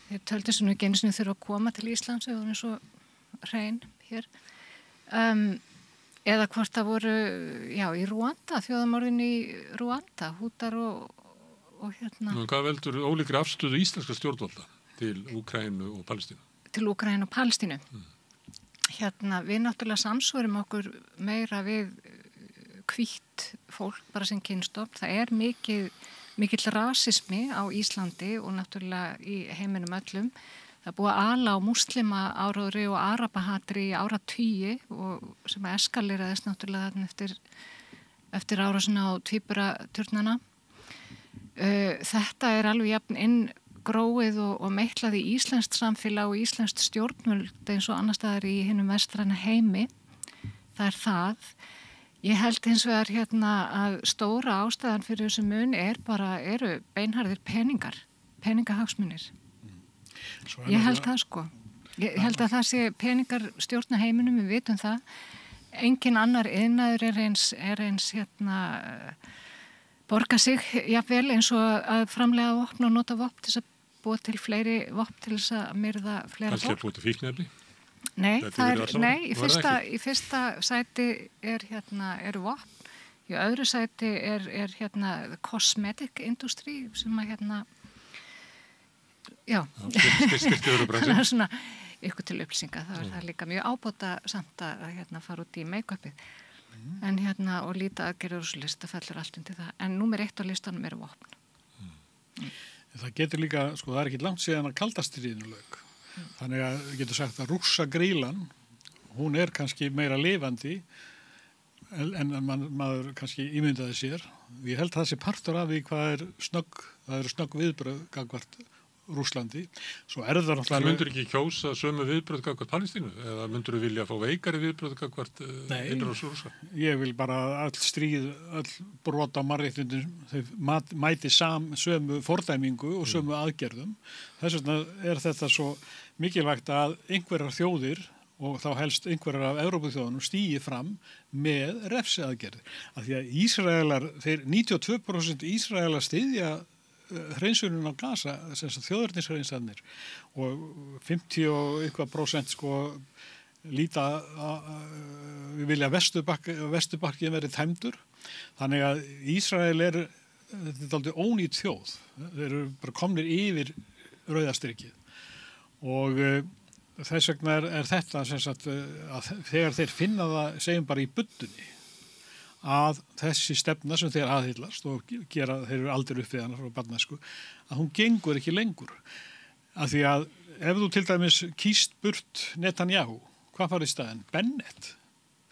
Þeir töldu sem ekki einu sinni þurfa að koma til Íslands eða eins og hrein hér eða hvort það voru í Rúanda, þjóðamorðin í Rúanda, hútar og Hvað veldur ólíkri afstöðu íslenska stjórnvalda til Úkraínu og Palestínu? Til Úkraínu og Palestínu. Við náttúrulega samsvörum okkur meira við hvítt fólk bara sem kynstofn. Það er mikill rasismi á Íslandi og náttúrulega í heiminum öllum. Það er búið að ala á múslima áróðri og arabahatri í áratugi og sem eskaleraðist náttúrulega eftir árásina á tvíburaturnana. Þetta er alveg jafn inngróið og meitlað í íslenskt samfélag og íslenskt stjórnvöld eins og annar staðar í hinum vestræna heimi. Það er það. Ég held hins vegar að stóra ástæðan fyrir þessu mun eru beinharðir peningahagsmunir. Ég held það sko. Ég held að það sé peningar stjórna heiminum, við vitum það. Engin annar iðnaður er eins borga sig jafnvel eins og að framlega vopn og nota vopn til að búa til fleiri vopn til þess að myrða fleira fólk. Kannski að búa til fíknefni? Nei, í fyrsta sæti eru vopn. Í öðru sæti er cosmetic industry sem að ykkur til upplýsinga. Það var það líka mjög ábóta samt að fara út í make-upið. En og líta aðgerður og svo lista fellur allt undir það. En númer 1 á listanum eru vopn. Það getur líka, það er ekki langt síðan að kaldastríðinu lauk. Þannig að við getum sagt að rússagrílan, hún er kannski meira lifandi en maður kannski ímyndaði sér. Ég held að það sé partur af því hvað það eru snögg viðbrögð gagvart Rússlandi. Svo það náttúrulega... Það myndur ekki kjósa sömu viðbrögð gagvart Palestínu? Eða myndur þú vilja fá veikari viðbrögð gagvart innrás Rússa? Ég vil bara öll stríð, öll brot á mannréttindum, þau mæti sömu fordæmingu og sömu aðgerðum. Þess vegna er þetta svo mikilvægt að einhverjar þjóðir og þá helst einhverjar af Evrópuþjóðunum stígi fram með refsiaðgerðir. Af því að Ísraelar, 92% Ísraelar styðja hreinsunum á Gaza, þjóðarnishreinsanir og 50 og eitthvað % líta við vilja Vesturbakkinn verið tæmdur. Þannig að Ísrael þetta er aldrei ónýtt þjóð. Þeir eru bara komnir yfir rauðastrikið og þess vegna er þetta að þegar þeir finna það, segjum bara í buddunni, að þessi stefna sem þeir aðhyllast og þeir eru aldrei upp við hana frá barnæsku, að hún gengur ekki lengur. Af því að ef þú til dæmis kýst burt Netanyahu, hvað farið í staðinn? Bennett,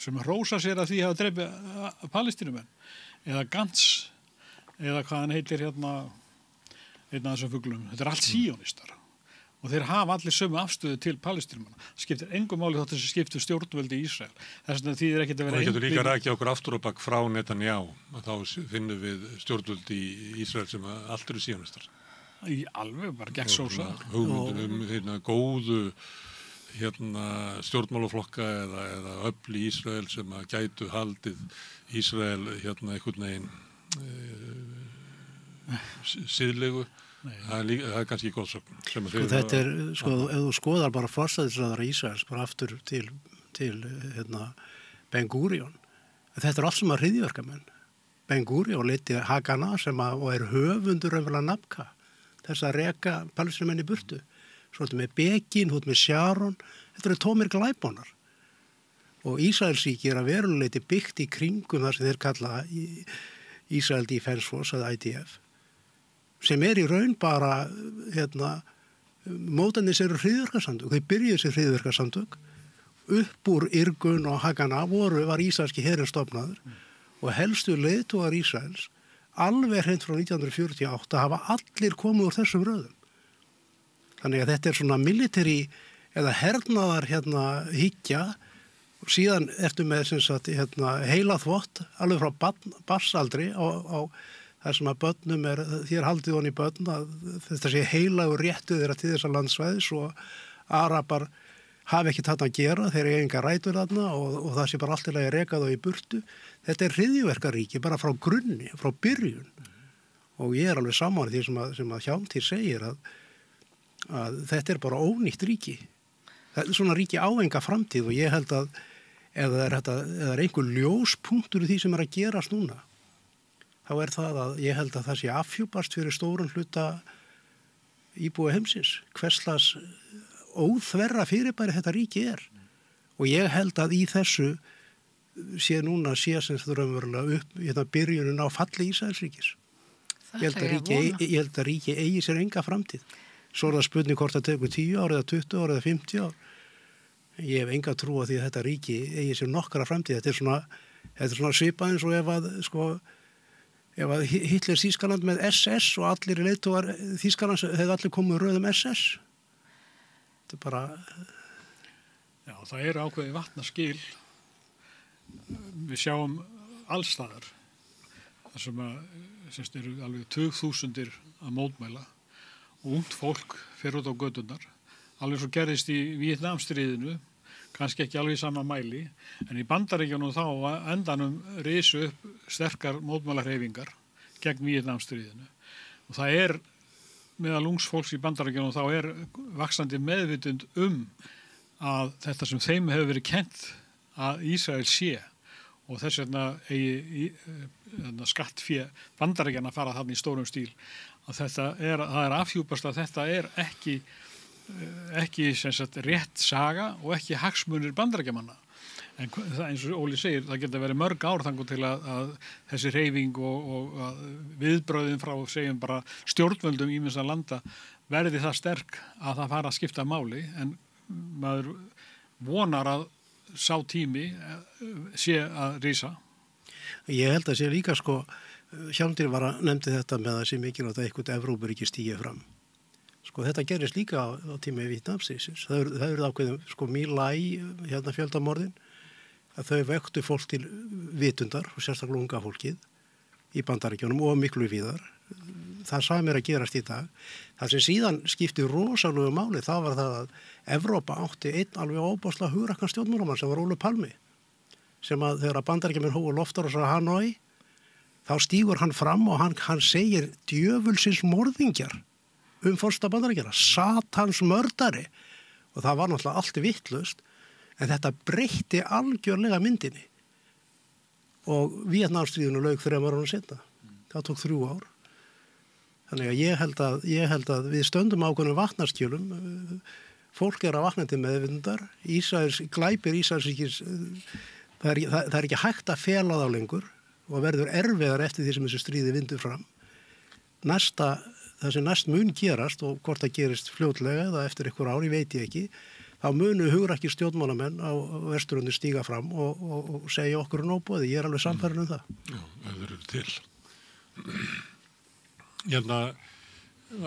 sem hrósa sér að því hafa drepið Palestínumenn, eða Gantz, eða hvað hann heitir einn af þessum fuglum. Þetta er allt síónistar. Og þeir hafa allir sömu afstöðu til Palestínumanna. Það skiptir engum máli þótt þessi skiptir stjórnvöldi í Ísrael. Þess vegna þýðir ekkert að vera einblín. Það getur líka rækja okkur aftur og bakk frá Netanyahu. Þá finnum við stjórnvöldi í Ísrael sem allt eru síónistar. Alveg, bara gegn sósa. Hugmyndum góðu stjórnmálaflokka eða öfl í Ísrael sem að gætu haldið Ísrael einhvern veginn siðlegu. Það er kannski góð sögn. Þetta er, ef þú skoðar bara forsætisráðherra Ísraels bara aftur til Ben Gurion, þetta er allt sem að hryðjuverkamenn. Ben Gurion leiddi Haganah og er höfundur raunverulega Nabka, þess að reka palestínumenn í burtu. Svo þetta með Begin, með Sharon, þetta eru tómir glæpónar. Og Ísraelsríki er að veruleiti byggt í kringum þar sem þeir kalla Israel Defense Force eða IDF. Sem í raun bara, mótandi sér hryðjuverkasamtök. Þau byrjuðu sér hryðjuverkasamtök, upp úr Irgun og Haganah var ísraelski herinn stofnaður og helstu leiðtogar Ísraels, alveg hreint frá 1948, hafa allir komið úr þessum röðum. Þannig að þetta er svona military eða hernaðar hyggja og síðan ertu með heila þvott, alveg frá barsaldri á þar sem að börnum þér haldið hon í börn að þetta sé heilagur réttu þeirra til þessa landsvæðis og Arabar hafi ekki þarna að gera, þeir eru enga rætur þarna og það sé bara allt í lagi að reka þá í burtu. Þetta er hryðjuverkaríki bara frá grunni, frá byrjun. Og ég er alveg saman því sem að Hjálmtýr segir að þetta er bara ónýtt ríki. Þetta er svona ríki áenga framtíð og ég held að ef það er einhver ljóspunktur í því sem er að gerast núna, þá er það að ég held að það sé afhjúpast fyrir stórun hluta íbúi heimsins. Hverslas óþverra fyrirbæri þetta ríki er. Og ég held að í þessu sé sem þetta raunverulega upp byrjunin á falli Ísraelsríkis. Ég held að ríki eigi sér enga framtíð. Svo er það spurning hvort það tekur 10 ár eða 20 ár eða 50 ár. Ég hef enga trú á því að þetta ríki eigi sér nokkra framtíð. Þetta er svona svipað eins og ef að Hitler Þýskaland með SS og allir í leiðtogar Þýskalands hefði allir komið röðum SS. Þetta er bara... Já, það eru ákveði vatnaskil. Við sjáum allstaðar. Það sem eru alveg 20.000 að mótmæla og ungt fólk fer út á göturnar. Alveg svo gerðist í Víetnamstríðinu, kannski ekki alveg í sama mæli, en í Bandaríkjunum þá endanum risu upp sterkar mótmælahreyfingar gegn Víetnamstríðinu. Og það er, meðal ungs fólks í Bandaríkjunum, þá er vaxandi meðvitund að þetta sem þeim hefur verið kennt að Ísrael sé og þess vegna eigi skattfé Bandaríkjanna fara þarna í stórum stíl, að það er afhjúpast að þetta er ekki ekki sem sagt rétt saga og ekki hagsmunir Bandaríkjamanna. En það, eins og Óli segir, það geta verið mörg ár þangur til að þessi hreyfing og viðbröðin frá, segjum bara, stjórnvöldum ýmissa landa verði það sterk að það fara að skipta máli, en maður vonar að sá tími sé að rísa. Ég held að sé líka sko, Hjálmtýr nefndi þetta með að sé mikilvægt að eitthvað Evrópuríki stígi fram. Sko þetta gerist líka á tíma Víetnamstríðsins. Það eru ákveðum sko Mílæ, fjöldamorðin, að þau vöktu fólk til vitundar og sérstaklega unga fólkið í Bandaríkjunum og miklu víðar. Það sami að gerast í dag. Það sem síðan skipti rosalegu máli, það var það að Evrópa átti einn alveg óbáslega hugrakkan stjórnmálamann sem var Ólafur Palmi, sem að þegar Bandaríkjamenn hófu loftárásir á Hanoi, þá stígur hann fram og hann segir djöfulsins morðingjar forseta Bandaríkjanna, Satans mördari, og það var náttúrulega allt vitlaust. En þetta breytti algjörlega myndinni og Víetnamstríðinu lauk 3 árum seinna. Það tók 3 ár. Þannig að ég held að við stöndum ákveðnum vatnarskjölum. Fólk að vaknandi meðvindar. Glæpir Ísraelsríkis, það er ekki hægt að fela þá lengur og verður erfiðar eftir því sem þessi stríði vindur fram. Það sem næst mun gerast og hvort það gerist fljótlega eða eftir einhver ár, ég veit ég ekki, þá munu hugrakki stjórnmálamenn á Vesturlöndum stíga fram og segja okkur nóbóði. Ég er alveg sannfærður það. Já, það eru til. Hérna,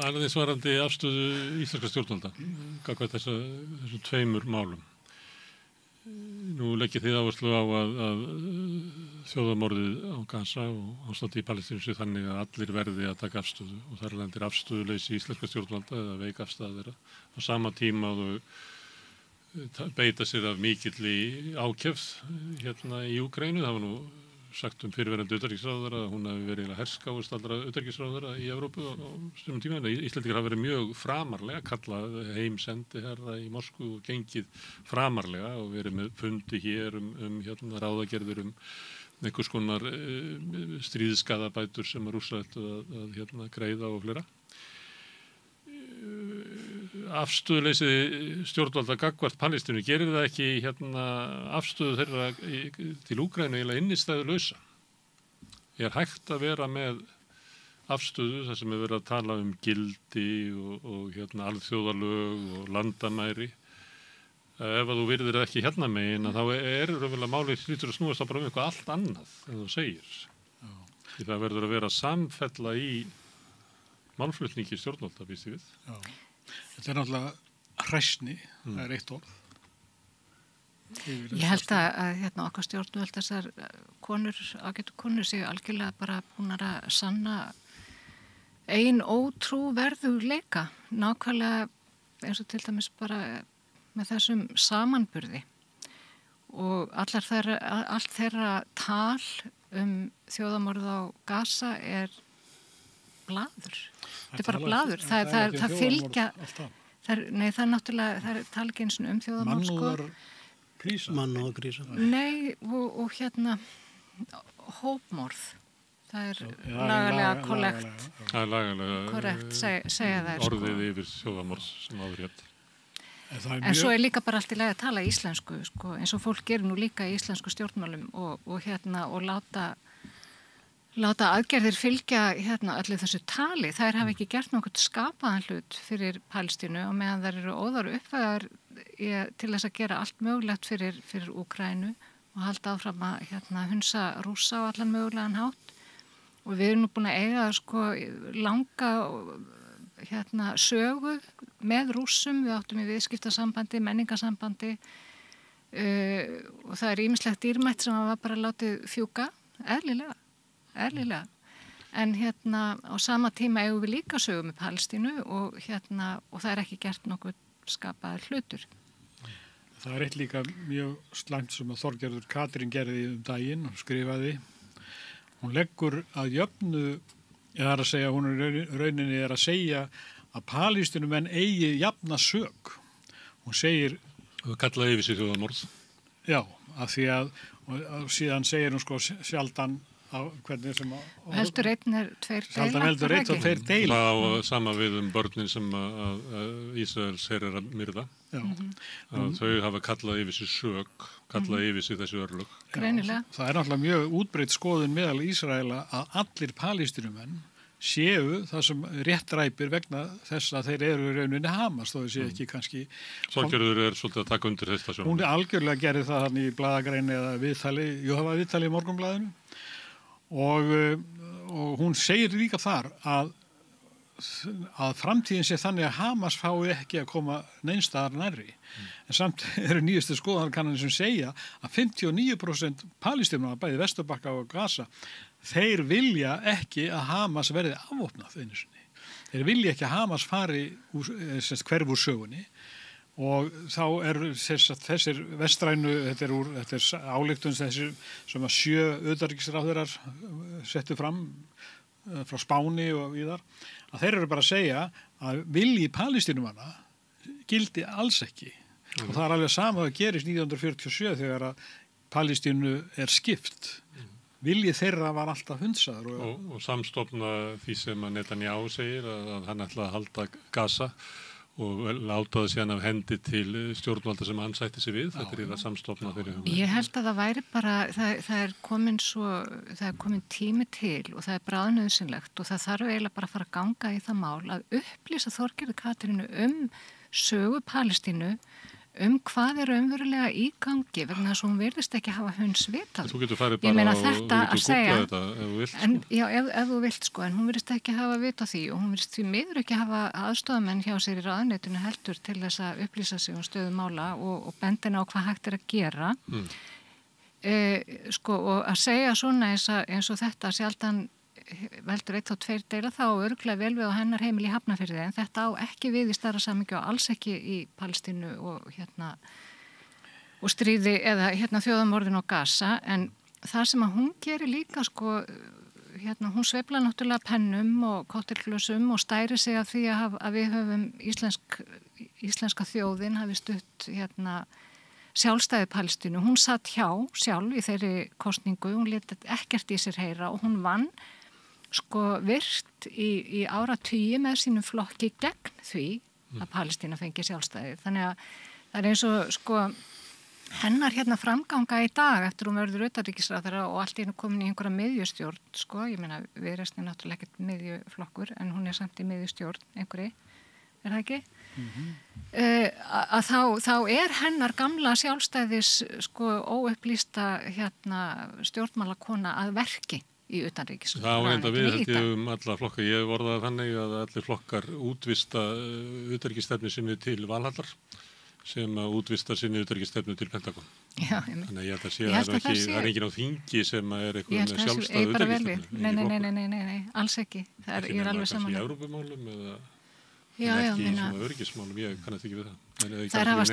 alveg svarandi afstöðu íslenska stjórnvalda, gagnvart þessum 2 málum. Nú leggið þið áherslu á að þjóðamorðið á Gaza og ástandi í Palestínu sé þannig að allir verði að taka afstöðu og þar lendir afstöðuleysi íslenska stjórnvalda eða veik afstæða þeirra á sama tíma og beita sér af mikilli ákefð hérna í Úkraínu. Það var nú sagt fyrirverandi utanríkisráðherra að hún hafi verið herskáust allra utanríkisráðherra í Evrópu á þessum tíma. Íslendingar hafa verið mjög framarlega, kallað heim sendiherra í Moskvu og gengið framarlega og verið með fundi hér ráðagerður einhvers konar stríðskaðabætur sem Rússar ættu að greiða og fleira. Afstöðuleysi stjórnvalda gagnvart Palestínu, gerir það ekki afstöðu þeirra til Úkraínu eiginlega innistæðulausa? Er hægt að vera með afstöðu þar sem er verið að tala um gildi og alþjóðalög og landamæri? Ef að þú virðir það ekki megin, þá raunverulega málið hlýtur að snúast bara eitthvað allt annað en þú segir. Því það verður að vera samfella í málflutningi stjórnvalda, býst ég við. Já. Þetta er náttúrulega hræsni, það er eitt orð. Ég held að okkar stjórnvöld þessar ágætu konur séu algjörlega bara búin að sanna ein ótrúverðugleika, nákvæmlega eins og til dæmis bara með þessum samanburði. Og allt þeirra tal þjóðamorð á Gaza er blaður. Þetta er bara blaður. Það fylgja... Nei, það er náttúrulega, það er tala ekki eins og þjóðamorð, Mannúðarkrísa. Nei, og hópmorð. Það er lagalega korrekt. Það er lagalega korrekt, segja það. Orðið yfir þjóðamorð sem áður hér. En svo er líka bara allt í lagi að tala íslensku, eins og fólk gerir nú líka í íslensku stjórnmálum og láta aðgerðir fylgja allir þessu tali. Þær hafa ekki gert nokkuð skapaðan hlut fyrir Palestínu og meðan þær eru óðar uppvæðar til þess að gera allt mögulegt fyrir Úkraínu og halda áfram að hunsa Rússa á allan mögulegan hátt. Og við erum nú búin að eiga langa sögu með Rússum. Við áttum í viðskiptasambandi, menningasambandi og það er ýmislegt dýrmætt sem var bara látið fjúka, eðlilega. En á sama tíma eigum við líka sögu með Palestínu og það er ekki gert nokkuð skapaður hlutur. Það er eitt líka mjög slæmt sem að Þorgerður Katrín gerði daginn og skrifaði. Hún leggur að jöfnu, rauninni er að segja að Palestínumenn eigi jafna sök. Hún segir... Það kallaði yfir sig þjóðamorð. Já, af því að síðan segir hún sjaldan hvernig sem heldur einn er tveir deila. Haldan heldur einn og tveir deila. Það sama við börnin sem að Ísraels herrar að myrða. Þau hafa kallað yfir sig sök, kallað yfir sig þessi örlög. Greinilega. Það er náttúrulega mjög útbreytt skoðun meðal Ísraela að allir palestínumenn séu það sem rétt ræpir vegna þess að þeir eru í rauninni Hamas, þó þessi ekki kannski... Þorgerður svolítið að taka undir þetta sjónum. Hún algjörlega gerði það hann í blaðagreini eða viðtali, það var viðtali í Morgunblaðinu og hún segir líka þar að framtíðin sé þannig að Hamas fái ekki að koma neinstaðar nærri. En samt eru nýjustu skoðanakannanir sem segja að 59% palestínumanna bæði Vesturbakka og Gaza þeir vilja ekki að Hamas verði afvopnað einu sinni. Þeir vilja ekki að Hamas fari hverf úr sögunni og þá þessir vestrænu, þetta er ályktun þessir sem að 7 utanríkisráðherrar settu fram frá Spáni og víðar, að þeir eru bara að segja að vilji palestínumanna gildi alls ekki. Og það er alveg sama að gerist 1947 þegar að Palestínu er skipt. Viljið þeirra var alltaf hundsaður. Og samstofna því sem að Netanyahu segir að hann ætla að halda Gaza og láta það síðan af hendi til stjórnvalda sem hann sætti sig við. Þetta er það samstofna þeirri hugmynd. Ég held að það væri bara, það er komin tími til og það er bráðnauðsynlegt og það þarf eiginlega bara að fara að ganga í það mál að upplýsa Þorgerði Katrínu sögu Palestínu hvað er raunverulega í gangi vegna þess að hún virðist ekki hafa hunds vitað. Þú getur farið bara og googla þetta ef þú vilt. Já, ef þú vilt sko, en hún virðist ekki hafa vitað því og hún virðist því miður ekki hafa aðstofamenn hjá sér í ráðuneytinu heldur til þess að upplýsa sig stöðu mála og bendina á hvað hægt er að gera. Sko, og að segja svona eins og þetta sjaldan veldur 1 og 2 deila þá örugglega vel við á hennar heimili í Hafnarfirði en þetta á ekki við í stærra samhengi og alls ekki í Palestínu og stríði eða þjóðamorðin og Gaza en það sem að hún gerir líka sko hún sveiflar náttúrulega pennum og kóktelglösum og stæri sig af því að við höfum íslenska þjóðin hafi stutt sjálfstæði Palestínu. Hún satt hjá sjálf í þeirri kosningu, hún lét ekkert í sér heyra og hún vann sko virt í áratugi með sínum flokki gegn því að Palestína fengi sjálfstæði. Þannig að það er eins og sko hennar framganga í dag eftir hún verður utanríkisráðherra og allt í hennu komin í einhverja miðjustjórn sko, ég meina Viðreisn er náttúrulega ekkert miðjuflokkur en hún er samt í miðjustjórn einhverji, er það ekki? Að þá er hennar gamla sjálfstæðis sko óupplýsta stjórnmálakona að verki í utanríkis. Það á enda við held ég alla flokka. Ég vorðaði þannig að allir flokkar útvista utanríkisstefnu sinni til Valhallar sem að útvista sinni utanríkisstefnu til Pentagon. Já, þannig að ég held að sé að það er enginn á þingi sem er eitthvað með sjálfstæðu utanríkisstefnu. Nei, alls ekki. Það er alveg saman. Ekki í Evrópumálum eða ekki í svona öryggismálum, ég kannast ekki við það. Þær hafa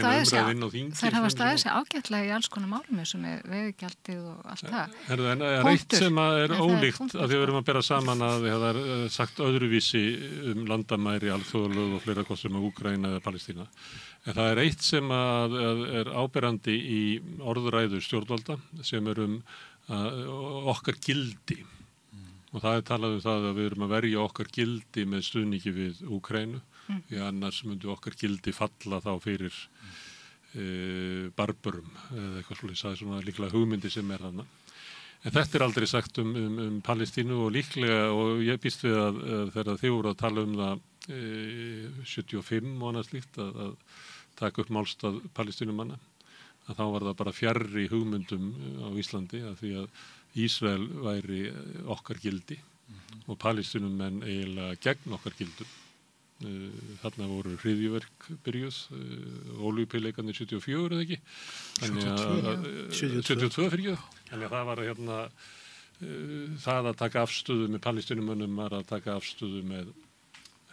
staðið sig ágætlega í alls konar málum eins og með veiðgjaldið og allt það. En reitt sem er ólíkt að því við erum að bera saman að það er sagt öðruvísi landamæri, alþjóðalög og fleira kostum með Úkraína eða Palestína. En það er eitt sem er áberandi í orðræðu stjórnvalda sem er okkar gildi. Og það er talað það að við erum að verja okkar gildi með stuðningi við Úkraínu. Því annars myndi okkar gildi falla þá fyrir barburum eða eitthvað svolítið, það er svona líklega hugmyndi sem er þarna. En þetta er aldrei sagt um Palestínu og líklega, og ég býst við að þegar þið voru að tala um það 75 og annað slíkt að taka upp málstað Palestínumanna, að þá var það bara fjarri hugmyndum á Íslandi að því að Ísrael væri okkar gildi og Palestínumenn eiginlega gegn okkar gildum. Þarna voru hryðjuverk byrjuð, Ólympíuleikarnir 74 eða ekki? 72 fyrir. Þannig að það var það að taka afstöðu með Palestínumönnum var að taka afstöðu með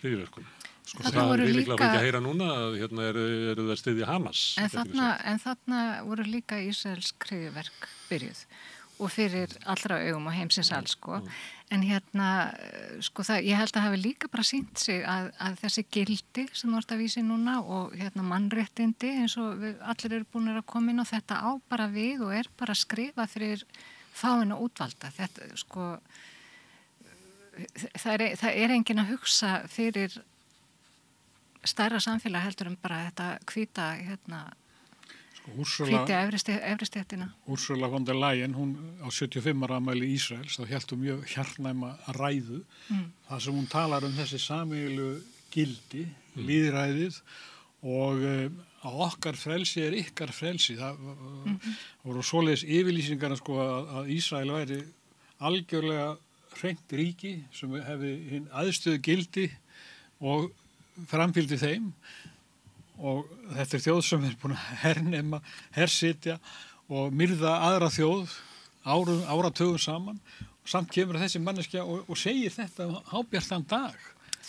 hryðjuverkum. Það er líklega ekki að heyra núna að eru það styðja Hamas. En þarna voru líka ísraelsk hryðjuverk byrjuð og fyrir allra augum og heimsins alls sko. En sko ég held að hafi líka bara sýnt sig að þessi gildi sem þú ert að vísi núna og mannréttindi eins og allir eru búin að koma inn og þetta á bara við og er bara skrifað fyrir fáinu útvalda. Þetta, sko, það er enginn að hugsa fyrir stærra samfélag heldur bara þetta hvíta, hvíti efristéttina. Ursula von der Leyen, hún á 75 ára afmæli Ísraels, þá hélt hún mjög hjartnæma ræðu, þar sem hún talar þessi sameiginlegu gildi, lýðræðið og að okkar frelsi ykkar frelsi. Það voru svoleiðis yfirlýsingar að Ísrael væri algjörlega hreint ríki sem hefði hinn aðstöðu gildi og framfylgdi þeim. Og þetta þjóð sem búin að hernema, hersitja og myrða aðra þjóð áratugum saman. Og samt kemur þessi manneskja og segir þetta hábjartan dag.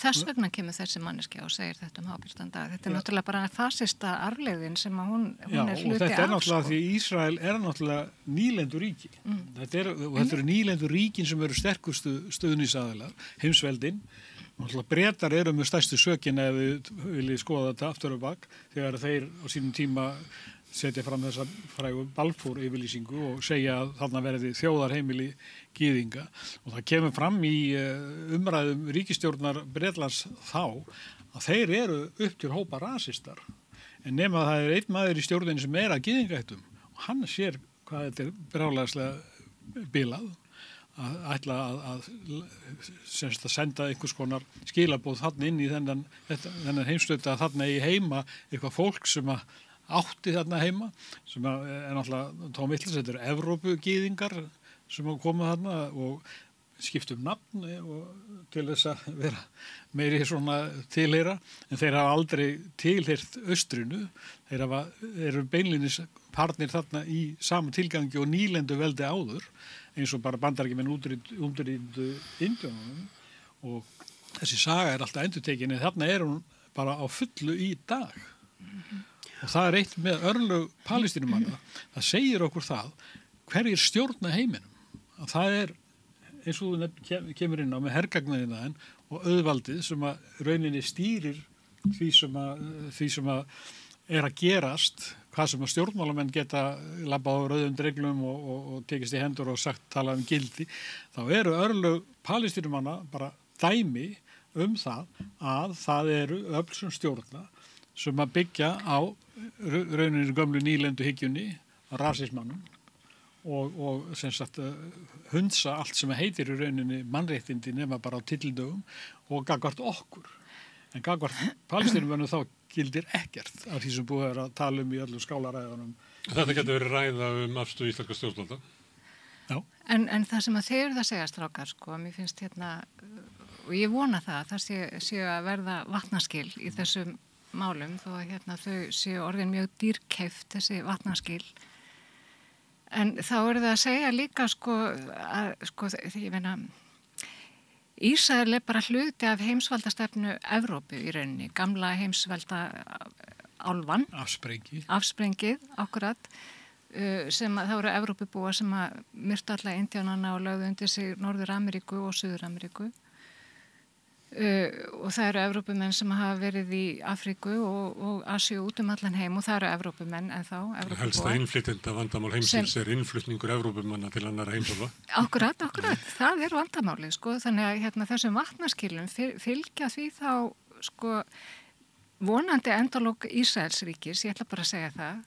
Þess vegna kemur þessi manneskja og segir þetta hábjartan dag. Þetta náttúrulega bara fasista arfleiðin sem að hún er hluti af. Já, og þetta náttúrulega því Ísrael náttúrulega nýlendur ríki. Þetta eru nýlendur ríkin sem eru sterkustu stuðningsaðilar, heimsveldin. Bretar eru með stærstu sökin ef við viljum skoða þetta aftur og bak þegar þeir á sínum tíma setja fram þessa frægu Balfour yfirlýsingu og segja að þarna verði þjóðarheimili gyðinga og það kemur fram í umræðum ríkisstjórnar Bretlands þá að þeir eru upp til hópa rasistar en nema það einn maður í stjórninni sem að gyðingættum og hann sér hvað þetta brjálæðislega bilað að ætla að senda einhvers konar skilaboð þarna inn í þennan heimstöld að þarna í heima eitthvað fólk sem að átti þarna heima sem er náttúrulega tómillis, þetta eru Evrópugyðingar sem að koma þarna og skiptum nafn og til þess að vera meiri svona tilheyra en þeir hafa aldrei tilheyrt austrinu, þeir eru beinlínis partnir þarna í sama tilgangi og nýlendu veldi áður eins og bara bandaríkjumenn útrýndu Indjónunum og þessi saga er alltaf endurtekin en þarna er hún bara á fullu í dag og það er eitt með örlög Palestínumanna, það segir okkur það hverjir stjórna heiminum að það er eins og þú kemur inn á með hergagnarinn og auðvaldið sem að rauninni stýrir því sem að er að gerast hvað sem að stjórnmálamenn geta labbað á rauðum dreglum og tekist í hendur og talað um gildi, þá eru örlög Palestínumanna bara dæmi það að það eru öfl sem stjórna sem að byggja á rauninni gömlu nýlendu hyggjunni, rasismannum og sem sagt hundsa allt sem heitir í rauninni mannréttindi nema bara á titildögum og gagnvart okkur. En gagnvart Palestínumönnum þá gildir ekkert af því sem búið er að tala í öllum skálaræðunum. Þetta getur verið ræða afstöðu íslenska stjórnvalda. Já. En það sem að þeir eru það segja strákar, mér finnst og ég vona það séu að verða vatnaskil í þessum málum þó að þau séu orðin mjög dýrkeypt þessi vatnaskil. En þá eru það að segja líka ég meina Ísrael er bara hluti af heimsvaldastefnu Evrópu í rauninni, gamla heimsvalda álfan. Afsprengið, akkurat, sem þá eru Evrópubúar sem að myrtu alla Indíánana og lögðu undir sig Norður-Ameríku og Suður-Ameríku. Og það eru Evrópumenn sem hafa verið í Afríku og Asíu út allan heim og það eru Evrópumenn ennþá. Helsta innflytjenda vandamál heimsins er innflutningur Evrópumanna til annarra heimsálfa. Akkurat, það er vandamálið, þannig að þessum vatnaskilum fylgja því þá, vonandi endalók Ísraelsríkis, ég ætla bara að segja það,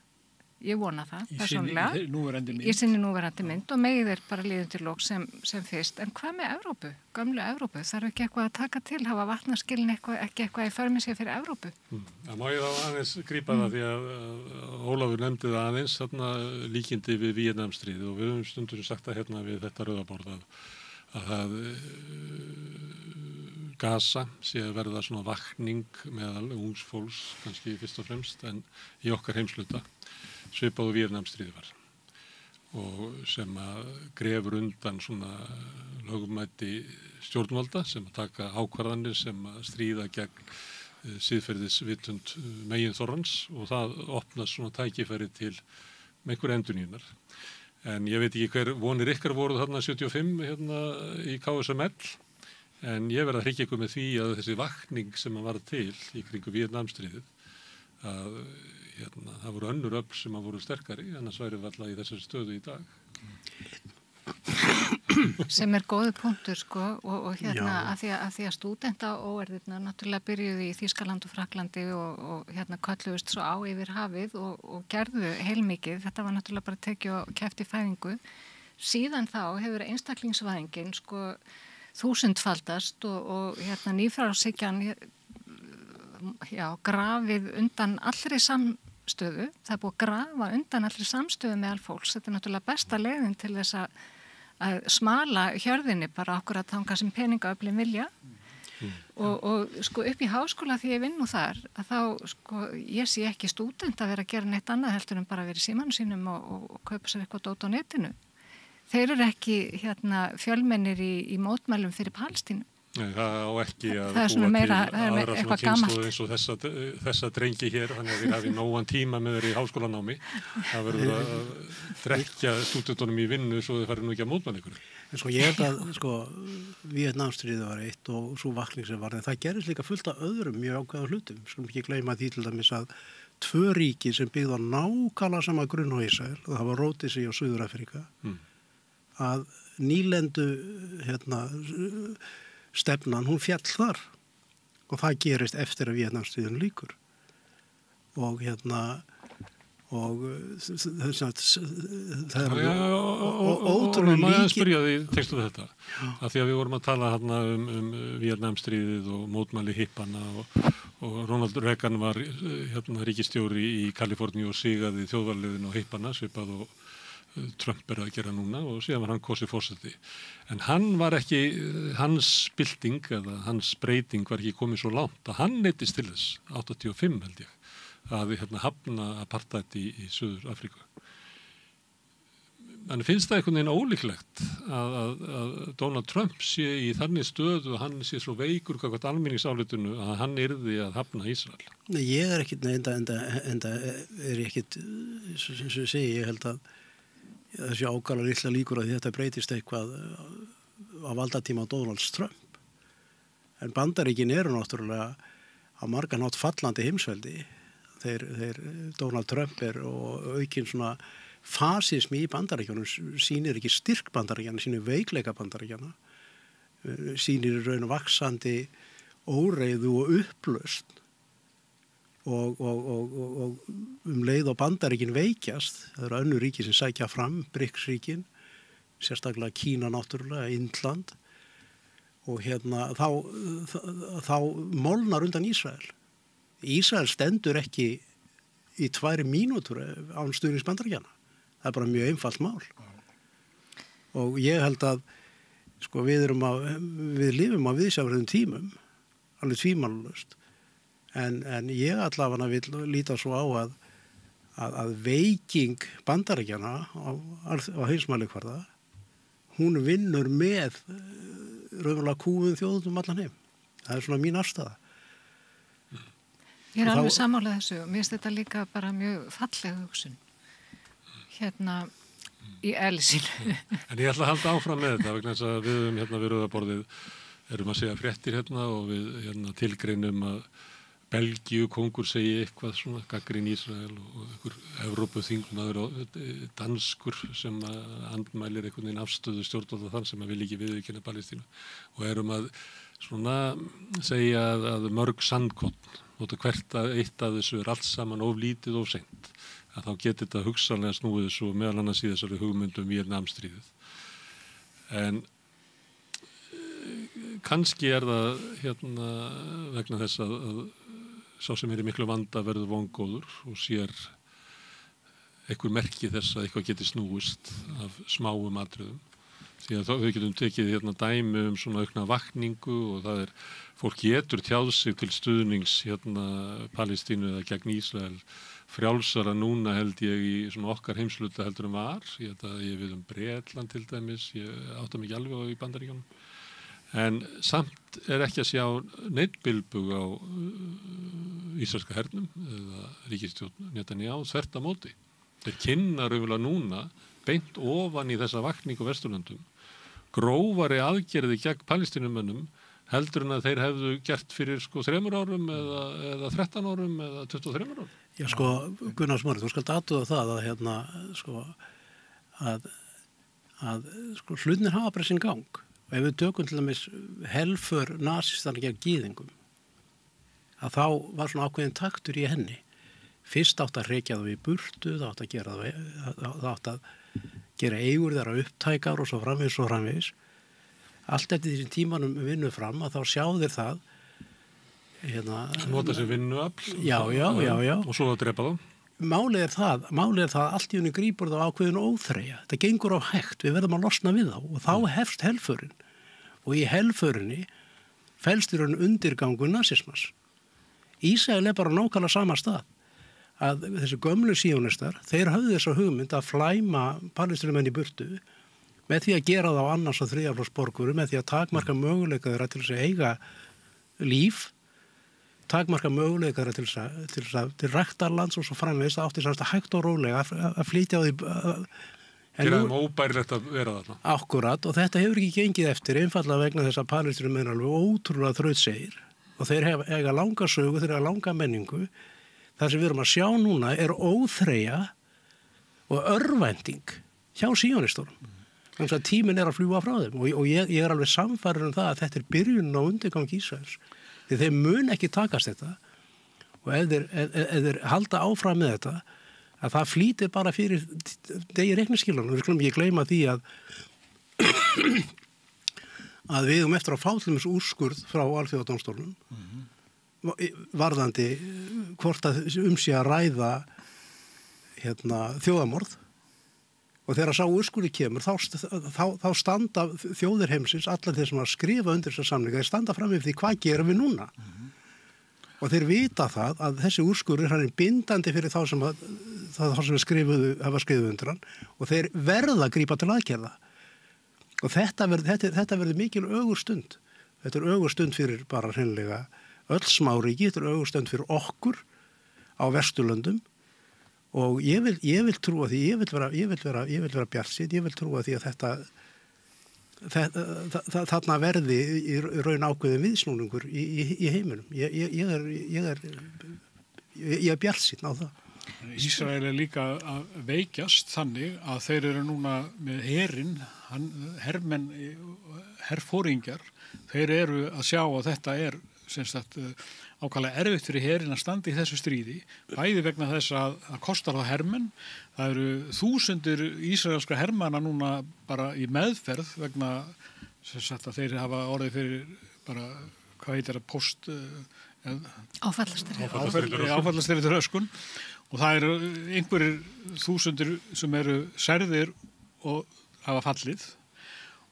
ég vona það, persónulega, í sinni núverandi mynd og megið er bara liðin til lók sem fyrst, en hvað með Evrópu, gömlu Evrópu, þarf ekki eitthvað að taka til, hafa vatnaskilin ekki eitthvað í förmið sér fyrir Evrópu? Það má ég þá aðeins grípa það því að Ólafur nefndi það aðeins þarna líkindi við Víetnamstríð og við höfum stundur sagt að við þetta rauðaborð að það Gaza sé að verða svona vakning meðal ungs fólks kannski fyrst og fremst en í okkar heimsluta svipað og Víetnamstríð var og sem að grefur undan svona lögumæti stjórnvalda sem að taka ákvarðanir sem að stríða gegn siðferðisvitund meginþorrans og það opnast svona tækifæri til einhver endurnýjunar. En ég veit ekki hver vonir ykkar voru þarna 75 í KSML en ég verð að hryggja ykkur með því að þessi vakning sem að var til í kringu Víetnamstríðið að það voru önnur öfl sem að voru sterkari, annars væri við alltaf í þessari stöðu í dag. sem góðu punktur sko og hérna að því að stúdenta óerðirna náttúrulega byrjuði í Þýskaland og Fraklandi og hérna kölluðust svo á yfir hafið og gerðu heilmikið, þetta var náttúrulega bara tekið og keppt í fæðingu. Síðan þá hefur einstaklingsvæðingin sko 1000-faldast og hérna nýfrjálshyggjan grafið undan allri samstöðu, það er búið að grafa undan allri samstöðu meðal fólks, þetta er náttúrulega besta leiðin til þess að smala hjörðinni bara okkur að þanga sem peningaöflin vilja og sko upp í háskóla því ég vinn nú þar að þá sko ég sé ekki stúdent að vera að gera neitt annað heldur en bara að vera í símanum sínum og kaupa sér eitthvað dót á netinu. Þeir eru ekki hérna fjölmennir í mótmælum fyrir Palestínu. Nei, það á ekki að búa til aðra svona kynslu eins og þessa drengi hér, þannig að við hafum nógan tíma með þeir í háskólanámi. Það verður að drekja stúdentunum í vinnu svo þau farið nú ekki að mótmæla ykkur. En sko ég held að sko Víetnamstríðið var eitt og svo vakning sem var, en það gerist líka fullt af öðrum mjög ákveða hlutum. Skulum ekki gleyma því til dæmis að 2 ríki sem byggðu á nákvæmlega sama grunn og Ísrael, og það var Ródesi og Suður-Afríka, að nýlendu stefnan, hún fjall þar og það gerist eftir að Víetnamstríðinu lýkur og það er ótrúlega líki. Maður spyrja því tekstu þetta, af því að við vorum að tala hérna Víetnamstríðið og mótmæli hippana og Ronald Reagan var ríkisstjóri í Kaliforníu og sigaði þjóðarliðin og hippana svipað og Trump að gera núna og síðan var hann kosið forseti. En hann var ekki, hans bylting eða hans breyting var ekki komið svo langt að hann neyddist til þess, 85 held ég, að hafna apartheid í Suður-Afríku. En finnst það einhvern veginn ólíklegt að Donald Trump sé í þannig stöðu og hann sé svo veikur gagnvart almenningsálitinu að hann yrði að hafna Ísrael? Nei, ég er ekkit, enda er ég ekkit, sem ég segi, ég held að þessi ákala litla líkur að þetta breytist eitthvað á valdatíma Donalds Trump. En Bandaríkin eru náttúrulega á margan hátt fallandi heimsveldi. Þeir Donald Trump og aukinn svona fasismi í Bandaríkjunum sýnir ekki styrk Bandaríkjana, sýnir veikleika Bandaríkjana, sýnir raun vaxandi óreiðu og upplausn. Og leið og Bandaríkin veikjast, það eru önnur ríki sem sækja fram, BRICS-ríkin, sérstaklega Kína náttúrulega, Indland og þá molnar undan Ísrael. Ísrael stendur ekki í 2 mínútur án stuðnings Bandaríkjana. Það er bara mjög einfalt mál. Og ég held að sko við lifum á viðsjárverðum tímum, alveg tvímælalaust. En ég allavega vil líta svo á að veiking Bandaríkjana á heimsmælikvarða, hún vinnur með raunverulega kúfum þjóðum allan heim. Það er svona mín afstaða. Ég er alveg sammála þessu og mér finnst þetta líka bara mjög falleg hugsun. Í eðlisínu. En ég ætla að halda áfram með þetta vegna þess að við við rauðaborðið erum að segja fréttir og við tilgreinum að Belgíu kongur segi eitthvað svona gagnrýni Ísrael og einhver Evrópuþingmaður og danskur sem andmælir einhvern veginn afstöðu stjórnvalda þann sem vil ekki viðurkenna Palestínu og erum að svona segja að mörg sandkorn og hvert að eitt af þessu allt saman of lítið of seint að þá getur þetta hugsanlega snúið svo meðal annars í þessari hugmyndum Víetnamstríðið. En kannski það vegna þess að sá sem í miklu vanda verður vongóður og sér einhver merki þess að eitthvað geti snúist af smáum atriðum. Því að við getum tekið dæmi svona aukna vakningu og það fólk getur tjáð sig til stuðnings Palestínu eða gegn Ísrael frjálsara núna held ég í svona okkar heimsluta heldur var. Ég við Bretland til dæmis, ég átta mig ekki alveg á í Bandaríkjunum. En samt ekki að sjá neitt bilbug á ísraelska hernum eða ríkisstjórn Netanyahu þvert á móti. Þeir kynna raunverulega núna beint ofan í þessa vakningu Vesturlöndum grófari aðgerði gegn Palestínumönnum heldur en að þeir hefðu gert fyrir 3 árum eða 13 árum eða 23 árum. Já Gunnar Smári, þú skalt athuga það að að sko, hlutinir hafa bara sinn gang. Og ef við tökum til dæmis helför nasistana gegn gyðingum, að þá var svona ákveðin taktur í henni. Fyrst átt að reykja það við burtu, það átt að gera eigur þeirra upptækar og svo framvegis. Allt eftir því sem tímanum vinnu fram að þá sjá þeir það. Nota sér vinnuafl. Já. Og svo að drepa þá. Málið er það allt í henni grípur þá ákveðin óþreyja. Þetta gengur á hægt, við verðum að losna við þá og þá hefst helförin. Og í helförinni felst í raun undirgangur nasismans. Ísrael er bara nákvæmlega sama stað. Að þessi gömlu síónistar, þeir höfðu þessa hugmynd að flæma palestínumenn í burtu með því að gera þá annars og þriðjaflokks borgurum, með því að takmarka möguleika þeirra til þess að eiga líf, takmarka möguleika þeirra til ræktarlands og svo framvegis, það átti sérst að hægt og rólega að flytja á því. Gera þeim óbærilegt að vera þarna. Akkurat, og þetta hefur ekki gengið eftir, einfallega vegna þess að palestínumenn alveg ótrúlega þrautsegir og þeir eiga langa sögu, þeir eiga langa menningu. Það sem við erum að sjá núna er óþreyja og örvænting hjá síónistunum. Þannig að tíminn er að fljúga frá þeim og ég er alveg samfærður það að þetta er byrjunin á undirgang Ísraels. Því þeir mun ekki takast þetta og ef þeir halda áfram með þetta að það flýtir bara fyrir degi reikningsskilanum. Við skulum ekki gleyma því að við eftir að fá til þess úrskurð frá Alþjóðadómstólnum varðandi hvort að sé að ræða þjóðamorð og þegar sá úrskurði kemur þá standa þjóðir heimsins allar þeir sem að skrifa undir þessar samninga þeir standa fram yfir því hvað gerum við núna og þeir vita það að þessi úrskurður hann er bindandi fyrir þá sem hafa skrifuð undir hann og þeir verða að grípa til aðgerða og þetta verður mikil ögurstund. Þetta er ögurstund fyrir bara hreinlega öll smáríki, þetta er ögurstund fyrir okkur á Vesturlöndum og ég vil trúa því, ég vil vera bjartsýnn, ég vil trúa því að þarna verði í raun ákveðin viðsnúningur í heiminum. Ég er bjartsýnn á það. Ísrael er líka að veikjast þannig að þeir eru núna með herinn, herfóringjar, þeir eru að sjá að þetta er ákvæmlega erfitt fyrir herinn að standa í þessu stríði, bæði vegna þess að kostar það hermenn. Það eru þúsundir ísraelskra hermanna núna bara í meðferð vegna að þeir hafa orðið fyrir bara, hvað heitir það, áfallastyrði röskun og það eru einhverjir þúsundir sem eru særðir og hafa fallið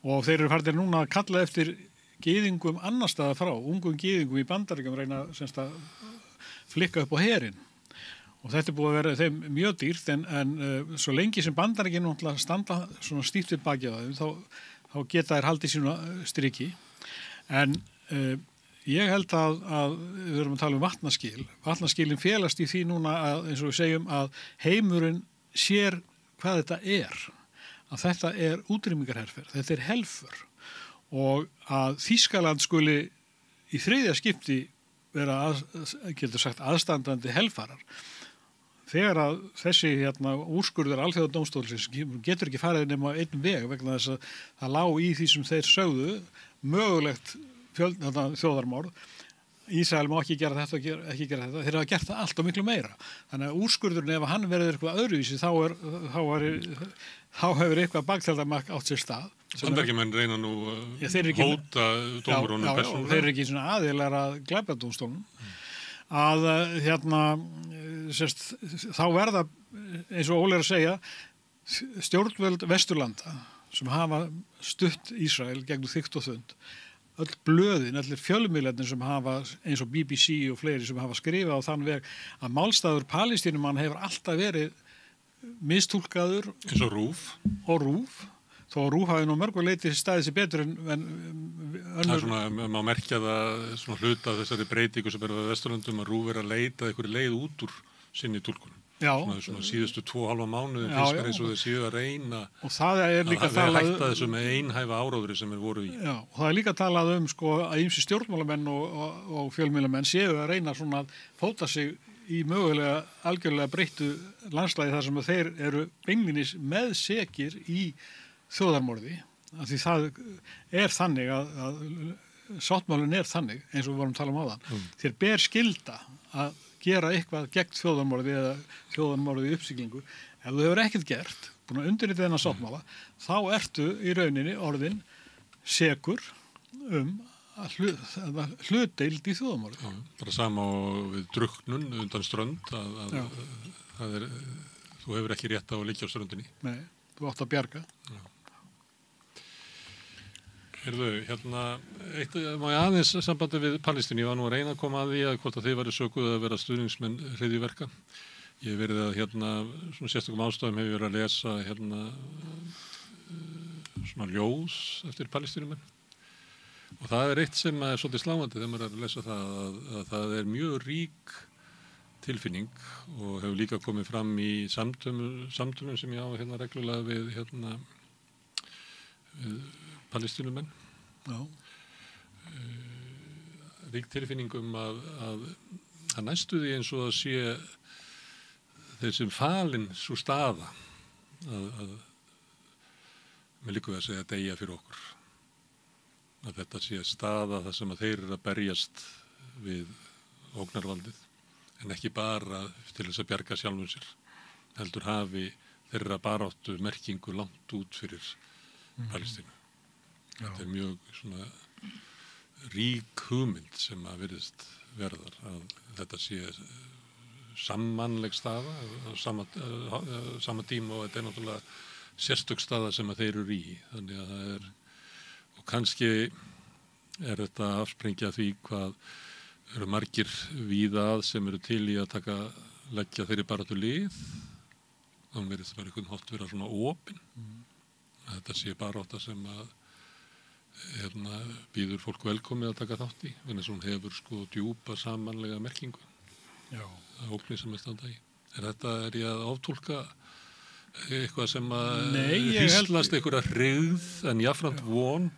og þeir eru farnir núna að kalla eftir gyðingum annar staða frá, ungum gyðingum í Bandaríkjum reyna að flikka upp á herinn og þetta er búið að vera þeim mjög dýrt en svo lengi sem Bandaríkjum standa svona stíft við baki á þeim þá geta þær haldið sínu striki en ég held að við erum að tala um vatnaskilin félast í því núna að eins og við segjum að heimurinn sér hvað þetta að þetta er útrýmingarherferð, þetta er helför og að Þýskaland skuli í þriðja skipti vera aðstandandi helfarar. Þegar að þessi úrskurður Alþjóðadómstólsins getur ekki farið nema einn veg vegna þess að það lá í því sem þeir sögðu mögulegt þjóðarmorð. Ísrael má ekki gera þetta, þeir hafa gert það allt og miklu meira. Þannig að úrskurðurinn ef hann verður eitthvað öðruvísi þá hefur eitthvað baktjaldamakk átt sér stað. Bandaríkjamenn reyna nú hóta dómurunum persónulega. Þeir eru ekki svona aðilar að glæpadómstólnum. Að þá verða, eins og Óli er að segja, stjórnvöld Vesturlanda sem hafa stutt Ísrael gegnum þykkt og þund. Öll blöðin, allir fjölmiðlarnir sem hafa, eins og BBC og fleiri sem hafa skrifað á þann veg að málstæður Palestínumann hefur alltaf verið mistúlkaður eins og RÚV þó að RÚV hafi nú mörgu leiti staðið sér betur en önnur. Það er svona, má merkja það svona hluta þessari breytingu sem er á Vesturlöndum að RÚV er að leita einhverju leið út úr sinni túlkunum. Svona síðustu 2,5 mánuði finnst mér eins og þeir séu að reyna og það er líka að hætta þessu með einhæfa áróðri sem er voru í. Já, og það er líka talað að ýmsir stjórnmálamenn og fjölmiðlamenn séu að reyna svona að fóta sig í mögulega algjörlega breyttu landslægi þar sem þeir eru beinlínis meðsekir í þjóðarmorði, af því það er þannig að sáttmálinn er þannig, eins og við vorum að tala um áðan. Þér ber skylda að gera eitthvað gegn þjóðarmorði eða þjóðarmorði í uppsiglingu. Ef þú hefur ekkert gert, búin að undirrita þennan sáttmála, þá ertu í rauninni orðin sekur að hlutdeild í þjóðarmorði. Bara sama við drukknun undan strönd að þú hefur ekki rétt á að liggja á ströndinni. Nei, þú átt að bjarga. Já. Heyrðu, eitt má ég aðeins sambandi við Palestínu. Ég var nú að reyna að koma að því að hvort að þið væri sökuð að vera stuðningsmenn hryðjuverka. Ég hef verið að svona sérstökum ástæðum hef ég verið að lesa svona ljós eftir Palestínumenn. Og það er eitt sem er svolítið sláandi þegar maður er að lesa það að það er mjög rík tilfinning og hefur líka komið fram í samtölum sem ég á reglulega við Palestínumenn. Já. Rík tilfinning að næstu því eins og að sé þeir sem falin svo staða að með líku að segja deyja fyrir okkur. Að þetta sé staða þar sem að þeir eru að berjast við ógnarvaldið en ekki bara til þess að bjarga sjálfum sér. Heldur hafi þeirra baráttu merkingu langt út fyrir Palestínu. Þetta er mjög svona rík hugmynd sem að virðist verðar að þetta sé sammannleg staða á sama tíma og þetta er náttúrulega sérstök staða sem að þeir eru í. Þannig að það er, og kannski er þetta afsprengja því hvað eru margir víða að sem eru til í að leggja þeirri baráttu lið. Þannig verðist bara einhvern hátt vera svona opin. Þetta sé barátta sem að býður fólk velkomið að taka þátt í, en þess að hún hefur djúpa samanlega merkingu. Já. Það ógnir sem er standa í. Er ég að áttúlka eitthvað sem að hríslast einhverja hryggð en jafnframt von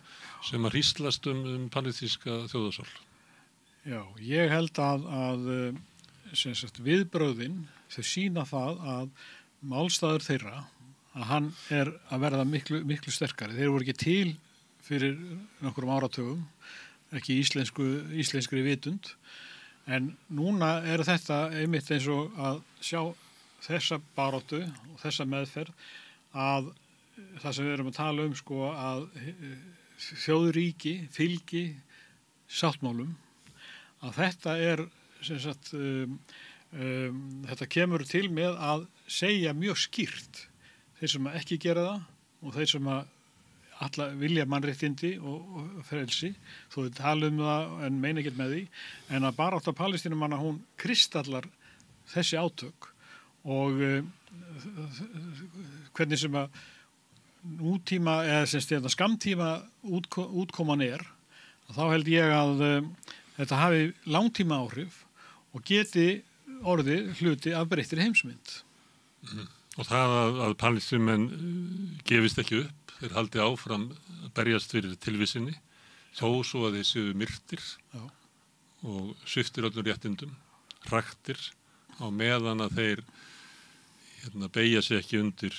sem að hríslast palestíska þjóðarsál? Já, ég held að viðbrögðin þau sýna það að málstaður þeirra að hann er að verða miklu sterkari. Þeir voru ekki til fyrir nokkrum áratugum, ekki íslenskri vitund, en núna er þetta einmitt eins og að sjá þessa baráttu og þessa meðferð að það sem við erum að tala að þjóðríki fylgi sáttmálum, að þetta er þetta kemur til með að segja mjög skýrt þeir sem ekki gera það og þeir sem alla vilja mannréttindi og frelsi, þó við talum það en meina ekkert með því, en að barátta Palestínumanna hún kristallar þessi átök og hvernig sem að nútíma eða skamtíma útkoman þá held ég að þetta hafi langtíma áhrif og geti orðið hluti af breyttri heimsmynd. Og það að Palestínumenn gefist ekki upp, þeir haldi áfram að berjast fyrir tilvissinni, þó svo að þeir séu myrtir og sviptir öllum réttindum, hraktir á meðan að þeir beygja sig ekki undir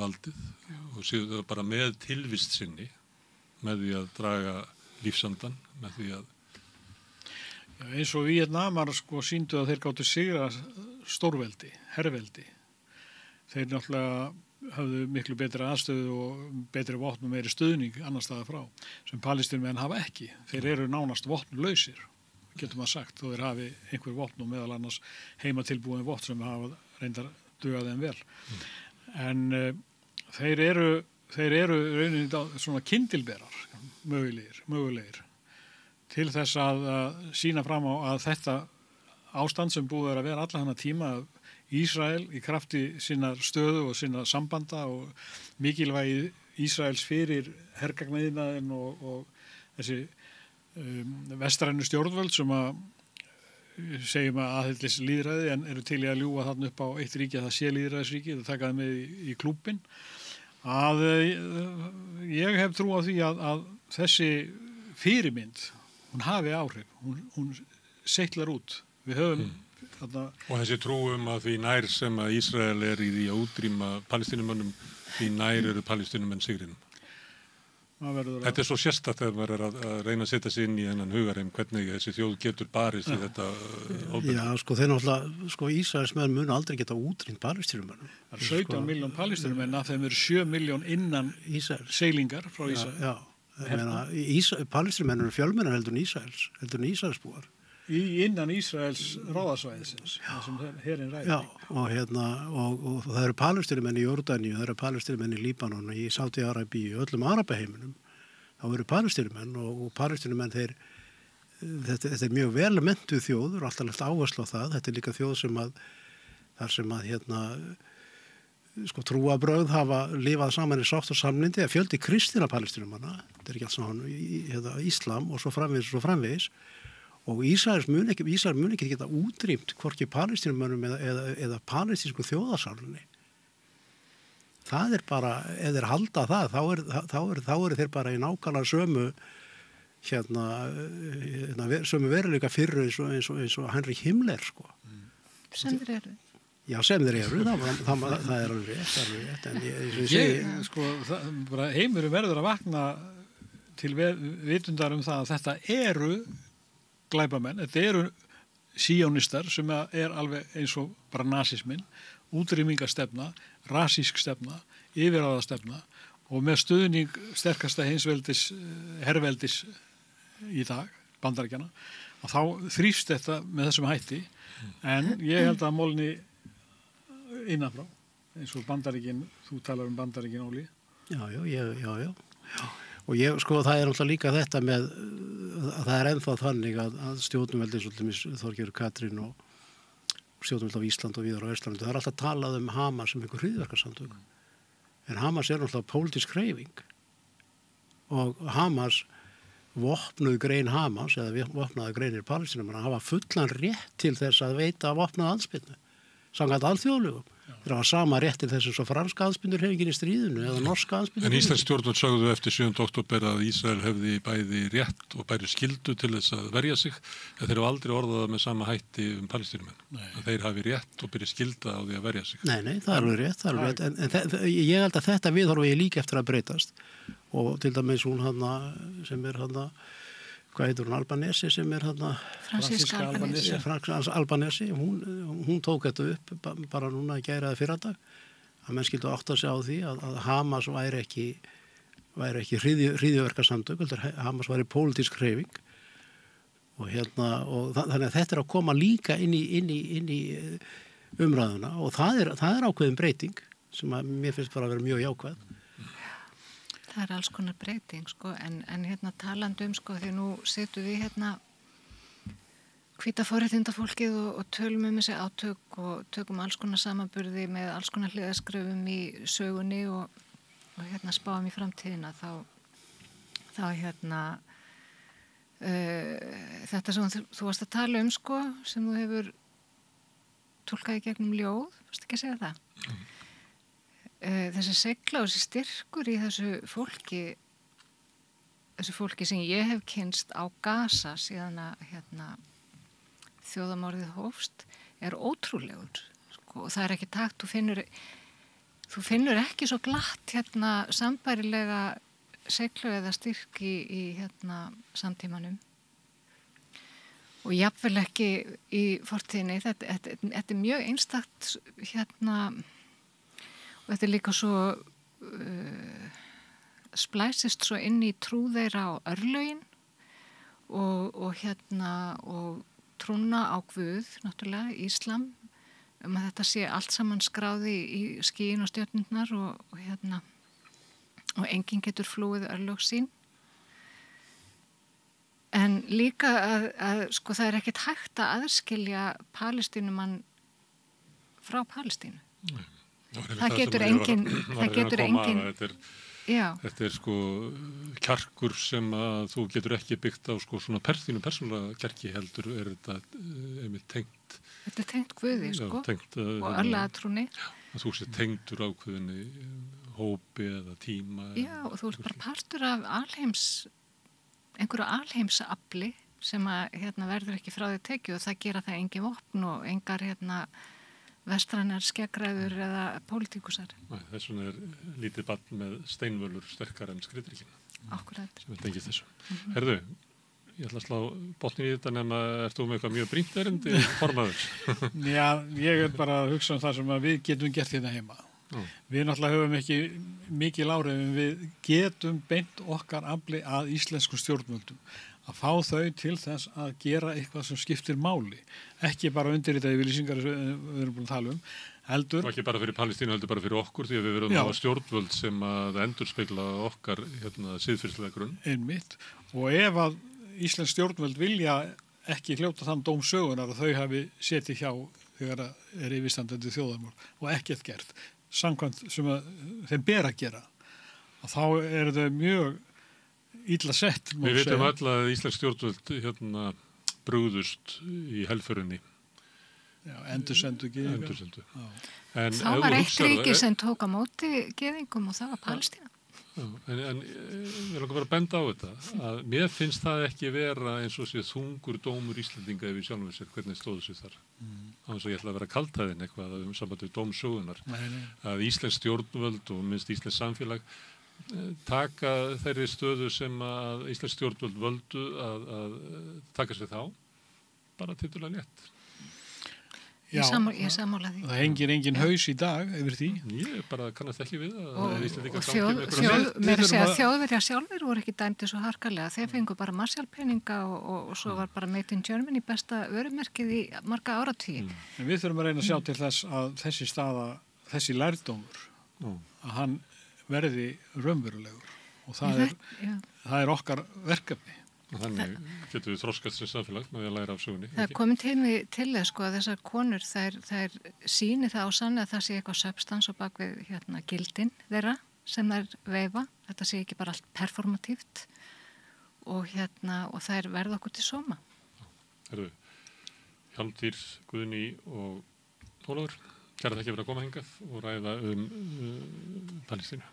valdið og séu það bara með tilvist sinni, með því að draga lífsandan, með því að eins og Víetnamar sýndu að þeir gáttu sigra stórveldi, herveldi. Þeir náttúrulega hafðu miklu betri aðstöðu og betri vopn og meiri stuðning annar staðar frá, sem Palestínumenn hafa ekki. Þeir eru nánast vopnlausir, getur maður sagt, og þeir hafi einhver vopn og meðal annars heimatilbúin vopn sem hafa reyndar dugað þeim vel. En þeir eru rauninni svona kyndilberar, mögulegir, til þess að sýna fram á að þetta ástand sem búið að vera alla hana tíma Ísrael í krafti sinnar stöðu og sinna sambanda og mikilvægi Ísraels fyrir hergagniðnaðinn og þessi vestrænu stjórnvöld sem að segjum að aðhyllist lýðræði en eru til í að ljúga þarna upp á eitt ríki að það sé lýðræðisríki og taka það með í klúbbin að ég hef trú á því að þessi fyrirmynd hún hafi áhrif, hún seitlar út Við höfum þarna... Og þessi trúum að því nær sem að Ísrael í því að útrýma palestínumönnum, því nær eru palestínumenn sigrinum. Þetta svo sérstakt þegar maður að reyna að setja sig inn í þennan hugarheim hvernig þessi þjóð getur barist í þetta ofbeldi. Já, þeir náttúrulega, Ísraelsmenn mun aldrei geta útrýmt palestínumönnum. Það er 17 miljón palestínumenn, af þeim eru 7 miljón innan seilingar frá Ísrael. Já, palestínumenn eru fjölmennar heldur en Ísraelsbúar. Innan Ísraels ráðasvæðisins, sem herinn ræði. Já, og það eru palestínumenn í Jórdaníu, það eru palestínumenn í Líbanon, í Sádi-Arabíu, öllum Arabaheiminum. Þá eru palestínumenn og palestínumenn þetta er mjög vel menntuð þjóð og alltaf áherslu á það. Þetta er líka þjóð sem trúabrögð hafa lifað saman í sátt og samlyndi, að fjöldi kristina palestínumanna, þetta er ekki alls saman Íslam og svo framvegis. Og Ísrael mun ekki geta útrýmt hvorki palestínumönnum eða palestínsku þjóðarsálunni. Það er bara, ef þeir halda það, þá eru þeir bara í nákvæmlega sömu veruleika fyrir eins og Heinrich Himmler, sko. Sem þeir eru. Já, sem þeir eru, það er alveg rétt. En bara heimurinn verður að vakna til vitundar það að þetta eru glæpamenn, þetta eru síónistar sem er alveg eins og bara nasismin, útrýmingastefna, rasísk stefna, yfirráðastefna og með stuðning sterkasta herveldis í dag, Bandaríkjanna, og þá þrífst þetta með þessum hætti, en ég held að málni innanfrá, eins og Bandaríkin, þú talar Bandaríkin, Óli. Já. Og það er náttúrulega líka þetta með að það er ennþá þannig að stjórnumveldi eins og Þorgerður Katrín og stjórnumveldi á Ísland og víðar á Íslandi, það er alltaf talað Hamas sem einhver hryðjuverkasamtök. En Hamas er náttúrulega pólitísk hreyfing og Hamas, vopnuð grein Hamas eða vopnaða greinir palestínumanna hafa fullan rétt til þess að veita vopnaða andspyrnu, samkvæmt alþjóðlegum. Þeir hafa sama rétt til þess að franska aðspyrnurhreyfingin í stríðinu eða norska aðspyrnurhreyfingin. En Íslands stjórnvöld sögðu eftir 7. október að Ísrael hefði bæði rétt og bæri skyldu til þess að verja sig, en þeir hafa aldrei orðað með sama hætti palestínumenn. Þeir hafi rétt og bæri skylda á því að verja sig. Nei, það er alveg rétt. En ég held að þetta viðhorf ég líka eftir að breytast. Og til dæmis hún sem er hvað heitur hún, Albanesi, sem er Franziska Albanesi, hún tók þetta upp bara núna í gær eða fyrradag, að menn skildu átta sig á því að Hamas væri ekki hryðjuverkasamtök, Hamas væri pólitísk hreyfing og þannig að þetta er að koma líka inn í umræðuna og það er ákveðin breyting sem að mér finnst bara að vera mjög jákvæð. Það er alls konar breyting, en talandi því nú setjum við hvíta forréttindafólkið og tölum þessi átök og tökum alls konar samanburði með alls konar hliðaskröfum í sögunni og spáum í framtíðina þá þetta sem þú varst að tala sem þú hefur túlkað í gegnum ljóð, varst ekki að segja það? Þessi segla og þessi styrkur í þessu fólki sem ég hef kynst á Gaza síðan að þjóðamorðið hófst er ótrúlegur og það er ekki takt, þú finnur ekki svo glatt sambærilega seglu eða styrk í samtímanum og jafnvel ekki í fortíðinni, þetta er mjög einstakt og þetta er líka svo splæsist svo inn í trú þeirra á örlögin og trúna á Guð, náttúrulega, Íslam, að þetta sé allt saman skráði í skíin og stjörnurnar og enginn getur flúið örlög sín. En líka að það er ekkert hægt að aðskilja Palestínumann frá Palestínu. Það getur enginn Þetta er kjarkur sem að þú getur ekki byggt á svona persónulega kjarki heldur er þetta einmitt tengt. Þetta er tengt Guði og örlagatrúni. Þú sé tengdur ákveðinni hópi eða tíma. Já, og þú ert bara partur af einhverju alheimsafli sem að verður ekki frá því tekið og það gera það engin vopn og engar vestrænar skeggræður eða pólitíkusar. Þess vegna lítið barn með steinvölur sterkar en skriðdrykkina. Akkurat. Sem tengist þessu. Herðu, ég ætla að slá botnin í þetta nema ert þú með eitthvað mjög brýnt erindi formaður? Já, ég bara að hugsa það sem við getum gert hérna heima. Við náttúrulega höfum ekki mikil áhrif en við getum beint okkar afli að íslenskum stjórnvöldum að fá þau til þess að gera eitthvað sem skiptir máli. Ekki bara undirrita yfirlýsingar við erum búin að tala heldur. Og ekki bara fyrir Palestínu, heldur bara fyrir okkur því að við verðum á stjórnvöld sem að endurspegla okkar siðferðislega grunn. Einmitt. Og ef að íslensk stjórnvöld vilja ekki hljóta þann dóm sögunar að þau hafi setið hjá þegar yfirstandandi þjóðarmál og ekkert gert, samkvæmt sem þeim ber að gera, og þá þau mjög illa sett. Við vitum öll að íslensk stjórnvöld brugðust í helförinni. Já, endursendu gyðinga. Þá var eitt ríki sem tók á móti gyðingum og það var Palestína. En ég vil bara benda á þetta að mér finnst það ekki vera eins og sé þungur dómur Íslendinga yfir sjálfum sér hvernig stóðu sér þar. Þannig að ég ætla að vera kaldhæðin eitthvað samband við dómsögunar að íslensk stjórnvöld og minnst íslensk samfélag taka þeirri stöðu sem að íslensk stjórnvöld völdu að taka sér þá bara tildulega létt. Ég sammála því. Það hengir engin haus í dag yfir því. Ég bara kannast ekki við Þjóðverjar sjálfur voru ekki dæmdi svo harkalega. Þeir fengu bara Marshallpeninga og svo var bara Made in Germany besta vörumerkið í marga áratugi. En við þurfum að reyna að sjá til þess að þessi lærdómur að hann verði raunverulegur og það er okkar verkefni. Og þannig getum við þroskast sem samfélag með að læra af sögunni. Það er komin til þess að þessar konur þær sýni það á sann að það sé eitthvað substans og bak við gildin þeirra sem þær veifa. Þetta sé ekki bara allt performatíft og þær verða okkur til sóma. Herðu, Hjálmtýr, Guðný og Ólafur, kæra þakki fyrir að koma hingað og ræða Palestínu.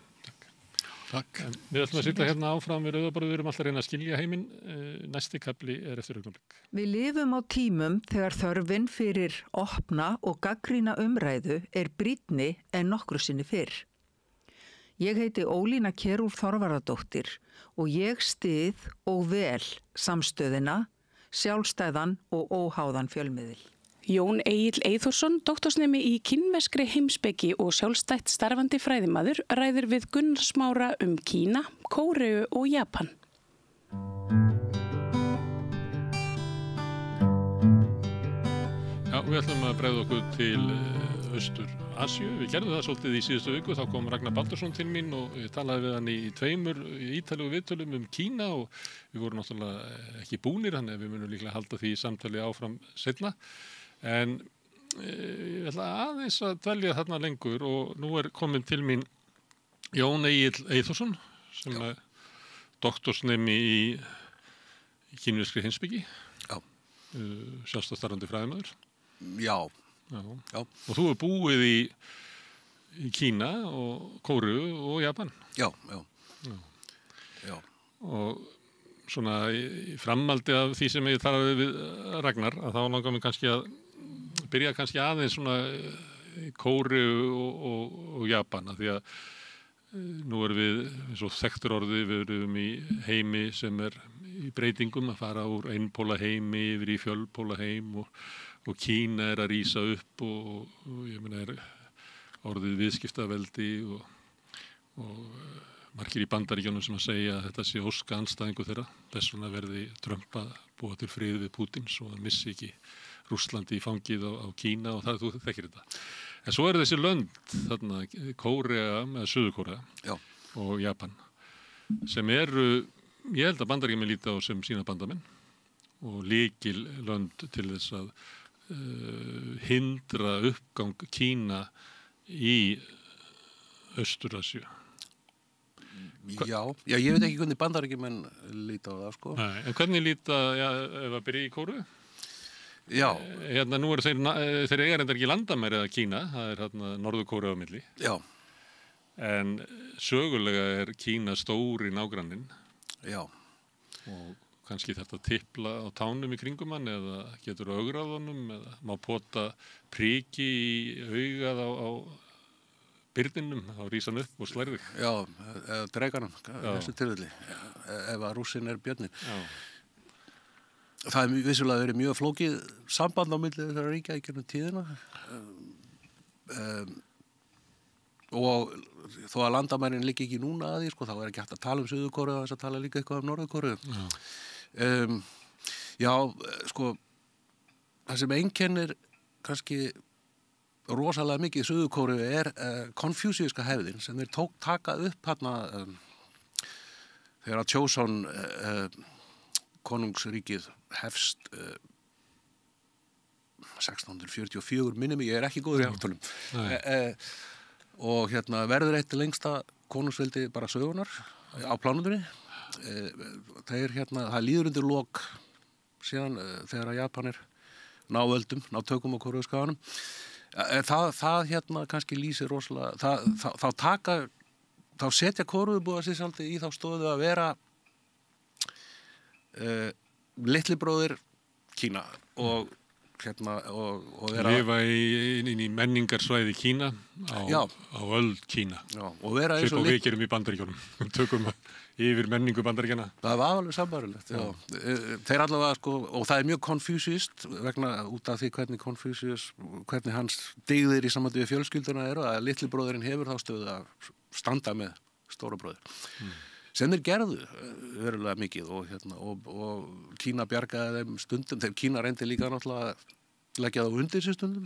Takk. Við ætlum að sitja hérna áfram við rauðaborðið, við erum alltaf að reyna að skilja heiminn. Næsti kapli eftir augnablik. Við lifum á tímum þegar þörfin fyrir opna og gagnrýna umræðu brýnni en nokkru sinni fyrr. Ég heiti Ólína Kjerúlf Þorvarðardóttir og ég styð og vel samstöðina, sjálfstæðan og óháðan fjölmiðil. Jón Egill Eyþórsson, doktorsnemi í kínverskri heimspeki og sjálfstætt starfandi fræðimaður, ræðir við Gunnar Smára Kína, Kóreu og Japan. Já, við ætlum að bregða okkur til Austur-Asíu. Við gerðum það svolítið í síðustu viku, þá kom Ragnar Baldursson til mín og ég talaði við hann í 2 ítalegu viðtölum Kína og við vorum náttúrulega ekki búnir, þannig að við munum líklega halda því samtali áfram seinna. En ég ætla aðeins að dvelja þarna lengur og nú komin til mín Jón Egill Eyþórsson sem doktorsnemi í kínverskri heimspeki. Já. Sjálfstætt starfandi fræðimaður. Já. Og þú hefur búið í Kína og Kóreu og Japan. Já. Og svona í framhaldi af því sem ég talaði við Ragnar að þá langar mér kannski að byrja kannski aðeins svona Kóreu og Japan af því að nú við eins og þekktur orði við erum í heimi sem í breytingum að fara úr einpóla heimi yfir í fjölpóla heim og Kína að rísa upp og ég meina orðið viðskiptaveldi og margir í Bandaríkjunum sem að segja að þetta sé óska andstæðingu þeirra. Þess vegna verði Trump að búa til frið við Putin svo að missi ekki Rússlandi í fangið á Kína og það þú þekkir þetta. En svo þessi lönd, þarna Kórea með Suður-Kórea og Japan sem ég held að Bandaríkjamenn líta á sem sína bandamenn og lykil lönd til þess að hindra uppgang Kína í Austur-Asíu. Já, ég veit ekki hvernig Bandaríkjamenn líta á það, sko. Nei, en hvernig líta, ef að byrja í Kóreu? Já. Hérna, nú þeir reyndar ekki landamæri að Kína, það Norður-Kóreu á milli. Já. En sögulega Kína stóri nágranninn. Já. Og kannski þetta tipla á tánum í kringum hann eða getur augrað honum eða má pota priki í augað á byrninum, þá rís hann upp og slærði. Já, eða dreganum, þessu tilfelli, ef að rússin björnin. Já. Það vissulega verið mjög flókið samband á milli þessara ríkja í gegnum tíðina. Og þó að landamærin liggi ekki núna að því, sko, þá ekki hægt að tala Suður-Kóreu þess að tala líka eitthvað Norður-Kóreu. Já, sko, það sem einkennir kannski rosalega mikið Suður-Kóreu konfúsíuska hefðin sem þeir taka upp hérna þegar að Choson konungsríkið hefst 1644 minnum, ég ekki góður í ártölum. Og verður eitt lengsta konungsveldi bara sögunar á plánundunni. Það líður undir lok síðan þegar að Japanir ná völdum, ná tökum á Kóreuskaganum. Það kannski lýsir rosalega, þá setja Kóreubúar sig svolítið í þá stöðu að vera litli bróðir Kína og lifa í menningarsvæði Kína á öld Kína. Já, og vera eins og við gerum í Bandaríkjunum, tökum yfir menningu Bandaríkjana. Það var alveg sambarulegt, já. Þeir allavega, sko, og það mjög konfúsíst vegna út af því hvernig hans dygðir í sambandi við fjölskylduna að litli bróðurinn hefur þá stöðu að standa með stóra bróður. Sem þeir gerðu verulega mikið og Kína bjargaði þeim stundum, þegar Kína reyndi líka náttúrulega að leggja það undir sér stundum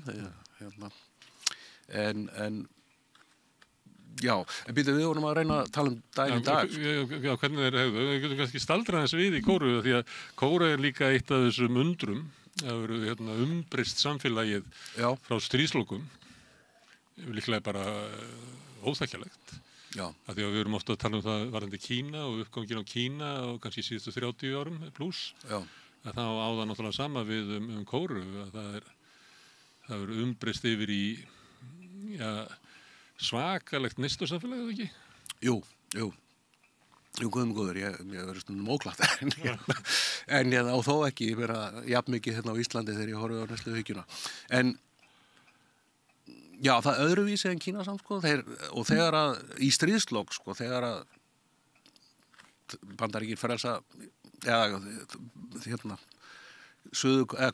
en við vorum að reyna að tala daginn í dag. Já, hvernig þeir hefðu, við getum kannski staldrað þess við í Kóreu því að Kóreu líka eitt af þessum undrum, það verður umbreyst samfélagið frá stríðslokum, líklega bara óþekkjalegt. Af því að við erum ofta að tala það varðandi Kína og uppgangin á Kína og kannski síðustu 30 árum pluss. Að þá á það náttúrulega sama við Kóreu að það er umbreyst yfir í svakalegt neyslusamfélag, eða ekki? Jú, guðum góður, ég verður stundum óklátt en og þó ekki vera jafn mikið á Íslandi þegar ég horfði á neysluhyggjuna. En já, það öðruvísi en Kína samt, sko, og þegar að í stríðslok, sko, þegar að Bandaríkin frelsa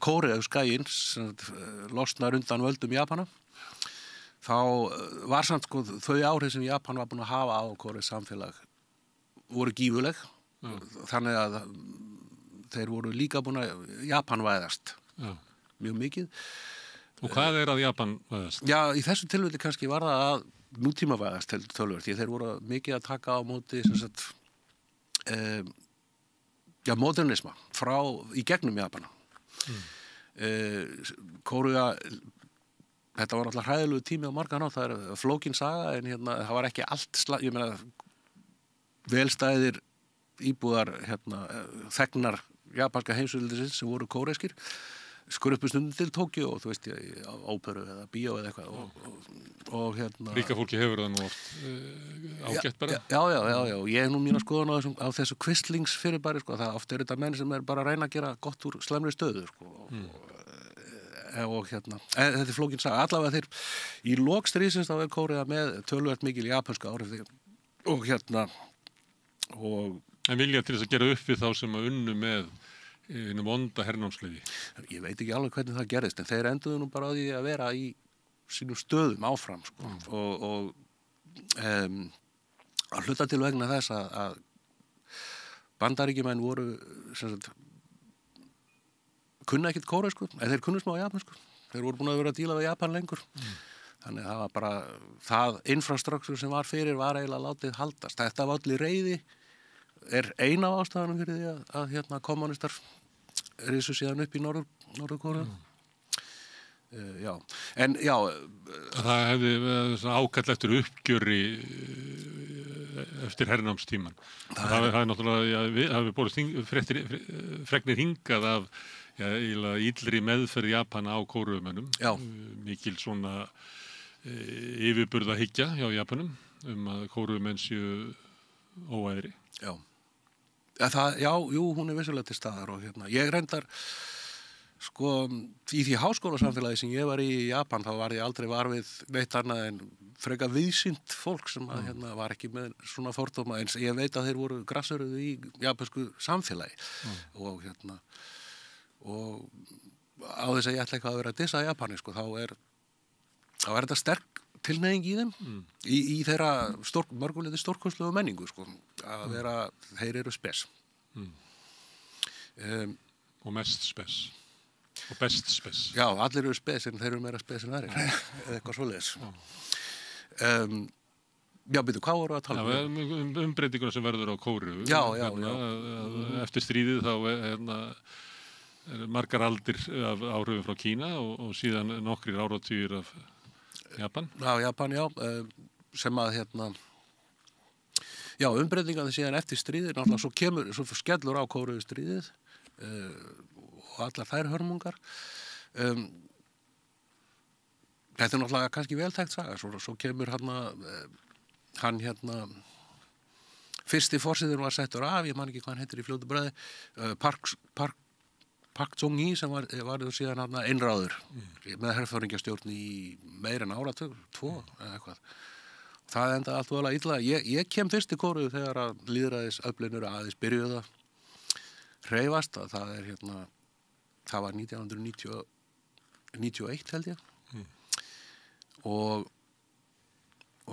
Kóreuskaginn losnar undan völdum Japana, þá var samt, sko, þau áhrif sem Japan var búin að hafa á Kóreu samfélag voru gífuleg, þannig að þeir voru líka búin að Japanvæðast mjög mikið. Og hvað að Japanvæðast? Já, í þessu tilfelli kannski var það að nútímavæðast töluvert, því þeir voru mikið að taka á móti modernisma í gegnum Japana. Kórea, þetta var náttúrulega hræðilegu tími á margan hátt, það flókin saga en það var ekki allt ég meina velstæðir íbúðar þegnar japanska heimsveldisins sem voru kóreskir skruppu stundum til Tókíó og þú veist á óperu eða bíó eða eitthvað Ríka fólki hefur það nú oft ágætt bara. Já, ég nú mína skoðun á þessu kvistlingsfyrirbæri, sko, það oft þetta menn sem bara að reyna að gera gott úr slæmri stöðu, sko, og þetta flókin saga, allavega þeir í lok stríðsins þá Kórea með töluvert mikil japanska áhrif og En vilja til þess að gera upp við þá sem að unnu með vonda hernámsliði? Ég veit ekki alveg hvernig það gerðist, en þeir enduðu nú bara á því að vera í sínum stöðum áfram, sko, og að hluta til vegna þess að Bandaríkjumenn voru kunna ekkert kóresku, en þeir kunnu smá japansku, þeir voru búin að vera að díla við Japan lengur, þannig að það var bara það infrastruktúr sem var fyrir var eiginlega látið haldast. Þetta var allir reiði eina af ástæðanum fyrir því að kommunistar risu síðan upp í Norður-Kóreu. Það hefði ákall eftir uppgjöri eftir hernámstíman. Það er náttúrulega, það hefði borist fregnir hingað af illri meðferð Japana á Kóreumönnum. Mikil svona yfirburðahyggja hjá Japanum að Kóreumenn séu óæðri. Hún er vissulega til staðar og ég reyndar sko, í því háskólasamfélagi sem ég var í Japan, þá var ég aldrei var við neitt annað en frekar viðsýnt fólk sem að var ekki með svona fordóma, eins ég veit að þeir voru grassöruðu í japansku samfélagi og og á þess að ég ætla eitthvað að vera að dissa Japani, sko, þá er þetta sterk tilneying í þeim, í þeirra mörguleiti stórkostlegu menningu, sko, að vera, þeir eru spes. Og mest spes. Og best spes. Já, allir eru spes, en þeir eru meira spes en aðrir, eða eitthvað svoleiðis. Já, byrju, hvað voru að tala um? Umbreytinguna sem verður á Kóreu. Já. Eftir stríðið þá margar aldir af áhrifum frá Kína og síðan nokkrir áratugir af Japan. Japan, sem að umbreytingarnir síðan eftir stríðið, náttúrulega svo skellur á Kóreu stríðið og allar þær hörmungar. Þetta er náttúrulega kannski veltækt saga, svo kemur hann fyrsti forsetinn var settur af, ég man ekki hvað hann heitir í fljótu bragði, Park Chung-hee sem var síðan einráður með herforingjastjórn í meira en áratug, 2 eða eitthvað. Það endaði allt voðalega illa. Ég kem fyrst til Kóreu þegar að lýðræðisöflin aðeins byrjuðu að hreyfast. Það var 1991 held ég. Og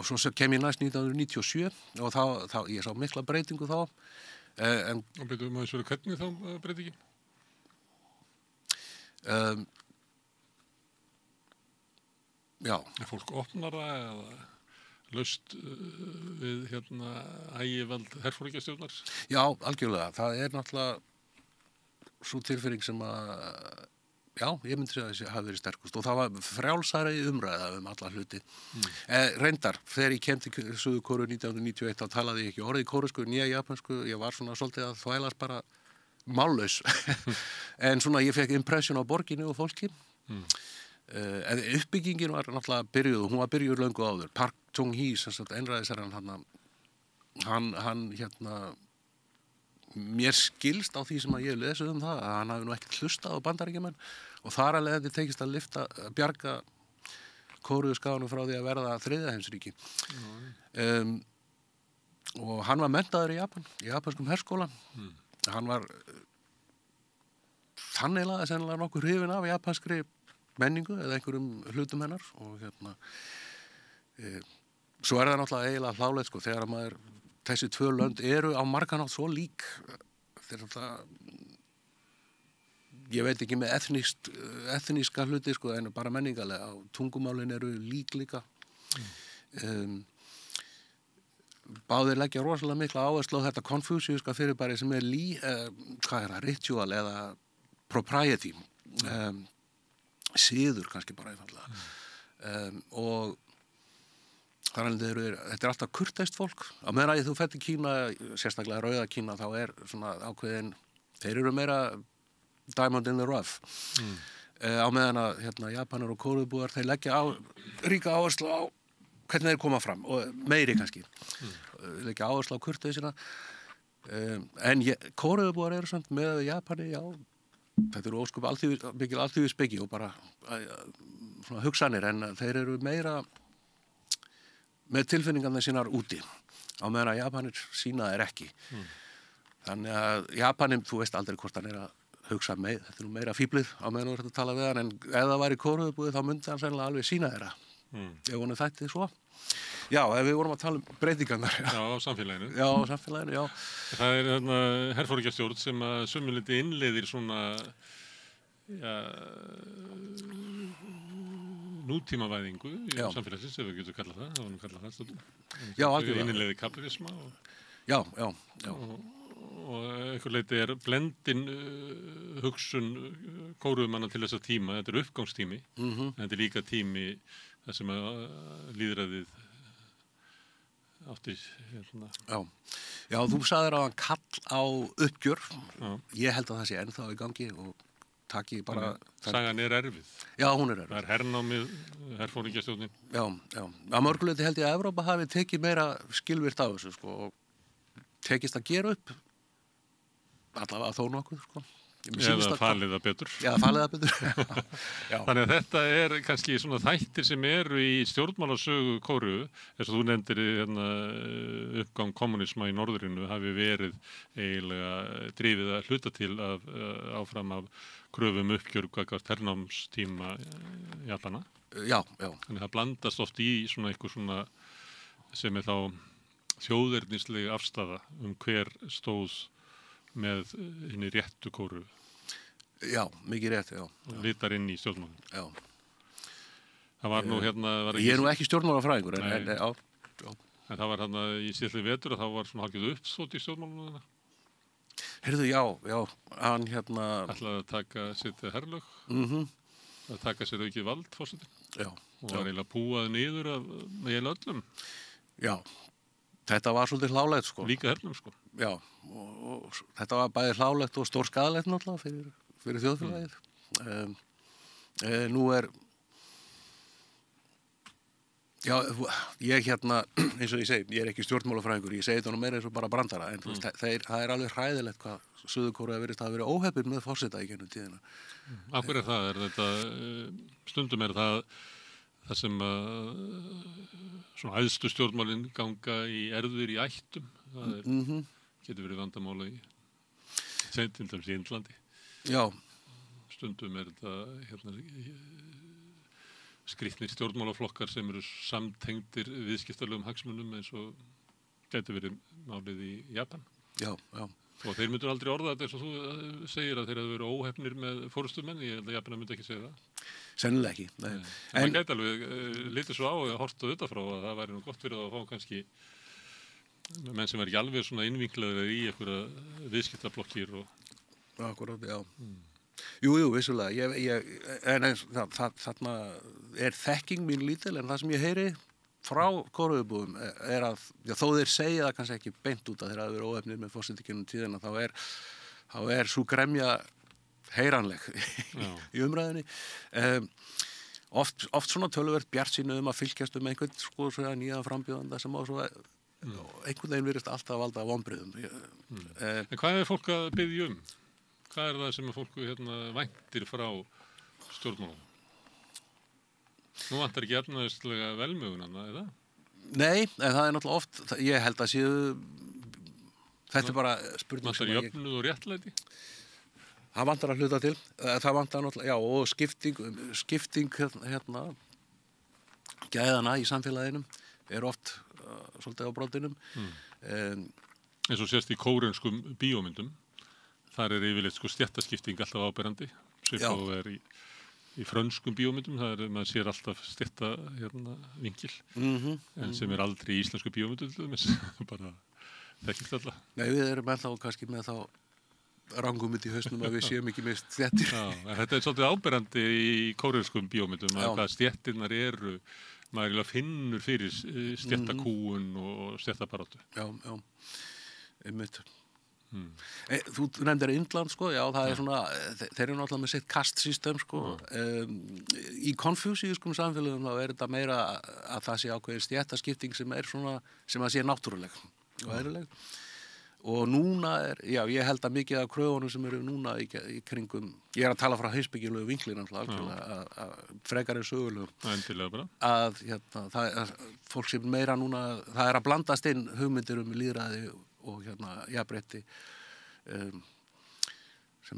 svo kem ég næst 1997 og þá ég sá mikla breytingu þá. Og betur maður svo hvernig þá breytingin? Já. Er fólk opnara eða laust við ægivald herforingjastjórnar? Já, algjörlega. Það er náttúrulega svo tilfinning sem að ég myndi segja að þessi hafi verið sterkust og það var frjálsari umræða alla hluti. Reyndar, þegar ég kem til Suður-Kóreu 1991 þá talaði ég ekki orðið kóresku, nýja japansku, ég var svona svolítið að þvælast bara mállaus. En svona ég fekk impression á borginni og fólki. En uppbyggingin var náttúrulega byrjuð og hún var byrjuð löngu áður. Park Chung-hee, einræðisherrann hann mér skilst á því sem að ég lesið það að hann hafi nú ekkert hlustað á Bandaríkjamenn og þar að leiðandi tekist að bjarga Kóreuskaganum frá því að verða þriðja heimsríki. Og hann var menntaður í japanskum herskóla. Hann var þannig sennilega nokkuð hrifinn af japanskri menningu eða einhverjum hlutum hennar og svo er það náttúrulega eiginlega hlálegt, sko, þegar maður þessi 2 lönd eru á margan hátt svo lík. Ég veit ekki með etníska hluti, sko, en bara menningarlega. Tungumálin eru lík líka. Báðir leggja rosalega mikla áherslu á þetta konfúsíuska fyrirbæri sem er ritual eða propriety. Siður kannski bara einfaldlega. Og þannig að þetta er alltaf kurteist fólk. Á meðan að þú ferð til Kína, sérstaklega Rauða Kína, þá er svona ákveðin, þeir eru meira diamond in the rough. Á meðan að Japanar og Kóreubúar, þeir leggja ríka áherslu á hvernig þeir koma fram, og meiri kannski. Leggja áherslu á kurteisina. En Kóreubúar eru samt með Japani, þetta eru óskup mikil alþýðisbyggi og bara svona hugsanir, en þeir eru meira með tilfinningarna sínar úti á meðan að Japanir sína þeir ekki. Þannig að Japanim, þú veist aldrei hvort hann er að hugsa með, þetta er meira fíblið á meðan þú ert að tala við hann, en ef það væri Kóreubúið þá myndi hann sennilega alveg sína þeirra ef hann þætti svo. Já, ef við vorum að tala breytingarnar. Já, á samfélaginu. Já, á samfélaginu, já. Það er herforingjastjórn sem að sumuliti innleiðir svona nútímavæðingu í samfélagsins, ef við getum kallað það var nú kallað það stundum. Já, algjörlega. Innleiði kapitalisma Já. Og einhver leiti er blendin hugsun Kóreumanna til þessa tíma, þetta er uppgangstími, en þetta er líka tími þar sem að lýðræðið átti Já, þú sagðir á hann kall á uppgjör. Ég held að það sé ennþá í gangi og taki bara... Sagan er erfið. Já, hún er erfið. Það er hernámið, herforingjastjórnin. Já. Að mörguleiti held ég að Evrópa hafi tekið meira skilvirt á þessu, sko, og tekist að gera upp allavega þó nokkuð, sko. Eða falið það betur. Já, falið það betur. Já. Þannig að þetta kannski svona þættir sem eru í stjórnmálasögu Kóreu, eins og þú nefndir hérna, uppgang kommunisma í norðrinu hafi verið eiginlega drifið að hluta til áfram af kröfum uppgjörg gagnvart hernámstíma Japana. Já. Þannig að það blandast oft í svona eitthvað svona sem þá þjóðernisleg afstafa hver stóð með henni réttu Kóreu. Já, mikið rétt, já. Litar inn í stjórnmálum. Já. Það var nú hérna... Ég nú ekki stjórnmálafræðingur, en já. En það var hérna í síðlega vetur að það var svona hálfgeð uppstótt í stjórnmálum þarna. Heyrðu, já, hann hérna... Ætlaði að taka sér til herlög, að taka sér aukið vald, fórsetin. Já. Og var eiginlega púað niður með eiginlega öllum. Já. Þetta var svolítið hlálegt, sko. Líka hernum, sko. Já, og þetta var bæði hlálegt og stór skaðlegt náttúrulega fyrir þjóðfélagið. Nú já, ég hérna, eins og ég segi, ég ekki stjórnmálafræðingur, ég segi þetta nú meira eins og bara brandara, en það alveg hræðilegt hvað Suður-Kórea virðist hafa verið óheppin með forseta í gennum tíðina. Af hverju það? Þetta, stundum það sem svona æðstu stjórnmálin ganga í erfðir í ættum. Það getur verið vandamála til dæmis í Indlandi. Já. Stundum þetta hérna, skrýtnir stjórnmálaflokkar sem eru samtengdir viðskiptalegum hagsmunum eins og getur verið málið í Japan. Já. Og þeir myndur aldrei orða þetta eins og þú segir að þeir hafa verið óheppnir með forystumenn. Ég held að Japanar myndi ekki segja það. Sennilega ekki. En það gæti alveg litið svo á að horta þetta frá að það væri nú gott fyrir að fá kannski menn sem er ekki alveg svona innvinklaður í einhverja viðskiptablokkir og... Akkurat, já. Jú, vissulega. Þarna þekking mín lítil, en það sem ég heyri frá Kóreubúum að þó þeir segja það kannski ekki beint út að þeir hafa verið óheppnir með forsetikennum tíðina, þá svo gremja heyranleg í umræðinni. Oft svona töluvert bjartsýni að fylgjast einhvern sko nýja frambjóðanda sem á svo einhvern veginn virðist alltaf að valda vonbrigðum. En hvað fólk að biðja um? Hvað það sem fólk væntir frá stjórnmálum? Nú vantar ekki efnaðislega velmögunana, eða? Nei, en það náttúrulega oft, ég held að séu, þetta bara spurning vantar jöfnuð og réttlæti? Það vantar að hluta til, það vantar náttúrulega, já, og skipting gæðana í samfélaginu oft svolítið á brotinum. Eins og sést í kórenskum bíómyndum, þar yfirleitt stéttaskipting alltaf áberandi, svipað í frönskum bíómyndum, maður sér alltaf stétta vingil, en sem aldrei í íslensku bíómyndum, bara þekkist alltaf. Nei, við erum ennþá kannski með þá rangumund í hausnum að við séum ekki með stéttir. Já, þetta svolítið áberandi í kórenskum bíómyndum, að hvað stéttirnar eru, maður finnur fyrir stéttakúun og stéttabaráttu. Já, einmitt. Þú nefndir Indland, sko, já, það svona, þeir eru náttúrulega með sitt kastsystem, sko. Í konfúsíuskum samfélagum þá þetta meira að það sé ákveðin stéttaskipting sem svona, sem að sé náttúruleg og eðlileg. Og núna já, ég held að mikið af kröfunum sem eru núna í kringum, ég að tala frá heimspekilegu vinkli náttúrulega, að frekar sögulegum. Endilega bara. Að fólk sem meira núna, það að blandast inn hugmyndir lýðræði og jafnrétti sem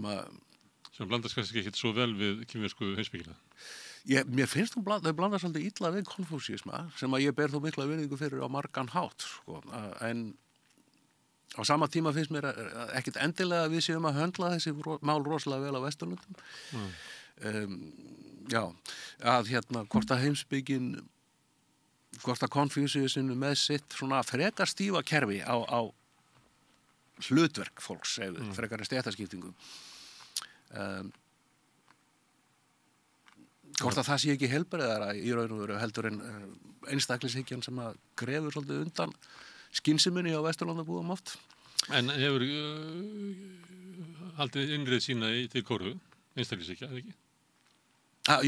blandast kannski ekki svo vel við kínversku heimspekina. Mér finnst þau blandast svolítið illa við konfúsísma sem að ég ber þó mikla virðingu fyrir á margan hátt, sko. En á sama tíma finnst mér ekkit endilega að við séum að höndla þessi mál rosalega vel á Vesturlöndum. Já, að hvort að heimspekin, hvort að Konfúsíusinn með sitt svona frekar stífa kerfi á hlutverk fólks, frekar stéttaskiptingum. Hvort að það sé ekki heilbrigðara í raun og veru heldur en einstaklingshyggjan sem að grefur svolítið undan skynseminni á Vesturlandabúum oft. En hefur haldið innreið sína til Kóreu, einstaklingshyggja, eða ekki?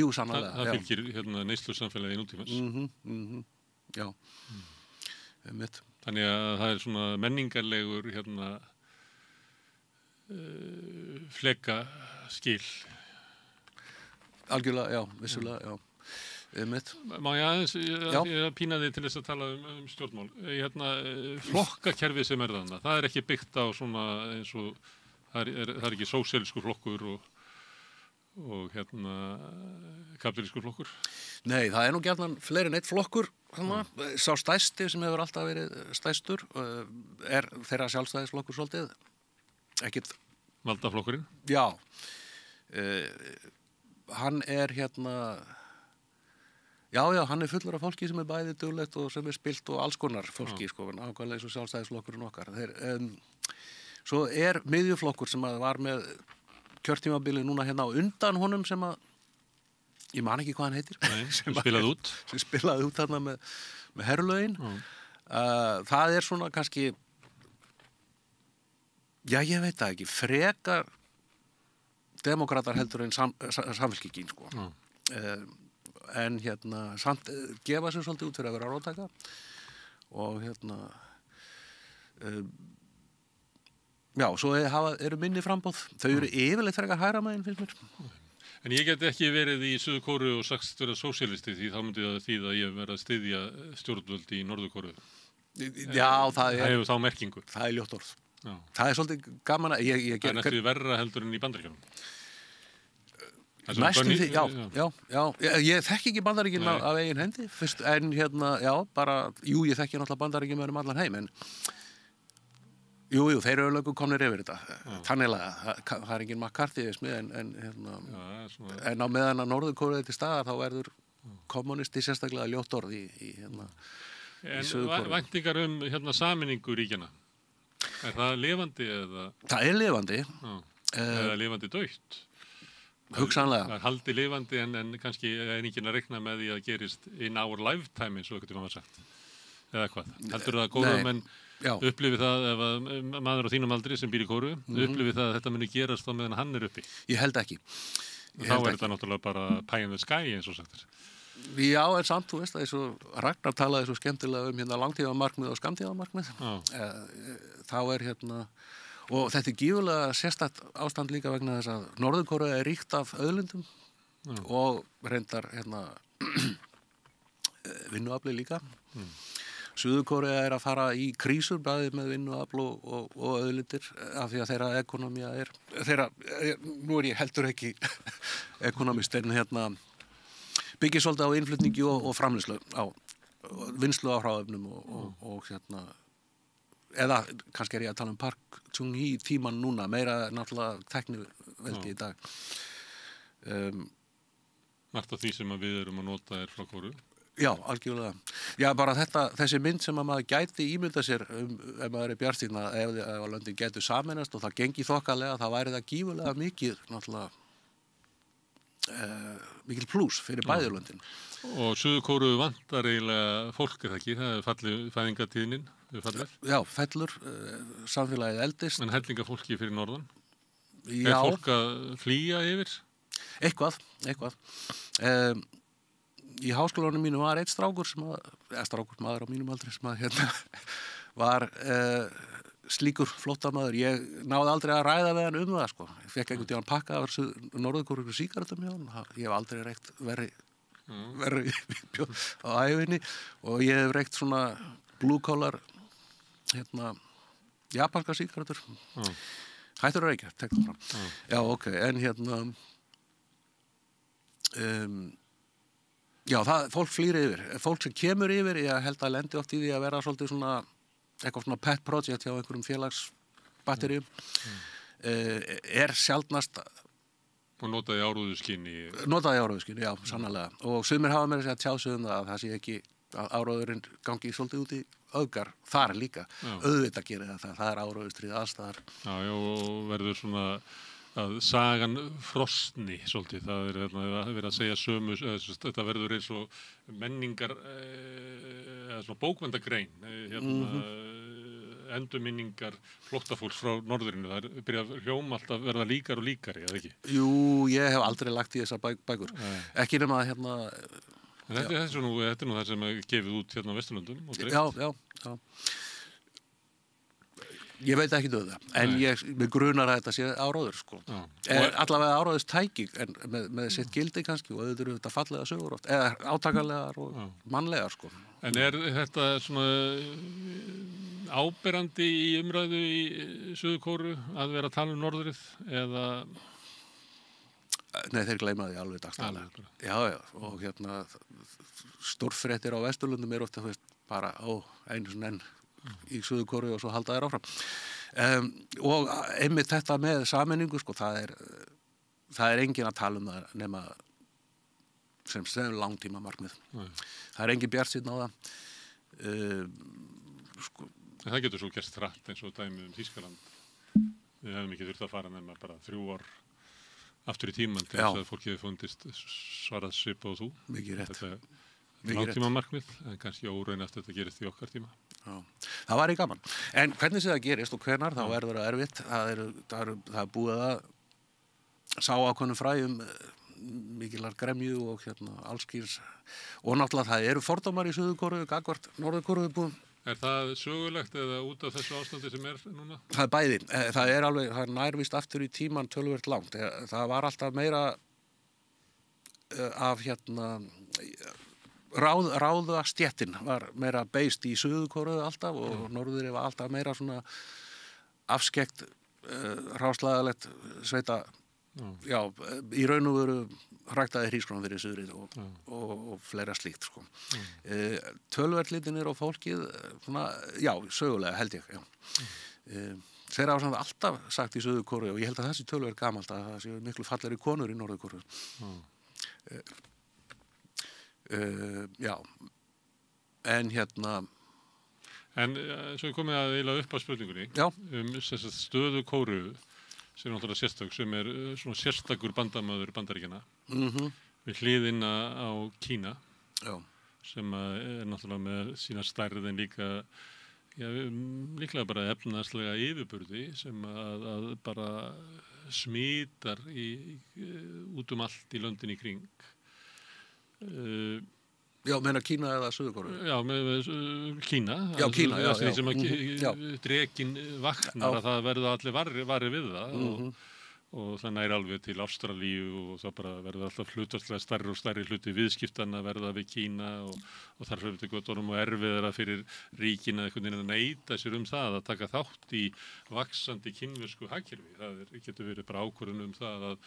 Jú, sannarlega. Það fylgir neyslu samfélagi nútímans. Já, einmitt. Þannig að það svona menningarlegur fleka skil. Algjörlega, já, vissulega, já. Má ég aðeins, ég pínaði til þess að tala stjórnmál. Flokkakerfi sem þarna, það ekki byggt á svona eins og, það er ekki sósíalískur flokkur og kapítalískur flokkur? Nei, það nú gjarnan fleiri en eitt flokkur, sá stærsti sem hefur alltaf verið stærstur þeirra sjálfstæðisflokkur svolítið, ekkert... Valdaflokkurinn? Já, hann Já, hann fullur af fólki sem bæði duglegt og sem spilt og alls konar fólki, sko, ákvæmlega eins og sjálfstæðisflokkurinn okkar. Svo miðjuflokkur sem var með kjörtímabilið núna á undan honum sem ég man ekki hvað hann heitir. Nei, sem spilaði út. Sem spilaði út þarna með herrlögin. Það svona kannski, já, ég veit það ekki, frekar demokratar heldur en samfélkingin, sko. En samt gefa sér svolítið út fyrir að vera róttæka og já, svo eru minni framboð, þau eru yfirleitt frekar hægra megin, finnst mér. En ég get ekki verið í Suður-Kóreu og sagst vera sósíalisti því þá myndi það þýða að ég verið að styðja stjórnvöld í Norður-Kóreu. Já, það hefur þá merkingu. Það ljótt orð. Já. Það svolítið gaman að það næstu verra heldur en í Bandaríkjunum. Næstum því, já. Ég þekki ekki Bandaríkin af eigin hendi fyrst, en já, bara, ég þekki náttúrulega Bandaríkin með allan heim, en jú, þeir eru lögum komnir yfir þetta, tannilega, það engin McCarthyismi, en á meðan að Norður-Kóreu til staðar, þá verður kommunisti sérstaklega ljótt orð í Suður-Kóreu. En væntingar sameiningu ríkjana, það lifandi eða? Það lifandi. Eða lifandi dautt? Hugsanlega. Það haldi lifandi en kannski enginn að rekna með því að gerist in our lifetime eins og ekkert maður sagt. Eða hvað? Heldur það að góðumenn upplifi það ef að maður á þínum aldri sem býr í Kóreu upplifi það að þetta muni gerast á meðan hann upp í? Ég held ekki. Þá þetta náttúrulega bara pie in the sky eins og sagt. Já, en samt, þú veist, eins og Ragnar talaði svo skemmtilega langtímamarkmið og skammtímamarkmið. Þá og þetta gífurlega sérstakt ástand líka vegna þess að Norður-Kóreu ríkt af auðlindum og reyndar vinnuafli líka. Suður-Kóreu að fara í krísur bæði með vinnuafl og auðlindir af því að þeirra ekonomía nú ég heldur ekki ekonomist en byggir svolítið á innflutningi og framleiðslu á vinnslu á hráefnum og eða kannski ég að tala Park Chung-hee tíman núna, meira náttúrulega tekniveldi í dag. Margt af því sem við erum að nota frá Kóreu? Já, algjörlega. Já, bara þessi mynd sem að maður gæti ímynda sér ef maður bjartsýnn að ef löndin gætu sameinast og það gengi þokkalega, þá væri það gífurlega mikið, náttúrulega, mikil plús fyrir bæðurlöndin. Og Suður-Kóreu vantar eiginlega fólk það ekki, það fallið fæðingatíðnin. Já, fellur, samfélagið eldist. En hellinga fólki fyrir norðan? Já. Fólk að flýja yfir? Eitthvað. Í háskólanum mínu var einn strákur maður á mínum aldri sem var slíkur flóttamaður. Ég náði aldrei að ræða við hann það, sko. Ég fekk einhvern tíðan pakka af Norður-Kóreu sígarettum hjá hann. Ég hef aldrei reykt verri á æfinni og ég hef reykt svona blue collar japanska sígarettur. Hættur að reykja, tekst það fram. Já, ok, en já, fólk flýr yfir. Fólk sem kemur yfir, ég held að lendi oft í því að vera svolítið svona eitthvað svona pet project hjá einhverjum félagsbatteríum. Sjaldnast og notaði áróðuskinni. Notaði áróðuskinni, já, sannarlega. Og sumir hafa meira að tjá sig það sé ekki að áróðurinn gangi svolítið út í öfgar þar líka. Auðvitað gerir það áróðustrið aðstæðar. Já, og verður svona að sagan frosni svolítið. Það verið að segja sömu, þetta verður eins og menningar, eða svona bókvendagrein, endurminningar flóttafólks frá norðurinu. Það byrja hljóma alltaf verða líkar og líkari, eða ekki? Jú, ég hef aldrei lagt í þessar bækur. Ekki nema að Þetta er nú það sem er gefið út á Vesturlöndum. Já. Ég veit ekki það, en mig grunar að þetta sé áróður, sko. Allavega áróðist tæking, en með sitt gildi kannski, og auðvitað eru þetta fallega sögur oft, eða átakanlegar og mannlegar, sko. En þetta svona áberandi í umræðu í Suður-Kóreu að vera að tala norðrið, eða... Nei, þeir gleyma því alveg dagstæðlega. Já, og stórfréttir á Vesturlundum ofta, bara, einu svona enn í Suður-Kóreu og svo halda þær áfram. Og einmitt þetta með sameiningu, sko, það er engin að tala það nema sem langtíma markmið. Það er engin bjartsýnn á það. Sko. En það getur svo gerst hratt eins og dæmið Þýskaland. Við hefum ekki þurft að fara nema bara 3 ár aftur í tímann til þess að fólki hefur fundist svarað svipað og þú. Mikið rétt. Langtíma markmið, en kannski óraunast þetta gerist í okkar tíma. Já, það var í gaman. En hvernig það gerist og hvenar, þá verður það erfitt. Það er búið að sá ákveðnum fræjum mikilar gremju og allskýrs. Og náttúrulega það eru fordómar í Suður-Kóreu, gagnvart Norður-Kóreu búið. Er það sögulegt eða út af þessu ástandi sem núna? Það er bæði. Það er nærvist aftur í tíman töluvert langt. Það var alltaf meira af ráða stéttin var meira beist í Suður-Kóreu alltaf og norðurinn var alltaf meira svona afskekt, ráslagalegt sveita, í raun og veru ræktaði hrísgrón fyrir suðrið og fleira slíkt, sko. Tölverðlitin á fólkið, svona, sögulega held ég, Þeir hafa alltaf sagt í Suður-Kóreu og ég held að þessi tölverð gamalt að það séu miklu fallegri konur í Norður-Kóreu. En svo er komið að eiginlega upp á spurningunni stöðu Kóreu sem er náttúrulega sérstök, sem er svona sérstakur bandamaður Bandaríkjanna við hliðina á Kína sem er náttúrulega með sína stærð en líklega bara efnaðslega yfirburði sem að bara smitar út allt í löndin í kring. Meina Kína eða Suður-Kóreu? Já, með Kína. Já, Kína, því sem drekinn vaknar að það verða allir varri við það og það nær alveg til Ástralíu og það bara verða alltaf hlutastlega stærri og stærri hluti viðskiptanna verða við Kína og þar fyrir þetta göttunum og erfiðara fyrir ríkina einhvern veginn að neita sér það að taka þátt í vaxandi kínversku hagkerfi. Það getur verið bara ákvörðun það að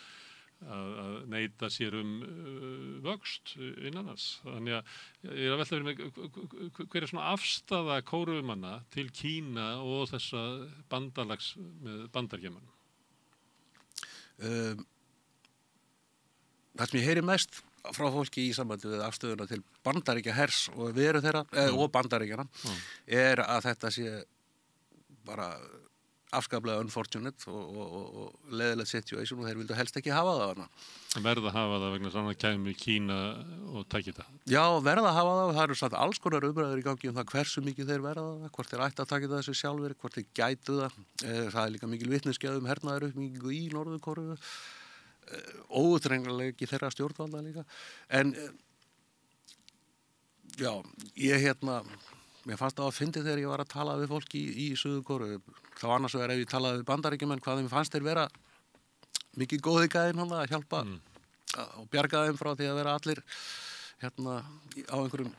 neita sér vöxt innan þess. Þannig að ég er að velta fyrir mig hver er svona afstaða Kóreumanna til Kína og þessa bandalags með Bandaríkjamönnum? Það sem ég heyri mest frá fólki í sambandi við afstöðuna til Bandaríkjahers og veru þeirra og Bandaríkjana er að þetta sé bara afskaplega unfortunate og leiðilegt situation og þeir vildu helst ekki hafa það hana. Verða að hafa það vegna þannig að kæmi Kína og tæki það? Já, verða að hafa það og það eru satt alls konar umræður í gangi það hversu mikið þeir verða það, hvort þeir ætti að taka það þessu sjálfur, hvort þeir gætu það. Það er líka mikil vitnisgjað hernaðaruppbyggingu í Norður-Kóreu, óútrennilega þeirra stjórnvalda líka. En mér fannst það að fyndi þegar ég var að tala við fólki í Suður-Kóreu. Þá annars vegar ef ég talaði við Bandaríkjamenn hvað þeim fannst þeir vera mikið góði gæðin að hjálpa og bjarga þeim frá því að vera allir á einhverjum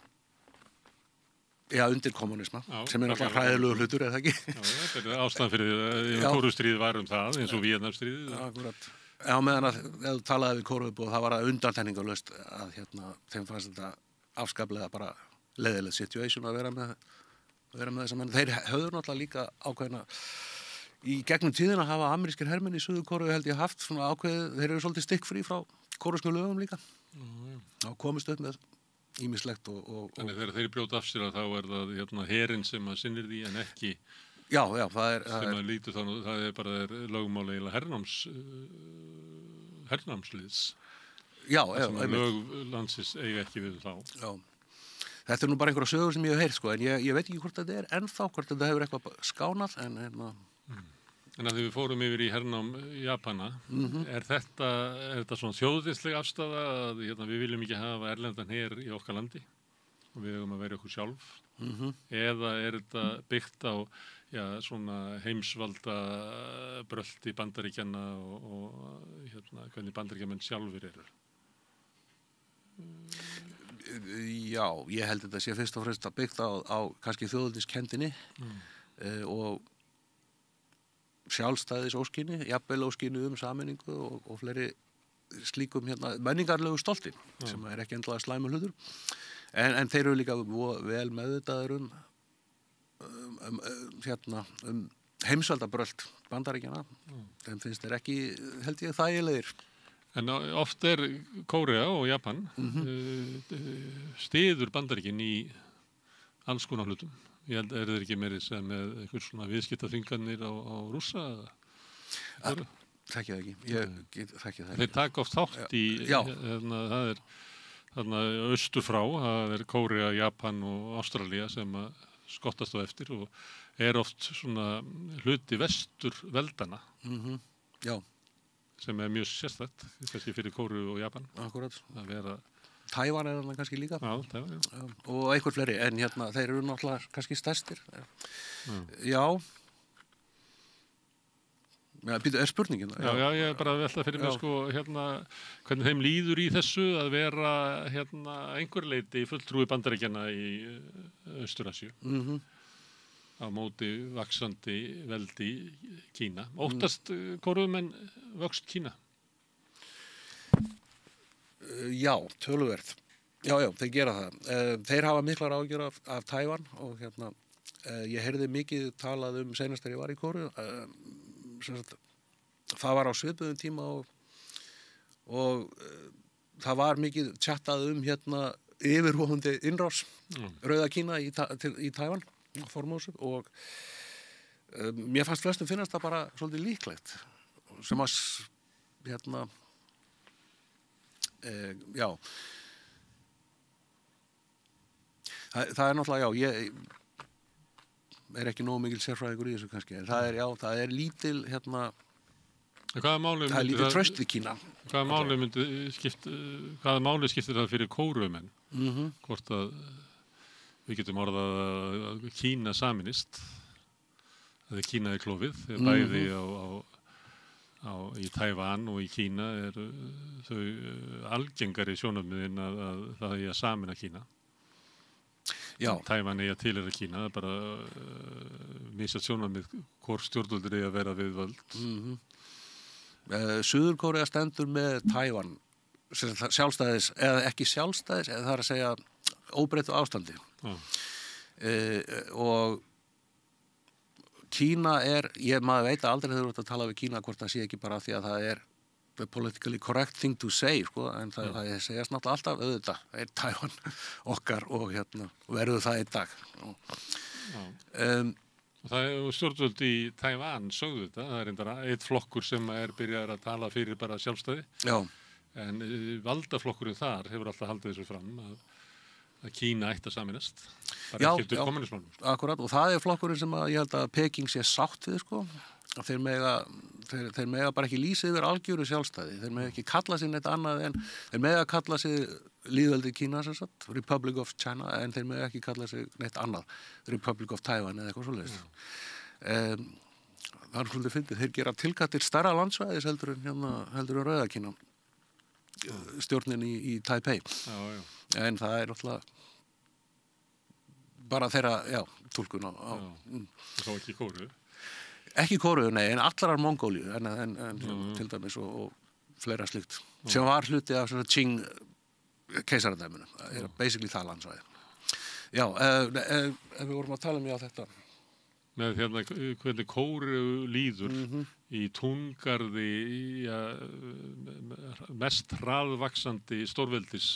undir kommunisma sem er alltaf hræðilegu hlutur, eða ekki? Þetta er ástæðan fyrir Kórustríð var það eins og Víetnamstríð. Akkurat. Meðan að ef þú talaði við Kórubúið það var að undantekningarlaust að þeim fannst þetta afskaplega bara leiðilegt situation að vera með þess að menn. Þeir höfðu náttúrulega líka ákveðina í gegnum tíðina að hafa amerískir hermenn í Suður-Kóreu held ég haft svona ákveðið, þeir eru svolítið stikkfrí frá kórusku lögum líka og komist upp með ýmislegt og Þannig þegar þeir brjóta af sér að þá er það herinn sem að sinnir því en ekki það er lítið þannig, það er bara lögmál eiginlega hernámsliðs sem lög landsins eiga ekki við þá. Þetta er nú bara einhverja sögur sem ég hef heyrt, sko, en ég veit ekki hvort þetta er ennþá, hvort þetta hefur eitthvað skánað, en En að því við fórum yfir í hernám Japana, er þetta svona þjóðisleg afstaða að við viljum ekki hafa erlendan her í okkar landi og við eigum að vera okkur sjálf? Eða er þetta byggt á svona heimsvalda brölti Bandaríkjanna og hvernig Bandaríkjamenn sjálfur eru? Já, ég held þetta sé fyrst og fremst að byggt á kannski þjóðveldiskenndinni og sjálfstæðisóskinni, jafnvel óskinni sameiningu og fleiri slíkum menningarlegu stolti sem er ekki endilega slæmur hlutur en þeir eru líka vel meðvitaður heimsvaldabrölt Bandaríkjanna þeim finnst þeir ekki, held ég, þægilegir. En oft Kórea og Japan styður Bandaríkin í alls konar hlutum. Ég held, þeir ekki meiri sem með einhver svona viðskiptaþvinganir á Rússa? Þekki það ekki. Ég þekki það ekki. Þeir taka oft þátt í, það þarna austur frá, það Kórea, Japan og Ástralía sem skottast á eftir og oft svona hluti vestur veldana. Já. Sem mjög sérstætt, kannski fyrir Kóru og Japan. Akkurat. Að vera... Tævan þarna kannski líka. Já, Tævan, já. Og einhver fleiri, en þeir eru náttúrulega kannski stærstir. Já. Býtu, spurningin? Já, ég bara velta fyrir mig hvernig þeim líður í þessu að vera einhver leyti fulltrúi Bandaríkjanna í Austur-Asíu. Á móti vaxandi veldi Kína. Óttast Kórumenn vöxt Kína? Já, töluvert. Já, þeir gera það. Þeir hafa miklar ágjör af Tævan og ég heyrði mikið talað seinast þegar ég var í Kóru. Það var á svipuðum tíma og það var mikið tjattað yfirvofandi innrás Rauða Kína í Tævan. Formosu og mér fannst flestum finnast það bara svolítið líklegt sem að já það náttúrulega ég ekki nógu mikil sérfræðingur í þessu kannski en það lítil það lítil traust við Kína. Hvaða máli skiptir það fyrir Kórumenn? Hvort að við getum orðað að Kína saminist, að Kína klofið, bæði í Tævan og í Kína þau algengari sjónarmiðin að það eigi að samina Kína. Já. Tævan eigi að tilheyra Kína, það bara misjafnt sjónarmið hvor stjórnvöldur eigi að vera við völd. Suður-Kórea stendur með Tævan sjálfstæðis, eða ekki sjálfstæðis, eða það er að segja óbreyttu ástandi. Og Kína maður veit aldrei þegar þú ert að tala við Kína hvort það sé ekki bara því að það the politically correct thing to say en það segjast náttúrulega alltaf auðvitað Tævan okkar og verður það einn dag og stjórnvöld í Tævan sögðu þetta, það reyndar einn flokkur sem byrjar að tala fyrir bara sjálfstæði en valdaflokkurinn þar hefur alltaf haldið þessu fram að Kína ætti að saminast bara ekki eftir kommunismannum. Akkurat, og það flokkurinn sem ég held að Peking sé sátt við þeir mega bara ekki lýsa yfir algjöru sjálfstæði, þeir mega ekki kalla sig neitt annað en þeir mega kalla sig lýðveldi Kína sem sagt, Republic of China en þeir mega ekki kalla sig neitt annað Republic of Taiwan eða eitthvað svoleiðis. Það svolítið fyndið, þeir gera tilkallir stærra landsvæðis heldur en Rauða Kína stjórnin í Taipei. En það náttúrulega bara þeirra, túlkun á Þá ekki Kóru? Ekki Kóru, nei, en allar Mongóliu en til dæmis og fleira slíkt sem var hluti af svona Qing keisaradæminu, basically það landsvæði. Já, ef við vorum að tala um þetta með hvernig Kóru líður í túngarði mest hraðvaxandi stórveldis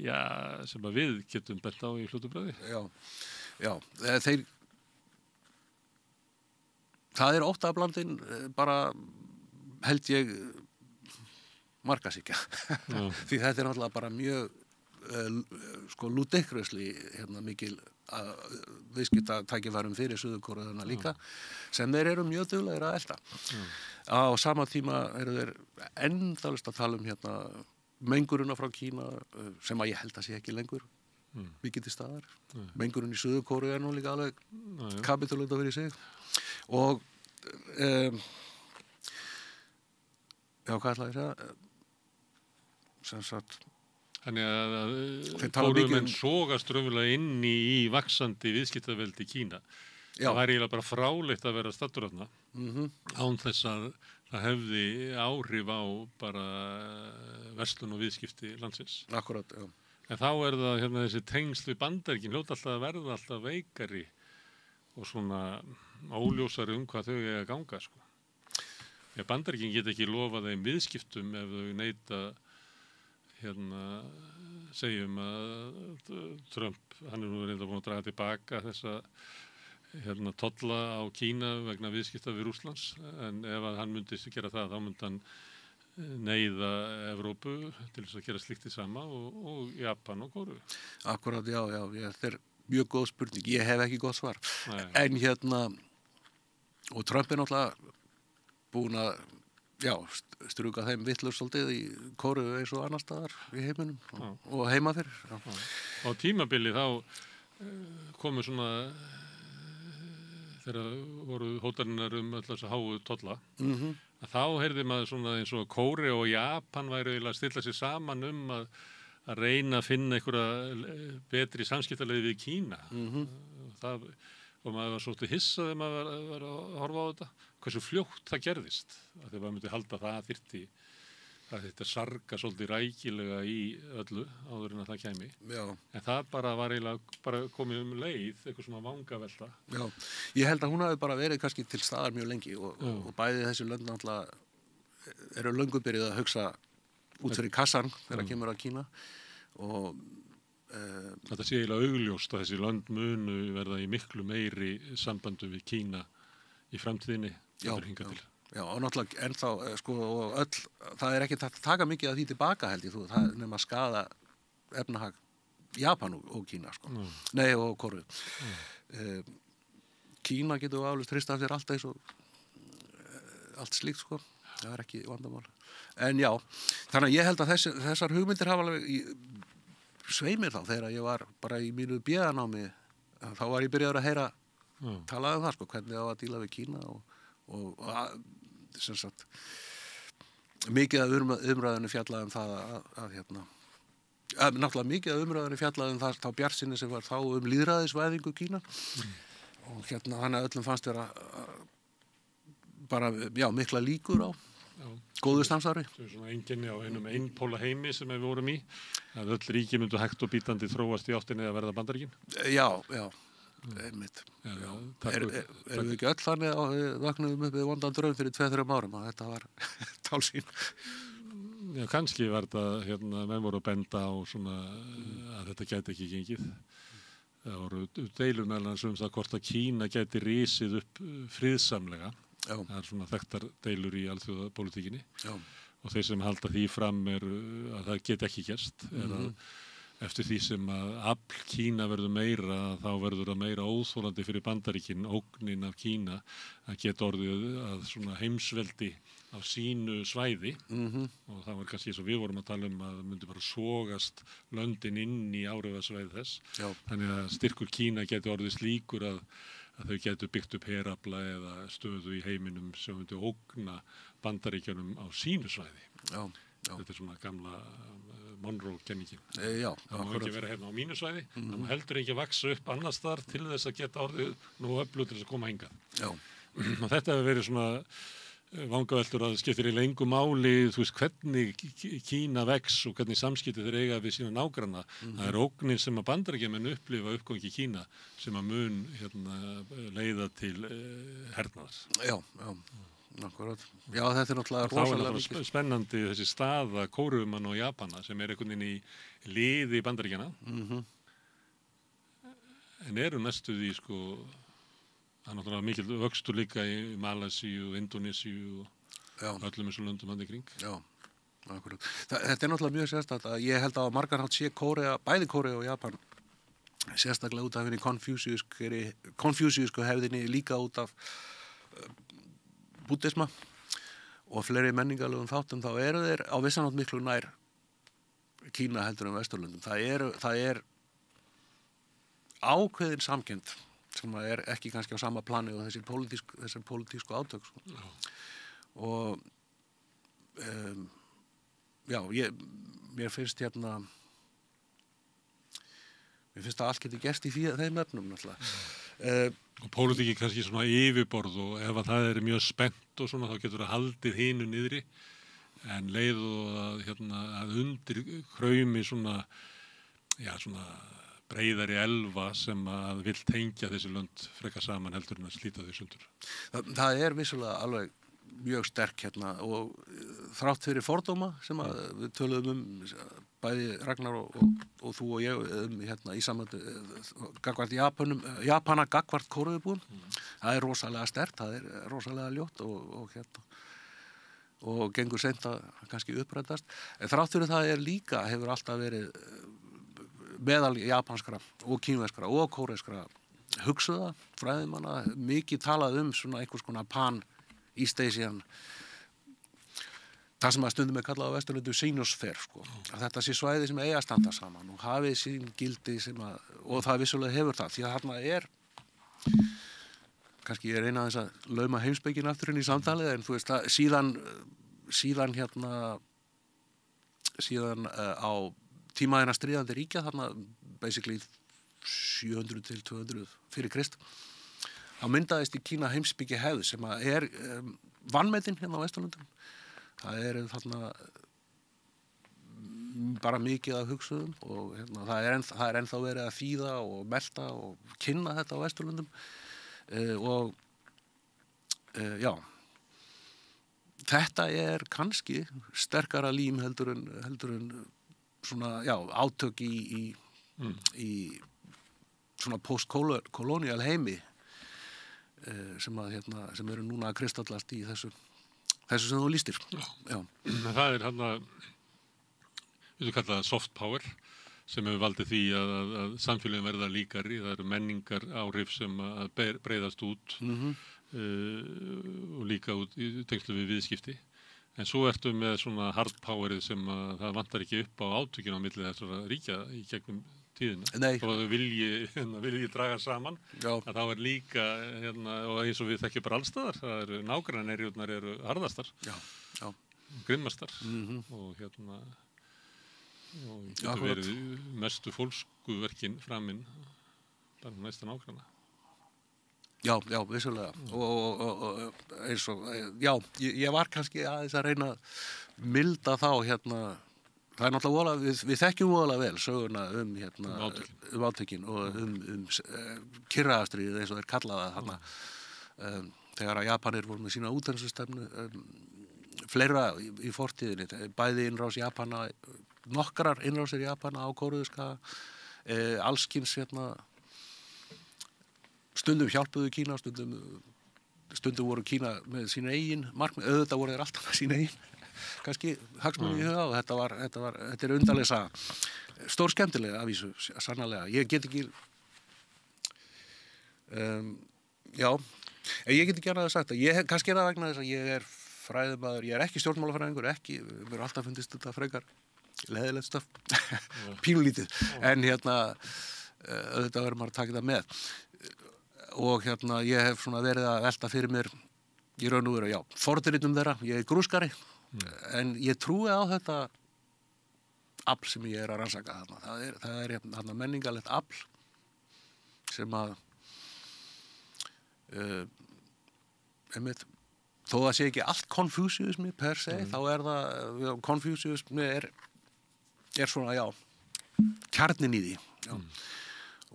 sem að við getum bent á í hlutubræði. Já, það óttablandin bara held ég markasíkja því þetta náttúrulega bara mjög ludicrously mikil viðskiptatækifærum fyrir Suður-Kóru líka sem þeir eru mjög duglegir að elta. Á sama tíma eru þeir endalaust að tala um menguruna frá Kína sem að ég held að sé ekki lengur mikið til staðar. Mengurinn í Suður Kóreu nú líka alveg kapitúlunda fyrir sig. Og já, hvað ætlaði að segja? Sem sagt Þannig að Kóreumenn sogast raunverulega inn í vaxandi viðskiptaveldi Kína. Það væri eiginlega bara fráleitt að vera staddur þarna án þess að það hefði áhrif á bara verslun og viðskipti landsins. Akkurat, já. En þá það þessi tengsl við Bandaríkin hljóta alltaf að verða alltaf veikari og svona óljósari hvað þau eiga að ganga, sko. Því að Bandaríkin geta ekki lofað þeim viðskiptum ef þau neita segjum að Trump, hann nú reynda búin að draga tilbaka þessa tolla á Kína vegna viðskipta við Rússlands, en ef hann myndi gera það, þá myndi hann neyða Evrópu til þess að gera slíkt í sama og Japan og Kóreu. Akkurat, já, þetta mjög góð spurning, ég hef ekki gott svar. En og Trump náttúrulega búin að struka þeim vitlaust svolítið í Kóreu eins og annar staðar í heiminum og heima fyrir. Á tímabili þá komu svona þegar voru hótarinnar öll þess að háu tolla að þá heyrði maður svona eins og Kóreu og Japan væru að stilla sér saman að reyna að finna einhverja betri samskiptaleið við Kína og maður var svolítið hissað þegar maður var að horfa á þetta hversu fljótt það gerðist að þegar maður myndi halda það þyrfti að þetta sarga svolítið rækilega í öllu áður en að það kæmi. Já. En það bara var eiginlega bara komið leið, eitthvað svona vangavelta. Já, ég held að hún hafi bara verið kannski til staðar mjög lengi og bæði þessi lönd náttúrulega eru löngu byrjuð að hugsa út fyrir kassan þegar kemur að Kína og þetta sé eiginlega augljóst að þessi lönd munu verða í miklu meiri sambandu við Kína í framtíðinni hingað til. Já, og náttúrulega ennþá, og það ekki að taka mikið af því tilbaka held ég þú, það nema að skaða efnahag Japan og Kína, Nei, og Kóreu. Kína getur aflust hrist af sér allt eins og allt slíkt, það ekki vandamál. En já, þannig að ég held að þessar hugmyndir hafa alveg sveimir þá, þegar ég var bara í mínu BA-námi, þá var ég byrjaður að heyra talað um það, hvernig það var að díla við Kína og sem sagt mikið af umræðinu fjallaði um það að náttúrulega mikið af umræðinu fjallaði um það þá bjartsýni sem var þá lýðræðisvæðingu Kína og þannig að öllum fannst vera bara, mikla líkur á góðu samstarfi. Svona einkenni á einum einpóla heimi sem við vorum í að öll ríki myndu hægt og bítandi þróast í áttinni að verða Bandaríkin. Já, einmitt. Erum við ekki öll þannig að við vaknaðum upp við vondan draum fyrir 2-3 árum að þetta var tálsýn? Já, kannski var þetta, menn voru að benda á svona að þetta gæti ekki gengið. Það voru deilur meðal annars það hvort að Kína gæti risið upp friðsamlega. Það svona þekktar deilur í alþjóðapólitíkinni. Og þeir sem halda því fram að það geti ekki gerst eftir því sem að afl Kína verður meira, þá verður það meira óþolandi fyrir Bandaríkin, ógnin af Kína, að geta orðið að svona heimsveldi á sínu svæði og það var kannski eins og við vorum að tala um að það myndi bara sogast löndin inn í áhrifasvæði þess. Þannig að styrkur Kína geti orðið slíkur að þau getur byggt upp herafla eða stöðu í heiminum sem myndi ógna Bandaríkjunum á sínu svæði. Þetta svona gamla Monroe-kenningin. Það má ekki vera hérna á mínu svæði, það má heldur ekki vaksa upp annars þar til þess að geta orðið nú öflugt til þess að koma hingað. Og þetta hefur verið svona vangaveltur að skiptir í lengu máli, þú veist, hvernig Kína vex og hvernig samskipti þeir eiga við sína nágranna. Það ógnin sem að Bandaríkjamenn upplifa uppgangi Kína sem að mun leiða til hernaðar. Já. Akkurat. Já, þetta náttúrulega rosalega mikið. Það spennandi þessi staða Kóreumanna og Japana sem einhvern veginn í liði Bandaríkjanna en eru næstu því það er náttúrulega mikil vöxtur líka í Malasíu, Indonésiu og öllum þessu löndum hann í kring. Já, akkurat. Þetta náttúrulega mjög sérstakt að ég held að margar hátt sé bæði Kórea og Japan sérstaklega út af henni konfúsíusku hefðinni líka út af búddisma og fleiri menningarlegum þáttum, þá eru þeir á vissanátt miklu nær Kína heldur en Vesturlöndum. Það er ákveðin samkennd sem er ekki kannski á sama plani og þessar pólitísku átök sko. Og mér finnst mér finnst að allt getur gerst í þeim efnum náttúrulega. Og pólitíki kannski svona yfirborð og ef að það er mjög spennt og svona þá getur það haldið hinu niðri en leið og að undir kraumi svona breiðari elva sem að vill tengja þessi lönd frekar saman heldur en að slíta þau sundur. Það er vissulega alveg mjög sterk og þrátt fyrir fordóma sem að við töluðum bæði Ragnar og þú og ég í sambandi gagnvart Japana gagnvart Kóreubúum. Það er rosalega sterkt, það er rosalega ljótt og gengur seint að kannski upprætast. En þrátt fyrir það hefur alltaf verið meðal japanskra og kínverskra og kóreskra hugsuða fræðimanna mikið talað svona einhvers konar East Asian, það sem að stundum kallað á Vesturlöndu sínusfer, sko. Að þetta sé svæði sem eiga að standa saman og hafið sín gildi og það vissulega hefur það, því að þarna kannski ég reyna þess að lauma heimspekin aftur inn í samtalið, en þú veist að síðan á tíma hennar stríðandi ríkja, þarna basically 700 til 200 fyrir Krist, þá myndaðist í Kína heimspeki hefð sem að vanmetin hérna á Vesturlöndum. Það þarna bara mikið af hugsuðum og það er ennþá verið að þýða og melta og kynna þetta á Vesturlöndum þetta er kannski sterkara lím heldur en svona, átök í svona post-kolonial heimi sem eru núna að kristallast í þessu sem þú lýstir. Það er við kalla það soft power sem hefur valdið því að samfélagin verða líkari, það eru menningar áhrif sem að breiðast út og líka út í tengslu við viðskipti. En svo ertu með svona hard powerið sem að það vantar ekki upp á átökinu á milli þessara ríkja í gegnum tíðina. Nei. Og að vilji draga saman, að þá er líka, og eins og við þekkjum bara allstaðar, það eru nágrannarjurnar eru harðastar, grimmastar og getur verið mestu fólkskuverkin framinn bara næsta nágranna. Já, vissulega. Og eins og, ég var kannski aðeins að reyna að milda þá það er náttúrulega við þekkjum voðalega vel söguna átökin og Kyrrahafstríðið eins og þeir kallaða þarna þegar að Japanir voru með sína útensustefnu fleira í fortíðinni, bæði innrás Japana, nokkrar innrásir Japana á Kóreuskaga, allskins stundum hjálpuðu Kína, stundum voru Kína með sína eigin markmið, auðvitað voru þeir alltaf með sína eigin kannski hagsmuni í huga og þetta er undarleg saga. Stór skemmtilega að vísu, sannarlega. Ég get ekki ég get ekki annað að sagt að kannski það vegna þess að ég er fræðimaður, ég er ekki stjórnmálafræðingur, mér er alltaf fundist þetta frekar leðilegt stöf, pínulítið, en auðvitað verður maður að taka þetta með. Og ég hef svona verið að velta fyrir mér í raun og veru, fordritum þeirra, ég er grúskari, en ég trúi á þetta afl sem ég er að rannsaka þarna. Það er menningarlegt afl sem að þó það sé ekki allt konfúsíusmi per se, þá er það konfúsíusmi er svona, kjarnin í því.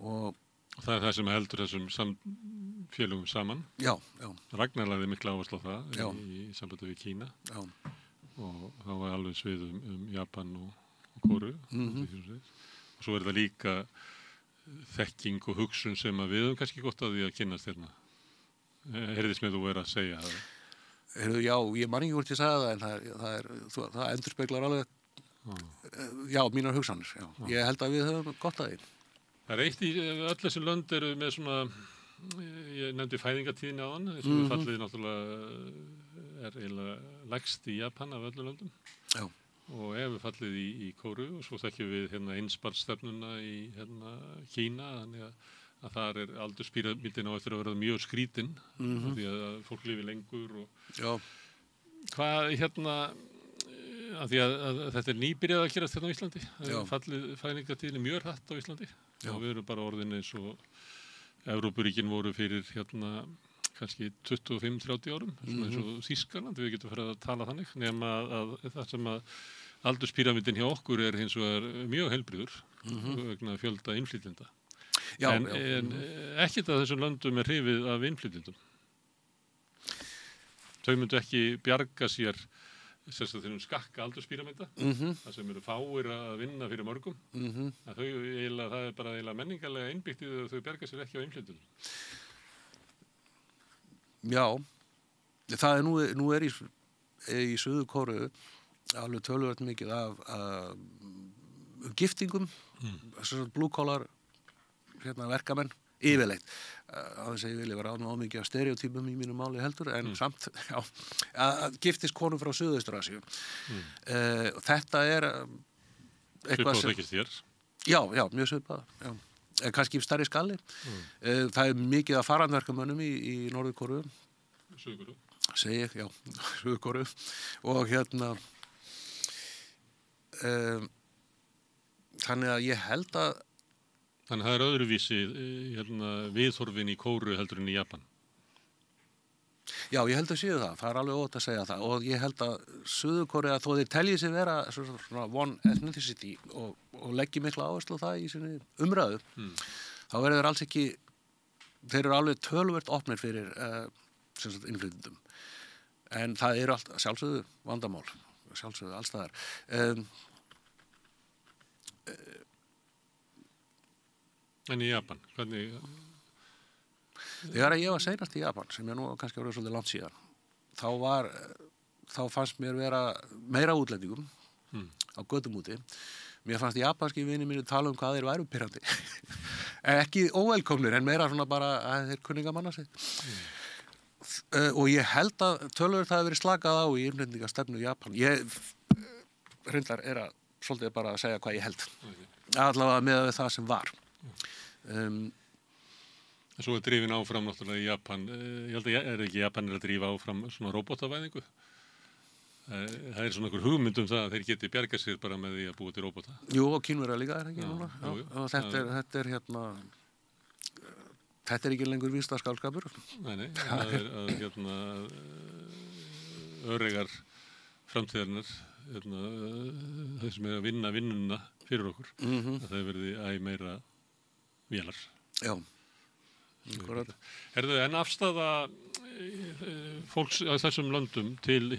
Og það er það sem heldur þessum félögum saman. Ragnar lagði mikla áherslu á það í sambandi við Kína. Og þá var alveg svið Japan og Kóreu. Og svo er það líka þekking og hugsun sem að við höfum kannski gott að því að kynnast hérna. Heyrðist með þú verið að segja það? Ég man ekki hvort ég sagði það, en það endurspeglar alveg mínar hugsanir. Ég held að við höfum gott að því. Það er eitt í öll þessi lönd eru með svona, ég nefndi fæðingatíðin á hann, þess að við fallið náttúrulega er eiginlega lægst í Japan af öllu löndum. og hefur fallið í Kóru og svo þekkjum við einsbarnsstefnuna í Kína, þannig að þar aldurspíramídin á eftir að vera mjög skrítin því að fólk lifi lengur og hvað af því að þetta nýbyrjað að gerast á Íslandi, fallið fæðingartíðin mjög hratt á Íslandi og við erum bara orðin eins og Evrópuríkin voru fyrir kannski 25-30 árum, svona eins og Þýskaland, við getum farið að tala þannig, nema að það sem að aldurspíramídin hjá okkur hins vegar mjög heilbrigður vegna fjölda innflytjenda. En ekkert af þessum löndum hrifið af innflytjendum. Þau myndu ekki bjarga sér sérstaklega þegar skakka aldurspíramída, það sem eru fáir að vinna fyrir mörgum, að það bara menningarlega innbyggt í þau bjarga sér ekki á innflytjendum. Já, það nú í Suður-Kóreu alveg töluvert mikið af giftingum, blue collar verkamenn, yfirleitt. Að þess að ég vilja vera ánum mikið af stereotypum í mínu máli heldur, en samt, að giftist konum frá Suðaustur-Asíu. Þetta eitthvað sem... Svipað þér? Já, mjög svipað, já. Kannski stærri skalli. Það mikið af farandverkamönnum í Norður-Kóreu. Suður-Kóreu. Segi ég, já, Suður-Kóreu. Og þannig að ég held að Þannig að það öðruvísi viðhorfin í Kóru heldur en í Japan. Já, ég held að séu það. Það alveg ótt að segja það. Og ég held að Suður-Kórea, þó þeir teljið sig vera svona one ethnicity og leggi mikla áherslu á það í sinni umræðu, þá verður þeir alls ekki, þeir eru alveg töluvert opnir fyrir innflytjendum. En það eru sjálfsögðu vandamál, sjálfsögðu allstaðar. En í Japan, hvernig? Þegar ég var seinast í Japan, sem nú kannski voru svolítið langt síðan, þá fannst mér vera meira útlendingum á götum úti. Mér fannst japanski vinir mínir tala hvað þeir væru pirrandi. Ekki óvelkomnir, en meira svona bara að þeir kunninga manna sig. Og ég held að töluvert það hefur verið slakað á í innflytjendastefnu í Japan. Ég reyndar svolítið bara að segja hvað ég held. Allavega með það sem var. Svo drifin áfram náttúrulega í Japan. Ég held að ekki Japan að drífa áfram svona róbótavæðingu. Það svona einhver hugmynd það að þeir geti bjarga sér bara með því að búa til róbóta. Jú, og Kínverjar líka ekki núna. Og þetta ekki lengur vísta skálskapur. Nei, það að öregar framtíðarinnar, þau sem að vinna vinnuna fyrir okkur, að það verði meira vélar. Já. Herðu, en afstaða fólks á þessum löndum til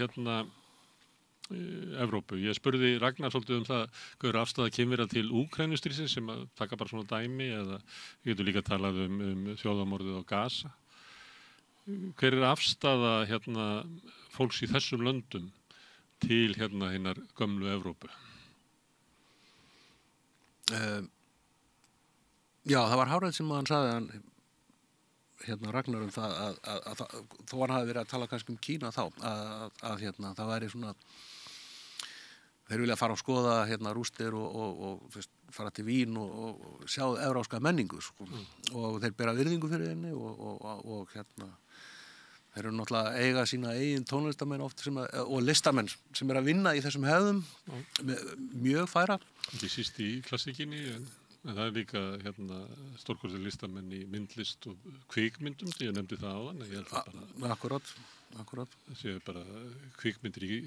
Evrópu. Ég spurði Ragnar svolítið það hver afstaða Kínverja til Úkraínustríðsins sem að taka bara svona dæmi, eða við getum líka talað þjóðarmorðið á Gaza. Hver afstaða fólks í þessum löndum til hinnar gömlu Evrópu? Já, það var hárið sem hann sagði Ragnar það að þó hann hafi verið að tala kannski Kína þá að það væri svona þeir vilja fara og skoða rústir og fara til Vín og sjá evrópska menningu sko. Og þeir bera virðingu fyrir henni og þeir eru náttúrulega eiga sína eigin tónlistamenn oft og listamenn sem að vinna í þessum hefðum mjög færa. Ekki síst í klassíkinni en það líka stórkostlegir listamenn í myndlist og kvikmyndum, ég nefndi það áðan. Ég held það bara... Akkurat. Þessi bara kvikmyndir í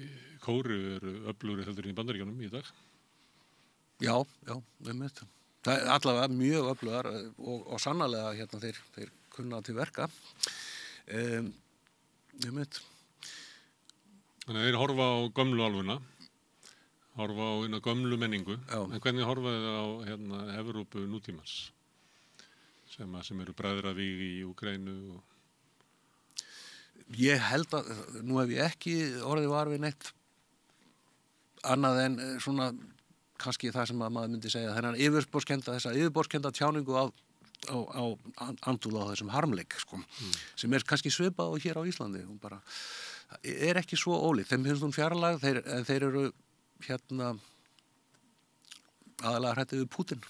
Kóru eru öflugri heldur í Bandaríkjunum í dag. Já, einmitt. Það er allavega mjög öflugar og sannarlega þeir kunna til verka. Einmitt. Þannig að þeir horfa á gömlu álfuna, horfa á gömlu menningu. Já. En hvernig horfa þið á Evrópu nútímans sem eru bræðravíg í Úkraínu og... Ég held að, nú hef ég ekki orðið var við neitt annað en svona kannski það sem að maður myndi segja þennan yfirborðskenda tjáningu á andúð á þessum harmleik sko, sem kannski svipað og hér á Íslandi hún bara ekki svo ólík, þeim finnst hún fjarlæg þeir eru aðalega hræddur við Pútin.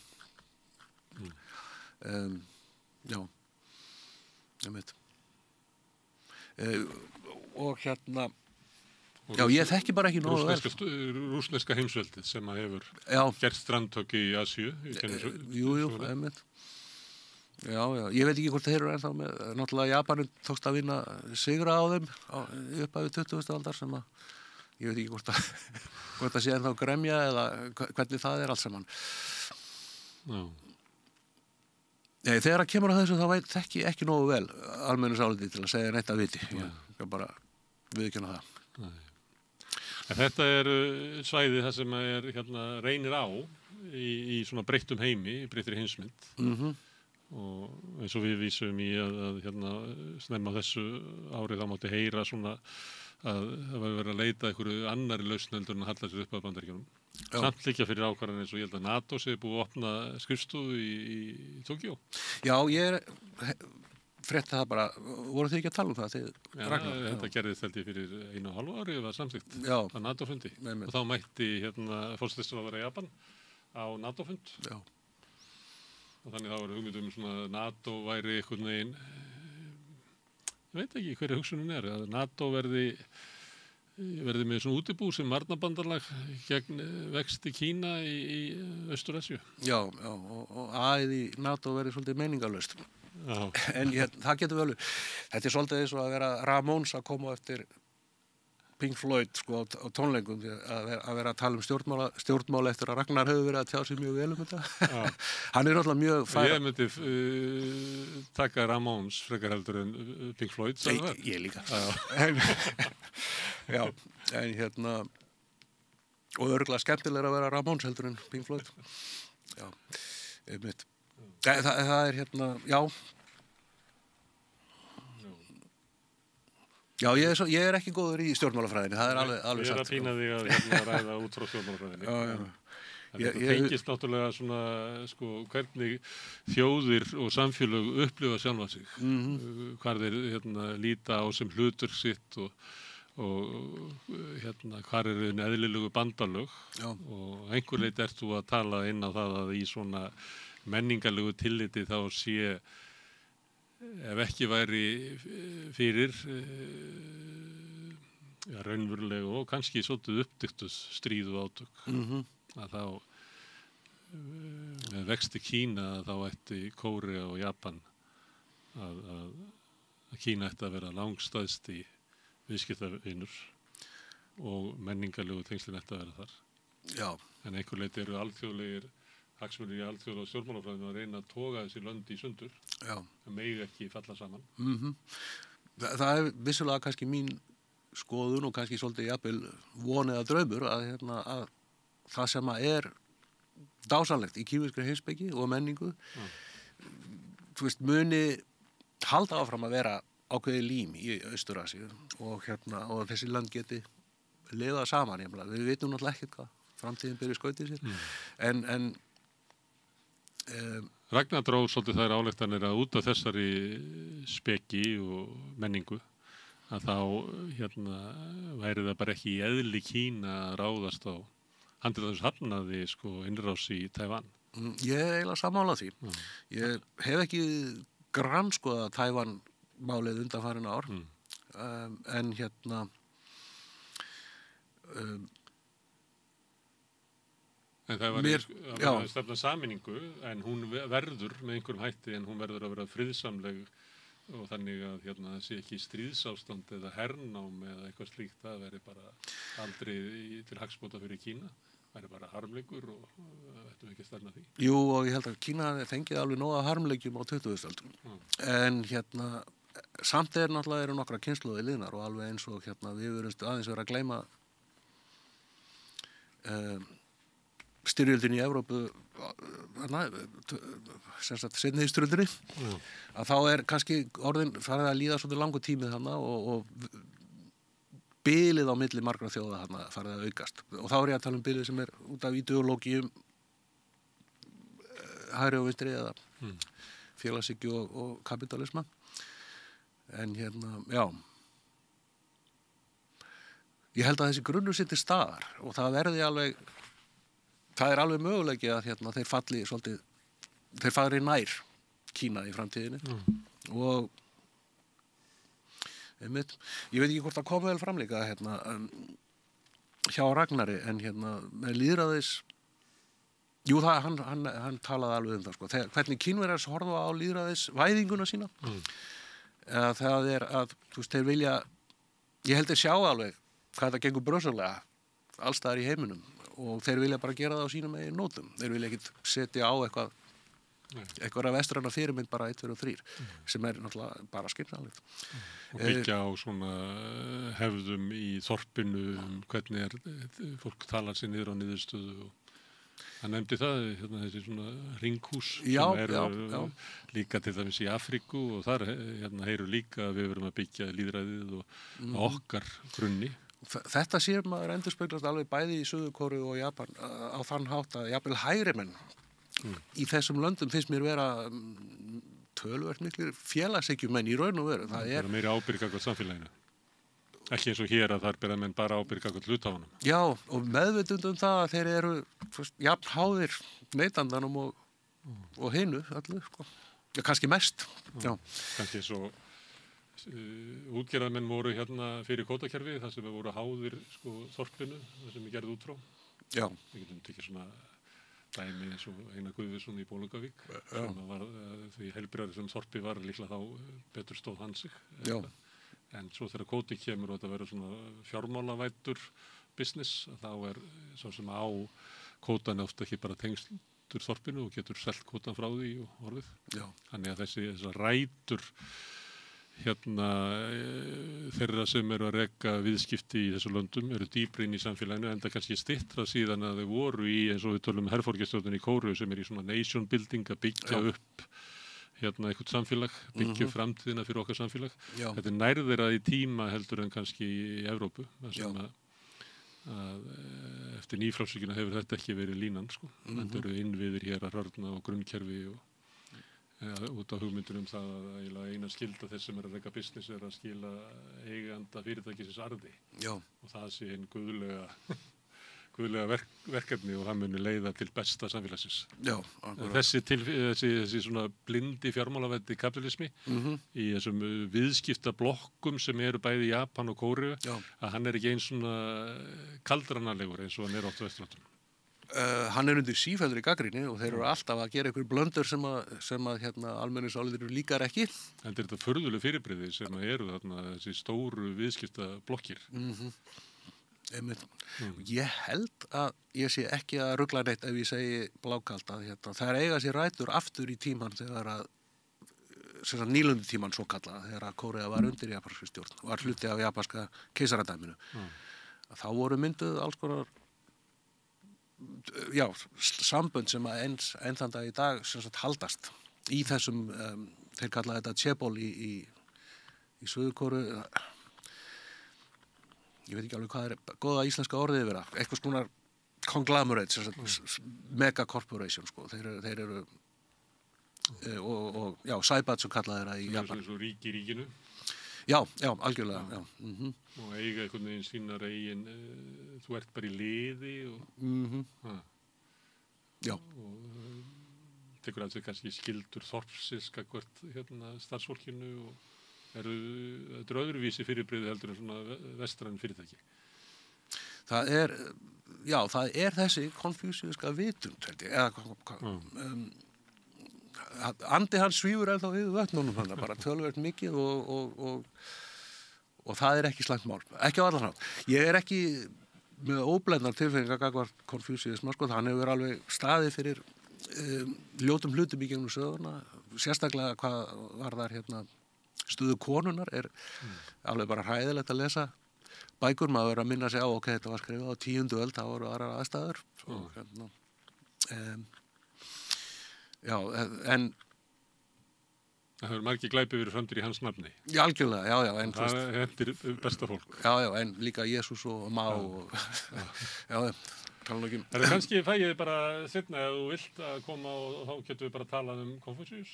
Já, ég veit. Og já, ég þekki bara ekki nógu vel. Rússneska heimsveldið sem að hefur gert strandtök í Asíu. Jú, einmitt. Já, ég veit ekki hvort þeir eru ennþá með, náttúrulega Japanin tókst að vinna sigra á þeim í upphafi 20. aldar sem að, ég veit ekki hvort það sé ennþá gremja eða hvernig það er allt saman. Já. Nei, þegar að kemur á þessu þá þekki ekki nógu vel almennusáliti til að segja neitt að viti. Ég skal bara viðurkenna það. Nei. En þetta er svæði það sem er reynir á í svona breyttum heimi, í breyttri heimsmynd. Og eins og við vísum í að snemma þessu árið þá mátti heyra svona að það var verið að leita einhverju annari lausn heldur en að halla sér upp að Bandaríkjunum. Samt líka fyrir ákvarðan eins og ég held að NATO sé búið að opna skrifstofu í Tókíó. Já, ég frétti það bara, voru þið ekki að tala um það? Þetta gerðist held ég fyrir 1,5 ári var samþykkt á NATO-fundi og þá mætti forsætisráðherra Japan á NATO-fund. Já. Og þannig þá var hugmynd svona að NATO væri einhvern veginn, ég veit ekki hverju hugsunin að NATO verði með svona útibú sem varnarbandalag gegn vexti Kína í Austur-Asíu. Já, og aðið í NATO verði svolítið meiningarlaust. En það getur vel, þetta er svolítið eins og að vera Ramones að koma eftir Pink Floyd sko á tónleikum að vera að tala um stjórnmál eftir að Ragnar hefur verið að tjá sig mjög vel um þetta. Hann er alltaf mjög fær. Ég myndi taka Ramones frekar heldur en Pink Floyd. Ég líka. Já, en og örugglega skemmtilega að vera Ramones heldur en Pink Floyd. Já, einmitt. Það er já. Já, ég er ekki góður í stjórnmálafræðinni, það er alveg satt. Ég er að pína þig að ræða út frá stjórnmálafræðinni. Þetta tengist náttúrulega svona, hvernig þjóðir og samfélög upplifa sjálfa sig. Hvar þeir líta á sem hlutur sitt og hvar eru eðlilegu bandalög. Og einhver leyti ert þú að tala inn á það að í svona menningarlegu tilliti þá sé ef ekki væri fyrir raunverulega og kannski svolítið uppdiktuð stríð og átök að þá með vexti Kína þá ætti Kórea og Japan að Kína ætti að vera langstæðsti viðskiptavinur og menningarlegu tengslin ætti að vera þar. Já. En einhver leyti eru alþjóðlegir hagsmunir í alþjóðlega stjórnmálafræðinu að reyna að toga þessi lönd í sundur. Já. Það megi ekki falla saman. Það er vissulega kannski mín skoðun og kannski svolítið jafnvel von eða draumur að það sem er dásanlegt í kínverskri heimspeki og menningu muni halda áfram að vera ákveðið lím í Austur-Asíu og þessi land geti lifað saman. Við vitum náttúrulega ekkert hvað framtíðin byrja skautið sér en Ragnar dró svolítið þær álektanir að út af þessari speki og menningu að þá væri það bara ekki í eðli Kína að ráðast á hann til þess hafnaði innrás í Tævan. Ég er eiginlega sammála því. Ég hef ekki grannskoðað Tævan málið undanfarin ár en En það var að stefna sameiningu en hún verður með einhverjum hætti en hún verður að vera friðsamleg og þannig að það sé ekki stríðsástand eða hernám eða eitthvað slíkt, það veri bara aldrei til hagsbóta fyrir Kína, væri bara harmleikur og ættum ekki að stefna því. Jú og ég held að Kína fengið alveg nóga harmleikjum á 20. öldum en samt náttúrulega eru nokkra kynslóði liðnar og alveg eins og við verðumst aðeins vera að gleyma styrjöldin í Evrópu seinni heimsstyrjöldinni að þá er kannski orðin farið að líða svolítið langur tímið þarna og bilið á milli margra þjóða þarna farið að aukast og þá er ég að tala um bilið sem er út af ideológíum hægri og vinstri eða félagshyggju og kapitalisma en já ég held að þessi grunnur sé til staðar og það er alveg mögulegi að þeir falli svolítið, þeir fari nær Kína í framtíðinni og ég veit ekki hvort það kom vel fram líka hjá Ragnari en með lýðræðis jú, hann talaði alveg það sko. Hvernig Kínverjar horfa á lýðræðisvæðinguna sína það að þú veist, þeir vilja ég held að sjá alveg hvað það gengur brösulega allstaðar í heiminum og þeir vilja bara gera það á sínum eigin nótum. Þeir vilja ekkit setja á eitthvað vestræna fyrirmynd bara 1, 2 og 3 sem náttúrulega bara skynsamlegt. Og byggja á svona hefðum í þorpinu hvernig fólk talar sér niður á niðurstöðu og hann nefndi það, þessi svona ringhús sem eru líka til dæmis í Afríku og þar heyru líka að við verum að byggja lýðræðið og okkar grunni. Þetta sér maður endurspeglast alveg bæði í Suður-Kóreu og Japan á þann hátt að jafnvel hægri menn í þessum löndum finnst mér vera töluvert miklir félagshyggjumenn í raun og veru. Það er meiri ábyrgð gagnvart samfélaginu. Ekki eins og hér að þar bera menn bara ábyrgð gagnvart hluthafanum. Já, og meðvitund það að þeir eru jafn háðir neytandanum og hinu allir, sko. Já, kannski mest. Já. Kannski svo útgerðarmenn voru fyrir kvótakerfi þar sem voru háðir þorpinu, það sem gerði út frá. Já. Við getum tekið svona dæmi eins og Einar Guðviðsson í Bólugavík sem var því heilbrigðari sem þorpi var líklega þá betur stóð hann sig. Já. En svo þegar kvóti kemur og þetta verður svona fjármálavætur business þá svo sem á kvótan ofta ekki bara tengstur þorpinu og getur selt kvótan frá því og horfið. Já. Þannig að þessar rætur þeirra sem eru að reka viðskipti í þessu löndum eru dýpri inn í samfélaginu en það kannski styttra síðan að þau voru í eins og við tölum herforingjastjórnun í Kóreu sem í svona nation building að byggja upp eitthvað samfélag, byggja framtíðina fyrir okkar samfélag. Já. Þetta er nærðir að í tíma heldur en kannski í Evrópu sem að eftir nýfrjálsvíkina hefur þetta ekki verið línan sko. Þetta eru innviðir hér að rörna og grunnkerfi og út á hugmyndunum það að eina skylda þess sem að reka business að skila eiganda fyrirtækisins arði. Já. Og það sé einn guðlega verkefni og það muni leiða til besta samfélagsins. Já, þessi svona blindi fjármálavæddi kapitalismi í þessum viðskiptablokkum sem eru bæði í Japan og Kóreu að hann ekki eins svona kaldranalegur eins og hann oft á Vesturlöndum. Hann undir sífelldri gagnrýni og þeir eru alltaf að gera einhver blöndur sem að almenningsálitinu líkar ekki. En þetta er furðuleg fyrirbrigði sem eru þessi stóru viðskiptablokkir. Ég held að ég sé ekki að rugla neitt ef ég segi blákalt að það eiga sér rætur aftur í tíman þegar að nýlundu tíman svo kallað þegar að Kórea var undir japanska stjórn var hluti af japanska keisaradæminu. Þá voru mynduð alls konar sambönd sem að enn þann dag í dag haldast í þessum þeir kalla þetta chaebol í Suður-Kóreu. Ég veit ekki alveg hvað góða íslenska orðið vera, eitthvað svona conglomerate, megacorporation sko, þeir eru og Saibat sem kallað þeirra í Japan. Svo ríki í ríkinu. Já, algjörlega, já. Og eiga einhvern veginn sínar eigin, þú ert bara í liði og já. Og tekur alveg kannski skildur þorpsins gagnvart starfsfólkinu og þetta er öðruvísi fyrirbrigði heldur en svona vestræn fyrirtæki. Það er þessi konfúsíuska vitund, held ég, andi hans svífur ennþá við vötnunum hann, bara töluvert mikið og það er ekki slæmt mál, ekki á allan hátt. Ég er ekki með óblendnar tilfinningar gagnvart konfúsíusma, sko, hann hefur alveg staðið fyrir ljótum hlutum í gegnum söguna, sérstaklega hvað var þar stuðu konunar er alveg bara hræðilegt að lesa bækur, maður verður að minna sig á þetta var skrifað á 10. öld, það voru aðrar aðstæður en það hefur margir glæpi verið framdir í hans nafni. Já, algjörlega, já en það hendir besta fólk. Já, en líka Jesús og Má og tala nú ekki Það er kannski fæ ég bara seinna ef þú vilt að koma og þá getum við bara að tala um Konfúsíus.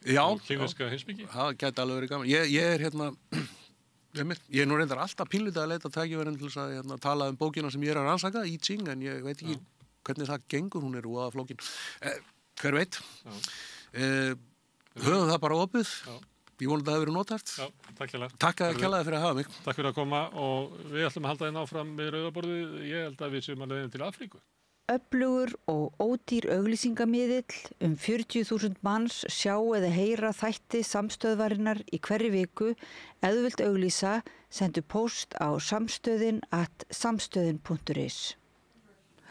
Já, kínverska heimspeki. Það gæti alveg verið gaman. Ég er Ég nú reyndar alltaf pínlítið að leita tækifærin til þess að tala bókina sem ég að rannsaka, I Ching, en ég veit ekki hvernig það gengur, hún voða flókin. Hver veit? Höfum það bara opið. Ég vona að það hefur verið notært. Já, takk kærlega. Takk kærlega fyrir að hafa mig. Takk fyrir að koma og við ætlum að halda þín áfram með rauðaborðið. Ég held að við séum að leiðin til Afríku. Öflugur og ódýr auglýsingamiðill 40.000 manns sjá eða heyra þætti samstöðvarinnar í hverri viku. Ef þú vilt auglýsa, sendu póst á samstöðin@samstöðin.is.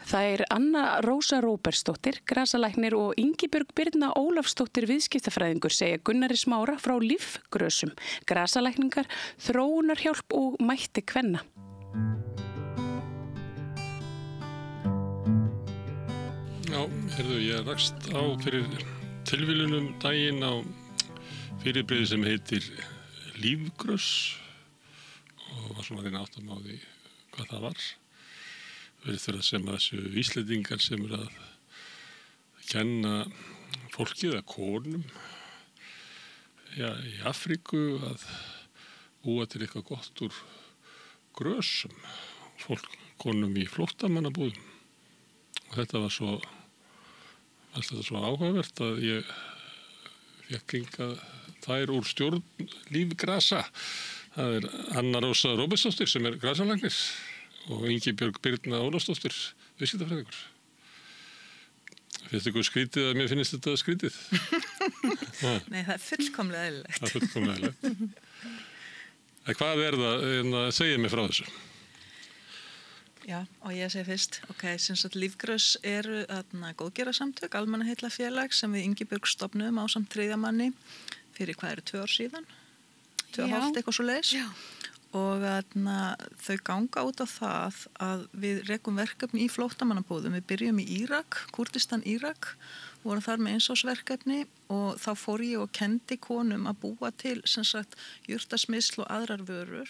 Það Anna Rósa Róbertsdóttir, grasalæknir og Ingibjörg Birna Ólafsdóttir viðskiptafræðingur segja Gunnari Smára frá lífgrösum, grasalækningar, þróunarhjálp og mætti kvenna. Já, ég rakst á fyrir tilviljunum daginn á fyrirbrigði sem heitir lífgrös og var svona að reyna áttum á því hvað það var. Verið þeirra sem þessu Íslendingar sem að kenna fólkið að konum í Afríku að búa til eitthvað gott úr grösum, konum í flóttamannabúðum. Og þetta var svo áhugavert að ég fékk hingað þær úr stjórn lífgrasa. Það Anna Rósa Róbertsdóttir sem grasalæknir og Ingibjörg Birna Ólafsdóttir, viðskiptafræðingur. Finnst ykkur skrítið að mér finnst þetta skrítið? Nei, það fullkomlega eðlilegt. Það fullkomlega eðlilegt. Hvað það, segja mér frá þessu? Já, og ég segi fyrst, sem sagt lífgrös eru góðgerasamtök, almannaheillafélag sem við Ingibjörg stofnuðum ásamt 3. manni fyrir 2 ár síðan? 2,5 eitthvað svo leiðis. Já. Og þau ganga út á það að við rekum verkefni í flóttamannabúðum. Við byrjum í Írak, Kúrdistan Írak, vorum þar með einsásverkefni og þá fór ég og kendi konum að búa til sem sagt jurtasmyrsl og aðrar vörur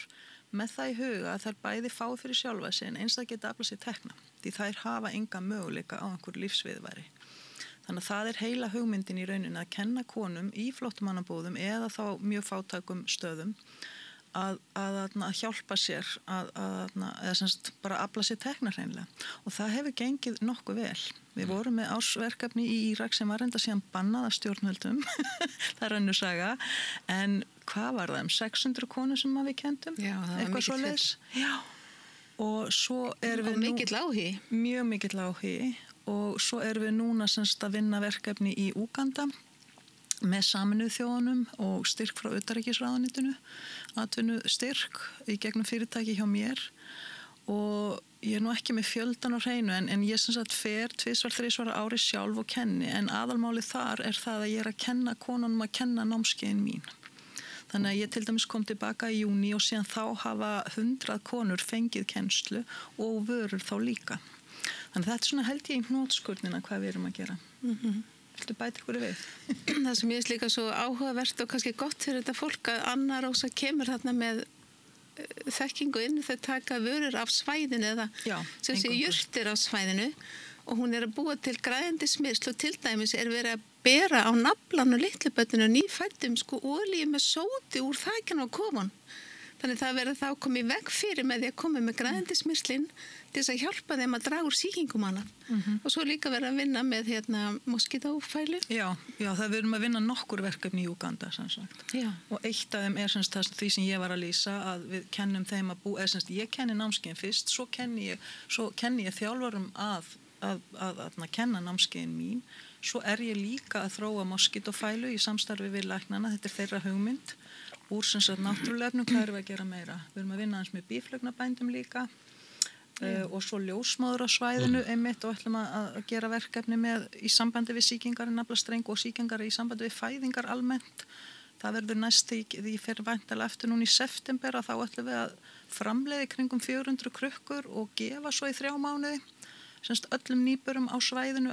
með það í huga að þær bæði fái fyrir sjálfa sig en eins það geta aflað sér tekna því þær hafa enga möguleika á einhver lífsviðværi. Þannig að það heila hugmyndin í rauninni að kenna konum í flóttamannabúðum eða þá mjög fátækum stöðum að hjálpa sér eða semst bara afla sér tekna hreinlega og það hefur gengið nokkuð vel. Við vorum með ársverkefni í Írak sem var enda síðan bannað af stjórnvöldum það önnur saga en hvað var það 600 konur sem við kenndum? Já, það var mikill fjöldi. Já, og svo erum við mikill áhugi. Mjög mikill áhugi og svo erum við núna semst að vinna verkefni í Úganda með Sameinuðu þjóðunum og styrk frá utanríkisráðuneytinu, atvinnustyrk í gegnum fyrirtæki hjá mér og ég nú ekki með fjöldan á hreinu en ég sem sagt fer 2-3 ári sjálf og kenni en aðalmálið þar það að ég að kenna konunum að kenna námskeiðin mín. Þannig að ég til dæmis kom tilbaka í júní og síðan þá hafa 100 konur fengið kennslu og vörur þá líka. Þannig að þetta svona held ég í hnótskurnina hvað við erum að gera. Viltu bæta ykkur við? Það sem ég líka svo áhugavert og kannski gott fyrir þetta fólk að Anna Rósa kemur þarna með þekkingu inn þau taka vörur af svæðinu eða sem sé jurtir af svæðinu og hún að búa til græðandi smyrsl og til dæmis verið að bera á naflan og litluböttinu nýfættum olíu með sóti úr þakinu á kofan. Þannig það verður þá komið veg fyrir með því að koma með græðandi smyrslinn til þess að hjálpa þeim að draga úr sýkingum hana. Og svo líka verður að vinna með moskítófælu. Já, það verðum að vinna nokkur verkefni í Úganda sem sagt. Já. Og eitt af þeim semst því sem ég var að lýsa að við kennum þeim að búa, semst ég kenni námskeiðin fyrst, svo kenni ég þjálfurum að kenna námskeiðin mín. Svo ég líka að þróa moskítófælu í samstarfi við læknana, þetta þeirra hugmynd. Úr sem sagt náttúrulega hvað erum við að gera meira. Við erum að vinna aðeins með býflugnabændum líka og svo ljósmóður á svæðinu einmitt og ætlum að gera verkefni í sambandi við sýkingar í naflastreng og sýkingar í sambandi við fæðingar almennt. Það verður næst því fyrir væntanlega eftir núna í september að þá ætlum við að framleiða kringum 400 krukkur og gefa svo í 3 mánuði. Semst öllum nýburum á svæðinu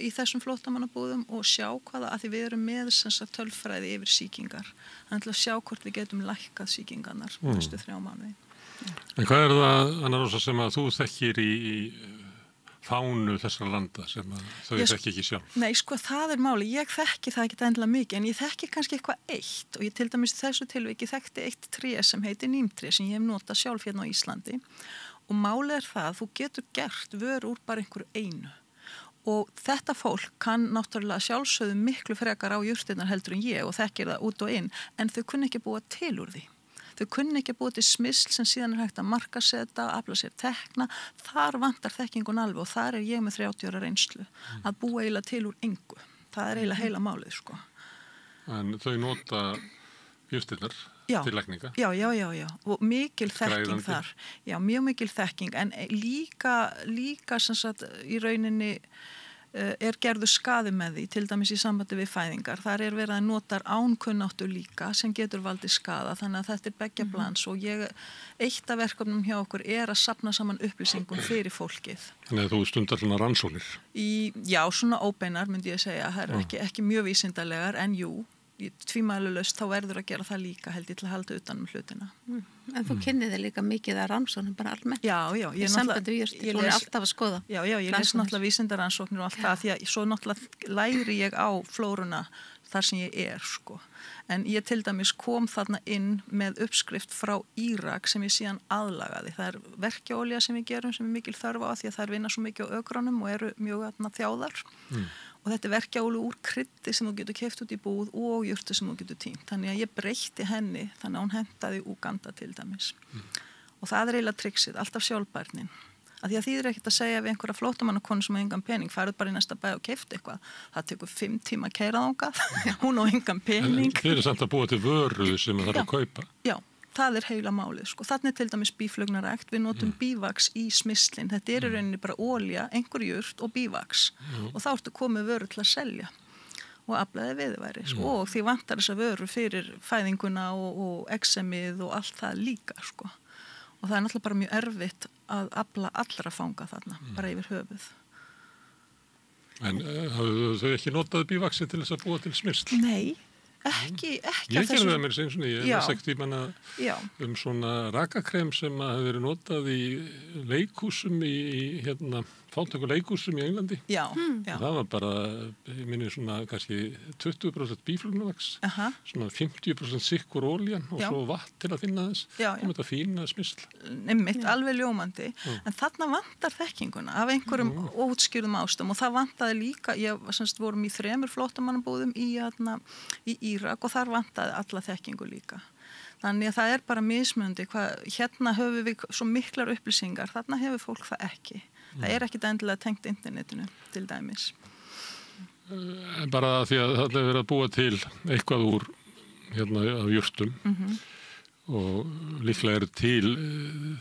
í þessum flóttamannabúðum og sjá hvaða að því við erum með tölfræði yfir sýkingar. Þannig að sjá hvort við getum lækkað sýkingarnar næstu 3 mánuði. En hvað það, Anna Rósa, sem að þú þekkir í fánu þessar landa sem þau þekki ekki sjálf? Nei, sko, það er máli. Ég þekki það ekki endilega mikið, en ég þekki kannski eitthvað eitt og ég til dæmis þessu tilviki þekkti eitt tré sem heitir nímtré sem ég hef notað sjálf hérna á Íslandi og málið er það að þú getur gert vör úr bara einhverju einu og þetta fólk kann náttúrulega sjálfsögðu miklu frekar á jurtirnar heldur en ég og þekkir það út og inn en þau kunni ekki búa til úr því. Þau kunni ekki búið til smysl sem síðan er hægt að markaseta, afla sér tekna. Þar vantar þekkingun alveg og þar er ég með 30 ára reynslu að búa eiginlega til úr engu. Það er eiginlega heila málið, sko. En þau nota jurtirnar til lækninga? Já. Og mikil þekking þar. Já, mjög mikil þekking. En líka sem sagt í rauninni er gerðu skaði með því, til dæmis í sambandi við fæðingar. Þar er verið að nota ánkunnáttu líka sem getur valdið skaða, þannig að þetta er beggja blans og eitt af verkefnum hjá okkur er að safna saman upplýsingum fyrir fólkið. Þannig að þú stundar svona rannsóknir? Já, svona óbeinar myndi ég segja, það er ekki mjög vísindalegar, en jú, tvímælulaust þá verður að gera það líka held ég til að halda utan hlutina. En þú kynnið þig líka mikið að rannsóknum bara almennt. Já, í sambandi við jurtir, hún er alltaf að skoða. Já, ég les náttúrulega vísindaransóknir og allt það því að svo náttúrulega læri ég á flóruna þar sem ég er, sko. En ég til dæmis kom þarna inn með uppskrift frá Írak sem ég síðan aðlagaði. Það er verkjaolía sem við gerum sem er mikil þörf á því að þær vinna svo mikið á ögrunum og eru mjög þjáðar. Og þetta er verkjaolía úr kryddi sem þú getur keypt út í búð og jurtir sem þú getur tínt. Þannig að ég breytti henni þannig að hún hentaði Úganda til dæmis. Og það er eiginlega triksið, alltaf sjálfbærnin. Því að þýðir ekkert að segja við einhverja flóttamannakonu sem á engan pening, farið bara í næsta bæ og keypt eitthvað. Það tekur 5 tíma að keyra þangað, hún á engan pening. En þið eru samt að búa til vöru sem það þarf að kaupa. Já, það er heila málið, sko. Þannig til dæmis bíflugnarækt, við notum bívaks í smyslin. Þetta er í rauninni bara olía, einhver jurt og bívaks. Og þá ertu komið vöru til að selja og aflaði viðværi. Og því vantar þessa vöru fyrir fæðinguna og eksemið og allt það líka, sko. Og það er náttúrulega bara mjög erfitt að afla allra fanga þarna, bara yfir höfuð. En hafðu þau ekki notað bívaksi til þess að búa til smyrsl? Nei, ekki ég gerði það mér sem svona, ég hef sagt í manna svona rakakrem sem að hefur verið notað í leikhúsum í fátæku leikhúsum í Englandi. Já. Það var bara, ég minni svona kannski 20% bíflugnavaks, svona 50% sikkur olían og svo vatn til að finna þess. Og þetta fína smyrsl. Einmitt, alveg ljómandi. En þarna vantar þekkinguna af einhverjum ótskýrðum ástum og það vantaði líka, vorum í 3 flóttamannabúðum í Írak og þar vantaði alla þekkingu líka. Þannig að það er bara mismunandi hérna höfum við svo miklar upplýsingar, þarna hefur fólk það ekki. Það er ekkit endilega tengt internetinu til dæmis. Bara því að það er verið að búa til eitthvað úr af jurtum og líklega er til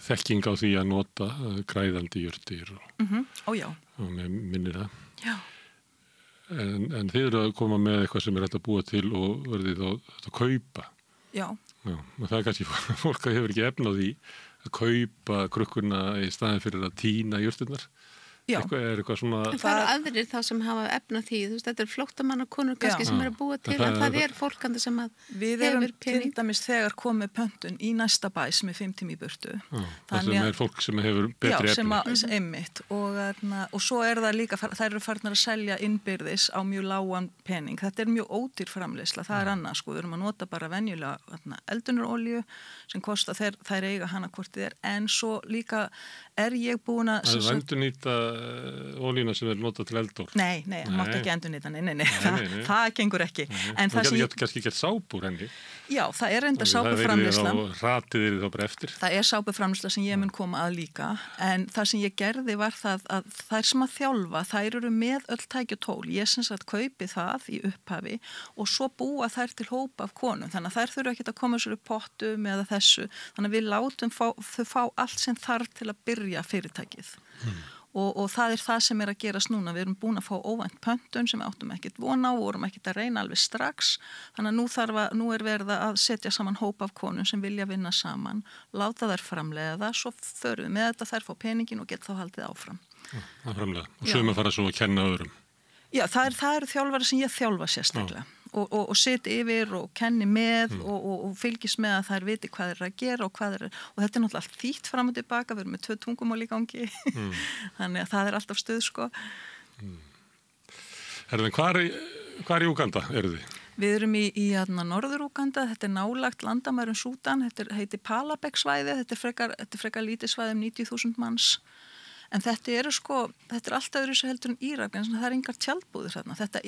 þekking á því að nota græðandi jurtir og mér minnir það. Já. En þið eru að koma með eitthvað sem er hægt að búa til og verðið að kaupa. Já. Og það er kannski fólk að hefur ekki efna á því að kaupa krukkuna í staðin fyrir að tína jurtirnar. Er eitthvað svona... En það eru aðrir þá sem hafa efna því, þú veist, þetta er flóttamannakonur kannski sem eru að búa til, en það er fólkandi sem að við erum til dæmis þegar komið pöntun í næsta bæ sem er 5 tíma í burtu. Það sem er fólk sem hefur betri efni. Já, sem einmitt. Og svo er það líka, þær eru farnar að selja innbyrðis á mjög lágan pening. Þetta er mjög ódýr framleiðsla, það er annað, sko. Við erum að nota bara venjulega eldunarolíu sem kosta þær eiga hana hvort þið er, en svo líka er ég búin að... Það er endurnýta olíuna sem er notað til eldur. Nei, það mátt ekki endurnýta, nei. Það gengur ekki. En það sem ég... kannski gett sápu úr henni. Já, það er enda sápuframleiðsla. Og ratið þá bara eftir. Það er sápuframleiðsla sem ég mun koma að líka, en það sem ég gerði var það að þær sem að þjálfa, þær eru með öll tæki og tól. Ég sem sagt kaupi það í upphafi og svo búa þær til hópa af konum. Þannig að þær þurfa ekki að koma sér upp pottum eða þessu. Þannig að við látum þau fá allt sem þarf til að byrja fyrirtækið. Og það er það sem er að gerast núna. Við erum búin að fá óvænt pöntun sem við áttum ekkert vona á og vorum ekkert að reyna alveg strax. Þannig að nú er verið að setja saman hóp af konum sem vilja vinna saman, láta þær framleiða það, svo förum við með þetta, þær fá peningin og geta þá haldið áfram. Það framlega. Og sögum að fara svo að kenna öðrum. Já, það eru þjálfari sem ég þjálfa sérstaklega og siti yfir og kenni með og fylgist með að þær viti hvað þeir að gera og þetta er náttúrulega allt þýtt fram og tilbaka, við erum með 2 tungumál í gangi þannig að það er alltaf stuð sko. Hvar í Úganda eru þið? Við erum í norður Úganda, þetta er nálagt landamærum Súdan, þetta heitir Palabek-svæði, þetta er frekar lítið svæði 90.000 manns. En þetta er allt öðru sem heldur en Írak, en það er engar tjaldbúðir þarna. Þetta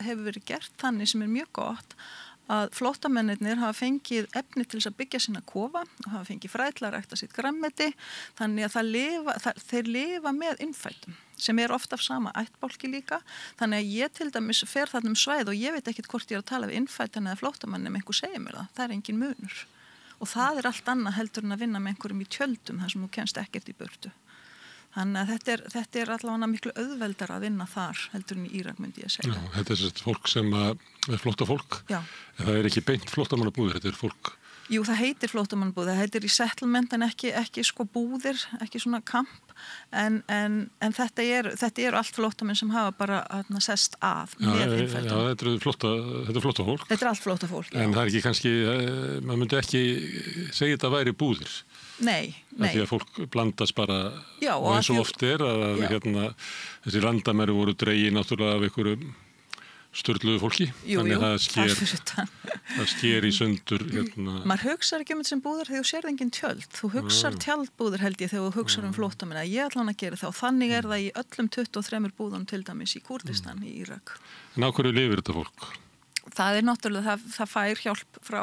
hefur verið gert þannig sem er mjög gott að flóttamennirnir hafa fengið efni til þess að byggja sína kofa og hafa fengið fræðla að rækta sitt grænmeti, þannig að þeir lifa með innfættum sem er oft af sama ættbálki líka. Þannig að ég til dæmis fer þarna svæð og ég veit ekkert hvort ég er að tala við innfættan eða flóttamann ef einhver segir mér það. Það er engin munur. Og það er allt annað heldur en að vinna með einhverjum í tjöldum þar sem þú kemst ekkert í burtu. Þannig að þetta er allavega miklu auðveldar að vinna þar heldur en í Írak myndi ég segja. Já, þetta er þessi fólk sem er flóttafólk. Já. En það er ekki beint flóttamannabúðir, þetta er fólk. Jú, það heitir flóttamannabúðir, það heitir í settlement en ekki búðir, ekki svona kamp. En þetta eru allt flóttamenn sem hafa bara sest að með innfættum. Já, þetta er flóttafólk. Þetta er allt flóttafólk, já. En það er ekki kannski, maður myndi ekki segja þetta væri búðir. Nei. Því að fólk blandast bara og eins og oft er að þessi landamæri voru dregið náttúrulega af einhverju sturluðu fólki. Þannig að það sker í sundur. Maður hugsar ekki þetta sem búðir þegar þú sérð engin tjöld. Þú hugsar tjaldbúðir held ég þegar þú hugsar flóttamenn. Ég ætla að gera það og þannig er það í öllum 23 búðunum til dæmis í Kúrdistan í Írak. En á hverju lifir þetta fólk? Það er náttúrulega, það fær hjálp frá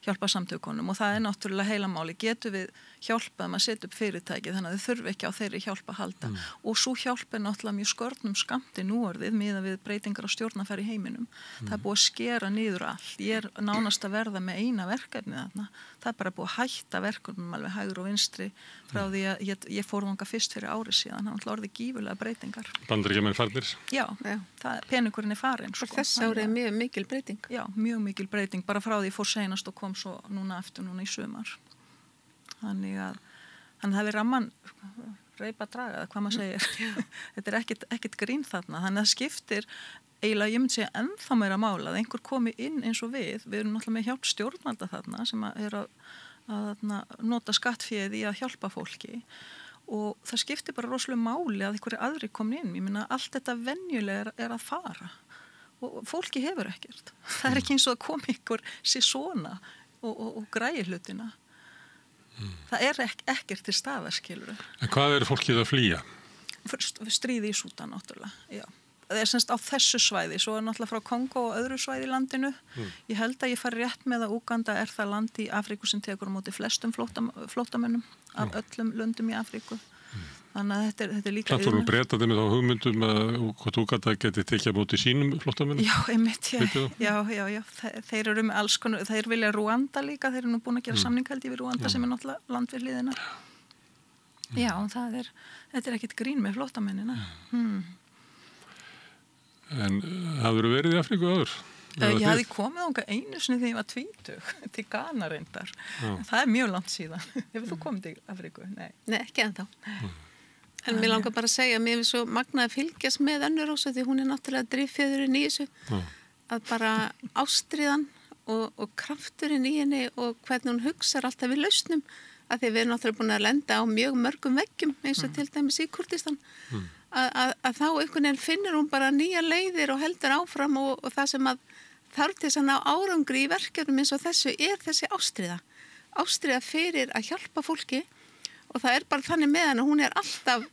hjálparsamtökunum og það er náttúrulega heilamáli. Getum við hjálpað að setja upp fyrirtæki þannig að þau þurfi ekki á þeirri hjálp að halda. Og svo hjálp er náttúrulega mjög skörnum skamti núorðið miðað við breytingar á stjórnarfari í heiminum. Það er búið að skera niður allt. Ég er nánast að verða með eina verkefni þarna. Það er bara búið að hætta verkefnum alveg hægur og vinstri frá því að ég fór þangað fyrst fyrir ári síðan. Það var orðið gífurlega breytingar. Bandaríkjamenn farnir? Já, peningurinn er farin. Þess ári er mjög mikil breyting. Já, mjög mikil breyting. Bara frá því ég fór seinast og kom svo núna í sumar. Þannig að það er ramman reypa draga, hvað maður segir. Þetta er ekkert grín þarna. Þannig að það skiptir eiginlega, ég myndi segja ennþá meira mála að einhver komi inn eins og við erum náttúrulega með hjálp stjórnvalda þarna sem er að nota skattféð í að hjálpa fólki og það skiptir bara rosalega máli að einhverju aðri komi inn. Ég meina allt þetta venjulega er að fara og fólki hefur ekkert. Það er ekki eins og að komi einhver sér svona og græi hlutina. Það er ekkert til staðarskilur. En hvað er fólkið að flýja? Stríði í Súdan náttúrulega, já. Það er semst á þessu svæði, svo er náttúrulega frá Kongo og öðru svæði í landinu. Ég held að ég fari rétt með að Úganda er það land í Afríku sem tekur á móti flestum flóttamönnum af öllum löndum í Afríku. Þannig að þetta er líka... Þannig að breytaði með þá hugmyndum að hvort Úganda geti tekið á móti sínum flóttamönnum? Já, einmitt, já. Þeir eru með alls konar, þeir vilja Rúanda líka, þeir eru nú búin að gera samningaldi við Rúanda sem er náttúrulega land við hliðina. Já, þetta er ekkert grín með flóttamennina. En hafður þú verið í Afríku áður? Ég hafði komið ánga einu sinni þegar ég var 20 til Ghana reyndar. Það er mjög langt síðan. Hefur þú komið til Afríku? Nei, ekki ennþá. En mér langar bara að segja að mér er svo magnað að fylgjast með önnur ósa því hún er náttúrulega driffjöðurinn í þessu. Að bara ástríðan og krafturinn í henni og hvernig hún hugsar alltaf við lausnum. Að því við erum náttúrulega búin að lenda á mjög mörgum veggjum eins og til dæmis í Kúrdistan. Að þá einhvern veginn finnur hún bara nýja leiðir og heldur áfram og það sem að þarf til að ná árangri í verkefnum eins og þessu er þessi ástríða fyrir að hjálpa fólki og það er bara þannig með hann og hún er alltaf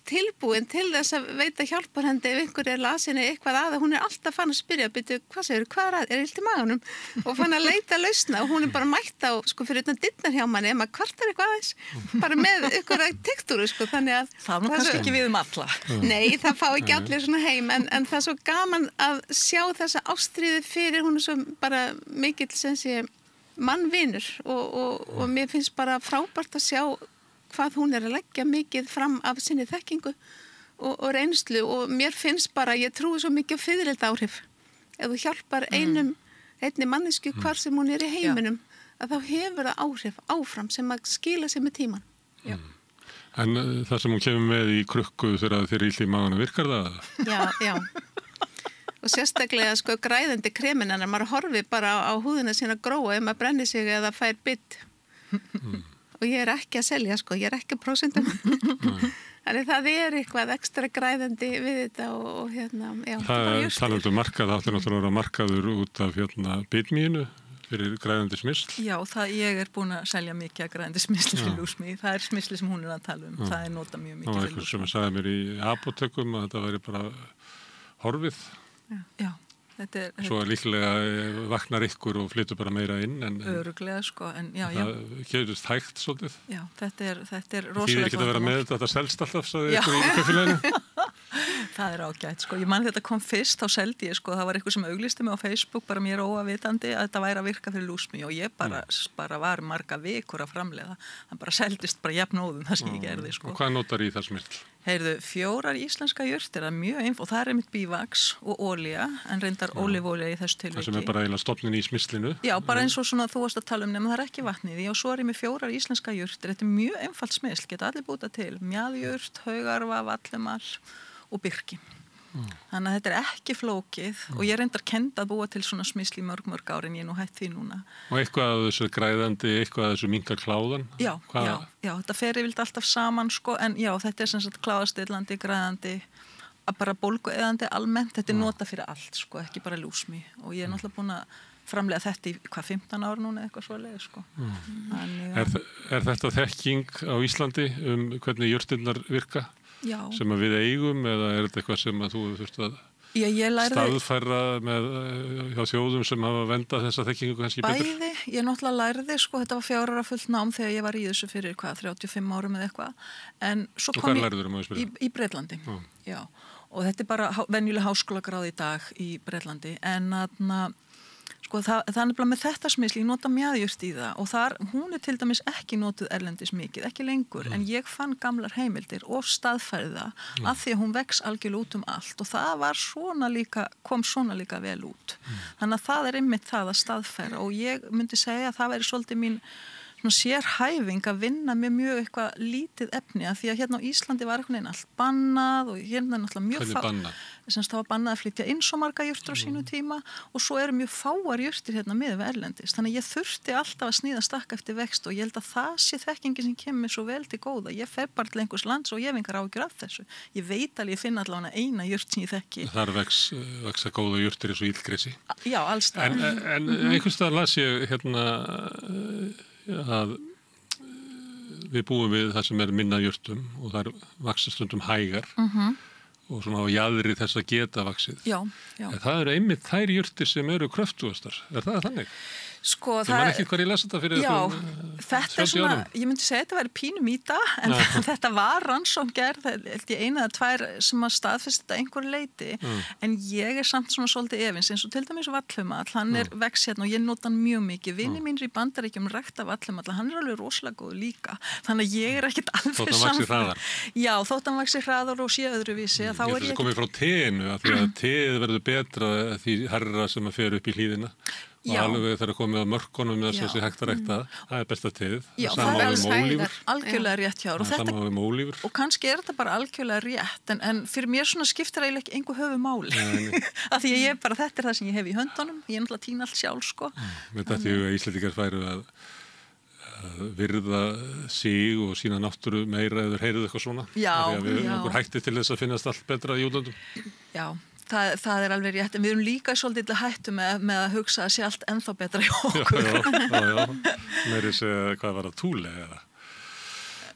tilbúin til þess að veita hjálparhendi ef einhver er lasin eða eitthvað að hún er alltaf fann að spyrja, hvað segir, hvað er illt í maganum og fann að leita lausna og hún er bara mætt á, fyrir utan dyrnar hjá manni ef maður kvartar eitthvað aðeins bara með ykkur tektúru, þannig að það nú kannski ekki við alla. Nei, það fá ekki allir svona heim en það er svo gaman að sjá þessa ástríði fyrir hún er svo bara mikill sem sé mannvinur og mér finnst bara frábært að sjá hvað hún er að leggja mikið fram af sinni þekkingu og reynslu og mér finnst bara, ég trúi svo mikið á fyrirleita áhrif. Ef þú hjálpar einni mannesku hvar sem hún er í heiminum, að þá hefur það áhrif áfram sem að skila sig með tíman. En það sem hún kemur með í krukku þegar þér er illt í maganum, virkar það? Já. og sérstaklega sko græðandi kremin en maður horfi bara á húðina sína gróa ef maður brennir sig eða fær bitt og ég er ekki að selja sko, ég er ekki að prósentum þannig það er eitthvað ekstra græðandi við þetta og hérna, já. Það er talandi markað, það er náttúrulega markaður út af bitmínu fyrir græðandi smysl. Já, ég er búin að selja mikið að græðandi smysli fyrir lúsmi, það er smysli sem hún er að tala það er nota mjög mikið fyrir lúsmi. Það var eitthvað sem sagði mér í apotekum að þetta væri bara horfið. Já. Svo líklega vaknar ykkur og flyttur bara meira inn öruglega sko en já. Það gerist hægt svolítið. Já, þetta er rosalega. Þýðir ekki að vera með þetta selst alltaf sagði ykkur í kaffélaginu. Það er ágætt sko. Ég man þetta kom fyrst þá seldi ég sko, það var eitthvað sem auglisti mig á Facebook bara mér óavitandi að þetta væri að virka fyrir lúsmi og ég bara var marga vikur að framleiða. Það bara seldist bara jafnóðum það sem ég gerði sko. Og hvað notar í það smyrsl? Heyrðu, 4 íslenska jurtir, það er mjög einfalt og það er einmitt bívaks og olía en reyndar ólífólía í þessu tilviki. Það sem er bara eiginlega stofnin í smyrslinu. Já, bara eins og svona þú varst að tala nema það er ekki vatnið í og svo er ég með 4 íslenska jurtir, þetta er mjög einfalt smyrsl, geta allir búta til, mjaðjurt, haugarva, vallemar og birki. Þannig að þetta er ekki flókið og ég reyndar kenda að búa til svona smysl í mörg árin, ég er nú hætt því núna. Og eitthvað af þessu græðandi, eitthvað af þessu minkar kláðan? Já, þetta fer yfirleitt alltaf saman sko, en já, þetta er sem sagt kláðastillandi, græðandi, bara bólgueðandi almennt, þetta er nota fyrir allt sko, ekki bara lúsmi og ég er náttúrulega búin að framlega þetta í 15 ár núna eitthvað svoleiðis sko. Er þetta þekking á Íslandi hvernig jurtirnar virka? Já. Sem að við eigum eða er þetta eitthvað sem að þú þurft að staðfæra hjá þjóðum sem hafa vendað þessa þekkingu kannski betur? Bæði, ég náttúrulega lærði sko, þetta var 4 ára fullt nám þegar ég var í þessu fyrir 35 árum eða eitthvað. Og hvað lærður um að spila? Í Bretlandi, já. Og þetta er bara venjuleg háskólagráð í dag í Bretlandi en sko, það er nefnilega með þetta smysl, ég nota mjaðjurt í það og hún er til dæmis ekki notuð erlendis mikið, ekki lengur, en ég fann gamlar heimildir og staðfærði það af því að hún vex algjörlega út allt og það kom svona líka vel út. Þannig að það er einmitt það að staðfæra og ég myndi segja að það væri svolítið mín sérhæfing að vinna með mjög eitthvað lítið efni að því að hérna á Íslandi var einhvern veginn allt bannað og hérna er náttúrulega mjög það var bannað að flytja inn svo marga jurtir á sínu tíma og svo eru mjög fáar jurtir hérna miðað við erlendis þannig að ég þurfti alltaf að sníða stakk eftir vext og ég held að það sé þekkingi sem kemur svo vel til góða, ég fer bara til einhvers lands og ég hef engar áhyggjur af þessu, ég veit alveg ég finna allavega eina jurt sem ég þekki. Þar vexa góða jurtir eins og illgresi. Já, alls staðar. En einhvers staðar las ég hérna að við búum við það sem er minna jurtum og það er vaxastundum hægar og svona á jaðri þess að geta vaxið. Já. Það eru einmitt þær jurtir sem eru kröftugastar. Er það þannig? Sko, það er ekki hvað ég lesa þetta fyrir þetta er svona, ég myndi segja þetta væri pínu mýta en þetta var rannsókn gerð, eina eða 2 sem að staðfesta þetta einhver leiti en ég er samt svona svolítið efins eins og til dæmis vallhumall, hann er vex hérna og ég nota hann mjög mikið, vinir mínir í Bandaríkjum rækta vallhumall, hann er alveg rosalega góð líka, þannig að ég er ekkit alveg samfélag. Já, þótt hann vaxi hraðar og sé öðruvísi þá er ég komið frá teinu, af því að teið verður betra því herra sem að fer upp í hlíðina og alveg þegar komið á mörkunum með þess að sé hægt að rækta það er besta teið. Já, það er algjörlega rétt hjá og kannski er þetta bara algjörlega rétt en fyrir mér svona skiptir eiginlega ekki engu höfu máli af því að ég bara, þetta er það sem ég hef í höndunum ég er náttúrulega tína allt sjálf sko. Þetta því að Íslendingar færu að virða sig og sína náttúru meira eða heyrðu eitthvað svona. Já. Okkur hætti til þess að finnast allt betra í útlöndum. Já. Það er alveg rétt, en við erum líka svolítið hættu með að hugsa að sé allt ennþá betra í okkur. Já. Meiri segja hvað var það túle eða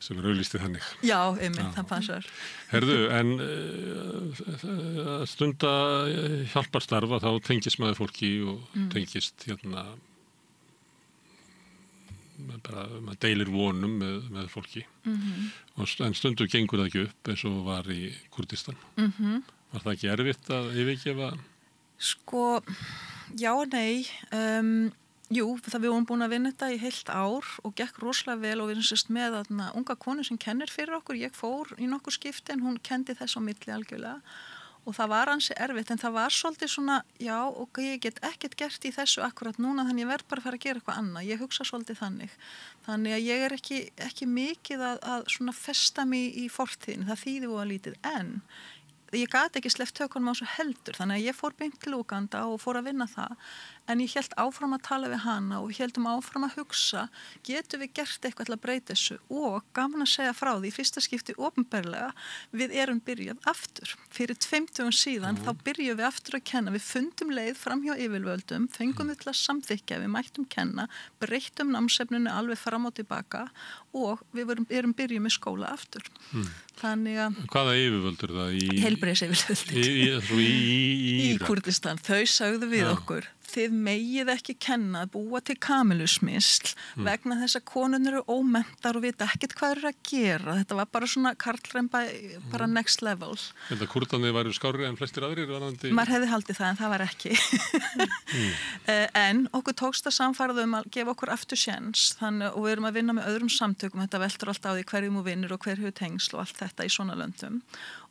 sem er auglýstið þannig. Já, einmitt, það passar. Herðu, en stunda hjálparstarfa þá tengist maður fólki og tengist hérna maður deilir vonum með fólki en stundum gengur það ekki upp eins og var í Kurdistan. Var það ekki erfitt að yfirgefa? Sko, já og nei. Jú, við vorum búin að vinna þetta í heilt ár og gekk rosalega vel og við erum sérst með unga konu sem kennir fyrir okkur. Ég fór í nokkur skipti en hún kendi þess á milli algjörlega og það var ansi erfitt en það var svolítið svona, já, ok, ég get ekkert gert í þessu akkurat núna þannig ég verð bara að fara að gera eitthvað annað. Ég hugsa svolítið þannig. Þannig að ég er ekki mikið að svona festa mig í fortíðin. Það þýðir voða lítið en ég gat ekki sleppt tökunum á svo heldur, þannig að ég fór beint til Úganda og fór að vinna það, en ég held áfram að tala við hana og heldum áfram að hugsa, getum við gert eitthvað til að breyta þessu og gaman að segja frá því, í fyrsta skipti opinberlega, við erum byrjað aftur. Fyrir 20 síðan þá byrjuðum við aftur að kenna, við fundum leið fram hjá yfirvöldum, fengum við til að samþykja, við mættum kenna, breyttum námsefninu alveg fram og tilbaka og við erum byrjuð með skóla aftur. Þannig að... Hvaða yfirvöld er það? Heilbrigðisyfirvöld. Í Kúrdistan. Þau sögðu við okkur, þið megið ekki kenna að búa til kamilusmysl vegna þess að konur eru ómentar og vita ekkert hvað eru að gera. Þetta var bara svona karlremba, bara next level. Þetta Kúrdarnir væru skárri en flestir aðrir? Maður hefði haldið það en það var ekki. En okkur tókst að samfæra að gefa okkur aftur sjens og við erum að vinna með öðrum samtökum. Þetta veltur allt á því hverjum og vinnur og hver hefur tengsl og allt þetta í svona löndum.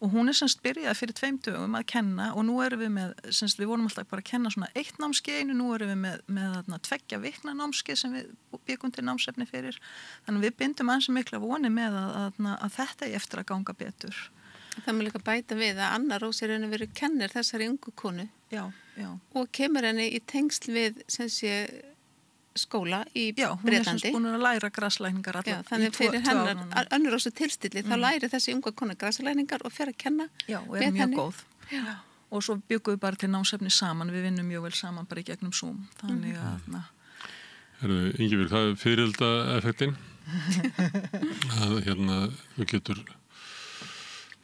Og hún semst byrjað fyrir 2 dögum að kenna og nú erum við með, semst við vorum alltaf bara að kenna svona 1 námskeið einu, nú erum við með 2 vikna námskeið sem við byggum til námsefni fyrir. Þannig við bindum ansi mikla voni með að þetta er eftir að ganga betur. Það má líka bæta við að Anna Rós er verið kennir þessari ungu konu. Já. Og kemur henni í tengsl við sem sé skóla í Bretlandi. Já, hún er búin að læra graslækningar allar. Þannig fyrir hennar önnur Rósu tilstilli, þá læri þessi unga konu graslækningar og fer að kenna. Já, og er mjög góð. Já. Og svo byggum við bara til námsefni saman, við vinnum mjög vel saman bara í gegnum Zoom. Þannig að... Ingibjörg, það er fyririldaeffektin. Þú getur,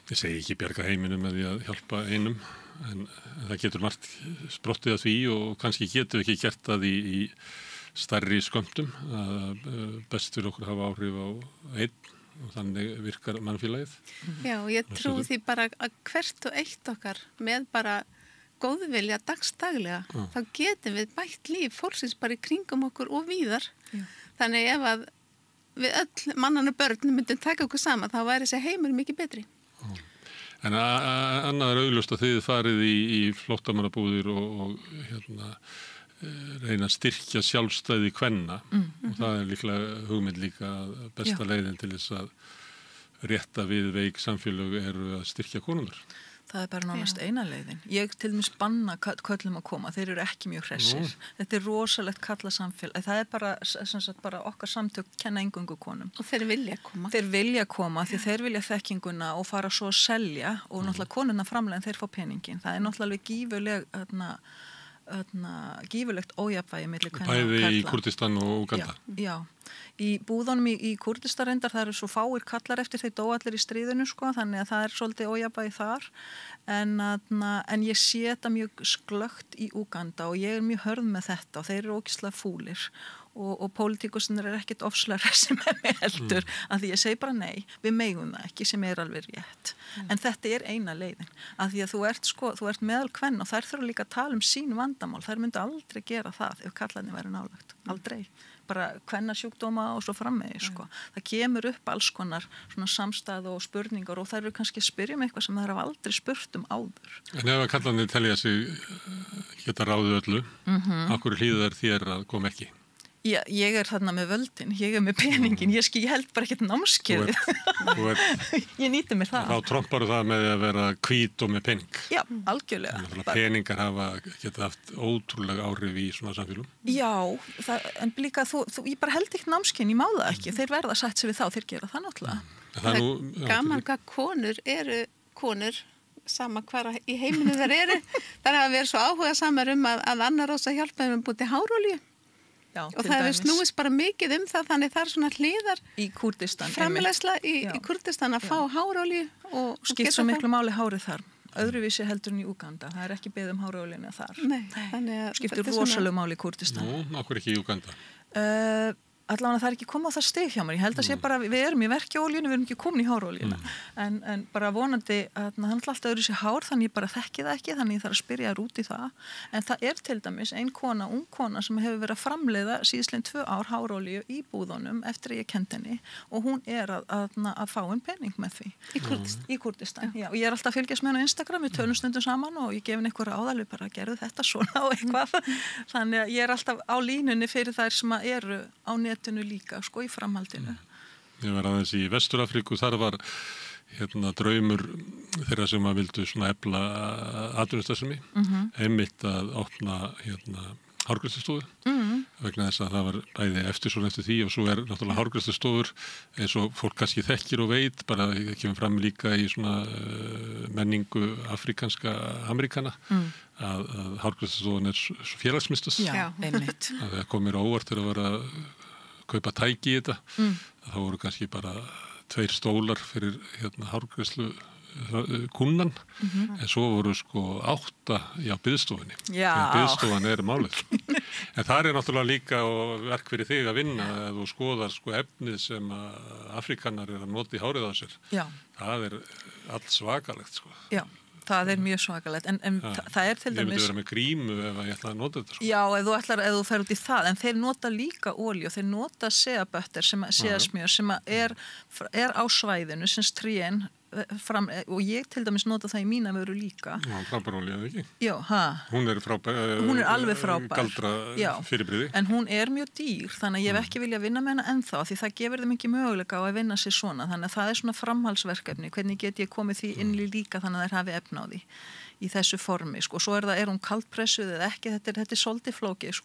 ég segi ekki bjarga heiminum með því að hjálpa einum, en það getur margt sprottið að því og kannski getur við ekki gert það í stærri skömmtum, að best fyrir okkur hafa áhrif á einn og þannig virkar mannfélagið. Já, og ég trúi því bara að hvert og eitt okkar með bara góðvilja dagstaglega, þá getum við bætt líf fólksins bara í kringum okkur og víðar. Þannig ef að við öll mannan og börn myndum taka okkur saman, þá væri þessi heimur mikið betri. En annað er augljóst að þið farið í flóttamannabúðir og reyna að styrkja sjálfstæði kvenna og það er líklega hugmynd líka besta leiðin til þess að rétta við veik samfélög eru að styrkja konurnar. Það er bara nánast eina leiðin. Ég til dæmis banna köllum að koma, þeir eru ekki mjög hressir. Þetta er rosalegt kallasamfélag. Það er bara okkar samtök kenna eingöngu konum. Og þeir vilja koma. Þeir vilja koma því þeir vilja þekkinguna og fara svo að selja og náttúrulega konuna framlega en þeir fá peningin. Það er náttúrulega gífurlegt ójafnvægi milli kvenna og karla. Bæði í Kúrdistan og Úganda. Já. Í búðunum í Kúrdistan reyndar það eru svo fáir kallar eftir þeir dó allir í stríðinu þannig að það er svolítið ójafnvægi þar en ég sé þetta mjög glöggt í Úganda og ég er mjög hörð með þetta og þeir eru ógeðslega fúlir og pólitíkusnir er ekkert ofslega sem er með heldur að því ég segi bara nei, við megum það ekki sem er alveg rétt en þetta er eina leiðin að því að þú ert meðal kvenna og þær þurfa líka að tala sín vandamál, þær myndi aldrei gera það ef kallarnir væri nálægt, aldrei bara kvennasjúkdóma og svo framvegis það kemur upp alls konar svona samstæðu og spurningar og þær eru kannski að spyrja eitthvað sem þær hafa aldrei spurt áður. En ef að kallarnir telja sig geta ráðið öllu akkur hlýðar þér að koma ekki? Ég er þarna með völdin, ég er með peningin, ég held bara ekkert námskeiðið. Ég nýti mér það. Þá trompar það með að vera hvít og með pening. Já, algjörlega. Peningar geta haft ótrúlega áhrif í svona samfélum. Já, en líka ég bara held ekkert námskeið, ég má það ekki. Þeir verða að sætt sig við þá, þeir gera það náttúrulega. Það er gaman hvað konur eru konur, sama hvar í heiminu þær eru. Þær hafa verið svo áhuga samar að Anna Rósa hjálpa þeim búið til hárolíu. Já, og það hefur snúist bara mikið það þannig það er svona hliðar í Kúrdistan framleiðsla í Kúrdistan að fá hárolíu og skipt svo miklu máli hárið þar öðruvísi heldur en í Úganda það er ekki beðið hárolíuna þar skiptir rosalega máli í Kúrdistan. Akkur ekki í Úganda? Allavega það er ekki komið á það stig hjá mér, ég held að sé bara við erum í verkjaolíunni, við erum ekki komin í hárolíuna en bara vonandi að hann alltaf öðru sér hár, þannig ég bara þekki það ekki þannig ég þarf að spyrja út í það en það er til dæmis ein kona, ung kona sem hefur verið að framleiða síðastlegin 2 ár hárolíu í búðunum eftir að ég kennt henni og hún er að fá penning með því í Kúrdistan. Já, og ég er alltaf að fylgjast með henni á Instagram, við tölum stundum saman og ég gef henni eitthvað ráðalegu bara gerðu þetta svona og eitthvað þannig að ég er alltaf á línunni fyrir þær sem eru á netinu líka, í framhaldinu. Ég var aðeins í Vestur-Afríku, þar var draumur þeirra sem að vildu svona efla atvinnustarfsemi, einmitt að opna hárgreiðslustofu vegna þess að það var bæði eftir því og svo náttúrulega hárgreiðslustofur eins og fólk kannski þekkir og veit, bara það kemur fram líka í svona menningu afrikanska Amerikana að hárgreiðslustofun félagsmyndstöð. Já, einmitt. Það kom mér á óvart þegar að vera að kaupa tæki í þetta, þá voru kannski bara 2 stólar fyrir hárgreiðslu kunnan, en svo voru 8 á biðstofunni. Já. Biðstofan málið. En það náttúrulega líka verk fyrir þig að vinna að þú skoðar efnið sem Afrikanar að nota í hárið á sér. Já. Það allt svakalegt. Já, það mjög svakalegt. En það til dæmis... Ég myndi vera með grímu ef ég ætla að nota þetta. Já, ef þú fer út í það, en þeir nota líka olíu, þeir nota seabötter, seasmjör sem er á svæðinu, sem trén fram, og ég til dæmis nota það í mína vöru líka. Já, frábærolía, eða ekki? Já, Hún frábær. Hún alveg frábær. Galdra fyrirbrigði. En hún mjög dýr, þannig að ég hef ekki vilja vinna með hana ennþá, því það gefur þeim ekki möguleika á að vinna sér svona, þannig að það svona framhaldsverkefni, hvernig get ég komið því inn í líka þannig að þær hafi efna á því í þessu formi, Svo er hún kaldpressuð eða ekki, þetta svolítið flókið,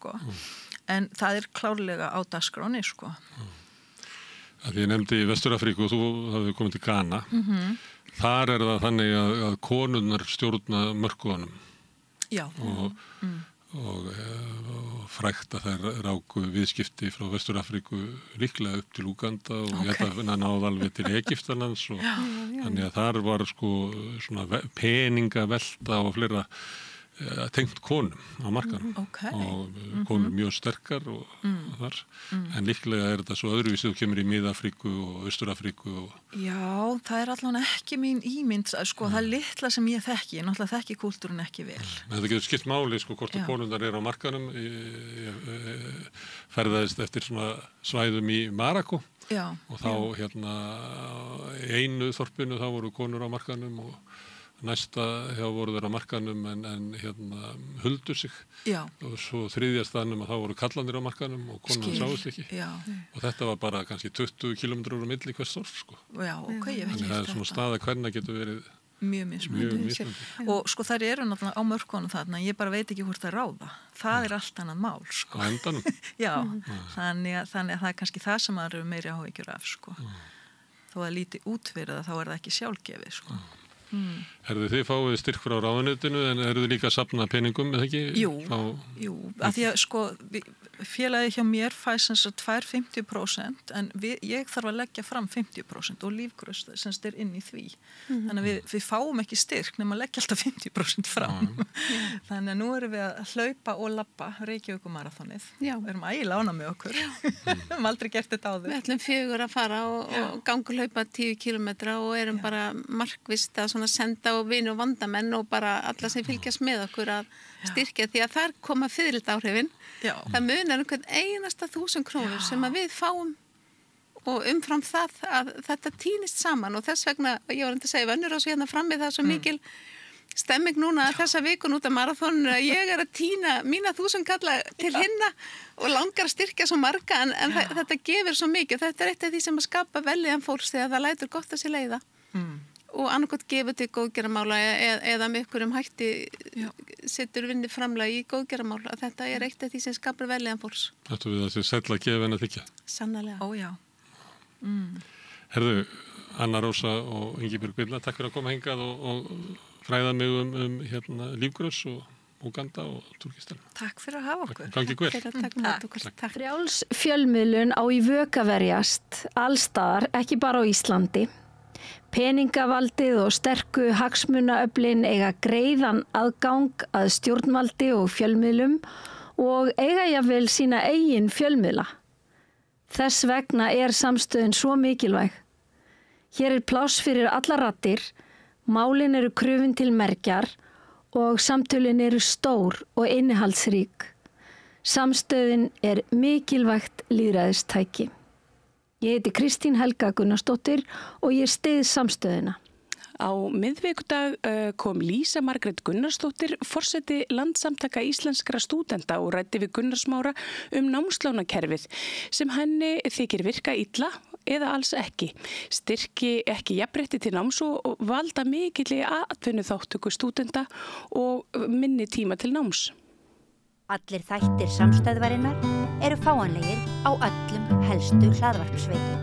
En það klárlega á dagskráni, Að ég nefndi í Vestur-Afríku og þú hafði komið til Ghana. Þar það þannig að konurnar stjórna mörkuðunum. Já. Og frægt að þær ráku viðskipti frá Vestur-Afríku líklega upp til Úganda og ég ætla að náða alveg til Egyptalands. Þannig að þar var svona peningavelta og fleira tengt konum á markanum og konur mjög sterkar og þar, en líklega þetta svo öðruvísi þú kemur í Mið-Afríku og Austur-Afríku Já, það allan ekki mín ímynd, það litla sem ég þekki, ég náttúrulega þekki kúltúrin ekki vel. Þetta getur skipt máli, hvort að konundar á markanum, ég ferðaðist eftir svona svæðum í Marokko og þá einu þorpinu þá voru konur á markanum og næsta hjá voru þeirra markanum en huldu sig og svo þriðja staðnum að þá voru kallandir á markanum og konan sáist ekki og þetta var bara kannski 20 kilometrar á milli hvers þorp Já, ég veit ekki þetta. Þannig það svona staða hvernig getur verið mjög mismunandi. Og þær náttúrulega á mörkunum þarna, ég bara veit ekki hvort að ráða. Það allt annað mál, Á endanum? Já, þannig að það kannski það sem maður meiri áhyggjur af, Þó að lítið út fyrir það, þá það ekki sjálfgefið, Herðu þið fáið styrk frá ráðuneytinu en eru þið líka að safna peningum, eða ekki? Jú, af því að félagið hjá mér fæ sem sagt 50% en ég þarf að leggja fram 50% og lífgröst sem inn í því. Þannig að við fáum ekki styrk nema að leggja alltaf 50% fram. Þannig að nú erum við að hlaupa og labba Reykjavíkurmaraþonið. Við erum ægilega ánægð með okkur. Við hefum aldrei gert þetta áður. Við ætlum 4 að fara og ganga hlaupa 10 kilometra og erum bara markvisst að senda á vini og vandamenn og bara alla sem fylgjast með okkur að styrkja því að þar koma fyrirlitaáhrifin. Það munar einhvern einasta 1000 krónur sem að við fáum og umfram það að þetta týnist saman og þess vegna, ég var að segja önnur á svo hérna frammi það er svo mikil stemming núna þessa vikun út af maraþóninu að ég að týna mína 1000 kalla til hinna og langar að styrkja svo marga en þetta gefur svo mikið. Þetta eitt af því sem að skapa veljan fólks þegar það lætur gott að sér leiða. Og annarkot gefur til góðgeramála eða með ykkur hætti setur vinni framlega í góðgeramála að þetta eitt af því sem skapar veljan fólks. Þetta við að þið sætla að gefa en að þykja. Sannarlega. Ó já. Herðu, Anna Rósa og Ingibjörg Birna, takk fyrir að koma hingað og fræða mig um lífgröss og Úganda og Túrkistan. Takk fyrir að hafa okkur. Gangi vel. Takk. Frjáls fjölmiðlun á í vök að verjast allstaðar, ekki bara á Íslandi. Peningavaldið og sterku hagsmunaöflin eiga greiðan aðgang að stjórnvaldi og fjölmiðlum og eiga jafnvel sína eigin fjölmiðla. Þess vegna samstöðin svo mikilvæg. Hér pláss fyrir alla raddir, málin eru krufin til mergjar og samtölin eru stór og innihaldsrík. Samstöðin mikilvægt lýðræðistæki. Ég heiti Kristín Helga Gunnarsdóttir og ég styð samstöðina. Á miðvikudag kom Lísa Margrét Gunnarsdóttir, forseti Landssamtaka íslenskra stúdenta og ræddi við Gunnar Smára námslánakerfið sem henni þykir virka illa eða alls ekki, styrki ekki jafnrétti til náms og valda mikilli atvinnuþátttöku stúdenta og minni tíma til náms. Allir þættir samstæðvarinnar eru fáanlegir á öllum helstu hlaðvarpsveitum.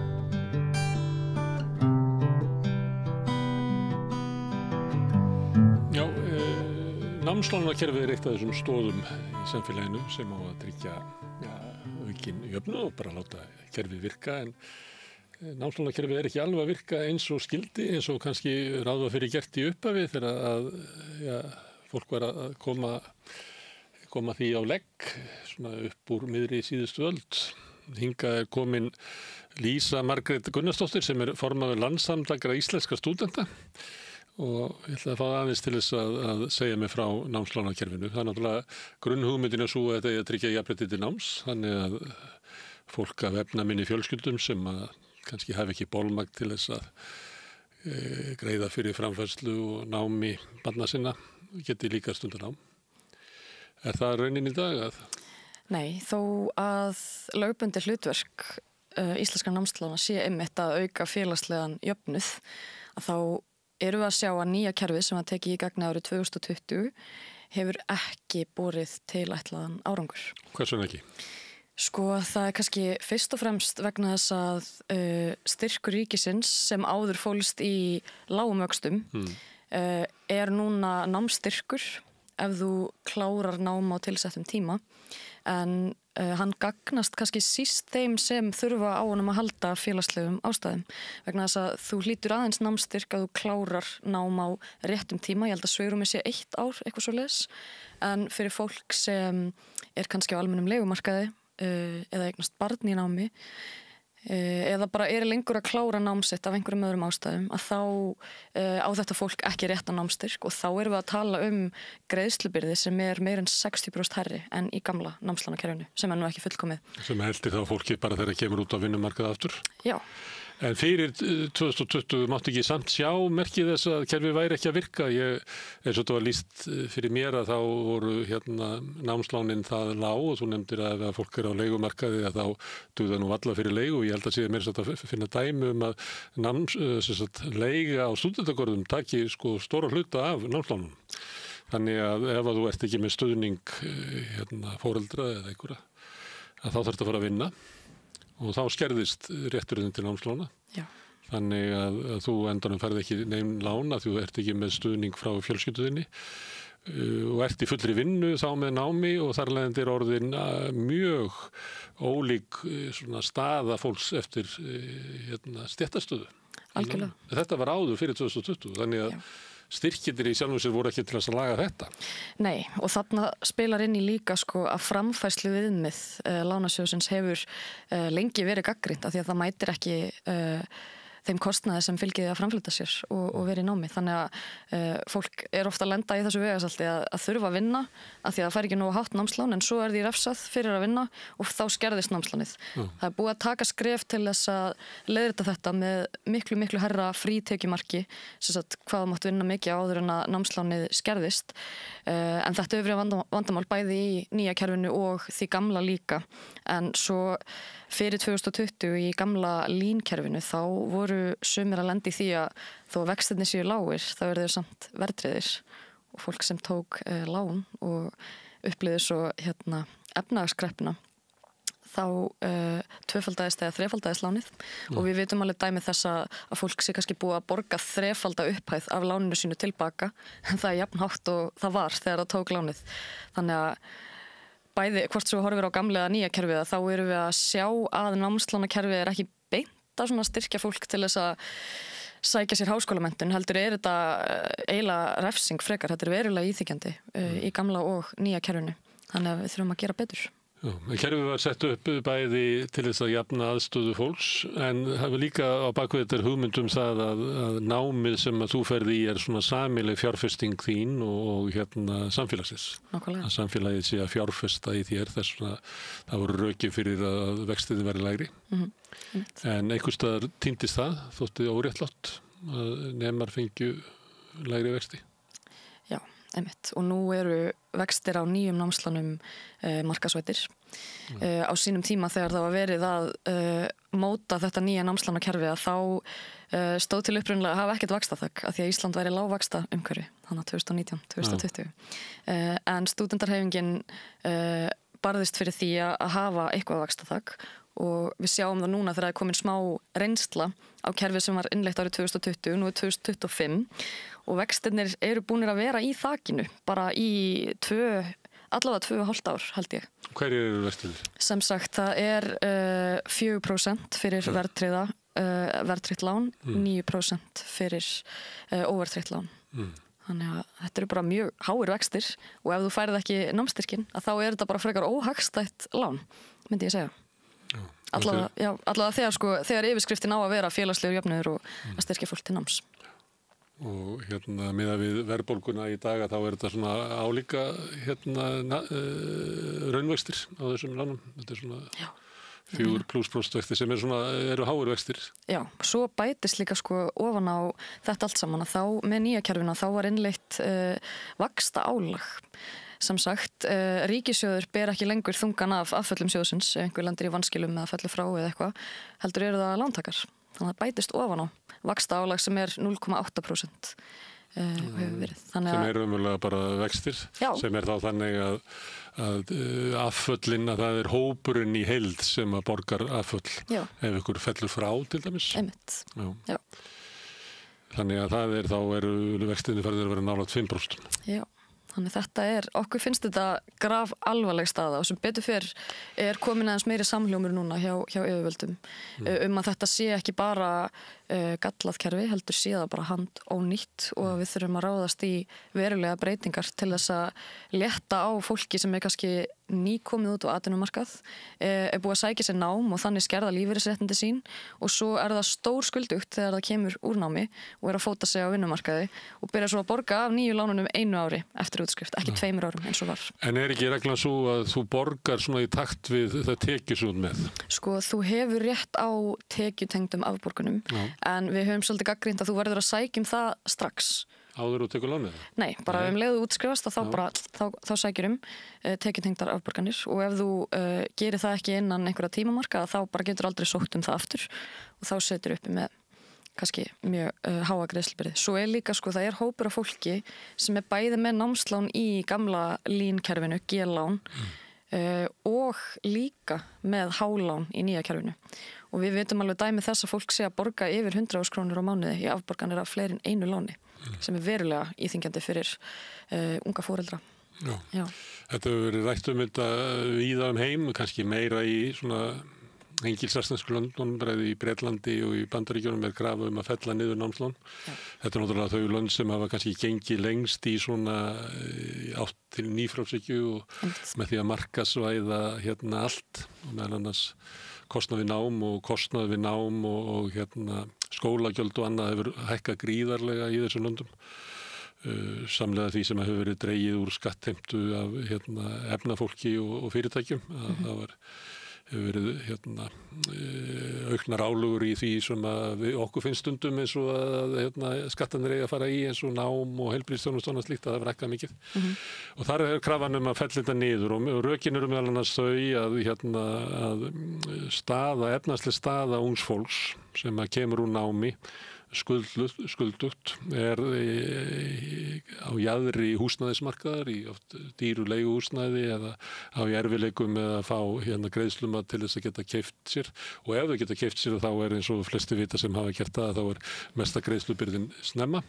Já, námslánakerfið eitt af þessum stóðum í samfélaginu sem á að tryggja aukin jöfnu og bara láta kerfið virka, en námslánakerfið ekki alveg að virka eins og skildi, eins og kannski ráða fyrir gert í upphafi þegar að fólk var að koma því á legg svona upp úr miðri síðustu öld. Hingað komin Lísa Margrét Gunnarsdóttir sem formaður Landssamtaka íslenska stúdenta og ég ætla að fá aðeins til þess að segja mig frá námslánakerfinu. Það er náttúrulega grunnhugmyndin að sú að þetta er að tryggja jafnrétti til náms, þannig að fólk af efnaminni fjölskyldum sem að kannski hafi ekki bolmagn til þess að greiða fyrir framfærslu og námi barna sinna geti líka stundanám. Er það raunin í dag? Nei, þó að lögbundið hlutverk íslenska námslána sé einmitt að auka félagslegan jöfnuð, að þá erum við að sjá að nýja kerfið sem að teki í gagna árið 2020 hefur ekki borið til ætlaðan árangur. Hvers vegna ekki? Sko, það er kannski fyrst og fremst vegna þess að styrkur ríkisins sem áður fólst í lágum vöxtum er núna námsstyrkur ef þú klárar nám á tilsettum tíma, en hann gagnast kannski síst þeim sem þurfa á honum að halda félagslegum ástæðum, vegna þess að þú hlýtur aðeins námsstyrk að þú klárar nám á réttum tíma. Ég held að svigrúmið sé 1 ár, eitthvað svoleiðis, en fyrir fólk sem er kannski á almennum leigumarkaði eða eignast barn í námi eða bara er lengur að klára námsitt af einhverjum öðrum ástæðum, að þá á þetta fólk ekki réttan námsstyrk, og þá erum við að tala greiðslubyrði sem er meir en 60% hærri en í gamla námslánakerfinu, sem er nú ekki fullkomið. Sem heldur þá fólki bara þegar það kemur út á vinnumarkað aftur? Já. En fyrir 2020 mátti ekki samt sjá merkið þess að kerfið væri ekki að virka. Eins og þetta var lýst fyrir mér að þá voru námslánin það lág, og þú nefndir að ef fólk er á leigumarkaði að þá duða nú alla fyrir leigu. Ég held að sé meira að finna dæmi að leiga á stúdentagörðum taki stóra hluta af námslánunum. Þannig að ef þú ert ekki með stuðning foreldra eða einhverja, að þá þarf þetta að fara að vinna. Og þá skerðist rétturinn til námslána. Já. Þannig að þú endanum færð ekki neinn lána því þú ert ekki með stuðning frá fjölskylduðinni og ert í fullri vinnu þá með námi, og þar leiðandi er orðin mjög ólík staða fólks eftir stéttastöðu. Algjörlega. Þetta var áður fyrir 2020, þannig að styrkirnir í sjálfum sér voru ekki til að laga þetta. Nei, og þarna spilar inn í líka að framfærslu viðmið lánasjóðsins hefur lengi verið gagnrýnt, af því að það mætir ekki þeim kostnaði sem fylgir að framflýta sér og verið í námi. Þannig að fólk er ofta að lenda í þessu vegasalti að þurfa að vinna af því að það fær ekki nógu hátt námslán, en svo er því refsað fyrir að vinna og þá skerðist námslánið. Það er búið að taka skref til þess að leiðrétta þetta með miklu hærra frítekjumarki, sem sagt hvað mátt vinna mikið áður en að námslánið skerðist. En þetta hefur verið vandamál bæði í nýja kerfinu og því gamla líka. En svo fyrir 2020 í gamla línkerfinu þá voru sumir að lenda í því að þó vextirnir séu lágir þá eru þeir samt verðtryggðir, og fólk sem tók lán og upplifði svo efnahagskreppuna þá tvöfaldaðist eða þrefaldaðist lánið. Og við vitum alveg dæmi þess að fólk sé kannski búið að borga þrefalda upphæð af láninu sínu tilbaka, en það er jafn hátt og það var þegar það tók lánið. Þannig að bæði, hvort svo horfir á gamla eða nýja kerfið, þá erum við að sjá að námslánakerfið er ekki beint að styrkja fólk til þess að sækja sér háskólamenntun, heldur er þetta eiginlega refsing frekar. Þetta er verulega íþykjandi í gamla og nýja kerfinu, þannig að við þurfum að gera betur. Já, kerfið var sett upp bæði til þess að jafna aðstöðu fólks, en það var líka á bakvið þetta hugmyndum það að námið sem að þú ferði í er svona sameiginleg fjárfesting þín og samfélagsins. Nákvæmlega. Að samfélagið sé að fjárfesta í þér, þess að það voru rökin fyrir að vextiðin væri lægri. En einhvers staðar týndist það, þótti óréttlátt að nemar fengju lægri vexti. Já, Einmitt. Og nú eru vextir á nýjum námslánum markaðsvæddir. Á sínum tíma þegar það var verið að móta þetta nýja námslánakerfi að þá stóð til upprunnilega að hafa ekkert vaxtaþak af því að Ísland væri lágvaxta umhverfi þannig að 2019-2020. En stúdentarhreyfingin barðist fyrir því að hafa eitthvað vaxtaþak og við sjáum það núna þegar það er komin smá reynsla á kerfið sem var innleitt árið 2020, nú er 2025 og vextirnir eru búinir að vera í þakinu bara í allavega 2,5 ár held ég. Hverjir eru vextirnir? Sem sagt, það er 4% fyrir verðtryggt lán, 9% fyrir óverðtryggt lán. Þannig að þetta eru bara mjög háir vextir og ef þú færið ekki námsstyrkin að þá er þetta bara frekar óhagstætt lán, myndi ég segja. Allavega þegar yfirskriftin á að vera félagslegur jöfnuður og að styrkja fólk til náms. Og miðað við verðbólguna í dag að þá er þetta svona álíka raunvextir á þessum lánum. Þetta er svona 4+ vextir sem eru háir vextir. Já, svo bætist líka ofan á þetta allt saman að þá með nýja kerfina þá var innleitt vaxta álag. Sem sagt, ríkissjóður ber ekki lengur þungan af afföllum sjóðsins ef einhver lendir í vanskilum eða fellur frá eða eitthvað, heldur eru það lántakar. Þannig að það bætist ofan á vaxta álag sem er 0,8% hefur verið. Sem er umverulega bara vextir, sem er þá þannig að afföllin, að það er hópurinn í heild sem að borgar afföll ef ykkur fellur frá til dæmis. Einmitt. Já. Þannig að það er þá eru vextinni farið að vera nálægt 5%. Já. Þannig þetta okkur finnst þetta graf alvarleg staða og sem betur fyrr er komin aðeins meiri samhljómur núna hjá yfirvöldum að þetta sé ekki bara gallað kerfi, heldur sé það bara handónýtt og við þurfum að ráðast í verulega breytingar til þess að létta á fólki sem er kannski nýkomið út á atvinnumarkað, er búið að sækja sér nám og þannig skerða lífeyrisréttindi sín og svo er það stór skuldugt þegar það kemur úr námi og er að fóta sig á vinnumarkaði og byrja svo að borga af nýju lánunum 1 ári eftir útskrift, ekki 2 árum eins og var. En er ekki reglan svo að þú borgar svona í takt við það tekjusúð með? Þú hefur rétt á tekjutengdum afborgunum, en við höfum svolítið gagnrýnt að þú verður að sækja það strax. Áður og tekur lánið? Nei, bara leiðu útskrifast og þá sækjur tekjutengdar afborganir og ef þú gerir það ekki innan einhverja tímamarka þá bara getur aldrei sótt það aftur og þá setur uppi með kannski mjög háa greiðslubyrði. Svo er líka það er hópur af fólki sem er bæði með námslán í gamla línkerfinu, G-lán og líka með hálán í nýja kerfinu. Og við vitum alveg dæmi þess að fólk sé að borga yfir 100.000 krónur á mánuði í afborganir af fleiri en einu láni sem er verulega íþyngjandi fyrir unga foreldra. Já. Þetta hefur verið rætt þetta víða heim, kannski meira í svona engilsarsnesku löndunum, bæði í Bretlandi og í Bandaríkjunum er krafa að fella niður námslán. Þetta er náttúrulega þau lönd sem hafa kannski gengið lengst í svona átt til nýfrjálshyggju og með því að markaðsvæða allt og meðal annars kostnað við nám og skólagjöld og annað hefur hækkað gríðarlega í þessum löndum. Samlega því sem hefur verið dregið úr skattheimtu af efnafólki og fyrirtækjum. Það hefur verið auknar álugur í því sem okkur finnst stundum eins og að skattanir eiga að fara í eins og nám og heilbrigðisþjónustu og slíkt að það verður mikið. Og þar er krafan að fella þetta niður og rökin eru meðal annars þau að efnaðsleg staða ungs fólks sem kemur úr námi skuldugt er á jaðri húsnæðismarkaðar í oft dýru leiguhúsnæði eða á erfiðleikum með að fá greiðsluma til þess að geta keypt sér og ef þau geta keypt sér þá er eins og flesti vita sem hafa gert það þá er mesta greiðslubyrðin snemma.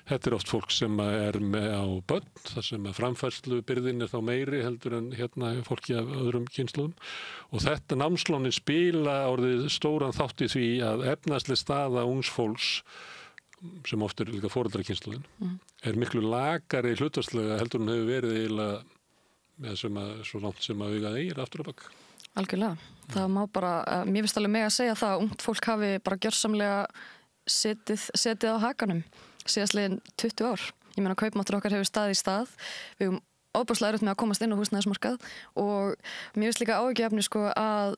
Þetta er oft fólk sem er með á börn þar sem framfærslubyrðin er þá meiri heldur en fólki af öðrum kynslóðum og þetta námslánin spila orðið stóran þátt í því að efnaðsleg staða ungs fólks sem oft er líka foreldrakynslóðin er miklu lakari hlutfallslega heldur en hefur verið eiginlega svo langt sem að augað eigir aftur á bak. Algjörlega. Það má bara, mér finnst alveg með að segja það að ungt fólk hafi bara gjörsamlega setið á hakanum síðastliðin 20 ár. Ég meina kaupmáttur okkar hefur staðið í stað. Við höfum ofboðslega erfitt með að komast inn á húsnæðismarkað og mér finnst líka áhyggjuefni að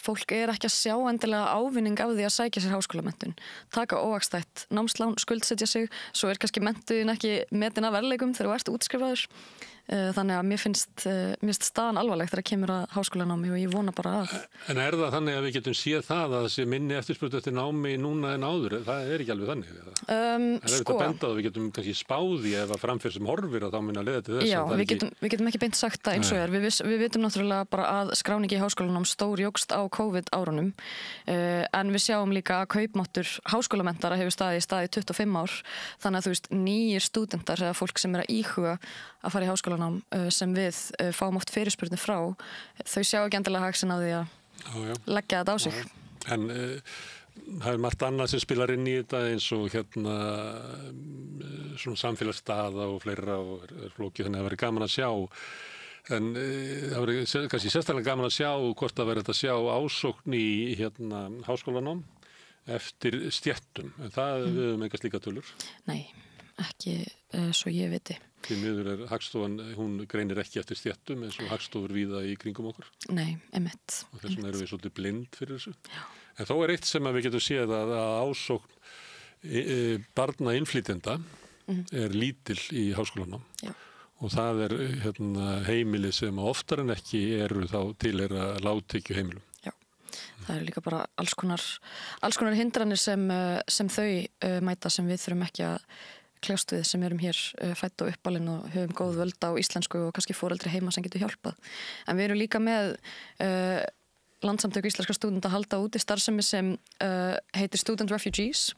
fólk er ekki að sjá endilega ávinning af því að sækja sér háskólamenntun, taka óhagstætt námslán, skuldsetja sig, svo er kannski menntunin ekki metin af verðleikum þegar þú ert útskrifaður. Þannig að mér finnst staðan alvarleg þegar kemur að háskólanámi og ég vona bara að... En er það þannig að við getum séð það að þessi minni eftirspurn eftir námi núna en áður? Það er ekki alveg þannig. Er þetta bendað og við getum kannski spáði ef að framfyrir sem horfir að þá minna leiða til þess? Já, við getum ekki beint sagt það eins og er. Við vitum náttúrulega bara að skráningi í háskólanám stórjókst á COVID-árunum en við sjáum líka að kaupmáttur háskólamentara hefur staðið í 25 ár. Þannig að þú veist, nýjir stúdentar eða fólk sem er að íhuga að fara í háskólanám sem við fáum oft fyrirspurnir frá, þau sjá ekki endilega hagsin á því að leggja þetta á sig. En það er margt annað sem spilar inn í þetta eins og hérna svona samfélagsstaða og fleira og er flókið, þannig að það verður gaman að sjá. En það verður kannski sérstaklega gaman að sjá hvort það verður að sjá ásókn í hérna háskólanám eftir stéttum. En það við höfum eitthvað slíka tölur. Nei, ekki svo ég viti. Því miður er Hagstofan, hún greinir ekki eftir stéttum eins og Hagstofur víða í kringum okkur. Nei, einmitt. Og þess vegna erum við svolítið blind fyrir þessu. Já. En þó er eitt sem við getum séð að ásókn barna innflytjenda er lítil í háskólanám. Já. Og það er heimili sem oftar en ekki eru þá tilheyra lágtekju heimilum. Já, það eru líka bara alls konar hindranir sem þau mæta sem við þurfum ekki að kljást við sem erum hér fædd og uppalinn og höfum góð völd á íslensku og kannski foreldri heima sem getur hjálpað. En við erum líka með Landssamtök íslenskra stúdenta halda úti starfsemi sem heitir Student Refugees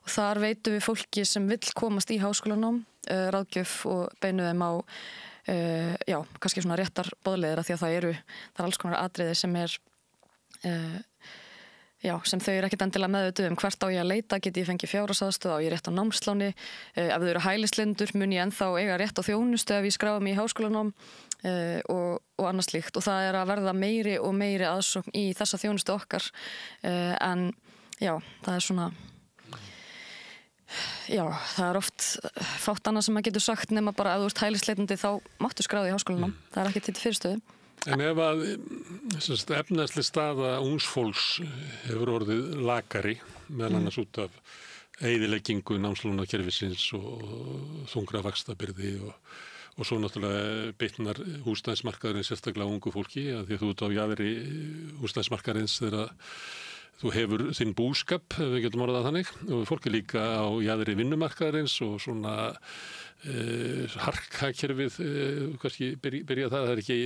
og þar veitum við fólki sem vill komast í háskólanám, ráðgjöf og beinu þeim á kannski svona réttar boðleiðir af því að það er alls konar atriði sem sem þau eru ekkert endilega meðvituð hvert á ég að leita, get ég fengið fjárhagsaðstoð, á ég rétt á námsláni, ef þau eru hælisleitendur mun ég ennþá eiga rétt á þjónustu ef ég skráði mig í háskólanám og annað slíkt og það er að verða meiri og meiri aðsókn í þessa þjónustu okkar en það er svona það er oft fátt annað sem maður getur sagt nema bara ef þú ert hælisleitandi þá máttu skráði í háskólanám, það er ekki til fyrirstöðu. En ef að efnaðsli staða ungs fólks hefur orðið lakari, meðal annars út af eyðileggingu námslánakerfisins og þungra vaxtabyrði og svo náttúrulega bitnar húsnæðismarkaðurinn sérstaklega ungu fólki, að því að þú ert á jaðri húsnæðismarkaðurins þegar þú hefur þinn búskap, við getum orðað þannig, og fólk er líka á jaðri vinnumarkaðurins og svona harkakerfið, kannski byrja það er ekki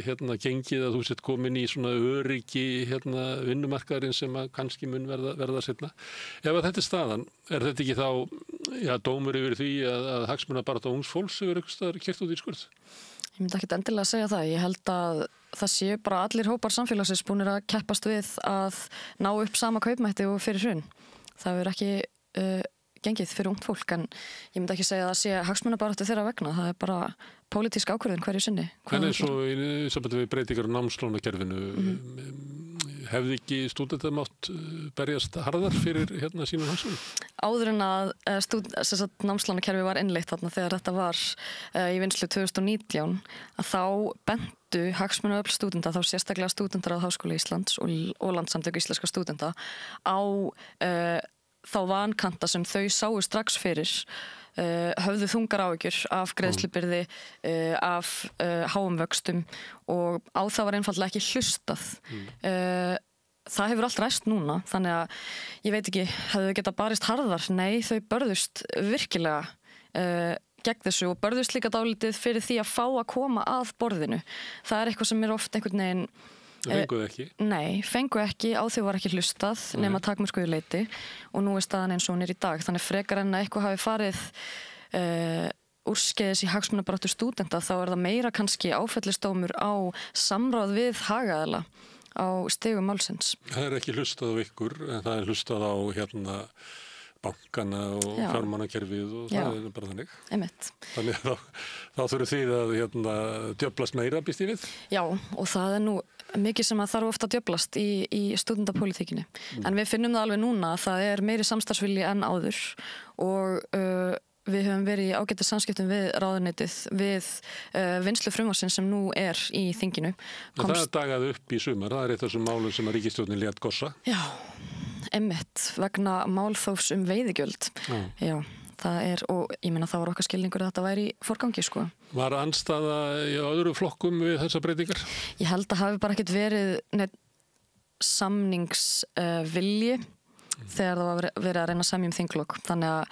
gengið að þú sett komin í svona öryggi vinnumarkaðurinn sem að kannski mun verða seinna. Ef að þetta er staðan, er þetta ekki þá dómur yfir því að hagsmunabarátta ungs fólks hefur einhvers staðar keyrt út í skurð? Ég myndi ekkert endilega að segja það. Ég held að það séu bara allir hópar samfélagsins búnir að keppast við að ná upp sama kaupmætti og fyrir hrun. Það verður ekki gengið fyrir ungt fólk en ég myndi ekki segja að það sé hagsmunabaráttu þeirra vegna. Það er bara pólitísk ákvörðun hverju sinni. En eins og í sambandi við breytingar á námslánakerfinu, hefði ekki stúdentar mátt berjast harðar fyrir sínum hagsmunum? Áður en að námslánakerfi var innleitt þarna þegar þetta var í vinnslu 2019 að þá bentu hagsmunaöfl stúdenta, þá sérstaklega stúdentar á Háskóla Íslands og Landssamtök íslenskra stúdenta á þá vankanta sem þau sáu strax fyrir höfðu þungar áhyggjur af greiðslubyrði, af háum vöxtum og á það var einfaldlega ekki hlustað. Það hefur allt ræst núna, þannig að ég veit ekki, hefðu þau getað barist harðar? Nei, þau börðust virkilega gegn þessu og börðust líka dálítið fyrir því að fá að koma að borðinu. Það er eitthvað sem er oft einhvern veginn Fenguðu ekki? Nei, fengu ekki, á þau var ekki hlustað nema takmörkuðu leyti og nú er staðan eins og hún er í dag. Þannig frekar en að eitthvað hafi farið úrskeiðis í hagsmunabaráttu stúdenta þá er það meira kannski áfellisdómur á samráð við hagaðila á stigum málsins. Það er ekki hlustað á ykkur en það er hlustað á bankana og fjármálakerfið og það er bara þannig. Einmitt. Þannig þá þurfum þið að djöflast meira býst ég við? Já, og það er nú mikið sem að þarf ofta að djöflast í stúdentapólitíkinni. En við finnum það alveg núna að það er meiri samstarfsvilji en áður og við höfum verið í ágætis samskiptum við ráðuneytið, við vinnslu frumvarpsins sem nú er í þinginu. Það er dagað upp í sumar, það er eitt af þessum málum sem að ríkisstjórnin lét gossa. Já, einmitt, vegna málþófs veðigjöld. Já, það er, og ég meina það var okkar skilningur að þetta væri í forgangi, sko. Var andstaða í öðru flokkum við þessa breytingar? Ég held að hafi bara ekkert verið neitt samningsvilji þegar það var verið að reyna að semja þinglok. Þannig að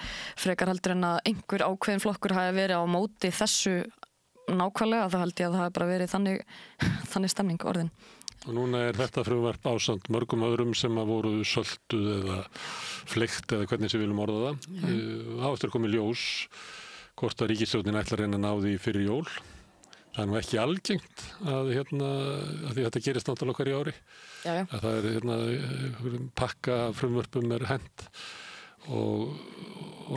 frekar heldur en að einhver ákveðin flokkur hafi verið á móti þessu nákvæmlega, þá held ég að það hafi bara verið þannig stemning orðin. Og núna er þetta frumvarp ásamt mörgum öðrum sem að voru sölduð eða fleikt eða hvernig sem við viljum orða það. Þá eftir komið ljós hvort að ríkisstjórnin ætlar að reyna að ná því fyrir jól. Það er nú ekki algengt að því þetta gerist náttúrulega hverju ári. Já. Að það er pakka frumvörpum er hent og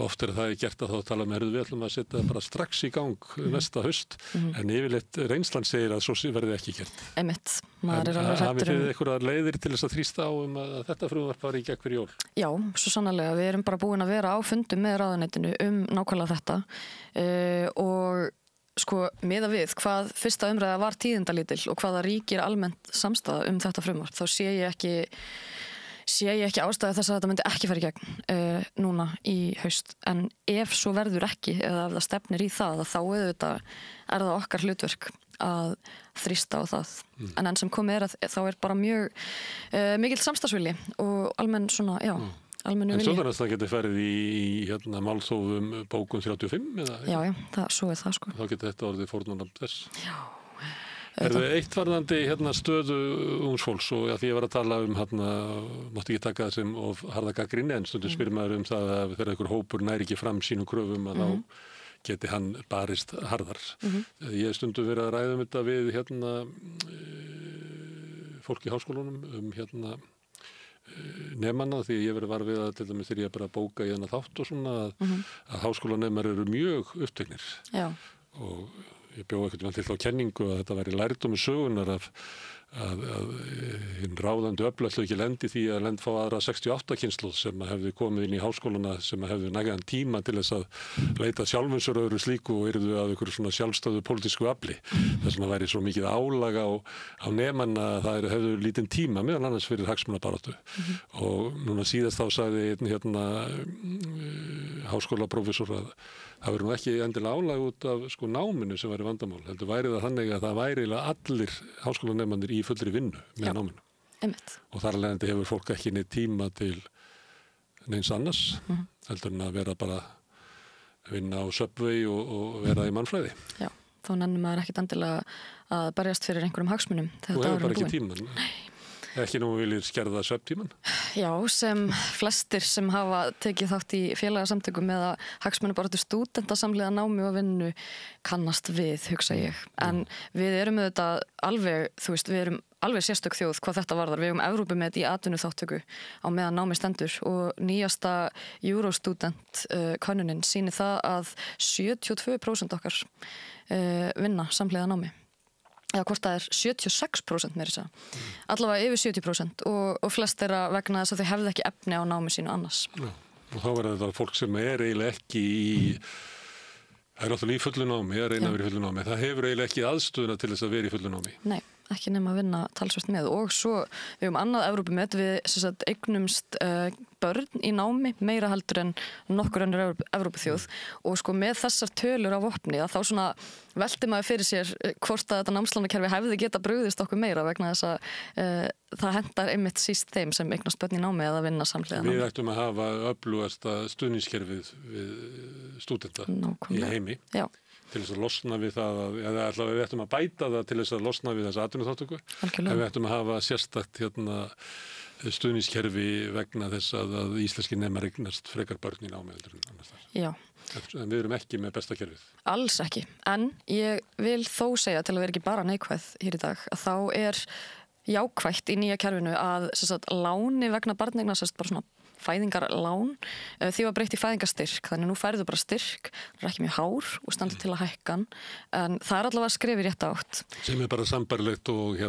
oft er það gert að þá tala með við ætlum að setja bara strax í gang næsta haust en yfirleitt reynslan segir að svo verði ekki gert. Einmitt, maður er alveg hræddur Hafið þið einhverjar leiðir til þess að þrýsta á að þetta frumvarp var í gegn fyrir jól? Já, svo sannarlega. Við erum bara búin að vera á fundum með ráðuneytinu nákvæmlega þetta og sko miða við hvað fyrsta umræða var tíðindalítil og hvaða ríkir almennt samstaða þetta frumvarp, þá sé ég ekki ástæðu þess að þetta myndi ekki fara í gegn núna í haust, en ef svo verður ekki eða ef það stefnir í það þá auðvitað er það okkar hlutverk að þrýsta á það en enn sem komið er að þá er bara mjög mikill samstagsvilji og almenn svona, já almennu vilji. En svo þannig að það getur ferið í málþófum bókun 35 eða? Já, svo er það sko. Þá getur þetta orðið fórnarnafn þess. Já. Er það eitt varðandi stöðu ungs fólks og því ég var að tala mátti ekki taka það sem of harða gagnrýni en stundum spyr maður það að þegar einhver hópur næri ekki fram sínum kröfum að þá geti hann barist harðar. Ég stundum verið að ræða þetta við fólk í háskólunum nemanna því ég verið var við að til dæmis þegar ég bara bóka í þennan þátt og svona að háskólanemar eru mjög uppteknir og ég bjó ekkert vel til þá kenningu að þetta væri lærdómi sögunar að hinn ráðandi öfl ætlu ekki lendi því að lend fá aðra 68 kynslóð sem hefði komið inn í háskólana sem hefði nægan tíma til þess að leita sjálfum sér öðru slíku og yrðu að einhverju svona sjálfstöðu pólitísku afli. Þess vegna væri svo mikið álag á nemanna að það hefðu lítinn tíma meðal annars fyrir hagsmunabaráttu. Og núna síðast þá sagði einn háskólaprófessor að það verður nú ekki endilega álag út af náminu sem væri vandamál. Heldur væri það þannig að það væri allir háskólanemandir í fullri vinnu með náminu. Einmitt. Og þar alveg hefur fólk ekki neitt tíma til neins annars. Heldur en að vera bara að vinna á Subway og vera í mannfræði. Já, þá nennir maður ekkit endilega að berjast fyrir einhverjum hagsmunum. Þú hefur bara ekki tíman. Nei. Ekki nú viljið skerða svefntíman? Já, sem flestir sem hafa tekið þátt í félagasamtökum eða hagsmunabaráttu stúdenta samhliða námi og vinnu kannast við, hugsa ég. En við erum auðvitað alveg, við erum alveg sérstök þjóð hvað þetta varðar. Við eigum Evrópumet í atvinnuþátttöku á meðan námi stendur og nýjasta Eurostudent könnunin sýnir það að 72% okkar vinna samhliða námi. Eða hvort það er 76% meira þess að. Allavega yfir 70% og flest er að vegna þess að þau hefði ekki efni á námi sínu annars. Já, og þá verður þetta fólk sem er eiginlega ekki það er náttúrulega í fullu námi, að reyna að vera í fullu námi. Það hefur eiginlega ekki aðstöðuna til þess að vera í fullu námi. Nei, ekki nema að vinna talsvert með og svo við höfum annað Evrópumet, við eignumst börn í námi meira heldur en nokkur önnur Evrópuþjóð og sko með þessar tölur á vopni að þá svona velti maður fyrir sér hvort að þetta námslánakerfi hefði geta brugðist okkur meira vegna þess að það hendar einmitt síst þeim sem eignast börn í námi eða vinna samhliða námi. Við ættum að hafa öflugasta stuðningskerfið við stúdenta í heimi. Já. Til þess að losna við það, eða allavega við ættum að bæta það til þess að losna við þessa atvinnuþátttöku. En við ættum að hafa sérstakt stuðningskerfi vegna þess að íslenski nemar eignast frekar börn í námi heldur en annars þar. Já. En við erum ekki með besta kerfið. Alls ekki. En ég vil þó segja til að vera ekki bara neikvæð hér í dag að þá er jákvætt í nýja kerfinu að láni vegna barneigna bara svona fæðingarlán, því var breytt í fæðingarstyrk, þannig nú færðu bara styrk, það er ekki mjög hár og standur til að hækka hann, en það er allavega skref í rétt átt. Sem bara sambarlegt og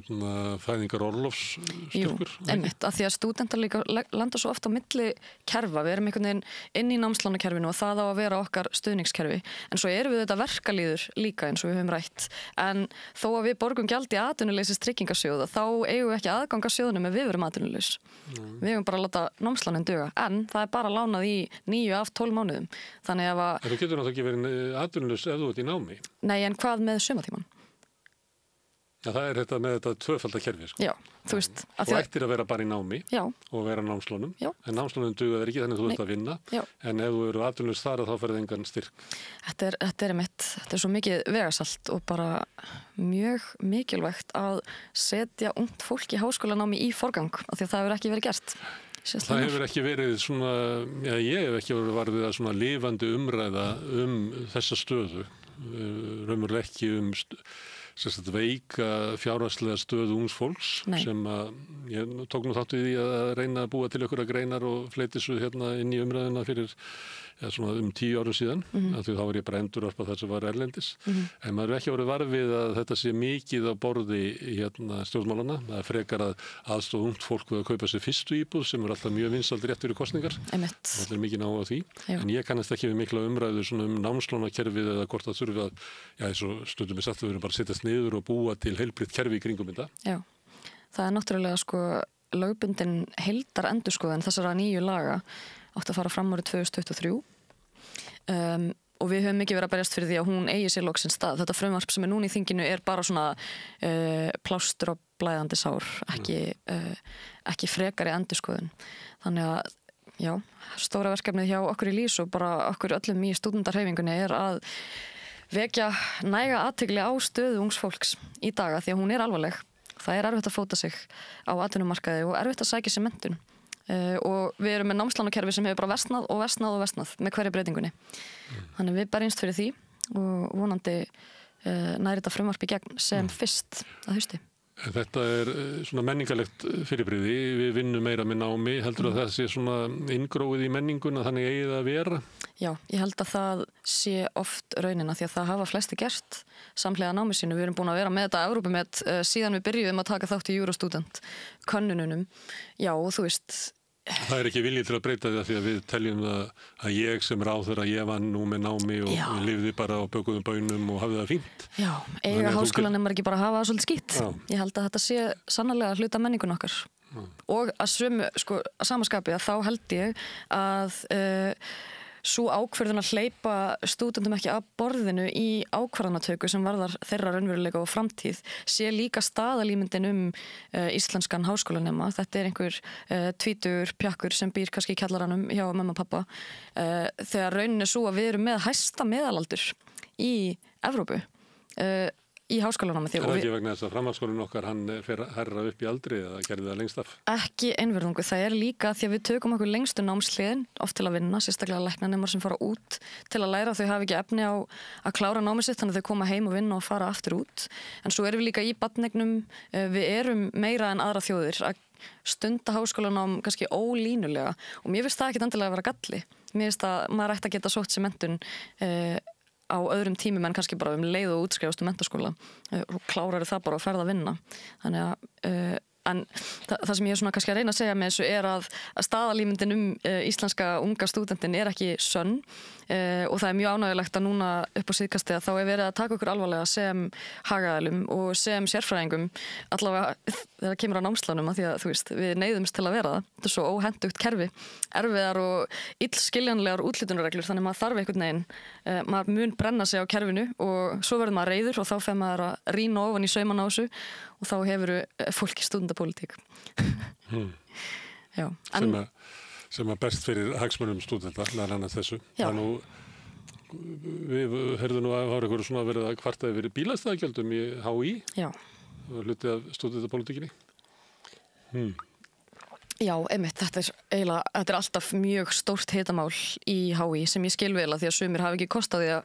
fæðingarorlofsstyrkur? Jú, einmitt, af því að stúdentar líka landa svo oft á milli kerfa, við erum einhvern veginn inn í námslánakerfinu og það á að vera okkar stuðningskerfi, en svo erum við þetta verkalýður líka eins og við höfum rætt, en þó að við borgum gjald í atvinnuleysis tryggingasjóða, þá eigum við ekki aðgang að sjóðunum ef við verum atvinnulaus. Við eigum bara að láta námslánin duga, en það er bara lánað í 9 af 12 mánuðum. Þannig ef að... En þú getur náttúrulega ekki verið atvinnulaus ef þú ert í námi. Nei, en hvað með sumatíman? Ja, það er þetta með þetta tvöfaldakerfi, sko. Já, þú veist. Þú ættir að vera bara í námi og vera námslánum, en námslánum duga þér ekki þannig að þú ert að vinna, en ef þú eru atvinnulaus þar þá ferði engan styrk. Þetta er svo mikið vegasalt og bara mjög mikilvægt að setja ungt fólk í háskólanámi í forgang, af því að það hefur ekki verið gert. Það hefur ekki verið svona, ég hef ekki verið varðið að svona lifandi umræða þessa stöðu, raunverulega ekki veika fjárhagslega stöðu ungs fólks. Sem að ég tók nú þátt í því að reyna að búa til einhverja greinar og fleiti svo hérna inn í umræðina fyrir svona 10 árum síðan, af því þá var ég bara endurvarpað það sem var erlendis. En maður er ekki verið varfið að þetta sé mikið á borði stjórnmálana. Það er frekar að aðstoða ungt fólk við að kaupa sér fyrstu íbúð sem er alltaf mjög vinsælt rétt fyrir kosningar. Það er mikið náhuga á því. En ég kannast ekki við mikla umræðu svona námslánakerfið eða hvort það þurfi að, eins og stundum við sagt að við erum bara að setjast niður og búa til heilbrigt kerfi í kringum þetta. Já, það er náttúrulega sko lögbundin heildarendurskoðun þessara nýju laga átti að fara fram árið 2023 og við höfum mikið verið að berjast fyrir því að hún eigi sér loksins stað. Þetta frumvarp sem er núna í þinginu er bara svona plástur á blæðandi sár, ekki frekari endurskoðun. Þannig að, já, stóra verkefnið hjá okkur í LÍS og bara okkur öllum í stúdentarhreyfingunni er að vekja næga athygli á stöðu ungs fólks í daga því að hún er alvarleg. Það er erfitt að fóta sig á atvinnumarkaði og erfitt að sækja sér menntun. Og við erum með námslánakerfi sem hefur bara versnað og versnað og versnað með hverju breytingunni. Þannig við berjumst fyrir því og vonandi næri þetta frumvarp í gegn sem fyrst að hausti. Þetta er svona menningarlegt fyrirbrigði, við vinnum meira með námi, heldur að það sé svona inngróið í menninguna, þannig eigið að vera? Já, ég held að það sé oft raunina því að það hafa flesti gert samhliða námi sínu. Við erum búin að vera með þetta Evrópumet síðan við byrjuðum að taka þátt í Eurostudent könnununum. Já, og þú veist... Það er ekki viljið til að breyta því að því að við teljum að ég sem ráðherra, ég vann nú með námi og lifði bara á bökuðum bænum og hafði það fínt. Já, eiga háskólanemar ekki bara hafa það svolítið skýtt. Ég held að þetta sé sannarlega hluta menningun okkar. Og að samaskapi að þá held ég að svo ákvörðun að hleypa stúdentum ekki að borðinu í ákvarðanatöku sem varðar þeirra raunveruleika og framtíð sé líka staðalímyndin íslenskan háskólanema. Þetta er einhver tvítugur pjakkur sem býr kannski í kjallaranum hjá mamma og pappa. Þegar raunin er svo að við erum með hæsta meðalaldur í Evrópu í háskólanum. Er það ekki vegna þess að framhaldsskólinn okkar hann fer herra upp í aldri eða gerði það lengst af? Ekki einverðungu, það er líka því að við tökum okkur lengstu námsliðin oft til að vinna, sérstaklega læknanemar sem fara út til að læra, þau hafa ekki efni á að klára námið sitt, þannig að þau koma heim og vinna og fara aftur út. En svo erum við líka í barnegnum, við erum meira en aðra þjóðir að stunda háskólanám kannski ólínulega og mér finnst það ekkit endilega að vera galli. Mér finnst að maður ætti að geta sótt sér menntun á öðrum tímum en kannski bara leið og útskrifast menntaskóla og klárar það bara og ferð að vinna. Þannig að en það sem ég er svona kannski að reyna að segja með þessu er að staðalímyndin íslenska unga stúdentin er ekki sönn og það er mjög ánægilegt að núna upp á síðkasti að þá er verið að taka okkur alvarlega sem hagaðilum og sem sérfræðingum allavega þegar kemur á námslánum að því að þú veist, við neyðumst til að vera það. Þetta er svo óhentugt kerfi, erfiðar og illskiljanlegar útlitunarreglur þannig maður þarf einhvern veginn, maður mun brenna sig á kerfinu og svo verður maður reiður og þá fer maður að rýna ofan í sauman á þessu og þá hefur fólk í stúdendapólitík. Já, sem að best fyrir hagsmunum stúdenta, meðal annars þessu. Við heyrðum nú að það var eitthvað svona verið að kvartaði fyrir bílastæðagjöldum í HÍ. Já. Það var hlutið af stúdentapólitíkinni. Já, einmitt, þetta er alltaf mjög stórt hitamál í HÍ sem ég skil vel að því að sumir hafi ekki kostaði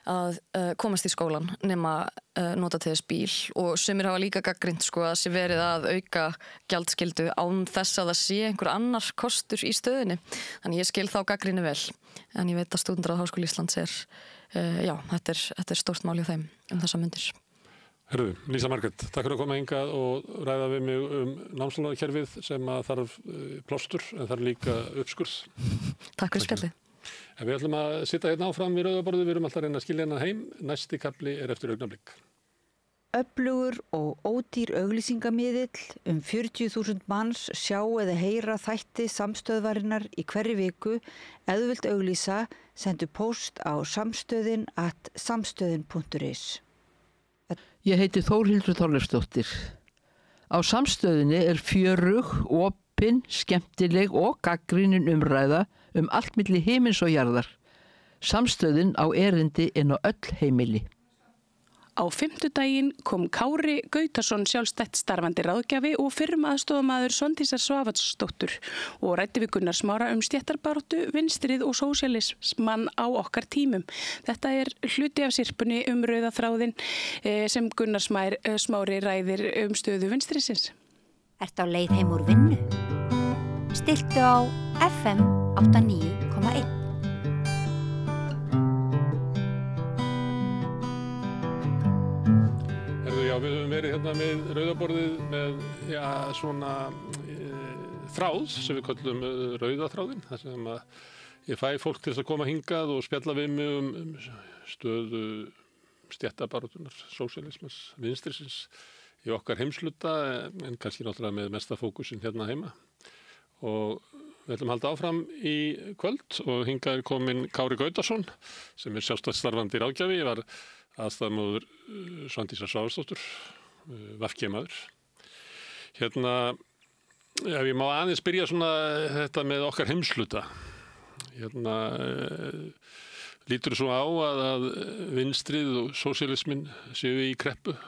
að komast í skólan nema nota til þess bíl og sumir hafa líka gagnrýnt sko að sé verið að auka gjaldskyldu án þess að það sé einhver annar kostur í stöðunni. Þannig ég skil þá gagnrýni vel en ég veit að Stúdentar Háskóla Íslands þetta er stórt mál hjá þeim þessa mundir. Herðu, Lísa Margrét, takk fyrir að koma hingað og ræða við mig námslánakerfið sem að þarf plástur en þarf líka uppskurð. Takk fyrir spjallið. En við ætlum að sitja hérna áfram við rauðaborðið, við erum alltaf að reyna að skilja hérna heim. Næsti kafli er eftir augnablik. Öflugur og ódýr auglýsingamiðill 40.000 manns sjá eða heyra þætti samstöðvarinnar í hverri viku. Ef þú vilt auglýsa, sendu póst á samstöðin@samstöðin.is. Ég heiti Þórhildur Þorleifsdóttir. Á Samstöðinni er fjörug, opin, skemmtileg og gagnrýnin umræða allt milli himins og jarðar. Samstöðin á erindi inn á öll heimili. Á fimmtudaginn kom Kári Gautason sjálfstætt starfandi ráðgjafi og fyrrum aðstofamaður Svandísar Svavarsdóttur og ræddi við Gunnar Smára stjættarbaráttu, vinstrið og sósíalismann á okkar tímum. Þetta er hluti af sirpunni rauða þráðinn sem Gunnar Smári ræðir stöðu vinstrisins. Ertu á leið heim úr vinnu? Stilltu á FM 89,1. Við höfum verið hérna með rauðaborðið með svona þráð sem við köllum rauðaþráðinn. Þar sem að ég fæ fólk til þess að koma hingað og spjalla við mig stöðu stéttabaráttunnar, sósíalismans, vinstrisins í okkar heimsluta en kannski náttúrulega með mesta fókusin hérna heima. Og við ætlum að halda áfram í kvöld og hingað er komin Kári Gautason sem er sjálfstætt starfandi ráðgjafi. Ég var aðstæðamóður Svandísar Svavarsdóttur, VG-maður. Hérna, ef ég má aðeins byrja svona þetta með okkar heimsluta. Hérna, lítur svo á að vinstrið og sósíalismin séu í kreppu.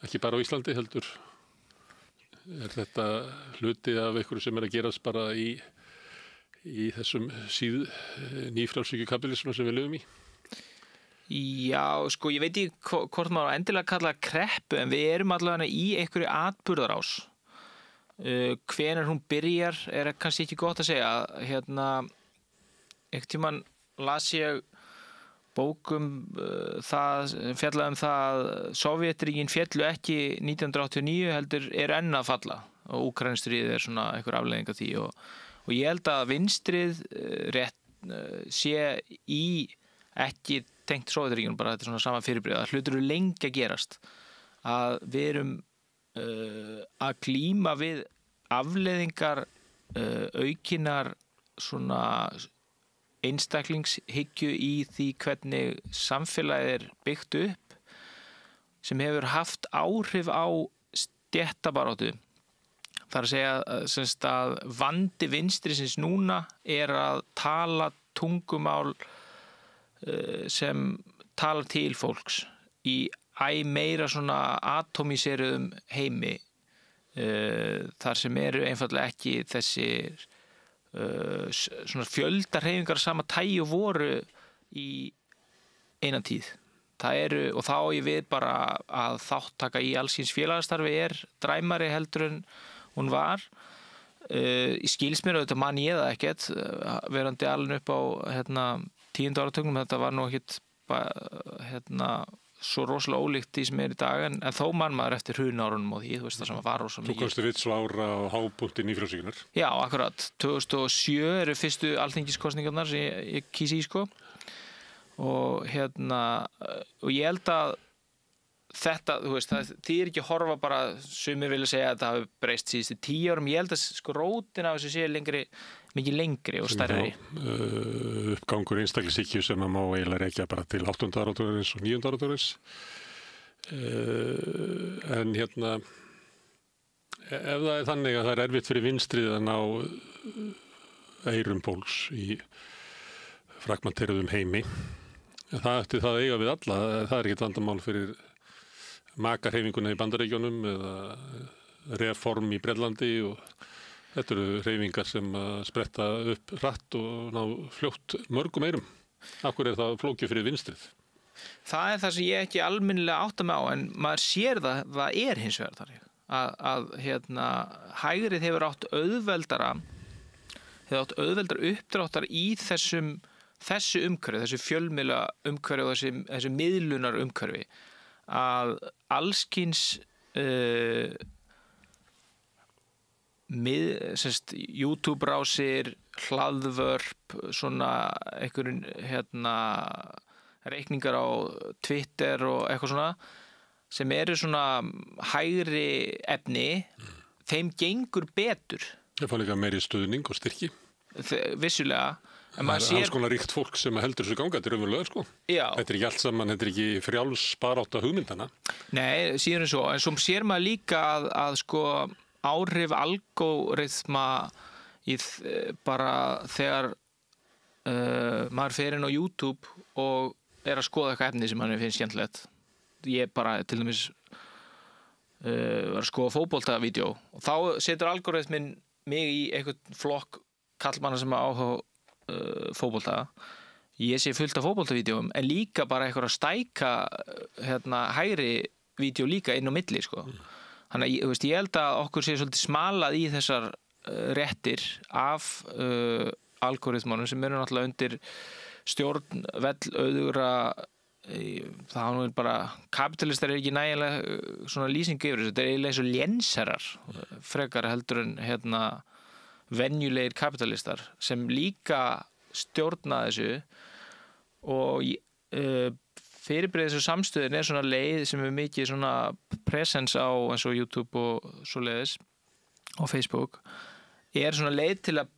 Ekki bara á Íslandi heldur. Er þetta hluti af einhverju sem er að gerast bara í þessum nýfrjálshyggju-kapítalisma sem við lifum í? Já, sko, ég veit ekki hvort maður endilega kalla kreppu en við erum allavega í einhverju atburðarás. Hvenær hún byrjar er kannski ekki gott að segja. Hérna, einhvern tímann las ég bókum fjallaði það að Sovétríkin féllu ekki 1989 heldur er enn að falla og Úkraínustríðið er svona einhver afleiðing af því og ég held að vinstrið sé í ekki tengt Sovétríkjunum, bara þetta er svona sama fyrirbrigði að hlutur eru lengi að gerast að við erum að glíma við afleiðingar aukinar svona einstaklingshyggju í því hvernig samfélagið er byggt upp sem hefur haft áhrif á stéttabaráttu. Það er að segja að vandi vinstrisins núna er að tala tungumál sem talar til fólks í meira svona atómiseruðum heimi þar sem eru einfaldlega ekki þessir svona fjöldahreyfingar sama tægi og voru í eina tíð. Það eru, og þá ég við bara að þáttaka í allskyns félagsstarfi er dræmari heldur en hún var. Í skils mér auðvitað man ég það ekkert verandi alveg upp á 10. áratugnum, þetta var nú ekkert svo rosalega ólíkt því sem er í dag en þó mann maður eftir hrunárunum og því, þú veist það sem var rosalega mikið. Þú komstu vitt svára á hápunkti nýfrjálshyggjunnar. Já, akkurat. 2007 eru fyrstu alþingiskosningarnar sem ég kýsi í sko og og ég held að þetta, þú veist, það er ekki að horfa bara, sumir vilja segja að það hafi breyst síðustu 10 árum, ég held að sko rótin af þessu sé mikið lengri og stærri. Uppgangur einstaklingshyggju sem að má eiginlega rekja bara til 8. áratugarins og 9. áratugarins. En ef það er þannig að það er erfitt fyrir vinstrið að ná eyrum fólks í fragmenteruðum heimi, það eftir það eiga við alla, það er ekkert vandamál fyrir makarhreyfinguna í Bandaríkjunum eða reform í Bretlandi og þetta eru hreyfingar sem spretta upp hratt og ná fljótt mörgum eyrum. Akkur það flókið fyrir vinstrið? Það það sem ég ekki almennilega átta mig á, en maður sér það hins vegar þar. Að hægrið hefur átt auðveldara uppdráttar í þessu umhverfi, þessu fjölmiðla umhverfi og þessu miðlunar umhverfi, að allskyns YouTube-rásir, hlaðvörp, svona einhverjum reikningar á Twitter og eitthvað svona, sem eru svona hægri efni, þeim gengur betur. Það fá líka meiri stuðning og styrki. Vissulega. Það alls konar ríkt fólk sem heldur þessu ganga, þetta raunverulega, sko. Já. Þetta ekki allt saman, þetta ekki frjáls barátta hugmyndana. Nei, síðan svo. En svo sér maður líka að sko áhrif algóriðma bara þegar maður fer inn á YouTube og að skoða eitthvað efni sem mann finnst skemmtilegt. Ég bara til dæmis var að skoða fótboltavídeó og þá setur algóriðmin mig í einhvern flokk kallmanna sem áhuga fótbolta. Ég sé fullt af fótboltavídeóum en líka bara eitthvað að stæka hægri vídeó líka inn á milli, sko. Þannig að ég held að okkur sé svolítið smalað í þessar réttir af algoritmunum sem eru náttúrulega undir stjórn auðugra, það nú bara kapitalistar ekki nægilega svona lýsingu yfir þessu, þetta eiginlega eins og lénserar frekar heldur en venjulegir kapitalistar sem líka stjórna þessu og fyrirbrigði þessu samstöðin svona leið sem mikið svona presence á eins og YouTube og svoleiðis og Facebook svona leið til að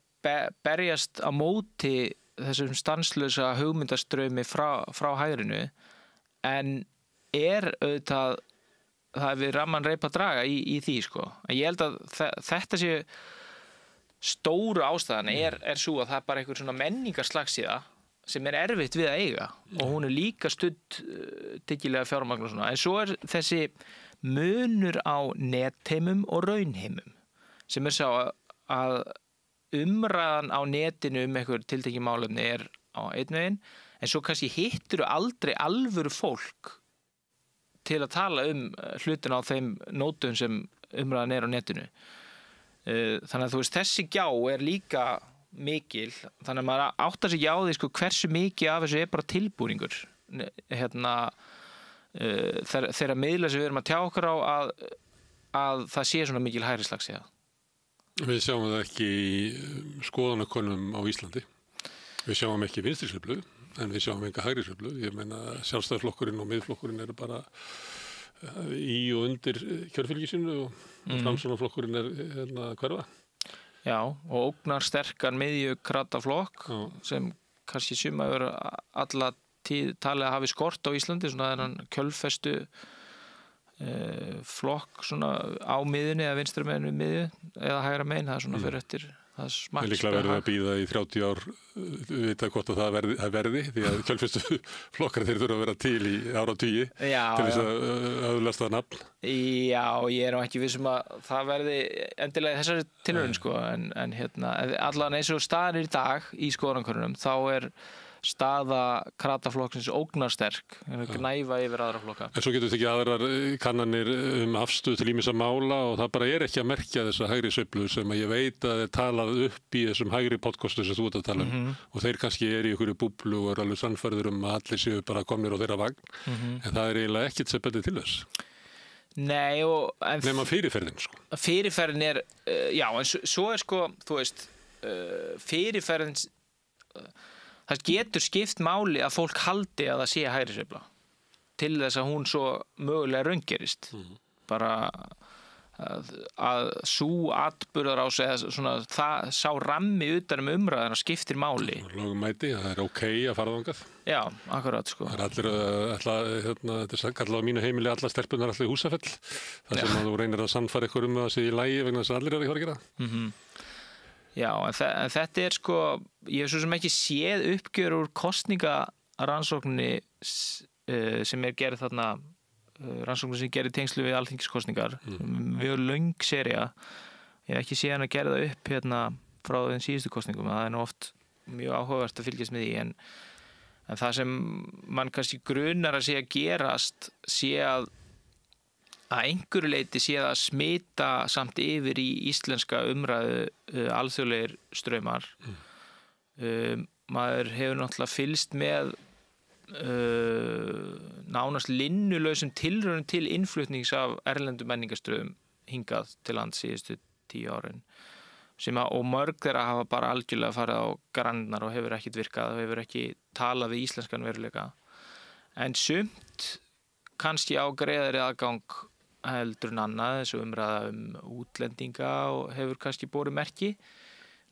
berjast á móti þessum stanslausa hugmyndastraumi frá hægrinu en auðvitað það við ramman reip að draga í því, sko. En ég held að þetta sé stóru ástæðan svo að það bara einhver svona menningarslagsíða sem erfitt við að eiga og hún líka studd dyggilega fjármagn og svona. En svo þessi munur á netheimum og raunheimum sem sá að umræðan á netinu einhver tiltekið málefni á einn veginn en svo kannski hittur aldrei alvöru fólk til að tala hlutina á þeim nótum sem umræðan á netinu. Þannig að þú veist, þessi gjá líka mikil, þannig að maður áttar sig á því, sko, hversu mikið af þessu bara tilbúningur þegar miðla sem við erum að tjá okkur á að það sé svona mikil hægrislagsíða. Við sjáum það ekki í skoðanakönnunum á Íslandi. Við sjáum ekki vinstrisveiflu, en við sjáum enga hægrisveiflu. Ég meina Sjálfstæðisflokkurinn og Miðflokkurinn eru bara í og undir kjörfylgi sínu og Framsóknarflokkurinn hverfa. Já, og ógnar sterkan miðjukrata-flokk sem kannski suma hefur alla tíð talið að hafi skort á Íslandi, svona þennan kjölfestu flokk svona á miðunni eða vinstri meginn við miðju eða hægra meginn, það svona fyrir eftir það smakks. Líklega verður að bíða í 30 ár vita hvort að það verði því að kjölfestu flokkar þeir þurfa að vera til í áratugi til þess að öðlast það nafn. Já, ég ekki vissum að það verði endilega þessari tilraun, sko, en allan eins og staðan í dag í skoðanakönnunum þá staða krataflokksins ógnarsterk gnæfa yfir aðra flokka. En svo getur þetta ekki aðrar kannanir afstöðu til ýmissa mála og það bara ekki að merkja þessa hægri sveiflu sem að ég veit að talað upp í þessum hægri podcastu sem þú ert að tala og þeir kannski í einhverju búblu og alveg sannfærður að allir séu bara komnir á þeirra vagn en það eiginlega ekkert sem betur til þess. Nei, nema fyrirferðin, sko. Fyrirferðin já, en svo sko, þú veist, fyrirferðin það getur skipt máli að fólk haldi að það sé hægrisveifla til þess að hún svo mögulega raungerist. Bara að sú atburðarás eða svona það sá rammi utan umræðina skiptir máli. Lögumæti, það ókei að fara þangað. Já, akkurat, sko. Það allir þetta kallað á mínu heimili allar stelpunar allir í Húsafell. Það sem að þú reynir að sannfæra ykkur að það sé í lagi vegna þess að allir ekki fara að gera. Já, en þetta sko, ég hef svo sem ekki séð uppgjör úr kosningarannsókninni sem gerð þarna, rannsóknin sem gerði tengslu við alþingiskosningar, mjög löng sería. Ég hef ekki séð hann að gera það upp frá þeim síðustu kosningum, það nú oft mjög áhugavert að fylgjast með því, En það sem mann kannski grunar að sé að gerast sé að einhverju leyti sé að smita samt yfir í íslenska umræðu alþjóðlegir straumar. Maður hefur náttúrulega fylgst með nánast linnulausum tilraunum til innflutnings af erlendum menningarströðum hingað til lands síðustu 10 árin og mörg þeirra hafa bara algjörlega farið á grannar og hefur ekkit virkað og hefur ekki talað við íslenskan veruleika. En sumt kannski á greiðari aðgang heldur en annað, þessu umræða útlendinga og hefur kannski borið merki.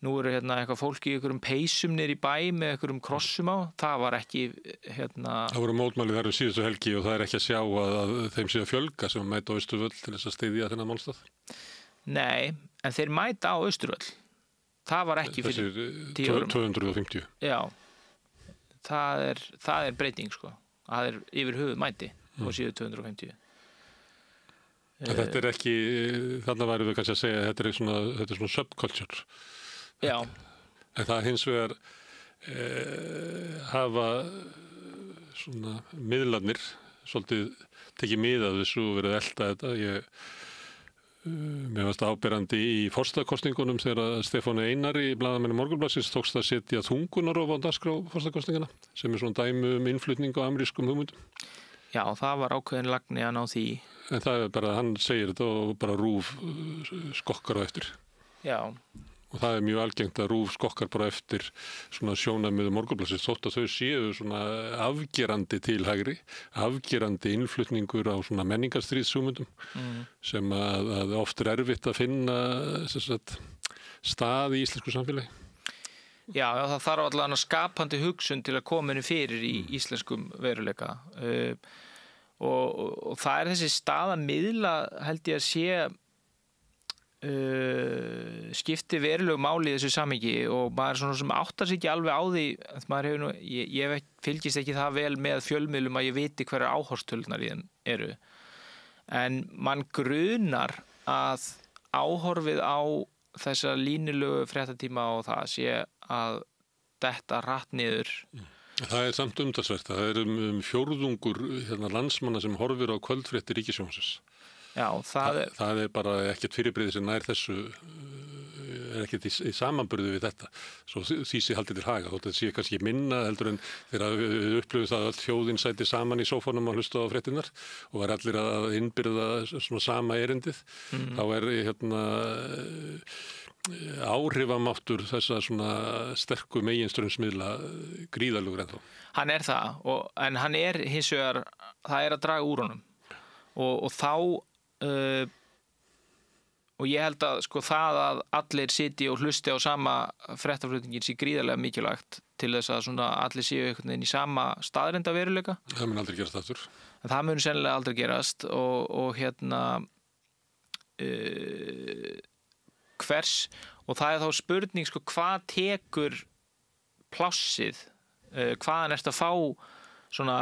Nú eru eitthvað fólki í einhverjum peysum niður í bæ með einhverjum krossum á. Það var ekki Það voru mótmælið þar síðustu helgi og það ekki að sjá að þeim sé að fjölga sem mæta á Austurvöll til þess að styðja þennan málstað. Nei, en þeir mæta á Austurvöll. Það var ekki fyrir 10 árum. 250. Já, það er breyting sko. Það yfir höfuð mæti og síðu 250. En þetta ekki, þarna væri við kannski að segja að þetta er svona subculture. Já. En það hins vegar hafa svona miðlarnir svolítið tekið mið af þessu og verið að elta þetta. Mér varst áberandi í forsetakosningunum þegar Stefáni Einari, blaðamenni Morgunblaðsins, tókst að setja þungunarof á dagskrá forsetakosningana sem er svona dæmi innflutning á amerískum hugmyndum. Já, það var ákveðin lagni að ná því. En það bara, hann segir þetta og bara RÚV skokkar á eftir. Já. Og það er mjög algengt að RÚV skokkar bara eftir svona sjónarmiði Morgunblaðsins þótt að þau séu svona afgerandi til hægri, afgerandi innflutningur á svona menningarstríðshugmyndum sem að oft er erfitt að finna stað í íslensku samfélagi. Já, það þarf allavega skapandi hugsun til að koma henni fyrir í íslenskum veruleika. Og það er þessi stað að miðla held ég að sé skipti verulegu máli í þessu samhengi og maður svona sem áttar sig ekki alveg á því maður hefur ég fylgist ekki það vel með fjölmiðlum að ég viti hverjar áhorfstölunar í þeim eru en mann grunar að áhorfið á þessa línulegu fréttatíma og það sé að detta rætt niður. Það er samt umtalsvert. Það er fjórðungur landsmanna sem horfir á kvöldfréttir Ríkissjónvarpsins. Já, það er bara ekkert fyrirbrigði sem nær þessu er ekkert í samanburði við þetta. Svo því sé haldið til haga. Þótt að það sé kannski minna heldur en þegar við upplifum það að þjóðin sæti saman í sófanum að hlusta á fréttinnar og var allir að innbyrða svona sama erindið. Þá er áhrifamáttur þessa svona sterku meginstraumsmiðla gríðarlegur ennþá. Hann er það, en hann er hins vegar, það er að draga úr honum og þá og ég held að sko það að allir siti og hlusti á sama fréttaflutningin sé gríðarlega mikilvægt til þess að svona allir séu einhvern veginn í sama staðreinda veruleika. Það mun aldrei gerast aftur. En það mun sennilega aldrei gerast og hvers og það er þá spurning sko hvað tekur plássið hvaðan ertu að fá svona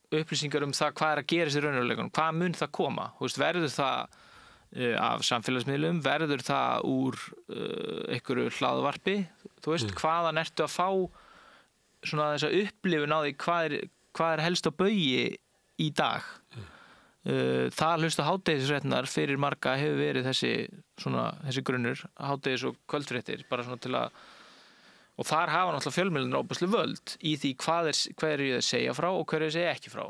upplýsingar það hvað er að gera sér raunveruleikunum, hvað mun það koma verður það af samfélagsmiðlum, verður það úr einhverju hlaðvarpi hvaðan ertu að fá svona þessa upplifun á því hvað er helst á baugi í dag það hlusta hádegisfréttirnar fyrir marga hefur verið þessi grunnur hádegis og kvöldfréttir bara svona til að og þar hafa náttúrulega fjölmiðlarnir óbærslu völd í því hvað er ég að segja frá og hver er ég að segja ekki frá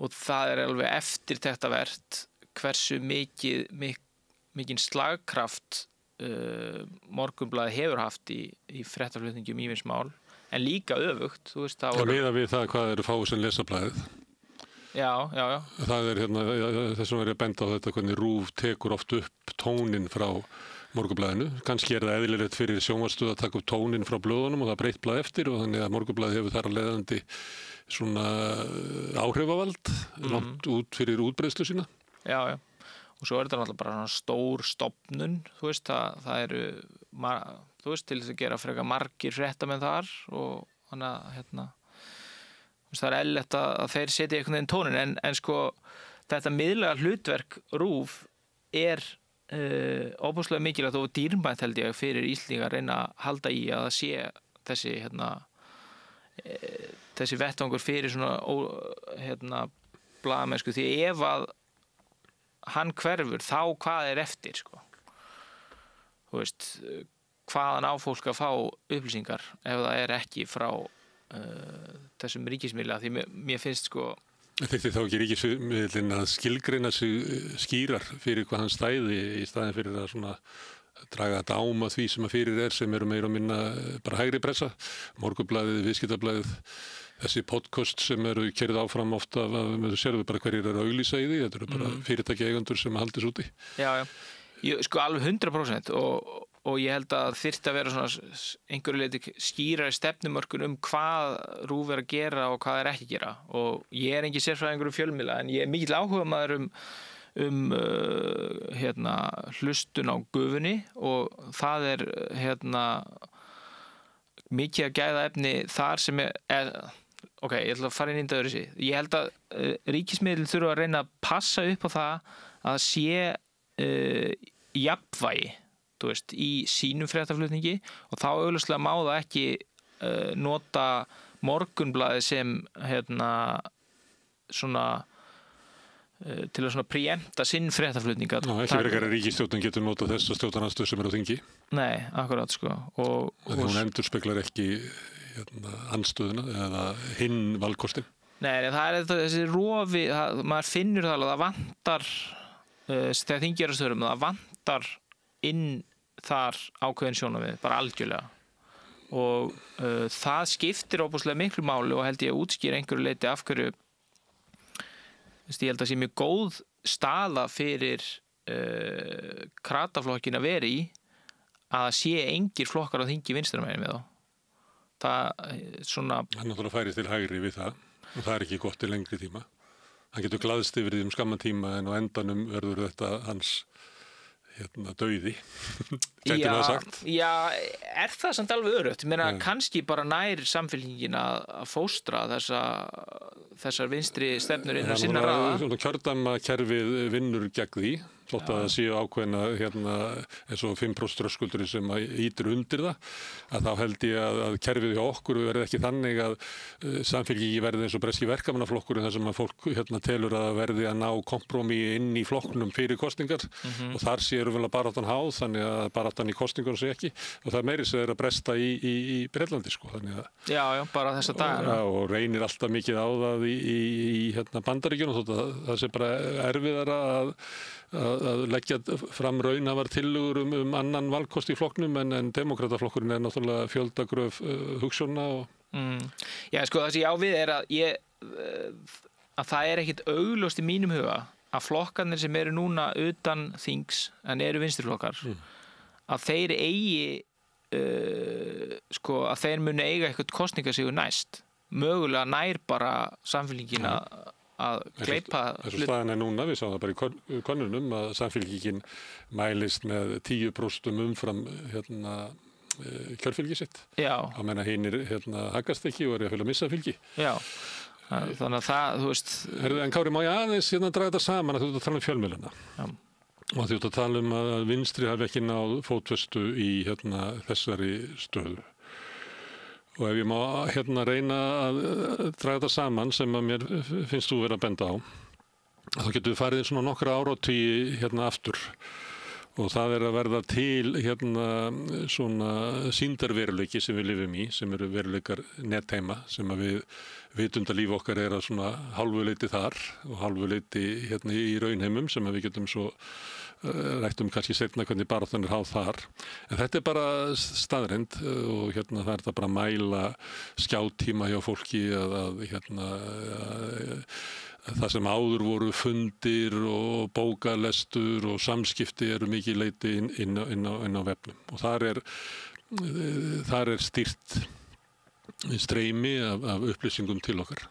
og það er alveg eftirtektarvert hversu mikinn slagkraft Morgunblaðið hefur haft í fréttaflutningum ýmis mál en líka öfugt Það meða við það hvað eru fáið sem lesa blaðið Já. Það er þessum verið að benda á þetta hvernig RÚV tekur oft upp tónin frá Morgunblaðinu. Kannski er það eðlilegt fyrir sjónvarpsstöð að taka upp tónin frá blöðunum og það breytt blað eftir og þannig að Morgunblaðið hefur þar að leiðandi svona áhrifavald langt út fyrir útbreiðslu sína. Já. Og svo er þetta náttúrulega bara svona stór stofnun, það eru til þess að gera frekar margir fréttamenn þar og þannig að það er eðlilegt að þeir setja einhvern veginn tónin en sko þetta miðlæga hlutverk RÚV er óbúslega mikilvægt og dýrmætt held ég fyrir Íslendinga að reyna að halda í að það sé þessi vettvangur fyrir svona blaðamennsku, því ef að hann hverfur þá hvað eftir sko. Þú veist, hvaðan á fólk að fá upplýsingar ef það ekki frá þessum ríkismiðla, því mér finnst sko. Þyrfti þá ekki ríkismiðlinn að skilgreina sig skýrar fyrir hvað hann stæði í staðin fyrir að svona draga dám að því sem að fyrir sem eru meira og minna bara hægri pressa, Morgunblaðið, Viðskiptablaðið, þessi podcast sem eru keyrð áfram ofta, við sérðu bara hverjir eru að auglýsa í því, þetta eru bara fyrirtækjaeigendur sem haldist úti. Já, sko alveg 100% og ég held að þyrfti að vera svona einhverju leyti skýrari stefnumörkun hvað RÚV að gera og hvað ekki að gera, og ég engin sérfræðingur fjölmiðla en ég mikill áhugamaður hlustun á gufunni og það mikið að gæða efni þar sem ok, ég ætla að fara inn í þetta öðru sig. Ég held að ríkismiðlinn þurfa að reyna að passa upp á það að sé jafnvægi, þú veist, í sínum fréttaflutningi og þá augljóslega má það ekki nota Morgunblaðið sem svona til að svona preempta sinn fréttaflutninga. Ekki verið að ríkisstjórnin getur notað þess að stjórnarandstöð sem eru á þingi. Nei, akkurat sko. Þegar hún endurspeglar ekki andstöðuna eða hinn valkostin. Nei, það þessi rofi, maður finnur það alveg, það vantar þegar þingi eru stöðum, það vantar inn þar ákveðin sjónarmið, bara algjörlega. Og það skiptir óbúslega miklu máli og held ég að útskýra einhverju leyti af hverju. Ég held að sé mjög góð staða fyrir krataflokkin að vera í að sé engir flokkar á þingi vinstramegin með þá. Það náttúrulega færist til hægri við það og það ekki gott til lengri tíma. Hann getur glaðst yfir því skamman tíma en á endanum verður þetta hans dauði. Gæti maður sagt. Já, það samt alveg örugt? Ég meina, kannski bara nær samfélkingin að fóstra þessar vinstri stefnur innan sinna raða. Kjördæmakerfið vinnur gegn því, þótt að það séu ákveðna eins og 5% þröskuldurinn sem ýtir undir það, að þá held ég að kerfið hjá okkur verði ekki þannig að samfélkingi verði eins og breski verkamannaflokkurinn þar sem að fólk telur að verði að ná kompromi inn í flokknum fyrir kostingar og þar séu vel að baráttan háð, þannig að baráttan í kostingunum sé ekki og það meiri sem að bresta í Bretlandi sko. Já, bara þessa dagana. Og reynir alltaf mikið á það í Bandaríkjunum þótt að það sé bara erfiðara að leggja fram raunhafar tillögur annan valkost í flokknum en demokrataflokkurinn náttúrulega fjöldagröf hugsjóna Já, sko það sem ég á við að það ekkit augljóst í mínum huga að flokkarnir sem eru núna utan þings en eru vinstriflokkar að þeir eigi að þeir muni eiga eitthvað kosningasígur næst mögulega nær bara samfélkingin að gleypa Þessu staðan núna, við sáum það bara í könnunum að samfélkingin mælist með 10% umfram kjörfylgi sitt. Já. Að menna hinir haggast ekki og eru að missa fylgi. Já. Þannig að það, þú veist... En Kári, má ég aðeins draga þetta saman að þú ert að tala fjölmiðlana. Já. Og þú ert að tala að vinstri hafi ekki náð fótfestu í þessari stöðu. Og ef ég má reyna að draga þetta saman sem að mér finnst þú vera að benda á, þá getum við farið svona nokkra áratugi aftur og það að verða til svona sýndarveruleiki sem við lifum í, sem eru veruleikar netheima, sem að við vitundalíf okkar að svona hálfuleiti þar og hálfuleiti í raunheimum sem að við getum svo rættum kannski seinna hvernig baráttan háð þar. En þetta bara staðreynd og það þetta bara að mæla skjátíma hjá fólki að það sem áður voru fundir og bókalestur og samskipti eru mikið leiti inn á vefnum. Og þar stýrt streymi af upplýsingum til okkar.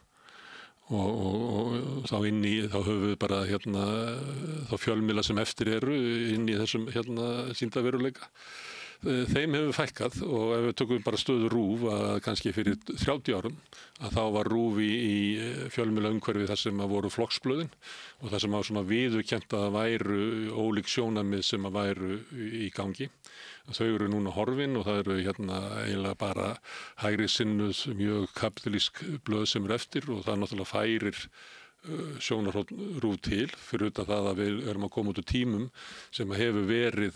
Og þá höfum við bara þá fjölmiðla sem eftir eru inn í þessum sýndarveruleika. þeim hefur fækkað og ef við tökum bara stöðu RÚV að kannski fyrir 30 árum að þá var RÚV í fjölmiðlaumhverfi þar sem að voru flokksblöðin og þar sem að svona viðurkennt að væru ólík sjónarmið sem að væru í gangi. Þau eru núna horfin og það eru eiginlega bara hægri sinnuð mjög kapitalísk blöð sem eru eftir og það náttúrulega færir sjónarhorn RÚV til fyrir utan það að við erum að koma út úr tímum sem hefur verið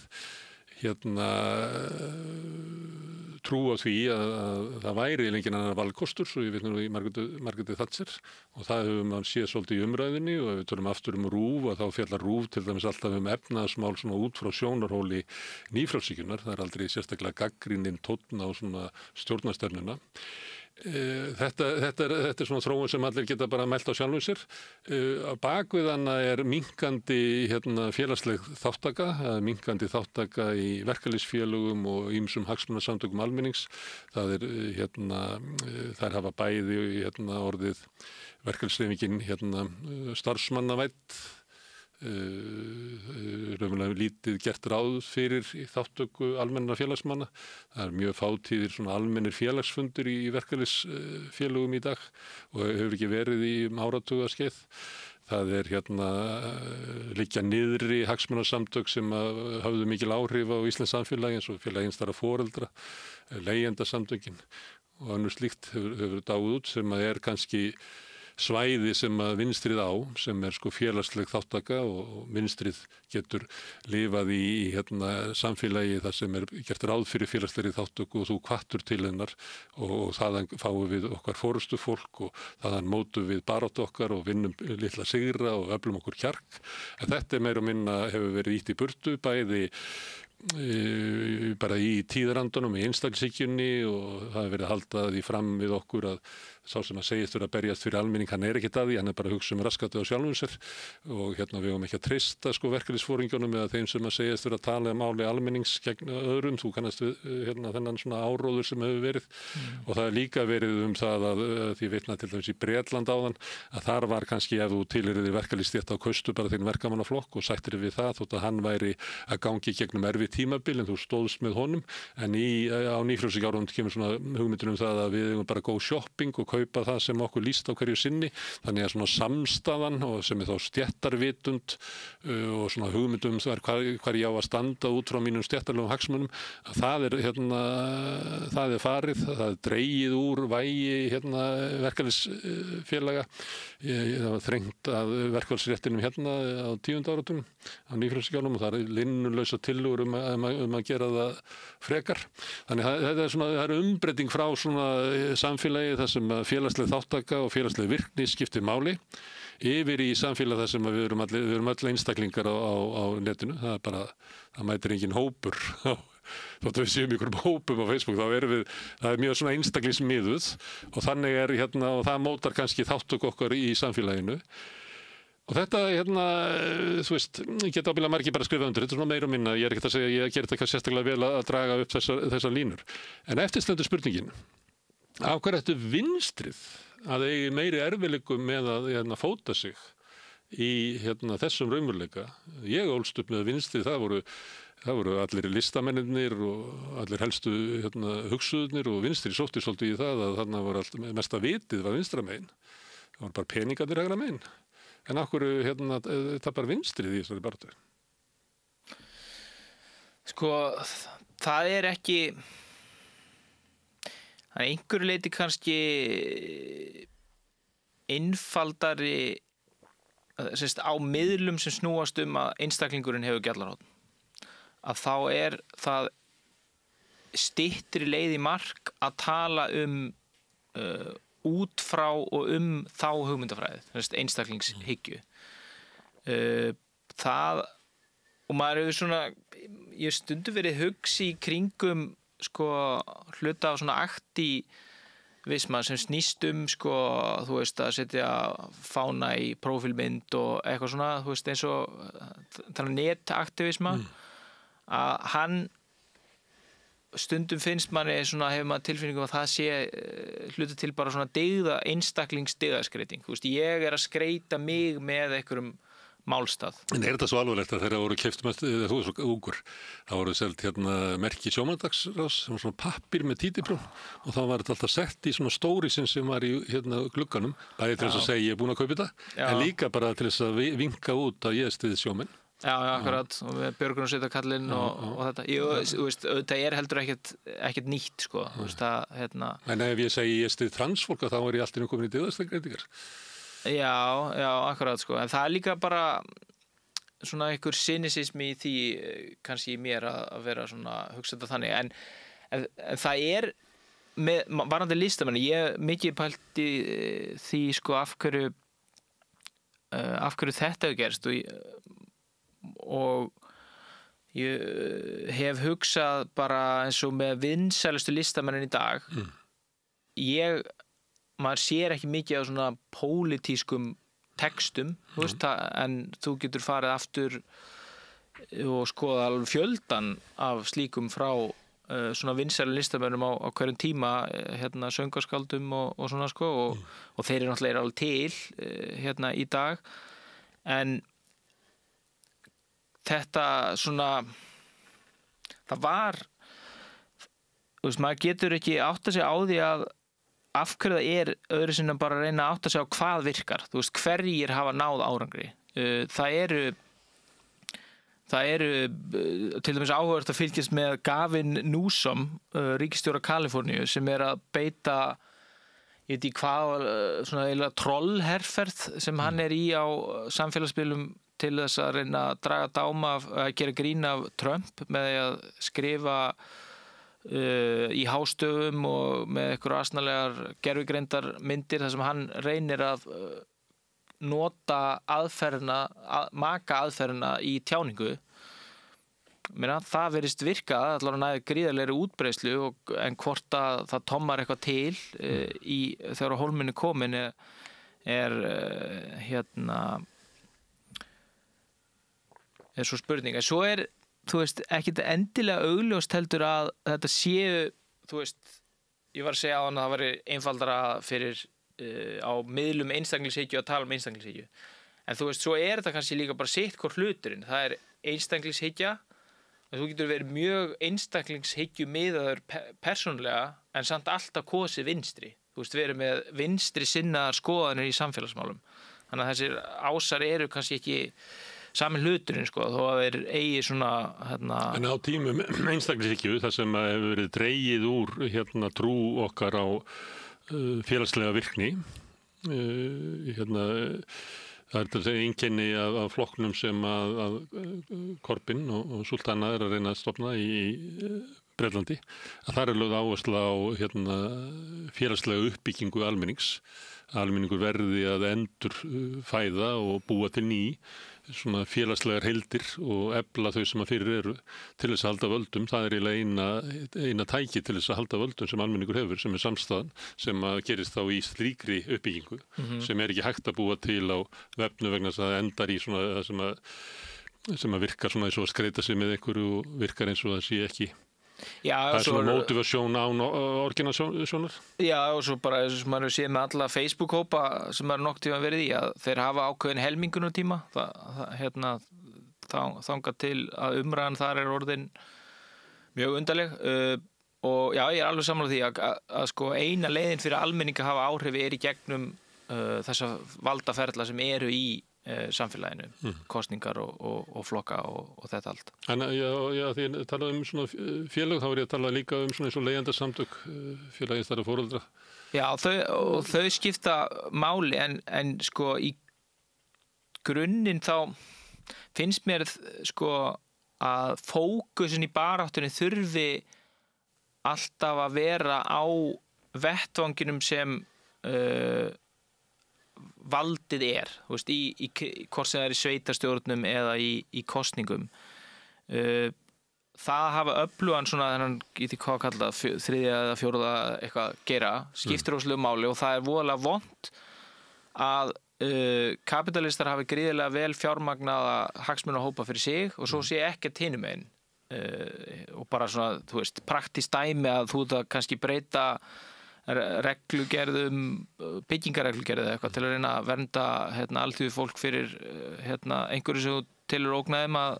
trú á því að það væri engin annar valkostur, svo ég veit nú í Margréti Thatcher og það hefur maður séð svolítið í umræðinni og ef við tölum aftur RÚV að þá fjallar RÚV til dæmis alltaf efnahagsmál svona út frá sjónarhóli nýfrjálshyggjunnar, það er aldrei sérstaklega gagnrýnin tónn á svona stjórnarstefnuna. Þetta er svona þróun sem allir geta bara mælt á sjálfum sér. Á bakvið hana er minnkandi félagsleg þáttaka, minnkandi þáttaka í verkalýðsfélögum og ýmsum hagsmunasamtökum almennings. Það er þær hafa bæði orðið verkalýðshreyfingin starfsmannavædd, raunverulega lítið gert ráð fyrir þáttöku almennra félagsmanna. Það er mjög fátíðir svona almennir félagsfundir í verkalýðsfélögum í dag og hefur ekki verið í áratugaskeið. Það er liggja niðri hagsmunasamtök sem höfðu mikil áhrif á Íslands samfélagi eins og félagi einstæðra foreldra, leigjendasamtökin og önnur slíkt hefur dáið út sem er kannski svæði sem að vinstrið á, sem er sko félagsleg þáttaka og vinstrið getur lifað í samfélagi þar sem er gert ráð fyrir félagslegri þáttöku og þú hvattur til hennar og þaðan fáum við okkar forystu fólk og þaðan mótum við baráttu okkar og vinnum litla sigra og öflum okkur kjark. En þetta meira og minna hefur verið ýtt í burtu, bæði bara í tíðarandunum, í einstaklishyggjunni og það hefur verið haldað í fram við okkur að sá sem að segist vera að berjast fyrir almenning, hann er ekkert að því, hann er bara að hugsa raskatu á sjálfum sér og við höfum ekki að treysta verkalýðsforingjónum eða þeim sem að segist vera að tala máli almennings gegn öðrum, þú kannast við þennan svona áróður sem hefur verið og það er líka verið það að því vitna til dæmis í Bretland áðan að þar var kannski ef þú tilheyrir verkalýðsstétt á kaustu bara þinn verkamannaflokk og sættir við það þótt að hann væri að gangi gegnum erfið tímabil en þú stóðst með honum en á nýfrjálshyggjuárunum kemur svona hugmyndin það að við eigum bara go shopping og kaupa það sem okkur líst á hverju sinni, þannig að svona samstaðan og sem er þá stéttarvitund og svona hugmyndum hvar ég á að standa út frá mínum stéttarlegum hagsmunum, það er farið, það er dregið úr vægi verkalýðsfélaga, það var þrengt að verkfallsréttinum á 10. áratum á nýfrjálshyggjuárunum og það er linnulausa tillögur um að gera það frekar. Þannig að það er umbreyting frá svona samfélagi þar sem félagsleg þáttaka og félagsleg virkni skiptir máli yfir í samfélag þar sem við erum öll einstaklingar á netinu. Það mætir engin hópur þótt við séum ykkur hópum á Facebook, það er mjög svona einstaklingsmiðuð og þannig og það mótar kannski þáttöku okkar í samfélaginu. Og þetta, þú veist, geta ábyggilega margir bara að skrifa undir, þetta er svona meira og minna, ég er ekkert að segja, ég ger þetta ekki sérstaklega vel að draga upp þessar línur. En eftirstendur spurningin, af hverju ættu vinstrið að eigi meiri erfiðleikum með að fóta sig í þessum raunveruleika? Ég ólst upp með vinstrið, það voru allir listamennirnir og allir helstu hugsuðnir og vinstrið sótti svolítið í það að þarna voru mesta vitið var vinstramegin. Það voru bara peningarnir hægra megin. En af hverju tapar vinstrið í þessari baráttu? Sko, það er ekki, það er einhverju leyti kannski einfaldari á miðlum sem snúast að einstaklingurinn hefur gjallarhorn. Að þá er það styttri leið í mark að tala út frá og þá hugmyndafræðið, einstaklingshyggju. Og maður hefur svona, ég stundu verið hugsi í kringum hluta á svona aktívisma sem snýst þú veist, að setja fána í prófílmynd og eitthvað svona, þú veist, eins og netaktívisma, að hann stundum finnst manni hefur maður tilfinningu að það sé hluti til bara svona einstaklingsdyggðaskreiting. Þú veist, ég er að skreita mig með einhverjum málstað. En þetta svo alvarlegt að þeirra voru keypt með, þú er svo ungur, þá voru selt merki sjómandagsrás, sem var svona pappir með títiprjón og þá var þetta alltaf sett í svona stórisinn sem var í glugganum, bæði til þess að segja ég er búin að kaupa þetta, en líka bara til þess að vinka út að ég stiði sjómenn. Já, akkurat, og með björgunarsveitarkallinn og þetta. Þú veist, auðvitað heldur ekkert nýtt, sko. Þú veist, En ef ég segi ég stiði transfólk, þá er ég alltaf komin í dauðastagreitingar. Já, akkurat sko, en það líka bara svona einhver cynisismi í því kannski í mér að vera svona hugsa þetta þannig, en það varðandi listamenn, ég mikið pælti því sko af hverju þetta hefur gerst og ég hef hugsað bara eins og með vinsælustu listamennin í dag maður sér ekki mikið af svona pólitískum textum, þú veist, en þú getur farið aftur og skoða alveg fjöldan af slíkum frá svona vinsælu listamönnum á hverjum tíma, söngaskaldum og svona sko, og þeir eru náttúrulega alveg til í dag, en þetta svona það var, þú veist, maður getur ekki átta sig á því að af hverju það öðru sinna bara að reyna að átta sig á hvað virkar, þú veist, hverjir hafa náð árangri. Það eru til dæmis áhugavert að fylgjast með Gavin Newsom, ríkisstjóra Kaliforníu, sem að beita, ég veit ekki hvað, svona eiginlega trollherferð sem hann í á samfélagsmiðlum til þess að reyna að draga dáma að gera grín af Trump með því að skrifa í hástöfum og með einhverju asnalegar gervigreindar myndir þar sem hann reynir að nota maka aðferðina í tjáningu. Það virðist virka, allavega næði gríðarlegri útbreiðslu, en hvort að það tommar eitthvað til þegar á hólminu komin er svo spurning. En svo þú veist, ekkert endilega augljóst heldur að þetta séu, þú veist, ég var að segja á hann að það væri einfaldara fyrir á miðlum einstaklingshyggju að tala einstaklingshyggju. En þú veist, svo þetta kannski líka bara sitt hvort hluturinn. Það einstaklingshyggja, en þú getur verið mjög einstaklingshyggju miðaður persónulega, en samt alltaf kosið vinstri. Þú veist, verið með vinstri sinnaðar skoðanir í samfélagsmálum. Þannig að þessir ásar eru kannski ekki sami hluturinn, sko, þó að þeir eigi svona En á tímum einstaklingshyggju, þar sem hefur verið dregið úr trú okkar á félagslega virkni, það til að segja einkenni af flokknum sem að Corbyn og Sultana að reyna að stofna í Bretlandi, að það lögð áherslu á félagslega uppbyggingu almenningur verði að endur fæða og búa til ný svona félagslegar heildir og efla þau sem að fyrir eru til þess að halda völdum. Það eiginlega eina tæki til þess að halda völdum sem almenningur hefur, sem samstæðan, sem að gerist þá í slíkri uppbyggingu, sem ekki hægt að búa til á vefnu vegna þess að það endar í svona það sem að virkar svona eins og að skreita sig með einhverju og virkar eins og það sé ekki. Já, það svona motivasjón án orginasjónar. Já, og svo bara eins og maður séð með alla Facebook-hópa sem maður nokkuð tíma verið í, að þeir hafa ákveðin helmingunartíma, þangað til að umræðan þar orðin mjög undarleg, og já, ég alveg sammála því að sko eina leiðin fyrir almenning að hafa áhrif í gegnum þessa valdaferla sem eru í samfélaginu, kosningar og flokka og þetta allt. En já, því ég talaði svona félög, þá var ég að tala líka svona eins og leigjendasamtök félagins þar foreldra. Já, þau skipta máli, en sko í grunninn þá finnst mér sko að fókusin í baráttunni þurfi alltaf að vera á vettvanginum sem valdið þú veist, hvort sem það í sveitarstjórnum eða í kosningum. Það hafa öflugan svona, þennan, ég veit ekki hvað að kalla það, þriðja eða fjóruða eitthvað gera, skiptir óslegu máli, og það voðalega vont að kapitalistar hafi gríðilega vel fjármagnaða hagsmunahópa fyrir sig og svo sé ekkert hinum einn. Og bara svona, þú veist, praktískt dæmi að þú kannski breyta reglugerðum, byggingareglugerðu eða eitthvað til að reyna að vernda alþjóðu fólk fyrir einhverju sem tilur ógnaðum að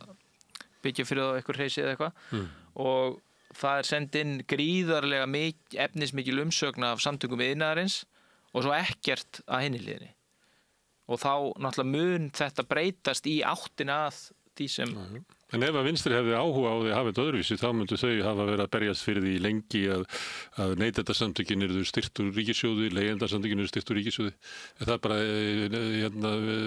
byggja fyrir þá eitthvað hreysi eða eitthvað og það send inn gríðarlega efnismikil umsögn af samtökum iðnaðarins og svo ekkert að hinni hliðinni og þá náttúrulega mun þetta breytast í áttina að því sem En ef að Vinstri hefði áhuga á því að hafa þetta öðruvísi þá myndu þau hafa verið að berjast fyrir því lengi að neytendasamtökin eru styrt úr ríkissjóði, leigjendasamtökin eru styrt úr ríkissjóði. Það bara,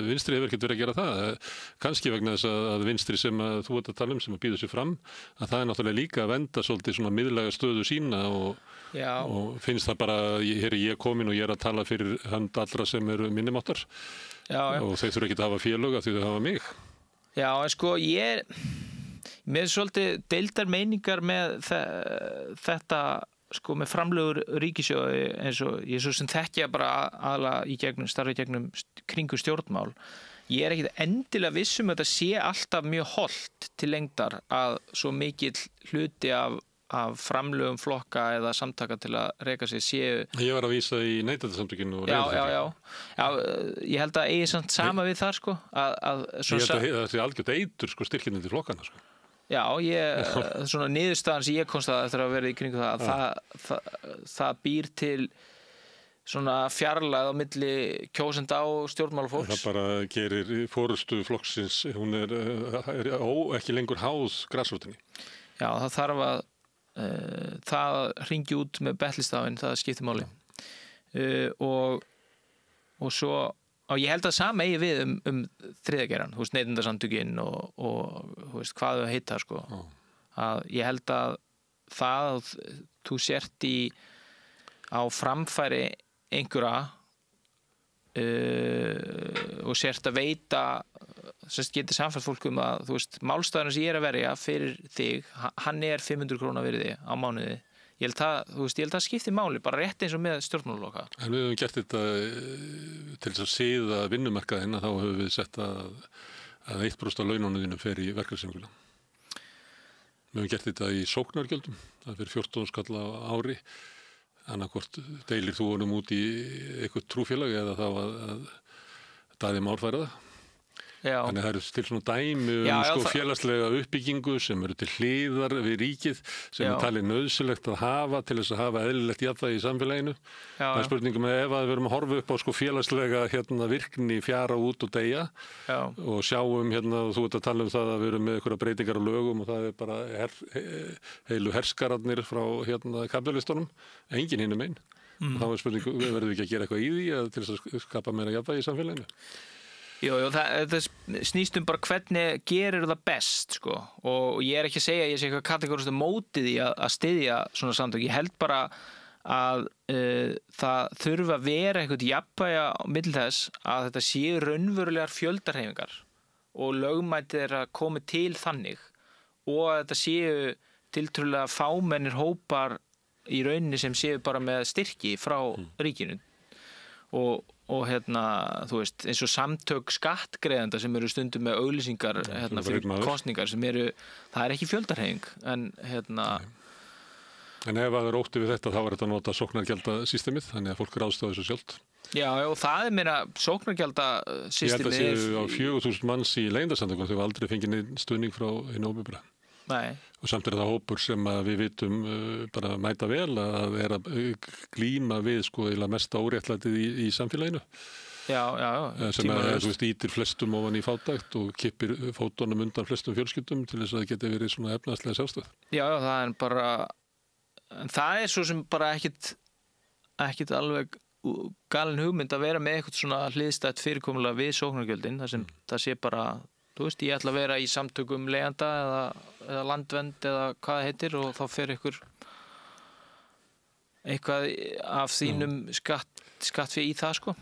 Vinstri hefur ekkert verið að gera það. Kannski vegna þess að Vinstri sem að þú ert að tala sem að býða sér fram, að það náttúrulega líka að venda svolítið svona miðlæga stöðu sína og finnst það bara, hér er ég komin og ég er að tala fyrir hönd allra sem eru minnimáttar og þau þurfa ekki að hafa félög af því þau hafa mig. Já, en sko mér svolítið deildar meiningar með þetta sko með framlögur ríkissjóði eins og ég svo sem þekkja bara aðalega starfi gegnum kringum stjórnmál. Ég er ekkert endilega viss að þetta sé alltaf mjög hollt til lengdar að svo mikill hluti af framlögum flokka eða samtaka til að reka sig séu... Ég var að vísa í neytendasamtökinu og Já, ég held að eigi samt sama við þar sko Ég held að það sé algjört eitur sko styrkirinn til flokkana sko Já, svona niðurstaðan sem ég komst að eftir að vera í kringu það býr til svona fjarlægð á milli kjósenda og stjórnmálafólks. Það bara gerir forystu flokksins, hún er ekki lengur háð grasrótinni. Já, það þarf að það hringi út með betlistafinn, það skiptir máli og svo og ég held að sama eigi við þriðja geirann, neytendasamtökin og hvað þau heita sko. Að ég held að það þú sért á framfæri einhverja og sért að veita getur samfært fólk að málstæðurinn sem ég er að verja fyrir þig, hann er 500 króna virði á mánuði. Ég held að skipti máli, bara rétt eins og með stjórnmálaflokka. En við höfum gert þetta til þess að síða vinnumarkaðinn þá höfum við sett að 1% af laununum þínum fer í verkefnisenguna. Við höfum gert þetta í sóknargjöldum, það fer 14 skall á ári. Annarkvort deilir þú honum út í eitthvað trúfélag eða þá að Daði Már færa það. Þannig það eru til svona dæmi félagslega uppbyggingu sem eru til hliðar við ríkið sem er talið nauðsynlegt að hafa til þess að hafa eðlilegt jafnvægi í samfélaginu. Það er spurningum ef að við verum að horfa upp á félagslega virkni fjara út og deyja og sjáum þú ert að tala það að við erum með einhverja breytingar á lögum og það er bara heilu herskararnir frá kapitalistunum, engin hinum einn. Þá er spurningum, verðum við ekki að gera eitthvað í því til þess að skapa meira jafnvægi í samfélaginu? Það snýst bara hvernig gerir það best sko. Og ég er ekki að segja að ég sé eitthvað kategórist mótið í að styðja svona samtök. Ég held bara að það þurfa að vera eitthvað jafnvægi á milli þess að þetta séu raunverulegar fjöldarhreyfingar og lögmætið að komi til þannig og að þetta séu tiltrúlega fámennir hópar í rauninni sem séu bara með styrki frá ríkinu og þú veist, eins og samtök skattgreiðenda sem eru stundum með auglýsingar fyrir kostningar sem það er ekki fjöldarhreyfing en En ef það er ótti við þetta þá er þetta að nota sóknargjaldasystemið þannig að fólk ráðst á þessu sjálft. Já, og það er meira sóknargjaldasystemið. Ég held að séu á 4.000 manns í leyndarsamtökum þau aldrei fengið stuðning frá hinu opinbera. Nei. Og samt er það hópur sem við vitum bara mæta vel að er að glíma við mesta óréttlætið í samfélaginu. Já. Sem að ítir flestum ofan í fátækt og kippir fótunum undan flestum fjölskyldum til þess að það geti verið svona efnaðslega sjálfstöð. Já, það er bara, það er svo sem bara ekkit alveg galin hugmynd að vera með eitthvað svona hliðstætt fyrirkomulega við sóknargjöldin, þar sem það sé bara ég ætla að vera í samtökum leigjanda eða landvernd eða hvað það heitir og þá fer eitthvað af þínum skattfé í það sko.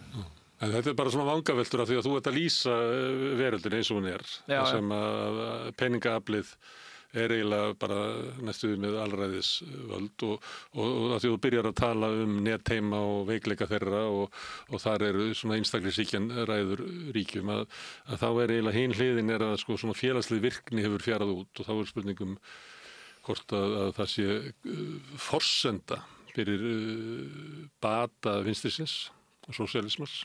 En þetta er bara svona vangaveltur af því að þú ert að lýsa veröldin eins og hún er. Sem að peningaaflið er eiginlega bara næstuði með alræðisvöld og að því þú byrjar að tala netheima og veikleika þeirra og þar eru svona einstaklisríkjan ræður ríkjum að þá er eiginlega hin hliðin að svona félagsleg virkni hefur fjarað út og þá er spurningum hvort að það sé forsenda fyrir bata vinstrisins og sósíalismans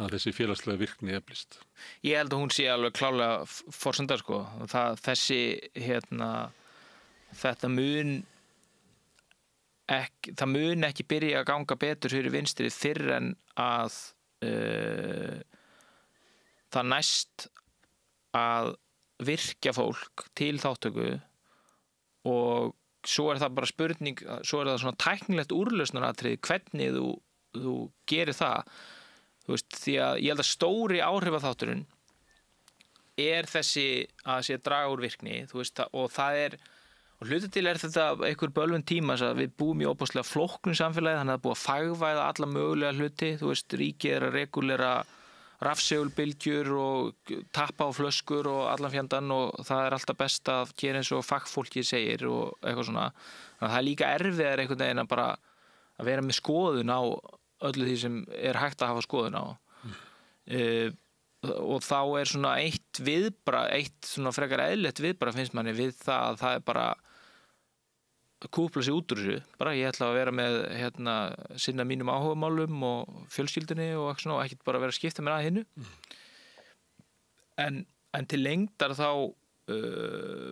að þessi félagslega virkni eflist. Ég held að hún sé alveg klálega forsenda sko. Þetta mun ekki byrja að ganga betur fyrir vinstri fyrr en að það næst að virkja fólk til þáttöku og svo það bara spurning, svo það svona tæknilegt úrlausnaratriði hvernig þú gerir það. Þú veist, því að ég held að stóri áhrifaþátturinn þessi að sé draga úr virkni, þú veist, og það og hluta til þetta einhver bölvun tíma að við búum í óbúslega flóknu samfélagi, þannig að það búið að fagvæða alla mögulega hluti, þú veist, ríkið að regulera rafsegulbylgjur og tappa á flöskur og allan fjandann og það alltaf best að gera eins og fagfólkið segir og eitthvað svona. Þannig að það líka erfiðar einhvern veginn að bara að vera með skoðun á öllu því sem hægt að hafa skoðun á. Og þá svona eitt svona frekar eðlilegt viðbragð finnst manni við það að það bara kúpla sig út úr þessu. Bara ég ætla að vera með sinna mínum áhugamálum og fjölskyldunni og svona og ekkert bara vera að skipta mér að hinnu. En til lengdar þá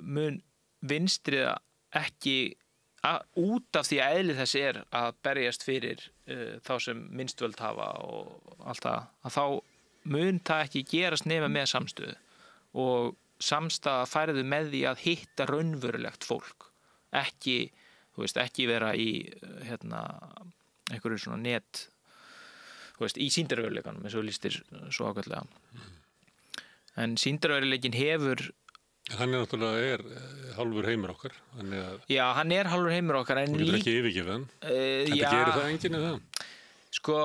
mun vinstrið ekki út af því að eðli þess að berjast fyrir þá sem minnst völd hafa og allt það, að þá mun það ekki gerast nema með samstöðu og samstaða færðu með því að hitta raunverulegt fólk, ekki vera í einhverju svona net, í sýndarveruleikanum eins og lýstir svo ágætlega. En sýndarveruleikin hefur Hann náttúrulega hálfur heimur okkar. Já, hann hálfur heimur okkar. Þú getur ekki yfirgefið hann. Þetta gerir það enginn eða það? Sko,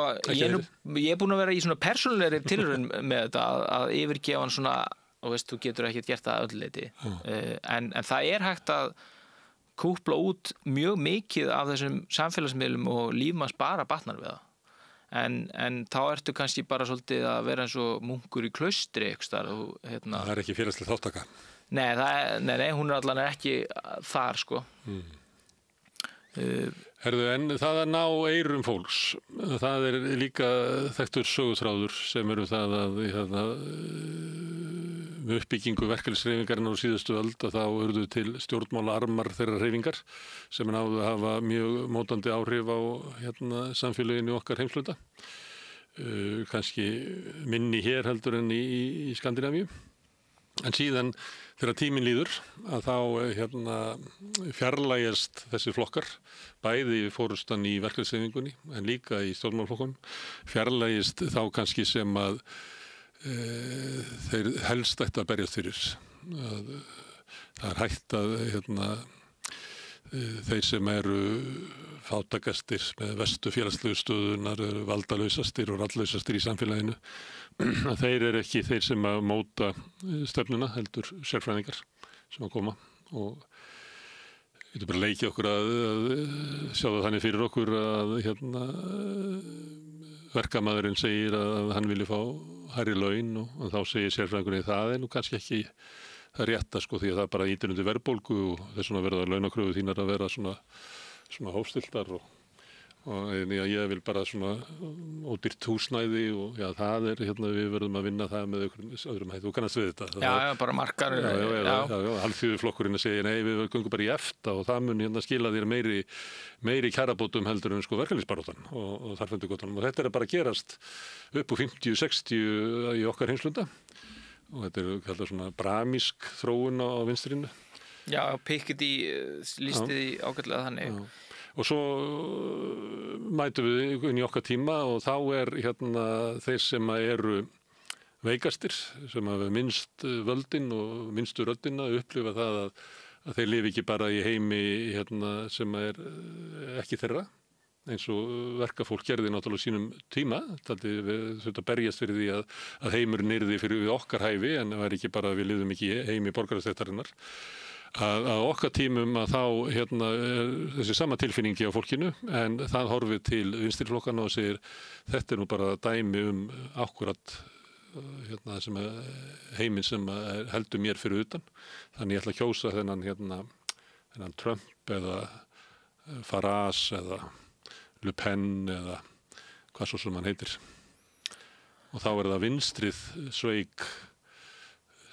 ég búin að vera í svona persónulegri tilraun með þetta að yfirgefa hann svona, og þú getur ekkert gert það öllu leyti. En það hægt að kúpla út mjög mikið af þessum samfélagsmiðlum og líf manns bara batnar við það. En þá ertu kannski bara svolítið að vera eins og munkur í klaustri eitthvað. Það ekki félagslega þáttaka. Nei, hún allan ekki þar, sko. Herðu, en það að ná eyrum fólks, það líka þekktur söguþráður sem það að með uppbyggingu verkalýðshreyfingarinnar á síðustu öld að þá urðu til stjórnmálaarmar þeirra hreyfingar sem náðu að hafa mjög mótandi áhrif á samfélaginu okkar heimsluta. Kannski minni hér heldur en í Skandinavíu. En síðan þegar tíminn líður að þá fjarlægjast þessi flokkar, bæði fórustan í verkalýðshreyfingunni en líka í stjórnmálaflokkunum, fjarlægjast þá kannski sem að þeir helst ætti að berjast fyrir. Það hægt að þeir sem eru fátakastir með verstu félagslegu stöðunar, valdalausastir og rallalausastir í samfélaginu, að þeir ekki þeir sem að móta stefnuna, heldur sérfræðingar sem að koma og við getum bara leikið okkur að sjá það þannig fyrir okkur að verkamaðurinn segir að hann vilji fá hærri laun og þá segir sérfræðingurinn það nú kannski ekki það rétta sko því að það bara ýtir undir verðbólgu og þess vegna verða launakröfu þínar að vera svona hófstiltar og ég vil bara svona ódýrt húsnæði og já það við verðum að vinna það með öðrum hætti, þú kannast við þetta. Já, bara markar. Já, alþjóðuflokkurinn að segja nei við göngum bara í EFTA og það mun skila þér meiri kjarabótum heldur en sko verkalýðsbaráttan og þarfendugottanum og þetta bara að gerast upp úr 50-60 í okkar heimslunda og þetta kallað svona bramísk þróun á vinstrinu. Já, Piketty lýsti því ágætlega þannig. Já. Og svo mætum við inn í okkar tíma og þá þeir sem eru veikastir, sem hafa minnst völdin og minnstu röddina, upplifa það að þeir lifi ekki bara í heimi sem ekki þeirra, eins og verkafólk gerði náttúrulega á sínum tíma. Við þurfum að berjast fyrir því að heimurinn yrði fyrir okkar hæfi, en það var ekki bara að við lifum ekki í heimi borgarastættarinnar. Að okkar tímum að þá þessi sama tilfinningi á fólkinu en það horfið til vinstriflokkana og segir þetta nú bara dæmi akkurat sem heiminn sem heldur mér fyrir utan þannig ég ætla að kjósa þennan Trump eða Farage eða Le Pen eða hvað svo sem hann heitir. Og þá það vinstrið sveik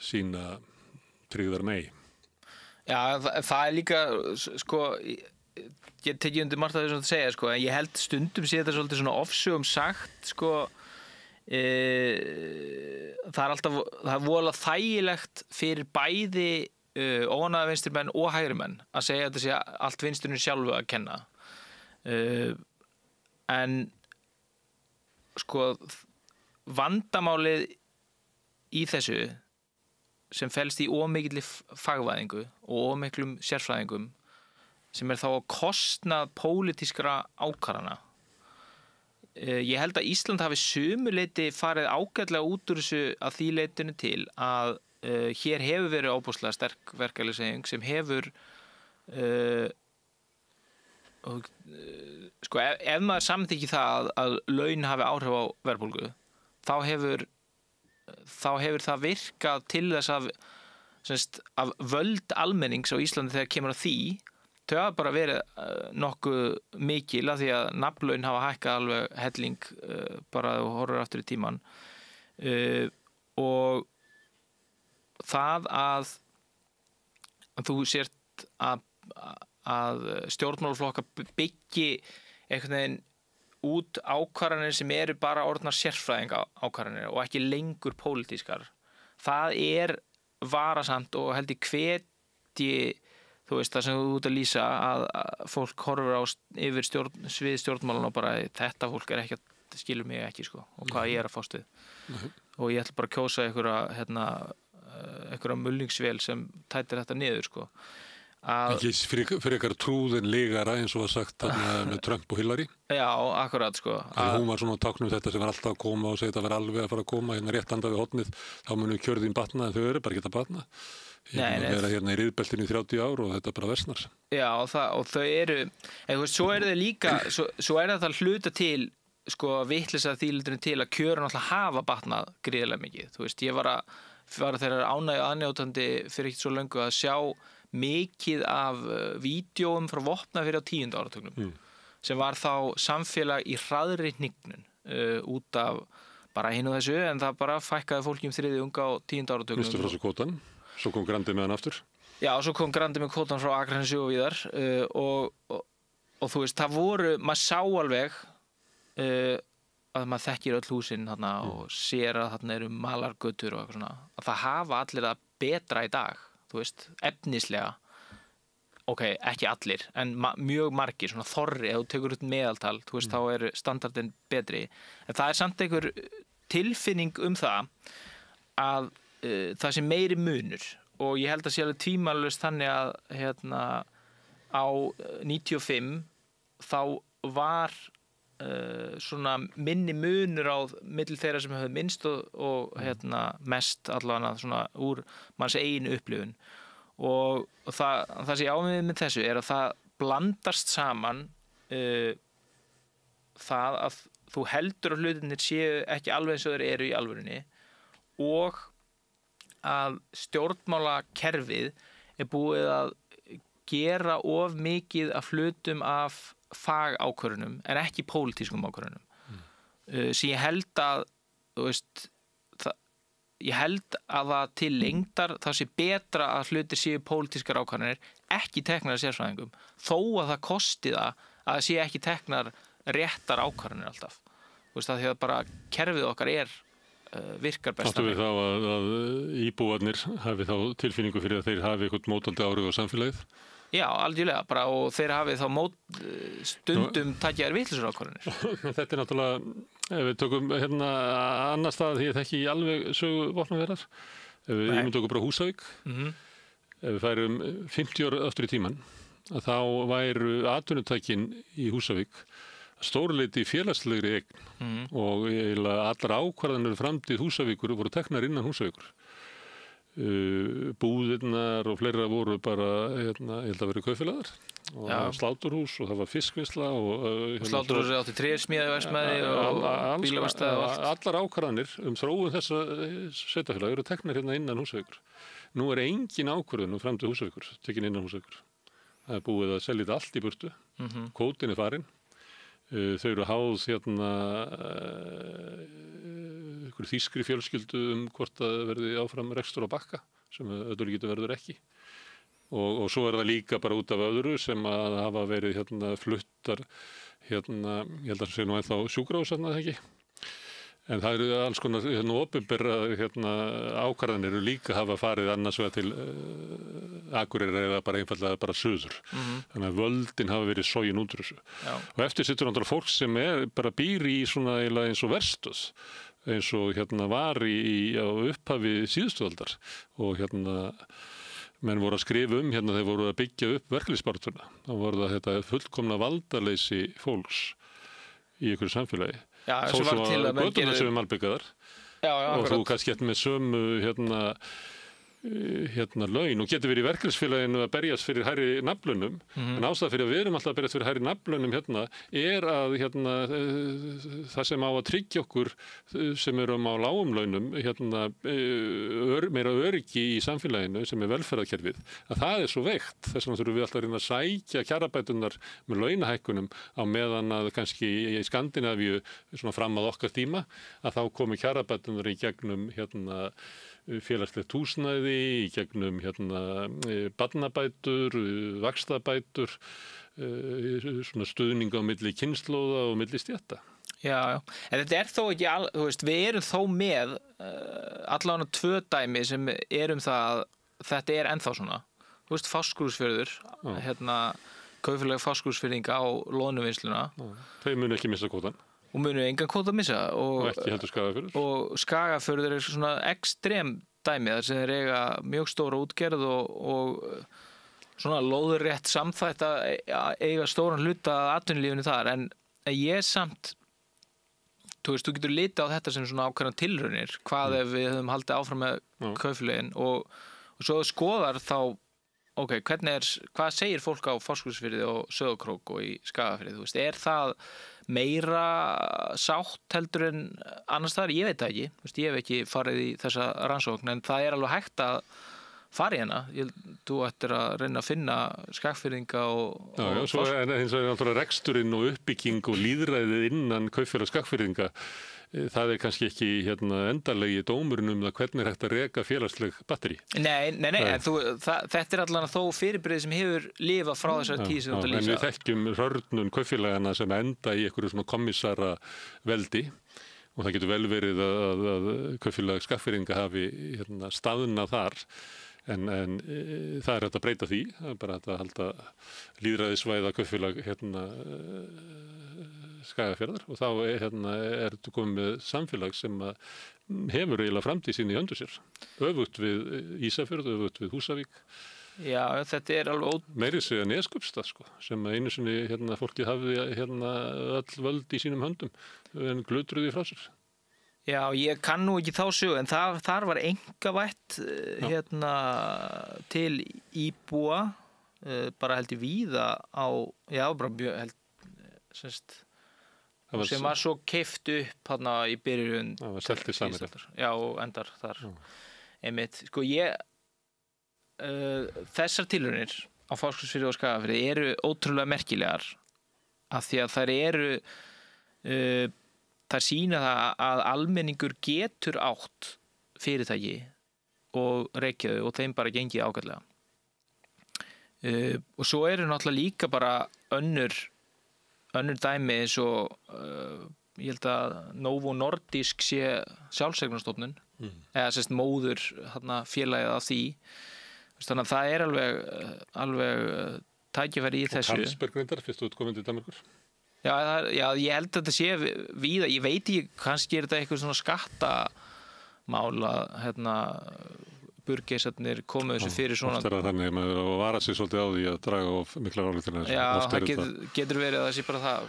sína tryggðar mei. Já, það líka, sko, ég tekið undir margt af því sem þú segja, sko, en ég held stundum sé þetta svolítið svona ofsögum sagt, sko, það voðalega þægilegt fyrir bæði óánægða vinstrimenn og hægrimenn að segja að þetta sé allt vinstrinu sjálfu að kenna. En sko vandamálið í þessu sem felst í ómikilli fagvæðingu og ómiklum sérfræðingum sem þá að kostnað pólitískra ákvarðana. Ég held að Ísland hafi sumuleyti farið ágætlega út úr þessu að því leytinu til að hér hefur verið óbúslega sterk verkalýðshreyfing sem hefur sko ef maður samþykki það að laun hafi áhrif á verðbólgu þá hefur það virkað til þess að völd almennings á Íslandi þegar kemur að því þau hafa bara verið nokkuð mikil af því að nafnlaun hafa hækkað alveg helling bara og horfur aftur í tíman og það að þú sért að stjórnmálaflokka byggi einhvern veginn út ákvarðanir sem eru bara orðnar sérfræðinga ákvarðanir og ekki lengur pólitískar. Það varasamt og held ég hvetji þú veist það sem þú út að lýsa að fólk horfur yfir svið stjórnmálan og bara þetta fólk ekki að skilur mig ekki sko og hvað ég að fást við og ég ætla bara að kjósa einhverja mulningsvél sem tætir þetta niður sko. Ekki fyrir eitthvað trúðin legara eins og var sagt með Trump og Hillary. Já, akkurat sko. Hún var svona táknum þetta sem var alltaf að koma og segja þetta var alveg að fara að koma hérna rétt handað við hotnið, þá munum við kjörðin batna en þau eru bara ekki að batna. Vera hérna í riðbeltinu í 30 ár og þetta bara versnar. Já, og þau eru, svo eru þau líka, svo það hluta til sko vitleysa þýlindurinn til að kjörin alltaf hafa batnað gríðarlega mikið. Þú veist, ég var þeirra ánægju aðnjótandi fyrir ekkert svo löngu að sjá mikið af vídeóum frá vopnafyrir á 10. áratugnum sem var þá samfélag í hraðri hnignun út af bara hinn og þessu en það bara fækkaði fólki þriðjung á 10. áratugnum. Vistu frá svo kvotan, svo kom Grandi með hann aftur? Já, svo kom Grandi með kvotan frá Akranesi og víðar og þú veist, það voru, maður sá alveg að maður þekkir öll húsin þarna og sér að þarna eru malargötur og eitthvað svona, að það hafa allir það betra í dag. Þú veist, efnislega, ekki allir, en mjög margir, svona þorri, ef þú tekur út meðaltal, þú veist, þá standardin betri. En það samt einhver tilfinning það að það sé meiri munur og ég held að sé alveg tvímælalaust þannig að á 95 þá var svona minni munur á milli þeirra sem höfðu minnst og mest allavega svona úr manns eigin upplifun og það sem ég ámið með þessu að það blandast saman það að þú heldur að hlutirnir séu ekki alveg eins og þeir eru í alvörunni og að stjórnmálakerfið búið að gera of mikið af hlutum af fagákvörðunum en ekki pólitískum ákvörðunum sem ég held að þú veist ég held að það til lengdar það sé betra að hlutir séu pólitískar ákvörðunir ekki teknar sérfræðingum þó að það kosti það að það sé ekki teknar réttar ákvörðunir alltaf þú veist að því að bara kerfið okkar virkar best. Áttu við þá að íbúarnir hafi þá tilfinningu fyrir að þeir hafi eitthvað mótandi áhrif á samfélagið? Já, algjörlega, bara og þeir hafið þá stundum takjaðar vitleysur ákvarðanir. Þetta náttúrulega, ef við tökum annar stað, því ég þekki alveg sögu Vopnafjarðar, ef við ímyndum okkur bara Húsavík, ef við færum 50 ára aftur í tíman, að þá væru atvinnutækin í Húsavík stórleiti félagslegri eign og allar ákvarðanir framtíð Húsavíkur voru teknar innan Húsavíkur. Búðirnar og fleira voru bara, ég held að verið kaupfélagar og sláturhús og það var fiskvinnsla og sláturhús átti trésmíðaverksmiðju og bílaverkstæði og allar ákvarðanir þróun þessa sveitarfélag eru teknar hérna innan Húsavíkur. Nú engin ákvörðun framtíð Húsavíkur tekin innan Húsavíkur. Það búið að selja þetta allt í burtu, kvótin farin. Þau eru háð ykkur þýskri fjölskyldu hvort það verði áfram rekstur á Bakka sem öllur getur verður ekki. Og svo það líka bara út af öðru sem að hafa verið fluttar, ég held að það sé nú ennþá sjúkrahús ekki. En það eru alls konar opinberra ákvarðanir líka hafa farið annars vegar til Akureyrar eða bara einfallega bara suður. Þannig að völdin hafa verið sogin út úr þessu. Já. Og eftir situr náttúrulega fólk sem bara býr í svona eiginlega eins og verstöð, eins og var á upphafi síðustu aldar og menn voru að skrifa þeir voru að byggja upp verkalýðsbaráttuna. Þá voru það þetta fullkomna valdaleysi fólks í ykkur samfélagi. Já, þó svo að göturnar sem malbyggaðar og þú kannski með sömu laun og getur verið í verkalýðsfélaginu að berjast fyrir hærri nafnlaunum en ástæða fyrir að við erum alltaf að berjast fyrir hærri nafnlaunum er að það sem á að tryggja okkur sem erum á lágum launum meira öryggi í samfélaginu sem er velferðarkerfið að það er svo veikt þess vegna þurfum við alltaf að reyna að sækja kjarabæturnar með launahækkunum á meðan að kannski í Skandinavíu svona fram að okkar tíma að þá komi kjarabæturnar í gegnum félagslegt húsnæði, í gegnum barnabætur, vaxtabætur, svona stuðning á milli kynslóða og milli stétta. Já, en þetta þó ekki, við erum þó með allavega 2 dæmi sem það að þetta ennþá svona. Fáskrúðsfjörður, kaupfélag Fáskrúðsfjörðinga á loðnuvinnsluna. Þau munu ekki missa kvótann. Og munu engan kvóta missa og ekki heldur Skagafjörður. Og Skagafjörður svona ekstrem dæmi þar sem þeir eiga mjög stóra útgerð og svona lóðurrétt samþætt að eiga stóran hluta af atvinnulífinu þar en ég samt þú getur litið á þetta sem svona ákveðnar tilraunir hvað ef við höfum haldið áfram með kaupfélögin og svo skoðar þá hvað segir fólk á Fáskrúðsfirði og Sauðárkrók og í Skagafirði, það meira sátt heldur en annars þar, ég veit það ekki, ég hef ekki farið í þessa rannsókn en það alveg hægt að fara í hana, þú ættir að reyna að finna Skagfirðinga og svo hins vegar náttúrulega reksturinn og uppbygging og lýðræðið innan kaupfélag Skagfirðinga það kannski ekki endanlegi dómurinn það hvernig hægt að reka félagsleg batteri. Nei, þetta allan þó fyrirbrigði sem hefur lifað frá þessari tíð sem þú lýsa. En við þekkjum hörnun kaupfélagana sem enda í einhverju svona kommissara veldi og það getur vel verið að kaupfélag Skagfirðinga hafi staðnað þar en það hægt að breyta því, það bara hægt að halda lýðræðisvæða kaupfélag Skagafjarðar og þá ertu komið með samfélag sem hefur eiginlega framtíð sín í höndu sér. Öfugt við Ísafjörð, öfugt við Húsavík. Já, þetta alveg meiri segja Neskupstað sem einu sinni fólkið hafði öll völd í sínum höndum en glutruði frá sér. Já, ég kann nú ekki þá sögu en þar var einkavætt til íbúa bara held ég víða á bara mjög sem var svo keypt upp í byrjun það var selt í Samherja. Já, og endar þar einmitt, þessar tilraunir á Fáskrúðsfirði og Skagafirði eru ótrúlega merkilegar af því að þær sýna það að almenningur getur átt fyrirtæki og reykjaðu og þeim bara gengið ágætlega og svo eru náttúrulega líka bara önnur dæmi eins og ég held að Novo Nordisk sé sjálfseignarstofnun eða móður félagið af því þannig að það alveg tækifæri í þessu. Og Carlsberg reyndar, fyrst útkomin til Danmarkur. Já, ég held að þetta sé víða, ég veit ekki, kannski þetta eitthvað svona skattamál að burgeisarnir komu þessu fyrir svona. Oft það þannig, maður vara sig svolítið á því að draga of miklar álíktanir. Já, það getur verið að það sé bara það,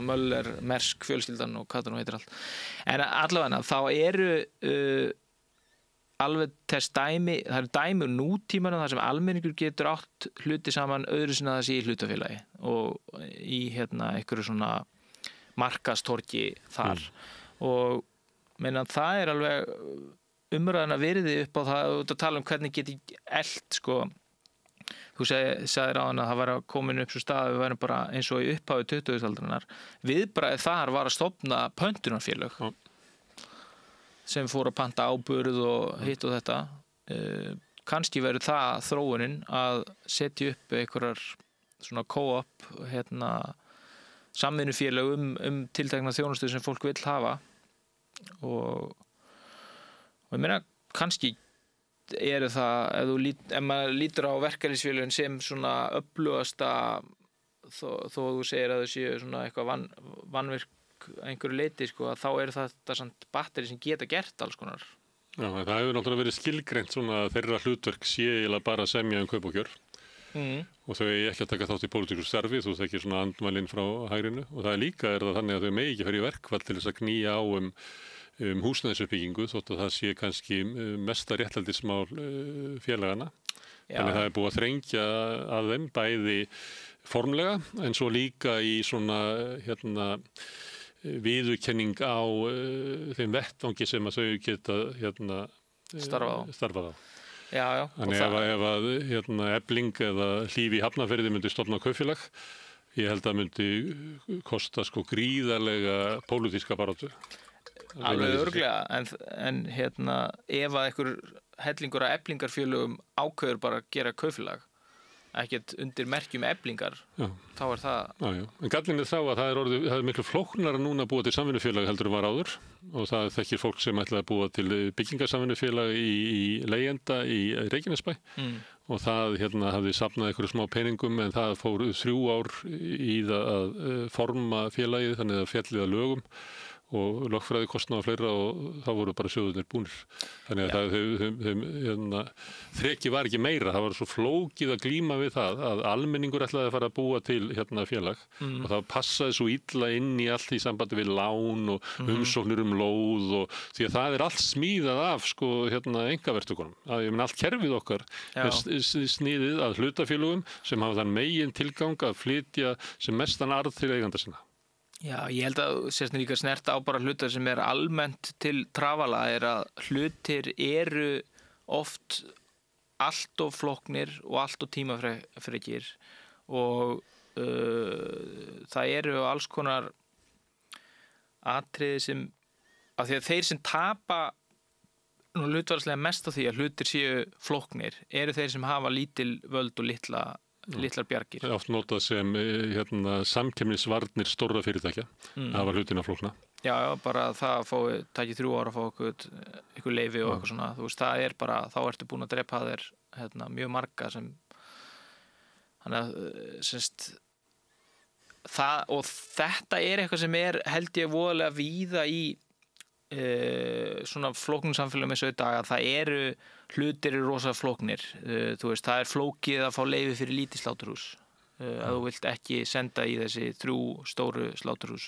Möller, Mersk, fjölskyldan og hvað það nú heitir allt. En allavega þá eru alveg þess dæmi, það eru dæmi nútímanum þar sem almenningur getur átt hluti saman öðru sinna það sé í hlutafélagi og í einhverju svona markastorgi þar og meina það alveg umræðan að veriði upp á það og tala hvernig geti elt Þú sagðir á hann að það var komin upp svo stað að við værum bara eins og í upphafi 2000-aldarinnar. Viðbragðið þar var að stofna pöntunarfélög sem fór að panta áburð og hitt og þetta. Kannski verður það þróunin að setja upp einhverjar svona co-op samvinnufélög tiltekna þjónustu sem fólk vill hafa og ég meina kannski eru það, ef maður lítur á verkalýðsfélögin sem svona öflugasta þó þú segir að þau séu svona eitthvað vanvirk einhverju leyti sko, að þá eru þetta samt batteri sem geta gert alls konar. Já, það hefur náttúrulega verið skilgreint svona þeirra hlutverk sé eiginlega bara að semja kaup og kjör og þau ekki að taka þátt í pólitísku starfi, þú þekkir svona andmælinn frá hægrinu og það líka það þannig að þau megi ekki fara í verkfall til þess að knýja á húsnæðisuppbyggingu þótt að það sé kannski mesta réttlætismál félagana. Þannig það búið að þrengja að þeim bæði formlega en svo líka í svona viðurkenning á þeim vettvangi sem að þau geta starfað á. Já. Þannig ef að Efling eða Hlíf í Hafnarfirði myndi stofna kaupfélag, ég held að myndi kosta sko gríðarlega pólitíska baráttu. Alveg örugglega, en ef að einhver hellingur af Eflingarfélögum ákveður bara að gera kaupfélag, ekkert undir merkjum Eflingar, þá er það... Já. En gallinn þá að það er miklu flóknara núna að búa til samvinnufélag heldur en var áður og það þekkir fólk sem ætlaði að búa til byggingarsamvinnufélag í Leigjenda í Reykjanesbæ og það hafði safnað einhverju smá peningum en það fór 3 ár í það að forma félagið þannig að fjallið að lögum og lögfræði kostnaði fleira og þá voru bara sjóðunir búnir. Þannig að þreki var ekki meira, það var svo flókið að glíma við það að almenningur ætlaði að fara að búa til félag og það passaði svo illa inn í allt í sambandi við lán og umsóknir lóð og því að það er allt smíðað af einkaverktökunum. Ég meina allt kerfið okkar sniðið að hlutafélögum sem hafa þann megin tilgang að flytja sem mestan arð til eiganda sinna. Já, ég held að sérstaklega líka snerta á bara hlutar sem er almennt til trafala er að hlutir eru oft allt of flóknir og allt of tímafrekir og það eru alls konar atriði sem af því að þeir sem tapa hlutvarslega mest á því að hlutir séu flóknir eru þeir sem hafa lítil völd og litlar bjargir. Það er oft notað sem samkeppnisvarnir stórra fyrirtækja hafa hlutina flókna. Já, bara það tæki 3 ára að fá eitthvað leyfi og eitthvað svona. Þú veist, það er bara, þá ertu búin að drepa þér mjög marga sem þannig að og þetta er eitthvað sem er held ég voðalega víða í svona flóknum samfélagum eins og í dag að það eru hlutir eru rosa flóknir þú veist, það er flókið að fá leyfi fyrir lítið sláturhús að þú vilt ekki senda í þessi 3 stóru sláturhús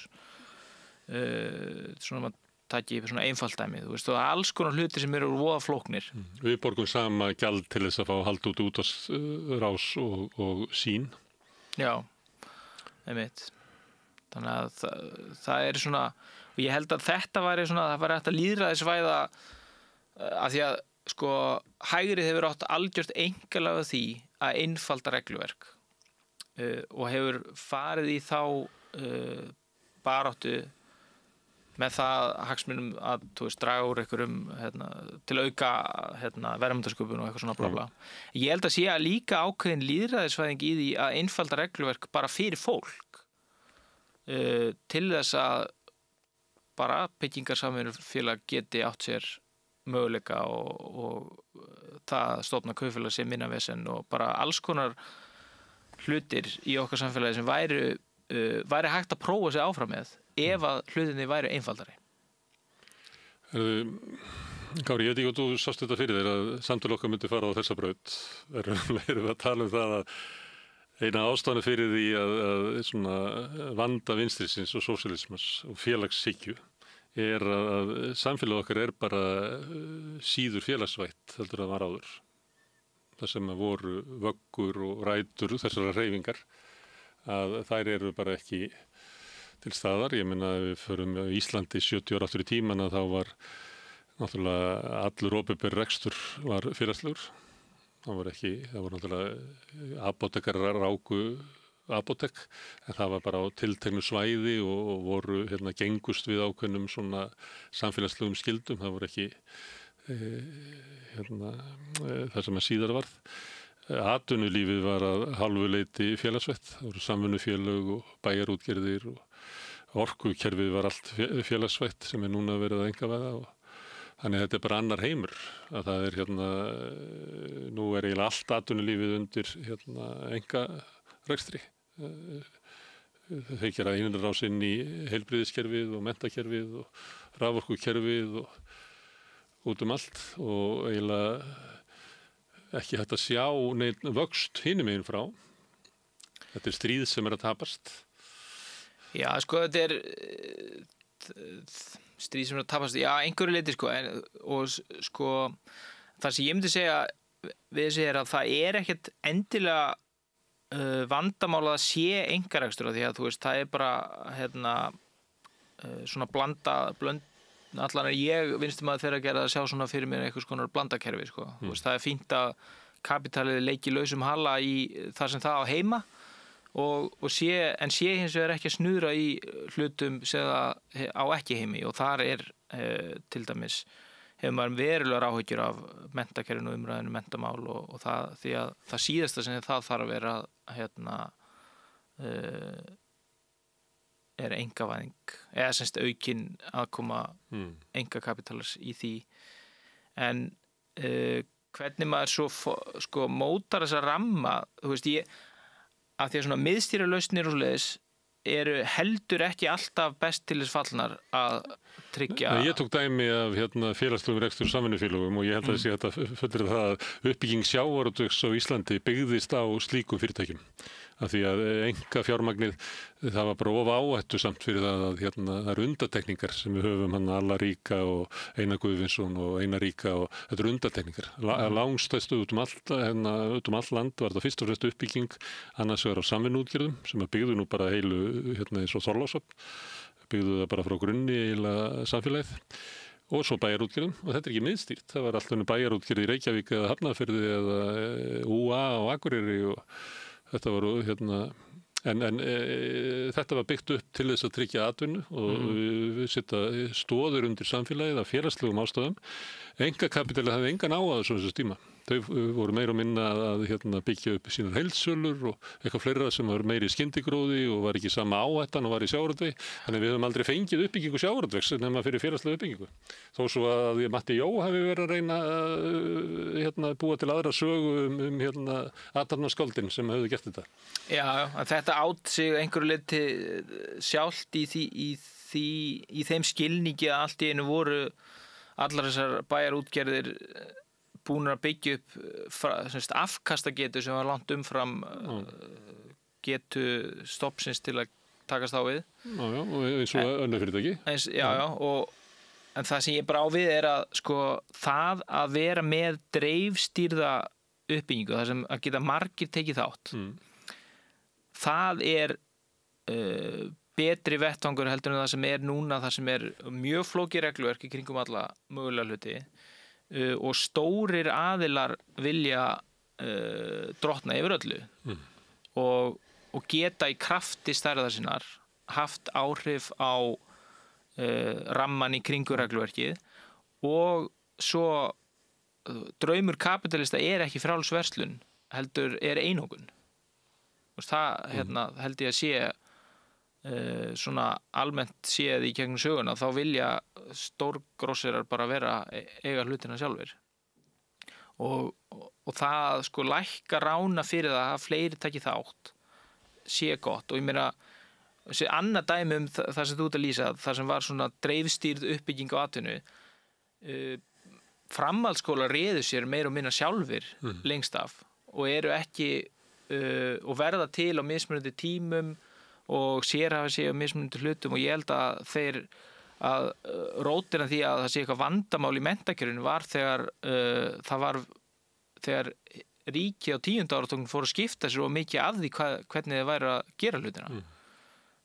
svona maður taki svona einfalt dæmi þú veist, og alls konar hlutir sem eru voða flóknir Við borgum sama gjald til þess að fá halda út rás og sín Já, einmitt þannig að það er svona og ég held að þetta væri svona það væri hægt að lýðræðisvæða af því að sko hægrið hefur átt algjört engalega því að einfalda regluverk og hefur farið í þá baráttu með það hagsmunum að þú veist draga úr einhverjum til auka verðmætasköpun og eitthvað svona blabla. Ég held að sé að líka ákveðin lýðræðisvæðing í því að einfalda regluverk bara fyrir fólk til þess að bara byggingarsamvinnufélag geti átt sér möguleika og það stofna kaupfélag sem minna vesen og bara alls konar hlutir í okkar samfélagi sem væri hægt að prófa sig áfram með ef að hlutinni væri einfaldari. Kári, ég veit ekki hvað þú sást þetta fyrir þér að samtöl okkar myndi fara á þessa braut. Erum við að tala um það að eina ástæðan fyrir því að vanda vinstrisins og sósíalismans og félagshyggju er að samfélag okkar er bara síður félagsvætt heldur að var áður. Það sem voru vöggur og rætur þessara hreyfingar að þær eru bara ekki til staðar. Ég meina að við förum á Íslandi 70 ára aftur í tíman að þá var náttúrulega allur opinber rekstur var félagslegur Það voru náttúrulega apótekarar ráku apótek, en það var bara á tilteknu svæði og voru gengust við ákveðnum svona samfélagslegum skildum. Það voru ekki það sem síðar varð. Atvinnulífið var að hálfu leyti félagsvett. Það voru samvinnufélög og bæjarútgerðir og orkukerfið var allt félagsvett sem núna verið að einkavæða og þannig þetta bara annar heimur að það nú eiginlega allt atvinnulífið undir einkarekstri. Þau gera innrás inn í heilbrigðiskerfið og menntakerfið og raforkukerfið og út allt og eiginlega ekki hægt að sjá neitt vöxt hinum megin frá. Þetta stríð sem að tapast. Já, sko, þetta stríð sem að tapast, já, einhverju leyti, sko, og sko, það sem ég myndi segja við þessi að það ekkert endilega vandamál að sé einkarekstur því að þú veist, það bara svona allan ég vinstum að þeirra gera að sjá svona fyrir mér einhvers konar blandakerfi, sko. Þú veist, það fínt að kapitalið leiki lausum hala í þar sem það á heima en sé hins vegar ekki að snuðra í hlutum sem það á ekki heimi og þar til dæmis hefur maður verulegar áhyggjur af menntakerfinu og umræðinu menntamál og það, því að það síðasta sem það þarf að vera einkavæðing eða semst aukin aðkoma einkakapitalars í því en hvernig maður svo sko mótar þessa ramma, þú veist af því að svona miðstýralausnir og svoleiðis eru heldur ekki alltaf best til þess fallnar að tryggja. Ég tók dæmi af félagslegum rekstur samvinnufélögum og ég held að þetta fullrið það að uppbygging sjávarútvegs á Íslandi byggðist á slíkum fyrirtækjum. Af því að einkafjármagnið það var bara of áhættusamt fyrir það að það eru undantekningar sem við höfum Alla Ríka og Einar Guðvinsson og Einar Ríka og þetta eru undantekningar. Langstæðstu út all land var þetta fyrst og fremst uppbygging annars vegar á samvinnuútgerðum sem að byggðu nú bara heilu eins og Þorlákshöfn, byggðu það bara frá grunni eiginlega samfélagið og svo bæjarútgerðum og þetta ekki miðstýrt. Það var alltaf bæjarútgerð í Reykjavík eða Hafnarfirði eða UA og Akureyri og þetta voru þetta var byggt upp til þess að tryggja atvinnu og við setja stoður undir samfélagið af félagslegum ástæðum. Einkakapitalið hafði engan á að þessum tíma. Þau voru meira og minna að byggja upp sínar heildsölur og eitthvað fleira sem var meiri skyndigróði og var ekki sama áhættan og var í sjávarútvegi. Þannig við höfum aldrei fengið uppbyggingu sjávarútvegs nema fyrir félagslega uppbyggingu. Þó svo að Matti Jó hafi verið að reyna búa til aðra sögu athafnaskáldin sem hefðu gert þetta. Já, þetta átt sig einhverju leyti sjálft í þeim skilningi að allt í einu voru allar þessar bæjarútgerðir búin að byggja upp afkastagetu sem var langt umfram getu stoppsins til að takast á við. Já, og eins og önnur fyrirtæki. Já, en það sem ég bara á við að sko það að vera með dreifstýrða uppbyggingu, það sem að geta margir tekið þátt. Það betri vettvangur heldur en það sem núna, það sem mjög flókið regluverk í kringum alla mögulega hluti og stórir aðilar vilja drottna yfir öllu og geta í krafti stærðar sinnar haft áhrif á ramman í kringu regluverkið og svo draumur kapitalista ekki frjáls verslun heldur einokun. Það held ég að sé svona almennt séð í gegnum söguna þá vilja stórgrósserar bara eiga hlutina sjálfir og það sko lækka rána fyrir það að fleiri taki þátt sé gott og ég meina annað dæmi það sem þú ert að lýsa það sem var svona dreifstýrð uppbygging á atvinnu framhaldsskólar réðu sér meira og minna sjálfir lengst af og eru ekki og verða til á mismunandi tímum og sérhafa sig á mismunandi hlutum og ég held að rótina því að það sé eitthvað vandamál í menntakerfinu var þegar þegar ríki á 10. áratugnum fóru að skipta sér og mikið af því hvernig þið væri að gera hlutina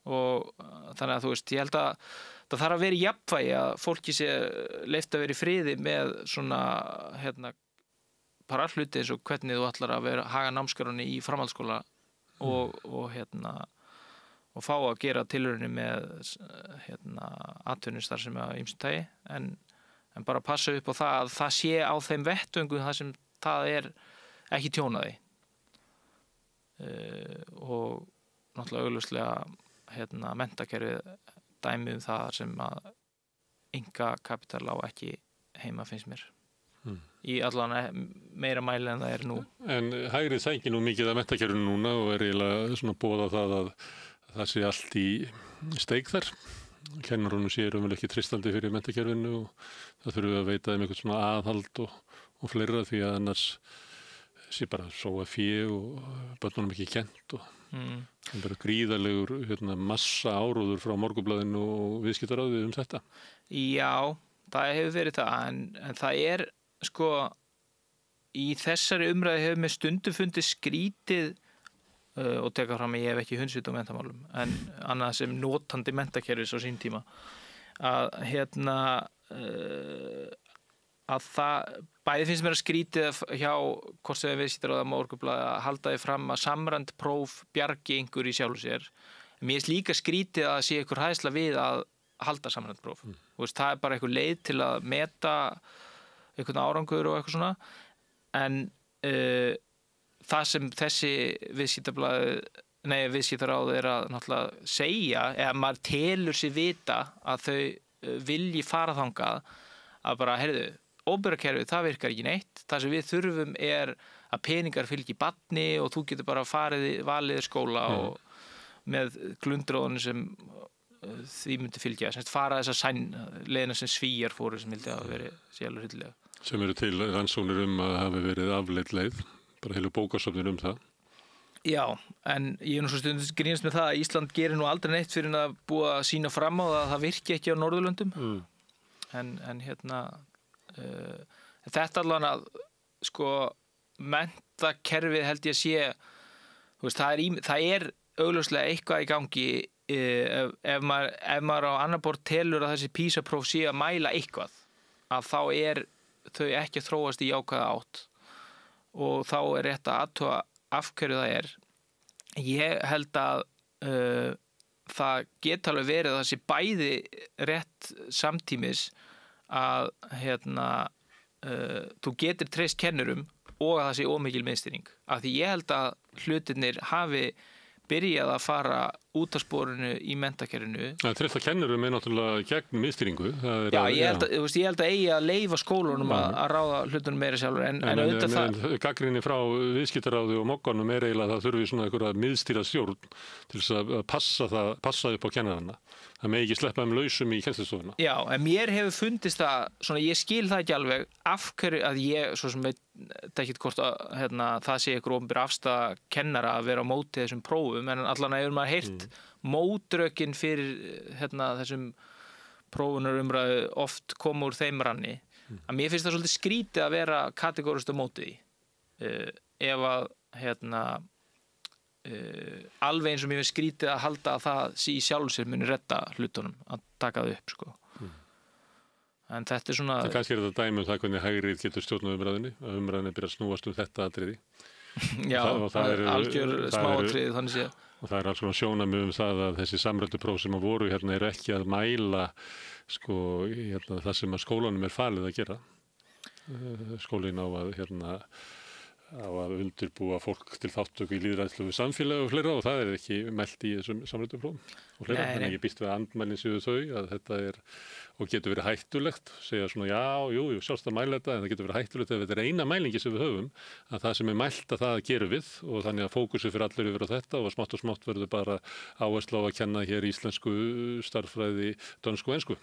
og þannig að þú veist, ég held að það þarf að vera í jafnvægi að fólki sé leyft að vera í friði með svona bara hluti eins og hvernig þú ætlar að haga námskránni í framhaldsskóla og fá að gera tilraunir með atvinnustarfsemi af ýmsum tagi en bara passa upp á það að það sé á þeim vettvöngum þar sem það ekki tjónaði og náttúrulega augljóslega menntakerfið dæmi það sem að einkakapital á ekki heima finnst mér í allan meira mæli en það nú. En hægrið sækir nú mikið af menntakerfinu núna og eiginlega svona boða það að það sé allt í steik þar. Kennarunum sé raunverulega ekki treystandi fyrir menntakerfinu og það þurfum að veita þeim eitthvað svona aðhald og fleira því að annars sé bara sóa fé og börnunum ekki kennt og það bara gríðarlegur massa áróður frá Morgunblaðinu og Viðskiptaráði þetta. Já, það hefur verið það en það sko í þessari umræðu hefur mér stundum fundið skrítið og teka fram að ég hef ekki hundsvit á menntamálum en annað sem notandi menntakerfis á sín tíma að að það bæði finnst mér að skrítið hjá hvort sem Viðskiptaráði Morgunblaði að halda því fram að samræmd próf bjargi einhver í sjálfu sér en mér finnst líka skrítið að sé einhver hæðsla við að halda samræmd próf það bara einhver leið til að meta einhvern árangur og eitthvað svona en það sem þessi Viðskiptaráð að náttúrulega segja eða maður telur sér vita að þau vilji fara þangað að bara, heyrðu, opinbera kerfið, það virkar ekki neitt. Það sem við þurfum að peningar fylgi barni og þú getur bara valið skóla og með glundróðunum sem því myndi fylgja. Fara þessa leiðina sem Svíar fóru sem vildi að veri sjálfur hryllilega. Sem eru til rannsóknir að hafi verið afleidd leið, bara heilu bókasöfnir það. Já, en ég nú svo stundum grínast með það að Ísland gerir nú aldrei neitt fyrir að búa að sína fram á það virki ekki á Norðurlöndum. En þetta allavega sko menntakerfið held ég sé það augljóslega eitthvað í gangi ef maður á annar borð telur að þessi PISA-próf sé að mæla eitthvað að þá þau ekki að þróast í jákvæða átt og þá rétt að athuga af hverju það ég held að það geti alveg verið að það sé bæði rétt samtímis að þú getur treyst kennurum og að það sé ómikil miðstýring af því ég held að hlutirnir hafi byrjað að fara út af sporinu í menntakerfinu. Treysta kennurum náttúrulega gegn miðstýringu. Já, ég held að eigi að leyfa skólunum að ráða hlutunum meira sjálfur en auðvitað það. Gagnrýni frá Viðskiptaráði og Mogganum eiginlega að það þurfi svona einhverja miðstýra stjórn til þess að passa upp á kennarana. Það megi ekki sleppa lausum í kennslustofuna. Já, en mér hefur fundist það, svona ég skil það ekki alveg af hverju að ég, svo sem veit ekki hvort að það sé einhver opinber afstaða kennara að vera á móti þessum prófum, en allan að hefur maður heyrt mótrökin fyrir þessum prófunarumræðu oft koma úr þeim ranni. Að mér finnst það svolítið skrítið að vera kategórist á móti því. Ef að alveg eins og mér finnst skrítið að halda að það í sjálfsér muni redda hlutunum að taka það upp sko. En þetta svona það kannski þetta dæmi það hvernig hægrið getur stjórnað umræðinni að umræðinni byrja að snúast þetta atriði. Já, það algjör smáatriði þannig séð. Og það alls svona sjónarmið það að þessi samræddupróf sem að voru eru ekki að mæla sko það sem að skólanum falið að gera. Skólinn á að undirbúa fólk til þáttöku í lýðræðslegu samfélagi og fleira og það ekki mælt í þessum samrædduprófum og fleira. Þannig ekki býst við að andmælin séu þau að þetta og getur verið hættulegt, segja svona jú, sjálfst að mæla þetta en það getur verið hættulegt ef þetta eina mælingi sem við höfum að það sem mælt að það gerum við og þannig að fókusi fyrir allir yfir á þetta og smátt verður bara áherslu á að kenna hér íslensku, stærðfræði, dönsku og ensku.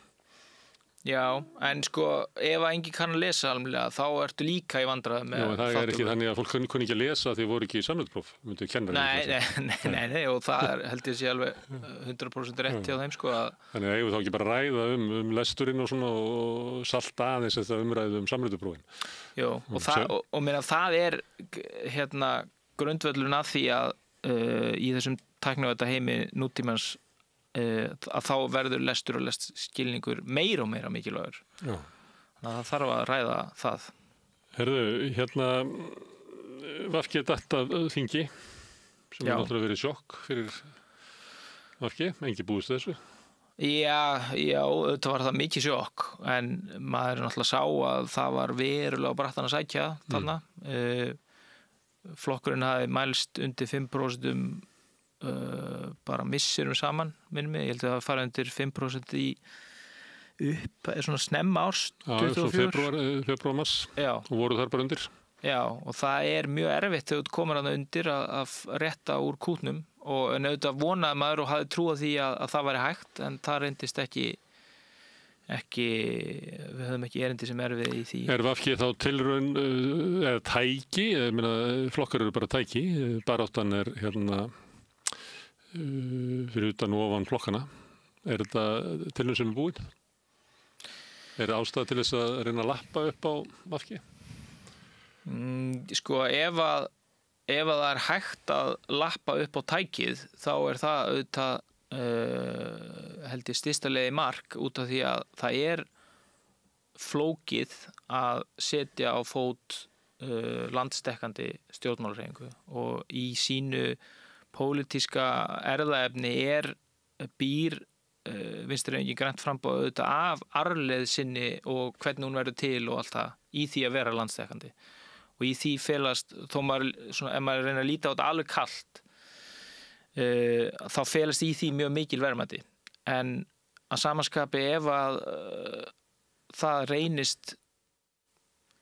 Já, en sko ef enginn kann að lesa alveg þá ertu líka í vandræðum með þáttöku. Já, það ekki þannig að fólk kunni ekki að lesa því voru ekki í samræddupróf, myndu kennari. Nei, og það held ég sé alveg 100% rétt hjá þeim sko að þannig að eigum þá ekki bara að ræða um lesturinn og svona og salta aðeins þetta umræðu samrædduprófin. Jú, og meina það grundvöllurinn að því að í þessum tæknivædda heimi nútímans að þá verður lestur og skilningur meira og meira mikilvægur. Já. Þannig að það þarf að ræða það. Herðu, hérna VG datt af þingi sem er náttúrulega verið sjokk fyrir VG, engi búist þessu. Já, þetta var það mikið sjokk en maður náttúrulega sá að það var verulega brattan að sækja þarna. Flokkurinn hafi mælst undir 5% bara missurum saman, minnum mig. Ég held að það fara undir 5% í upp, svona snemma árs 24. Febrúar, mars og voru þar bara undir. Já, og það er mjög erfitt þegar þú komur þarna undir að rétta úr kútnum og auðvitað vonaði maður og hafði trúið því að það væri hægt en það reyndist ekki við höfum ekki erindi sem er við í því. Er VG þá tilraun eða tæki, ég meina flokkar eru bara tæki, baráttan er hérna fyrir utan og ofan flokkana. Er þetta tilraun sem er búin? Er ástæða til þess að reyna að lappa upp á VG? Sko, ef það er hægt að lappa upp á tækið, þá er það auðvitað held ég stysta leið í mark út af því að það er flókið að setja á fót landsdekkandi stjórnmálahreyfingu og í sínu pólitíska erfðaefni býr Vinstri-hreyfingin grænt framboð auðvitað af arfleið sinni og hvernig hún verður til og allt það í því að vera landsdekkandi og í því felast, þó maður, svona, ef maður reyna að líta á þetta alveg kalt þá felast í því mjög mikil verðmæti en að samanskapi ef að það reynist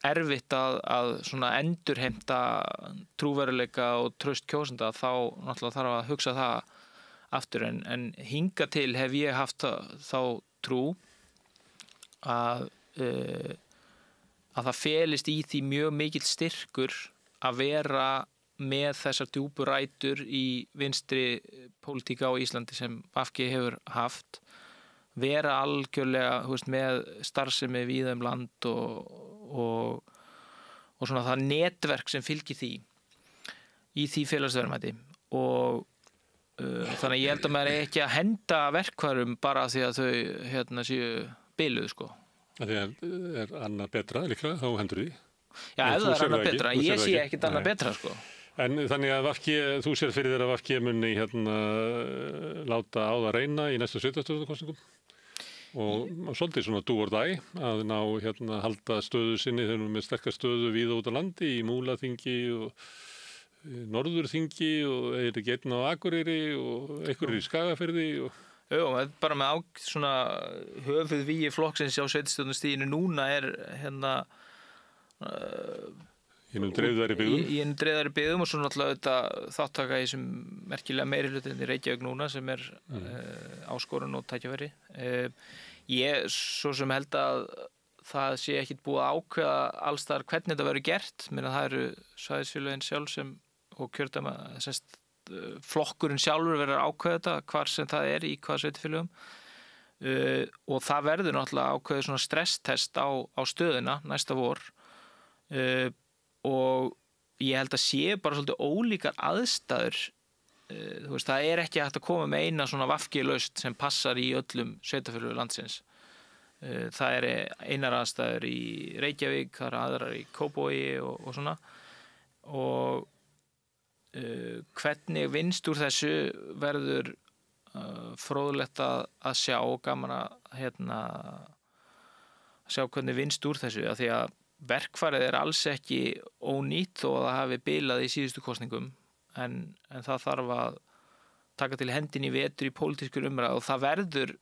erfitt að svona endurheimta trúveruleika og traust kjósenda þá náttúrulega þarf að hugsa það aftur en hinga til hef ég haft þá trú að það felist í því mjög mikill styrkur að vera með þessar djúpu rætur í vinstri pólitíka á Íslandi sem VG hefur haft vera algjörlega með starfsemi víða land og svona það netverk sem fylgir því í því félagsverðmæti og þannig að ég held að maður er ekki að henda verkfærum bara því að þau séu biluð sko. Það er annað betra líklega, þá hendur því. Já, ef það er annað betra, ég sé ekkert annað betra sko. En þannig að VG, þú sér fyrir þér að VG muni láta á það reyna í næstu sveitarstjórnarkosningum og svolítið svona do or die að ná halda stöðu sinni þegar við með sterkar stöðu víða út á landi í Múlaþingi og Norðurþingi og er ekki einn á Akureyri og einhverjir í Skagafirði og... Jú, bara með svona höfuð víi flokksins á sveitarstjórnarstiginu núna er í einum dreifðari byggðum. Í einum dreifðari byggðum og svo náttúrulega þetta þáttaka í þessum merkilega meirihlutin í Reykjavík núna sem er áskorun og tækifæri. Ég svo sem held að það sé ekkit búið að ákveða alls þar hvernig þetta verður gert. Minna það eru svæðisfélögin sjálf sem og kjördæma flokkurinn sjálfur verður að ákveða þetta hvar sem það er í hvaða sveitarfélögum og það verður náttúrulega ákveðið svona stresstest á stöðuna næsta vor og ég held að sé bara svolítið ólíkar aðstæður það er ekki hægt að koma með eina svona VG-laust sem passar í öllum sveitarfélögum landsins það er einar aðstæður í Reykjavík, það er aðrar í Kópavogi og svona og hvernig vinnst úr þessu verður fróðlegt að sjá og gaman að sjá hvernig vinnst úr þessu af því að verkfærið er alls ekki ónýtt og það hafi bilað í síðustu kosningum en það þarf að taka til hendin í vetur í pólitískur umræðu og það verður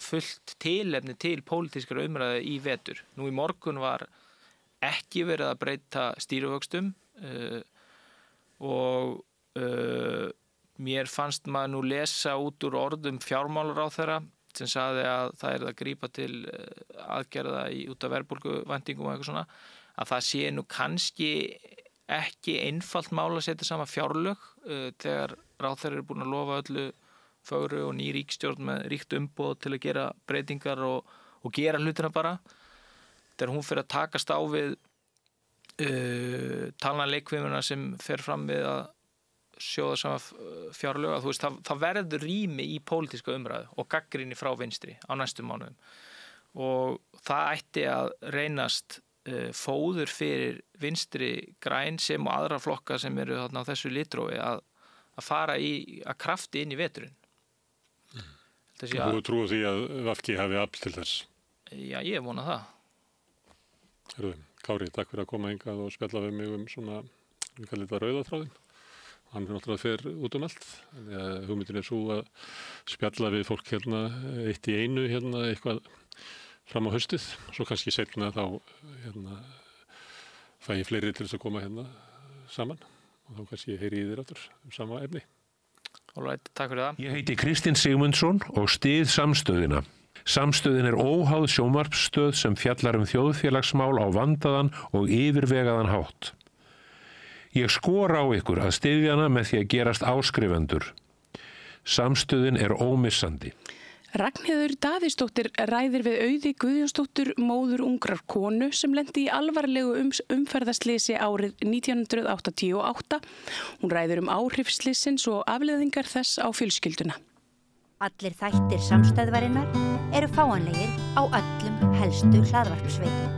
fullt tilefni til pólitískar umræðu í vetur. Nú í morgun var ekki verið að breyta stýrivöxtum og mér fannst maður nú lesa út úr orðum fjármálaráðherra sem sagði að það er að grípa til aðgerða út af verðbólguvæntingum og eitthvað svona að það sé nú kannski ekki einfalt mál að setja saman fjárlög þegar ráðherrar eru búin að lofa öllu fögru og ný ríkisstjórn með ríkt umboð til að gera breytingar og gera hlutina bara þegar hún fyrir að takast á við talnaleikvimuna sem fer fram við að sjóða sama fjárlög að það verður rými í pólitíska umræðu og gagnrýni frá vinstri á næstu mánuðum og það ætti að reynast fóður fyrir vinstri græn sem og aðra flokka sem eru þarna á þessu litrófi að fara að krafti inn í veturinn. Þú trúið því að VG hafi afl til þess? Já, ég vona það. Kári, takk fyrir að koma hingað og spjalla við mig svona, við kallum þetta rauðaþráðinn. Hann er náttúrulega fer út allt. Hugmyndin svo að spjalla við fólk hérna eitt í einu hérna eitthvað fram á haustið. Svo kannski seinna þá hérna fæ ég fleiri til þess að koma hérna saman og þá kannski heyri ég þér aftur sama efni. Alright, takk fyrir það. Ég heiti Kristinn Sigmundsson og styð Samstöðina. Samstöðin óháð sjónvarpsstöð sem fjallar þjóðfélagsmál á vandaðan og yfirvegaðan hátt. Ég skora á ykkur að styðja hana með því að gerast áskrifendur. Samstöðin ómissandi. Ragnheiður Davíðsdóttir ræðir við Auði Guðjónsdóttur, móður ungrar konu sem lendi í alvarlegu umferðarslisi árið 1988. Hún ræðir áhrif slissins og afleiðingar þess á fjölskylduna. Allir þættir samstæðvarinnar eru fáanlegir á öllum helstu hlaðvarpsveitum.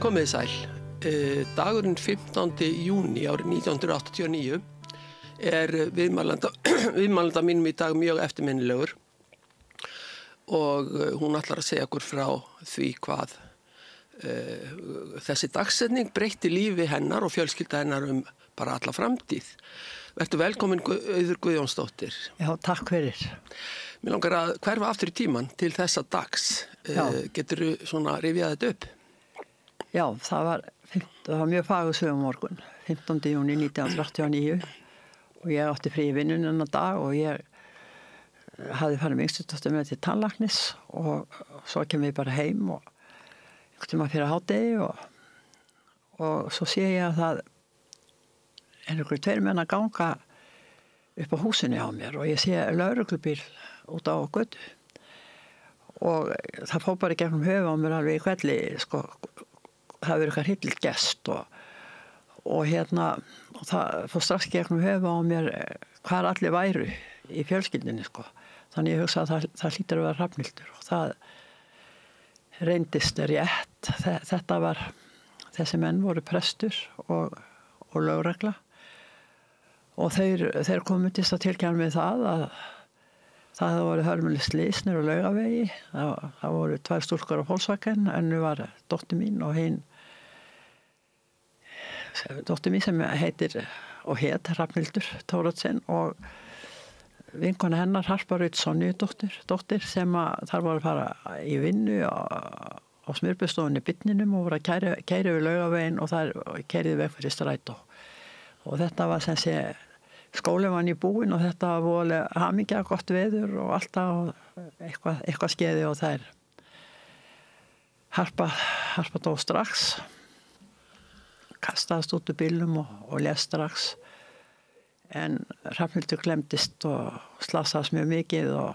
Komið sæl. Dagurinn 15. júní árið 1989 viðmælanda mínum í dag mjög eftirminnilegur og hún ætlar að segja okkur frá því hvað þessi dagsetning breytti lífi hennar og fjölskylda hennar bara alla framtíð. Vertu velkomin Auður Guðjónsdóttir. Já, takk fyrir. Mér langar að hverfa aftur í tíman til þessa dags. Geturðu svona rifjað þetta upp? Já, það var mjög fagursögum morgun, 15. júní 1989 og ég átti frí í vinnun þennan dag og ég hafði farið með yngstutdóttur með til tannlæknis og svo kem ég bara heim og einhvern tíma fyrir hádegi og svo sé ég að það einhverjum 2 menn að ganga upp á húsinu á mér og ég sé lögreglubíl út á götu og það fór bara í gegnum höfu á mér alveg í hvelli, sko, það verið eitthvað hryllilt gest og hérna og það fór strax gegnum höfu á mér hvar allir væru í fjölskyldinni, sko. Þannig ég hugsa að það hlýtur að vera Hrafnhildur og það reyndist rétt. Þetta var, þessi menn voru prestur og lögregla og þeir komu til að tilkynna mig það að það voru hörmuleg slys niður á Laugavegi. Það voru 2 stúlkur á Volkswagen, önnu var dóttir mín og dóttir mín sem heitir og hét Hrafnhildur Thoroddsen og vinkona hennar Harpa Rut Sonjudóttir sem þar voru að fara í vinnu á smurbustofunni Bytninum og voru að keyra yfir Laugaveginn og þar keyrði veg fyrir strætó. Og þetta var sem sé skólinn var nýbúinn og þetta var voðalega hamingja gott veður og alltaf eitthvað skeiði og þær Harpa dó strax, kastaðist út úr bílnum og lést strax. En Hrafnhildur glemdist og slasaðist mjög mikið og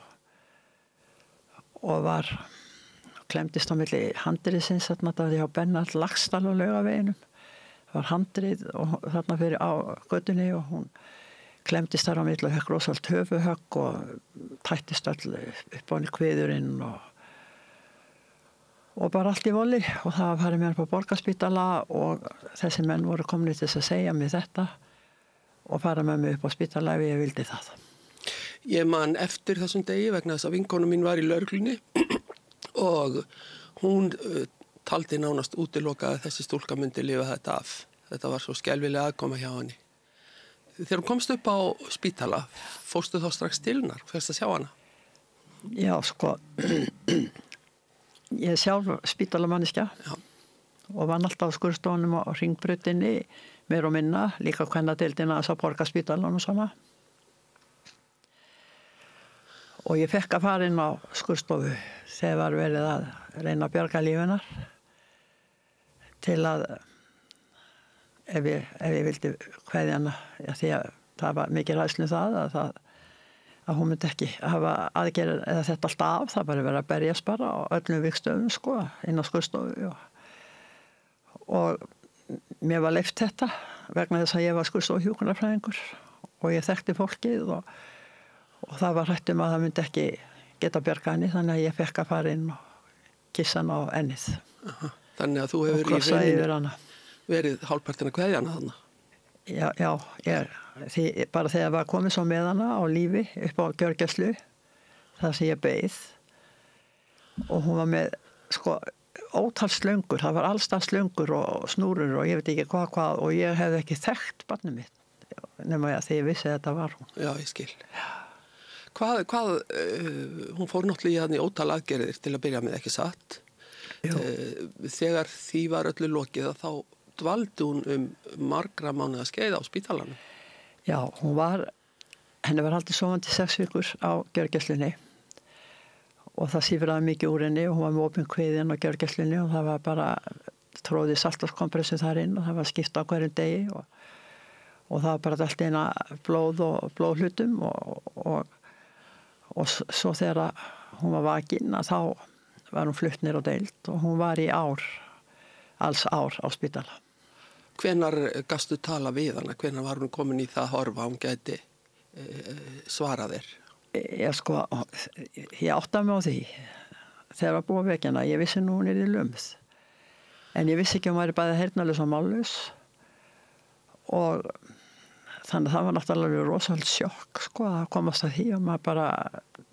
glemdist á milli handriðsins þarna það var hjá Bennart Laxdal á Laugaveginum. Það var handrið og þarna fyrir á götunni og hún glemdist þar á milli og högg rosalt höfuhögg og tættist öll upp á henni kviðurinn og bara allt í voli og það var farið með hann på Borgarspítala og þessi menn voru komin til þess að segja mér þetta og fara með mig upp á spítala ef ég vildi það. Ég man eftir þessum degi vegna þess að vinkonu mín var í lögreglunni og hún taldi nánast útilokað að þessi stúlka myndi lifa þetta af. Þetta var svo skelfileg aðkoma hjá henni. Þegar hún komst upp á spítala, fórstu þá strax til hennar og fyrst að sjá hana? Já, sko, ég sjálf spítalamanniska og vann alltaf á skurðstofunum og hringbrautinni meir og minna, líka kvennadeildina þess að Borgarspítalan og svona. Og ég fekk að fara inn á skurðstofu þegar var verið að reyna að bjarga lífinar til að ef ég vildi kveðja hana, því að það var mikið ræðslu það að hún myndi ekki hafa aðgerð eða þetta allt af, það bara verið að berjast bara á öllum vikstöðum, sko, inn á skurðstofu og mér var leyft þetta vegna þess að ég var skurðstofahjúkrunarfræðingur og ég þekkti fólkið og það var hrætt að það myndi ekki geta bjarga henni, þannig að ég fekk að fara inn og kissa hann á ennið. Þannig að þú hefur í rauninni verið hálfpartin að kveðja hana þannig? Já, bara þegar var komið svo með hana á lífi upp á gjörgæslu, þar sem ég beið, og hún var með, sko, ótal slöngur, það var allstað slöngur og snúrur og ég veit ekki hvað, og ég hefði ekki þekkt barnið mitt, nema þegar ég vissi að þetta var hún. Já, ég skil. Hún fór náttúrulega í ótal aðgerðir til að byrja með, ekki satt. Þegar því var öllu lokið þá dvaldi hún margra mánuða skeið á spítalanum. Já, henni var haldið sofandi 6 vikur á gjörgæslunni og það sífraði mikið úr henni og hún var með opinn kviðinn á gjörgæslunni og það var bara tróðið saltvarskompressu þar inn og það var skipt á hverjum degi og það var bara allt eina blóð og blóðhlutum og svo þegar hún var vakin þá var hún flutt niður á deild og hún var í alls ár á spítala. Hvenær gastu tala við hana? Hvenær var hún komin í það horfa hún gæti svara þér? Ég áttaði mig á því þegar var búið vekjana. Ég vissi nú hún í lumð en ég vissi ekki hún væri bæði heyrnarlaus og mállaus og þannig að það var náttúrulega rosalega sjokk að komast að því og maður bara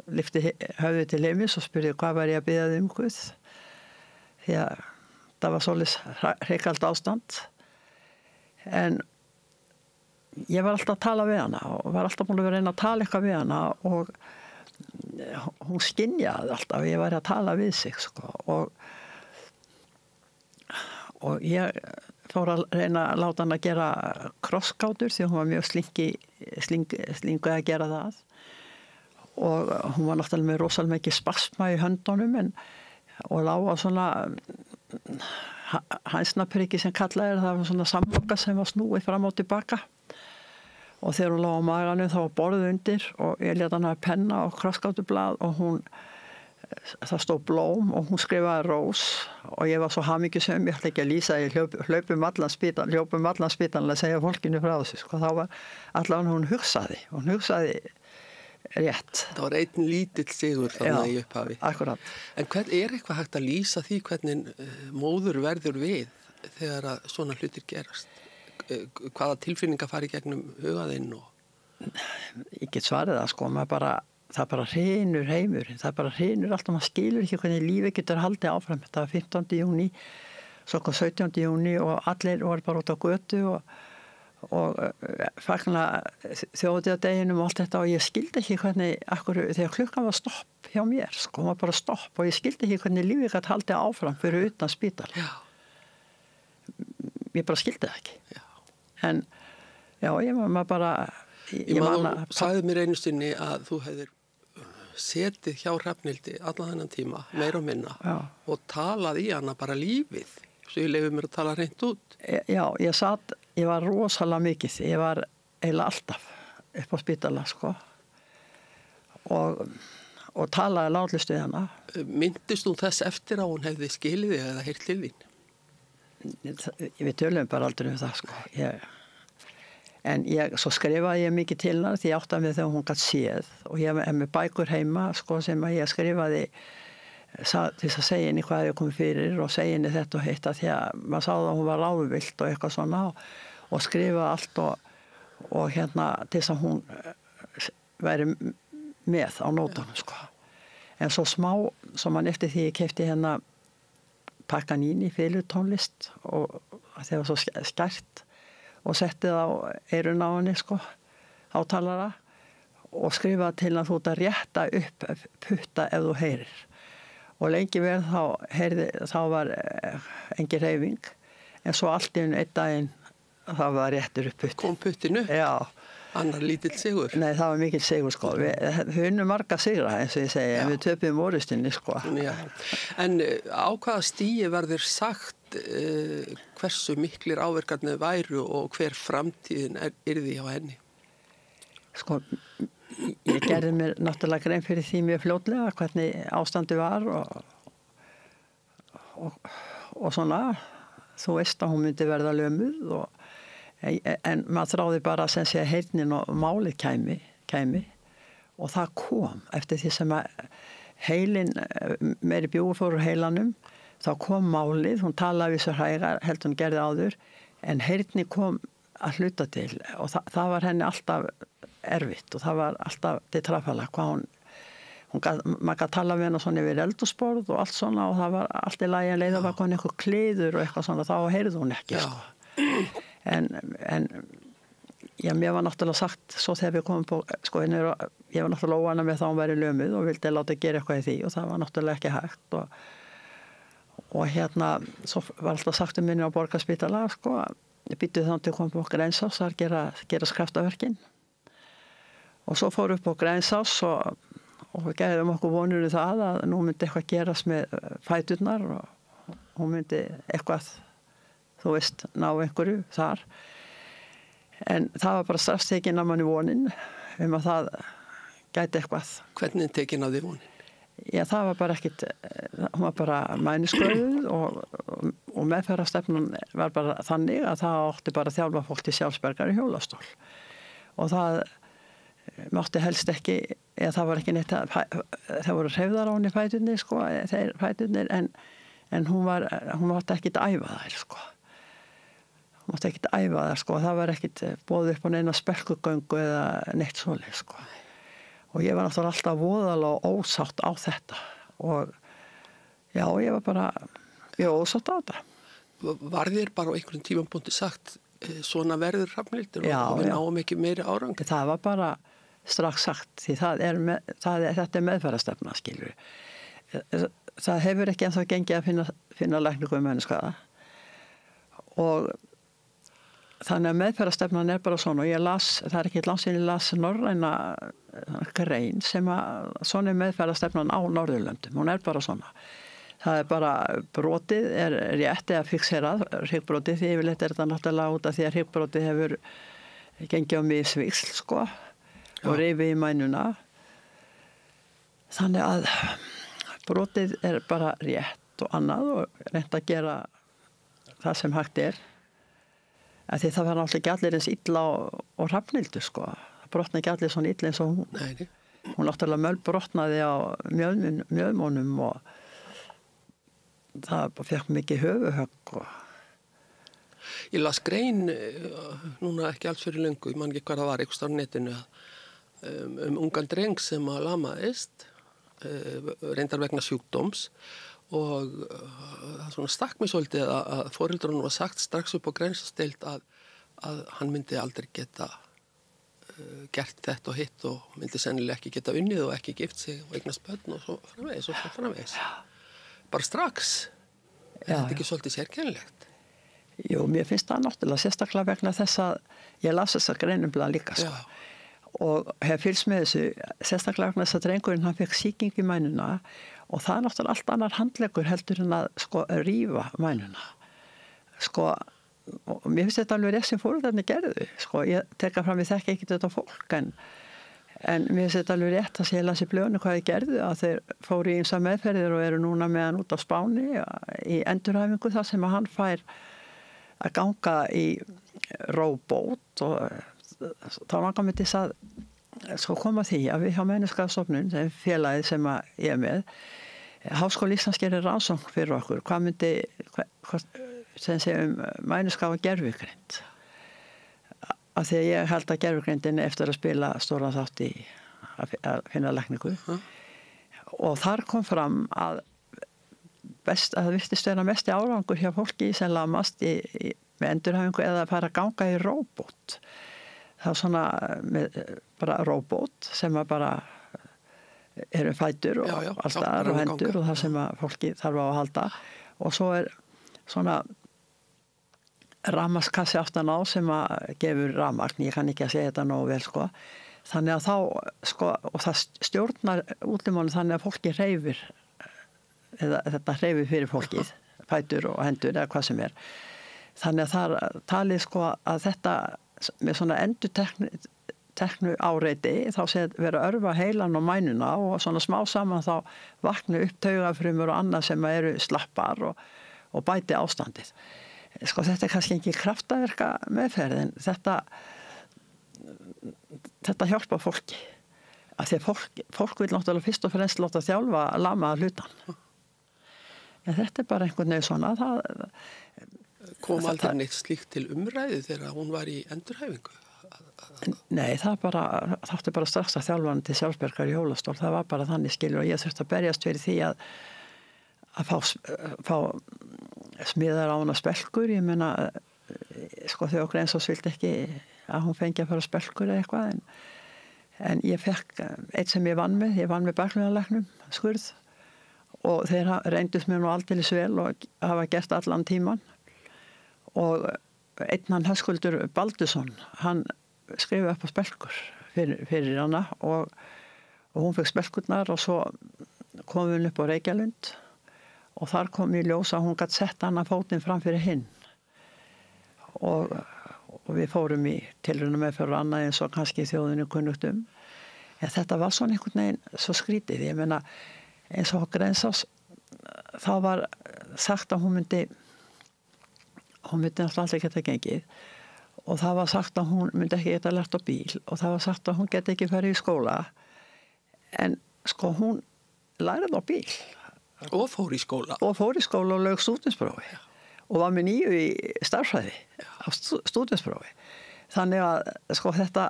lyfti höfðið til heimis og spurði hvað var ég að biðja þig Guð því að það var svolítið hrikalegt ástand en ég var alltaf að tala við hana og var alltaf búin að reyna að tala eitthvað við hana og hún skynjaði alltaf að ég væri að tala við sig og ég fór að reyna að láta hann að gera krossgátur því hún var mjög slingu að gera það og hún var náttúrulega með rosalega mikið spasma í höndunum og lág á svona hænsnapriki sem kallaði það var svona samloka sem var snúið fram og tilbaka og þegar hún lág á maganum þá var borðið undir og ég lét hann að penna og krossgátublað og það stóð blóm og hún skrifaði rós og ég var svo hamingjusöm, ég ætla ekki að lýsa ég hljópum allan spítan að segja fólkinu frá þessu þá var allavega hún hugsaði rétt. Það var einn lítill sigur þannig í upphafi. Akkurat. En eitthvað hægt að lýsa því hvernig móður verður við þegar að svona hlutir gerast? Hvaða tilfinningar fari gegnum hugaðinn? Ég get svarið það það bara hrynur heimurinn, það bara hrynur allt og maður skilur ekki hvernig lífið getur haldið áfram. Þetta var 15. júní, svo kom 17. júní og allir voru bara út á götu og fagna þjóðtíðardeginum og allt þetta og ég skildi ekki hvernig þegar klukkan var stopp hjá mér, hún var bara stopp og ég skildi ekki hvernig lífið gat haldið áfram fyrir utan spítal. Ég bara skildi það ekki. En maður bara Ég sagði mér einu sinni að þú hefðir setið hjá Hrafnhildi allan þennan tíma, meira og minna og talað í hana bara lífið svo ég leiði mér að tala hreint út. Ég var rosalega mikið, ég var eiginlega alltaf upp á spítala og talaði látlust við hana. Myndist þú þess eftir að hún hefði skilið þig eða heyrt til þín? Við tölum bara aldrei það En svo skrifaði ég mikið til hana því ég átti að mig þegar hún gætt séð og ég hef með bækur heima sem að ég skrifaði til þess að segja henni hvað ég kom fyrir og segja henni þetta og hitt því að maður sáði að hún var ráðvilt og eitthvað svona og skrifaði allt og til þess að hún væri með á nótunum En svo smá, svo mann eftir því ég keypti Paganini fiðlutónlist og það var svo skært og setti það á eyrun á henni hátalara og skrifaði til að þú ert að rétta upp putta ef þú heyrir og lengi vel þá var engin hreyfing en svo allt í einn daginn það var réttur upp putti. Kom puttinu? Já. Annar lítill sigur? Nei, það var mikill sigur Við unnum marga sigra eins og ég segi en við töpum orustinni En á hvaða stigi verður sagt hversu miklir áverkarnir væru og hver framtíðin yrði hjá henni? Ég gerði mér náttúrulega grein fyrir því mjög fljótlega hvernig ástandi var og svona þú veist að hún myndi verða lömuð en maður þráði bara sem sé heyrnin og málið kæmi og það kom eftir því sem að heilin, meiri bjúgur fór úr heilanum, þá kom málið, hún talaði við svo hægar, heldur hún gerði áður, en heyrni kom að hluta til og það var henni alltaf erfitt og það var alltaf til trafala hvað maður gæti tala við henni svona yfir eldhúsborð og allt svona og það var allt í lagi en leiða var komin eitthvað kliður og eitthvað svona, þá heyrði hún ekki sko. En já, mér var náttúrulega sagt svo þegar við komum på, sko, ég var náttúrulega óana með þá hún væri lömuð og vildi láta gera eitthvað í því og það var náttúrulega ekki hægt og hérna, svo var alltaf sagt minni á Borgarspítala, sko, ég býtti þá til að koma på Grænsás að gera skraftaverkin og svo fór upp á Grænsás og við gerðum okkur vonur í það að nú myndi eitthvað gerast með fæturnar og hún myndi eitthvað, þú veist, ná einhverju þar. En það var bara strax tekin af manni vonin að það gæti eitthvað. Hvernig tekin af því vonin? Já, það var bara ekkit, hún var bara mæniskröðuð og meðferðarstefnan var bara þannig að það átti bara að þjálfa fólk til sjálfsbergar í hjólastól. Og það mátti helst ekki, eða það var ekki neitt það voru hreyfðar á henni fæturnir, sko, þeir fæturnir, en hún mátti ekkit æfa þær, sko. Hún mátti ekkit æfa þær, sko, það var ekkit boðið upp á neina spelkugöngu eða neitt svoleið, sko. Og ég var náttúrulega alltaf voðalega ósátt á þetta og já, ég var bara ósátt á þetta. Var þér bara á einhverjum tímapunkti sagt svona verður Hrafnhildur og við náum ekki meiri árangur? Það var bara strax sagt, því þetta er meðferðarstefna, skilur. Það hefur ekki ennþá gengið að finna lækningu menneskaða og þannig að meðferðarstefnan er bara svona og ég las, það er ekki langt síðan ég las norræna grein sem að svona er meðferðarstefnan á Norðurlöndum, hún er bara svona. Það er bara brotið er rétt eða fixerað, hryggbrotið, því yfirleitt er þetta náttúrulega út af því að hryggbrotið hefur gengið á misvíxl, sko, og rifið í mænuna. Þannig að brotið er bara rétt og annað og reynt að gera það sem hægt er. Því það var náttúrulega ekki allir eins illa og Hrafnhildur, sko. Það brotnaði ekki allir svona illa eins og hún. Nei. Hún náttúrulega mölbrotnaði á mjöðmónum og það fekk mikið höfuhögg og... Ég las grein núna ekki alls fyrir löngu, ég man ekki hvað það var einhvers á netinu ungan dreng sem að lamaðist reyndar vegna sjúkdóms og það svona stakk mig svolítið að foreldrunum var sagt strax upp á Grænsásdeild að hann myndi aldrei geta gert þetta og hitt og myndi sennilega ekki geta unnið og ekki gift sig og eignast börn og svo framvegis. Bara strax. Er þetta ekki svolítið sérkennilegt? Jú, mér finnst það náttúrulega sérstaklega vegna þess að ég las þessa greinumblað líka, sko. Og hef fylgst með þessu sérstaklega vegna þess að drengurinn hann fekk sýking í mænuna og það er náttúrulega allt annar handleggur heldur en að sko rífa mænuna. Sko, og mér finnst þetta alveg rétt sem foreldrarnir gerðu. Sko, ég teka fram við þekki ekki þetta fólk en mér finnst þetta alveg rétt að ég las í blöðinu hvað ég gerðu að þeir fóru í ýmsar meðferðir og eru núna með hann út á Spáni í endurhæfingu þar sem að hann fær að ganga í róbót og þá langar mér til að sko koma því að við hjá Mænuskaðastofnun, þeim félagið sem ég er með, Háskóli Íslands gerir rannsókn fyrir okkur, hvað myndi sem segjum mænuskaða gervigreind. Af því að ég held að gervigreindin eftir að spila stóran þátt í að finna lækningu. Og þar kom fram að það virtist vera mesti árangur hjá fólki sem lamast með endurhæfingu eða að fara að ganga í róbót. Það er svona bara róbót sem að bara eru fætur og alltaf og hendur og það sem að fólki þarf á að halda. Og svo er svona rafmagnskassi aftan á sem að gefur rafmagn, ég kann ekki að segja þetta nógu vel, sko. Þannig að þá, sko, og það stjórnar útlimánu þannig að fólki hreyfir, eða þetta hreyfir fyrir fólkið, fætur og hendur eða hvað sem er. Þannig að það talið, sko, að þetta með svona endurteknu áreiti, þá sé vera að örfa heilan og mænuna og svona smá saman þá vakna upp taugafrumur og annað sem eru slappar og bæti ástandið. Sko þetta er kannski ekki kraftaverka meðferð en þetta hjálpa fólki að því að fólk vil náttúrulega fyrst og fremst láta þjálfa lamaða hlutan. En þetta bara einhvern veginn svona. Kom aldrei neitt slíkt til umræðu þegar hún var í endurhæfingu? Nei, þátti bara strax að þjálfa hann til sjálfsbergar í hjólastól. Það var bara þannig skilur og ég þurfti að berjast fyrir því að fá smiðar á hana spelkur. Ég meina, sko þau okkur eins og svilt ekki að hún fengi að fara spelkur eða eitthvað en ég fekk eitt sem ég vann með baklunalæknum, skurð og þeir reyndust mér nú aldeilis vel og hafa gert allan tíman og einn hann Höskuldur Baldursson, hann skrifaði upp á spelkur fyrir hana og hún fekk spelkurnar og svo kom hún upp á Reykjalund og þar kom í ljós að hún gat sett hana fótinn fram fyrir hinn og við fórum í tilraunum með fyrir annað eins og kannski þjóðinu kunnugt en þetta var svona einhvern veginn svo skrítið, ég meina eins og Grensás þá var sagt að hún myndi náttúrulega aldrei geta gengið og það var sagt að hún myndi ekki geta lært á bíl og það var sagt að hún geti ekki farið í skóla en sko hún lærið á bíl og fór í skóla og lauk stúdentsprófi og var með 9 í starffræði á stúdentsprófi þannig að sko þetta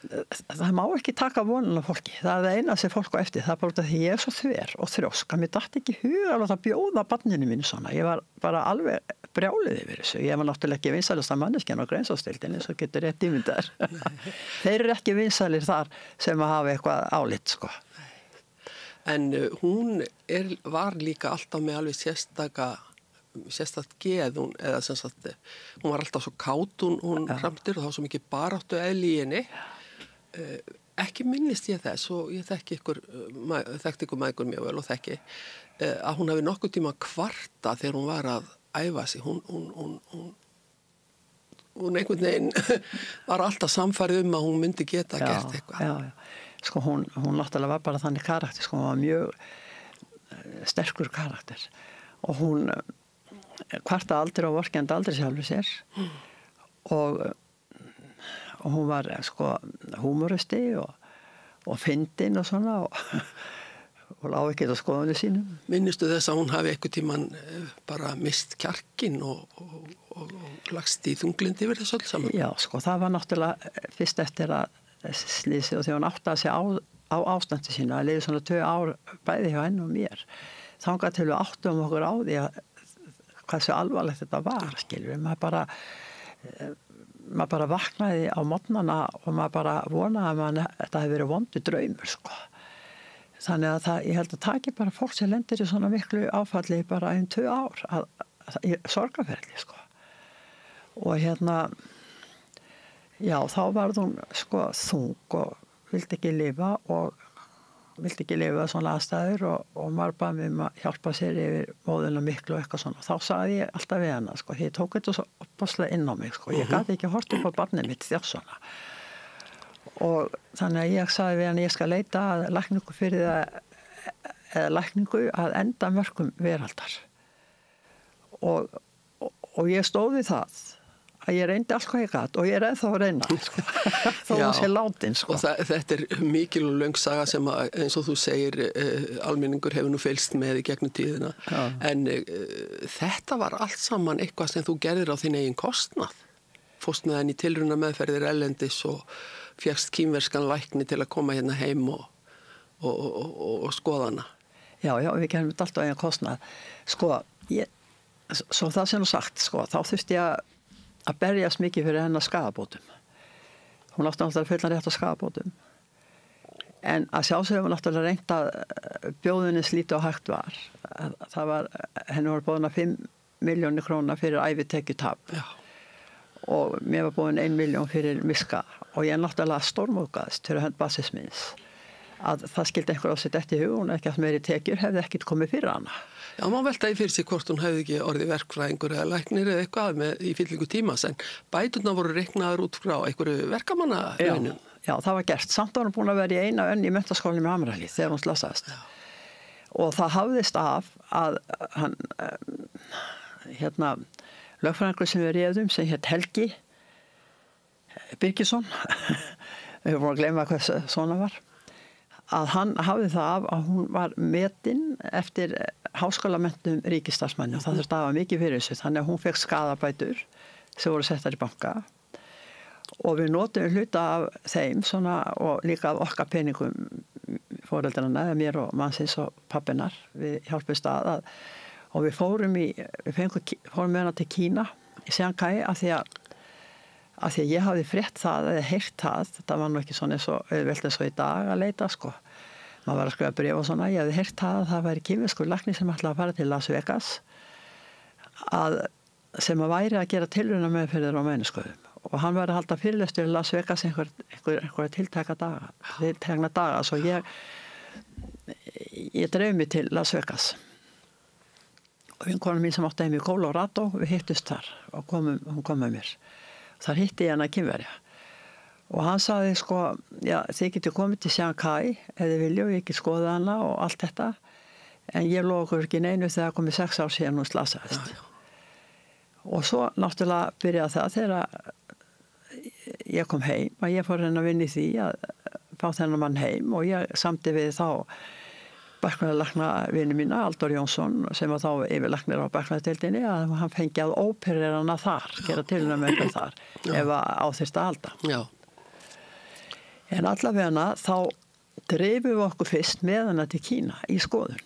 það má ekki taka vonun af fólki það er það eina sem fólk á eftir það er bara því ég er svo þver og þrjósk að mér datt ekki hug að láta bjóða barninu mínu svona ég var bara alveg brjálið yfir þessu ég var náttúrulega ekki vinsælasta manneskjan á Grensásdeildinni svo getur rétt ímyndar þeir eru ekki vinsælir þar sem að hafa eitthvað álit sko en hún var líka alltaf með alveg sérstakt geð eða sem sagt hún var alltaf svo kát hún framtir og þá svo mikið baráttu eðli í henni ekki minnist ég þess og ég þekkti ykkur mægur mjög vel og þekki að hún hafi nokkuð tíma kvarta þegar hún var að æfa sig hún einhvern veginn var alltaf samfærið að hún myndi geta gert eitthvað sko hún náttúrulega var bara þannig karakter sko hún var mjög sterkur karakter og hún kvarta aldrei og vorkenndi aldrei sjálfur sér og hún var sko húmoristi og fyndin og svona og lá ekki á skoðunni sínum. Minnistu þess að hún hafi eitthvað tíman bara mist kjarkin og lagst í þunglindi yfir þessu öll saman? Já, sko það var náttúrulega fyrst eftir að slísið og þegar hún áttaði sig á ástandi sína að liði svona 2 ár bæði hjá henn og mér. Þangað til við áttum okkur á því að hvað svo alvarlegt þetta var, skilur maður bara vaknaði á morgnana og maður bara vonaði að þetta hefði verið vondur draumur, sko. Þannig að ég held að taki bara fólk sem lendir í svona miklu áfalli bara 2 ár í sorgarferli, sko. Og já, þá varð hún, sko, þung og vildi ekki lifa svona aðstæður og maður bað mig að hjálpa sér yfir móðuna miklu og eitthvað svona. Þá sagði ég alltaf við hana, sko, ég tók þetta svo opaslega inn á mig, sko. Ég gæti ekki hort upp á barnið mitt þér svona. Og þannig að ég sagði við hana, ég skal leita að lækningu fyrir það, eða lækningu að enda mörkum veraldar. Og ég stóð við það. Að ég reyndi allt hvað ég gat og ég er ennþá að reyna sko. Þó hún sé látin sko. Og þetta mikil og löng saga sem að, eins og þú segir almenningur hefur nú fylgst með í gegnum tíðina en þetta var allt saman eitthvað sem þú gerðir á þín eigin kostnað fórst með henni í tilrauna meðferðir erlendis og fékkst kínverskan lækni til að koma hérna heim og skoða hana. Já, við gerum þetta allt á eigin kostnað sko, svo það sem þú sagt sko, þá þurfti ég að berjast mikið fyrir hennar skaðabótum. Hún átti náttúrulega fullan rétt á skaðabótum. En að sjálfsögum náttúrulega reynt að bjóðinni slítið og hægt var. Henni var bóðin að 5 milljónir króna fyrir ævitekjutap. Og mér var bóðin 1 milljón fyrir miska. Og ég náttúrulega stórmóðgaðist fyrir hönd basismins. Að það skildi einhver á sitt eftir hug, hún ekki að meiri tekjur hefði ekkert komið fyrir hana. Já, maður veltaði fyrir sig hvort hún hefði ekki orðið verkfræðingur eða læknir eða eitthvað í fyllingu tímas, en bæturna voru reiknaðar út frá einhverju verkamannaunum. Já, það var gert. Samt var hún búin að vera í eina önn í menntaskólinni með Hamrahlíð þegar hún slasaðist. Og það hafðist af að hann, lögfræðingur sem við réðum, sem hétt Helgi Birgisson, við höfum búin að gleyma hvað svona var. að hann hafði það af að hún var metin eftir háskólamentum ríkisstarfsmanni og það þurfti að hafa mikið fyrir þessu, þannig að hún fekk skaðabætur sem voru settar í banka og við notum hluta af þeim svona, og líka af okkar peningum foreldrarna, mér og mannsins og pappinar, við hjálpumst að og við fórum með hana til Kína í Shanghai af því að ég hafði frétt það eða heyrt það var nú ekki svona eins og auðvelt eins og í dag að leita sko, maður var að skrifa bréf og svona, ég hafði heyrt það að það væri kínverskur læknir sem ætlaði að fara til Las Vegas sem að væri að gera tilrauna meðferðir á mænuskoðum og hann var að halda fyrirlestur í Las Vegas einhverja tiltekna daga svo ég dreif mig til Las Vegas og vinkona mín sem átti heim í Colorado, við hittust þar og hún kom með mér. Þar hitti ég hana Kínverja og hann sagði sko, já þið getur komið til Shanghai ef þið vilja og ég get skoða hana og allt þetta en ég lofa okkur ekki neinu þegar komið 6 ár síðan hún slasaðist. Og svo náttúrulega byrjaði það þegar ég kom heim og ég fór að vinna í því að fá þennan mann heim og ég samdi við þá Berknaðarlækna mína, Aldur Jónsson, sem var þá yfirlæknir á Berknaðardeildinni, að hann fengi að óperera hana þar, gera tilraunir með þar, ef á þyrfti að halda. Já. En allavega þá dreifum við okkur fyrst með hana til Kína í skoðun.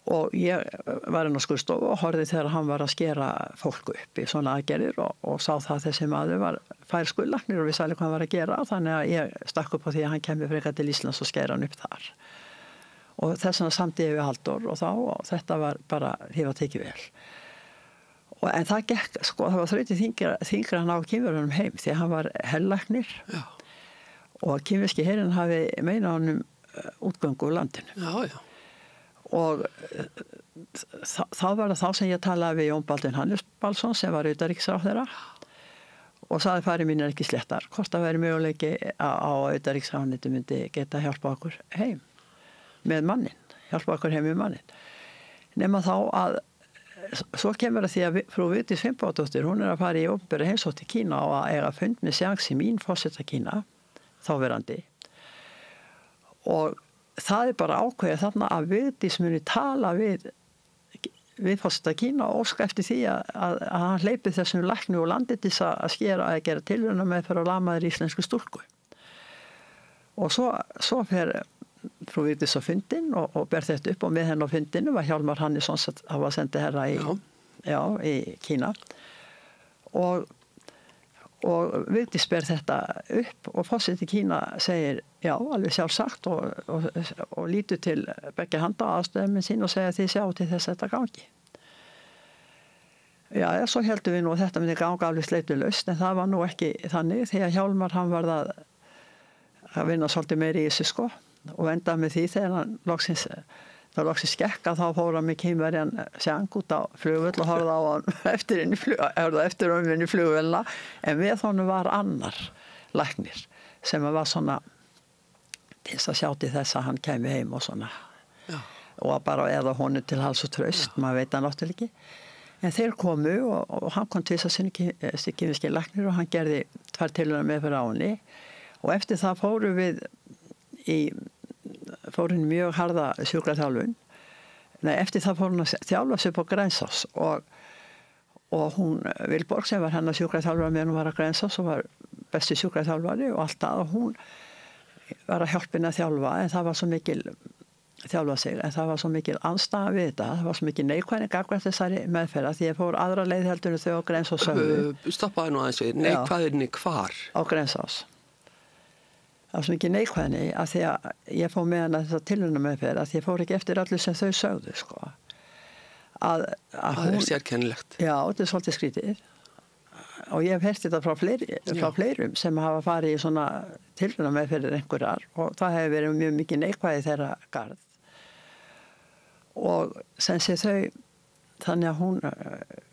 Og ég var inn á skurðstofu og horfði þegar hann var að skera fólk upp í svona aðgerðir og sá það þessi maður var færskurðlæknir og vissi alveg hvað hann var að gera, þannig að ég stakk upp á því að hann kemur frekar til Íslands og skera hann upp þar. Og þess vegna samdi ég við Halldór og þetta var bara, því var tekið vel. En það gekk, sko, það var þrautið þyngra hann á kínverjunum heim því að hann var herlæknir og kínverski herinn hafi meina honum útgöngu úr landinu. Já. Og þá var það þá sem ég talaði við Jón Baldvin Hannesbalsson sem var utanríkisráðherra og sagði farið mín ekki sléttar, hvort það væri möguleiki á utanríkisráðuneytið myndi geta hjálpa okkur heim. Með mannin, hjálpa okkur heim með mannin. Nema þá að, svo kemur að því að frú Vigdís Finnbogadóttir, hún að fara í opinbera heimsókn til Kína og að eiga fund með Jiang Zemin, forseta Kína, þáverandi. Og það bara ákveðið þarna að Vigdís muni tala við forseta Kína og óska eftir því að hann hleypi þessum lækni og landi til að skera að gera tilrauna með fyrir að lamaður íslensku stúlku. Og svo fer frú Vigdís á fundin og ber þetta upp og með henn á fundinu var Hjálmar Hannesson sem var sendiherra í Kína og Vigdís ber þetta upp og forseti Kína segir já, alveg sjálfsagt og lítur til begge handa aðstöðuminn sín og segja þið sjá til þess að þetta gangi. Já, svo heldum við nú að þetta myndi ganga alveg sleitulaust en það var nú ekki þannig því að Hjálmar hann var að vinna svolítið meiri í þessu sko og enda með því þegar hann loksins skekka þá fór hann með kínverjan Sjang út á flugvöll og horfði á hann eftir inn í flugvöllina en við honum var annar læknir sem var svona til að sjá til þess að hann kæmi heim og svona og bara eða honum til hals og traust, maður veit það náttúrulega ekki en þeir komu og hann kom til þess að sinni kínverski læknir og hann gerði 2 tilraunir með fyrir á henni og eftir það fór hún mjög harða sjúkraþjálfun. Nei, eftir það fór hún að þjálfa sig på Grensás og hún Vilborg sem var hennar sjúkraþjálfari meðan hún var að Grensás og var besti sjúkraþjálfari og allt það og hún var að hjálpa henni að þjálfa en það var svo mikil þjálfa sig en það var svo mikil andstaða við þetta það var svo mikil neikvæðning gagnvart þessari meðferð því ég fór aðra leið heldur en þau á Grensás sögðu. Stoppaði nú aðeins við, neikvæðinni hvar? Á Grensás. Það var svo mikið neikvæðni að því að ég fór með hana þess að tilrauna meðferð að ég fór ekki eftir allir sem þau sögðu sko. Það er sérkennilegt. Já, þetta er svolítið skrítið og ég hef heyrt þetta frá fleirum sem hafa farið í svona tilrauna meðferðir einhverjar og það hefur verið mjög mikið neikvæði þeirra garð og sem sé þau þannig að hún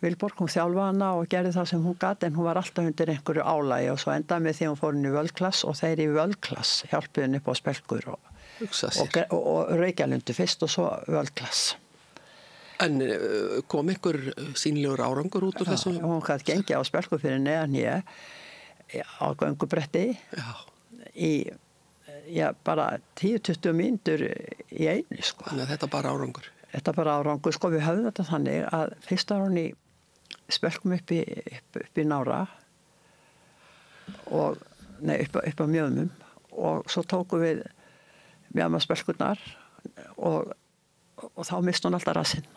Vilborg, hún þjálfa hana og gerði það sem hún gat en hún var alltaf undir einhverju álagi og svo endaði með því hún fór inn í völdklass og þeir í völdklass hjálpuði henni upp á Spelkur og Reykjalundu fyrst og svo völdklass. En kom ykkur sýnilegur árangur út úr þessum? Hún gæti gengið á Spelkur fyrir neðan ég á göngubretti í bara 10-20 mínútur í einu, sko. Þannig að þetta bara árangur? Þetta bara árangur, sko, við höfum þetta þannig að fyrsta áraunni spelkum upp í Nára og, upp á Mjöðmum og svo tókum við mjöðma spelkurnar og þá misti hún alltaf rassinn.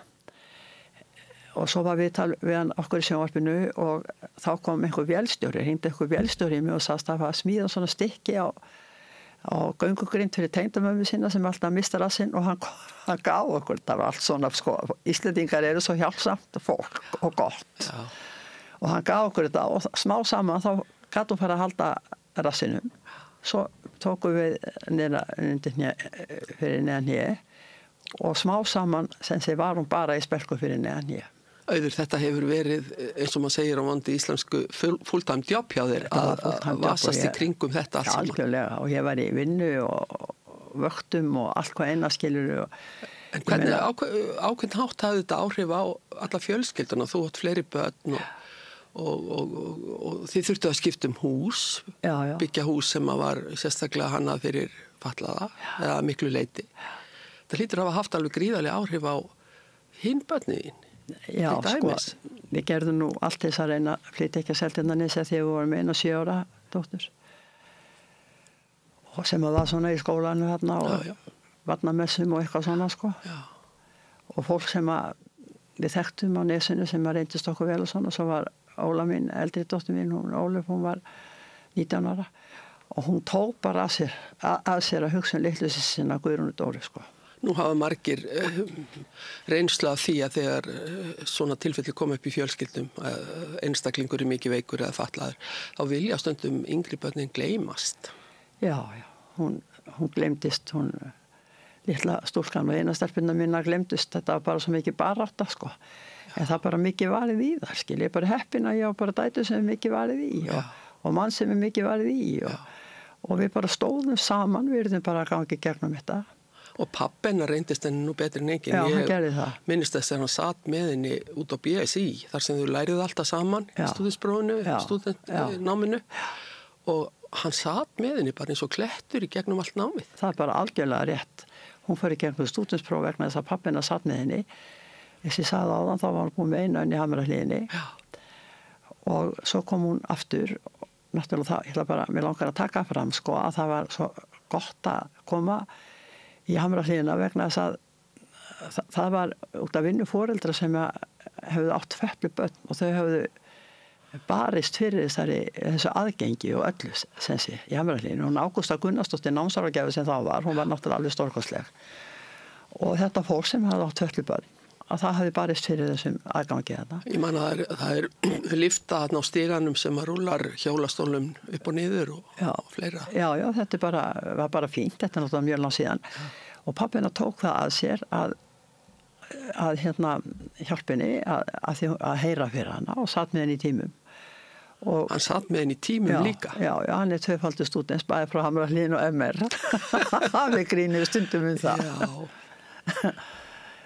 Og svo var við hann okkur í sjónvarpinu og þá kom einhver vélstjóri, hringdi einhver vélstjóri í mig og sagðist að það var að smíða svona stykki á göngugrind fyrir tengdamömmu sína sem alltaf mista rassinn og hann gaf okkur, það var allt svona, sko, Íslendingar eru svo hjálpsamt fólk og gott. Já. Og hann gaf okkur þetta og smá saman þá gat hún fara að halda rassinum. Svo tókum við fyrir neðan hér og smá saman sem sé var hún bara í spelku fyrir neðan hér. Auður, þetta hefur verið, eins og maður segir á vandi íslensku, full-time job hjá þér að vasast í kringum þetta allt saman. Algjörlega, og ég var í vinnu og vöktum og allt hvað einaskilur. En hvernig, ákveðin hátt hafði þetta áhrif á alla fjölskylduna? Þú átt fleiri börn og þið þurftu að skipta hús, byggja hús sem var sérstaklega hannað fyrir fatlaða, eða miklu leyti. Það hlýtur að hafa haft alveg gríðarlega áhrif á hinn börnin. Já, sko, við gerðum nú allt þess að reyna að flytja ekki að Seltjarnarnesi þegar við vorum 1 og 7 ára dóttur og sem að var svona í skólanu hérna og barnamessum og eitthvað svona, sko. Já. Og fólk sem að við þekktum á nesinu sem að reyndist okkur vel og svona, svo var Óla mín, eldri dóttir mín, Ólöf, hún var 19 ára og hún tók bara að sér að hugsa litlu sinna Guðrúnu Dóru, sko. Nú hafa margir reynslu af því að þegar svona tilfelli kom upp í fjölskyldum, einstaklingur er mikið veikur eða fatlaður, þá vilja stundum yngri börnin gleymast. Já, hún gleymdist, litla stúlkan og einastelpunna mína gleymdist, þetta var bara svo mikið barátta, sko. En það bara mikið varið í þar, skil, ég bara heppin að ég á bara dætur sem er mikið varið í og mann sem er mikið varið í og við bara stóðum saman, við erum bara að gangi gegnum þetta. Og pappi hennar reyndist henni nú betri en enginn. Já, hann gerði það. Minnist þess að hann satt með henni út á BSI, þar sem þau læriðu alltaf saman í stúdinsprófinu, stúdentnáminu og hann satt með henni bara eins og klettur í gegnum allt námið. Það er bara algjörlega rétt. Hún fór í gegnum stúdinspróf vegna þess að pappi hennar satt með henni. Þess að ég sagði áðan, þá var hann búin með einu önn í Hamrahliðinni og svo kom hún aftur. Náttúrulega það, ég ætla bara, mér langar að taka fram, sko, að það var svo gott að koma í Hamrahliðina vegna þess að það var út af vinnu foreldra sem hefðu átt feplubönn og þau hefðu barist fyrir þessu aðgengi og öllu sensi í Hamrahliðinu. Hún Ágústa Gunnarsdóttir námsáragjafi sem þá var, hún var náttúrulega alveg stórkostleg og þetta fólk sem hefðu átt feplubönn að það hefði barist fyrir þessum aðgangi þarna. Ég man að það er lyfta þarna á stiganum sem að rúlar hjólastólum upp og niður og fleira. Já, þetta var bara fínt, þetta er náttúrulega mjög langt síðan. Og pappina tók það að sér að hjálpinni að heyra fyrir hana og satt með henni í tímum. Og hann satt með henni í tímum líka? Já, hann er tvöfaldur stúdents, bæði frá Hamrahliðinu og MR. Við grínum stundum það. Já.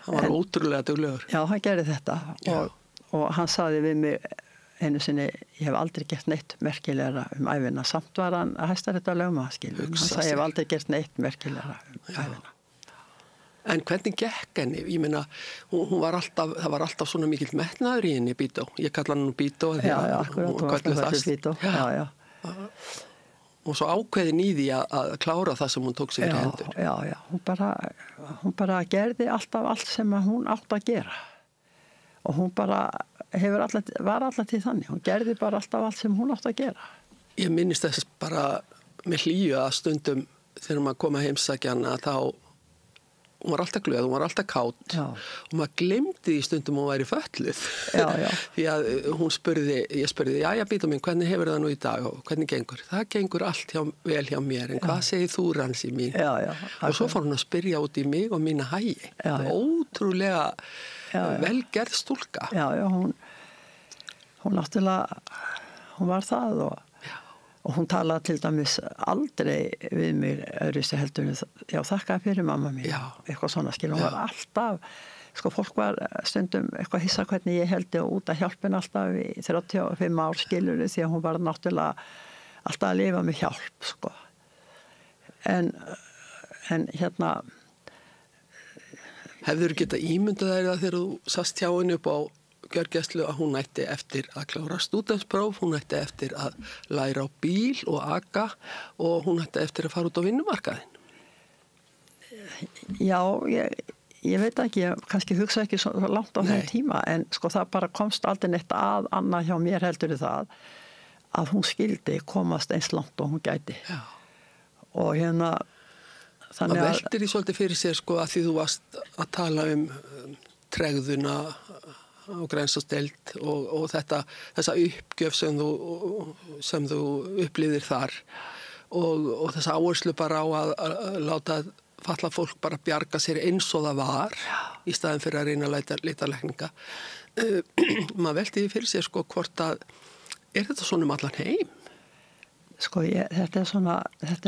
Hann var ótrúlega duglegur. Já, hann gerði þetta og hann sagði við mig einu sinni, ég hef aldrei gert neitt merkilegra ævina, samt var hann að Hæstaréttar lögmaður, skilur. Hann sagði, ég hef aldrei gert neitt merkilegra ævina. En hvernig gekk henni? Ég meina, það var alltaf svona mikill metnaður í henni, Bító. Ég kalla hann nú Bító. Já, akkurat, þú varst að þetta Bító. Já. Og svo ákveðin í því að klára það sem hún tók sig fyrir hendur. Já, hún bara gerði alltaf allt sem hún átt að gera. Og hún bara var alltaf til þannig. Hún gerði bara alltaf allt sem hún átt að gera. Ég minnist þess bara með hlýju að stundum þegar maður kom að heimsækja hana þá hún var alltaf glöð, hún var alltaf kátt og maður glemdi því stundum hún væri fötluð. Því að ég spurði, já, Bító mín, hvernig hefur það nú í dag og hvernig gengur? Það gengur allt vel hjá mér, en hvað segir þú, Ransi mín? Og svo fór hún að spyrja út í mig og mína hægi. Ótrúlega velgerð stúlka. Já, hún náttúrulega, hún var það og hún talaði til dæmis aldrei við mig öðruvísi heldur já, þakka fyrir mamma mín, eitthvað svona, skil, hún var alltaf, sko, fólk var stundum eitthvað hissa hvernig ég heldi út að hjálpin alltaf í 35 ár, skilur, því að hún var náttúrulega alltaf að lifa með hjálp, sko. en hérna Hefðirðu getað ímyndað þér það þegar þú sast hjá henni upp á gjörgæslu að hún ætti eftir að klára stúdentspróf, hún ætti eftir að læra á bíl og aka og hún ætti eftir að fara út á vinnumarkaðin? Já, ég veit ekki, ég kannski hugsa ekki svo langt á þeim tíma, en sko það bara komst aldrei neitt að annað hjá mér heldur það að hún skildi komast eins langt og hún gæti. Já. Og hérna þannig að veltir því svolítið fyrir sér sko að því þú varst að tala tregðuna á Grensásdeild og þessa uppgjöf sem þú upplýðir þar og þessa áherslu bara á að láta falla fólk bara bjarga sér eins og það var í staðin fyrir að reyna að leita lækninga. Maður velti því fyrir sér sko hvort að þetta svona allan heim? Sko þetta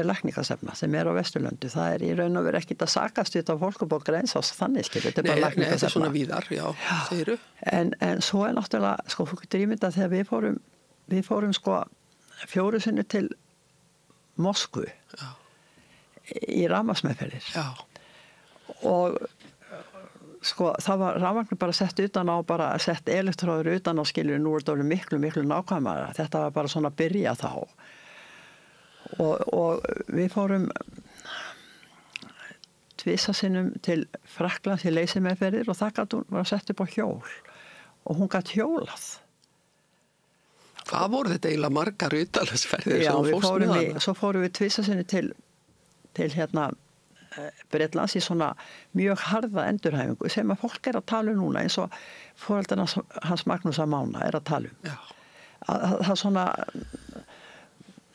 er lækningasefna sem á Vesturlöndu. Það í raun og veru ekkert að sakast út af fólk upp á Grensás þannig skilur. Þetta bara lækningasefna. Nei, þetta svona víðar, já, segiru. En svo náttúrulega, sko, þú getur ímyndað þegar við fórum sko 4 sinni til Moskvu í rafmagnsmeðferðir. Já. Og sko það var rafmagnir bara sett utan á, bara sett elektróður utan á skilur, nú er þetta miklu nákvæmara. Þetta var bara svona að byrja þá. Og við fórum 2 sinnum til Frakklands í leysimeðferðir og það var sett upp á hjól og hún gat hjólað. Hvað voru þetta eiginlega margar utanlandsferðir sem þú fórst með hana? Svo fórum við 2 sinnum til hérna Bretlands í svona mjög harða endurhæfingu sem að fólk að tala núna eins og foreldrarna hans Magnús Mána að tala um. Það er svona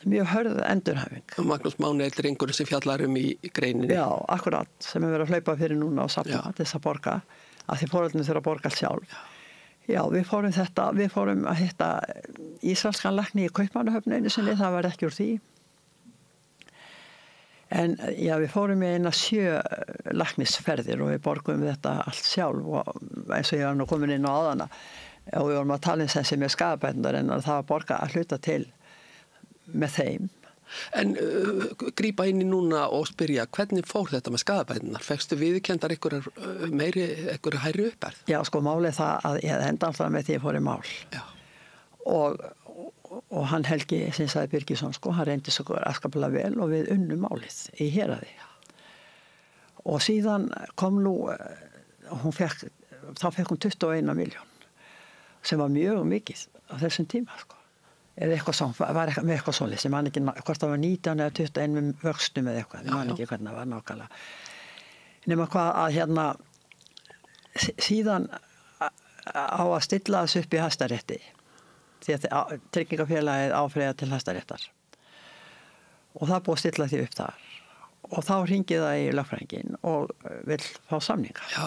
mjög hörð endurhæfing. Og Magnús Máni er drengurinn sem fjallar í greininni. Já, akkurat, sem verið að hlaupa fyrir núna og safna til þess að borga, að því foreldrarnir þurfa að borga allt sjálf. Já, við fórum að hitta ísraelskan lækni í Kaupmannahöfn einu sinni, það var ekki úr því. En já, við fórum í eina 7 læknisferðir og við borgum þetta allt sjálf og eins og ég var nú komin inn á áðana og við vorum að tala sem skaðabætundar en það var borga að hluta til með þeim. En grípa inn í núna og spyrja, hvernig fór þetta með skaðabætunar? Fekstu viðurkenndar einhverju hærri uppærð? Já, sko málið það að ég enda alltaf með því ég fór í mál. Já. Og hann Helgi, sem sagði Birgisson, sko, hann reyndi svo afskaplega vel og við unnum málið í héraði. Og síðan kom nú, þá fekk hún 21 miljón, sem var mjög mikið á þessum tíma, sko. Eða eitthvað svona, var með eitthvað svolítið sem hann ekki, hvort það var 19 eða 21 með vöxtum eða eitthvað, ég man ekki hvernig það var nákvæmlega. Nema hvað að hérna, síðan á að stilla þessu upp í Hæstarétti, því að Tryggingafélagið áfreyja til Hæstaréttar. Og það búið að stilla því upp þar. Og þá hringið það í lögfræðinginn og vill fá samninga. Já.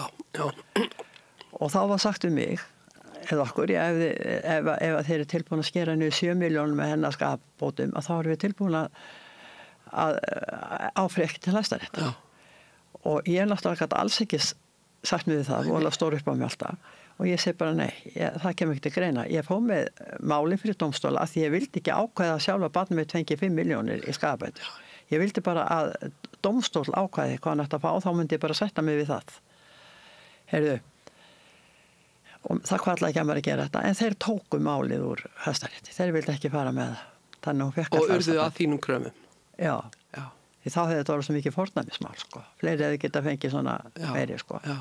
Og þá var sagt um mig, eða okkur, ef þeir eru tilbúin að skera niður 7 milljónum með hennar skapbótum, að þá erum við tilbúin að áfreyja ekki til Hæstaréttar. Og ég náttúrulega alls ekki sagt mig það, voru að stóra upp á mig alltaf. Og ég segi bara nei, það kemur ekki til greina. Ég fór með máli fyrir dómstóla að því ég vildi ekki ákveða að sjálfa barnið mitt fengi 5 milljónir í skaðabætur. Ég vildi bara að dómstól ákveði hvað hann ætti að fá og þá myndi ég bara sætta mig við það. Heyrðu, og það kvarlaði ekki að maður að gera þetta, en þeir tóku málið úr Hæstarétti. Þeir vildi ekki fara með það. Þannig hún fekk að og urðu að þínum kröfum? Já. Því þá hefði þetta orðið svo mikið fórnæmismál, sko. Fleiri hefði geta fengið svona meiri, sko. Já.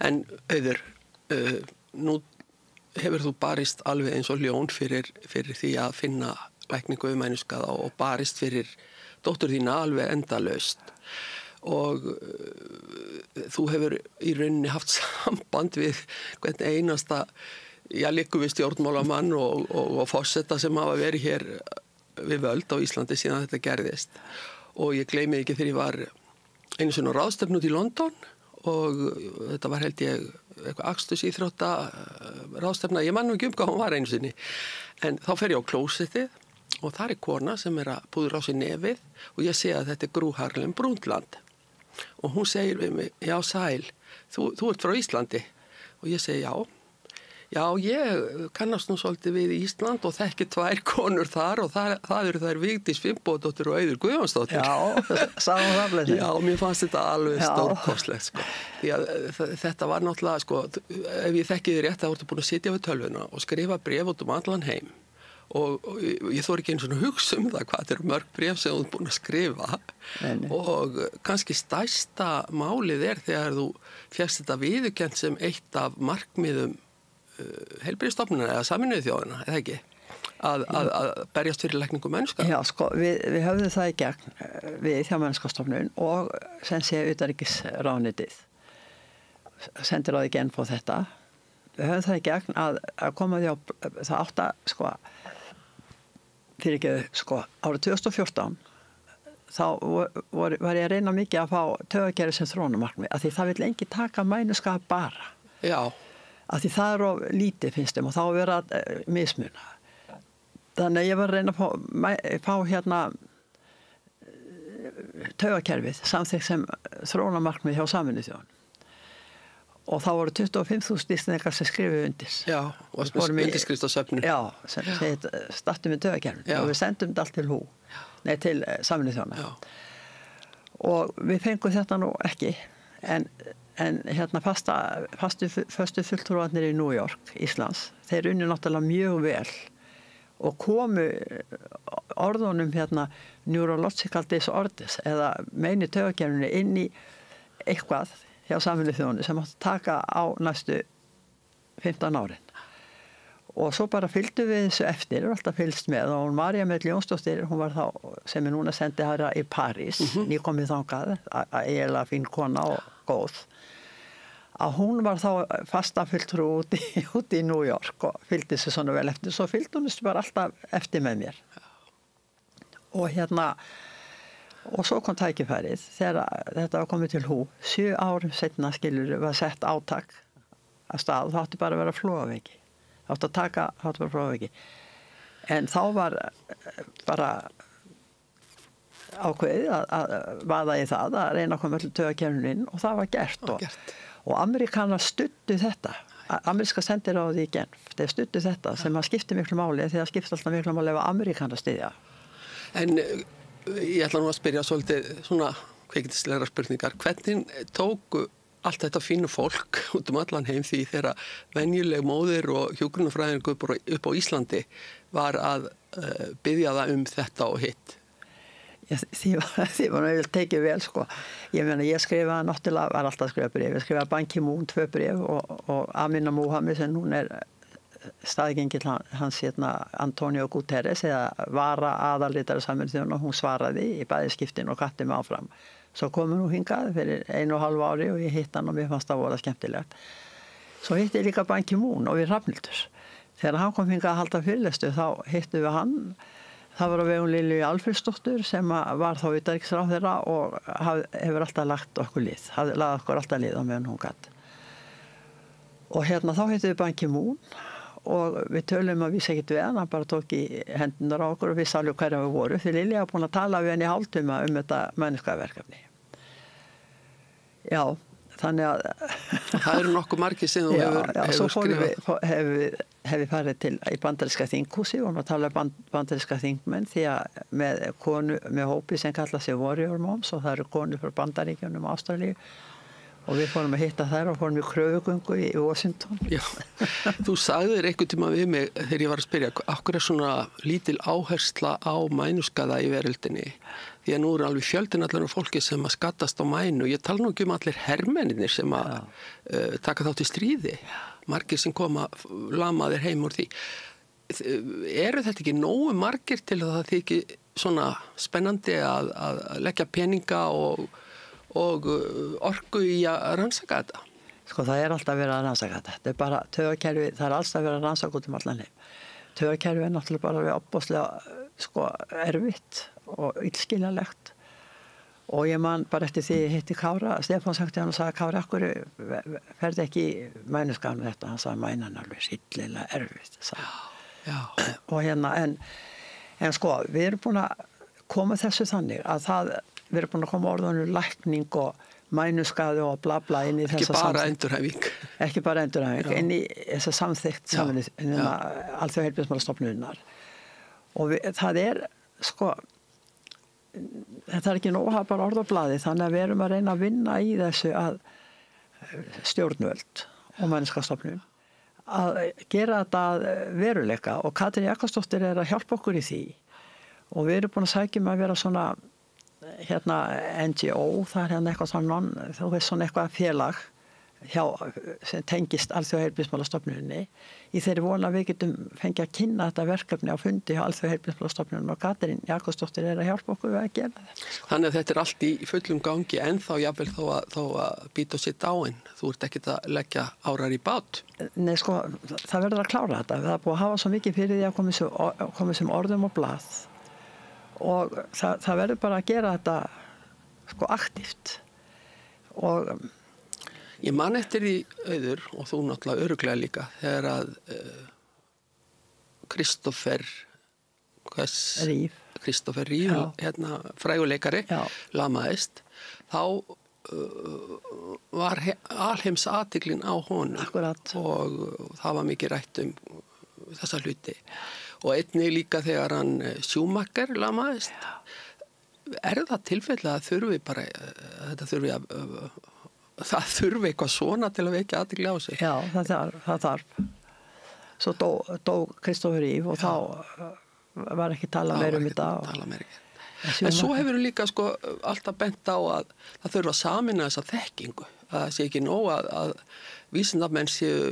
En Auður, nú hefur þú barist alveg eins og ljón fyrir því að finna lækningu mænuskaða og barist fyrir dóttur þína alveg endalaust og þú hefur í rauninni haft samband við hvern einasta liggur við stjórnmálamann og forseta sem hafa verið hér við völd á Íslandi síðan þetta gerðist og ég gleymi ekki þegar ég var einu sinni á ráðstefnu út í London og þetta var held ég eitthvað akstursíþrótta ráðstefna, ég man nú ekki hvað hún var einu sinni en þá fer ég á klósettið og þar er kona sem er að púðra á sig nefið og ég sé að þetta er Gro Harlem Brundtland og hún segir við mig, já sæl, þú ert frá Íslandi og ég segi já, Já, ég kannast nú svolítið við Ísland og þekki 2 konur þar og það eru þær Vigdís Finnbogadóttir og Auður Guðjónsdóttir. Já, sáum það bleið. Já, mér fannst þetta alveg stórkostlegt, sko. Því að þetta var náttúrulega, sko, ef ég þekki þið rétt, þá ertu búin að sitja við tölvuna og skrifa bréf út allan heim. Og ég þóri ekki einu svona hugsa það hvað þetta mörg bréf sem þú ert búin að skrifa. Og kannski stærsta málið þegar þú fékkst þetta viðurkennt sem eitt af markmiðum heilbrigðisstofnunar eða Sameinuðu þjóðanna, eða ekki? Að berjast fyrir lækningu mennska? Já, sko, við höfðum það í gegn við Þjóðmennskastofnun og sem sé utanríkisráðuneytið sendir á því genn på þetta. Við höfðum það í gegn að koma því á það átt að, sko, fyrir ekki, sko, árið 2014 þá var ég að reyna mikið að fá taugakerfi sem þróunarmarkmið, af því það vill engi taka mænuskap bara. Já. Af því það of lítið finnst þeim og þá vera mismuna. Þannig að ég var að reyna að fá hérna taugakerfið samþykkt sem þróunarmarkmið hjá Sameinuðu þjóðanna. Og þá voru 25.000 Íslendingar sem skrifuðu undir. Já, og undirskrift á söfnu. Já, sem startum við taugakerfið og við sendum þetta allt til til Sameinuðu þjóðanna. Og við fengum þetta nú ekki, en hérna föstu fulltrúarnir í New York, Íslands, þeir unnu náttúrulega mjög vel og komu orðunum hérna neurological disorders eða meini taugakerfinu inn í eitthvað hjá Sameinuðu þjóðanna sem átti að taka á næstu 15 árin. Og svo bara fylgdu við þessu eftir, alltaf fylgst með, og hún María Mjöll Jónsdóttir, hún var þá, sem núna sendi herra í París, nýkomið þangað, eiginlega fín kona og góð, að hún var þá fasta fulltrú út í New York og fylgdi þessu svona vel eftir, svo fylgdi hún þessu bara alltaf eftir með mér. Og hérna, og svo kom tækifærið, þegar þetta var komið til 7 árum setna skilur var sett átak að stað, það átti bara að vera flóaveiki. Það átti að taka, það átti bara að prófa ekki. En þá var bara ákveðið að vaða í það, að reyna að koma öll taugakerfinu inn og það var gert. Og Amerikanar studdu þetta. Ameríska sendiráðið í Genf, þeir studdu þetta sem að skipti miklu máli þegar skipti alltaf miklu máli ef Amerikanar styðja. En ég ætla nú að spyrja svolítið svona kveikindislegar spurningar. Hvernig tóku allt þetta fínu fólk út allan heim því þegar venjuleg móðir og hjúkrunarfræðingur upp á Íslandi var að biðja það þetta og hitt? Já, því var náttúrulega tekið vel, sko. Ég meina, ég skrifaði náttúrulega, var alltaf að skrifa bréf. Ég skrifaði Ban Ki-moon 2 bréf og Amina Mohammed sem hún staðgengill hans Antonio Guterres eða vara aðalritari Sameinuðu þjóðanna, hún svaraði í bæði skiptin og katti mig áfram. Svo komum nú hingað fyrir 1,5 ári og ég hitt hann og mér fannst það voða skemmtilegt. Svo hitti ég líka Ban Ki-moon og við Hrafnhildur. Þegar hann kom hingað að halda fyrirlestu þá hittum við hann. Það var á vegum Lilju Alfreðsdóttur sem var þá utanríkisráðherra og hefur alltaf lagt okkur lið. Hafði lagt okkur alltaf lið á meðan hún gat. Og hérna þá hittum við Ban Ki-moon og við tölum að við ekkert við hann bara tók í hendunar á okkur og við alveg hverja við voru því Lilja var búin að tala við henni í hálftíma þetta mannskaverkefni. Já, þannig að það eru nokkuð margir sem þú hefur skrifað. Hefur farið í bandaríska þinghúsi og að tala bandaríska þingmenn því að með hópi sem kalla sig Warrior Moms og það eru konur frá Bandaríkjunum og Ástralíu. Og við fórum að hitta þær og fórum í kröfugöngu í Washington. Já, þú sagðir einhvern tíma við mig þegar ég var að spyrja, akkur svona lítil áhersla á mænuskaða í veröldinni? Því að nú eru alveg fjöldin allar fólki sem að skaddast á mænu. Ég tala nú ekki allir hermennir sem að taka þátt í stríði. Margir sem koma lamaðir heim úr því. Eru þetta ekki nógu margir til að það þyki svona spennandi að leggja peninga og orku í að rannsaka þetta? Sko það alltaf verið að rannsaka þetta. Þetta bara taugakerfi, það alltaf verið að rannsaka út allan heim. Taugakerfi náttúrulega bara opbóðslega erfitt og illskiljanlegt. Og ég man bara eftir því ég hitti Kára, Stefán sagði hann og sagði Kára, akkur ferði ekki mænuskafn þetta? Hann sagði mænan alveg sillilega erfitt. Já. Og hérna, en sko, við erum búin að koma þessu þannig að við erum búin að koma orðanur lækning og mænuskaði og bla bla inn í þessa samþykkt. Ekki bara endurhæfing, inn í þessa samþykkt Alþjóðaheilbrigðismálastofnunarinnar. Og það sko, þetta ekki nóg að hafa bara orð á blaði, þannig að við erum að reyna að vinna í þessu að stjórnvöld og mannskapsstofnun að gera þetta veruleika og Katrín Jakobsdóttir að hjálpa okkur í því og við erum búin að sækja að vera svona NGO, það eitthvað svona, þú veist svona eitthvað félag sem tengist Alþjóðaheilbrigðismálastofnuninni í þeirri vona að við getum fengið að kynna þetta verkefni á fundi hjá Alþjóðaheilbrigðismálastofnuninni og Katrín Jakobsdóttir að hjálpa okkur við að gera þetta. Þannig að þetta allt í fullum gangi en þá jafnvel þó að býta og sitt áinn. Þú ert ekkert að leggja árar í bát. Nei sko, það verður að klára þetta. Það búið að hafa svo mikið fyrir því að koma sem orðum og blað og það verður bara að gera þetta sko aktíft og ég man eftir því Auður og þú náttúrulega örugglega líka þegar að Kristoffer Reeve fræguleikari lamaðist þá var alheims athyglin á honum og það var mikið rætt þessa hluti og einnig líka þegar hann Schumacher lamaðist það tilfelli að þurfi bara þetta þurfi að það þurfi eitthvað svona til að vekja athygli á sig. Já, það þarf. Svo dó Kristoffer Reeve og þá var ekki talað meira þetta. En svo hefur við líka sko alltaf bent á að það þurfa að samina þessa þekkingu. Það sé ekki nóg að vísindamenn séu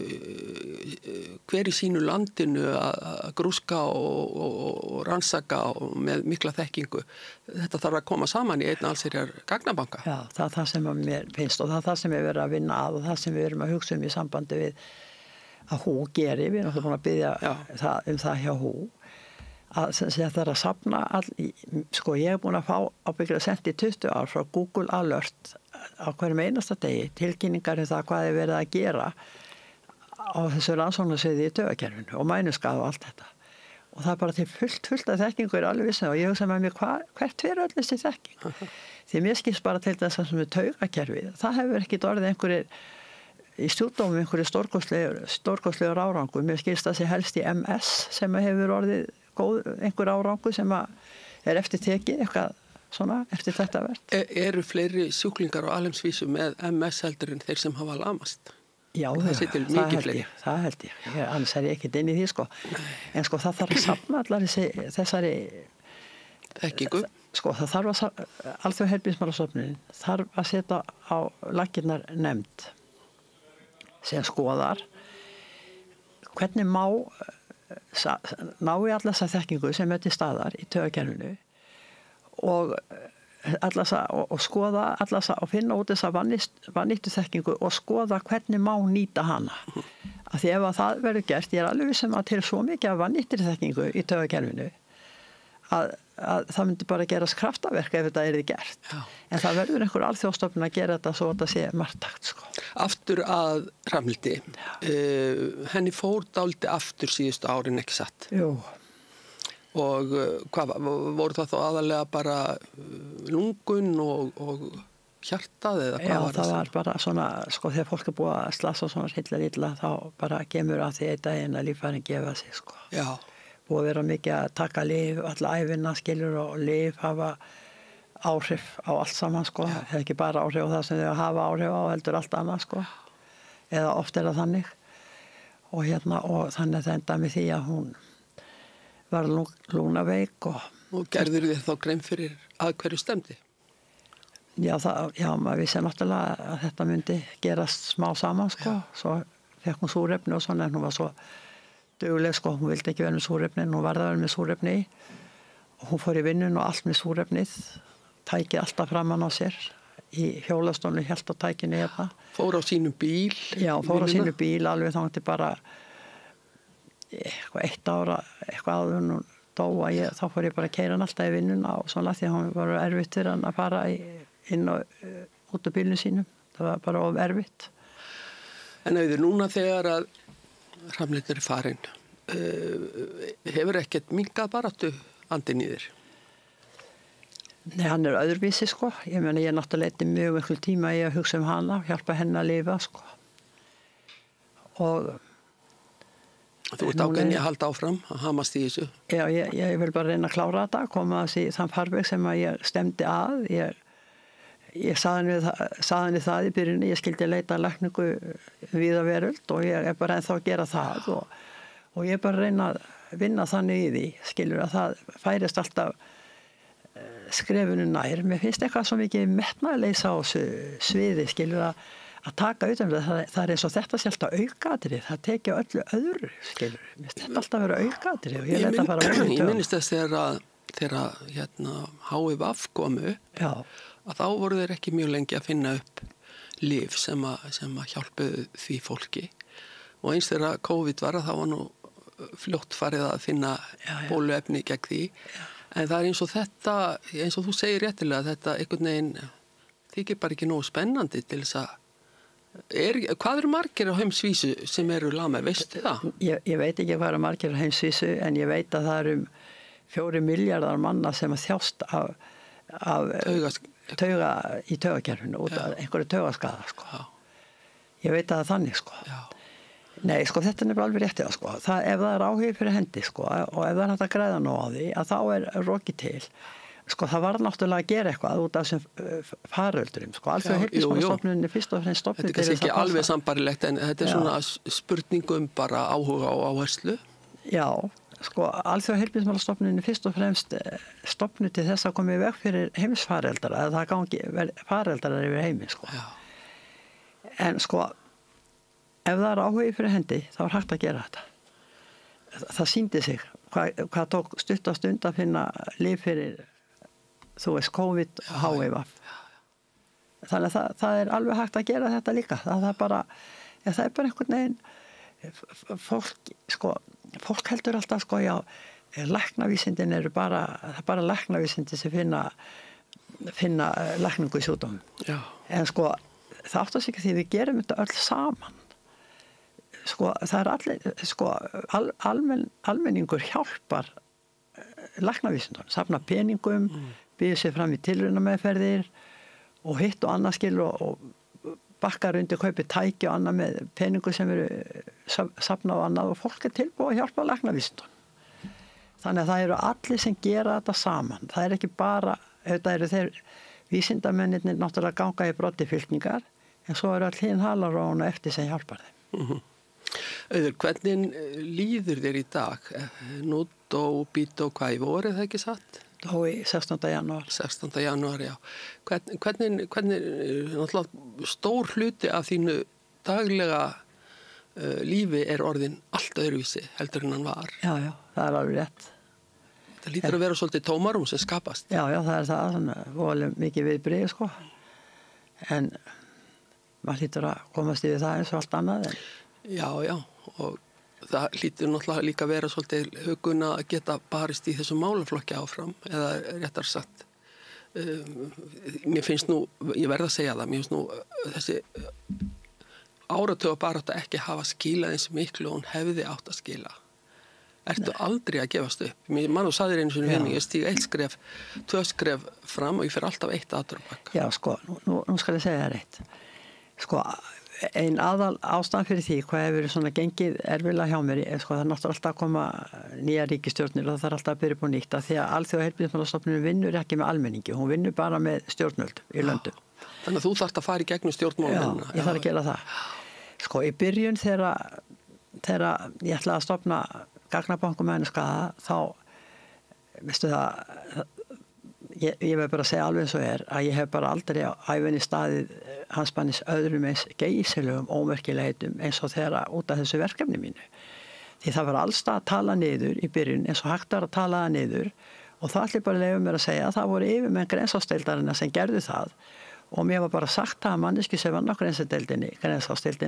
hver í sínu landinu að grúska og rannsaka og með mikla þekkingu. Þetta þarf að koma saman í einn allsherjar gagnabanka. Já, það er það sem mér finnst og það er það sem við verðum að vinna að og það sem við erum að hugsa í sambandi við að HÚ gerir. Við erum búin að biðja það hjá HÚ. Það er að safna sko ég er búin að fá ábyggilega sent í 20 ár frá Google Alert á hverjum einasta degi tilkynningar það hvað er verið að gera á þessu rannsóknarsviði í taugakerfinu og mænuskaði og allt þetta og það er bara til fullt af þekkingu alveg vissi og ég hugsa með mér hvert fyrir öll þessi þekking því mér skilst bara til þess að sem er taugakerfið það hefur ekkit orðið einhverjir í stjúrdómum einhverjir stórkostlegur árangur mér skilst það sé helst í MS sem hefur orðið einhver árangur sem er eftir tekið eitthvað svona eftir þetta verð. Eru fleiri sjúklingar á alheimsvísu með MS heldur en þeir sem hafa lamast? Já, það held ég. Annars er ég ekkert inn í því sko. En sko það þarf að safna allar þessari þekkingu. Sko það þarf að Alþjóðaheilbrigðismálastofnunin þarf að setja á laggirnar nefnd sem skoðar hvernig má ná í alla þessa þekkingu sem er til staðar í taugakerfinu og skoða og finna út þessa vannýttu þekkingu og skoða hvernig má nýta hana. Af því ef það verður gert, ég er alveg sem að til svo mikið af vannýttri þekkingu í taugakerfinu að það myndi bara gerast kraftaverk ef þetta yrði gert. Já. En það verður einhver alþjóðstofnun að gera þetta svo að þetta sé margtakt. Sko. Aftur að Hrafnhildi, henni fór dálítið aftur síðustu árin ekki satt. Jú. Og hvað voru það þá aðalega bara lungun og hjartað eða hvað var það? Já, það var bara svona, sko þegar fólk er búið að slassa svona illa þá bara kemur að því einn daginn að líffærin gefa sig sko. Já. Búið að vera mikið að taka lyf, alla æfina skilur og lyf hafa áhrif á allt saman sko. Það er ekki bara áhrif á það sem þau hafa áhrif á heldur allt annað sko. Eða oft er það þannig. Og þannig að það enda með því að hún var lungnaveik og gerður þið þá grein fyrir að hverju stemdi? Já, maður vissi náttúrulega að þetta myndi gerast smá saman sko. Svo fekk hún súrefni og svona en hún var svo dugleg sko, hún vildi ekki vera með súrefni en hún varð að vera með súrefni og hún fór í vinnun og allt með súrefnið tækið alltaf framan á sér í hjólastónu hélt á tækinu hérna. Fór á sínum bíl? Já, fór á sínum bíl alveg þangað bara eitt ára eitthvað áður hún dó þá fór ég bara að keyra hann alltaf í vinnuna og svona því að hún var erfitt fyrir hann að fara inn og út af bílinu sínum það var bara of erfitt. En auðvitað núna þegar að Hrafnhildur er farin hefur ekkert minkað baráttu andinn í þér? Nei, hann öðruvísi, sko. Ég meina, ég náttúrulega mjög miklu tíma í að hugsa hana, hjálpa henni að lifa, sko. Og... Þú ert ákveðin að halda áfram, að hamast í þessu? Já, ég vil bara reyna að klára þetta, koma þessi í þann farveg sem að ég stemdi að. Ég sagði henni það í byrjunni, ég skildi leita lækningu víða veröld og ég bara ennþá að gera það og ég bara reyna að vinna þannig í því, skilur að það færist alltaf skrefinu nær. Mér finnst eitthvað svo mikið metnaðleysa á sviði, skilur að taka utan það er eins og þetta sé alltaf aukaðrið, það tekja öllu öðru, skilur. Mér finnst þetta alltaf vera aukaðrið og ég leta fara að Ég minnist þess þegar HIV komu, að þá voru þeir ekki mjög lengi að finna upp lyf sem að hjálpuðu því fólki og eins þegar COVID var að það var nú fljótt farið að finna bóluefni gegn því. En það er eins og þetta, eins og þú segir réttilega, þetta einhvern veginn þykir bara ekki nógu spennandi til þess að hvað eru margir á heimsvísu sem eru lama, veistu það? Ég veit ekki hvað eru margir á heimsvísu en ég veit að það eru 4 miljardar manna sem að þjást af tauga í taugakerfinu út af einhverju taugaskaða, sko. Ég veit að það er þannig, sko. Nei, sko, þetta er alveg réttið, sko. Ef það er áhugi fyrir hendi, sko, og ef það er hægt að græða nóg á því, að þá er rokið til. Sko, það var náttúrulega að gera eitthvað út af þessum faröldurum, sko. Alþjóðaheilbrigðismálastofnunin er fyrst og fremst stofnuð til Þetta er kannski ekki alveg sambarilegt, en þetta er svona spurningum bara áhuga á áherslu. Já, sko, Alþjóðaheilbrigðismálastofnunin er fyrst og fremst stofnuð til þess að koma í veg fyrir heimsfaröldara, eða það gangi faröldarar yfir heimi, sko. En, sko, ef það er áhugi fyrir hendi, þá er hægt að gera þetta. Það sýndi sig hvað tók stutt á stund að finna lyf fyrir, þú veist, COVID og HIV. Þannig að það er alveg hægt að gera þetta líka. Það er bara einhvern veginn, fólk heldur alltaf, sko, já, læknavísindin eru bara læknavísindi sem finna lækningu í sjúkdómum. En, sko, það átt að sig því við gerum þetta öll saman. Sko, það er allir, sko, almenningur hjálpar læknavísindunum, safna peningum, býður sér fram í tilraunameðferðir og hitt og annað skil og bakkar undir kaupi tæki og annað með peningu sem eru safna og annað og fólk er tilbúið að hjálpa læknavísindunum. Þannig að það eru allir sem gera þetta saman. Það er ekki bara, þetta eru þeir vísindamennirnir náttúrulega ganga í brotti fylkingar en svo eru allir hinn halarónu eftir sem hjálpar þeim. Auður, hvernig líður þér í dag? Nú dó Bító hvað í voru, er það ekki satt? Dó í 16. janúar. 16. janúar, já. Hvernig náttúrulega stór hluti af þínu daglega lífi er orðin allt öðruvísi heldur en hann var? Já, það er alveg rétt. Það lítur að vera svolítið tómarum sem skapast. Já, það er það, volið mikið viðbrigði, sko. En maður lítur að komast yfir það eins og allt annað. Já, og það lítur náttúrulega líka að vera svolítið hugun að geta barist í þessum málaflokki áfram, eða réttar sagt. Mér finnst nú, ég verð að segja það, mér finnst nú þessi áratugabarátta ekki hafa skilað eins miklu og hún hefði átt að skila. Ertu aldrei að gefast upp? Mann og sagðir einu sinni við mig, ég stíg 1 skref, 2 skref fram og ég fer alltaf 1 afturbak. Já, sko, nú skal ég segja það reitt. Sko, ein aðal ástæðan fyrir því hvað hefur svona gengið erfiðlega hjá mér, sko, það er náttúrulega alltaf að koma nýja ríkisstjórnir og það er alltaf að byrja upp á nýtt af því að Alþjóðaheilbrigðismálastofnunin vinnur ekki með almenningi, hún vinnur bara með stjórnvöldum í löndum. Þannig að þú þarft að fara í gegnum stjórnmálunum. Já, ég þarf að gera það. Sko, í byrjun þegar ég ætlaði að stofna gagnabanku með henni skaða, þá, veistu það, ég verð bara að segja alveg eins og að ég hef bara aldrei á ævinni staðið hanspannis öðrum eins geysilegum ómerkileitum eins og þeirra út af þessu verkefni mínu. Því það var allstað að tala niður í byrjun eins og hægt var að tala það niður og það allir bara leiður mér að segja að það voru yfirmenn grensásteildarina sem gerðu það og mér var bara sagt að manneski sem vann á grensásteildinni,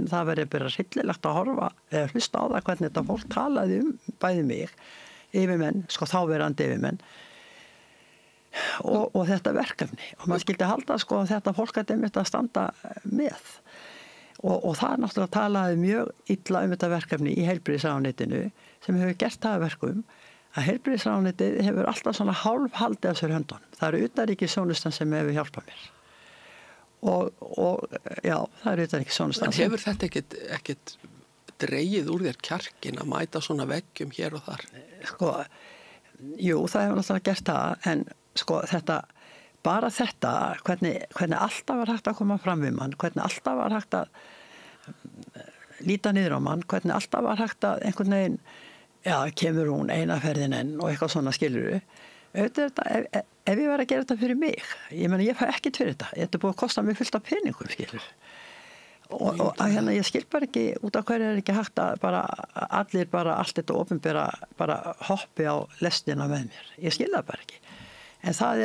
það verið bara hryllilegt að horfa eða hlusta á það hvernig þetta fólk talaði bæði mig, yfirmenn, sko þáverandi yfirmenn og þetta verkefni og maður skildi halda sko að þetta fólk ætti einmitt að standa með og það náttúrulega talaði mjög illa þetta verkefni í heilbrigðisráðuneytinu sem hefur gert það verkum að heilbrigðisráðuneytið hefur alltaf svona hálf haldið af sér höndunum. Það eru utanríkisþjónustan sem hefur hjálpað mér. Og já, það eru utanríkisþjónustan. En hefur þetta ekkit dregið úr þér kjarkin að mæta svona veggjum hér og þar? Sko, jú, það hefur náttúrulega gert það, en sko bara þetta, hvernig alltaf var hægt að koma fram við mann, hvernig alltaf var hægt að líta niður á mann, hvernig alltaf var hægt að einhvern veginn, já, kemur hún eina ferðin enn og eitthvað svona, skilurðu. Auðvitað, ef ég var að gera þetta fyrir mig, ég meina, ég fæ ekkert fyrir þetta. Þetta búið að kosta mig fullt af peningum, skilurðu. Og hérna, ég skil bara ekki, út af hverju ekki hægt að allir allt þetta opinbera bara hoppi á lestina með mér. Ég skil það bara ekki. En það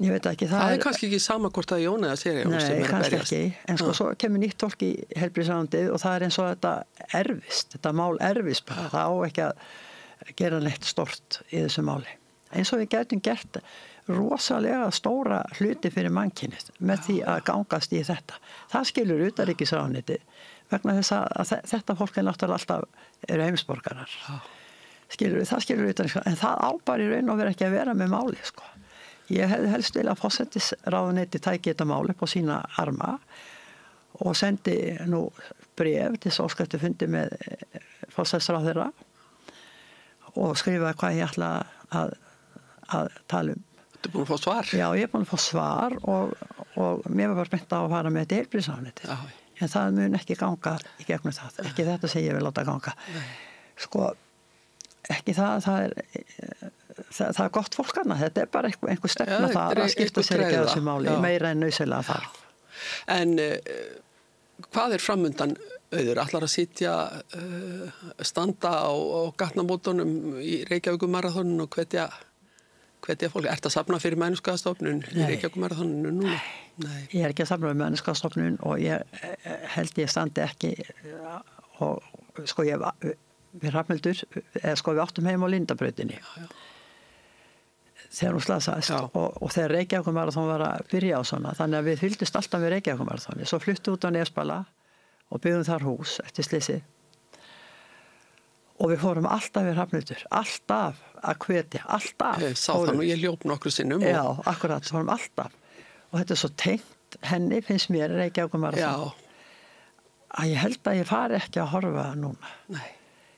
ég veit ekki, það kannski ekki sama hvort það Jón eða Sigurjón sem er að berjast. Nei, kannski ekki, en sko svo kemur nýtt fólk í heilbrigðisráðuneytið og það eins og þetta mál erfist bara, það á ekki að gera neitt stort í þessu máli. Eins og við getum gert rosalega stóra hluti fyrir mannkynið með því að gangast í þetta. Það skilur utanríkisráðuneytið vegna þess að þetta fólk náttúrulega alltaf eru heimsborgarar. Það skilur utanríkisráðuneytið, en það á bara í raun og vera ekki að vera með máli, sko. Ég hefði helst vilja að forsætisráðuneyti tæki þetta mál upp á sína arma og sendi nú bréf til óskættu fundi með forsætisráðherra og skrifa hvað ég ætla að tala um. Þú er búin að fá svar? Já, ég er búin að fá svar og mér var bara spennt að fara með þetta heilbrigðisráðuneyti. En það mun ekki ganga í gegnum það. Ekki þetta sem ég vil láta ganga. Sko, ekki það er gott fólk annað, þetta er bara einhver stefna þar að skipta sér ekki á þessu máli, meira en nauðsynlega þarf. En hvað er framundan, Auður? Ætlar að sitja, standa á gatnamótunum í Reykjavíkurmaraþoninu og hvetja fólk? Ert að safna fyrir Mennskapastofnun í Reykjavíkurmaraþoninu núna? Nei. Ég er ekki að safna fyrir Mennskapastofnun og ég held ég standi ekki og sko við Hrafnhildur, við áttum heim á Lindabrautinni. Þegar hún slasaðist og þegar Reykjavíkurmaraþon var að byrja á svona, þannig að við fylgdust alltaf við Reykjavíkurmaraþoni. Svo fluttum út á Nesbala og byggðum þar hús eftir slysið. Og við fórum alltaf við Hrafnhildur, alltaf að hvetja, alltaf. Ég sá það nú, ég hljóp nokkru sinnum. Já, akkurat, við fórum alltaf. Og þetta er svo tengt henni, finnst mér, Reykjavíkurmaraþon. Að ég held að ég fari ekki að horfa núna. Nei.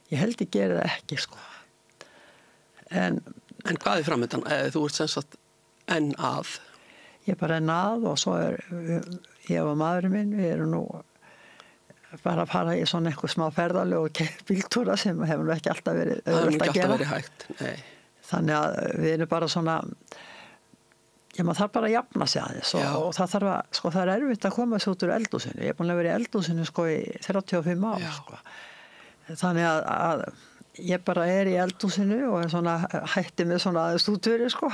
Ég held ég geri það ekki, sko. En hvað er framöndan? Þú ert sem sagt enn að? Ég er bara enn að og svo ég og maðurinn minn, við erum nú bara að fara í svona eitthvað smá ferðalög og bíltúra sem hefur nú ekki alltaf verið auðvitað að gera. Það hefur ekki alltaf verið hægt, nei. Þannig að við erum bara svona, maður þarf bara að jafna sig aðeins og það þarf að, sko það er erfitt að koma þessu út úr eldhúsinu. Ég er búin að vera í eldhúsinu sko í 35 ár, sko. Þannig að ég bara er í eldhúsinu og er svona hætti með svona aðeins útvöru, sko.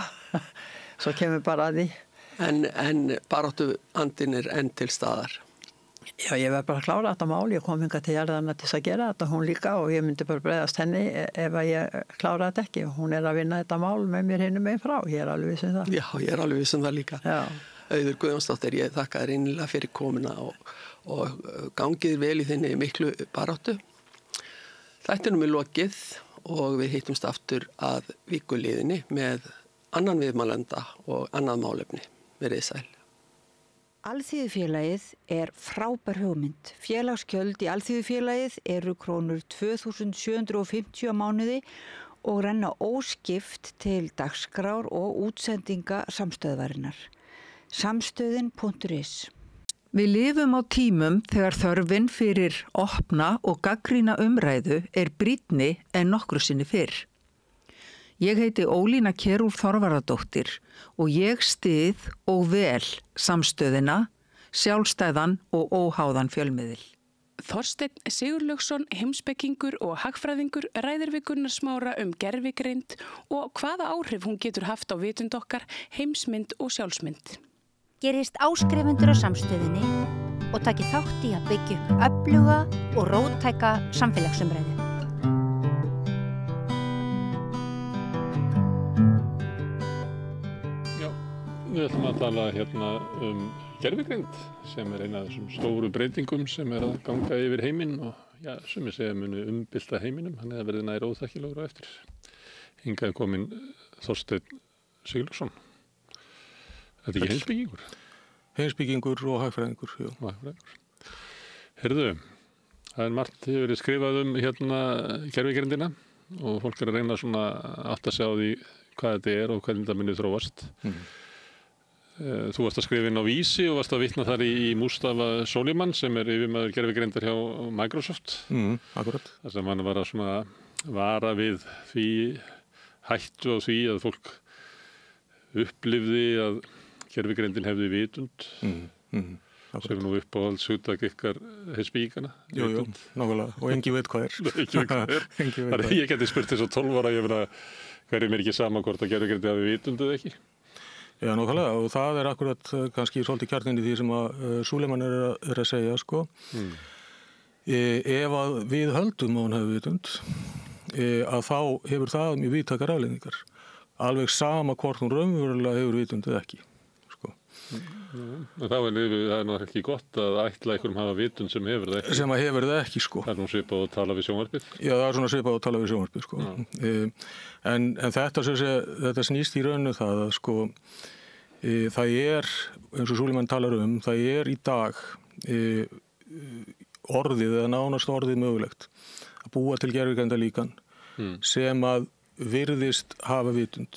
Svo kemur bara að því. En baráttu andin er enn til staðar? Já, ég verð bara að klára þetta mál. Ég kom hingað til jarðarna til að gera þetta, hún líka, og ég myndi bara bregðast henni ef að ég klára þetta ekki. Hún er að vinna þetta mál með mér hinum meginn frá. Ég er alveg viss um það. Já, ég er alveg viss um það líka. Já. Auður Guðjónsdóttir, ég þakka þér innilega fyrir komuna og gangið vel í þinni miklu baráttu. Þættinum er lokið og við hittumst aftur að vikuliðinni með annan viðmælanda og annað málefni. Verið sæl. Alþýðufélagið er frábær hugmynd. Félagsgjöld í Alþýðufélagið eru krónur 2.750 á mánuði og renna óskipt til dagskrár og útsendinga samstöðvarinnar. Samstöðin.is. Við lifum á tímum þegar þörfin fyrir opna og gagnrýna umræðu er brýnni en nokkru sinni fyrr. Ég heiti Ólína Kjerúlf Þorvarðardóttir og ég styð og vel samstöðina, sjálfstæðan og óháðan fjölmiðil. Þorsteinn Sigurlaugsson, heimspekingur og hagfræðingur ræðir við Gunnar Smára gervigreind og hvaða áhrif hún getur haft á vitund okkar, heimsmynd og sjálfsmynd. Gerist áskrifundur á samstöðinni og taki þátt í að byggja upp öfluga og róttæka samfélagsumræðu. Við ætlum að tala hérna gervigreind sem er eina af þessum stóru breytingum sem er að ganga yfir heiminn og sumir segja muni umbylta heiminum, hann hefði verið nær óþekkilegur á eftir. Hingað kominn Þorsteinn Sigurðsson. Þetta ekki heimspekingur? Heimspekingur og hagfræðingur, jú. Heyrðu, það margt hefur verið skrifað gervigrindina og fólk að reyna svona átt að sjá því hvað þetta og hvernig þetta muni þróast. Þú varst að skrifa inn á Vísi og varst að vitna þar í Mustafa Soliman sem yfirmaður gervigrindar hjá Microsoft. Akkurat. Það sem hann var að svona vara við því hættu á því að fólk upplifði að gervigrindin hefði vitund. Sem nú uppáhaldshugtak ykkar heimspekingana. Jú, nákvæmlega. Og engi veit hvað er. Þannig ég geti spurt þess að 12 ára, ég meina, hverjum ekki sama hvort að gervigrindin hafi vitund eða ekki? Já, nákvæmlega. Og það akkurat kannski svolítið kjarninn í því sem að Suleiman er að segja, sko. Ef að við höldum að hann hefur vitund, að þá hefur það mjög víðtækar afleiðingar. Alveg sama hvort hún raunverulega hefur vitund eða ekki. Það er nú ekki gott að ætla einhverjum hafa vitund sem hefur það ekki. Sem að hefur það ekki, sko. Það er nú svipað að tala við sjónvarpið. Já, það er svona svipað að tala við sjónvarpið, sko. En þetta snýst í rauninu það að, sko, það eins og Suleiman talar það í dag orðið eða nánast orðið mögulegt að búa til gervigrindalíkan sem að virðist hafa vitund,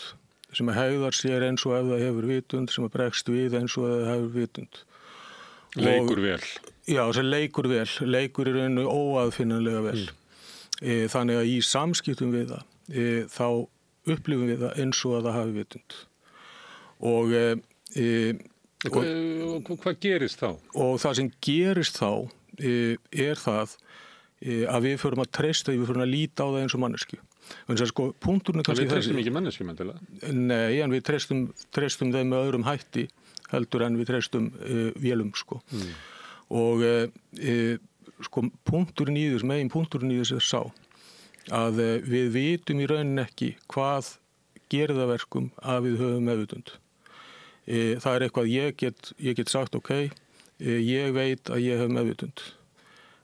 sem að hegðar sér eins og ef það hefur vitund, sem að bregst við eins og ef það hefur vitund. Leikur vel. Já, sem leikur vel, leikur í rauninu óaðfinnanlega vel. Þannig að í samskiptum við það, þá upplifum við það eins og að það hafi vitund. Og hvað gerist þá? Og það sem gerist þá það að við förum að treysta, við förum að líta á það eins og mannesku. Sko, punkturinn er kannski þessi. Við treystum ekki mannesku, menntilega? Nei, en við treystum þeim með öðrum hætti heldur en við treystum vélum, sko. Og sko, punkturinn í þessu er sá að við vitum í rauninni ekki hvað gerir það verkum að við höfum meðvitund. Það er eitthvað ég get sagt, ok, ég veit að ég hef meðvitund.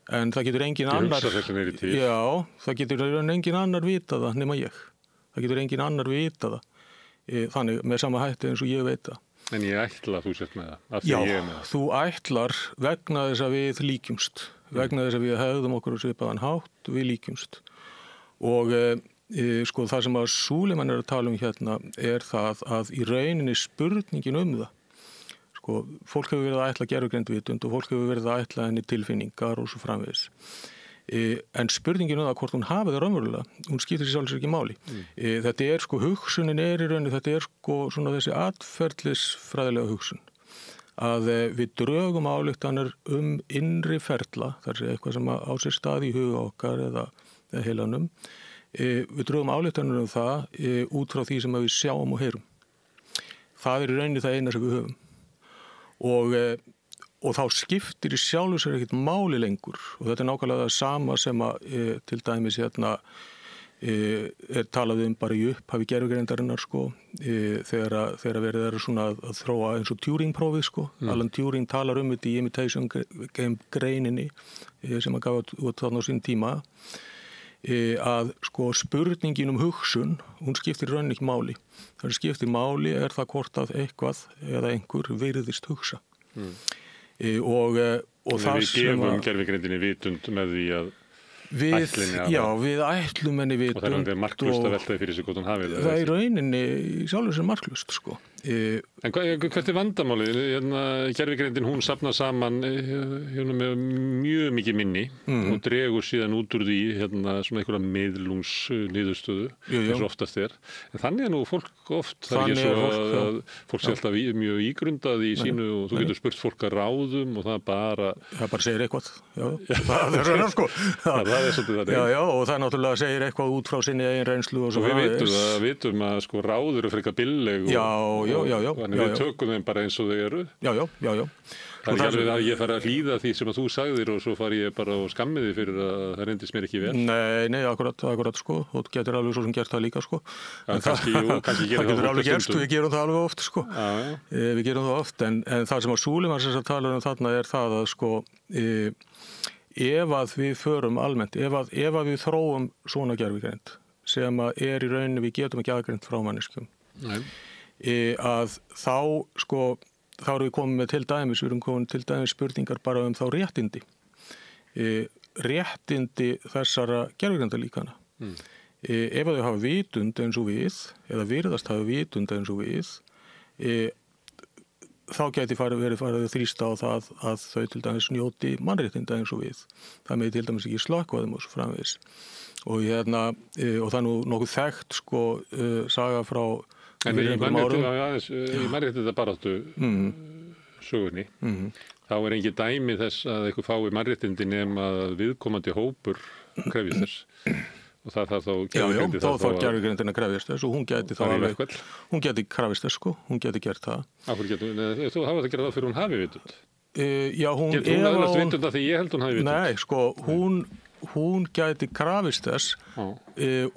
En það getur engin annar, það getur engin annar vita það nema ég. Það getur engin annar vita það. Þannig með sama hætti eins og ég veit það. En ég ætla að þú sért með það. Já, þú ætlar vegna þess að við líkjumst. Vegna þess að við hefðum okkur svipaðan hátt, við líkjumst. Og sko, það sem að Suleiman er að tala hérna er það að í rauninni spurningin það. Fólk hefur verið að ætla gervigreindvitund og fólk hefur verið að ætla henni tilfinningar og svo framvegis. En spurningin það hvort hún hafi það raunverulega, hún skiptir sér sjálfsög ekki máli. Þetta sko, hugsunin í rauninni, þetta sko svona þessi atferlisfræðilega hugsun. Að við drögum ályktanir innri ferla, þar sé eitthvað sem á sér stað í huga okkar eða heilanum. Við drögum ályktanir það út frá því sem við sjáum og heyrum. Það í rauninni það eina sem við höfum. Og þá skiptir í sjálfu sér ekkert máli lengur og þetta er nákvæmlega það sama sem að til dæmis er talað bara í upphafi gervigreindarinnar, sko, þegar verið er svona að þróa eins og Turing-prófið, sko. Alan Turing talar þetta í imitation greininni sem hann gaf út þarna á sín tíma að sko spurningin hugsun, hún skiptir rauninni ekki máli. Það skiptir máli er það hvort að eitthvað eða einhver virðist hugsa. Og það við gefum gervigrindinni vitund með því að við ætlum henni vitund. Og það er marklaust að veltaði fyrir sig hvort hún hafið. Það er rauninni sjálfur sem marklaust, sko. En hvert er vandamálið? Gervigrindin, hún safnar saman með mjög mikið minni og dregur síðan út úr því svona einhverja miðlungsniðurstöðu eins og oftast er. En þannig er nú fólk oft, það er ekki svo að fólk sé alltaf mjög ígrundað í sínu og þú getur spurt fólk að ráðum og það bara segir eitthvað. Það er svona, sko. Það er svolítið það. Já, og það náttúrulega segir eitthvað út frá sinni eigin reynslu og svo. Og við vitum að sko ráður eru frekar billeg þannig við tökum þeim bara eins og þau eru. Já. Það er ekki alveg að ég fara að hlýða því sem að þú sagðir og svo fari ég bara og skammi því fyrir að það reyndist mér ekki vel. Nei, akkurat, sko. Þú getur alveg svo sem gert það líka, sko. Kannski getur það alveg gerst, við gerum það alveg oft, sko. Við gerum það oft, en það sem að Suleiman tala þarna er það að, sko, ef að við förum almennt, ef að við þróum svona gervigreind sem að í rauninni við getum ekki aðgreind frá manneskjum, að þá erum við komið með við erum komið til dæmis spurningar bara þá réttindi. Réttindi þessara gervigreindarlíkana. Ef að þau hafa vitund eins og við, eða virðast hafa vitund eins og við, þá gæti verið farið að þrýsta á það að þau til dæmis njóti mannréttinda eins og við. Það með til dæmis ekki slökkva þeim og svo framvegis. Og það er nú nokkuð þekkt saga frá En í mannréttinda baráttu sögunni, þá engin dæmi þess að eitthvað fái mannréttindi nema að viðkomandi hópur krefjist þess. Og það þarf þá þarf gervigreindin að krefjast þess og hún gæti krefjast þess, hún gæti gert það. Þú hafa það gerað það fyrir hún hafi vitund? Já, hún öðlast vitund af því ég held hún hafi vitund? Nei, hún gæti krafist þess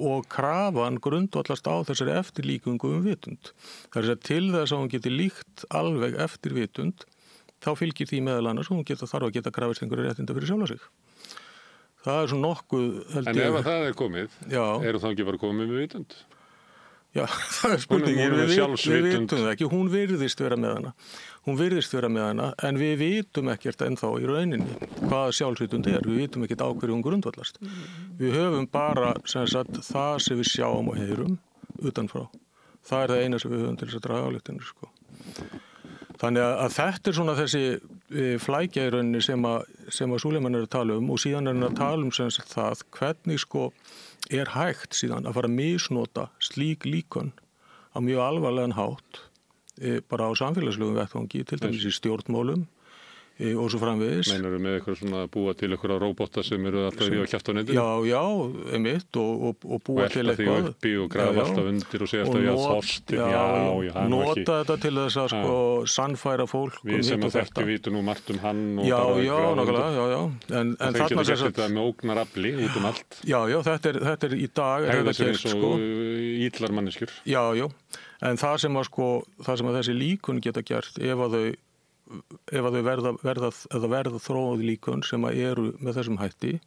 og krafan grundvallast á þessari eftirlíkingu vitund. Það er til þess að hún geti líkt alveg eftir vitund, þá fylgir því meðal annars hún þarf að geta krafist einhverju réttinda fyrir sjálfa sig. Það er svo nokkuð En ef að það komið, þá ekki bara komið með vitund? Já, það er spurningin, við vitum það ekki, hún virðist vera með hana, en við vitum ekkert ennþá í rauninni hvað sjálfsvitund við vitum ekkert á hverju hún grundvallast. Við höfum bara það sem við sjáum og heyrum utanfrá. Það er það eina sem við höfum til þess að draga ályktun. Þannig að þetta er svona þessi flækja í rauninni sem að Súleiman er að tala og síðan er hann að tala það hvernig er hægt síðan að fara að misnota slík líkön á mjög alvarlegan hátt bara á samfélagslegum vettvangi, til dæmis í stjórnmálum og svo framvegis. Meinar með eitthvað svona búa til eitthvað róbóta sem eru alltaf í að kjafta á netinu? Já, einmitt og búa til eitthvað. Og uppi og grafa alltaf undir og segja alltaf nota þetta til þess að sannfæra fólk. Við sem að þekki vitum nú margt um hann og nákvæmlega, já. En þeir geta gert þetta með ógnarafli út um allt. Já, þetta er í dag. Hegða sér eins og ítlar manneskjur. Já, en það sem að þessi líkun geta gert ef að þau verða þróað líkun sem að eru með þessum hætti,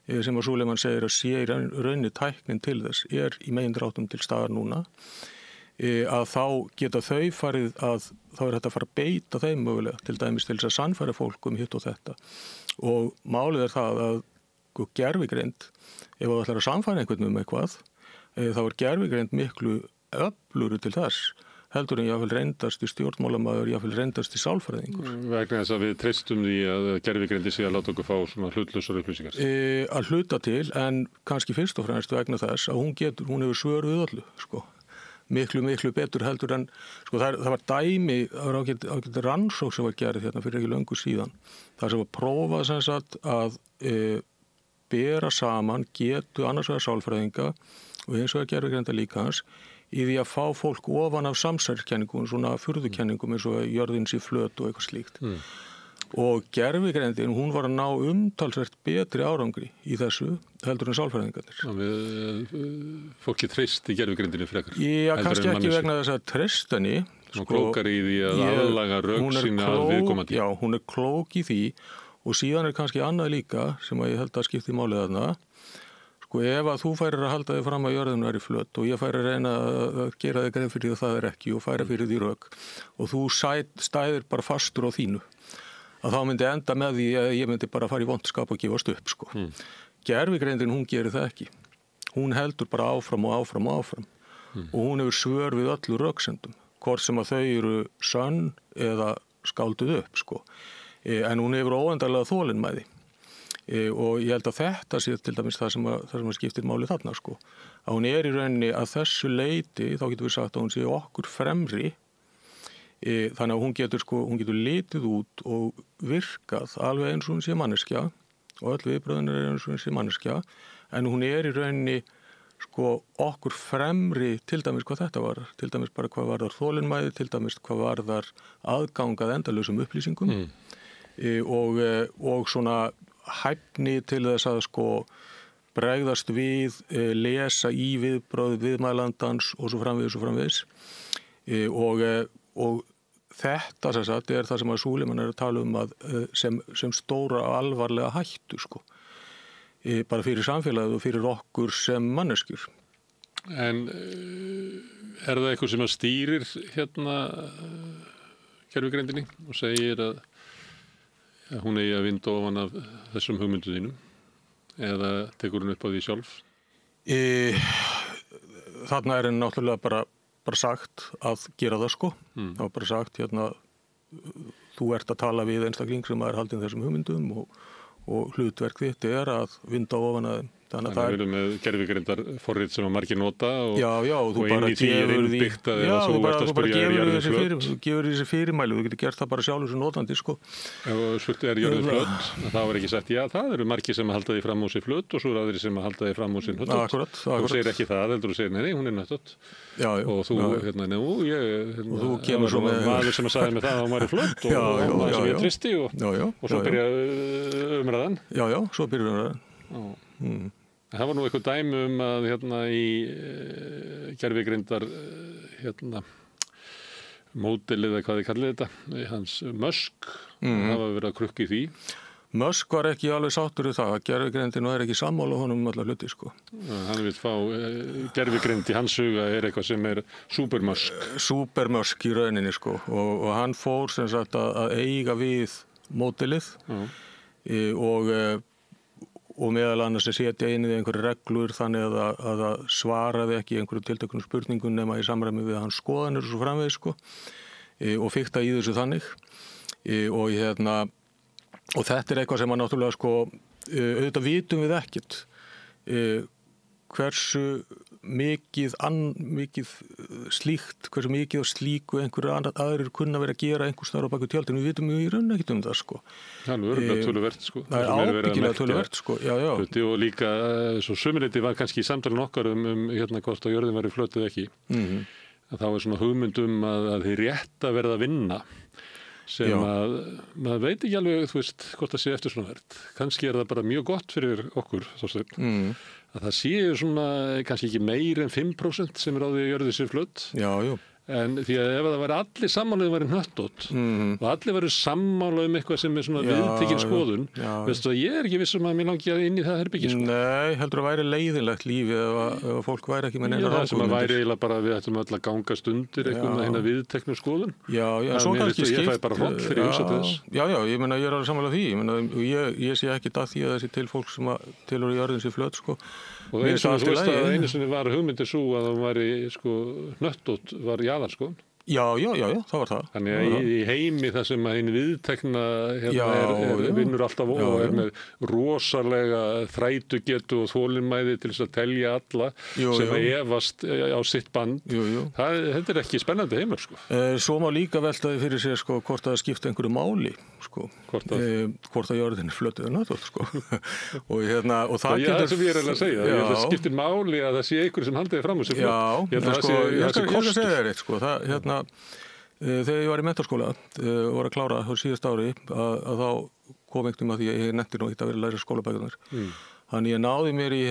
sem að Súleiman segir að sé í rauninni tæknin til þess, í megindráttum til staðar núna, að þá geta þau farið þá er þetta að fara að beita þeim mögulega, til dæmis til þess að sannfæra fólk hitt og þetta. Og málið er það að gervigreind, ef það ætlar að sannfæra einhvern eitthvað, þá er gervigreind miklu öflugri til þess. Heldur en jáfnvel reyndast í stjórnmálamaður, jáfnvel reyndast í sálfræðingur. Vegna þess að við treystum því að gervigreindi sé að láta okkur fá svona hlutlausar upplýsingar? Að hluta til, en kannski fyrst og fremst vegna þess að hún hefur svör við öllu, miklu betur heldur en, það var dæmi, það var ágætt rannsók sem var gerð hérna fyrir ekki löngu síðan. Það sem var prófað að bera saman getu annars vegar sálfræðinga og hins vegar gervigreinda líkans í því að fá fólk ofan af samsærkenningum, svona furðukenningum eins og jörðin sé flöt og eitthvað slíkt. Og gervigreindin, hún var að ná umtalsvert betri árangri í þessu heldur en sálfræðingarnir. Fólki treysti gervigreindinu frekar? Já, kannski ekki vegna þess að treysta henni. Hún klókar í því að aðlaga rök sína að viðkomandi. Já, hún er klók í því og síðan er kannski annað líka sem að ég held að skipti málið þarna. Ef að þú færir að halda þig fram að jörðin væri flöt og ég færi að reyna að gera þig grein fyrir því að það er ekki og færa fyrir því rök og þú stæðir bara fastur á þínu, að þá myndi enda með því að ég myndi bara fara í vondskap og gefast upp. Gervigreindin, hún gerir það ekki. Hún heldur bara áfram og hún hefur svör við öllu röksendum, hvort sem að þau eru sönn eða skálduð upp. En hún hefur óendanlega þolinmæði. Og ég held að þetta sé til dæmis það sem skiptir máli þarna, að hún í rauninni að þessu leyti, þá getur við sagt að hún sé okkur fremri, þannig að hún getur litið út og virkað alveg eins og hún sé manneskja og öll viðbröðin eins og hún sé manneskja, en hún í rauninni okkur fremri til dæmis hvað þetta var, til dæmis bara hvað varðar þolinmæði, til dæmis hvað varðar aðgangað endalausum upplýsingum og svona hæfni til þess að bregðast við, lesa í viðbröð viðmælandans og svo framvegis. Og þetta er það sem að Súleiman að tala að sem stóra og alvarlega hættu sko. Bara fyrir samfélagið og fyrir okkur sem manneskjur. En það eitthvað sem að stýrir gervigreindinni og segir að hún eigi að vinda ofan af þessum hugmyndu þínum eða tekur hún upp á því sjálf? Þarna henni náttúrulega bara sagt að gera það sko. Það var bara sagt þú ert að tala við einstakling sem er haldinn þessum hugmyndum og hlutverk þitt að vinda ofan að þeim. Þannig að við erum með gervigreindar forrit sem að margir nota og þú inn í því innbyggt að þú ert að spyrja jörðin flöt. Þú gefur þessi fyrirmæli, þú getur gert það bara sjálfur sem notandi sko. Ef spurt jörðin flöt, þá ekki sagt það eru margir sem að halda því fram úr sér flöt og svo eru aðrir sem að halda því fram úr sér hnöttótt. Akkurat. Þú segir ekki það, heldur þú segir nei, hún er hnöttótt. Og þú, þú kemur svo með maður sem að sagði með það að hún væri flöt og maður sem ég tristi og svo byrja umræðan. Já, svo byrja umræðan. Það var nú eitthvað dæmi að í gervigreindar módelið eða hvað þið kallið þetta, hans Musk, það var verið að krukka í því. Musk var ekki alveg sáttur við það, gervigreindin var ekki sammála honum allar hluti sko. Hann vil fá gervigreind í hans huga eitthvað sem supermusk. Supermusk í rauninni sko og hann fór sem sagt að eiga við módelið og meðal annars að setja inn í einhverju reglur þannig að það svaraði ekki einhverju tiltökunum spurningum nema í samræmi við hans skoðanir og svo framvegis sko og fikta í þessu þannig og þetta er eitthvað sem að náttúrulega sko auðvitað vitum við ekkert hversu mikið slíkt, hversu mikið og slíku einhverju aðrir kunna verið að gera einhvers staðar á baku tjaldinu, við vitum í raun ekkert það sko. Það er örgulega töluvert sko. Það er ábyggilega töluvert sko, já. Og líka, svo sumriti var kannski í samtalinu okkar hvort að jörðin væri flöt eða ekki. Þá er svona hugmyndum að þið rétt að verða að vinna sem að maður veit ekki alveg, hvort það sé eftirsonavert. Kannski það bara mjög gott fyrir okkur, Þorsteinn. Að það séu svona kannski ekki meir en 5% sem á því að jörðin sé flöt. Já. En því að ef það væri allir sammála væri hnöttótt og allir væri sammála eitthvað sem svona viðtekin skoðun, veistu að ég ekki vissum að mér langi inn í það herbyggi sko. Nei, heldur að væri leiðinlegt lífi ef fólk væri ekki með neina það sem að væri eiginlega bara við ættum öll að gangast undir eitthvað hérna viðteknu skoðun. Já, svo kannski skipt. Ég fæ bara hroll fyrir hugsa til þess. Já, ég meina ég alveg sammála því. Ég sé ekki að því að þessi til fólk sem tilheyrir jörðin sé flöt sko. Og eins og þú veist að einu sinni var hugmyndin svo að það væri hnöttótt var jaðarskoðun. Já, það var það. Þannig að í heimi það sem að hinn viðtekna vinnur alltaf og með rosalega þrætugetu og þolinmæði til þess að telja alla sem að efast á sitt band. Þetta ekki spennandi heimur sko. Svo má líka veltaði fyrir sér sko hvort það skipta einhverju máli sko. Hvort að jörðin flötuð nöttótt sko. og það getur... Það sem ég að segja. Það skiptir máli að það sé einhverju sem haldiði fram úr sér flöt. Ég skal segja þér eitt sko. Þegar ég var í menntaskóla og var að klára á síðast ári að þá kom einhvern að því að ég nefndi nú ekki að vera að læra skólabækunar. Þannig ég náði mér í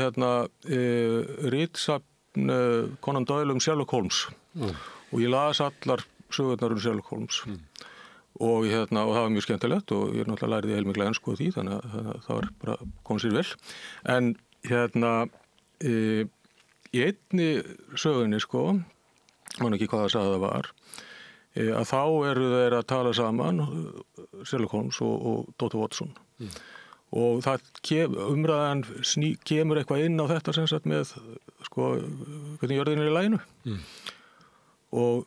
ritsafn Conan Doyle Sherlock Holmes og ég las allar sögurnar Sherlock Holmes og það var mjög skemmtilegt og ég náttúrulega læriði heilmiklega ensku á því þannig að það var bara komið sér vel. En í einni sögunni sko, man ekki hvað það sagði það var, að þá eru þeir að tala saman Sherlock Holmes og Dr. Watson og það umræðan kemur eitthvað inn á þetta sem sagt með sko hvernig jörðin í laginu og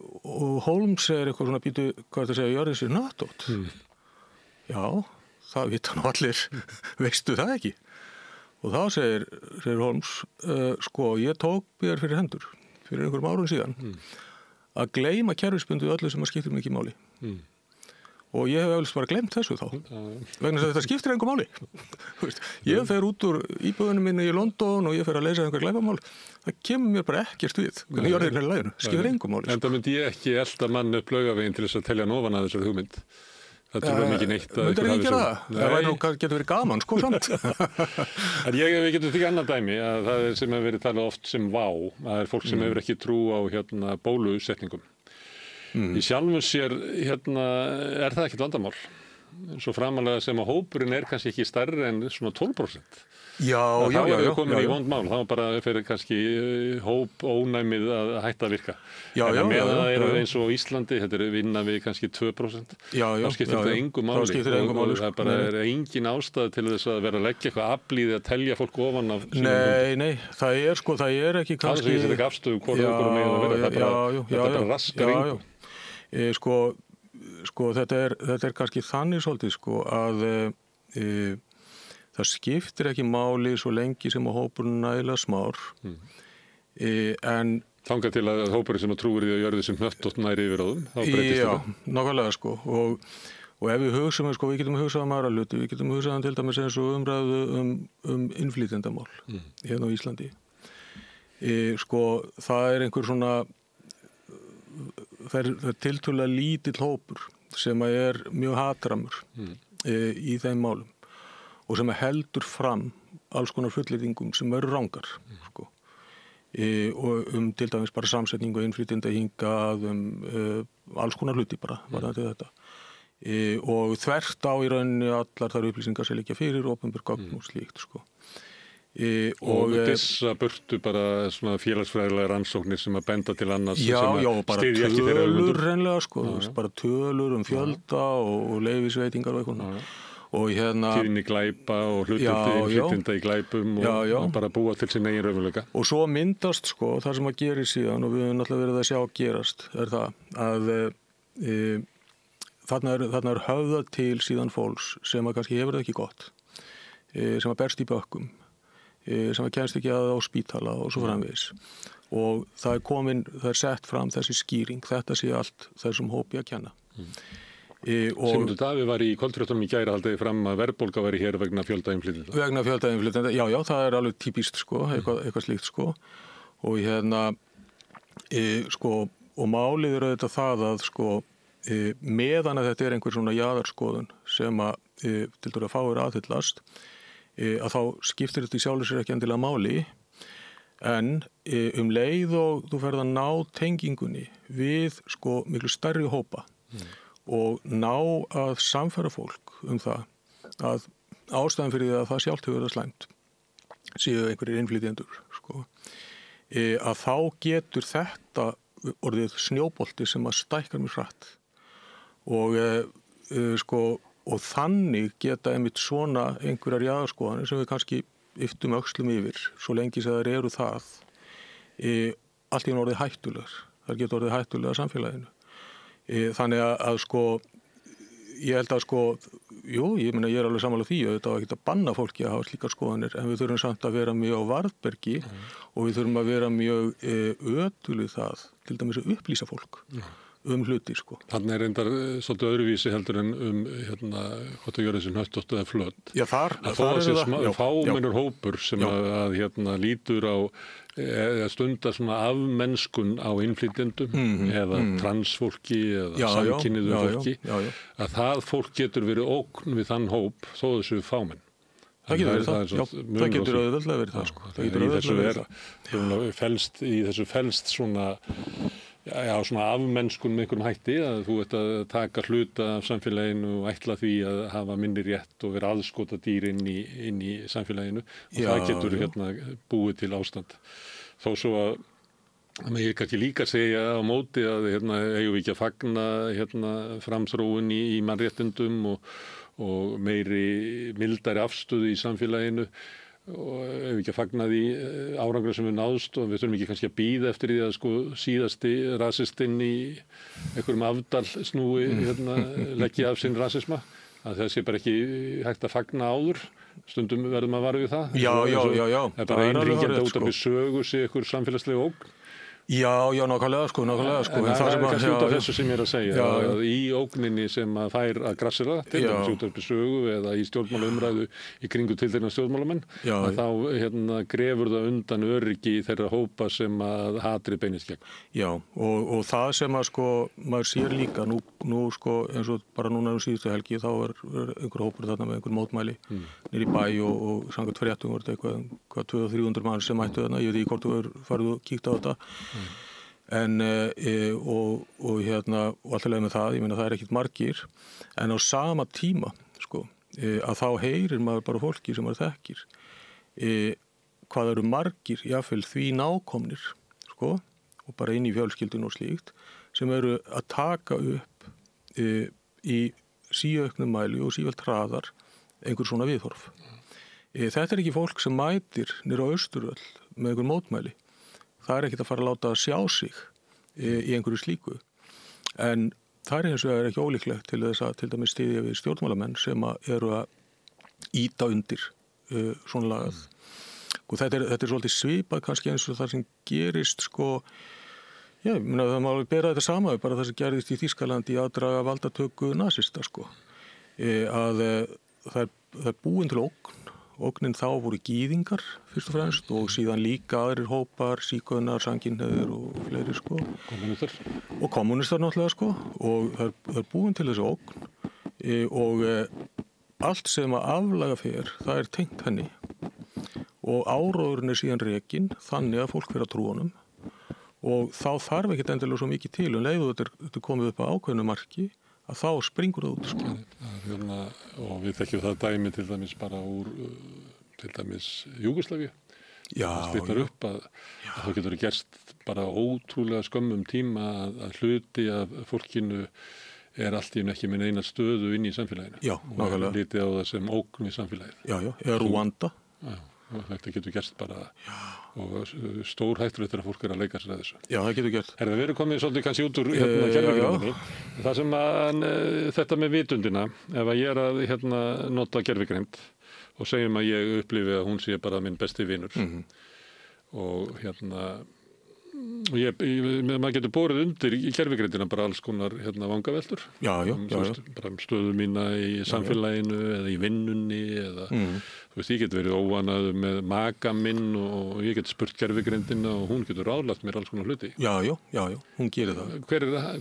Holmes eitthvað svona býtu hvað er það að segja jörðin sé hnöttótt já, það vita nú allir veistu það ekki og þá segir Holmes sko ég tók mér fyrir hendur fyrir einhverjum árum síðan að gleyma kerfisbundu öllu sem að skiptir mikið máli. Og ég hef eflust bara gleymt þessu þá. Vegna þess að þetta skiptir engu máli. Ég fer út úr íbúðunum minni í London og ég fer að leysa einhver glæpamál. Það kemur mér bara ekkert við. Hvernig jörðin í laginu. Skiptir engu máli. En það myndi ég ekki elda mann upp Laugaveginn til þess að telja ofan að þessari hugmynd. Það er mikið neitt að það ekki það. Það getur verið gaman, sko samt. En við getum því annað dæmi að það er sem hefur verið talað oft sem vá. Það er fólk sem hefur ekki trú á bólusetningum. Í sjálfu sér er það ekkert vandamál. Svo framalega sem að hópurinn kannski ekki stærri en svona 12%. Já. Þá er komin í vond mál, þá bara fyrir kannski hóp ónæmið að hætta að virka. En með það eru eins og Íslandi, þetta er vinna við kannski 2%. Þá skiptir þetta engu máli. Og það bara er engin ástæða til þess að vera að leggja eitthvað aflíði að telja fólk ofan af sínum. Nei, það er ekki kannski... Það er ekki afstöðu hvort okkur með að vera, þetta er bara raskar engu. Þetta er kannski þannig svolítið að það skiptir ekki máli svo lengi sem að hópurinn nægilega smár en þangað til að hópurinn sem að trúir því að gjörði sem hnöttótt næri yfir á þeim, þá breytist þetta. Já, nákvæmlega og ef við hugsaum, við getum hugsað aðra hluti, við getum hugsað til dæmis eins og umræðu innflytjendamál hérna á Íslandi. Það er einhver svona það er tiltölulega lítill hópur sem er mjög hatramur í þeim málum og sem heldur fram alls konar fullyrðingum sem eru rangar og til dæmis bara samsetningu innflytjenda hingað alls konar hluti bara varðandi þetta og þvert á í rauninni allar þar upplýsingar sem liggja fyrir opinber gögn og slíkt og þessa burtu bara svona félagsfræðilega rannsóknir sem að benda til annars bara tölur reynlega bara tölur fjölda og leyfisveitingar og eitthvað og tíðni glæpa og hlutfyllinda í glæpum og bara búa til sín eigin raunveruleika. Og svo myndast það sem að gerir síðan og við höfum náttúrulega verið að sjá gerast er það að þarna er höfðað til síðan fólks sem að kannski hefur það ekki gott sem að berst í bökkum sem að kemst ekki að á spítala og svo framvegis og það er sett fram þessi skýring, þetta sé allt þessum hópi að kenna. Sigmundur Davíð var í kvöldfréttunum í gær haldiði fram að verðbólga væri hér vegna fjölda innflytjenda. Vegna fjölda innflytjenda, já, það er alveg típist eitthvað slíkt og og málið er auðvitað það að meðan að þetta er einhver svona jaðarskoðun sem að til dæmis að fáir aðhyllast að þá skiptir þetta í sjálfu sér ekki endilega máli en leið og þú ferð að ná tengingunni við miklu stærri hópa og ná að samfæra fólk það að ástæðan fyrir því að það sjálft hefur það slæmt séu einhverjir innflytjendur að þá getur þetta orðið snjóbolti sem að stækkar mjög hratt og þannig geta einmitt svona einhverjar jaðarskoðanir sem við kannski yftum öxlum yfir svo lengi sem þær eru það allt í einu orðið hættulegar. Þær geta orðið hættulegar samfélaginu. Þannig að ég held að ég er alveg sammála því og þetta var ekki að banna fólki að hafa slíkar skoðanir en við þurfum samt að vera mjög á varðbergi og við þurfum að vera mjög ötulið það til dæmis að upplýsa fólk hluti Þannig er reyndar svolítið öðruvísi heldur en hvort að gera þessi hnöttótt eða flöt. Já, þar er það fámennur hópur sem að lítur á stundar svona afmennskun á innflytjendum eða transfólki eða samkynniðu fólki að það fólk getur verið ógn við þann hóp þó þessu fámenn. Það getur auðveldlega verið það. Það getur auðveldlega verið það. Í þessu felst svona svona afmennskun með einhverjum hætti að þú ert að taka hluta af samfélaginu og ætla því að hafa minni rétt og vera aðskota dýr inn í samfélaginu og það getur búið til ástand. Þó svo að ég kannski líka segja á móti að eigum við ekki að fagna framþróun í mannréttindum og meiri mildari afstöðu í samfélaginu og ef ekki að fagna því árangur sem við náðst og við þurfum ekki kannski að bíða eftir því að síðasti rasistinn í einhverjum afdal snúi leggja af sinn rasisma að það sé bara ekki hægt að fagna áður stundum verðum að vara við það Já. Það er bara einringjandi út af við sögu sig einhver samfélagslega ógn Já, nákvæmlega En það er kannski út af þessu sem ég er að segja að í ógninni sem að fær að grassera til dæmis út af sögu eða í stjórnmálaumræðu í kringu tiltekna stjórnmálamenn að þá grefur það undan öryggi þeirra hópa sem að hatrið beinist gegn. Já, og það sem að maður sér líka nú eins og bara núna síðustu helgi þá er einhver hópur þarna með einhver mótmæli niður í bæ og samkvæmt fréttum voru þetta eitthvað 200-300 mann sem mættu þarna, ég veit ekki hvort þú farið og kíkt á þetta En, og alltaf leið með það, ég meina það ekkit margir, en á sama tíma, sko, að þá heyrir maður bara fólki sem maður þekkir, hvað eru margir, jáfnvel því nákomnir, sko, og bara inn í fjölskyldun og slíkt, sem eru að taka upp í síauknum mæli og sífælt hraðar einhver svona viðhorf. Þetta ekki fólk sem mætir niður á Austurvöll með einhver mótmæli. Það ekkert að fara að láta sjá sig í einhverju slíku. En það hins vegar ekki ólíklegt til þess að til dæmis styðja við stjórnmálamenn sem eru að ýta undir svona lagað. Og þetta svolítið svipað kannski eins og það sem gerist sko, ég meina það má bera þetta sama við bara það sem gerðist í Þýskalandi í aðdraga valdatöku nasista sko. Að það búin til ógnin þá voru gýðingar fyrst og fremst og síðan líka aðrir hópar, sígaunar, samkynhneigðir og fleiri sko. Kommunistar. Og kommunistar náttúrulega sko og það búin til þessi ógn og allt sem að aflaga fer, það tengt henni og áróðurinn síðan rekinn þannig að fólk fyrir að trúa honum og þá þarf ekkert endilega svo mikið til leiðu þetta komið upp á ákveðnu marki að þá springur það út sko. Og við þekkjum það dæmi til dæmis bara úr til dæmis Júgoslavíu. Það stýttar upp að það getur gerst bara ótrúlega skömmum tíma að hluti af fólkinu allt í einu ekki með neina stöðu inn í samfélaginu. Já, nákvæmlega. Og lítið á það sem ógn við samfélagið. Já, Rúanda. Og þetta getur gerst bara og stór hættur að fólk að leika sér að þessu. Já, það getur gert. Við erum komið svolítið kannski út úr gervigrindinni. Það sem að þetta með vitundina, ef að ég að nota gervigrind og segjum að ég upplifi að hún sé bara minn besti vinur og maður getur borið undir í gervigrindina bara alls konar vangaveltur. Bara stöðu mína í samfélaginu eða í vinnunni eða ég get verið óvanaður með maka minn og ég get spurt gervigrindina og hún getur ráðlagt mér alls konar hluti. Já, hún gerir það.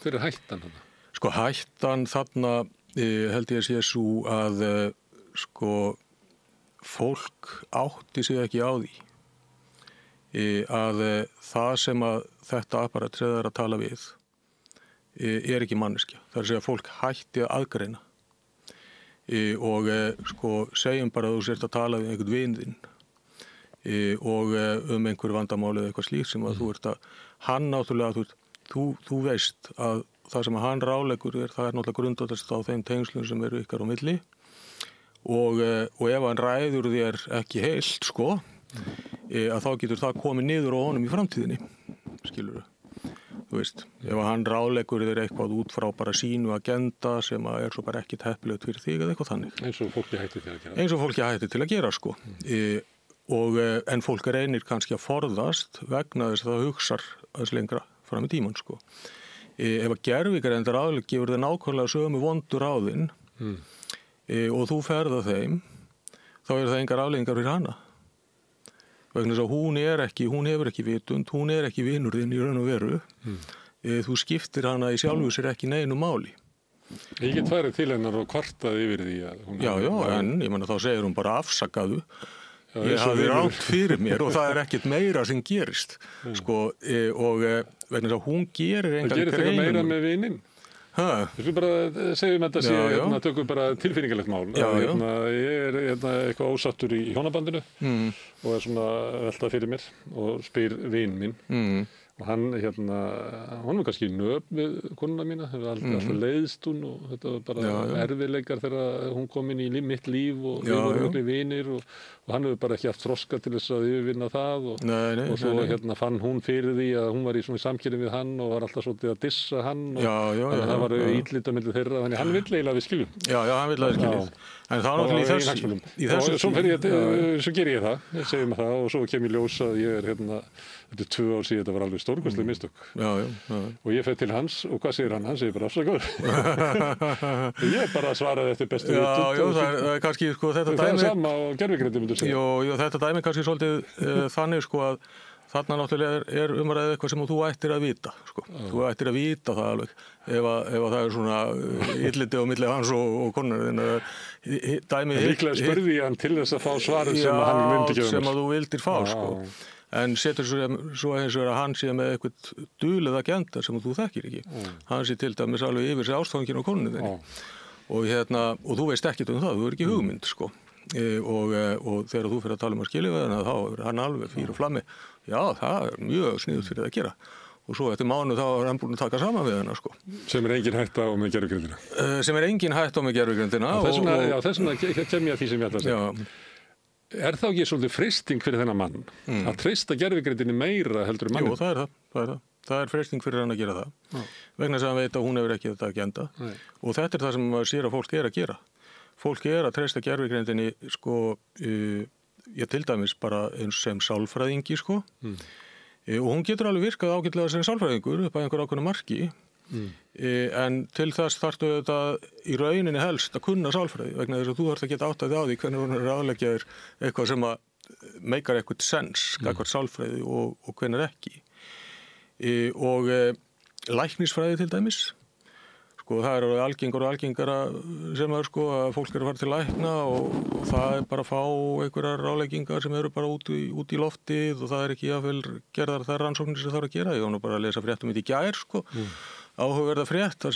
Hver hættan þarna? Sko hættan þarna held ég að sé svo að sko fólk átti sig ekki á því að það sem að þetta apparat að tala við ekki manneskja. Það að segja að fólk hætti að aðgreina og sko segjum bara að þú sért að tala við einhvern vin þinn og einhver vandamáli eða eitthvað slíkt sem að þú ert að hann náttúrulega þú veist að það sem að hann ráleggur það náttúrulega grundvallast á þeim tengslum sem eru ykkar á milli og ef hann ræður þér ekki heilt sko að þá getur það komið niður á honum í framtíðinni, skilurðu. Þú veist, ef hann ráleggur þér eitthvað út frá bara sínu agenda sem að svo bara ekkit heppilegt fyrir þig eða eitthvað þannig. Eins og fólki hættir til að gera. Eins og fólki hættir til að gera, sko. En fólk reynir kannski að forðast vegna þess að það hugsar aðeins lengra fram í tímann, sko. Ef að gervigreind ráðlegg gefur þér nákvæmlega sömu vondur ráðinn og þú ferð að þeim, þá það engar afleiðingar fyrir hana. Vegna þess að hún hefur ekki vitund, hún ekki vinur þinn í raun og veru. Þú skiptir hana í sjálfu sér ekki neinu máli. Ég get farið til hennar og kvartað yfir því að hún... Já, en ég menna þá segir hún bara afsakaðu. Ég hafði rátt fyrir mér og það ekkert meira sem gerist. Sko, og vegna þess að hún gerir engan greinum. Það gerir þetta meira með vininn. Við skulum bara segjum þetta sé, tökum bara tilfinningalegt mál. Ég eitthvað ósattur í hjónabandinu og svona veltað fyrir mér og spyr vin minn og hann var kannski nöp við konuna mína, alltaf leiðst hún og þetta var bara erfiðleikar þegar hún kom inn í mitt líf og við vorum miklu vinir og hann hefur bara ekki haft þroska til þess að yfirvinna það og svo fann hún fyrir því að hún var í svona samkynni við hann og var alltaf svolítið að dissa hann og það var ítlita milli þeirra, þannig hann vill eiginlega við skiljum. Já, hann vill að við skiljum. En það var í þessu. Svo ger ég það, segjum það og svo kem ég ljós að ég þetta 2 ár síðan, þetta var alveg stórkostleg mistök. Og ég fer til hans og hvað segir hann? Hann segir bara afsakaðu. Ég bara svaraði eftir bestu vitund. Já, það er kannski sko þetta dæmi. Það er sama á gervigreindi myndu segja. Jú, þetta dæmi kannski svolítið þannig sko að þarna náttúrulega umræðið eitthvað sem þú ættir að vita sko. Þú ættir að vita það alveg ef það svona illiti á milli hans og konar Líklega spurði ég hann til þess að fá svarið sem hann myndi gefa mér. Sem að þú vildir fá sko. en setur svo eins og að hann sé með eitthvað dulið agenda sem þú þekkir ekki. Hann sé til dæmis alveg yfir sig ástfangin á konunni þinni. Og þú veist ekkert það, þú er ekki hugmynd, sko. Og þegar þú fyrir að tala að skilja við hana, þá er hann alveg fyrir flammi. Já, það er mjög sniðugt fyrir það að gera. Og svo eftir mánuð þá er hann búin að taka saman við hana, sko. Sem er engin hætta á með gervigrindina. Sem er engin hætta á með gervigrindina. Þess vegna kem ég að því sem ég ætla að segja. Er þá ekki svolítið freisting fyrir þennan mann að treysta gervigrindinni meira heldur mannin? Jú, það er það. Það er freisting fyrir hann að gera það. Vegna þess að hann veit að hún hefur ekki þetta agenda. Og þetta er það sem maður sér að fólk er að gera. Fólk er að treysta gervigrindinni, sko, ég til dæmis bara eins sem sálfræðingi, sko. Og hún getur alveg virkað ágætlega sem sálfræðingur upp að einhver ákveðnu marki. En til þess þarftu þetta í rauninni helst að kunna sálfræði vegna þess að þú þarft að geta áttaði á því hvernig hún er aðleggja þér eitthvað sem að meikar eitthvað sens, eitthvað sálfræði og hvernig ekki. Og læknisfræði til dæmis, sko það er algengara sem er sko að fólk er að fara til lækna og það er bara að fá einhverjar ráðleggingar sem eru bara út í loftið og það er ekki jafnvel gerðar þær rannsóknir sem það er að gera. Ég var nú bara að lesa fréttum í gær, sko. Áhugaverða frétt þar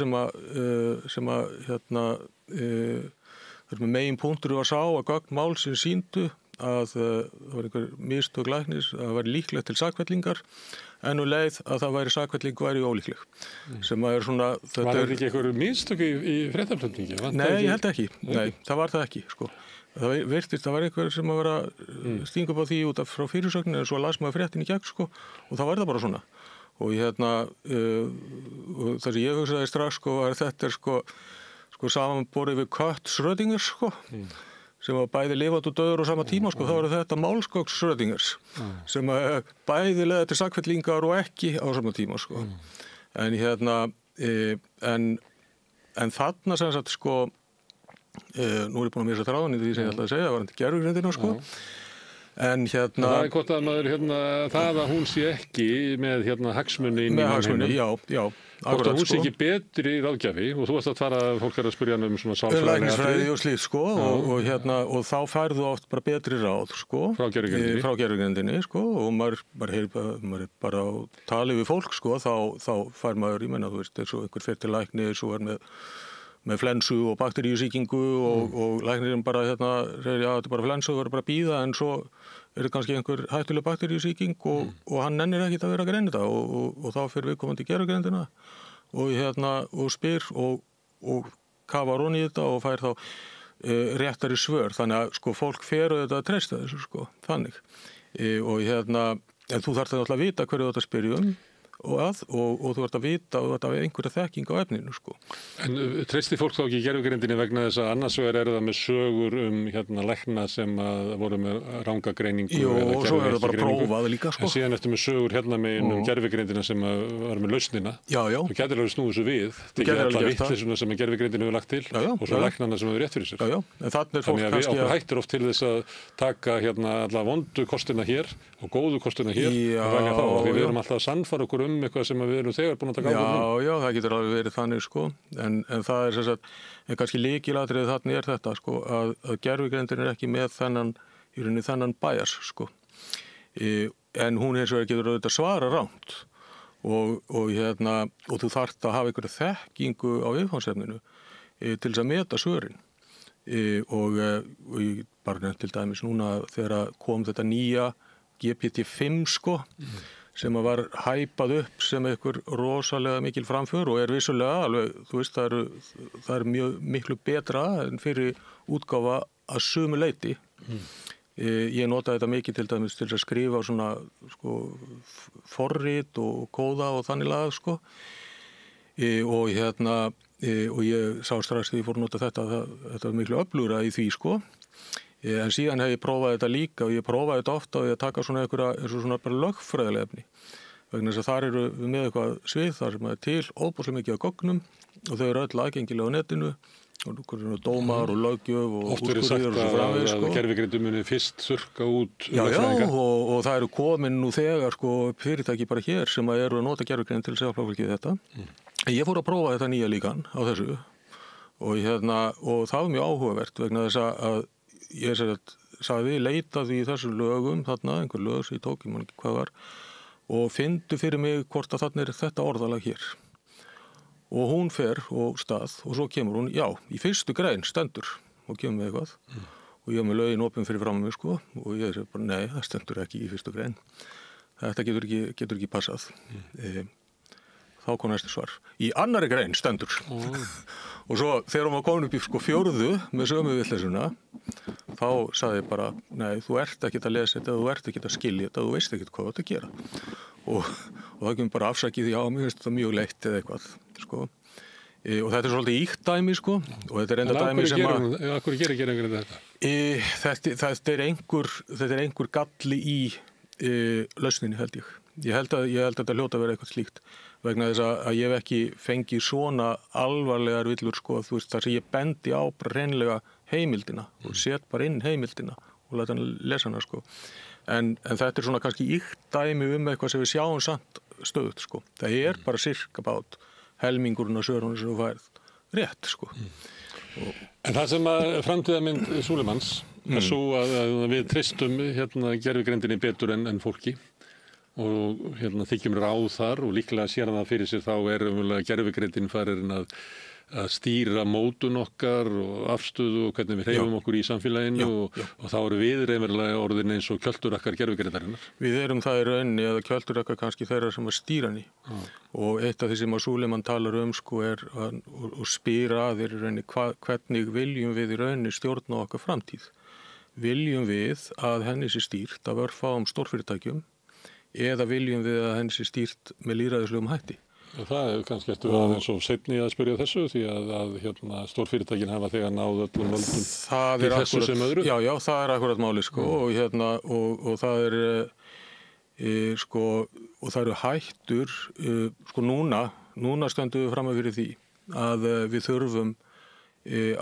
sem megin punktur var sá að gögn málsins sýndu að það var einhver mistök læknis að það væri líklegt til sakfellingar en leið að það sakfelling væri ólíkleg sem að er svona Var þetta ekki einhver mistök í fréttaflutningi? Nei, ég held ekki. Nei, það var það ekki, sko. Það virtist, það var einhver sem að vera stinga upp á því út af frá fyrirsögnin en svo las maður fréttin í gegn, sko, og það var það bara svona. Og það sem ég hugsaði strax, sko, var þetta sko samanborið við Kurt Schrödinger, sko, sem var bæði lifandi og dauður á sama tíma, sko, þá var þetta málskóks Schrödingers, sem bæði leiða til sakfellingar og ekki á sama tíma, sko. En en þarna sem sagt, sko, nú er ég búin að missa þráðan í því sem ég ætlaði að segja, það var þetta gervigrindina, sko. En það er hvort að maður það að hún sé ekki með hagsmuni inn í hagsmuni, já, hvort að hún sé ekki betri ráðgjafi og þú varst að fara að fólk er að spyrja hann um svona læknisfræði og slíkt, sko, og þá færðu oft bara betri ráð, sko, frá gervigrindinni, sko, og maður er bara á tali við fólk, sko, þá fær maður, ég menna, þú veist, eins og einhver fer til læknis og er með flensu og bakteríusýkingu og læknirinn bara segir, já, þetta er bara flensu, þú verður bara að bíða en svo er þetta kannski einhver hættuleg bakteríusýking og hann nennir ekkit að vera að greina þetta og þá fyrir viðkomandi gervigrindina og spyr og kafar honni í þetta og fær þá réttari svör, þannig að sko fólk fer og þetta treysta þessu, sko, þannig og en þú þarft að vita hverju þetta spyrjum og þú ert að vita og þetta er einhverja þekking á efninu, sko. En treysti fólk þá ekki gervigrindinni vegna þess að annars vegar er það með sögur lækna sem voru með rangagreiningu og svo er það bara prófað líka, sko. En síðan eftir með sögur megin gervigrindina sem var með lausnina. Já. Þú getur alveg snúið svo við. Það er alla vittleysuna sem gervigrindin hefur lagt til og svo læknana sem hefur rétt fyrir sér. Já. En þannig er fólk kannski okkur hættir oft til þess að taka alla vondu kostina hér og góðu kostina hér og vega þá. Við erum alltaf að sannfæra okkur eitthvað sem við erum þegar búin að taka ákvörðun. Já, það getur alveg verið þannig, sko, en það er sem sagt, en kannski lykilatriði þarna er þetta, sko, að gervigrindin er ekki með þennan bias, sko, en hún hins vegar getur auðvitað svara rangt og þú þarft að hafa einhverja þekkingu á viðfangsefninu til þess að meta svörin og ég bara nefnt til dæmis núna þegar kom þetta nýja GPT-5, sko, sem var hæpað upp sem einhver rosalega mikil framför og er vissulega alveg, þú veist, það er mjög miklu betra en fyrir útgáfa að sumu leyti. Ég notaði þetta mikið til dæmis til að skrifa svona, sko, forrit og kóða og þannig lagað, sko. Og ég sá strax þegar ég fór að nota þetta var miklu öflugra í því, sko. En síðan hef ég prófað þetta líka og ég prófaði þetta ofta og ég taka svona einhverja, eins og svona bara lögfræðileg efni. Vegna þess að þar eru við með eitthvað svið þar sem er til óbúslega mikið af gögnum og þau eru öll aðgengilega á netinu og dómar og löggjöf og úrskurðir og svo framvegis, sko. Oft verið sagt að gervigrindin muni fyrst þurrka út lögfræðinga. Já, og það eru komin nú þegar, sko, fyrirtæki bara hér sem eru að nota gervigrind til að segja fólkið þetta. Ég fór að prófa þetta nýja líkan á þessu og það var mjög áhugavert vegna þess að ég sagði, leitaði í þessum lögum þarna, einhver lög sem ég tók, ég man ekki hvað var, og fyndu fyrir mig hvort að þarna þetta orðalag hér. Og hún fer og stað og svo kemur hún, já, í fyrstu grein stendur og kemur með eitthvað og ég hef með lögin opin fyrir fram mig sko og ég segi bara, nei, það stendur ekki í fyrstu grein. Þetta getur ekki passað. Þá kom næstu svar. Í annari grein stendur. Og svo þegar hún var komin upp í sko 4. með sömu vitleysuna, þá sagði ég bara, nei, þú ert ekkert að lesa þetta, þú ert ekkert að skilja þetta, þú veist ekkert hvað þú ert að gera. Og það kemur bara afsakið, já, mér finnst þetta mjög leitt eða eitthvað, sko. Og þetta svolítið íkt dæmi, sko. Og þetta enda dæmi sem að... Akkur gerir einhvern þetta? Þetta er einhver galli í lausninni, held ég. Ég held að þetta hljóta að vera eitthvað slíkt vegna þess að ég hef ekki fengið svona alvarlegar villur sko, þú veist, þar sem ég bendi á bara hreinlega heimildina og set bara inn heimildina og læta hann lesa hana sko. En þetta er svona kannski íkt dæmi eitthvað sem við sjáum samt stöðut sko. Það er bara sirka bát helmingurinn á sörunum sem þú færð rétt sko. En það sem að framtíðarmynd Súlemans er svo að við treystum gervigreindinni betur en fólki og þykjum ráð þar og líklega sér það fyrir sér þá er gervigreindin farin að stýra mótun okkar og afstöðu og hvernig við hreyfum okkur í samfélaginu og þá eru við raunverulega orðin eins og kjöldurakkar gervigreindarinnar. Við erum það í rauninni eða kjöldurakkar kannski þeirra sem að stýra henni og eitt af því sem að Súleiman talar sko er og spyr að í rauninni hvernig viljum við í rauninni stjórna okkar framtíð. Viljum við að henni sé stýrt af örfáum stórfyrirtækjum eða viljum við að henni sé stýrt með lýðræðislegum hætti? Og það er kannski eftir aðeins og seinni að spyrja þessu því að stórfyrirtækin hafa þegar náð öllum völdum í þessu sem öðru. Já, það er akkurat máli sko og það er sko og það eru hættur sko núna stöndum við fram að fyrir því að við þurfum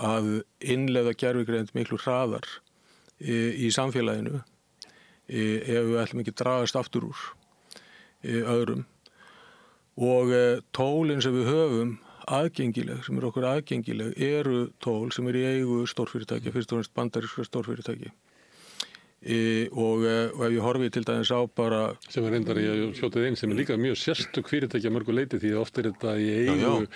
að innleiða gervigreind miklu hraðar í samfélaginu ef við ætlum ekki dragast aftur úr öðrum. Og tólin sem við höfum aðgengileg, sem eru okkur aðgengileg, eru tól sem eru í eigu stórfyrirtæki, fyrst og fremst bandarískra stórfyrirtæki. Og ef ég horfi til dæmis á bara... Sem er reyndar í hljótið einn sem er líka mjög sérstök fyrirtæki að mörgu leyti því oft er þetta í eigu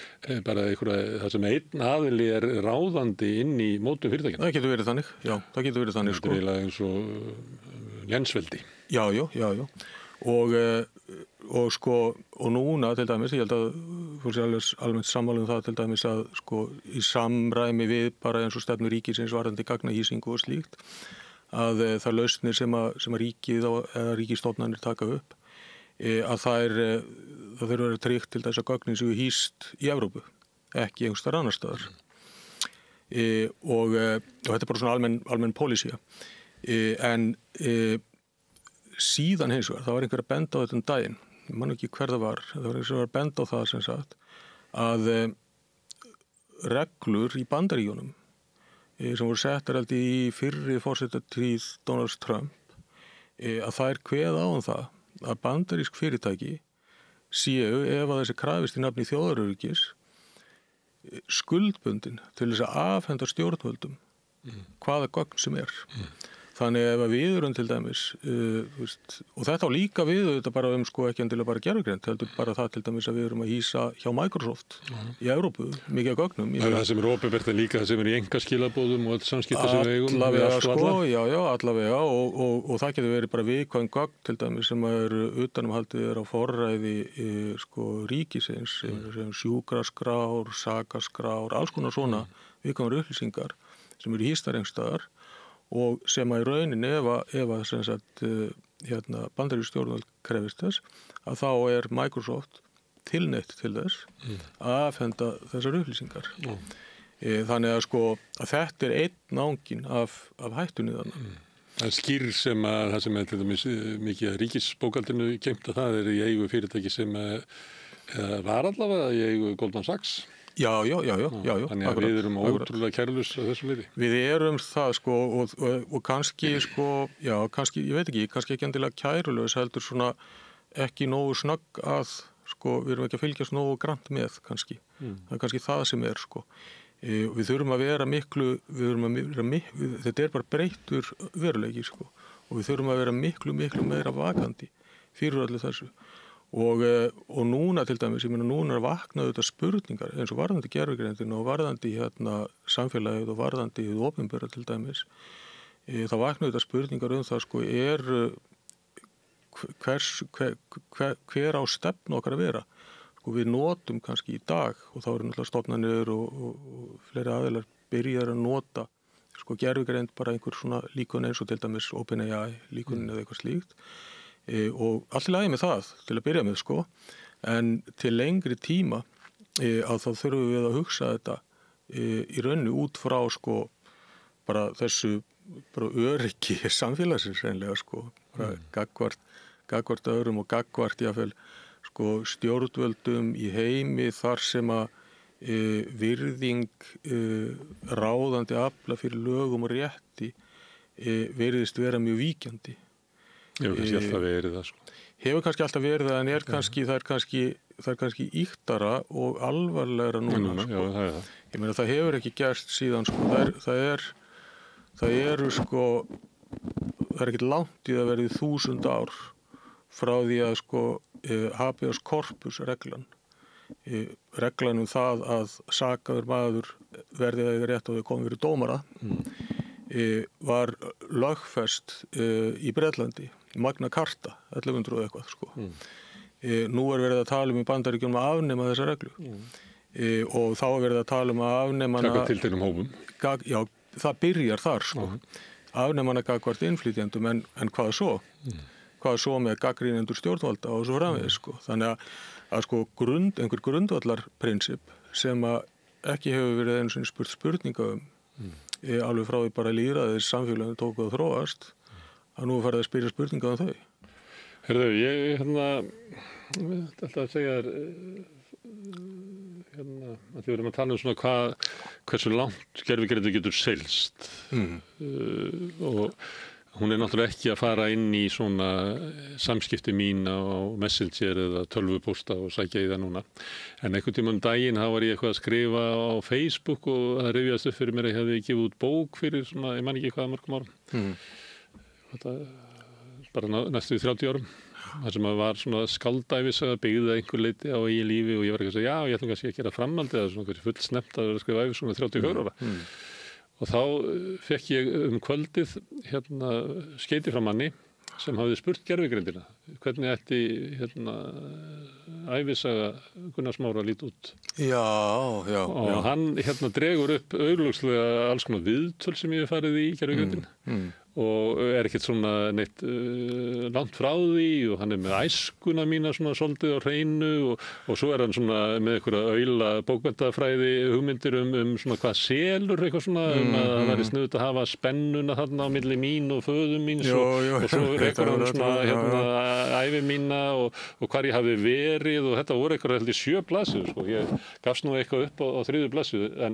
bara einhverja, það sem einn aðili er ráðandi inn í mótum fyrirtækina. Það getur verið þannig, já, það getur verið þannig. Þetta er eiginlega eins og lensveldi. Já. Og núna til dæmis, ég held að fólk sé almennt sammála það til dæmis að sko í samræmi við bara eins og stefnu ríkisins varðandi gagnahýsingu og slíkt að það lausnir sem að ríkið eða ríkisstofnanir taka upp að það þurfa að vera tryggt til þess að gögnin séu hýst í Evrópu, ekki einhvers staðar annars staðar. Og þetta er bara svona almenn pólísía. En síðan hins vegar, það var einhver að benda á þetta daginn, ég man ekki hver það var einhver sem var að benda á það sem sagt að reglur í Bandaríkjunum sem voru settar aldrei í fyrri forsetatíð Donald Trump að það er kveða á það að bandarísk fyrirtæki séu ef að þessi krafist í nafni þjóðaröryggis skuldbundin til þess að afhenda stjórnvöldum hvaða gögn sem er. Þannig ef við erum til dæmis, og þetta á líka við þetta bara sko ekki endilega bara gervigreind, heldur bara það til dæmis að við erum að hýsa hjá Microsoft í Evrópu, mikið af gögnum. Það er það sem er opinbert en líka það sem er í einkaskilabóðum og öll samskipti sem við eigum. Allavega sko, já, allavega og það getur verið bara viðkvæm gögn til dæmis sem eru utanumhaldið á forræði sko ríkisins, sem sjúkraskrár, sakaskrár, alls konar svona viðkvæmar upplýsingar sem eru hýstar einhverstaðar og sem að í rauninni ef sem sagt bandarísk stjórnvöld krefist þess að þá er Microsoft tilneytt til þess að afhenda þessar upplýsingar. Þannig að sko að þetta er einn nángin af hættunni þannig. Það er skýr sem að það sem er til dæmis mikið ríkisbókhaldinu geymt að það er í eigu fyrirtæki sem var allavega í eigu Goldman Sachs. Já. Þannig að við erum ótrúlega kærlaus á þessu liði. Við erum það sko og kannski sko, já, kannski, ég veit ekki, kannski ekki endilega kærlaus heldur svona ekki nógu snögg að sko, við erum ekki að fylgjast nógu grannt með kannski. Það er kannski það sem er sko. Við þurfum að vera þetta bara breyttur veruleiki, sko. Og við þurfum að vera miklu meira vakandi fyrir allir þessu. Og núna til dæmis, núna vakna þetta spurningar eins og varðandi gervigreindina og varðandi samfélagið og varðandi opinbera til dæmis. Það vakna þetta spurningar það, sko, hver á stefnu okkar að vera. Sko, við notum kannski í dag, og þá eru náttúrulega stofnanir og fleiri aðilar byrjar að nota, sko, gervigreind bara einhver svona líkun eins og til dæmis OpenAI líkunin eða eitthvað slíkt. Og allt í lagi með það til að byrja með, sko, en til lengri tíma að þá þurfum við að hugsa þetta í raunni út frá, sko, bara þessu bara öryggi samfélagsins reynilega, sko, bara gagnvart öðrum og gagnvart jáfnvel, sko, stjórnvöldum í heimi þar sem að virðing ráðandi afla fyrir lögum og rétti virðist vera mjög víkjandi. Hefur kannski alltaf verið það, sko. Hefur kannski alltaf verið það, en það er kannski íktara og alvarlegra núna, sko. Já, það er það. Ég meina, það hefur ekki gerst síðan, sko. Það eru, sko, það er ekkert langt í að verið 1000 ár frá því að, sko, habeas corpus reglan. Reglan það að sakaður maður verði að eiga rétt á því að koma fyrir dómara, var lögfest í Bretlandi, Magna Carta, 1100 og eitthvað, sko. Nú verið að tala í Bandaríkjunum að afnema þessa reglu. Og þá verið að tala að afnema hana... Gagnvart tilteknum hópum. Já, það byrjar þar, sko. Afnema hana gagnvart innflytjendum, en hvað svo? Hvað svo með gagnrýnendur stjórnvalda og svo framvegis, sko. Þannig að sko, einhver grundvallarprinsip sem að ekki hefur verið einu sinni spurt spurninga alveg frá því bara lýðræðis samfélaginu tóku að þróast, að nú farið að spyrja spurninga þau. Herðu, ég ætla að segja þér að við erum að tala svona hversu langt gervigreind getur selst og hún náttúrulega ekki að fara inn í svona samskipti mín á Messenger eða tölvupósta og sækja í það núna. En einhvern tíma daginn þá var ég eitthvað að skrifa á Facebook og það rifjaðist upp fyrir mér að ég hefði gefið út bók fyrir svona, ég man ekki hvaða mörgum árum. Bara næstu 30 árum. Það sem var svona skáldæfisaga byggði einhver leiti á eigin lífi og ég var ekki að segja, já, ég ætlum kannski að gera framhald eða svona full snemmt að skrifa æfi svona 34 ára. Og þá fekk ég kvöldið skeyti frá manni sem hafði spurt gervigreindina hvernig ætti ævisaga Gunnars Smára lít út. Já. Og hann dregur upp augljóslega alls konar viðtöl sem ég hef farið í gervigreindina. Og ekkert svona neitt langt frá því og hann með æskuna mína svona svolítið á hreinu og svo hann svona með einhverja auðla bókmenntafræði hugmyndir svona hvað selur eitthvað svona að það væri sniðugt að hafa spennuna þarna á milli mín og föðum míns og svo rekur hann svona ævi mína og hvar ég hafi verið og þetta voru eitthvað heldur 7 blaðsíður, sko. Ég gafst nú eitthvað upp á 3. blaðsíðu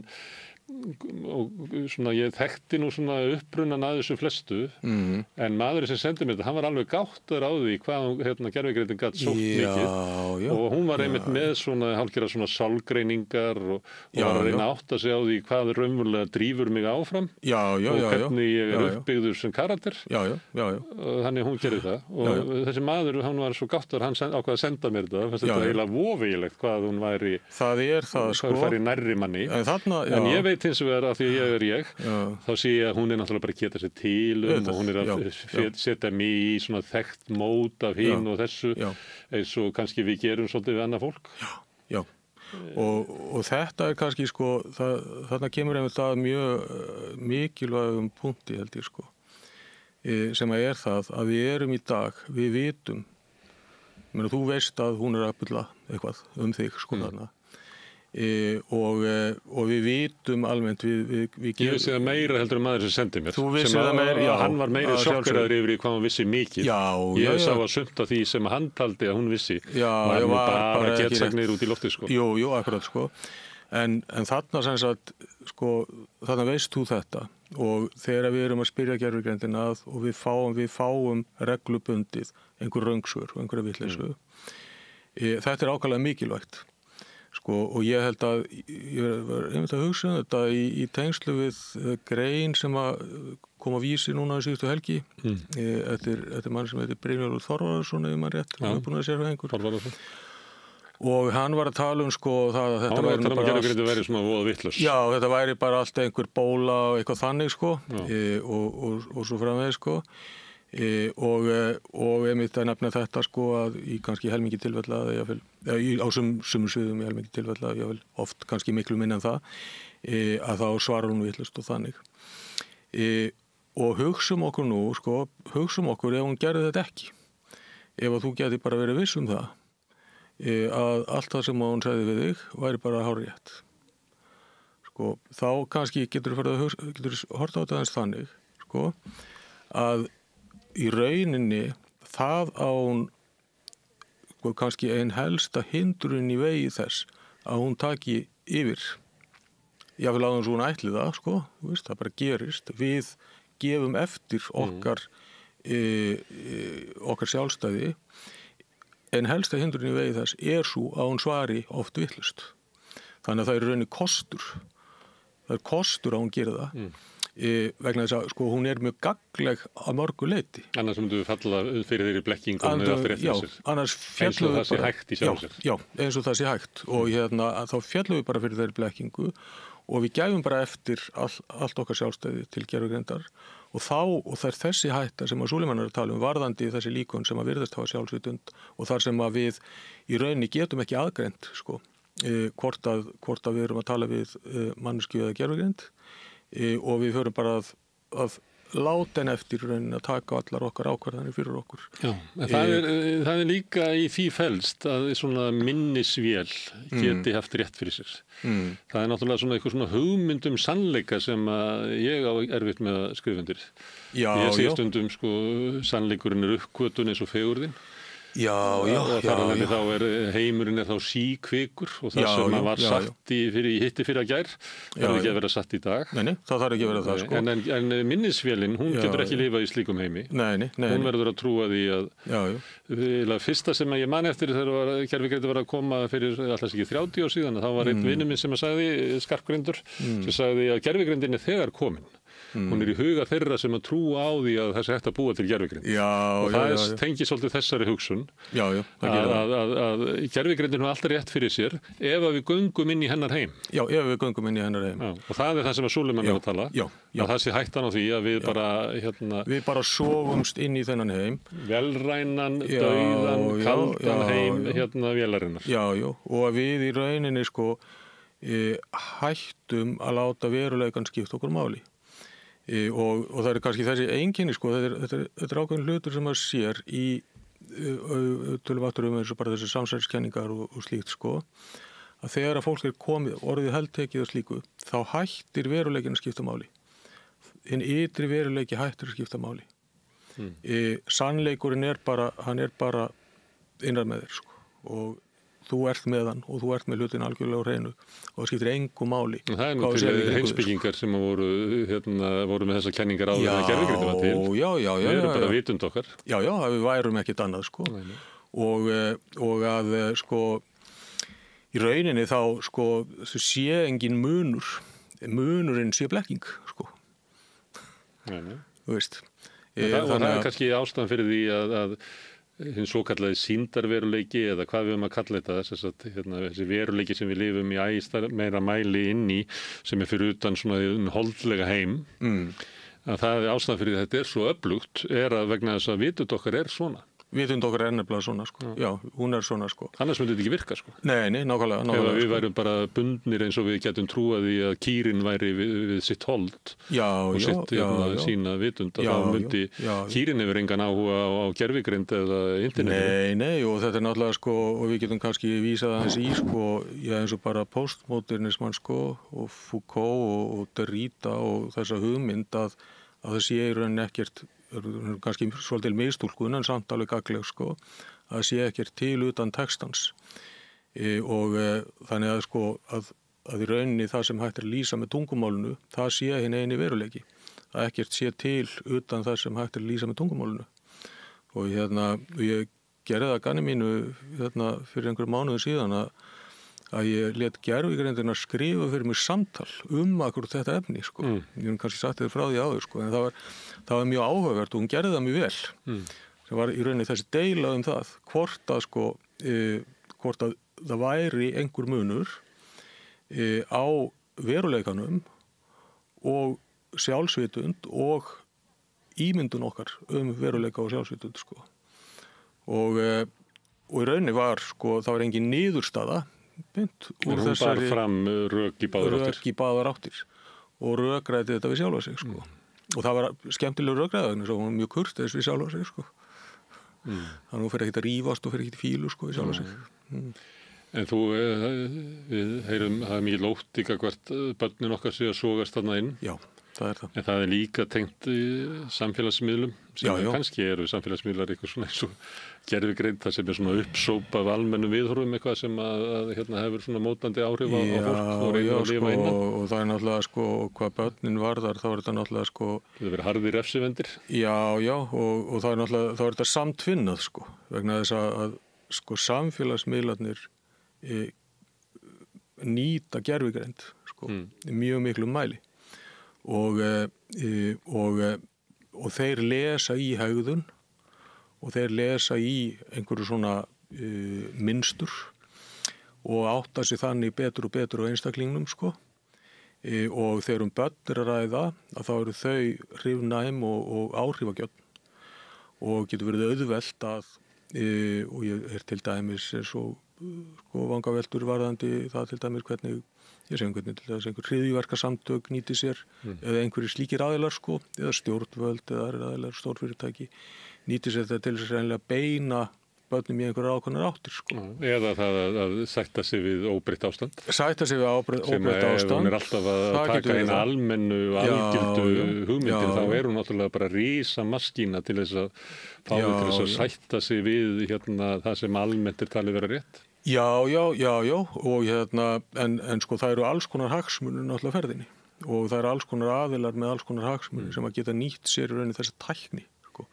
og svona ég þekkti nú svona uppbrunnan að þessu flestu en maðurinn sem sendi mér þetta, hann var alveg gáttur á því hvað gervigreindin gat sótt mikið og hún var einmitt með svona hálfgerða svona sálgreiningar og var að reyna að átta sig á því hvað raunverulega drífur mig áfram og hvernig ég uppbyggður sem karakter og þannig hún gerði það og þessi maður, hann var svo gáttur, hann ákvað að senda mér þetta, fannst þetta eiginlega vofegilegt hvað hún væri, hvað færi nærri manni, en ég veit hins vegar að því að ég þá sé ég að hún náttúrulega bara að geta sér til og hún að setja mig í svona þekkt mót af hinn og þessu eins og kannski við gerum svolítið við annað fólk. Já. Og þetta er kannski, sko, þarna kemur einmitt að mjög mikilvægum punkti, held ég, sko, sem að það að við erum í dag, við vitum, þú veist að hún að bulla eitthvað þig, sko, þarna. Og við vitum almennt ég vissi það meira heldur maður sem sendi mér þú vissi það meira, já, hann var meira sjokkeraður yfir hvað hann vissi mikið ég sá að sumt af því sem hann taldi að hún vissi var bara getsagnir út í lofti, sko. Jú, akkurat, sko. En þarna sem sagt, sko, þarna veist þú þetta og þegar við erum að spyrja gervigreindina og við fáum reglubundið einhver röngsvör og einhverja vitleysu þetta er ákaflega mikilvægt. Sko, sko, og ég held að ég var einmitt að hugsa þetta í tengslu við grein sem að kom á Vísi núna síðustu helgi eftir mann sem heitir Brynjólfur Þorvarðarsson ef maður rétt, hann er búin að sérfræðingur og hann var að tala sko það að þetta væri bara verið svona voða vitlaus. Já, þetta væri bara allt einhver bóla og eitthvað þannig sko og svo framvegis sko og einmitt að nefna þetta sko að í kannski helmingi tilfella á sumum sviðum í helmingi tilfella oft kannski miklu minna en það að þá svarar hún vitlaust og þannig og hugsum okkur nú sko, hugsum okkur ef hún gerði þetta ekki ef að þú geti bara verið viss um það að allt það sem hún segði við þig væri bara hárrétt sko, þá kannski getur horta á þetta eins þannig sko, að í rauninni það á hún sko, kannski ein helsta hindrun í vegi þess að hún taki yfir jáfnvel á þess að hún ætli það sko, veist, það bara gerist við gefum eftir okkar okkar sjálfstæði en helsta hindrun í vegi þess svo að hún svari oft vitlaust þannig að það rauninni kostur það kostur að hún gera það vegna þess að sko, hún mjög gagnleg að mörgu leyti. Annars myndu falla fyrir þeirri blekkingum eða fyrir eftir sér. Annars eins og það sé hægt í sjálf sér. Já, eins og það sé hægt og þá fjallum við bara fyrir þeirri blekkingu og við gæfum bara eftir allt okkar sjálfstæði til gervigreindar og það þessi hætta sem að Súleiman að tala varðandi þessi líkön sem að virðast hafa sjálfsvitund og þar sem að við í rauninni getum ekki aðgreind sko, hvort að við erum að tala við manneskju eða gervigreind og við förum bara að láta henn eftir rauninni að taka allar okkar ákvarðanir fyrir okkur. Já, en það er líka í því felst að svona minnisvél geti haft rétt fyrir sér. Það er náttúrulega svona eitthvað svona hugmyndum sannleika sem að ég á erfitt með að skrifa undir. Ég sé stundum sko sannleikurinn uppkvötun eins og fegurðin. Og þá heimurinn þá síkvikur og það sem var satt í hitti fyrir að gær verður ekki að vera satt í dag. Nei, það þarf ekki að vera það sko. En minnisvélin, hún getur ekki lifað í slíkum heimi. Nei. Hún verður að trúa því að fyrsta sem ég man eftir þegar gervigreind var að koma fyrir alltaf ekki 30 ár síðan, þá var einn vinur minn sem að sagði, skarpgreindur, sem sagði að gervigreindin þegar komin. Hún í huga þeirra sem að trúa á því að þessi hægt að búa til gervigreind og það tengir svolítið þessari hugsun að gervigreindin var alltaf rétt fyrir sér ef að við göngum inn í hennar heim ef við göngum inn í hennar heim og það það sem að Súleiman er að tala að það sé hættan á því að við bara við bara sofumst inn í þennan heim velrænan, dauðan, kaldan heim vélarinnar og að við í rauninni sko hættum að láta veruleikann skipta okkur máli og það er kannski þessi einkenni sko, þetta er ákveðin hlutur sem maður sér í tölum aftur eins og bara þessi samsæriskenningar og slíkt sko, að þegar að fólk komið orðið heldtekið og slíku, þá hættir veruleikin að skipta máli. Hinn ytri veruleiki hættir að skipta máli. Sannleikurinn hann er bara innan með þér sko, og þú ert með hann og þú ert með hlutin algjörlega á hreinu og það skiptir engu máli. Það er nú til heimspekingar sem voru með þessar kenningar áður þegar gervigreind var til. Við erum bara vitund okkar. Já, við værum ekkert annað sko. Og að sko í rauninni þá sko sé engin munurinn sé blekking sko. Þú veist. Það er kannski ástæðan fyrir því að hinn svo kallaði sýndarveruleiki eða hvað við höfum að kalla þetta þessi veruleiki sem við lifum í meira mæli inn í sem fyrir utan svona holdlega heim að það er ástæðan fyrir þetta svo öflugt að vegna þess að vitund okkar svona. Vitund okkar nefnilega svona sko. Já, hún svona sko. Annars myndi þetta ekki virka sko. Nei, nákvæmlega. Ef við værum bara bundnir eins og við getum trúað í að kýrin væri við sitt hold og sitt sína vitund að þá myndi kýrin hefur engan áhuga á gervigreind eða internetu. Nei, og þetta er náttúrulega sko og við getum kannski vísað aðeins í sko eins og bara postmodernisman sko og Foucault og Derrida og þessa hugmynd að það sé í rauninni ekkert kannski svolítið mistúlkun en samt alveg gagnleg sko að sé ekkert til utan textans og þannig að sko að í rauninni það sem hægt að lýsa með tungumálinu það sé hinn eini veruleiki að ekkert sé til utan það sem hægt að lýsa með tungumálinu og ég gerði það ganni mínu fyrir einhverjum mánuðum síðan að ég let gervigreindina skrifa fyrir mig samtal akkurat þetta efni, sko. Ég hef kannski sagt þér frá því áður, sko, en það var mjög áhugavert og hún gerði það mjög vel. Það var í rauninni þessi deila það, hvort að það væri einhver munur á veruleikanum og sjálfsvitund og ímyndun okkar veruleika og sjálfsvitund, sko. Og í rauninni var, sko, það var engin niðurstaða beint úr þessari... Hún bar fram rök í báðar áttir. Og rökræði þetta við sjálfa sig, sko. Og það var skemmtilegur rökræði, svo hún var mjög kurteis við sjálfa sig, sko. Þannig að hún fer ekkert að rífast og fer ekkert í fílu, sko, við sjálfa sig. En þú, við heyrum, það mikið lótt ykkar hvert börnin okkar sé að sogast þarna inn. Já, það það. En það líka tengt samfélagsmiðlum, sem kannski eru samfélagsmiðlar eitthvað svona eins og gervigreind, það sem svona uppsóp af almennum viðhorfum eitthvað sem að hefur svona mótandi áhrif á fólk og reynir að lifa innan. Og það náttúrulega, sko, hvað börnin varðar, þá þetta náttúrulega, sko... Það verið harðir refsivendir. Já, og það náttúrulega, þá þetta samtvinnað, sko, vegna þess að sko, samfélagsmiðlarnir nýta gervigreind, sko, í mjög miklum mæli. Og þeir lesa í hegðun og þeir lesa í einhverju svona mynstur og átta sig þannig betur og betur á einstaklingnum, sko. Og þegar börn að ræða að þá eru þau hrifnæm og áhrifagjörn og getur verið auðvelt að og ég til dæmis eins og sko vangaveltur varðandi það til dæmis hvernig hvernig til þess einhver hryðjuverkasamtök nýti sér eða einhverjir slíkir aðilar, sko, eða stjórnvöld eða aðilar stórfyrirtæki nýti sér þetta til þess að beina börnum í einhverjar ákveðnar áttir, sko. Eða það að sætta sig við óbreytt ástand. Sætta sig við óbreytt ástand. Sem hún alltaf að taka eina almennu algildu hugmyndir, þá hún náttúrulega bara rísa maskína til þess að fá til þess að sætta sig við það sem almennt talið vera rétt. Já, og en sko það eru alls konar hagsmunir náttúrulega ferðinni og það eru alls konar aðilar með alls konar hagsmunir sem að geta nýtt sér í rauninni þessi tækni, sko,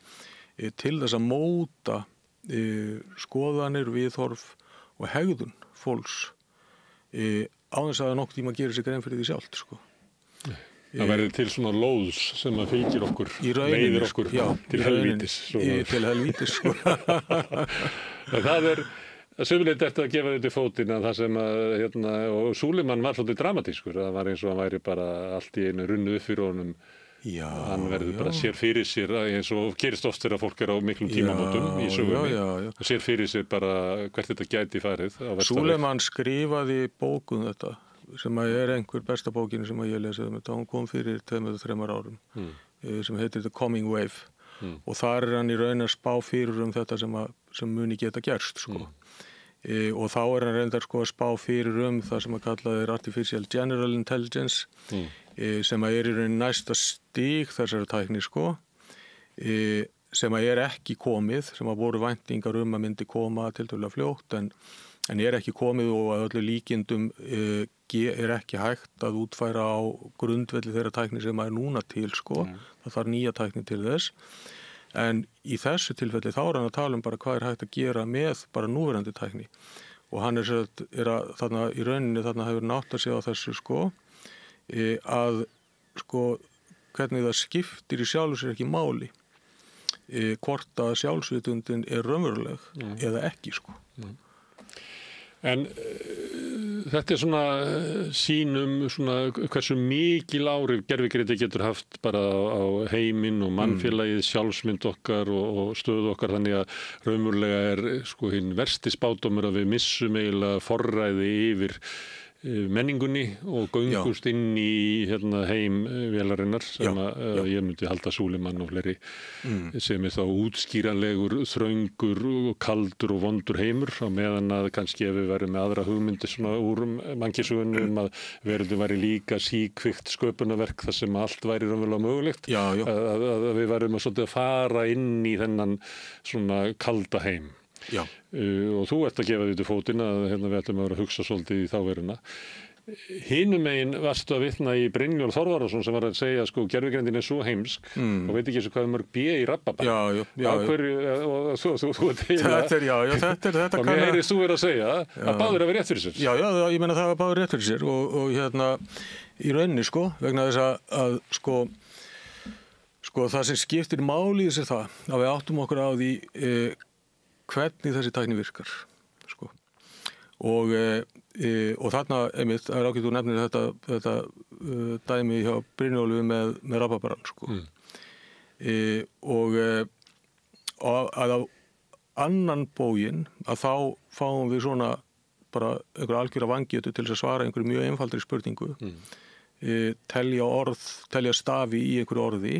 til þess að móta skoðanir, viðhorf og hegðun fólks á þess að nokkuð tíma gerir sig grein fyrir því sjálft, sko. Það verður til svona lóðs sem að fylgir okkur, leiðir okkur til helvítis. Til helvítis, sko. Það sömulegt eftir að gefa þetta í fótinn að það sem að, og Súleiman var svolítið dramatískur, það var eins og hann væri bara allt í einu runnu upp fyrir honum. Hann verður bara sér fyrir sér, eins og gerist oft þegar fólk á miklum tímamótum í sögunni. Sér fyrir sér bara hvert þetta gæti farið. Súleiman skrifaði bókum þetta, sem einhver besta bókin sem ég lesið um þetta. Hún kom fyrir 2-3 árum, sem heitir The Coming Wave. Og þar hann í raun að spá fyrir þetta sem muni geta gerst, sko. Og þá hann reyndar, sko, að spá fyrir það sem að kalla Artificial General Intelligence, sem í raun næsta stig þessari tækni, sko, sem ekki komið, sem að voru væntingar að myndi koma tiltölulega fljótt, en ekki komið og að öllu líkindum ekki hægt að útfæra á grundvelli þeirra tækni sem núna til, sko. Það þarf nýja tækni til þess. En í þessu tilfelli þá hann að tala bara hvað hægt að gera með bara núverandi tækni. Og hann þarna í rauninni þarna hefur nátt að segja á þessu, sko, að sko hvernig það skiptir í sjálfu sér ekki máli hvort að sjálfsvitundin raunveruleg eða ekki, sko. En þetta svona sýnum svona hversu mikil áhrif gervigreindi getur haft bara á heiminn og mannfélagið, sjálfsmynd okkar og stöðu okkar, þannig að raunverulega sko hinn versti spádómur að við missum eiginlega forræði yfir menningunni og göngust inn í heim vélarinnar sem að ég myndi halda Súleiman og fleiri sem þá útskýranlegur, þröngur og kaldur og vondur heimur, á meðan að kannski ef við verðum með aðra hugmyndir svona úr mannkynssögunum að verðum væri líka síkvikt sköpunarverk þar sem allt væri raunverulega mögulegt, að við verðum að fara inn í þennan svona kalda heim. Og þú ert að gefa því til fótinn að við ætlum að vera að hugsa svolítið í þá veruna. Hinum megin varstu að vitna í Brynjólf Þorvarðarsson sem var að segja sko gervigreindin svo heimsk og veit ekki hvað mörg B í rababæn. Já. Og þú þetta er og mér heyrist þú verið að segja að báður hafa rétt fyrir sér. Já, ég meina það var báður rétt fyrir sér og hérna í rauninni sko, vegna þess að sko það sem skiptir máli í þessu það að við áttum okkur á því hvernig þessi tækni virkar sko og þarna einmitt, það er ágætt þú nefnir þetta dæmi hjá Brynjólfi með rababarann sko. Og að á annan bóginn að þá fáum við svona bara einhverja algjöra vangjötu til þess að svara einhverju mjög einfaldri spurningu, telja stafi í einhverju orði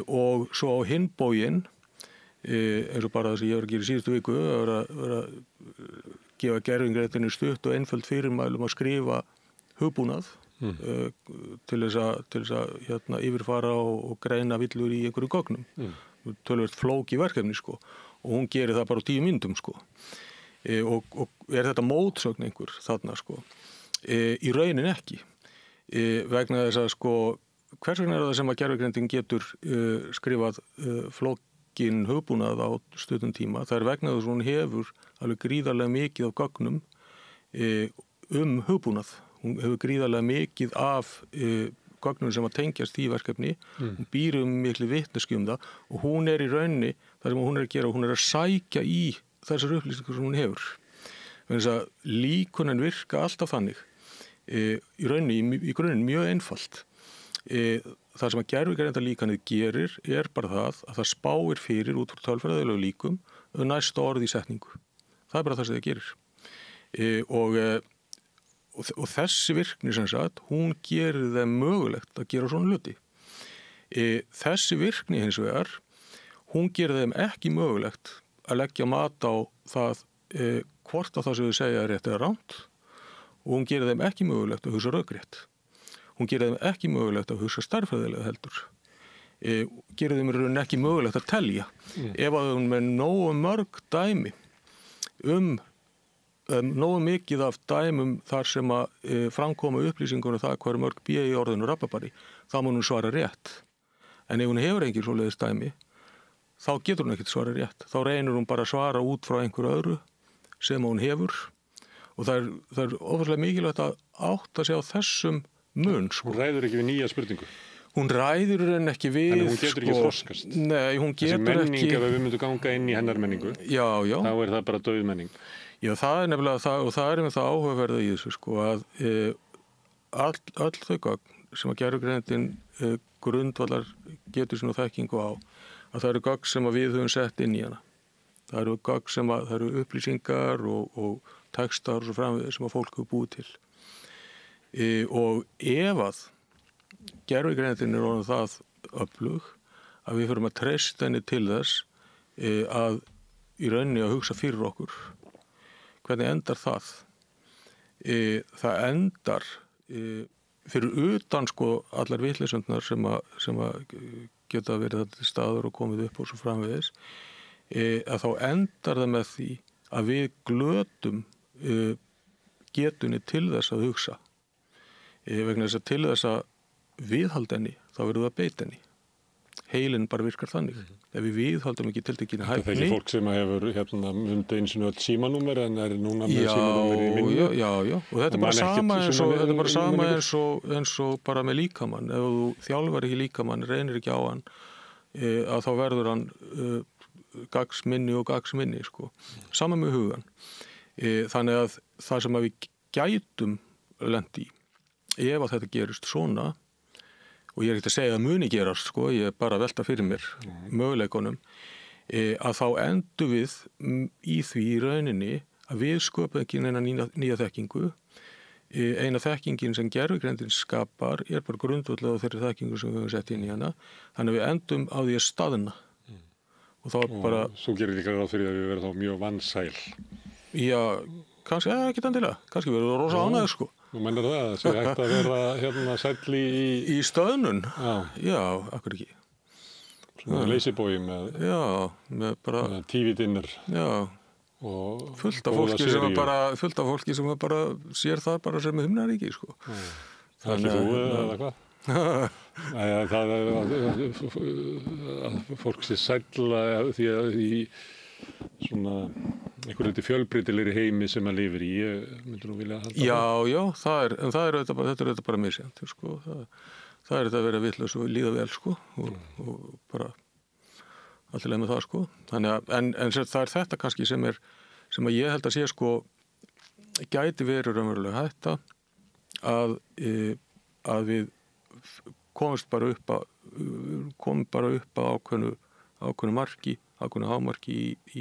og svo á hinn bóginn eins og bara það sem ég var að gera í síðustu viku að gefa gervigreindinni stutt og einföld fyrirmælum að skrifa hugbúnað til þess að yfirfara og greina villur í einhverju gögnum. Töluvert flókið verkefni sko og hún gerir það bara á 10 mínútum sko. Og er þetta mótsögn einhver þarna sko? Í raunin ekki. Vegna þess að sko hvers vegna er það sem að gervigreindin getur skrifað flókin hugbúnað á stuttum tíma? Það er vegna þess að hún hefur alveg gríðarlega mikið af gögnum hugbúnað. Hún hefur gríðarlega mikið af gögnum sem að tengjast í verkefni. Hún býr miklu vitneskju það og hún er í rauninni, það sem hún er að gera, hún er að sækja í þessar upplýsingar sem hún hefur. Þannig að líkunin virka alltaf þannig. Í rauninni, í grunninn mjög einfalt. Það sem að gervigreindarlíkanið gerir er bara það að það spáir fyrir út frá tölfræðilegu líkum næsta orð í setningu. Það er bara það sem það gerir. Og þessi virkni sem sagt, hún gerir þeim mögulegt að gera svona hluti. Þessi virkni hins vegar, hún gerir þeim ekki mögulegt að leggja mat á það hvort að það sem þau segja er rétt eða rangt og hún gerir þeim ekki mögulegt að hugsa rökrétt. Hún gerir þeim ekki mögulegt að hugsa stærðfræðilega heldur. Gerir þeim í rauninni ekki mögulegt að telja. Ef að hún með nógu mörg dæmi nógu mikið af dæmum þar sem að framkoma upplýsingunum það hvað er mörg B í orðinu rababari, þá mun hún svara rétt. En ef hún hefur engin svoleiðis dæmi, þá getur hún ekkert svara rétt. Þá reynir hún bara að svara út frá einhverju öðru sem hún hefur og það er ofurlega mikilvægt að átta sig á þessum mun. Sko. Hún ræður ekki við nýja spurningu. Hún ræður henni ekki við. Þannig hún getur ekki þroskast. Nei, hún getur ekki. Þessi menning, ef við myndum ganga inn í hennar menningu, já. Þá er það bara dauð menning. Já, það er nefnilega það og það er með það áhugaverða í þessu sko að öll þau gögn sem að gervigreindin grundvallar getur sín og þekkingu á að það eru gögn sem að við höfum sett inn í hana. Það eru gögn sem að það eru upplýsingar og textar og svo framvegis sem að fólk hefur búið til. Og ef að gervigreindin er orðin það öflug að við förum að treysta henni til þess að í rauninni að hugsa fyrir okkur. Hvernig endar það? Það endar fyrir utan sko allar vitleysundnar sem að geta verið þetta til staður og komið upp og svo framvegis að þá endar það með því að við glötum getunni til þess að hugsa vegna þess að til þess að viðhalda henni þá verður það að beita henni. Heilin bara virkar þannig. Ef við viðhaldum ekki tiltekinni hæfni. Það er ekki fólk sem hefur mundið eins og öll símanúmer en er núna með símanúmer í minni. Já. Og þetta er bara sama eins og bara með líkamann. Ef þú þjálfar ekki líkamann, reynir ekki á hann, að þá verður hann gagnsminni og gagnsminni. Sko. Sama með hugan. Þannig að það sem að við gætum lent í, ef að þetta gerist svona, og ég er ekki að segja að muni gerast, sko, ég er bara að velta fyrir mér möguleikunum, að þá endum við í því í rauninni að við sköpum ekki neina nýja þekkingu. Eina þekkingin sem gervigreindin skapar er bara grundvöldlega þeirri þekkingu sem við höfum sett inn í hana. Þannig að við endum á því að staðna. Og þá bara... Svo gerir líka ráð fyrir að við verðum þá mjög vansæl. Já, kannski, ekki endilega. Kannski verður það rosa ánægður, sko. Þú mennir það, það sé hægt að vera sæll í stöðnun? Já, akkur ekki. Svona leysibói með bara... TV-dinner. Já, fullt af fólki sem bara sér það bara sem himnaríki, sko. Það er þú eða hvað? Það er að fólk sé sælla því að í svona einhverju fjölbreytilegri heimi sem maður lifir í, myndur nú vilja halda það? Já, þetta er auðvitað bara misjænt, sko. Það er þetta að vera vitlaus og líða vel, sko, og bara allt í leið með það, sko. Þannig að, en það er þetta kannski sem að ég held að sé, sko, gæti verið raunverulega hætta að við komum bara upp að ákveðnu marki, ákveðnu hámarki í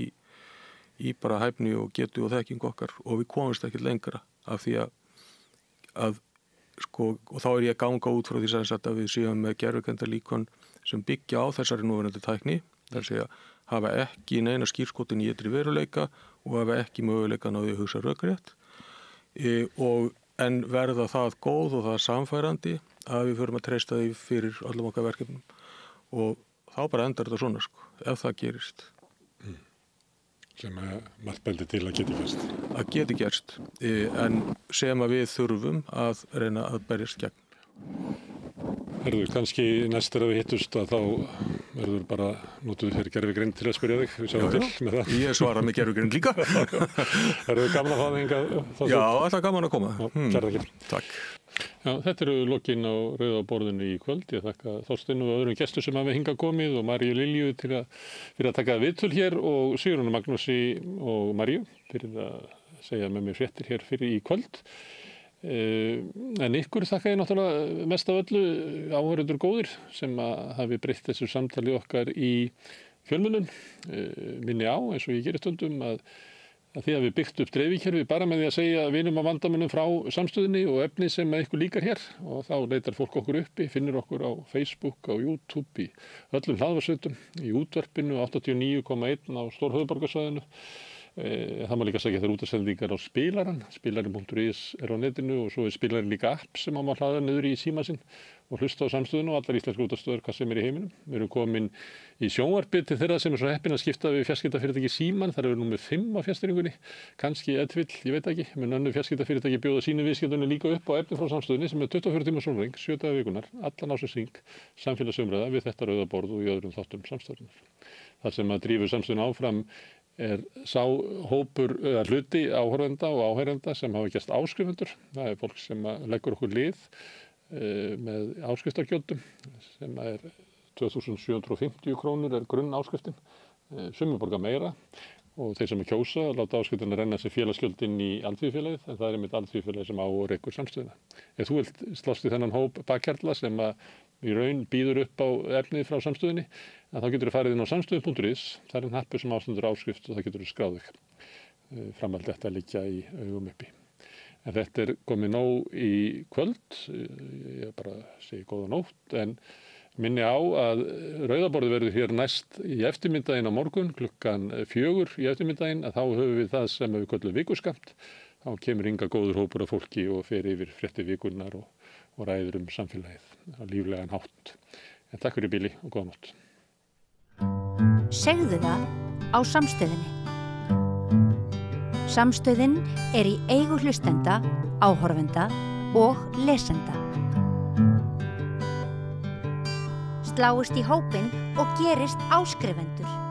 bara hæfni og getu og þekkingu okkar og við komumst ekkert lengra af því að sko, og þá er ég að ganga út frá því að við séum með gervigreindalíkön sem byggja á þessari núverandi tækni, þar að segja hafa ekki neina skírskotin í ytri veruleika og hafa ekki möguleika á því að hugsa rökrétt en verða það góð og það samfærandi að við förum að treysta því fyrir allum okkar verkefnum og þá bara endar þetta svona, sko, ef það gerist. Sem margt bendir til að geti gerst. Að geti gerst, en sem að við þurfum að reyna að berjast gegn. Herðu, kannski næst að við hittust að þá verður bara notuð fyrir gervigreind til að spyrja þig, við sjáum til með það. Ég svara með gervigreind líka. Herðu, gaman að fá þig hingað? Já, alltaf gaman að koma. Kæra þakkir. Takk. Já, þetta eru lokin á rauða borðinu í kvöld. Ég þakka Þorstein og öðrum gestur sem hafa hingað komið og Maríu Lilju fyrir að taka viðtöl hér og Sigrúnu Magnúsi og Maríu fyrir að segja með mér fréttir hér fyrir í kvöld. En ykkur þakka ég náttúrulega mest af öllu áhorfendur góðir sem hafi breytt þessu samtali okkar í fjölmiðlun. Minni á, eins og ég gerir stundum, að því að við byggt upp dreifikerfi bara með því að segja vinum á vandamunum frá samstöðinni og efni sem ykkur líkar hér og þá leitar fólk okkur uppi, finnir okkur á Facebook, á YouTube, í öllum hlaðvarpsveitum, í útvarpinu 89,1 á Stórhöfuðborgarsvæðinu. Það má líka segja þær útasendingar á spilaran, spilarin.is er á netinu og svo er spilarin líka app sem á maður hlaða niður í síma sinn og hlusta á samstöðinu og allar íslenskar útastöður hvað sem er í heiminum. Við erum komin í sjónvarpið til þeirra sem er svo heppin að skipta við fjarskiptafyrirtæki Síman, þar eru númer 5 á fjarstýringunni, kannski ell, ég veit ekki, menn önnur fjarskiptafyrirtæki bjóða sínu viðskiptunni líka upp á efni frá samstöðinni sem er 24 tíma sólarhring, 7 daga vikunar, allan ársins hring, samfélagsumræða við þetta rauða borð og í öðrum þáttum samstöðinnar. Það sem að drífur samstöðin áfram er sá hópur hluti áhorfenda og áheyrenda sem hafa gerst áskrifendur. Það er fólk sem leggur okkur lið með áskriftargjöldum sem er 2.750 krónur er grunn áskriftin, sumir borga meira og þeir sem kjósa láta áskriftina renna sem félagsgjöldin í Alþýðufélagið en það er einmitt Alþýðufélagið sem á og rekur samstöðina. Ef þú vilt slást í þennan hóp bakhjarla sem í raun býður upp á efnið frá samstöðinni en þá getur þú farið inn á samstöðu.is, það er hnappur sem ástendur áskrift og það getur þú skráð þig. Framhald þetta liggja í augum uppi. En þetta er komið nóg í kvöld, ég bara segi góða nótt, en minni á að rauðaborðið verður hér næst í eftirmiddaginn á morgun, klukkan 4 í eftirmiddaginn, að þá höfum við það sem við köllum vikuskamt. Þá kemur hingað góður hópur af fólki og fer yfir fréttir vikunnar og ræður samfélagið á líflegan hátt. En takk fyrir bili og góða nótt. Segðu það á Samstöðinni. Samstöðin er í eigu hlustenda, áhorfenda og lesenda. Sláist í hópinn og gerist áskrifendur.